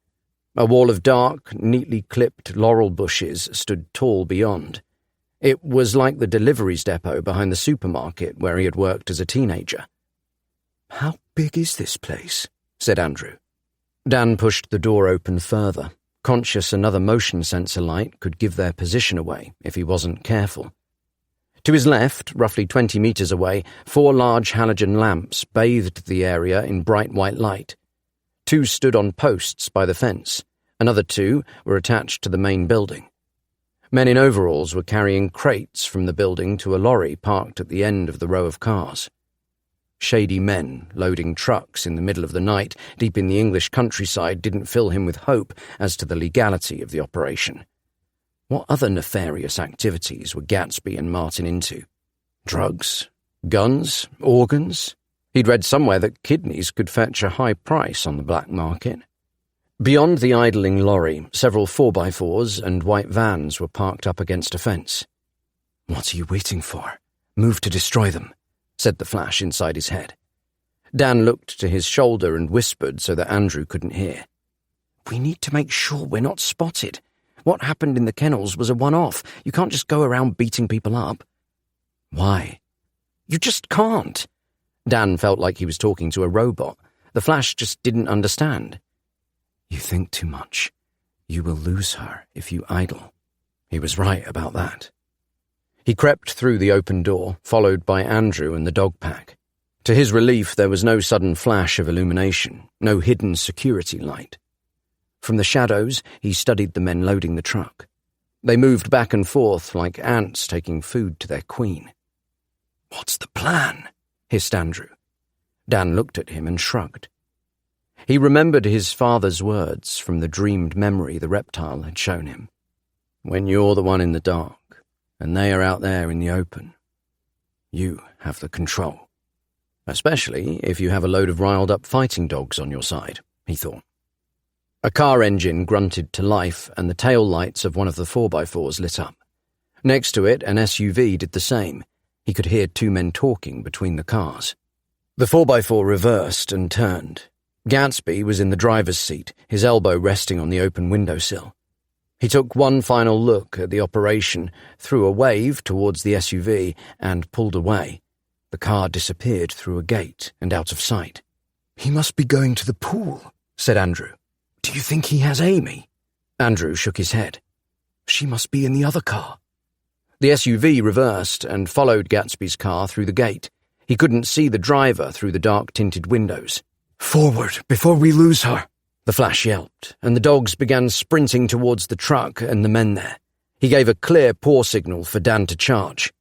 A wall of dark, neatly clipped laurel bushes stood tall beyond. It was like the deliveries depot behind the supermarket where he had worked as a teenager. "How big is this place?" said Andrew. Dan pushed the door open further, conscious another motion sensor light could give their position away if he wasn't careful. To his left, roughly 20 meters away, 4 large halogen lamps bathed the area in bright white light. 2 stood on posts by the fence. Another 2 were attached to the main building. Men in overalls were carrying crates from the building to a lorry parked at the end of the row of cars. Shady men loading trucks in the middle of the night deep in the English countryside didn't fill him with hope as to the legality of the operation. What other nefarious activities were Gatsby and Martin into? Drugs? Guns? Organs? He'd read somewhere that kidneys could fetch a high price on the black market. Beyond the idling lorry, several 4x4s and white vans were parked up against a fence. "What are you waiting for? Move to destroy them," said the Flash inside his head. Dan looked to his shoulder and whispered so that Andrew couldn't hear. "We need to make sure we're not spotted. What happened in the kennels was a one-off. You can't just go around beating people up." "Why?" "You just can't." Dan felt like he was talking to a robot. The Flash just didn't understand. "You think too much. You will lose her if you idle." He was right about that. He crept through the open door, followed by Andrew and the dog pack. To his relief, there was no sudden flash of illumination, no hidden security light. From the shadows, he studied the men loading the truck. They moved back and forth like ants taking food to their queen. "What's the plan?" hissed Andrew. Dan looked at him and shrugged. He remembered his father's words from the dreamed memory the reptile had shown him. "When you're the one in the dark, and they are out there in the open, you have the control. Especially if you have a load of riled-up fighting dogs on your side," he thought. A car engine grunted to life and the tail lights of one of the 4x4s lit up. Next to it, an SUV did the same. He could hear 2 men talking between the cars. The 4x4 reversed and turned. Gatsby was in the driver's seat, his elbow resting on the open windowsill. He took one final look at the operation, threw a wave towards the SUV, and pulled away. The car disappeared through a gate and out of sight. "He must be going to the pool," said Andrew. "Do you think he has Amy?" Andrew shook his head. "She must be in the other car." The SUV reversed and followed Gatsby's car through the gate. He couldn't see the driver through the dark-tinted windows. "Forward, before we lose her," the Flash yelped, and the dogs began sprinting towards the truck and the men there. He gave a clear paw signal for Dan to charge.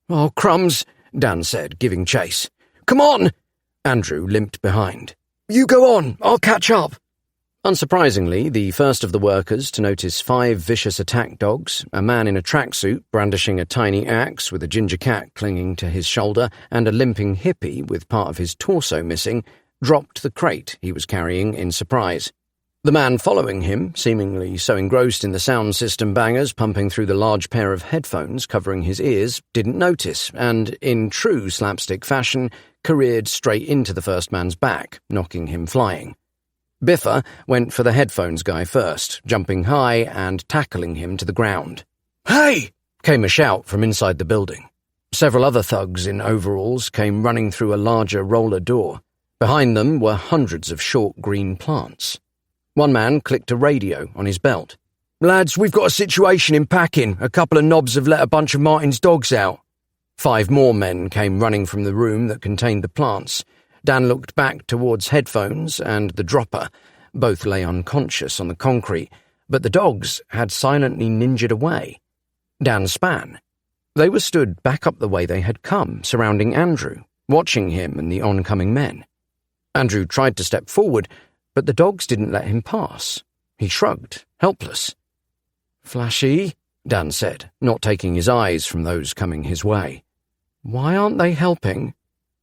"Oh, crumbs," Dan said, giving chase. "Come on!" Andrew limped behind. "You go on, I'll catch up." Unsurprisingly, the first of the workers to notice 5 vicious attack dogs, a man in a tracksuit brandishing a tiny axe with a ginger cat clinging to his shoulder, and a limping hippie with part of his torso missing, dropped the crate he was carrying in surprise. The man following him, seemingly so engrossed in the sound system bangers pumping through the large pair of headphones covering his ears, didn't notice, and, in true slapstick fashion, careered straight into the first man's back, knocking him flying. Biffa went for the headphones guy first, jumping high and tackling him to the ground. "Hey!" came a shout from inside the building. Several other thugs in overalls came running through a larger roller door. Behind them were hundreds of short green plants. One man clicked a radio on his belt. "Lads, we've got a situation in Packing. A couple of knobs have let a bunch of Martin's dogs out." 5 more men came running from the room that contained the plants. Dan looked back towards headphones and the dropper. Both lay unconscious on the concrete, but the dogs had silently ninjaed away. Dan span. They were stood back up the way they had come, surrounding Andrew, watching him and the oncoming men. Andrew tried to step forward, but the dogs didn't let him pass. He shrugged, helpless. "Flashy," Dan said, not taking his eyes from those coming his way. "Why aren't they helping?"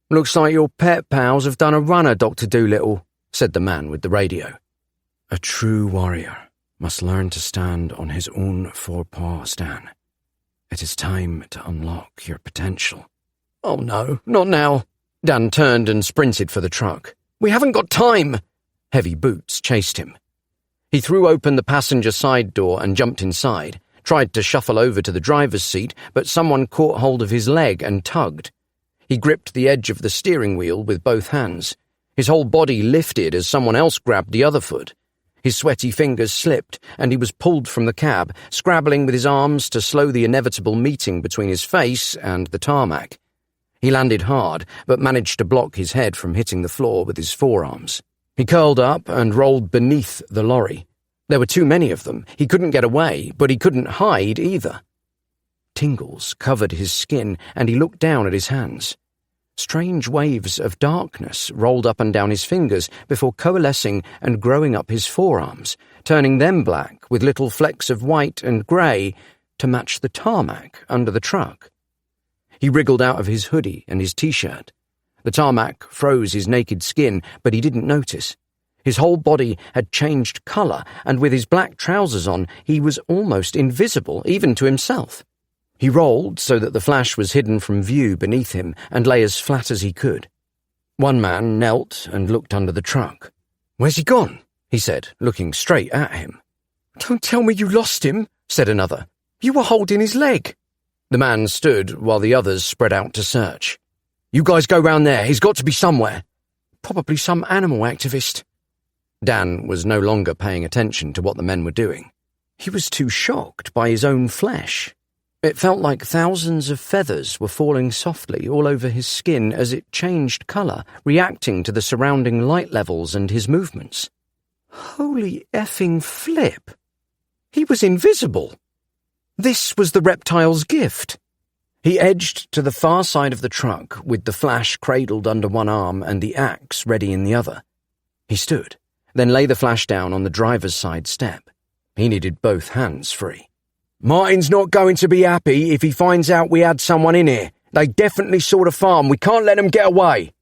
"Looks like your pet pals have done a runner, Dr. Doolittle," said the man with the radio. "A true warrior must learn to stand on his own 4 paws, Dan. It is time to unlock your potential." "Oh no, not now." Dan turned and sprinted for the truck. "We haven't got time." Heavy boots chased him. He threw open the passenger side door and jumped inside, tried to shuffle over to the driver's seat, but someone caught hold of his leg and tugged. He gripped the edge of the steering wheel with both hands. His whole body lifted as someone else grabbed the other foot. His sweaty fingers slipped, and he was pulled from the cab, scrabbling with his arms to slow the inevitable meeting between his face and the tarmac. He landed hard, but managed to block his head from hitting the floor with his forearms. He curled up and rolled beneath the lorry. There were too many of them. He couldn't get away, but he couldn't hide either. Tingles covered his skin, and he looked down at his hands. Strange waves of darkness rolled up and down his fingers before coalescing and growing up his forearms, turning them black with little flecks of white and grey to match the tarmac under the truck. He wriggled out of his hoodie and his t-shirt. The tarmac froze his naked skin, but he didn't notice. His whole body had changed colour, and with his black trousers on, he was almost invisible, even to himself. He rolled so that the Flash was hidden from view beneath him and lay as flat as he could. One man knelt and looked under the truck. "Where's he gone?" he said, looking straight at him. "Don't tell me you lost him," said another. "You were holding his leg." The man stood while the others spread out to search. "You guys go round there. He's got to be somewhere." "Probably some animal activist." Dan was no longer paying attention to what the men were doing. He was too shocked by his own flesh. It felt like thousands of feathers were falling softly all over his skin as it changed colour, reacting to the surrounding light levels and his movements. Holy effing flip! He was invisible. This was the reptile's gift. He edged to the far side of the truck with the Flash cradled under one arm and the axe ready in the other. He stood, then lay the Flash down on the driver's side step. He needed both hands free. "Martin's not going to be happy if he finds out we had someone in here. They definitely saw the farm. We can't let them get away."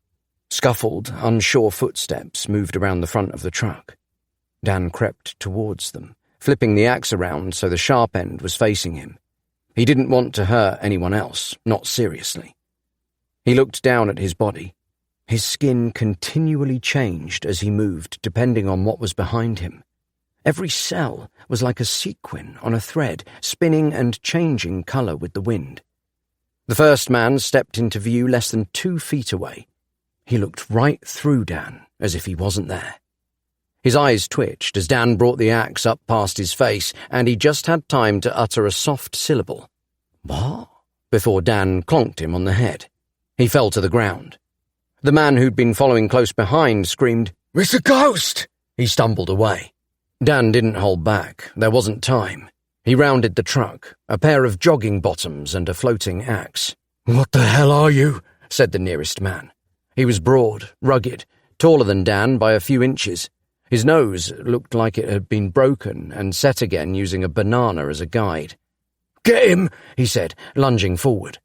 Scuffled, unsure footsteps moved around the front of the truck. Dan crept towards them, flipping the axe around so the sharp end was facing him. He didn't want to hurt anyone else, not seriously. He looked down at his body. His skin continually changed as he moved, depending on what was behind him. Every cell was like a sequin on a thread, spinning and changing colour with the wind. The first man stepped into view less than 2 feet away. He looked right through Dan as if he wasn't there. His eyes twitched as Dan brought the axe up past his face, and he just had time to utter a soft syllable. "What?" before Dan clonked him on the head. He fell to the ground. The man who'd been following close behind screamed, "It's a ghost!" He stumbled away. Dan didn't hold back. There wasn't time. He rounded the truck, a pair of jogging bottoms and a floating axe. "What the hell are you?" said the nearest man. He was broad, rugged, taller than Dan by a few inches. His nose looked like it had been broken and set again using a banana as a guide. "Get him," he said, lunging forward.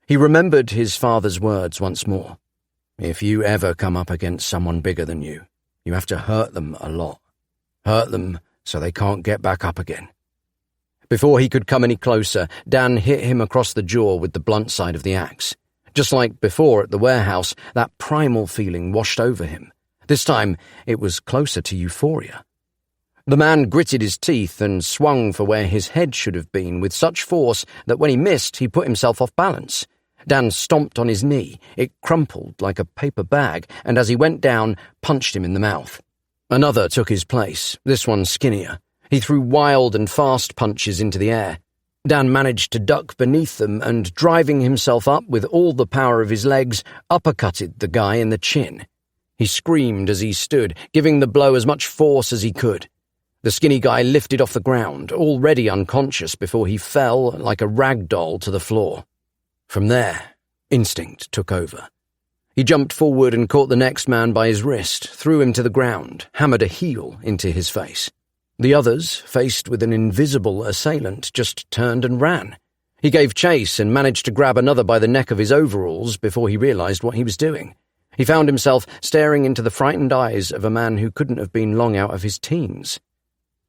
He remembered his father's words once more. "If you ever come up against someone bigger than you have to hurt them a lot. Hurt them so they can't get back up again." Before he could come any closer, Dan hit him across the jaw with the blunt side of the axe. Just like before at the warehouse, that primal feeling washed over him. This time, it was closer to euphoria. The man gritted his teeth and swung for where his head should have been with such force that when he missed, he put himself off balance. Dan stomped on his knee. It crumpled like a paper bag, and as he went down, punched him in the mouth. Another took his place, this one skinnier. He threw wild and fast punches into the air. Dan managed to duck beneath them and, driving himself up with all the power of his legs, uppercutted the guy in the chin. He screamed as he stood, giving the blow as much force as he could. The skinny guy lifted off the ground, already unconscious before he fell like a rag doll to the floor. From there, instinct took over. He jumped forward and caught the next man by his wrist, threw him to the ground, hammered a heel into his face. The others, faced with an invisible assailant, just turned and ran. He gave chase and managed to grab another by the neck of his overalls before he realized what he was doing. He found himself staring into the frightened eyes of a man who couldn't have been long out of his teens.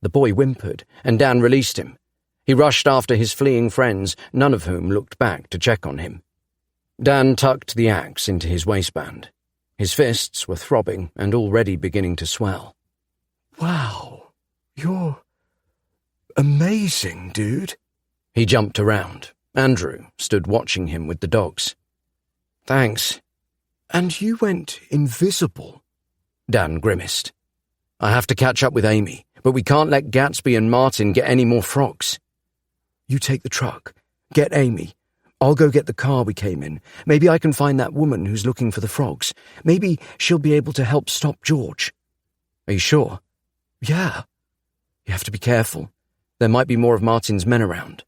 The boy whimpered, and Dan released him. He rushed after his fleeing friends, none of whom looked back to check on him. Dan tucked the axe into his waistband. His fists were throbbing and already beginning to swell. "Wow, you're amazing, dude." He jumped around. Andrew stood watching him with the dogs. "Thanks." "And you went invisible?" Dan grimaced. "I have to catch up with Amy, but we can't let Gatsby and Martin get any more frogs." "You take the truck. Get Amy. I'll go get the car we came in. Maybe I can find that woman who's looking for the frogs. Maybe she'll be able to help stop George." "Are you sure?" "Yeah." "You have to be careful. There might be more of Martin's men around."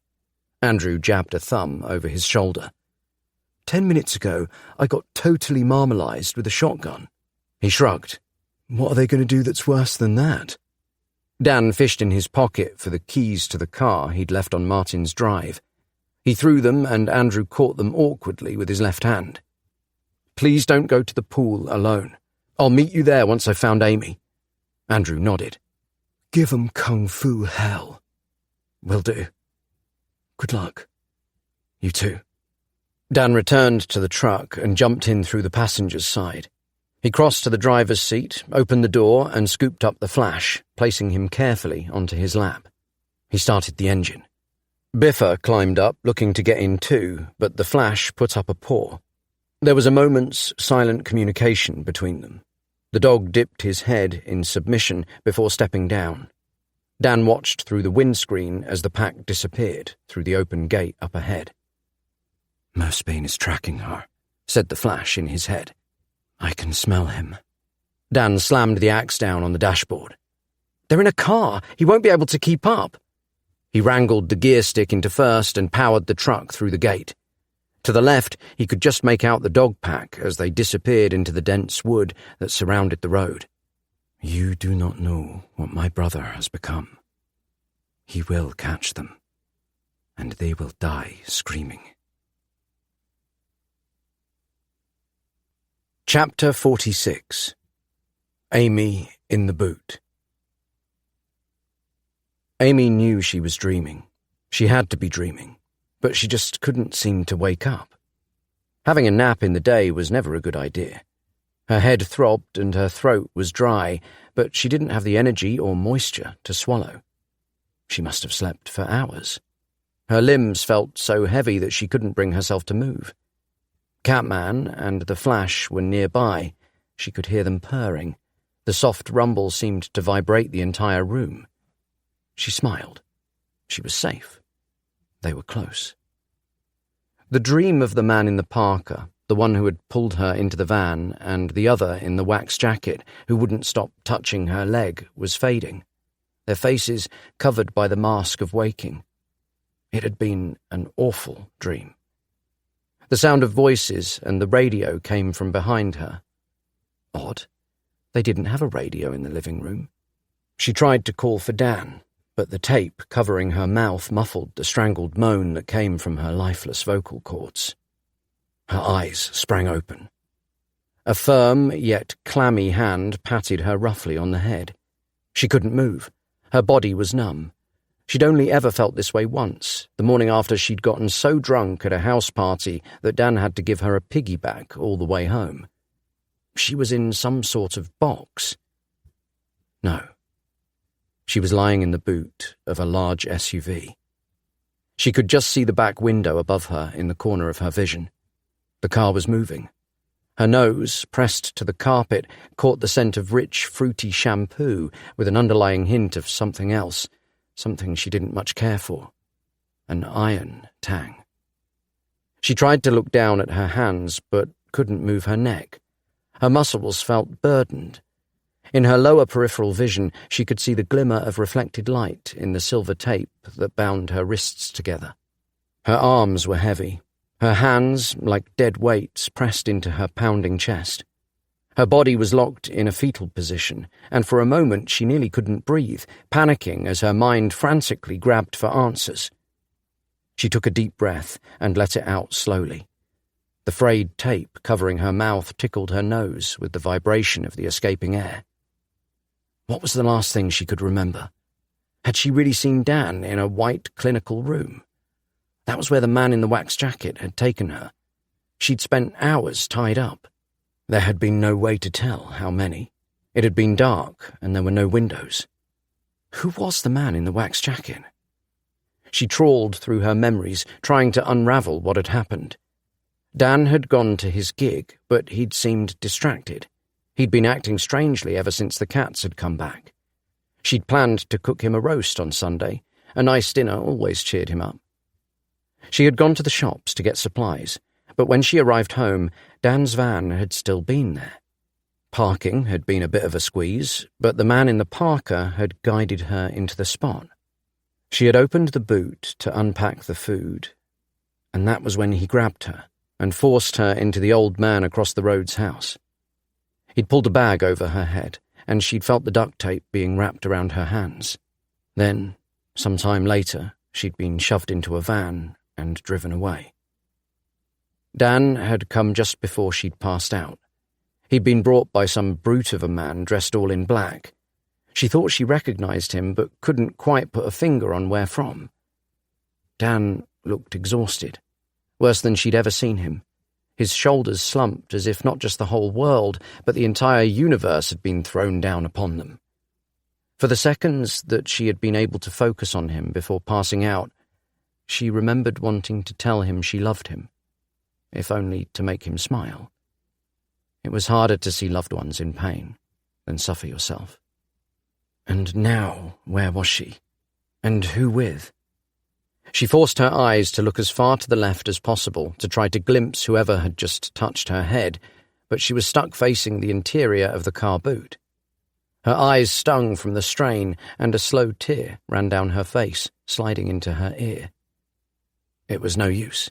Andrew jabbed a thumb over his shoulder. 10 minutes ago, I got totally marmalized with a shotgun." He shrugged. "What are they going to do that's worse than that?" Dan fished in his pocket for the keys to the car he'd left on Martin's drive. He threw them, and Andrew caught them awkwardly with his left hand. "Please don't go to the pool alone. I'll meet you there once I've found Amy." Andrew nodded. "Give 'em kung fu hell." "Will do." "Good luck." "You too." Dan returned to the truck and jumped in through the passenger's side. He crossed to the driver's seat, opened the door, and scooped up the Flash, placing him carefully onto his lap. He started the engine. Biffa climbed up, looking to get in too, but the Flash put up a paw. There was a moment's silent communication between them. The dog dipped his head in submission before stepping down. Dan watched through the windscreen as the pack disappeared through the open gate up ahead. "Merspane is tracking her," said the Flash in his head. "I can smell him." Dan slammed the axe down on the dashboard. "They're in a car. He won't be able to keep up." He wrangled the gear stick into first and powered the truck through the gate. To the left, he could just make out the dog pack as they disappeared into the dense wood that surrounded the road. "You do not know what my brother has become. He will catch them, and they will die screaming." Chapter 46. Amy in the Boot. Amy knew she was dreaming. She had to be dreaming, but she just couldn't seem to wake up. Having a nap in the day was never a good idea. Her head throbbed and her throat was dry, but she didn't have the energy or moisture to swallow. She must have slept for hours. Her limbs felt so heavy that she couldn't bring herself to move. Catman and the Flash were nearby, She could hear them purring. The soft rumble seemed to vibrate the entire room. She smiled. She was safe. They were close. The dream of the man in the parka, the one who had pulled her into the van, and the other in the wax jacket who wouldn't stop touching her leg, was fading, their faces covered by the mask of waking. It had been an awful dream. The sound of voices and the radio came from behind her. Odd. They didn't have a radio in the living room. She tried to call for Dan, but the tape covering her mouth muffled the strangled moan that came from her lifeless vocal cords. Her eyes sprang open. A firm yet clammy hand patted her roughly on the head. She couldn't move. Her body was numb. She'd only ever felt this way once, the morning after she'd gotten so drunk at a house party that Dan had to give her a piggyback all the way home. She was in some sort of box. No. She was lying in the boot of a large SUV. She could just see the back window above her in the corner of her vision. The car was moving. Her nose, pressed to the carpet, caught the scent of rich, fruity shampoo with an underlying hint of something else, something she didn't much care for. An iron tang. She tried to look down at her hands, but couldn't move her neck. Her muscles felt burdened. In her lower peripheral vision, she could see the glimmer of reflected light in the silver tape that bound her wrists together. Her arms were heavy. Her hands, like dead weights, pressed into her pounding chest. Her body was locked in a fetal position, and for a moment she nearly couldn't breathe, panicking as her mind frantically grabbed for answers. She took a deep breath and let it out slowly. The frayed tape covering her mouth tickled her nose with the vibration of the escaping air. What was the last thing she could remember? Had she really seen Dan in a white clinical room? That was where the man in the wax jacket had taken her. She'd spent hours tied up. There had been no way to tell how many. It had been dark, and there were no windows. Who was the man in the wax jacket? She trawled through her memories, trying to unravel what had happened. Dan had gone to his gig, but he'd seemed distracted. He'd been acting strangely ever since the cats had come back. She'd planned to cook him a roast on Sunday. A nice dinner always cheered him up. She had gone to the shops to get supplies, but when she arrived home, Dan's van had still been there. Parking had been a bit of a squeeze, but the man in the parka had guided her into the spot. She had opened the boot to unpack the food, and that was when he grabbed her and forced her into the old man across the road's house. He'd pulled a bag over her head, and she'd felt the duct tape being wrapped around her hands. Then, some time later, she'd been shoved into a van and driven away. Dan had come just before she'd passed out. He'd been brought by some brute of a man dressed all in black. She thought she recognized him, but couldn't quite put a finger on where from. Dan looked exhausted, worse than she'd ever seen him. His shoulders slumped as if not just the whole world, but the entire universe had been thrown down upon them. For the seconds that she had been able to focus on him before passing out, she remembered wanting to tell him she loved him, if only to make him smile. It was harder to see loved ones in pain than suffer yourself. And now, where was she? And who with? She forced her eyes to look as far to the left as possible to try to glimpse whoever had just touched her head, but she was stuck facing the interior of the car boot. Her eyes stung from the strain, and a slow tear ran down her face, sliding into her ear. It was no use.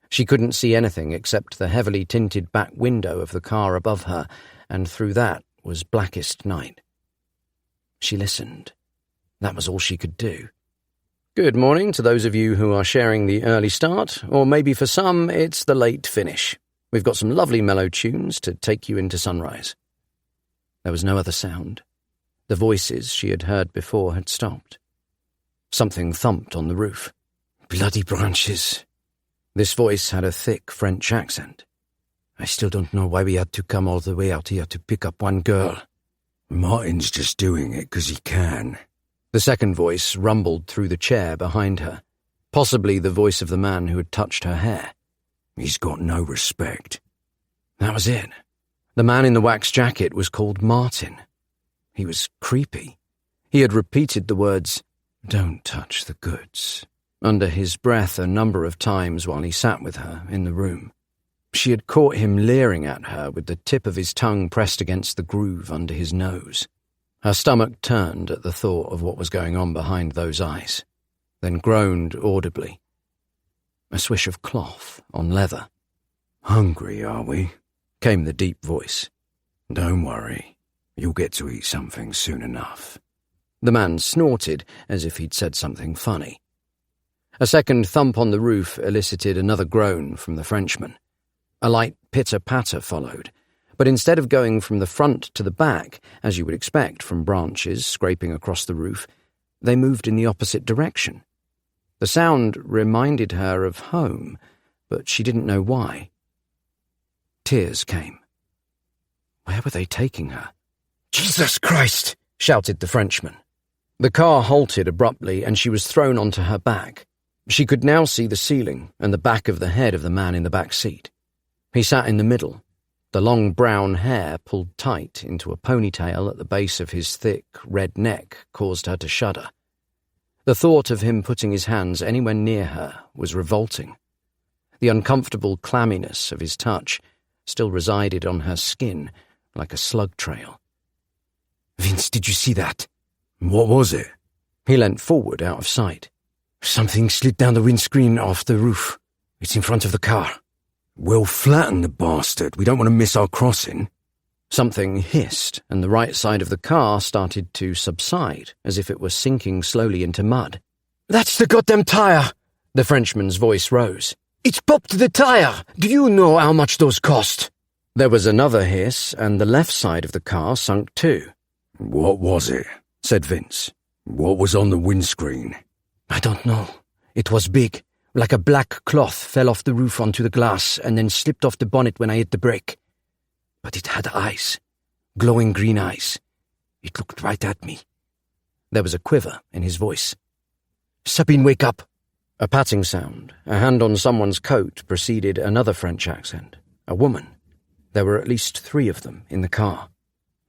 She couldn't see anything except the heavily tinted back window of the car above her, and through that was blackest night. She listened. That was all she could do. Good morning to those of you who are sharing the early start, or maybe for some it's the late finish. We've got some lovely mellow tunes to take you into sunrise. There was no other sound. The voices she had heard before had stopped. Something thumped on the roof. Bloody branches. This voice had a thick French accent. I still don't know why we had to come all the way out here to pick up one girl. Martin's just doing it 'cause he can. The second voice rumbled through the chair behind her, possibly the voice of the man who had touched her hair. He's got no respect. That was it. The man in the wax jacket was called Martin. He was creepy. He had repeated the words, "Don't touch the goods," under his breath a number of times while he sat with her in the room. She had caught him leering at her with the tip of his tongue pressed against the groove under his nose. Her stomach turned at the thought of what was going on behind those eyes, then groaned audibly. A swish of cloth on leather. "Hungry, are we?" came the deep voice. "Don't worry. You'll get to eat something soon enough." The man snorted as if he'd said something funny. A second thump on the roof elicited another groan from the Frenchman. A light pitter-patter followed, but instead of going from the front to the back, as you would expect from branches scraping across the roof, they moved in the opposite direction. The sound reminded her of home, but she didn't know why. Tears came. Where were they taking her? "Jesus Christ!" shouted the Frenchman. The car halted abruptly and she was thrown onto her back. She could now see the ceiling and the back of the head of the man in the back seat. He sat in the middle. The long brown hair pulled tight into a ponytail at the base of his thick, red neck caused her to shudder. The thought of him putting his hands anywhere near her was revolting. The uncomfortable clamminess of his touch still resided on her skin like a slug trail. "Vince, did you see that?" "What was it?" He leant forward out of sight. "Something slid down the windscreen off the roof. It's in front of the car." "We'll flatten the bastard. We don't want to miss our crossing." Something hissed, and the right side of the car started to subside, as if it were sinking slowly into mud. "That's the goddamn tire!" The Frenchman's voice rose. "It's popped the tire! Do you know how much those cost?" There was another hiss, and the left side of the car sunk too. "What was it?" said Vince. "What was on the windscreen?" "I don't know. It was big, like a black cloth fell off the roof onto the glass and then slipped off the bonnet when I hit the brake. But it had eyes, glowing green eyes. It looked right at me." There was a quiver in his voice. "Sabine, wake up!" A patting sound, a hand on someone's coat, preceded another French accent. A woman. There were at least 3 of them in the car.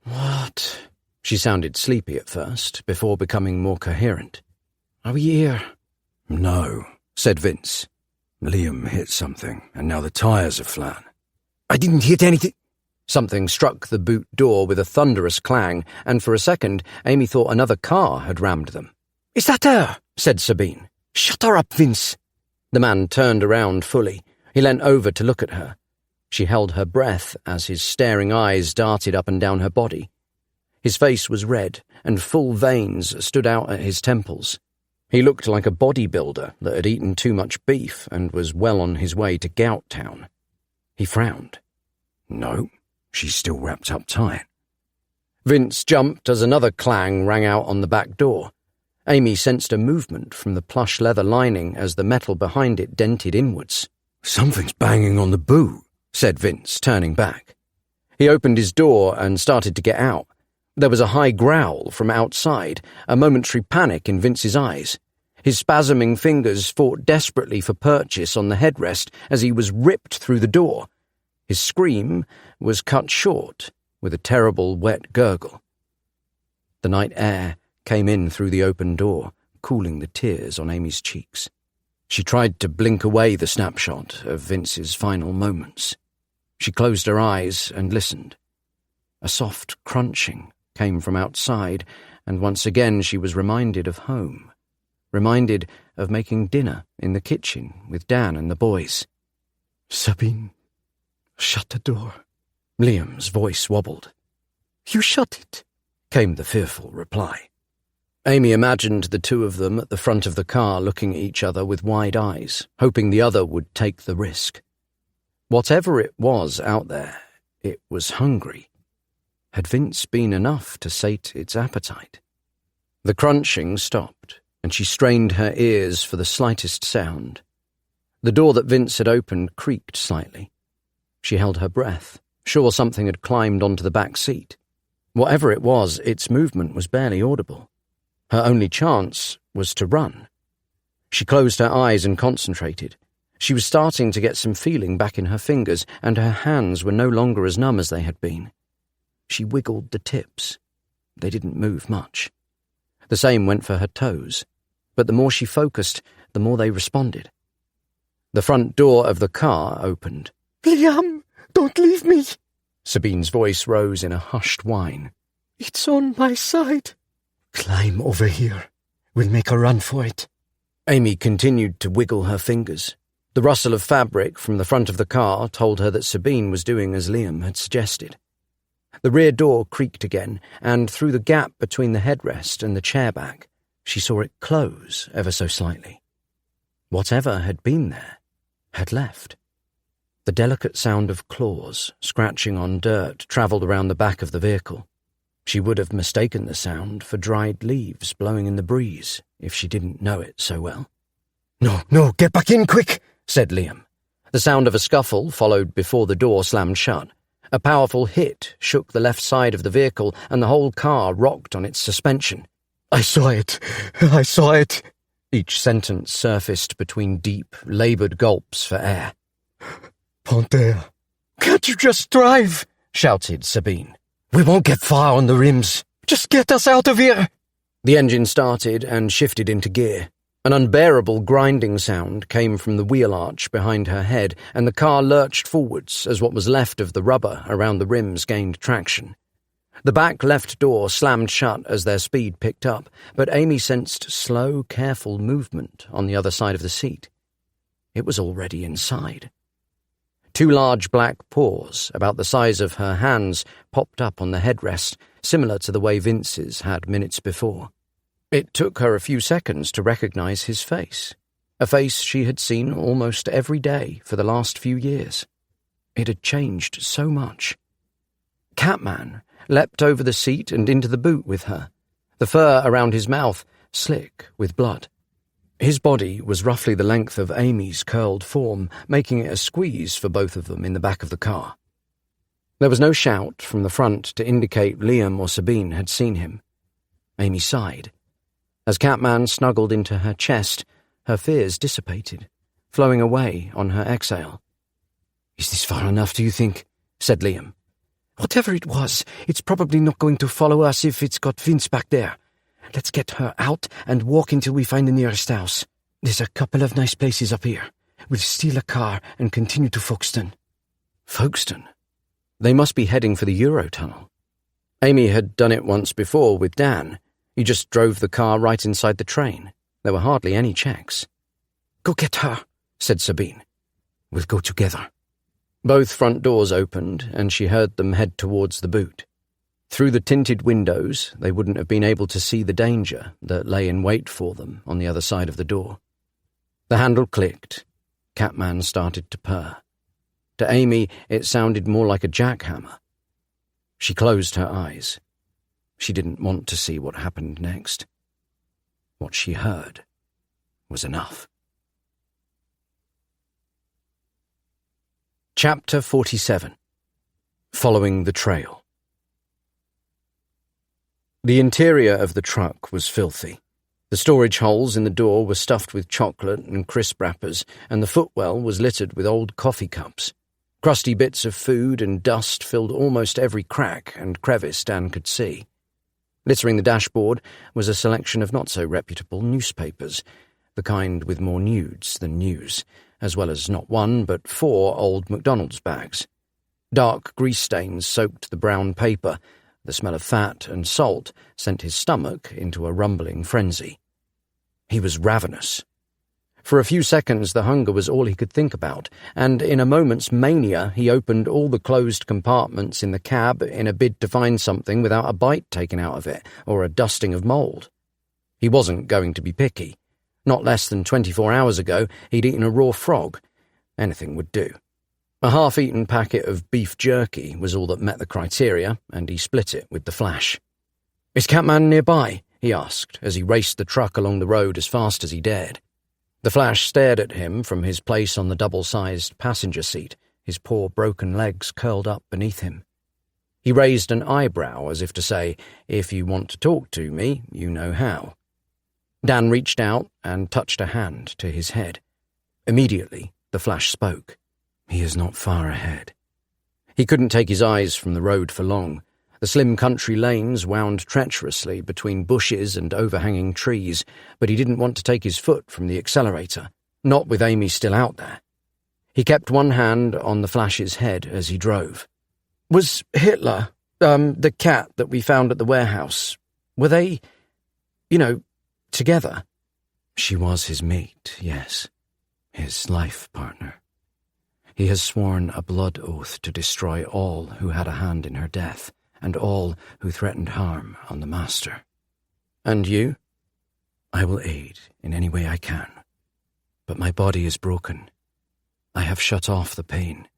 "What?" She sounded sleepy at first, before becoming more coherent. "Are we here?" "No," said Vince. "Liam hit something, and now the tires are flat." "I didn't hit anything." Something struck the boot door with a thunderous clang, and for a second Amy thought another car had rammed them. "Is that her?" said Sabine. "Shut her up, Vince." The man turned around fully. He leant over to look at her. She held her breath as his staring eyes darted up and down her body. His face was red, and full veins stood out at his temples. He looked like a bodybuilder that had eaten too much beef and was well on his way to Gout Town. He frowned. "No, she's still wrapped up tight." Vince jumped as another clang rang out on the back door. Amy sensed a movement from the plush leather lining as the metal behind it dented inwards. "Something's banging on the boot," said Vince, turning back. He opened his door and started to get out. There was a high growl from outside, a momentary panic in Vince's eyes. His spasming fingers fought desperately for purchase on the headrest as he was ripped through the door. His scream was cut short with a terrible wet gurgle. The night air came in through the open door, cooling the tears on Amy's cheeks. She tried to blink away the snapshot of Vince's final moments. She closed her eyes and listened. A soft crunching came from outside, and once again she was reminded of home, reminded of making dinner in the kitchen with Dan and the boys. "Sabine, shut the door." Liam's voice wobbled. "You shut it," came the fearful reply. Amy imagined the 2 of them at the front of the car looking at each other with wide eyes, hoping the other would take the risk. Whatever it was out there, it was hungry. Had Vince been enough to sate its appetite? The crunching stopped, and she strained her ears for the slightest sound. The door that Vince had opened creaked slightly. She held her breath, sure something had climbed onto the back seat. Whatever it was, its movement was barely audible. Her only chance was to run. She closed her eyes and concentrated. She was starting to get some feeling back in her fingers, and her hands were no longer as numb as they had been. She wiggled the tips. They didn't move much. The same went for her toes, but the more she focused, the more they responded. The front door of the car opened. "Liam, don't leave me!" Sabine's voice rose in a hushed whine. "It's on my side." "Climb over here. We'll make a run for it." Amy continued to wiggle her fingers. The rustle of fabric from the front of the car told her that Sabine was doing as Liam had suggested. The rear door creaked again, and through the gap between the headrest and the chair back, she saw it close ever so slightly. Whatever had been there had left. The delicate sound of claws scratching on dirt travelled around the back of the vehicle. She would have mistaken the sound for dried leaves blowing in the breeze if she didn't know it so well. No, get back in quick," said Liam. The sound of a scuffle followed before the door slammed shut. A powerful hit shook the left side of the vehicle, and the whole car rocked on its suspension. I saw it. Each sentence surfaced between deep, laboured gulps for air. "Panthère, can't you just drive?" shouted Sabine. "We won't get far on the rims. Just get us out of here." The engine started and shifted into gear. An unbearable grinding sound came from the wheel arch behind her head, and the car lurched forwards as what was left of the rubber around the rims gained traction. The back left door slammed shut as their speed picked up, but Amy sensed slow, careful movement on the other side of the seat. It was already inside. Two large black paws, about the size of her hands, popped up on the headrest, similar to the way Vince's had minutes before. It took her a few seconds to recognise his face, a face she had seen almost every day for the last few years. It had changed so much. Catman leapt over the seat and into the boot with her, the fur around his mouth slick with blood. His body was roughly the length of Amy's curled form, making it a squeeze for both of them in the back of the car. There was no shout from the front to indicate Liam or Sabine had seen him. Amy sighed. As Catman snuggled into her chest, her fears dissipated, flowing away on her exhale. "Is this far enough, do you think?" said Liam. "Whatever it was, it's probably not going to follow us if it's got Vince back there. Let's get her out and walk until we find the nearest house. There's a couple of nice places up here. We'll steal a car and continue to Folkestone." Folkestone? They must be heading for the Eurotunnel. Amy had done it once before with Dan. He just drove the car right inside the train. There were hardly any checks. "Go get her," said Sabine. "We'll go together." Both front doors opened, and she heard them head towards the boot. Through the tinted windows, they wouldn't have been able to see the danger that lay in wait for them on the other side of the door. The handle clicked. Catman started to purr. To Amy, it sounded more like a jackhammer. She closed her eyes. She didn't want to see what happened next. What she heard was enough. Chapter 47. Following the Trail. The interior of the truck was filthy. The storage holes in the door were stuffed with chocolate and crisp wrappers, and the footwell was littered with old coffee cups. Crusty bits of food and dust filled almost every crack and crevice Dan could see. Littering the dashboard was a selection of not-so-reputable newspapers, the kind with more nudes than news, as well as not one but 4 old McDonald's bags. Dark grease stains soaked the brown paper. The smell of fat and salt sent his stomach into a rumbling frenzy. He was ravenous. For a few seconds the hunger was all he could think about, and in a moment's mania he opened all the closed compartments in the cab in a bid to find something without a bite taken out of it or a dusting of mould. He wasn't going to be picky. Not less than 24 hours ago he'd eaten a raw frog. Anything would do. A half-eaten packet of beef jerky was all that met the criteria, and he split it with the Flash. "Is Catman nearby?" he asked as he raced the truck along the road as fast as he dared. The Flash stared at him from his place on the double-sized passenger seat, his poor broken legs curled up beneath him. He raised an eyebrow as if to say, "If you want to talk to me, you know how." Dan reached out and touched a hand to his head. Immediately, the Flash spoke. He is not far ahead. He couldn't take his eyes from the road for long. The slim country lanes wound treacherously between bushes and overhanging trees, but he didn't want to take his foot from the accelerator, not with Amy still out there. He kept one hand on the Flash's head as he drove. Was Hitler, the cat that we found at the warehouse, were they, together? She was his mate, yes. His life partner. He has sworn a blood oath to destroy all who had a hand in her death, and all who threatened harm on the Master. And you? I will aid in any way I can. But my body is broken. I have shut off the pain,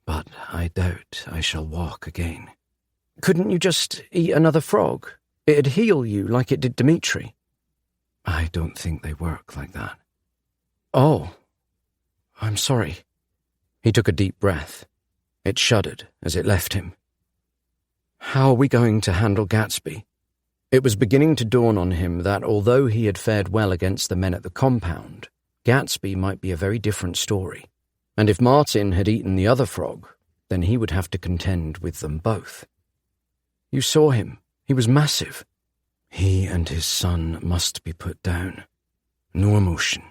but I doubt I shall walk again. Couldn't you just eat another frog? It'd heal you like it did Dimitri. I don't think they work like that. Oh, I'm sorry. He took a deep breath. It shuddered as it left him. How are we going to handle Gatsby? It was beginning to dawn on him that although he had fared well against the men at the compound, Gatsby might be a very different story. And if Martin had eaten the other frog, then he would have to contend with them both. You saw him. He was massive. He and his son must be put down. No emotion,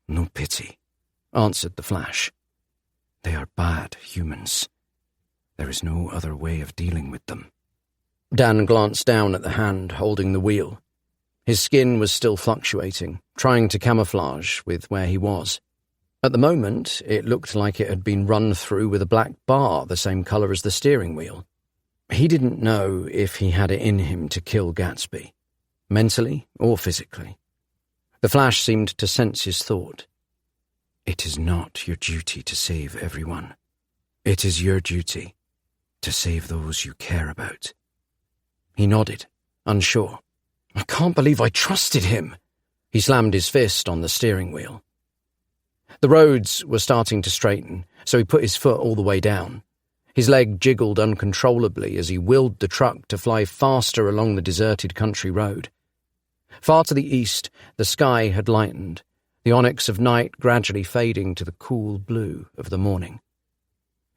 no pity, answered the Flash. They are bad humans. There is no other way of dealing with them. Dan glanced down at the hand holding the wheel. His skin was still fluctuating, trying to camouflage with where he was. At the moment, it looked like it had been run through with a black bar the same colour as the steering wheel. He didn't know if he had it in him to kill Gatsby, mentally or physically. The Flash seemed to sense his thought. It is not your duty to save everyone. It is your duty to save those you care about. He nodded, unsure. I can't believe I trusted him. He slammed his fist on the steering wheel. The roads were starting to straighten, so he put his foot all the way down. His leg jiggled uncontrollably as he willed the truck to fly faster along the deserted country road. Far to the east, the sky had lightened, the onyx of night gradually fading to the cool blue of the morning.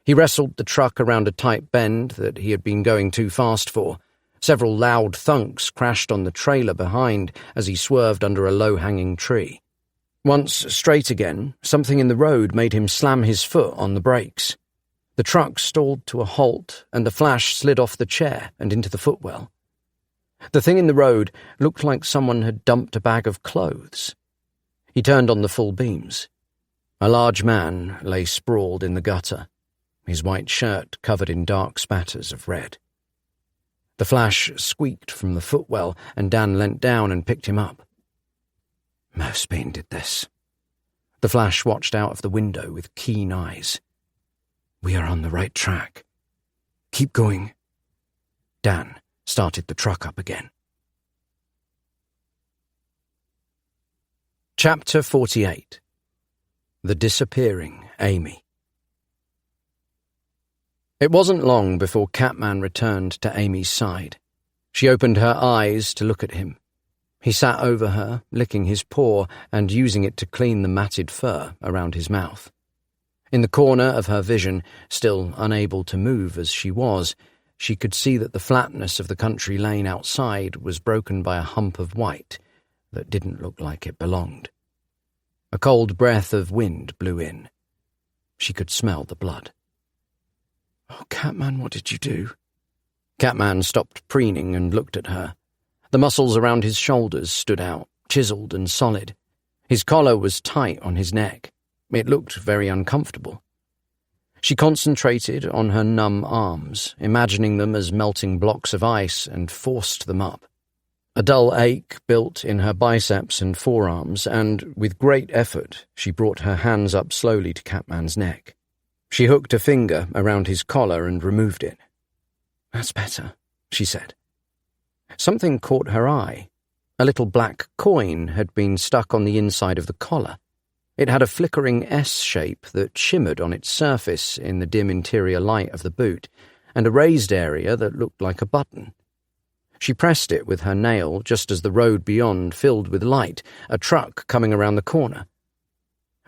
He wrestled the truck around a tight bend that he had been going too fast for. Several loud thunks crashed on the trailer behind as he swerved under a low-hanging tree. Once straight again, something in the road made him slam his foot on the brakes. The truck stalled to a halt, and the Flash slid off the chair and into the footwell. The thing in the road looked like someone had dumped a bag of clothes. He turned on the full beams. A large man lay sprawled in the gutter, his white shirt covered in dark spatters of red. The Flash squeaked from the footwell, and Dan leant down and picked him up. Mousebane did this. The Flash watched out of the window with keen eyes. We are on the right track. Keep going. Dan started the truck up again. Chapter 48. The Disappearing Amy. It wasn't long before Catman returned to Amy's side. She opened her eyes to look at him. He sat over her, licking his paw and using it to clean the matted fur around his mouth. In the corner of her vision, still unable to move as she was, she could see that the flatness of the country lane outside was broken by a hump of white that didn't look like it belonged. A cold breath of wind blew in. She could smell the blood. Oh, Catman, what did you do? Catman stopped preening and looked at her. The muscles around his shoulders stood out, chiselled and solid. His collar was tight on his neck. It looked very uncomfortable. She concentrated on her numb arms, imagining them as melting blocks of ice, and forced them up. A dull ache built in her biceps and forearms, and, with great effort, she brought her hands up slowly to Catman's neck. She hooked a finger around his collar and removed it. That's better, she said. Something caught her eye. A little black coin had been stuck on the inside of the collar. It had a flickering S shape that shimmered on its surface in the dim interior light of the boot, and a raised area that looked like a button. She pressed it with her nail just as the road beyond filled with light, a truck coming around the corner.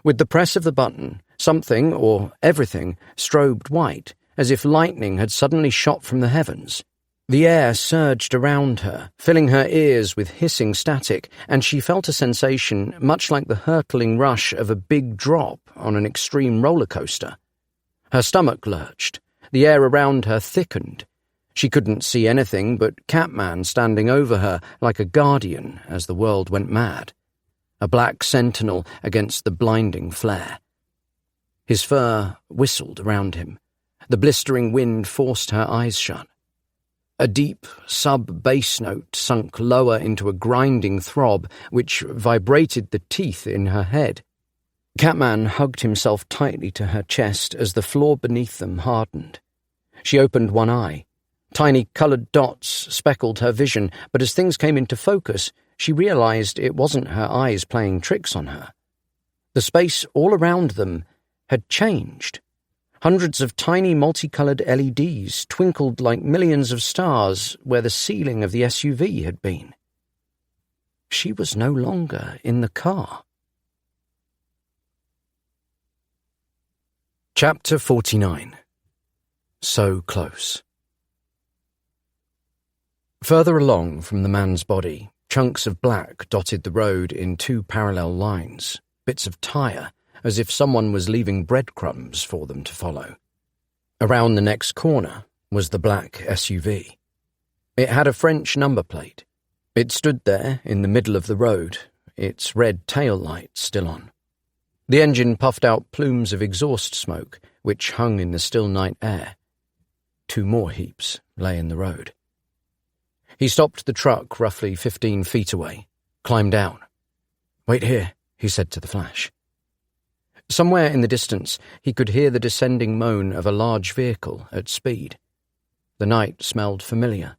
With the press of the button, Something, or everything, strobed white, as if lightning had suddenly shot from the heavens. The air surged around her, filling her ears with hissing static, and she felt a sensation much like the hurtling rush of a big drop on an extreme roller coaster. Her stomach lurched. The air around her thickened. She couldn't see anything but Catman standing over her like a guardian as the world went mad. A black sentinel against the blinding flare. His fur whistled around him. The blistering wind forced her eyes shut. A deep sub-bass note sunk lower into a grinding throb which vibrated the teeth in her head. Catman hugged himself tightly to her chest as the floor beneath them hardened. She opened one eye. Tiny coloured dots speckled her vision, but as things came into focus, she realised it wasn't her eyes playing tricks on her. The space all around them had changed. Hundreds of tiny multicoloured LEDs twinkled like millions of stars where the ceiling of the SUV had been. She was no longer in the car. Chapter 49. So Close. Further along from the man's body, chunks of black dotted the road in two parallel lines, bits of tyre, as if someone was leaving breadcrumbs for them to follow. Around the next corner was the black SUV. It had a French number plate. It stood there in the middle of the road, its red tail light still on. The engine puffed out plumes of exhaust smoke, which hung in the still night air. 2 more heaps lay in the road. He stopped the truck roughly 15 feet away, climbed down. "Wait here," he said to the Flash. Somewhere in the distance, he could hear the descending moan of a large vehicle at speed. The night smelled familiar,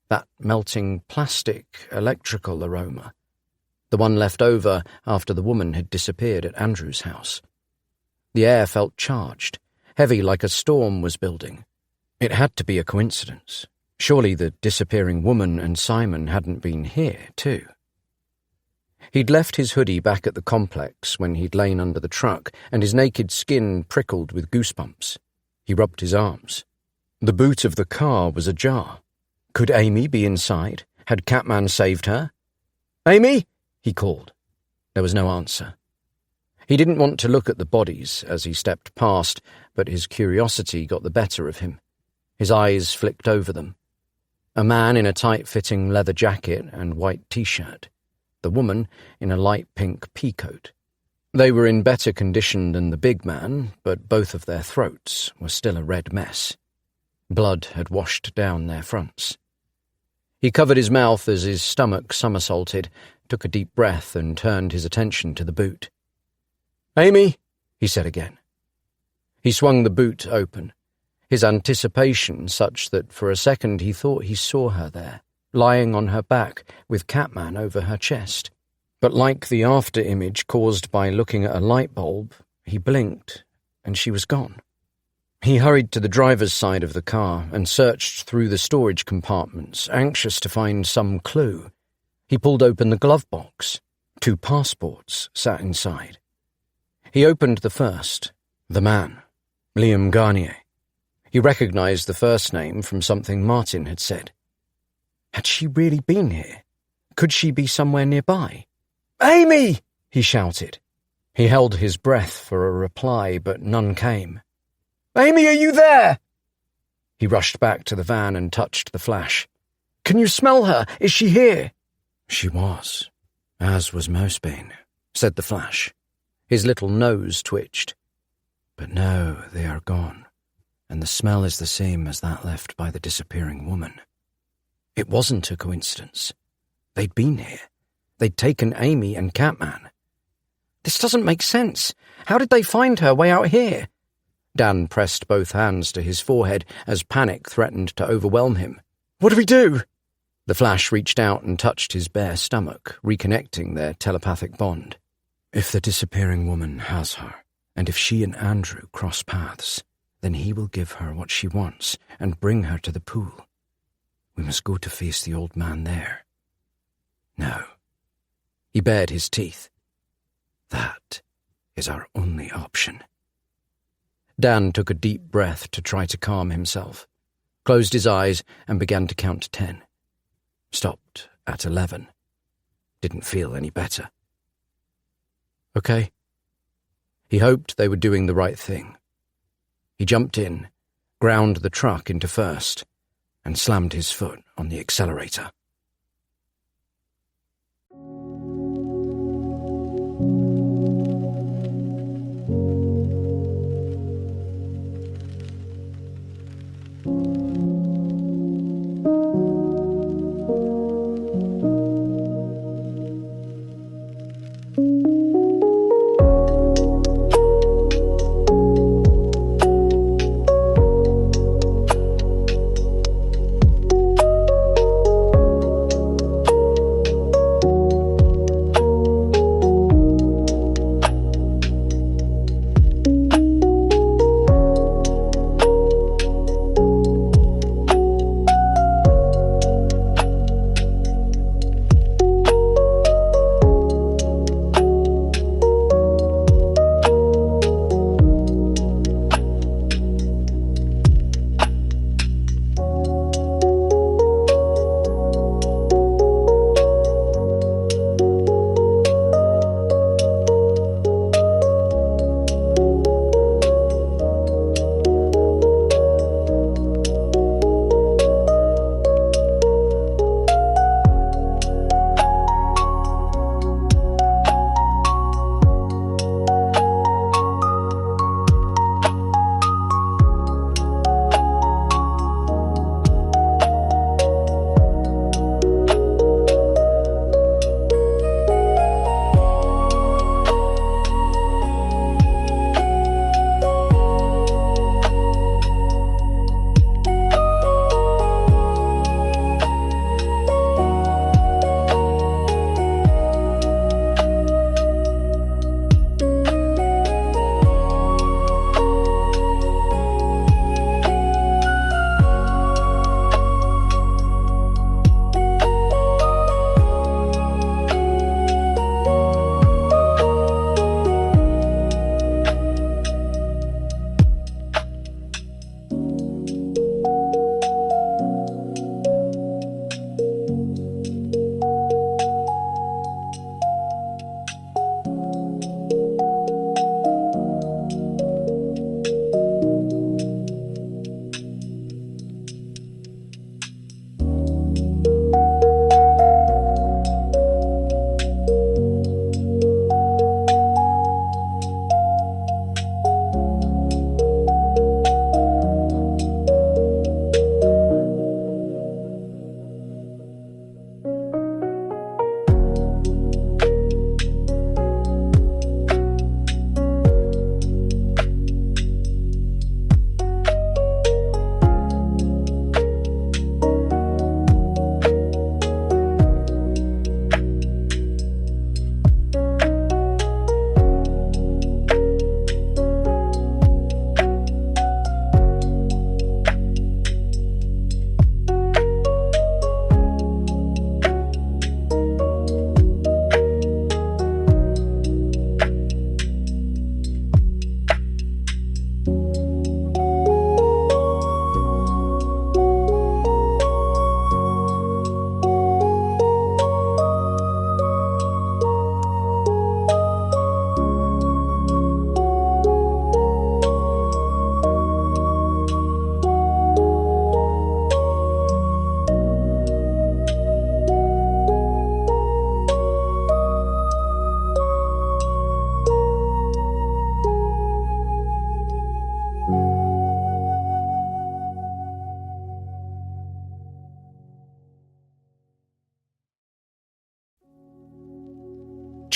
that melting plastic, electrical aroma, the one left over after the woman had disappeared at Andrew's house. The air felt charged, heavy like a storm was building. It had to be a coincidence. Surely the disappearing woman and Simon hadn't been here, too. He'd left his hoodie back at the complex when he'd lain under the truck, and his naked skin prickled with goosebumps. He rubbed his arms. The boot of the car was ajar. Could Amy be inside? Had Catman saved her? "Amy?" he called. There was no answer. He didn't want to look at the bodies as he stepped past, but his curiosity got the better of him. His eyes flicked over them. A man in a tight-fitting leather jacket and white t-shirt. The woman in a light pink peacoat. They were in better condition than the big man, but both of their throats were still a red mess. Blood had washed down their fronts. He covered his mouth as his stomach somersaulted, took a deep breath and turned his attention to the boot. "Amy," he said again. He swung the boot open, his anticipation such that for a second he thought he saw her there, lying on her back with Catman over her chest. But like the after-image caused by looking at a light bulb, he blinked, and she was gone. He hurried to the driver's side of the car and searched through the storage compartments, anxious to find some clue. He pulled open the glove box. 2 passports sat inside. He opened the first, the man, Liam Garnier. He recognized the first name from something Martin had said. Had she really been here? Could she be somewhere nearby? "Amy!" he shouted. He held his breath for a reply, but none came. "Amy, are you there?" He rushed back to the van and touched the Flash. "Can you smell her? Is she here?" "She was, as was Mosebane," said the Flash. His little nose twitched. "But now they are gone, and the smell is the same as that left by the disappearing woman." It wasn't a coincidence. They'd been here. They'd taken Amy and Catman. "This doesn't make sense. How did they find her way out here?" Dan pressed both hands to his forehead as panic threatened to overwhelm him. "What do we do?" The Flash reached out and touched his bare stomach, reconnecting their telepathic bond. "If the disappearing woman has her, and if she and Andrew cross paths, then he will give her what she wants and bring her to the pool. We must go to face the old man there. Now," he bared his teeth, "that is our only option." Dan took a deep breath to try to calm himself, closed his eyes and began to count to 10. Stopped at 11. Didn't feel any better. Okay. He hoped they were doing the right thing. He jumped in, ground the truck into first, and slammed his foot on the accelerator.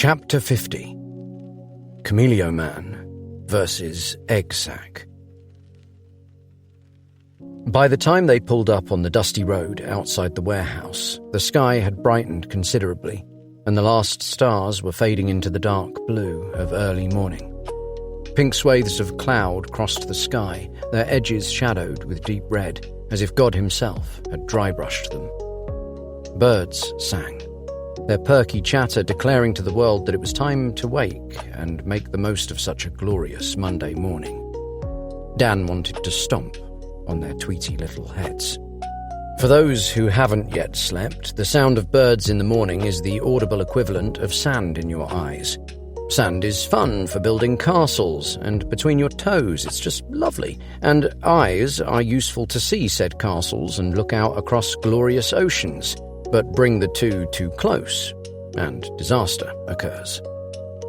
Chapter 50. Cameleo Man versus Egg Sack. By the time they pulled up on the dusty road outside the warehouse, the sky had brightened considerably, and the last stars were fading into the dark blue of early morning. Pink swathes of cloud crossed the sky, their edges shadowed with deep red, as if God himself had dry-brushed them. Birds sang, their perky chatter declaring to the world that it was time to wake and make the most of such a glorious Monday morning. Dan wanted to stomp on their tweety little heads. For those who haven't yet slept, the sound of birds in the morning is the audible equivalent of sand in your eyes. Sand is fun for building castles, and between your toes it's just lovely, and eyes are useful to see said castles and look out across glorious oceans, but bring the two too close, and disaster occurs.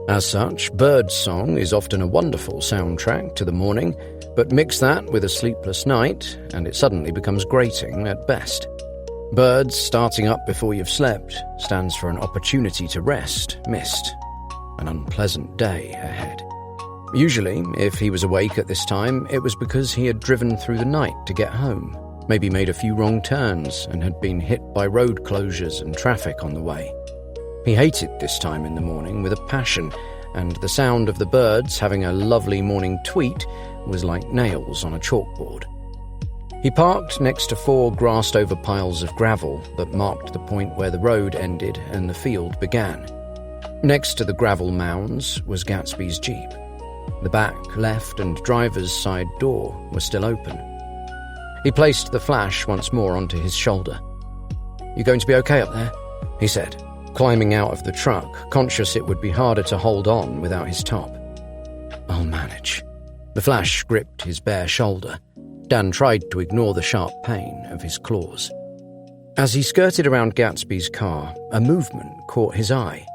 As such, bird song is often a wonderful soundtrack to the morning, but mix that with a sleepless night, and it suddenly becomes grating at best. Birds starting up before you've slept stands for an opportunity to rest missed. An unpleasant day ahead. Usually, if he was awake at this time, it was because he had driven through the night to get home, maybe made a few wrong turns and had been hit by road closures and traffic on the way. He hated this time in the morning with a passion, and the sound of the birds having a lovely morning tweet was like nails on a chalkboard. He parked next to 4 grassed-over piles of gravel that marked the point where the road ended and the field began. Next to the gravel mounds was Gatsby's Jeep. The back, left, and driver's side door were still open. He placed the flash once more onto his shoulder. "You going to be okay up there?" he said, climbing out of the truck, conscious it would be harder to hold on without his top. "I'll manage." The flash gripped his bare shoulder. Dan tried to ignore the sharp pain of his claws. As he skirted around Gatsby's car, a movement caught his eye.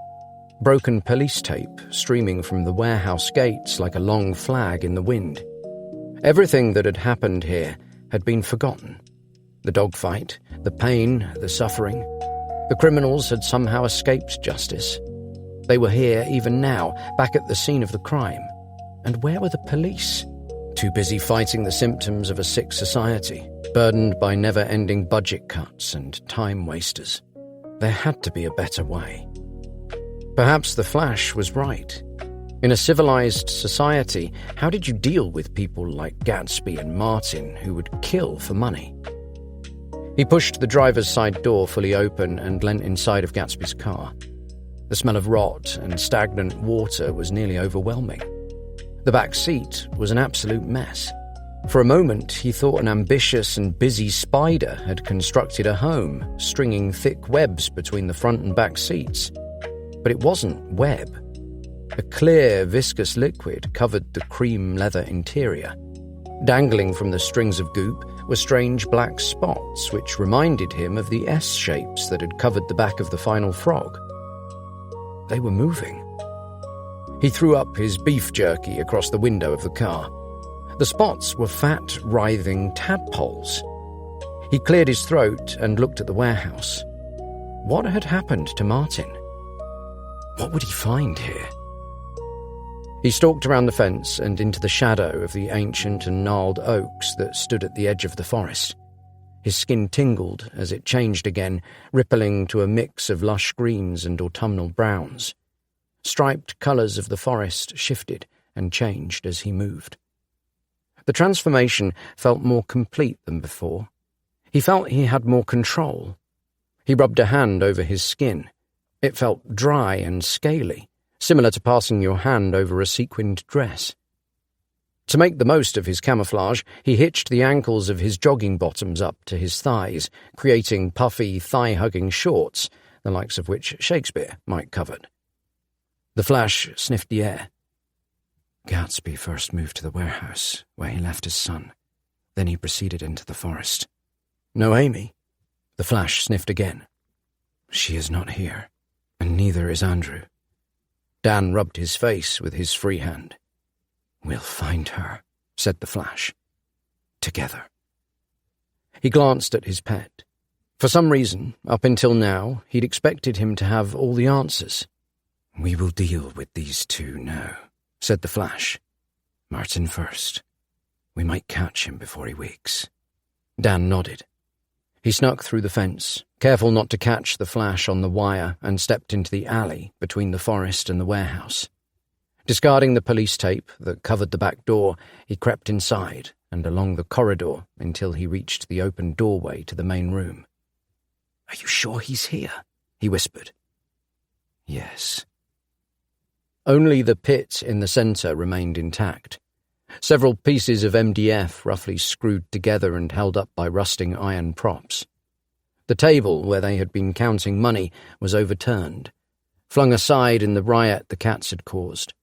Broken police tape streaming from the warehouse gates like a long flag in the wind. Everything that had happened here had been forgotten. The dogfight, the pain, the suffering. The criminals had somehow escaped justice. They were here even now, back at the scene of the crime. And where were the police? Too busy fighting the symptoms of a sick society, burdened by never-ending budget cuts and time wasters. There had to be a better way. Perhaps the Flash was right. In a civilized society, how did you deal with people like Gatsby and Martin who would kill for money? He pushed the driver's side door fully open and leant inside of Gatsby's car. The smell of rot and stagnant water was nearly overwhelming. The back seat was an absolute mess. For a moment, he thought an ambitious and busy spider had constructed a home, stringing thick webs between the front and back seats. But it wasn't web. A clear, viscous liquid covered the cream leather interior. Dangling from the strings of goop were strange black spots which reminded him of the S-shapes that had covered the back of the final frog. They were moving. He threw up his beef jerky across the window of the car. The spots were fat, writhing tadpoles. He cleared his throat and looked at the warehouse. What had happened to Martin? What would he find here? He stalked around the fence and into the shadow of the ancient and gnarled oaks that stood at the edge of the forest. His skin tingled as it changed again, rippling to a mix of lush greens and autumnal browns. Striped colours of the forest shifted and changed as he moved. The transformation felt more complete than before. He felt he had more control. He rubbed a hand over his skin. It felt dry and scaly, similar to passing your hand over a sequined dress. To make the most of his camouflage, he hitched the ankles of his jogging bottoms up to his thighs, creating puffy, thigh-hugging shorts, the likes of which Shakespeare might covet. The Flash sniffed the air. Gatsby first moved to the warehouse, where he left his son. Then he proceeded into the forest. No Amy? The Flash sniffed again. She is not here, and neither is Andrew. Dan rubbed his face with his free hand. We'll find her, said the Flash. Together. He glanced at his pet. For some reason, up until now, he'd expected him to have all the answers. We will deal with these two now, said the Flash. Martin first. We might catch him before he wakes. Dan nodded. He snuck through the fence, careful not to catch the Flash on the wire, and stepped into the alley between the forest and the warehouse. Discarding the police tape that covered the back door, he crept inside and along the corridor until he reached the open doorway to the main room. Are you sure he's here? He whispered. Yes. Only the pit in the centre remained intact. Several pieces of MDF roughly screwed together and held up by rusting iron props. The table where they had been counting money was overturned, flung aside in the riot the cats had caused.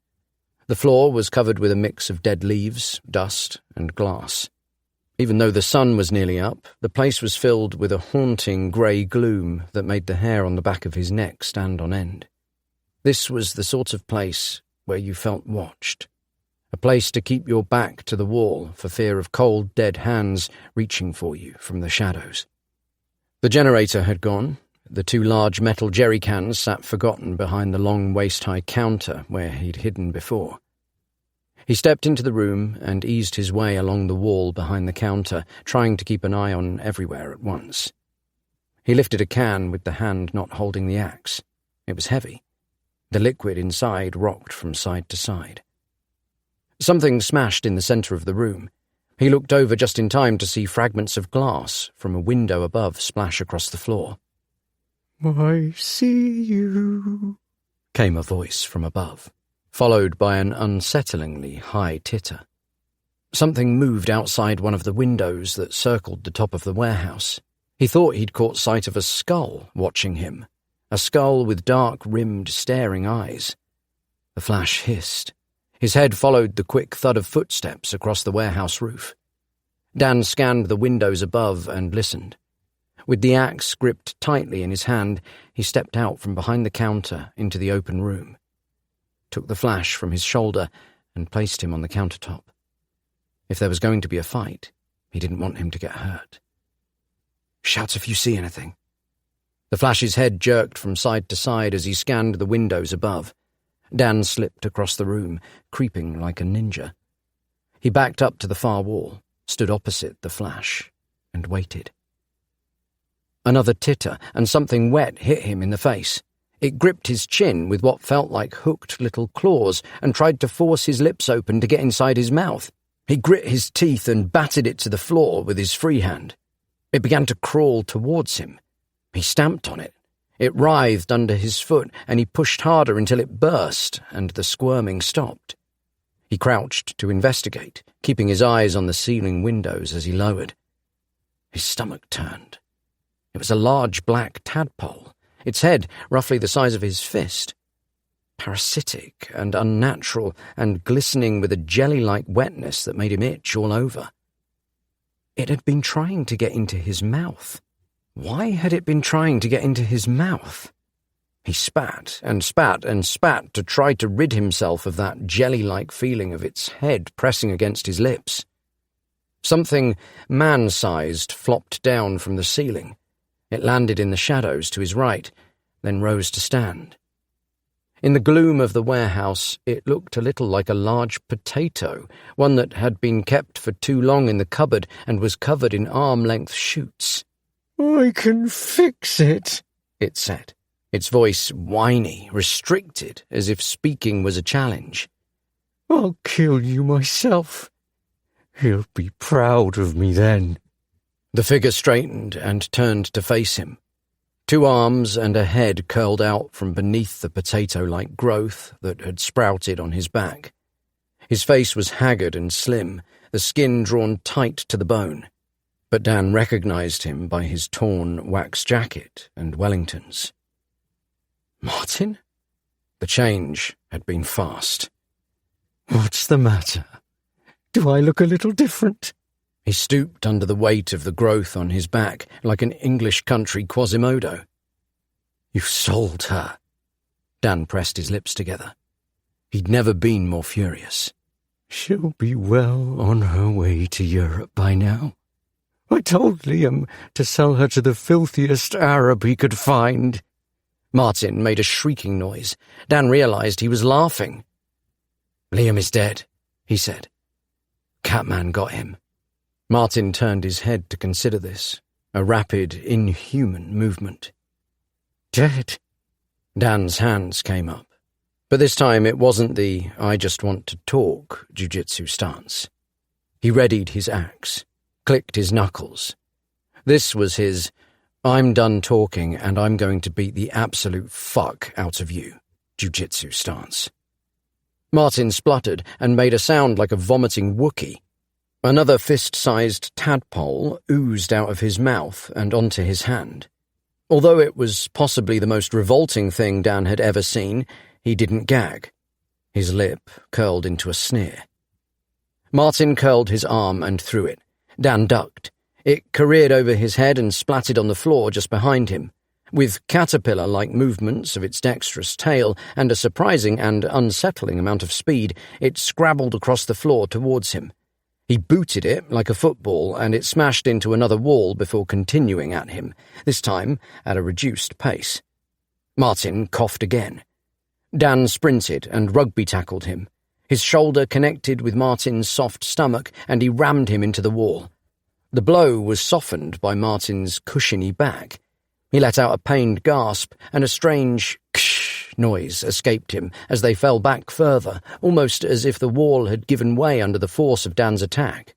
The floor was covered with a mix of dead leaves, dust, and glass. Even though the sun was nearly up, the place was filled with a haunting grey gloom that made the hair on the back of his neck stand on end. This was the sort of place where you felt watched, a place to keep your back to the wall for fear of cold, dead hands reaching for you from the shadows. The generator had gone. The 2 large metal jerry cans sat forgotten behind the long waist-high counter where he'd hidden before. He stepped into the room and eased his way along the wall behind the counter, trying to keep an eye on everywhere at once. He lifted a can with the hand not holding the axe. It was heavy. The liquid inside rocked from side to side. Something smashed in the centre of the room. He looked over just in time to see fragments of glass from a window above splash across the floor. "I see you," came a voice from above, followed by an unsettlingly high titter. Something moved outside one of the windows that circled the top of the warehouse. He thought he'd caught sight of a skull watching him, a skull with dark-rimmed, staring eyes. The flash hissed. His head followed the quick thud of footsteps across the warehouse roof. Dan scanned the windows above and listened. With the axe gripped tightly in his hand, he stepped out from behind the counter into the open room, took the flash from his shoulder and placed him on the countertop. If there was going to be a fight, he didn't want him to get hurt. "Shout if you see anything." The flash's head jerked from side to side as he scanned the windows above. Dan slipped across the room, creeping like a ninja. He backed up to the far wall, stood opposite the flash, and waited. Another titter, and something wet hit him in the face. It gripped his chin with what felt like hooked little claws and tried to force his lips open to get inside his mouth. He grit his teeth and batted it to the floor with his free hand. It began to crawl towards him. He stamped on it. It writhed under his foot, and he pushed harder until it burst, and the squirming stopped. He crouched to investigate, keeping his eyes on the ceiling windows as he lowered. His stomach turned. It was a large black tadpole, its head roughly the size of his fist. Parasitic and unnatural and glistening with a jelly-like wetness that made him itch all over. It had been trying to get into his mouth. Why had it been trying to get into his mouth? He spat and spat and spat to try to rid himself of that jelly-like feeling of its head pressing against his lips. Something man-sized flopped down from the ceiling. It landed in the shadows to his right, then rose to stand. In the gloom of the warehouse, it looked a little like a large potato, one that had been kept for too long in the cupboard and was covered in arm-length shoots. "I can fix it," it said, its voice whiny, restricted, as if speaking was a challenge. "I'll kill you myself. He'll be proud of me then." The figure straightened and turned to face him. 2 arms and a head curled out from beneath the potato-like growth that had sprouted on his back. His face was haggard and slim, the skin drawn tight to the bone. But Dan recognized him by his torn wax jacket and Wellingtons. Martin? The change had been fast. "What's the matter? Do I look a little different?" He stooped under the weight of the growth on his back like an English country Quasimodo. "You sold her." Dan pressed his lips together. He'd never been more furious. "She'll be well on her way to Europe by now. I told Liam to sell her to the filthiest Arab he could find." Martin made a shrieking noise. Dan realized he was laughing. "Liam is dead," he said. "Catman got him." Martin turned his head to consider this, a rapid, inhuman movement. "Dead?" Dan's hands came up. But this time it wasn't the "I just want to talk" jiu-jitsu stance. He readied his axe, clicked his knuckles. This was his "I'm done talking and I'm going to beat the absolute fuck out of you" jiu-jitsu stance. Martin spluttered and made a sound like a vomiting Wookiee. Another fist-sized tadpole oozed out of his mouth and onto his hand. Although it was possibly the most revolting thing Dan had ever seen, he didn't gag. His lip curled into a sneer. Martin curled his arm and threw it. Dan ducked. It careered over his head and splattered on the floor just behind him. With caterpillar-like movements of its dexterous tail and a surprising and unsettling amount of speed, it scrabbled across the floor towards him. He booted it like a football, and it smashed into another wall before continuing at him, this time at a reduced pace. Martin coughed again. Dan sprinted and rugby-tackled him. His shoulder connected with Martin's soft stomach, and he rammed him into the wall. The blow was softened by Martin's cushiony back. He let out a pained gasp, and a strange ksh noise escaped him as they fell back further, almost as if the wall had given way under the force of Dan's attack.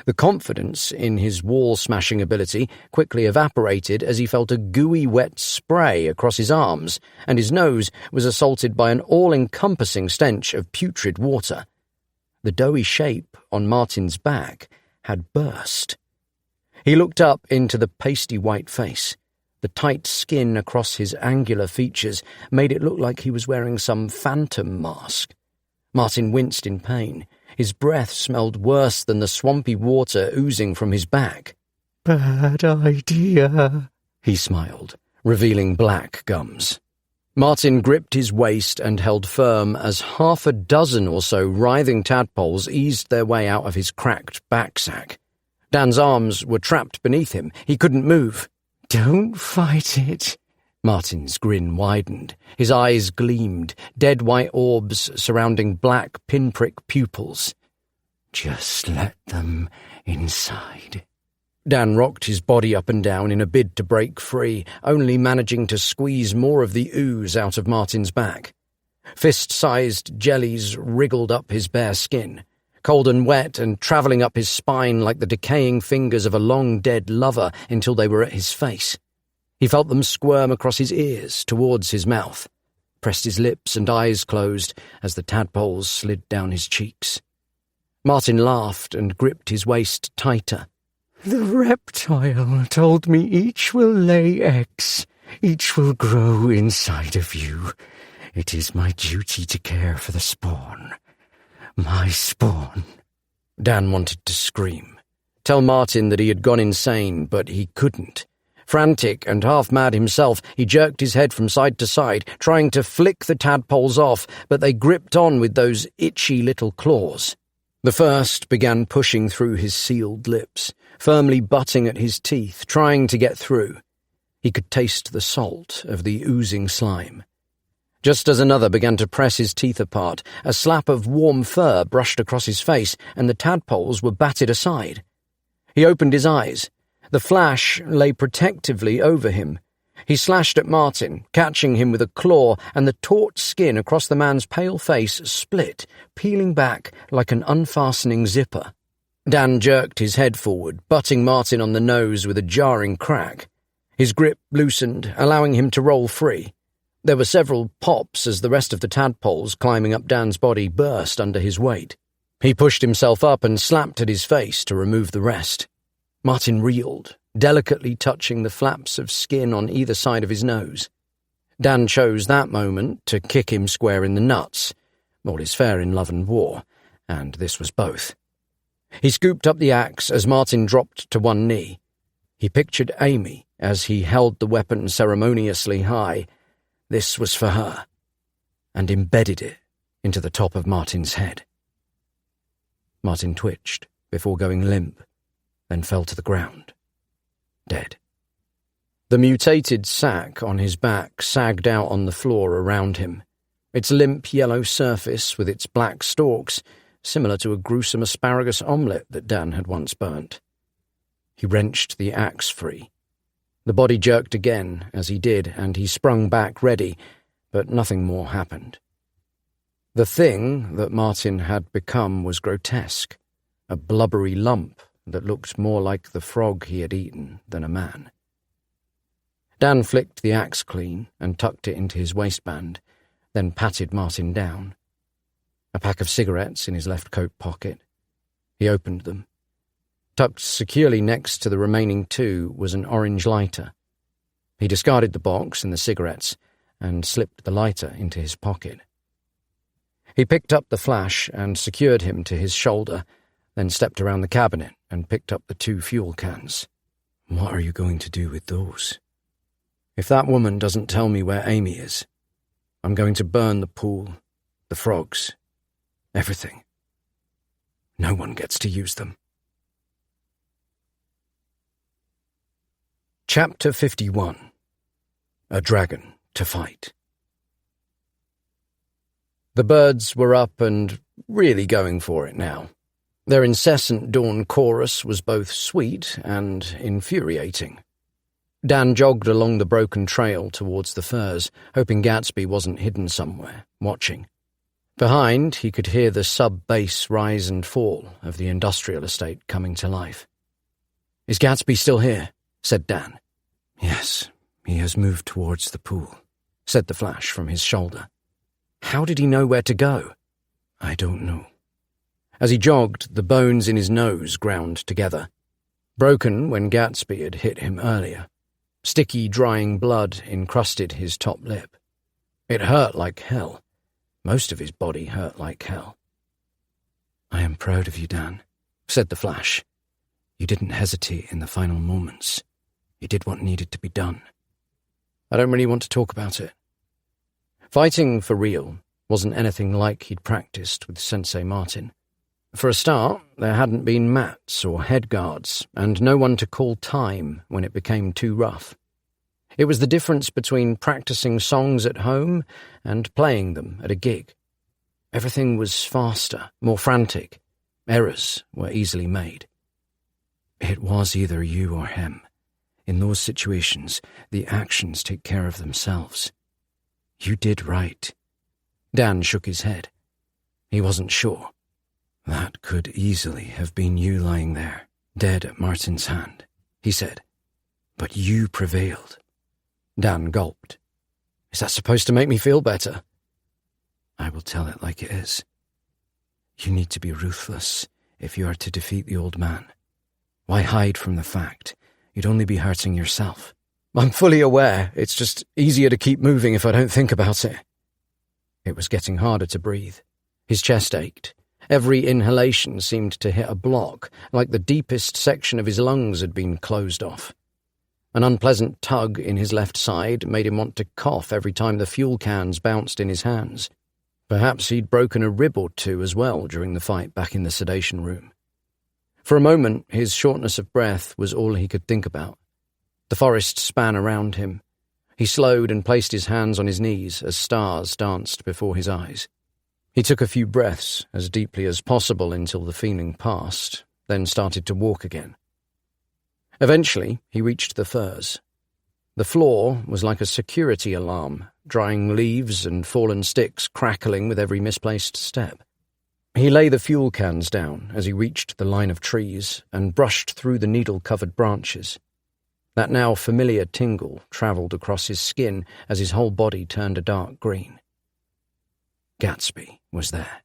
The confidence in his wall-smashing ability quickly evaporated as he felt a gooey wet spray across his arms, and his nose was assaulted by an all-encompassing stench of putrid water. The doughy shape on Martin's back had burst. He looked up into the pasty white face. The tight skin across his angular features made it look like he was wearing some phantom mask. Martin winced in pain. His breath smelled worse than the swampy water oozing from his back. "Bad idea," he smiled, revealing black gums. Martin gripped his waist and held firm as 6 or so writhing tadpoles eased their way out of his cracked backsack. Dan's arms were trapped beneath him. He couldn't move. "Don't fight it." Martin's grin widened. His eyes gleamed, dead white orbs surrounding black pinprick pupils. "Just let them inside." Dan rocked his body up and down in a bid to break free, only managing to squeeze more of the ooze out of Martin's back. Fist-sized jellies wriggled up his bare skin, cold and wet and travelling up his spine like the decaying fingers of a long-dead lover until they were at his face. He felt them squirm across his ears towards his mouth, pressed his lips and eyes closed as the tadpoles slid down his cheeks. Martin laughed and gripped his waist tighter. "The reptile told me each will lay eggs, each will grow inside of you. It is my duty to care for the spawn. My spawn." Dan wanted to scream, tell Martin that he had gone insane, but he couldn't. Frantic and half-mad himself, he jerked his head from side to side, trying to flick the tadpoles off, but they gripped on with those itchy little claws. The first began pushing through his sealed lips, firmly butting at his teeth, trying to get through. He could taste the salt of the oozing slime. Just as another began to press his teeth apart, a slap of warm fur brushed across his face, and the tadpoles were batted aside. He opened his eyes. The flash lay protectively over him. He slashed at Martin, catching him with a claw, and the taut skin across the man's pale face split, peeling back like an unfastening zipper. Dan jerked his head forward, butting Martin on the nose with a jarring crack. His grip loosened, allowing him to roll free. There were several pops as the rest of the tadpoles climbing up Dan's body burst under his weight. He pushed himself up and slapped at his face to remove the rest. Martin reeled, delicately touching the flaps of skin on either side of his nose. Dan chose that moment to kick him square in the nuts. All is fair in love and war, and this was both. He scooped up the axe as Martin dropped to one knee. He pictured Amy as he held the weapon ceremoniously high. This was for her, and embedded it into the top of Martin's head. Martin twitched before going limp, then fell to the ground, dead. The mutated sack on his back sagged out on the floor around him, its limp yellow surface with its black stalks, similar to a gruesome asparagus omelette that Dan had once burnt. He wrenched the axe free. The body jerked again as he did, and he sprung back ready, but nothing more happened. The thing that Martin had become was grotesque, a blubbery lump that looked more like the frog he had eaten than a man. Dan flicked the axe clean and tucked it into his waistband, then patted Martin down. a pack of cigarettes in his left coat pocket. He opened them. Tucked securely next to the remaining two was an orange lighter. He discarded the box and the cigarettes and slipped the lighter into his pocket. He picked up the flash and secured him to his shoulder, then stepped around the cabinet and picked up the 2 fuel cans. What are you going to do with those? If that woman doesn't tell me where Amy is, I'm going to burn the pool, the frogs, everything. No one gets to use them. Chapter 51. A Dragon to Fight. The birds were up and really going for it now. Their incessant dawn chorus was both sweet and infuriating. Dan jogged along the broken trail towards the firs, hoping Gatsby wasn't hidden somewhere, watching. Behind, he could hear the sub-bass rise and fall of the industrial estate coming to life. "Is Gatsby still here?" said Dan. "Yes, he has moved towards the pool," said the flash from his shoulder. How did he know where to go? "I don't know." As he jogged, the bones in his nose ground together. Broken when Gatsby had hit him earlier. Sticky, drying blood encrusted his top lip. It hurt like hell. Most of his body hurt like hell. "I am proud of you, Dan," said the flash. "You didn't hesitate in the final moments. You did what needed to be done." "I don't really want to talk about it." Fighting for real wasn't anything like he'd practiced with Sensei Martin. For a start, there hadn't been mats or head guards, and no one to call time when it became too rough. It was the difference between practicing songs at home and playing them at a gig. Everything was faster, more frantic. Errors were easily made. "It was either you or him. In those situations, the actions take care of themselves. You did right." Dan shook his head. He wasn't sure. "That could easily have been you lying there, dead at Martin's hand," he said. "But you prevailed." Dan gulped. "Is that supposed to make me feel better?" "I will tell it like it is. You need to be ruthless if you are to defeat the old man. Why hide from the fact? You'd only be hurting yourself." "I'm fully aware. It's just easier to keep moving if I don't think about it." It was getting harder to breathe. His chest ached. Every inhalation seemed to hit a block, like the deepest section of his lungs had been closed off. An unpleasant tug in his left side made him want to cough every time the fuel cans bounced in his hands. Perhaps he'd broken a rib or two as well during the fight back in the sedation room. For a moment, his shortness of breath was all he could think about. The forest span around him. He slowed and placed his hands on his knees as stars danced before his eyes. He took a few breaths, as deeply as possible until the feeling passed, then started to walk again. Eventually, he reached the firs. The floor was like a security alarm, drying leaves and fallen sticks crackling with every misplaced step. He lay the fuel cans down as he reached the line of trees and brushed through the needle-covered branches. That now familiar tingle travelled across his skin as his whole body turned a dark green. Gatsby was there.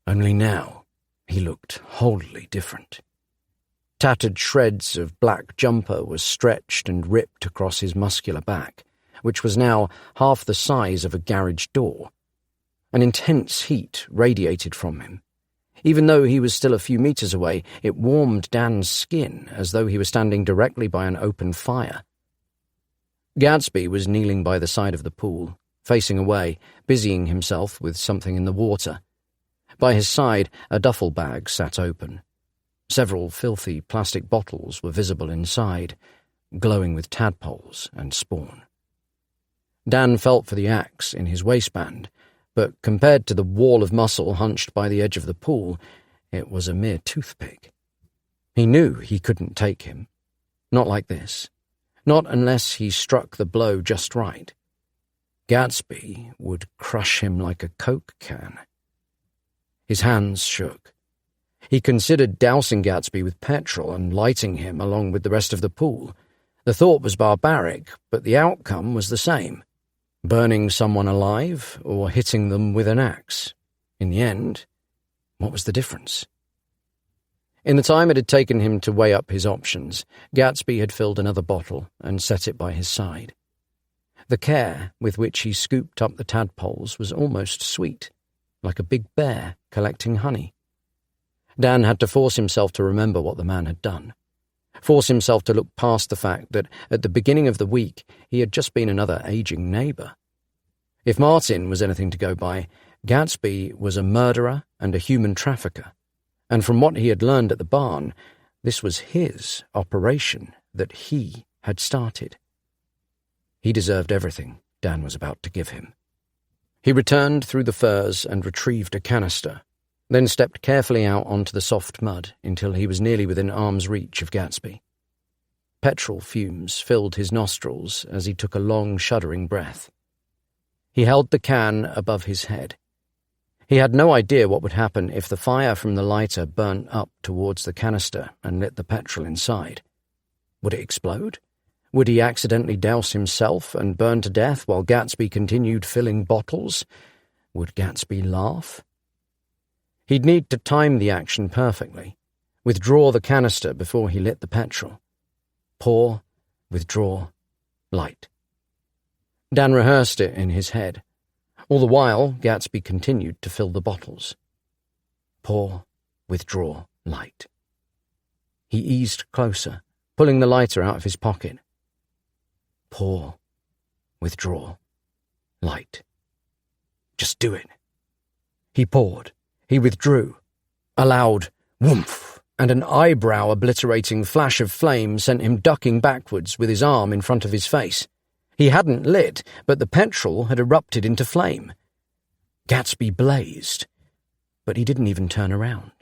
Only now he looked wholly different. Tattered shreds of black jumper were stretched and ripped across his muscular back, which was now half the size of a garage door. An intense heat radiated from him. Even though he was still a few meters away, it warmed Dan's skin as though he were standing directly by an open fire. Gatsby was kneeling by the side of the pool, facing away, busying himself with something in the water. By his side, a duffel bag sat open. Several filthy plastic bottles were visible inside, glowing with tadpoles and spawn. Dan felt for the axe in his waistband, but compared to the wall of muscle hunched by the edge of the pool, it was a mere toothpick. He knew he couldn't take him. Not like this. Not unless he struck the blow just right. Gatsby would crush him like a Coke can. His hands shook. He considered dousing Gatsby with petrol and lighting him along with the rest of the pool. The thought was barbaric, but the outcome was the same. Burning someone alive or hitting them with an axe. In the end, what was the difference? In the time it had taken him to weigh up his options, Gatsby had filled another bottle and set it by his side. The care with which he scooped up the tadpoles was almost sweet, like a big bear collecting honey. Dan had to force himself to remember what the man had done, force himself to look past the fact that at the beginning of the week he had just been another aging neighbour. If Martin was anything to go by, Gatsby was a murderer and a human trafficker, and from what he had learned at the barn, this was his operation that he had started. He deserved everything Dan was about to give him. He returned through the firs and retrieved a canister, then stepped carefully out onto the soft mud until he was nearly within arm's reach of Gatsby. Petrol fumes filled his nostrils as he took a long, shuddering breath. He held the can above his head. He had no idea what would happen if the fire from the lighter burnt up towards the canister and lit the petrol inside. Would it explode? Would he accidentally douse himself and burn to death while Gatsby continued filling bottles? Would Gatsby laugh? He'd need to time the action perfectly. Withdraw the canister before he lit the petrol. Pour, withdraw, light. Dan rehearsed it in his head. All the while, Gatsby continued to fill the bottles. Pour, withdraw, light. He eased closer, pulling the lighter out of his pocket. Pour, withdraw, light. Just do it. He poured. He withdrew. A loud whoomph and an eyebrow-obliterating flash of flame sent him ducking backwards with his arm in front of his face. He hadn't lit, but the petrol had erupted into flame. Gatsby blazed, but he didn't even turn around.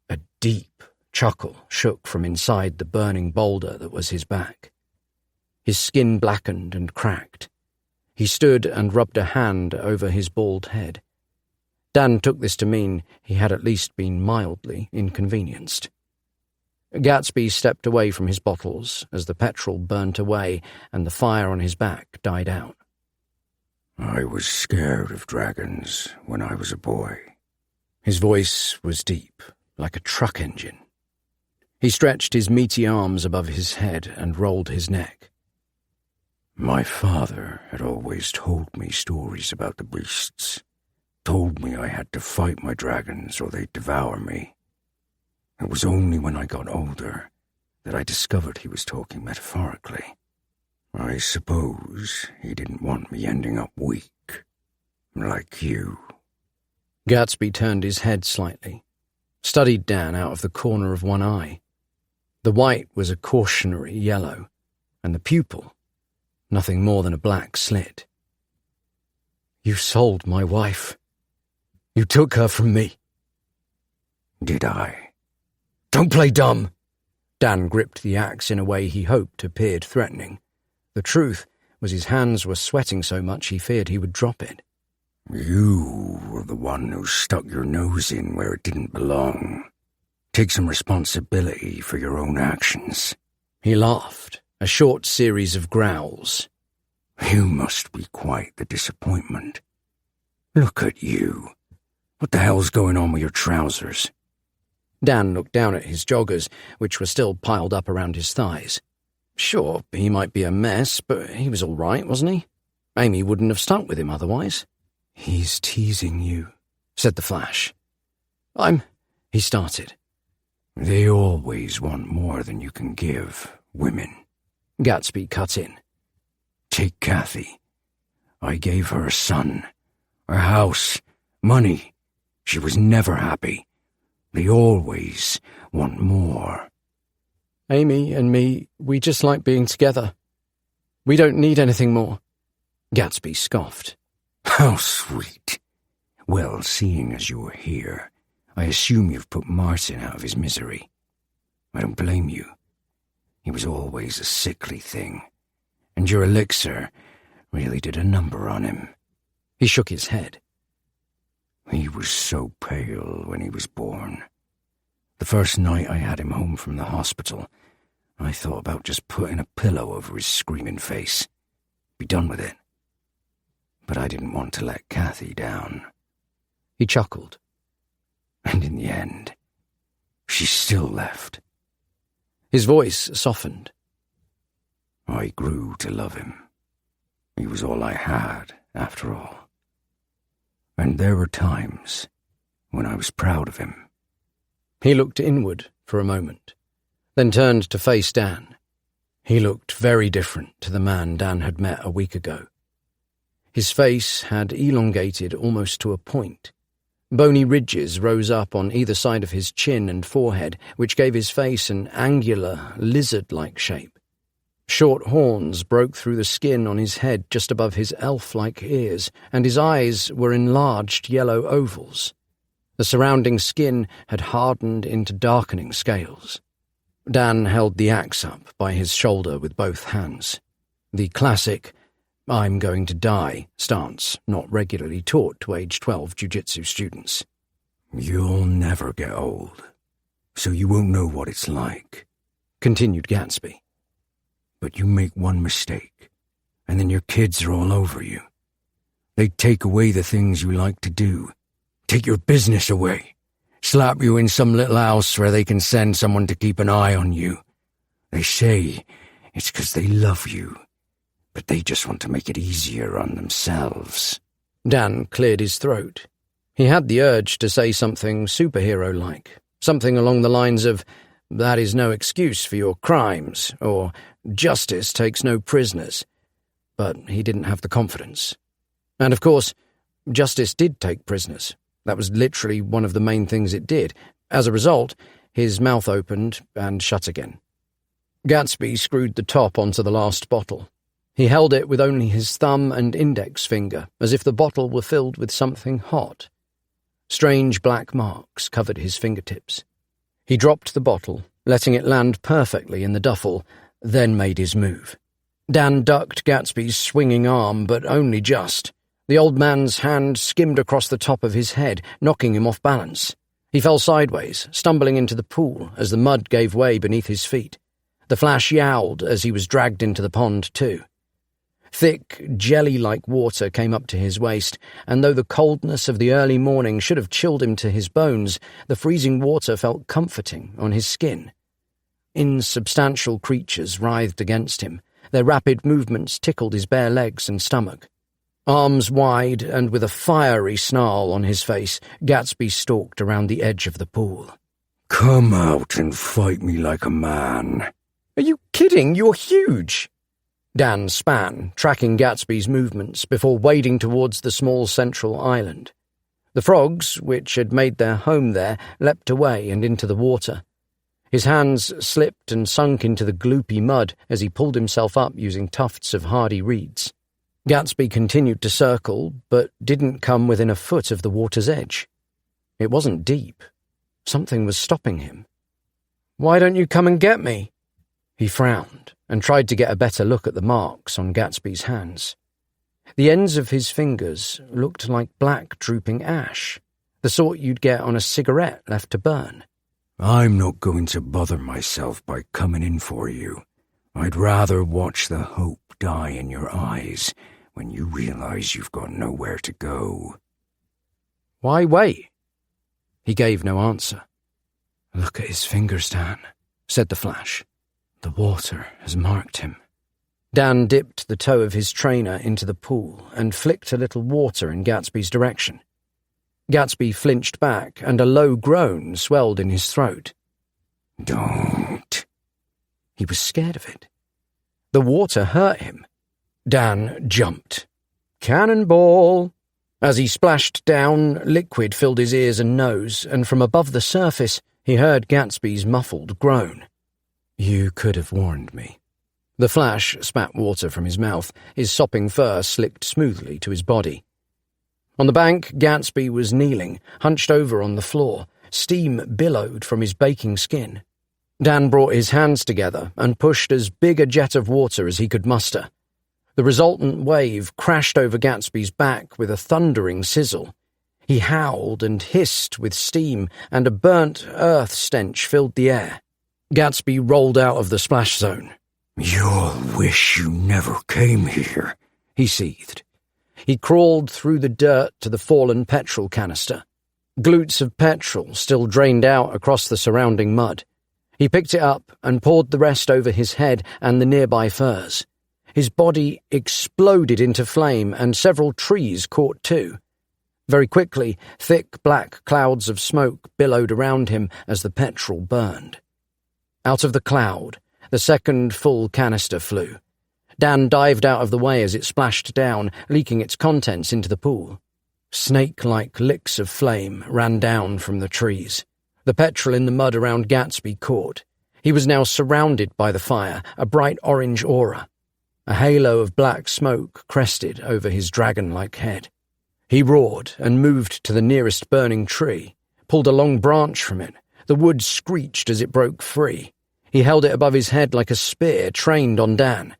A deep chuckle shook from inside the burning boulder that was his back. His skin blackened and cracked. He stood and rubbed a hand over his bald head. Dan took this to mean he had at least been mildly inconvenienced. Gatsby stepped away from his bottles as the petrol burnt away and the fire on his back died out. I was scared of dragons when I was a boy. His voice was deep, like a truck engine. He stretched his meaty arms above his head and rolled his neck. My father had always told me stories about the beasts, told me I had to fight my dragons or they'd devour me. It was only when I got older that I discovered he was talking metaphorically. I suppose he didn't want me ending up weak, like you. Gatsby turned his head slightly, studied Dan out of the corner of one eye. The white was a cautionary yellow, and the pupil, nothing more than a black slit. You sold my wife. You took her from me. Did I? Don't play dumb. Dan gripped the axe in a way he hoped appeared threatening. The truth was his hands were sweating so much he feared he would drop it. You were the one who stuck your nose in where it didn't belong. Take some responsibility for your own actions. He laughed, a short series of growls. You must be quite the disappointment. Look at you. What the hell's going on with your trousers? Dan looked down at his joggers, which were still piled up around his thighs. Sure, he might be a mess, but he was all right, wasn't he? Amy wouldn't have stuck with him otherwise. He's teasing you, said the Flash. He started. They always want more than you can give, women. Gatsby cut in. Take Kathy. I gave her a son, a house, money. She was never happy. They always want more. Amy and me, we just like being together. We don't need anything more. Gatsby scoffed. How sweet. Well, seeing as you're here, I assume you've put Martin out of his misery. I don't blame you. He was always a sickly thing, and your elixir really did a number on him. He shook his head. He was so pale when he was born. The first night I had him home from the hospital, I thought about just putting a pillow over his screaming face. Be done with it. But I didn't want to let Kathy down. He chuckled. And in the end, she still left. His voice softened. I grew to love him. He was all I had, after all. And there were times when I was proud of him. He looked inward for a moment, then turned to face Dan. He looked very different to the man Dan had met a week ago. His face had elongated almost to a point. Bony ridges rose up on either side of his chin and forehead, which gave his face an angular, lizard-like shape. Short horns broke through the skin on his head just above his elf-like ears, and his eyes were enlarged yellow ovals. The surrounding skin had hardened into darkening scales. Dan held the axe up by his shoulder with both hands. The classic, "I'm going to die" stance not regularly taught to age 12 jiu-jitsu students. You'll never get old, so you won't know what it's like, continued Gatsby. But you make one mistake, and then your kids are all over you. They take away the things you like to do, take your business away, slap you in some little house where they can send someone to keep an eye on you. They say it's 'cause they love you, but they just want to make it easier on themselves. Dan cleared his throat. He had the urge to say something superhero-like, something along the lines of, "That is no excuse for your crimes," or "Justice takes no prisoners." But he didn't have the confidence. And of course, justice did take prisoners. That was literally one of the main things it did. As a result, his mouth opened and shut again. Gatsby screwed the top onto the last bottle. He held it with only his thumb and index finger, as if the bottle were filled with something hot. Strange black marks covered his fingertips. He dropped the bottle, letting it land perfectly in the duffel, then made his move. Dan ducked Gatsby's swinging arm, but only just. The old man's hand skimmed across the top of his head, knocking him off balance. He fell sideways, stumbling into the pool as the mud gave way beneath his feet. The Flash yowled as he was dragged into the pond too. Thick, jelly-like water came up to his waist, and though the coldness of the early morning should have chilled him to his bones, the freezing water felt comforting on his skin. Insubstantial creatures writhed against him. Their rapid movements tickled his bare legs and stomach. Arms wide and with a fiery snarl on his face, Gatsby stalked around the edge of the pool. Come out and fight me like a man. Are you kidding? You're huge! Dan span, tracking Gatsby's movements before wading towards the small central island. The frogs, which had made their home there, leapt away and into the water. His hands slipped and sunk into the gloopy mud as he pulled himself up using tufts of hardy reeds. Gatsby continued to circle, but didn't come within a foot of the water's edge. It wasn't deep. Something was stopping him. "Why don't you come and get me?" He frowned and tried to get a better look at the marks on Gatsby's hands. The ends of his fingers looked like black drooping ash, the sort you'd get on a cigarette left to burn. I'm not going to bother myself by coming in for you. I'd rather watch the hope die in your eyes when you realize you've got nowhere to go. Why wait? He gave no answer. Look at his fingers, Dan, said the Flash. The water has marked him. Dan dipped the toe of his trainer into the pool and flicked a little water in Gatsby's direction. Gatsby flinched back, and a low groan swelled in his throat. Don't. He was scared of it. The water hurt him. Dan jumped. Cannonball! As he splashed down, liquid filled his ears and nose, and from above the surface he heard Gatsby's muffled groan. You could have warned me. The Flash spat water from his mouth, his sopping fur slicked smoothly to his body. On the bank, Gatsby was kneeling, hunched over on the floor. Steam billowed from his baking skin. Dan brought his hands together and pushed as big a jet of water as he could muster. The resultant wave crashed over Gatsby's back with a thundering sizzle. He howled and hissed with steam, and a burnt earth stench filled the air. Gatsby rolled out of the splash zone. You'll wish you never came here, he seethed. He crawled through the dirt to the fallen petrol canister. Glutes of petrol still drained out across the surrounding mud. He picked it up and poured the rest over his head and the nearby furs. His body exploded into flame and several trees caught too. Very quickly, thick black clouds of smoke billowed around him as the petrol burned. Out of the cloud, the second full canister flew. Dan dived out of the way as it splashed down, leaking its contents into the pool. Snake-like licks of flame ran down from the trees. The petrol in the mud around Gatsby caught. He was now surrounded by the fire, a bright orange aura. A halo of black smoke crested over his dragon-like head. He roared and moved to the nearest burning tree, pulled a long branch from it. The wood screeched as it broke free. He held it above his head like a spear trained on Dan.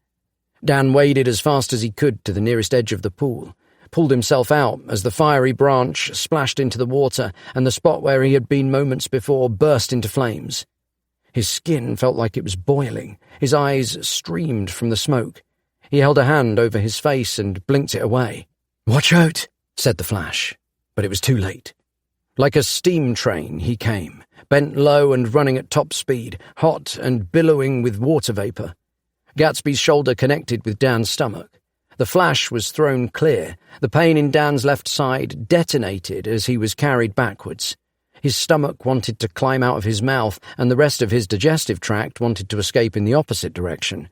Dan waded as fast as he could to the nearest edge of the pool, pulled himself out as the fiery branch splashed into the water and the spot where he had been moments before burst into flames. His skin felt like it was boiling. His eyes streamed from the smoke. He held a hand over his face and blinked it away. "Watch out," said the flash, but it was too late. Like a steam train he came, bent low and running at top speed, hot and billowing with water vapour. Gatsby's shoulder connected with Dan's stomach. The flash was thrown clear. The pain in Dan's left side detonated as he was carried backwards. His stomach wanted to climb out of his mouth, and the rest of his digestive tract wanted to escape in the opposite direction.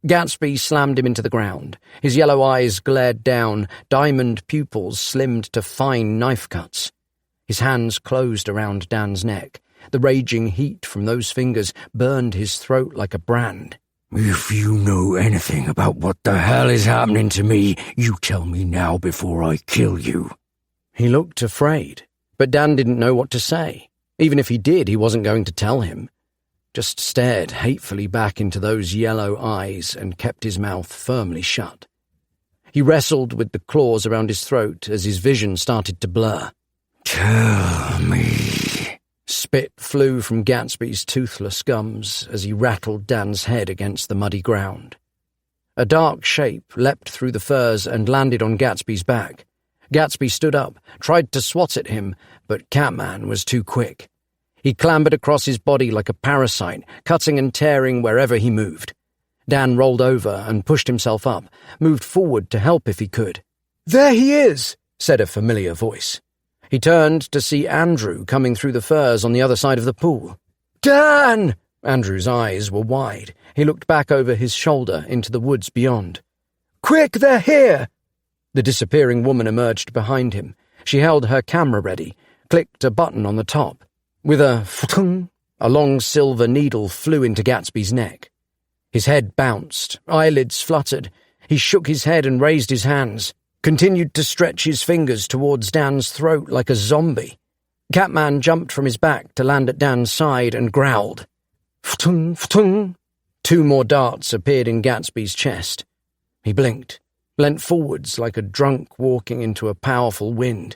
Gatsby slammed him into the ground. His yellow eyes glared down, diamond pupils slimmed to fine knife cuts. His hands closed around Dan's neck. The raging heat from those fingers burned his throat like a brand. "If you know anything about what the hell is happening to me, you tell me now before I kill you." He looked afraid, but Dan didn't know what to say. Even if he did, he wasn't going to tell him. Just stared hatefully back into those yellow eyes and kept his mouth firmly shut. He wrestled with the claws around his throat as his vision started to blur. "Tell me." Spit flew from Gatsby's toothless gums as he rattled Dan's head against the muddy ground. A dark shape leapt through the furs and landed on Gatsby's back. Gatsby stood up, tried to swat at him, but Catman was too quick. He clambered across his body like a parasite, cutting and tearing wherever he moved. Dan rolled over and pushed himself up, moved forward to help if he could. "There he is," said a familiar voice. He turned to see Andrew coming through the furs on the other side of the pool. "Dan!" Andrew's eyes were wide. He looked back over his shoulder into the woods beyond. "Quick, they're here!" The disappearing woman emerged behind him. She held her camera ready, clicked a button on the top. With a ph-tung, a long silver needle flew into Gatsby's neck. His head bounced, eyelids fluttered. He shook his head and raised his hands, continued to stretch his fingers towards Dan's throat like a zombie. Catman jumped from his back to land at Dan's side and growled. "Ph-tung, ph-tung." 2 more darts appeared in Gatsby's chest. He blinked, leant forwards like a drunk walking into a powerful wind.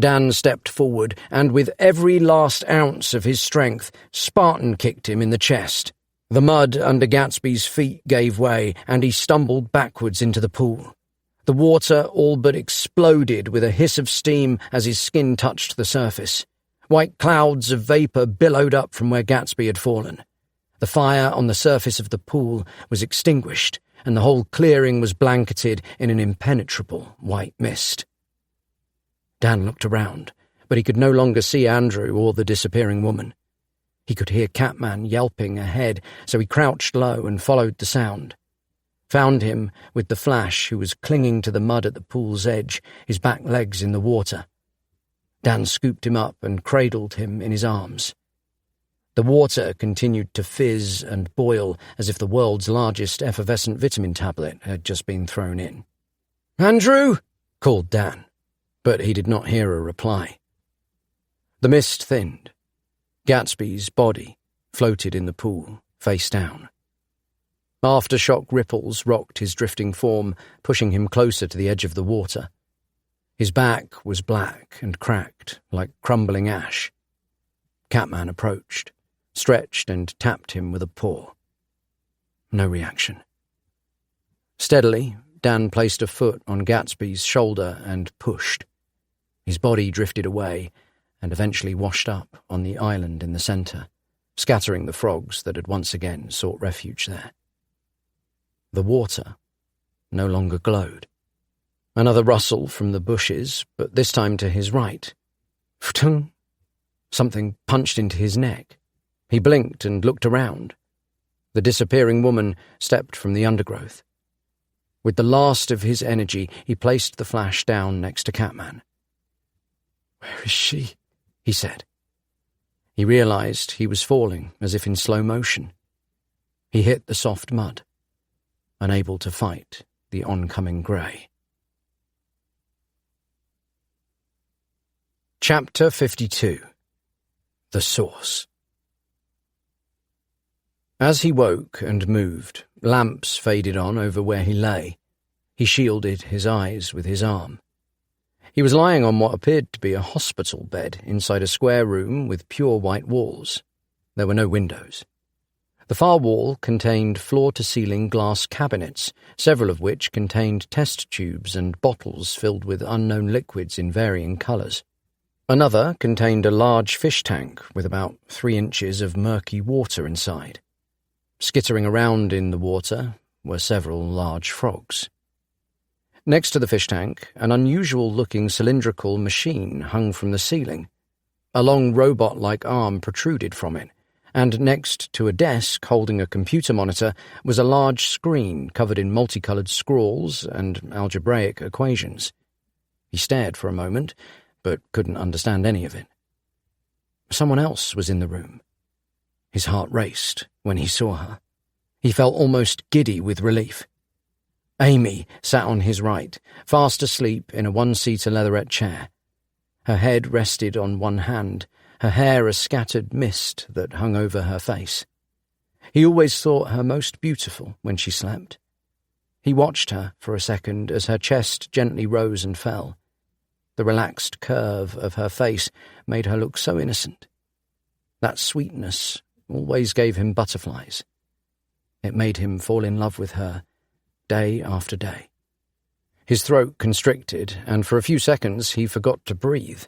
Dan stepped forward, and with every last ounce of his strength, Spartan kicked him in the chest. The mud under Gatsby's feet gave way, and he stumbled backwards into the pool. The water all but exploded with a hiss of steam as his skin touched the surface. White clouds of vapour billowed up from where Gatsby had fallen. The fire on the surface of the pool was extinguished, and the whole clearing was blanketed in an impenetrable white mist. Dan looked around, but he could no longer see Andrew or the disappearing woman. He could hear Catman yelping ahead, so he crouched low and followed the sound. Found him with the Flash, who was clinging to the mud at the pool's edge, his back legs in the water. Dan scooped him up and cradled him in his arms. The water continued to fizz and boil as if the world's largest effervescent vitamin tablet had just been thrown in. "Andrew!" called Dan, but he did not hear a reply. The mist thinned. Gatsby's body floated in the pool, face down. Aftershock ripples rocked his drifting form, pushing him closer to the edge of the water. His back was black and cracked, like crumbling ash. Catman approached, stretched and tapped him with a paw. No reaction. Steadily, Dan placed a foot on Gatsby's shoulder and pushed. His body drifted away, and eventually washed up on the island in the centre, scattering the frogs that had once again sought refuge there. The water no longer glowed. Another rustle from the bushes, but this time to his right. Ptung! Something punched into his neck. He blinked and looked around. The disappearing woman stepped from the undergrowth. With the last of his energy, he placed the flash down next to Catman. "Where is she?" he said. He realized he was falling, as if in slow motion. He hit the soft mud, unable to fight the oncoming grey. Chapter 52. The Source. As he woke and moved, lamps faded on over where he lay. He shielded his eyes with his arm. He was lying on what appeared to be a hospital bed inside a square room with pure white walls. There were no windows. The far wall contained floor-to-ceiling glass cabinets, several of which contained test tubes and bottles filled with unknown liquids in varying colours. Another contained a large fish tank with about 3 inches of murky water inside. Skittering around in the water were several large frogs. Next to the fish tank, an unusual-looking cylindrical machine hung from the ceiling. A long robot-like arm protruded from it, and next to a desk holding a computer monitor was a large screen covered in multicoloured scrawls and algebraic equations. He stared for a moment, but couldn't understand any of it. Someone else was in the room. His heart raced when he saw her. He felt almost giddy with relief. Amy sat on his right, fast asleep in a one-seater leatherette chair. Her head rested on one hand, her hair a scattered mist that hung over her face. He always thought her most beautiful when she slept. He watched her for a second as her chest gently rose and fell. The relaxed curve of her face made her look so innocent. That sweetness always gave him butterflies. It made him fall in love with her day after day. His throat constricted, and for a few seconds he forgot to breathe.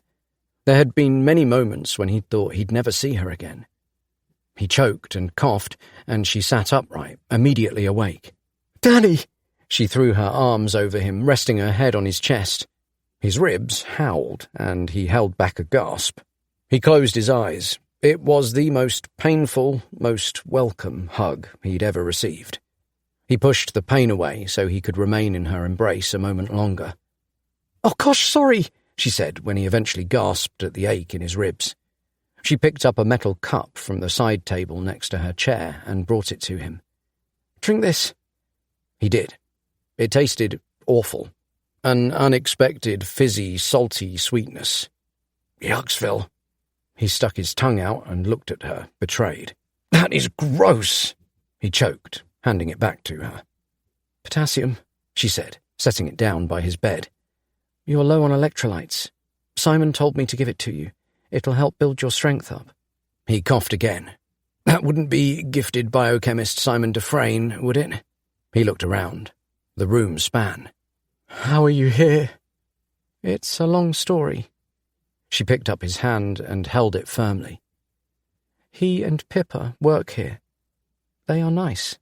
There had been many moments when he thought he'd never see her again. He choked and coughed, and she sat upright, immediately awake. "Danny!" She threw her arms over him, resting her head on his chest. His ribs howled, and he held back a gasp. He closed his eyes. It was the most painful, most welcome hug he'd ever received. He pushed the pain away so he could remain in her embrace a moment longer. "Oh gosh, sorry," she said when he eventually gasped at the ache in his ribs. She picked up a metal cup from the side table next to her chair and brought it to him. "Drink this." He did. It tasted awful. An unexpected, fizzy, salty sweetness. "Yucks, Phil." He stuck his tongue out and looked at her, betrayed. "That is gross," he choked, handing it back to her. "Potassium," she said, setting it down by his bed. "You're low on electrolytes. Simon told me to give it to you. It'll help build your strength up." He coughed again. "That wouldn't be gifted biochemist Simon Dufresne, would it?" He looked around. The room span. "How are you here?" "It's a long story." She picked up his hand and held it firmly. "He and Pippa work here. They are nice.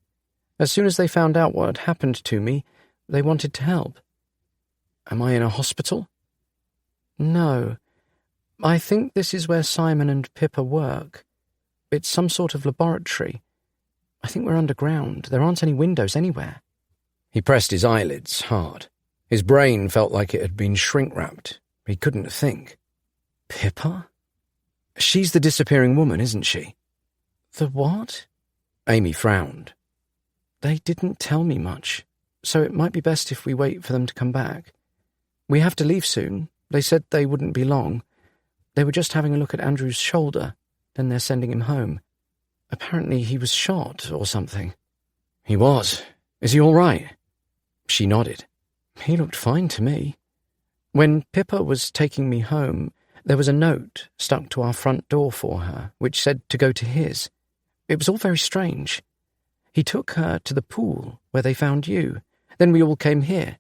As soon as they found out what had happened to me, they wanted to help." "Am I in a hospital?" "No. I think this is where Simon and Pippa work. It's some sort of laboratory. I think we're underground. There aren't any windows anywhere." He pressed his eyelids hard. His brain felt like it had been shrink-wrapped. He couldn't think. "Pippa? She's the disappearing woman, isn't she?" "The what?" Amy frowned. "They didn't tell me much, so it might be best if we wait for them to come back. We have to leave soon. They said they wouldn't be long. They were just having a look at Andrew's shoulder, then they're sending him home. Apparently he was shot or something." "He was. Is he all right?" She nodded. "He looked fine to me. When Pippa was taking me home, there was a note stuck to our front door for her, which said to go to his. It was all very strange. He took her to the pool where they found you. Then we all came here.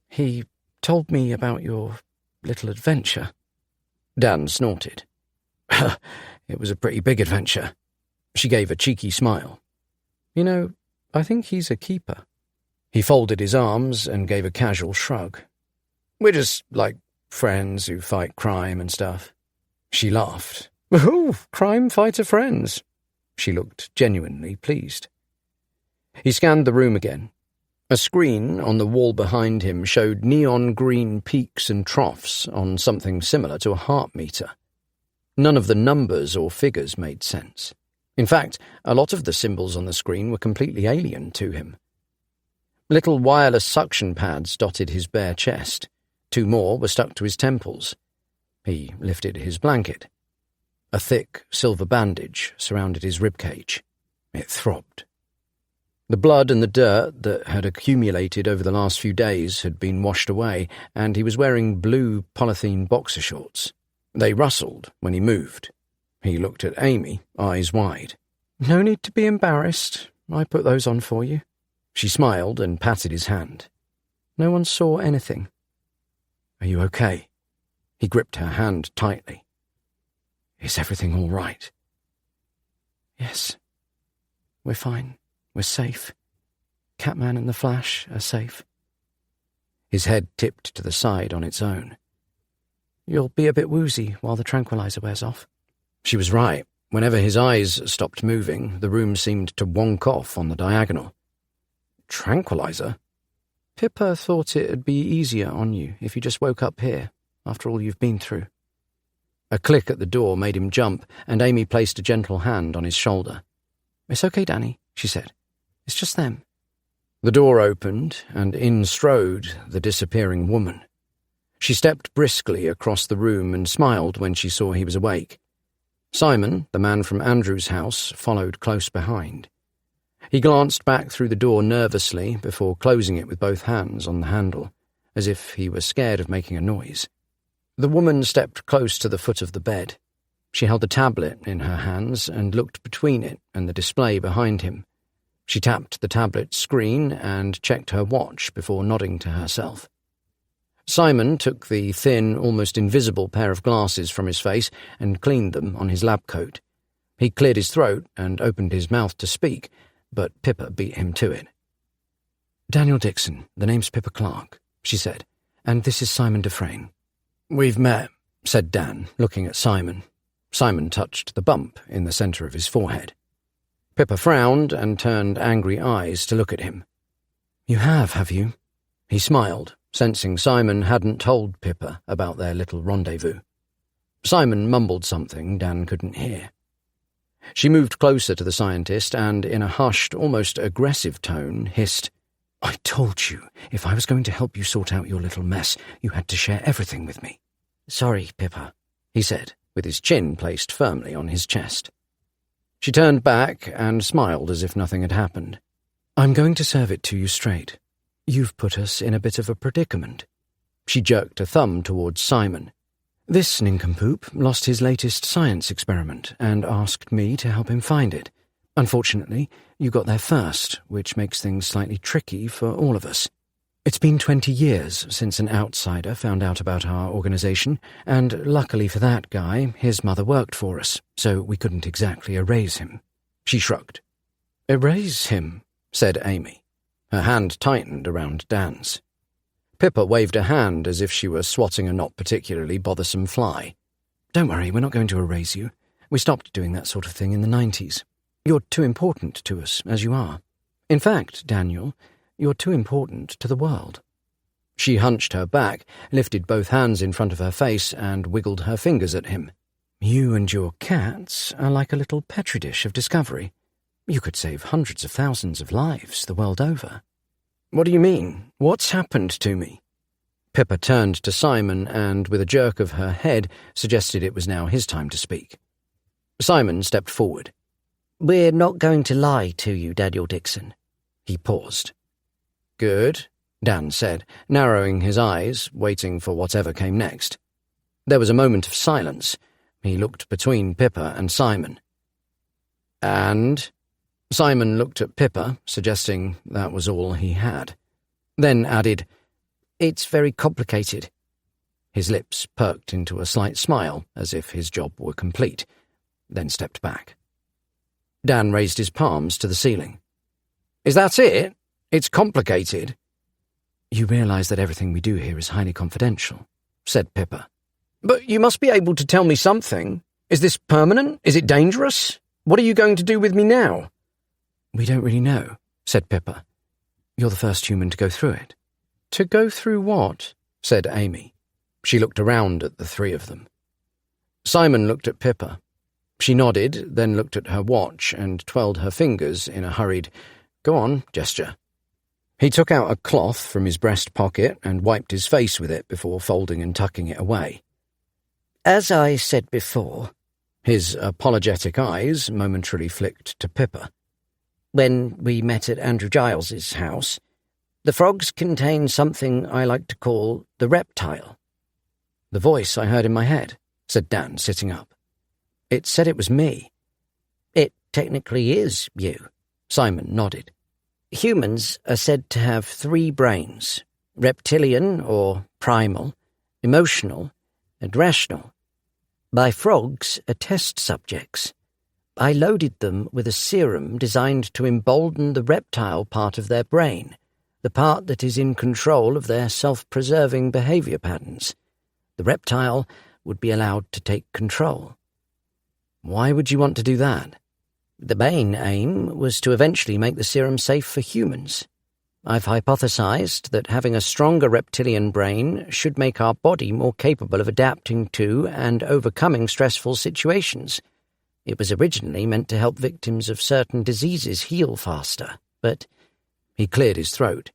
He told me about your little adventure." Dan snorted. It was a pretty big adventure. She gave a cheeky smile. You know, I think he's a keeper. He folded his arms and gave a casual shrug. We're just, like, friends who fight crime and stuff. She laughed. Oh, crime fighter friends. She looked genuinely pleased. He scanned the room again. A screen on the wall behind him showed neon green peaks and troughs on something similar to a heart meter. None of the numbers or figures made sense. In fact, a lot of the symbols on the screen were completely alien to him. Little wireless suction pads dotted his bare chest. 2 more were stuck to his temples. He lifted his blanket. A thick silver bandage surrounded his ribcage. It throbbed. The blood and the dirt that had accumulated over the last few days had been washed away, and he was wearing blue polythene boxer shorts. They rustled when he moved. He looked at Amy, eyes wide. No need to be embarrassed. I put those on for you. She smiled and patted his hand. No one saw anything. Are you okay? He gripped her hand tightly. Is everything all right? Yes. We're fine. We're safe. Catman and the Flash are safe. His head tipped to the side on its own. You'll be a bit woozy while the tranquilizer wears off. She was right. Whenever his eyes stopped moving, the room seemed to wonk off on the diagonal. Tranquilizer? Pippa thought it'd be easier on you if you just woke up here, after all you've been through. A click at the door made him jump, and Amy placed a gentle hand on his shoulder. It's okay, Danny, she said. It's just them. The door opened, and in strode the disappearing woman. She stepped briskly across the room and smiled when she saw he was awake. Simon, the man from Andrew's house, followed close behind. He glanced back through the door nervously before closing it with both hands on the handle, as if he were scared of making a noise. The woman stepped close to the foot of the bed. She held a tablet in her hands and looked between it and the display behind him. She tapped the tablet screen and checked her watch before nodding to herself. Simon took the thin, almost invisible pair of glasses from his face and cleaned them on his lab coat. He cleared his throat and opened his mouth to speak, but Pippa beat him to it. Daniel Dixon, the name's Pippa Clark, she said, and this is Simon Dufresne. We've met, said Dan, looking at Simon. Simon touched the bump in the centre of his forehead. Pippa frowned and turned angry eyes to look at him. You have you? He smiled, sensing Simon hadn't told Pippa about their little rendezvous. Simon mumbled something Dan couldn't hear. She moved closer to the scientist and, in a hushed, almost aggressive tone, hissed, I told you, if I was going to help you sort out your little mess, you had to share everything with me. Sorry, Pippa, he said, with his chin placed firmly on his chest. She turned back and smiled as if nothing had happened. I'm going to serve it to you straight. You've put us in a bit of a predicament. She jerked a thumb towards Simon. This nincompoop lost his latest science experiment and asked me to help him find it. Unfortunately, you got there first, which makes things slightly tricky for all of us. It's been 20 years since an outsider found out about our organisation, and luckily for that guy, his mother worked for us, so we couldn't exactly erase him. She shrugged. Erase him, said Amy. Her hand tightened around Dan's. Pippa waved a hand as if she were swatting a not particularly bothersome fly. Don't worry, we're not going to erase you. We stopped doing that sort of thing in the 90s. You're too important to us, as you are. In fact, Daniel, you're too important to the world. She hunched her back, lifted both hands in front of her face, and wiggled her fingers at him. You and your cats are like a little petri dish of discovery. You could save hundreds of thousands of lives the world over. What do you mean? What's happened to me? Pippa turned to Simon and, with a jerk of her head, suggested it was now his time to speak. Simon stepped forward. We're not going to lie to you, Daniel Dixon. He paused. Good, Dan said, narrowing his eyes, waiting for whatever came next. There was a moment of silence. He looked between Pippa and Simon. And? Simon looked at Pippa, suggesting that was all he had. Then added, It's very complicated. His lips perked into a slight smile, as if his job were complete, then stepped back. Dan raised his palms to the ceiling. "Is that it? It's complicated." "You realise that everything we do here is highly confidential," said Pippa. "But you must be able to tell me something. Is this permanent? Is it dangerous? What are you going to do with me now?" "We don't really know," said Pippa. "You're the first human to go through it." "To go through what?" said Amy. She looked around at the three of them. Simon looked at Pippa. She nodded, then looked at her watch and twirled her fingers in a hurried, "Go on" gesture. He took out a cloth from his breast pocket and wiped his face with it before folding and tucking it away. "As I said before," his apologetic eyes momentarily flicked to Pippa, "when we met at Andrew Giles's house, the frogs contain something I like to call the reptile." "The voice I heard in my head," said Dan, sitting up. "It said it was me." "It technically is you," Simon nodded. "Humans are said to have 3 brains: reptilian or primal, emotional, and rational. My frogs are test subjects. I loaded them with a serum designed to embolden the reptile part of their brain, the part that is in control of their self-preserving behaviour patterns. The reptile would be allowed to take control." "Why would you want to do that?" "The main aim was to eventually make the serum safe for humans. I've hypothesized that having a stronger reptilian brain should make our body more capable of adapting to and overcoming stressful situations. It was originally meant to help victims of certain diseases heal faster, but—" He cleared his throat.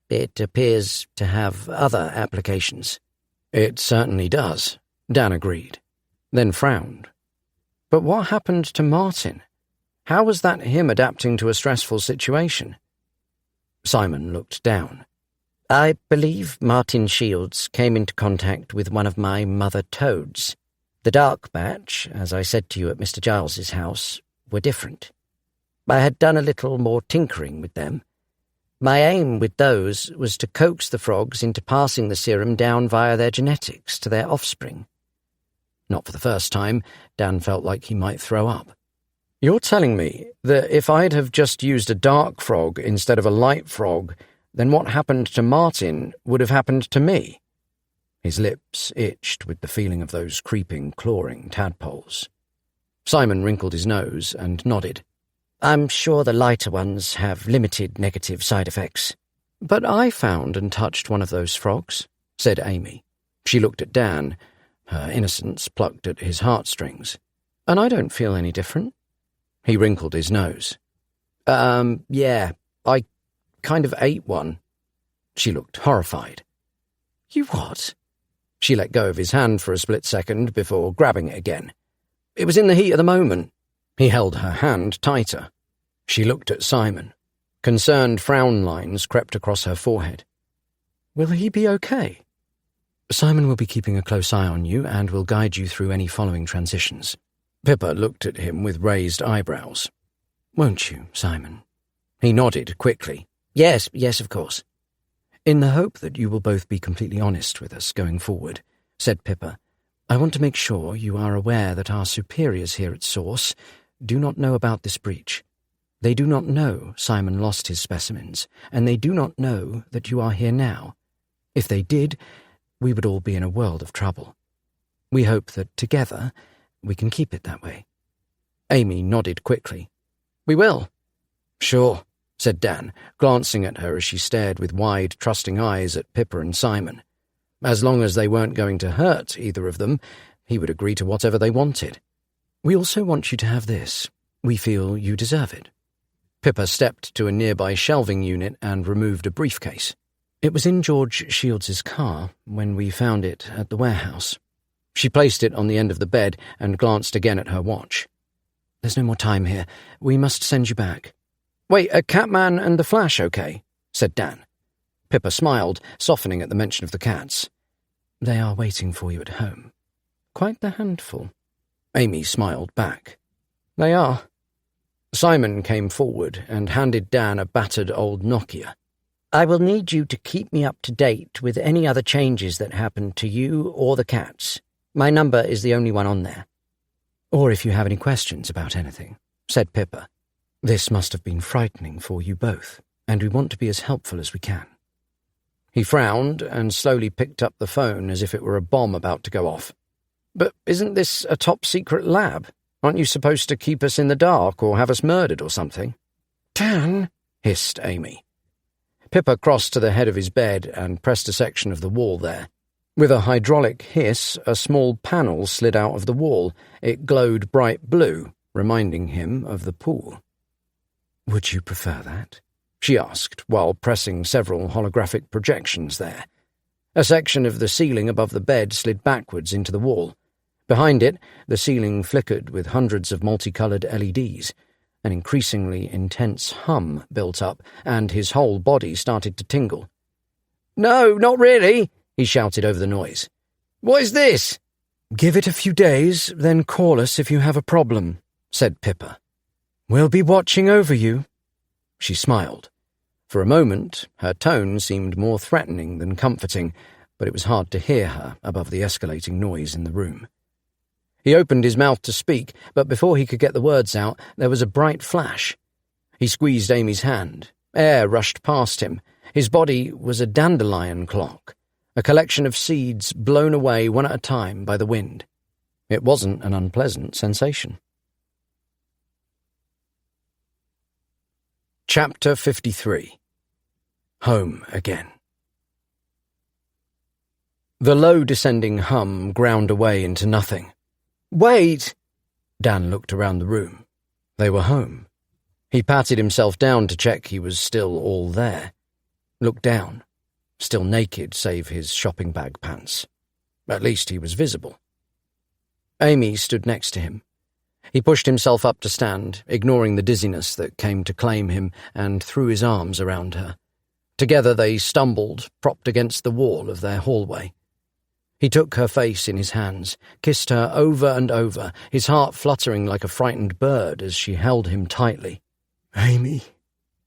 "It appears to have other applications." "It certainly does," Dan agreed, then frowned. "But what happened to Martin? How was that him adapting to a stressful situation?" Simon looked down. "I believe Martin Shields came into contact with one of my mother toads. The dark batch, as I said to you at Mr. Giles's house, were different. I had done a little more tinkering with them. My aim with those was to coax the frogs into passing the serum down via their genetics to their offspring." Not for the first time, Dan felt like he might throw up. "You're telling me that if I'd have just used a dark frog instead of a light frog, then what happened to Martin would have happened to me?" His lips itched with the feeling of those creeping, clawing tadpoles. Simon wrinkled his nose and nodded. "I'm sure the lighter ones have limited negative side effects." "But I found and touched one of those frogs," said Amy. She looked at Dan, her innocence plucked at his heartstrings. "And I don't feel any different." He wrinkled his nose. Yeah, I kind of ate one." She looked horrified. "You what?" She let go of his hand for a split second before grabbing it again. "It was in the heat of the moment." He held her hand tighter. She looked at Simon. Concerned frown lines crept across her forehead. "Will he be okay?" "Simon will be keeping a close eye on you and will guide you through any following transitions." Pippa looked at him with raised eyebrows. "Won't you, Simon?" He nodded quickly. Yes, of course." "In the hope that you will both be completely honest with us going forward," said Pippa, "I want to make sure you are aware that our superiors here at Source do not know about this breach. They do not know Simon lost his specimens, and they do not know that you are here now. If they did, we would all be in a world of trouble. We hope that together we can keep it that way." Amy nodded quickly. "We will." "Sure," said Dan, glancing at her as she stared with wide, trusting eyes at Pippa and Simon. As long as they weren't going to hurt either of them, he would agree to whatever they wanted. "We also want you to have this. We feel you deserve it." Pippa stepped to a nearby shelving unit and removed a briefcase. "It was in George Shields's car when we found it at the warehouse." She placed it on the end of the bed and glanced again at her watch. "There's no more time here. We must send you back." "Wait, are Catman and the Flash okay?" said Dan. Pippa smiled, softening at the mention of the cats. "They are waiting for you at home. Quite the handful." Amy smiled back. "They are." Simon came forward and handed Dan a battered old Nokia. I will need you to keep me up to date with any other changes that happen to you or the cats. My number is the only one on there. Or if you have any questions about anything, said Pippa. This must have been frightening for you both, and we want to be as helpful as we can. He frowned and slowly picked up the phone as if it were a bomb about to go off. But isn't this a top-secret lab? Aren't you supposed to keep us in the dark or have us murdered or something? Dan, hissed Amy. Pippa crossed to the head of his bed and pressed a section of the wall there. With a hydraulic hiss, a small panel slid out of the wall. It glowed bright blue, reminding him of the pool. Would you prefer that? She asked, while pressing several holographic projections there. A section of the ceiling above the bed slid backwards into the wall. Behind it, the ceiling flickered with hundreds of multicoloured LEDs. An increasingly intense hum built up, and his whole body started to tingle. "No, not really," he shouted over the noise. "What is this?" "Give it a few days, then call us if you have a problem," said Pippa. "We'll be watching over you." She smiled. For a moment, her tone seemed more threatening than comforting, but it was hard to hear her above the escalating noise in the room. He opened his mouth to speak, but before he could get the words out, there was a bright flash. He squeezed Amy's hand. Air rushed past him. His body was a dandelion clock, a collection of seeds blown away one at a time by the wind. It wasn't an unpleasant sensation. Chapter 53. Home Again. The low-descending hum ground away into nothing. "Wait!" Dan looked around the room. They were home. He patted himself down to check he was still all there. Looked down. Still naked save his shopping bag pants. At least he was visible. Amy stood next to him. He pushed himself up to stand, ignoring the dizziness that came to claim him, and threw his arms around her. Together they stumbled, propped against the wall of their hallway. He took her face in his hands, kissed her over and over, his heart fluttering like a frightened bird as she held him tightly. "Amy."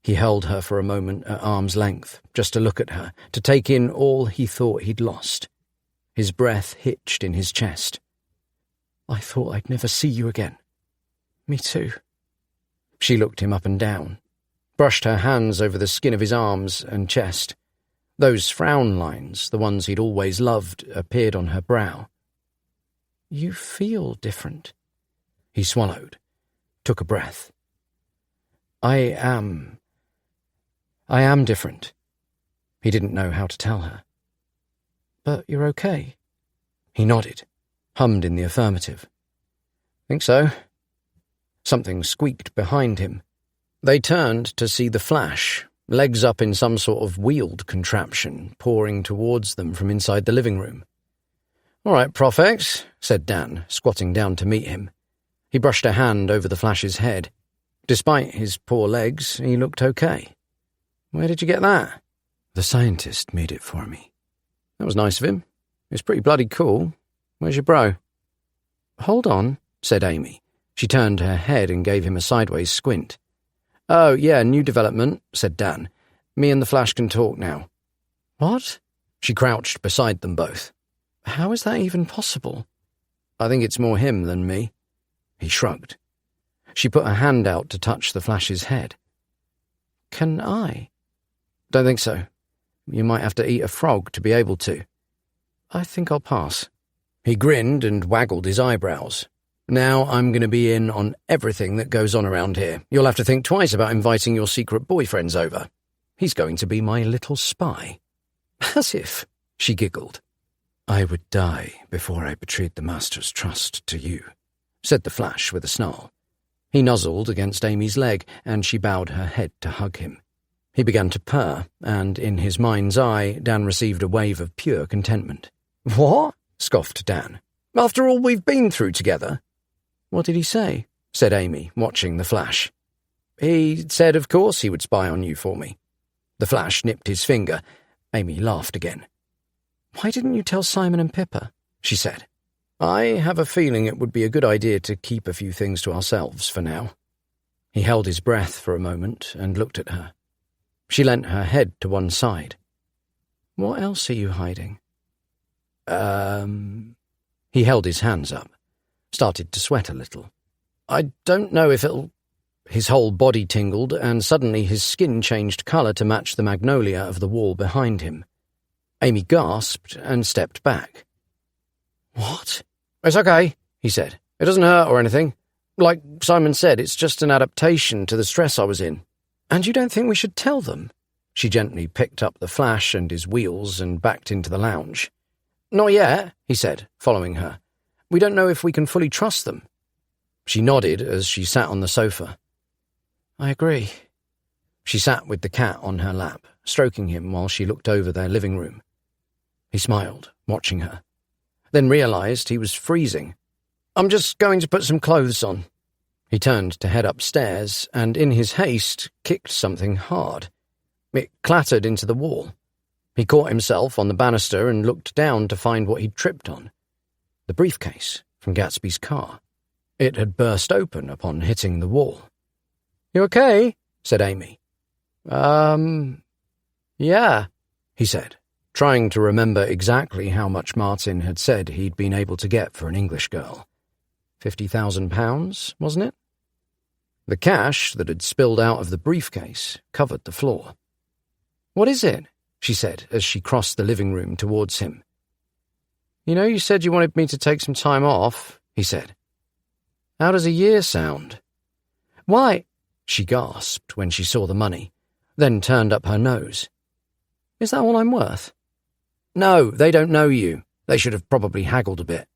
He held her for a moment at arm's length, just to look at her, to take in all he thought he'd lost. His breath hitched in his chest. "I thought I'd never see you again." "Me too." She looked him up and down, brushed her hands over the skin of his arms and chest. Those frown lines, the ones he'd always loved, appeared on her brow. "You feel different." He swallowed, took a breath. I am different." He didn't know how to tell her. "But you're okay." He nodded, hummed in the affirmative. "Think so." Something squeaked behind him. They turned to see the Flash, legs up in some sort of wheeled contraption, pouring towards them from inside the living room. "All right, Prof X," said Dan, squatting down to meet him. He brushed a hand over the Flash's head. Despite his poor legs, he looked okay. "Where did you get that?" "The scientist made it for me." "That was nice of him. It's pretty bloody cool. Where's your bro?" "Hold on," said Amy. She turned her head and gave him a sideways squint. "Oh, yeah, new development," said Dan. "Me and the Flash can talk now." "What?" She crouched beside them both. "How is that even possible?" "I think it's more him than me." He shrugged. She put a hand out to touch the Flash's head. "Can I?" "Don't think so. You might have to eat a frog to be able to." "I think I'll pass." He grinned and waggled his eyebrows. "Now I'm going to be in on everything that goes on around here. You'll have to think twice about inviting your secret boyfriends over. He's going to be my little spy." "As if," she giggled. "I would die before I betrayed the Master's trust to you," said the Flash with a snarl. He nuzzled against Amy's leg, and she bowed her head to hug him. He began to purr, and in his mind's eye, Dan received a wave of pure contentment. "What?" scoffed Dan. "After all we've been through together?" "What did he say?" said Amy, watching the Flash. "He said of course he would spy on you for me." The Flash nipped his finger. Amy laughed again. "Why didn't you tell Simon and Pippa?" she said. "I have a feeling it would be a good idea to keep a few things to ourselves for now." He held his breath for a moment and looked at her. She leant her head to one side. What else are you hiding? He held his hands up, started to sweat a little. I don't know if it'll... His whole body tingled, and suddenly his skin changed colour to match the magnolia of the wall behind him. Amy gasped and stepped back. What? It's okay, he said. It doesn't hurt or anything. Like Simon said, it's just an adaptation to the stress I was in. And you don't think we should tell them? She gently picked up the flash and his wheels and backed into the lounge. Not yet, he said, following her. We don't know if we can fully trust them. She nodded as she sat on the sofa. I agree. She sat with the cat on her lap, stroking him while she looked over their living room. He smiled, watching her, then realised he was freezing. I'm just going to put some clothes on. He turned to head upstairs and, in his haste, kicked something hard. It clattered into the wall. He caught himself on the banister and looked down to find what he'd tripped on. The briefcase from Gatsby's car. It had burst open upon hitting the wall. You okay? Said Amy. Yeah, he said, trying to remember exactly how much Martin had said he'd been able to get for an English girl. £50,000, wasn't it? The cash that had spilled out of the briefcase covered the floor. What is it? She said as she crossed the living room towards him. You know you said you wanted me to take some time off, he said. How does a year sound? Why? She gasped when she saw the money, then turned up her nose. Is that all I'm worth? No, they don't know you. They should have probably haggled a bit.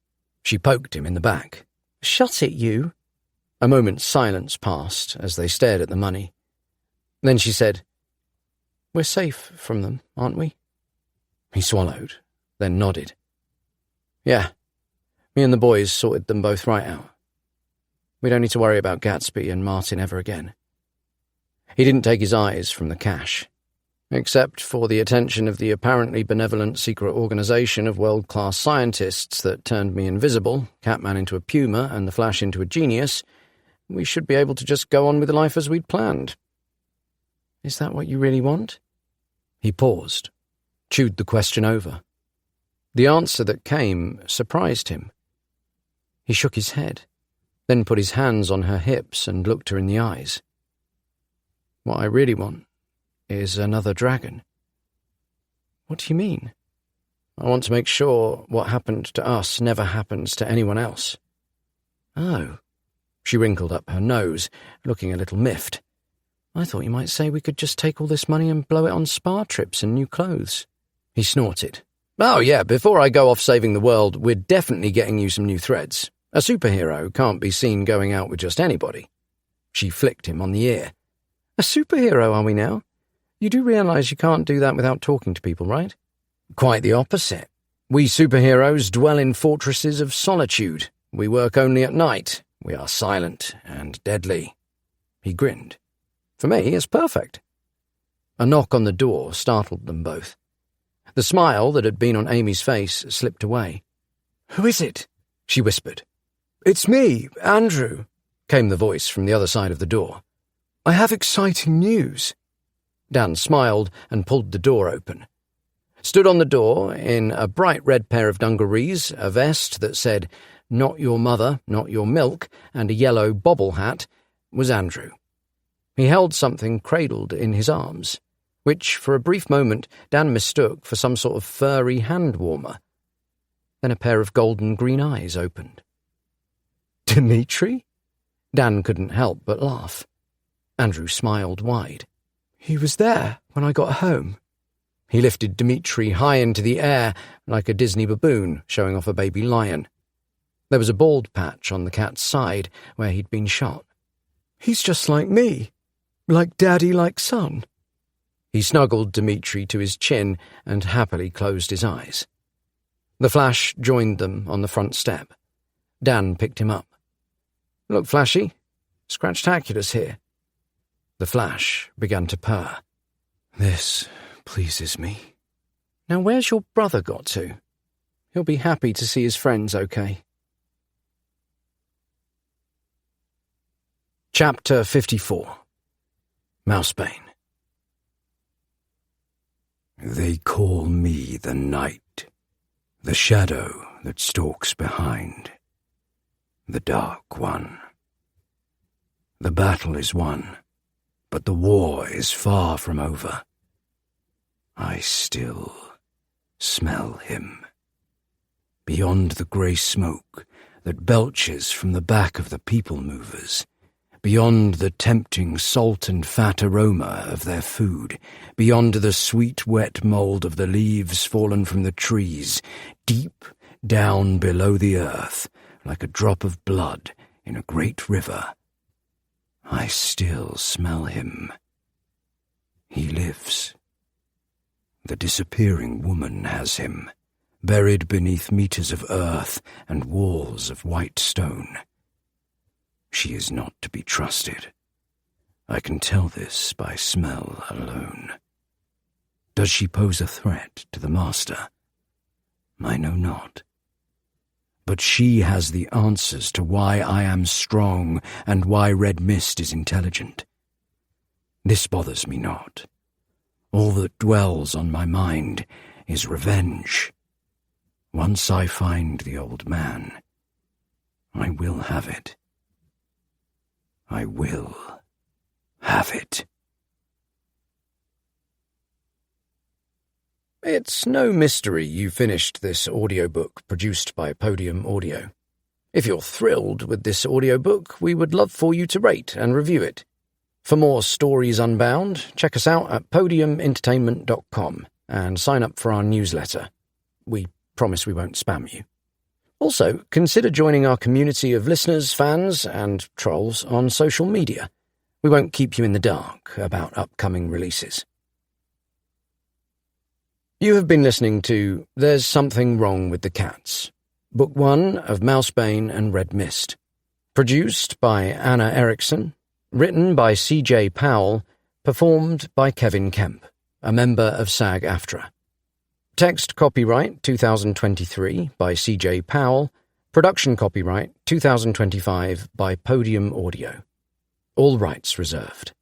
She poked him in the back. Shut it, you. A moment's silence passed as they stared at the money. Then she said, We're safe from them, aren't we? He swallowed, then nodded. Yeah, me and the boys sorted them both right out. We don't need to worry about Gatsby and Martin ever again. He didn't take his eyes from the cash, except for the attention of the apparently benevolent secret organisation of world-class scientists that turned me invisible, Catman into a puma and the Flash into a genius. We should be able to just go on with life as we'd planned. Is that what you really want? He paused, chewed the question over. The answer that came surprised him. He shook his head, then put his hands on her hips and looked her in the eyes. What I really want is another dragon. What do you mean? I want to make sure what happened to us never happens to anyone else. Oh. She wrinkled up her nose, looking a little miffed. I thought you might say we could just take all this money and blow it on spa trips and new clothes. He snorted. Oh yeah, before I go off saving the world, we're definitely getting you some new threads. A superhero can't be seen going out with just anybody. She flicked him on the ear. A superhero, are we now? You do realise you can't do that without talking to people, right? Quite the opposite. We superheroes dwell in fortresses of solitude. We work only at night. We are silent and deadly. He grinned. For me, it's perfect. A knock on the door startled them both. The smile that had been on Amy's face slipped away. Who is it? She whispered. It's me, Andrew, came the voice from the other side of the door. I have exciting news. Dan smiled and pulled the door open. Stood on the door, in a bright red pair of dungarees, a vest that said, Not your mother, not your milk, and a yellow bobble hat, was Andrew. He held something cradled in his arms, which for a brief moment Dan mistook for some sort of furry hand-warmer. Then a pair of golden green eyes opened. Dimitri? Dan couldn't help but laugh. Andrew smiled wide. He was there when I got home. He lifted Dimitri high into the air like a Disney baboon showing off a baby lion. There was a bald patch on the cat's side where he'd been shot. He's just like me. Like daddy, like son. He snuggled Dimitri to his chin and happily closed his eyes. The Flash joined them on the front step. Dan picked him up. Look, Flashy, Scratchtacular's here. The Flash began to purr. This pleases me. Now where's your brother got to? He'll be happy to see his friends okay. Chapter 54. Mousebane. They call me the night, the shadow that stalks behind, the dark one. The battle is won, but the war is far from over. I still smell him. Beyond the grey smoke that belches from the back of the people movers, beyond the tempting salt and fat aroma of their food, beyond the sweet wet mould of the leaves fallen from the trees, deep down below the earth, like a drop of blood in a great river, I still smell him. He lives. The disappearing woman has him, buried beneath meters of earth and walls of white stone. She is not to be trusted. I can tell this by smell alone. Does she pose a threat to the master? I know not. But she has the answers to why I am strong and why Red Mist is intelligent. This bothers me not. All that dwells on my mind is revenge. Once I find the old man, I will have it. I will have it. It's no mystery you finished this audiobook produced by Podium Audio. If you're thrilled with this audiobook, we would love for you to rate and review it. For more stories unbound, check us out at podiumentertainment.com and sign up for our newsletter. We promise we won't spam you. Also, consider joining our community of listeners, fans, and trolls on social media. We won't keep you in the dark about upcoming releases. You have been listening to There's Something Wrong with the Cats, Book 1 of Mousebane and Red Mist. Produced by Anna Eriksson, written by C.J. Powell, performed by Kevin Kemp, a member of SAG-AFTRA. Text copyright 2023 by C.J. Powell, production copyright 2025 by Podium Audio. All rights reserved.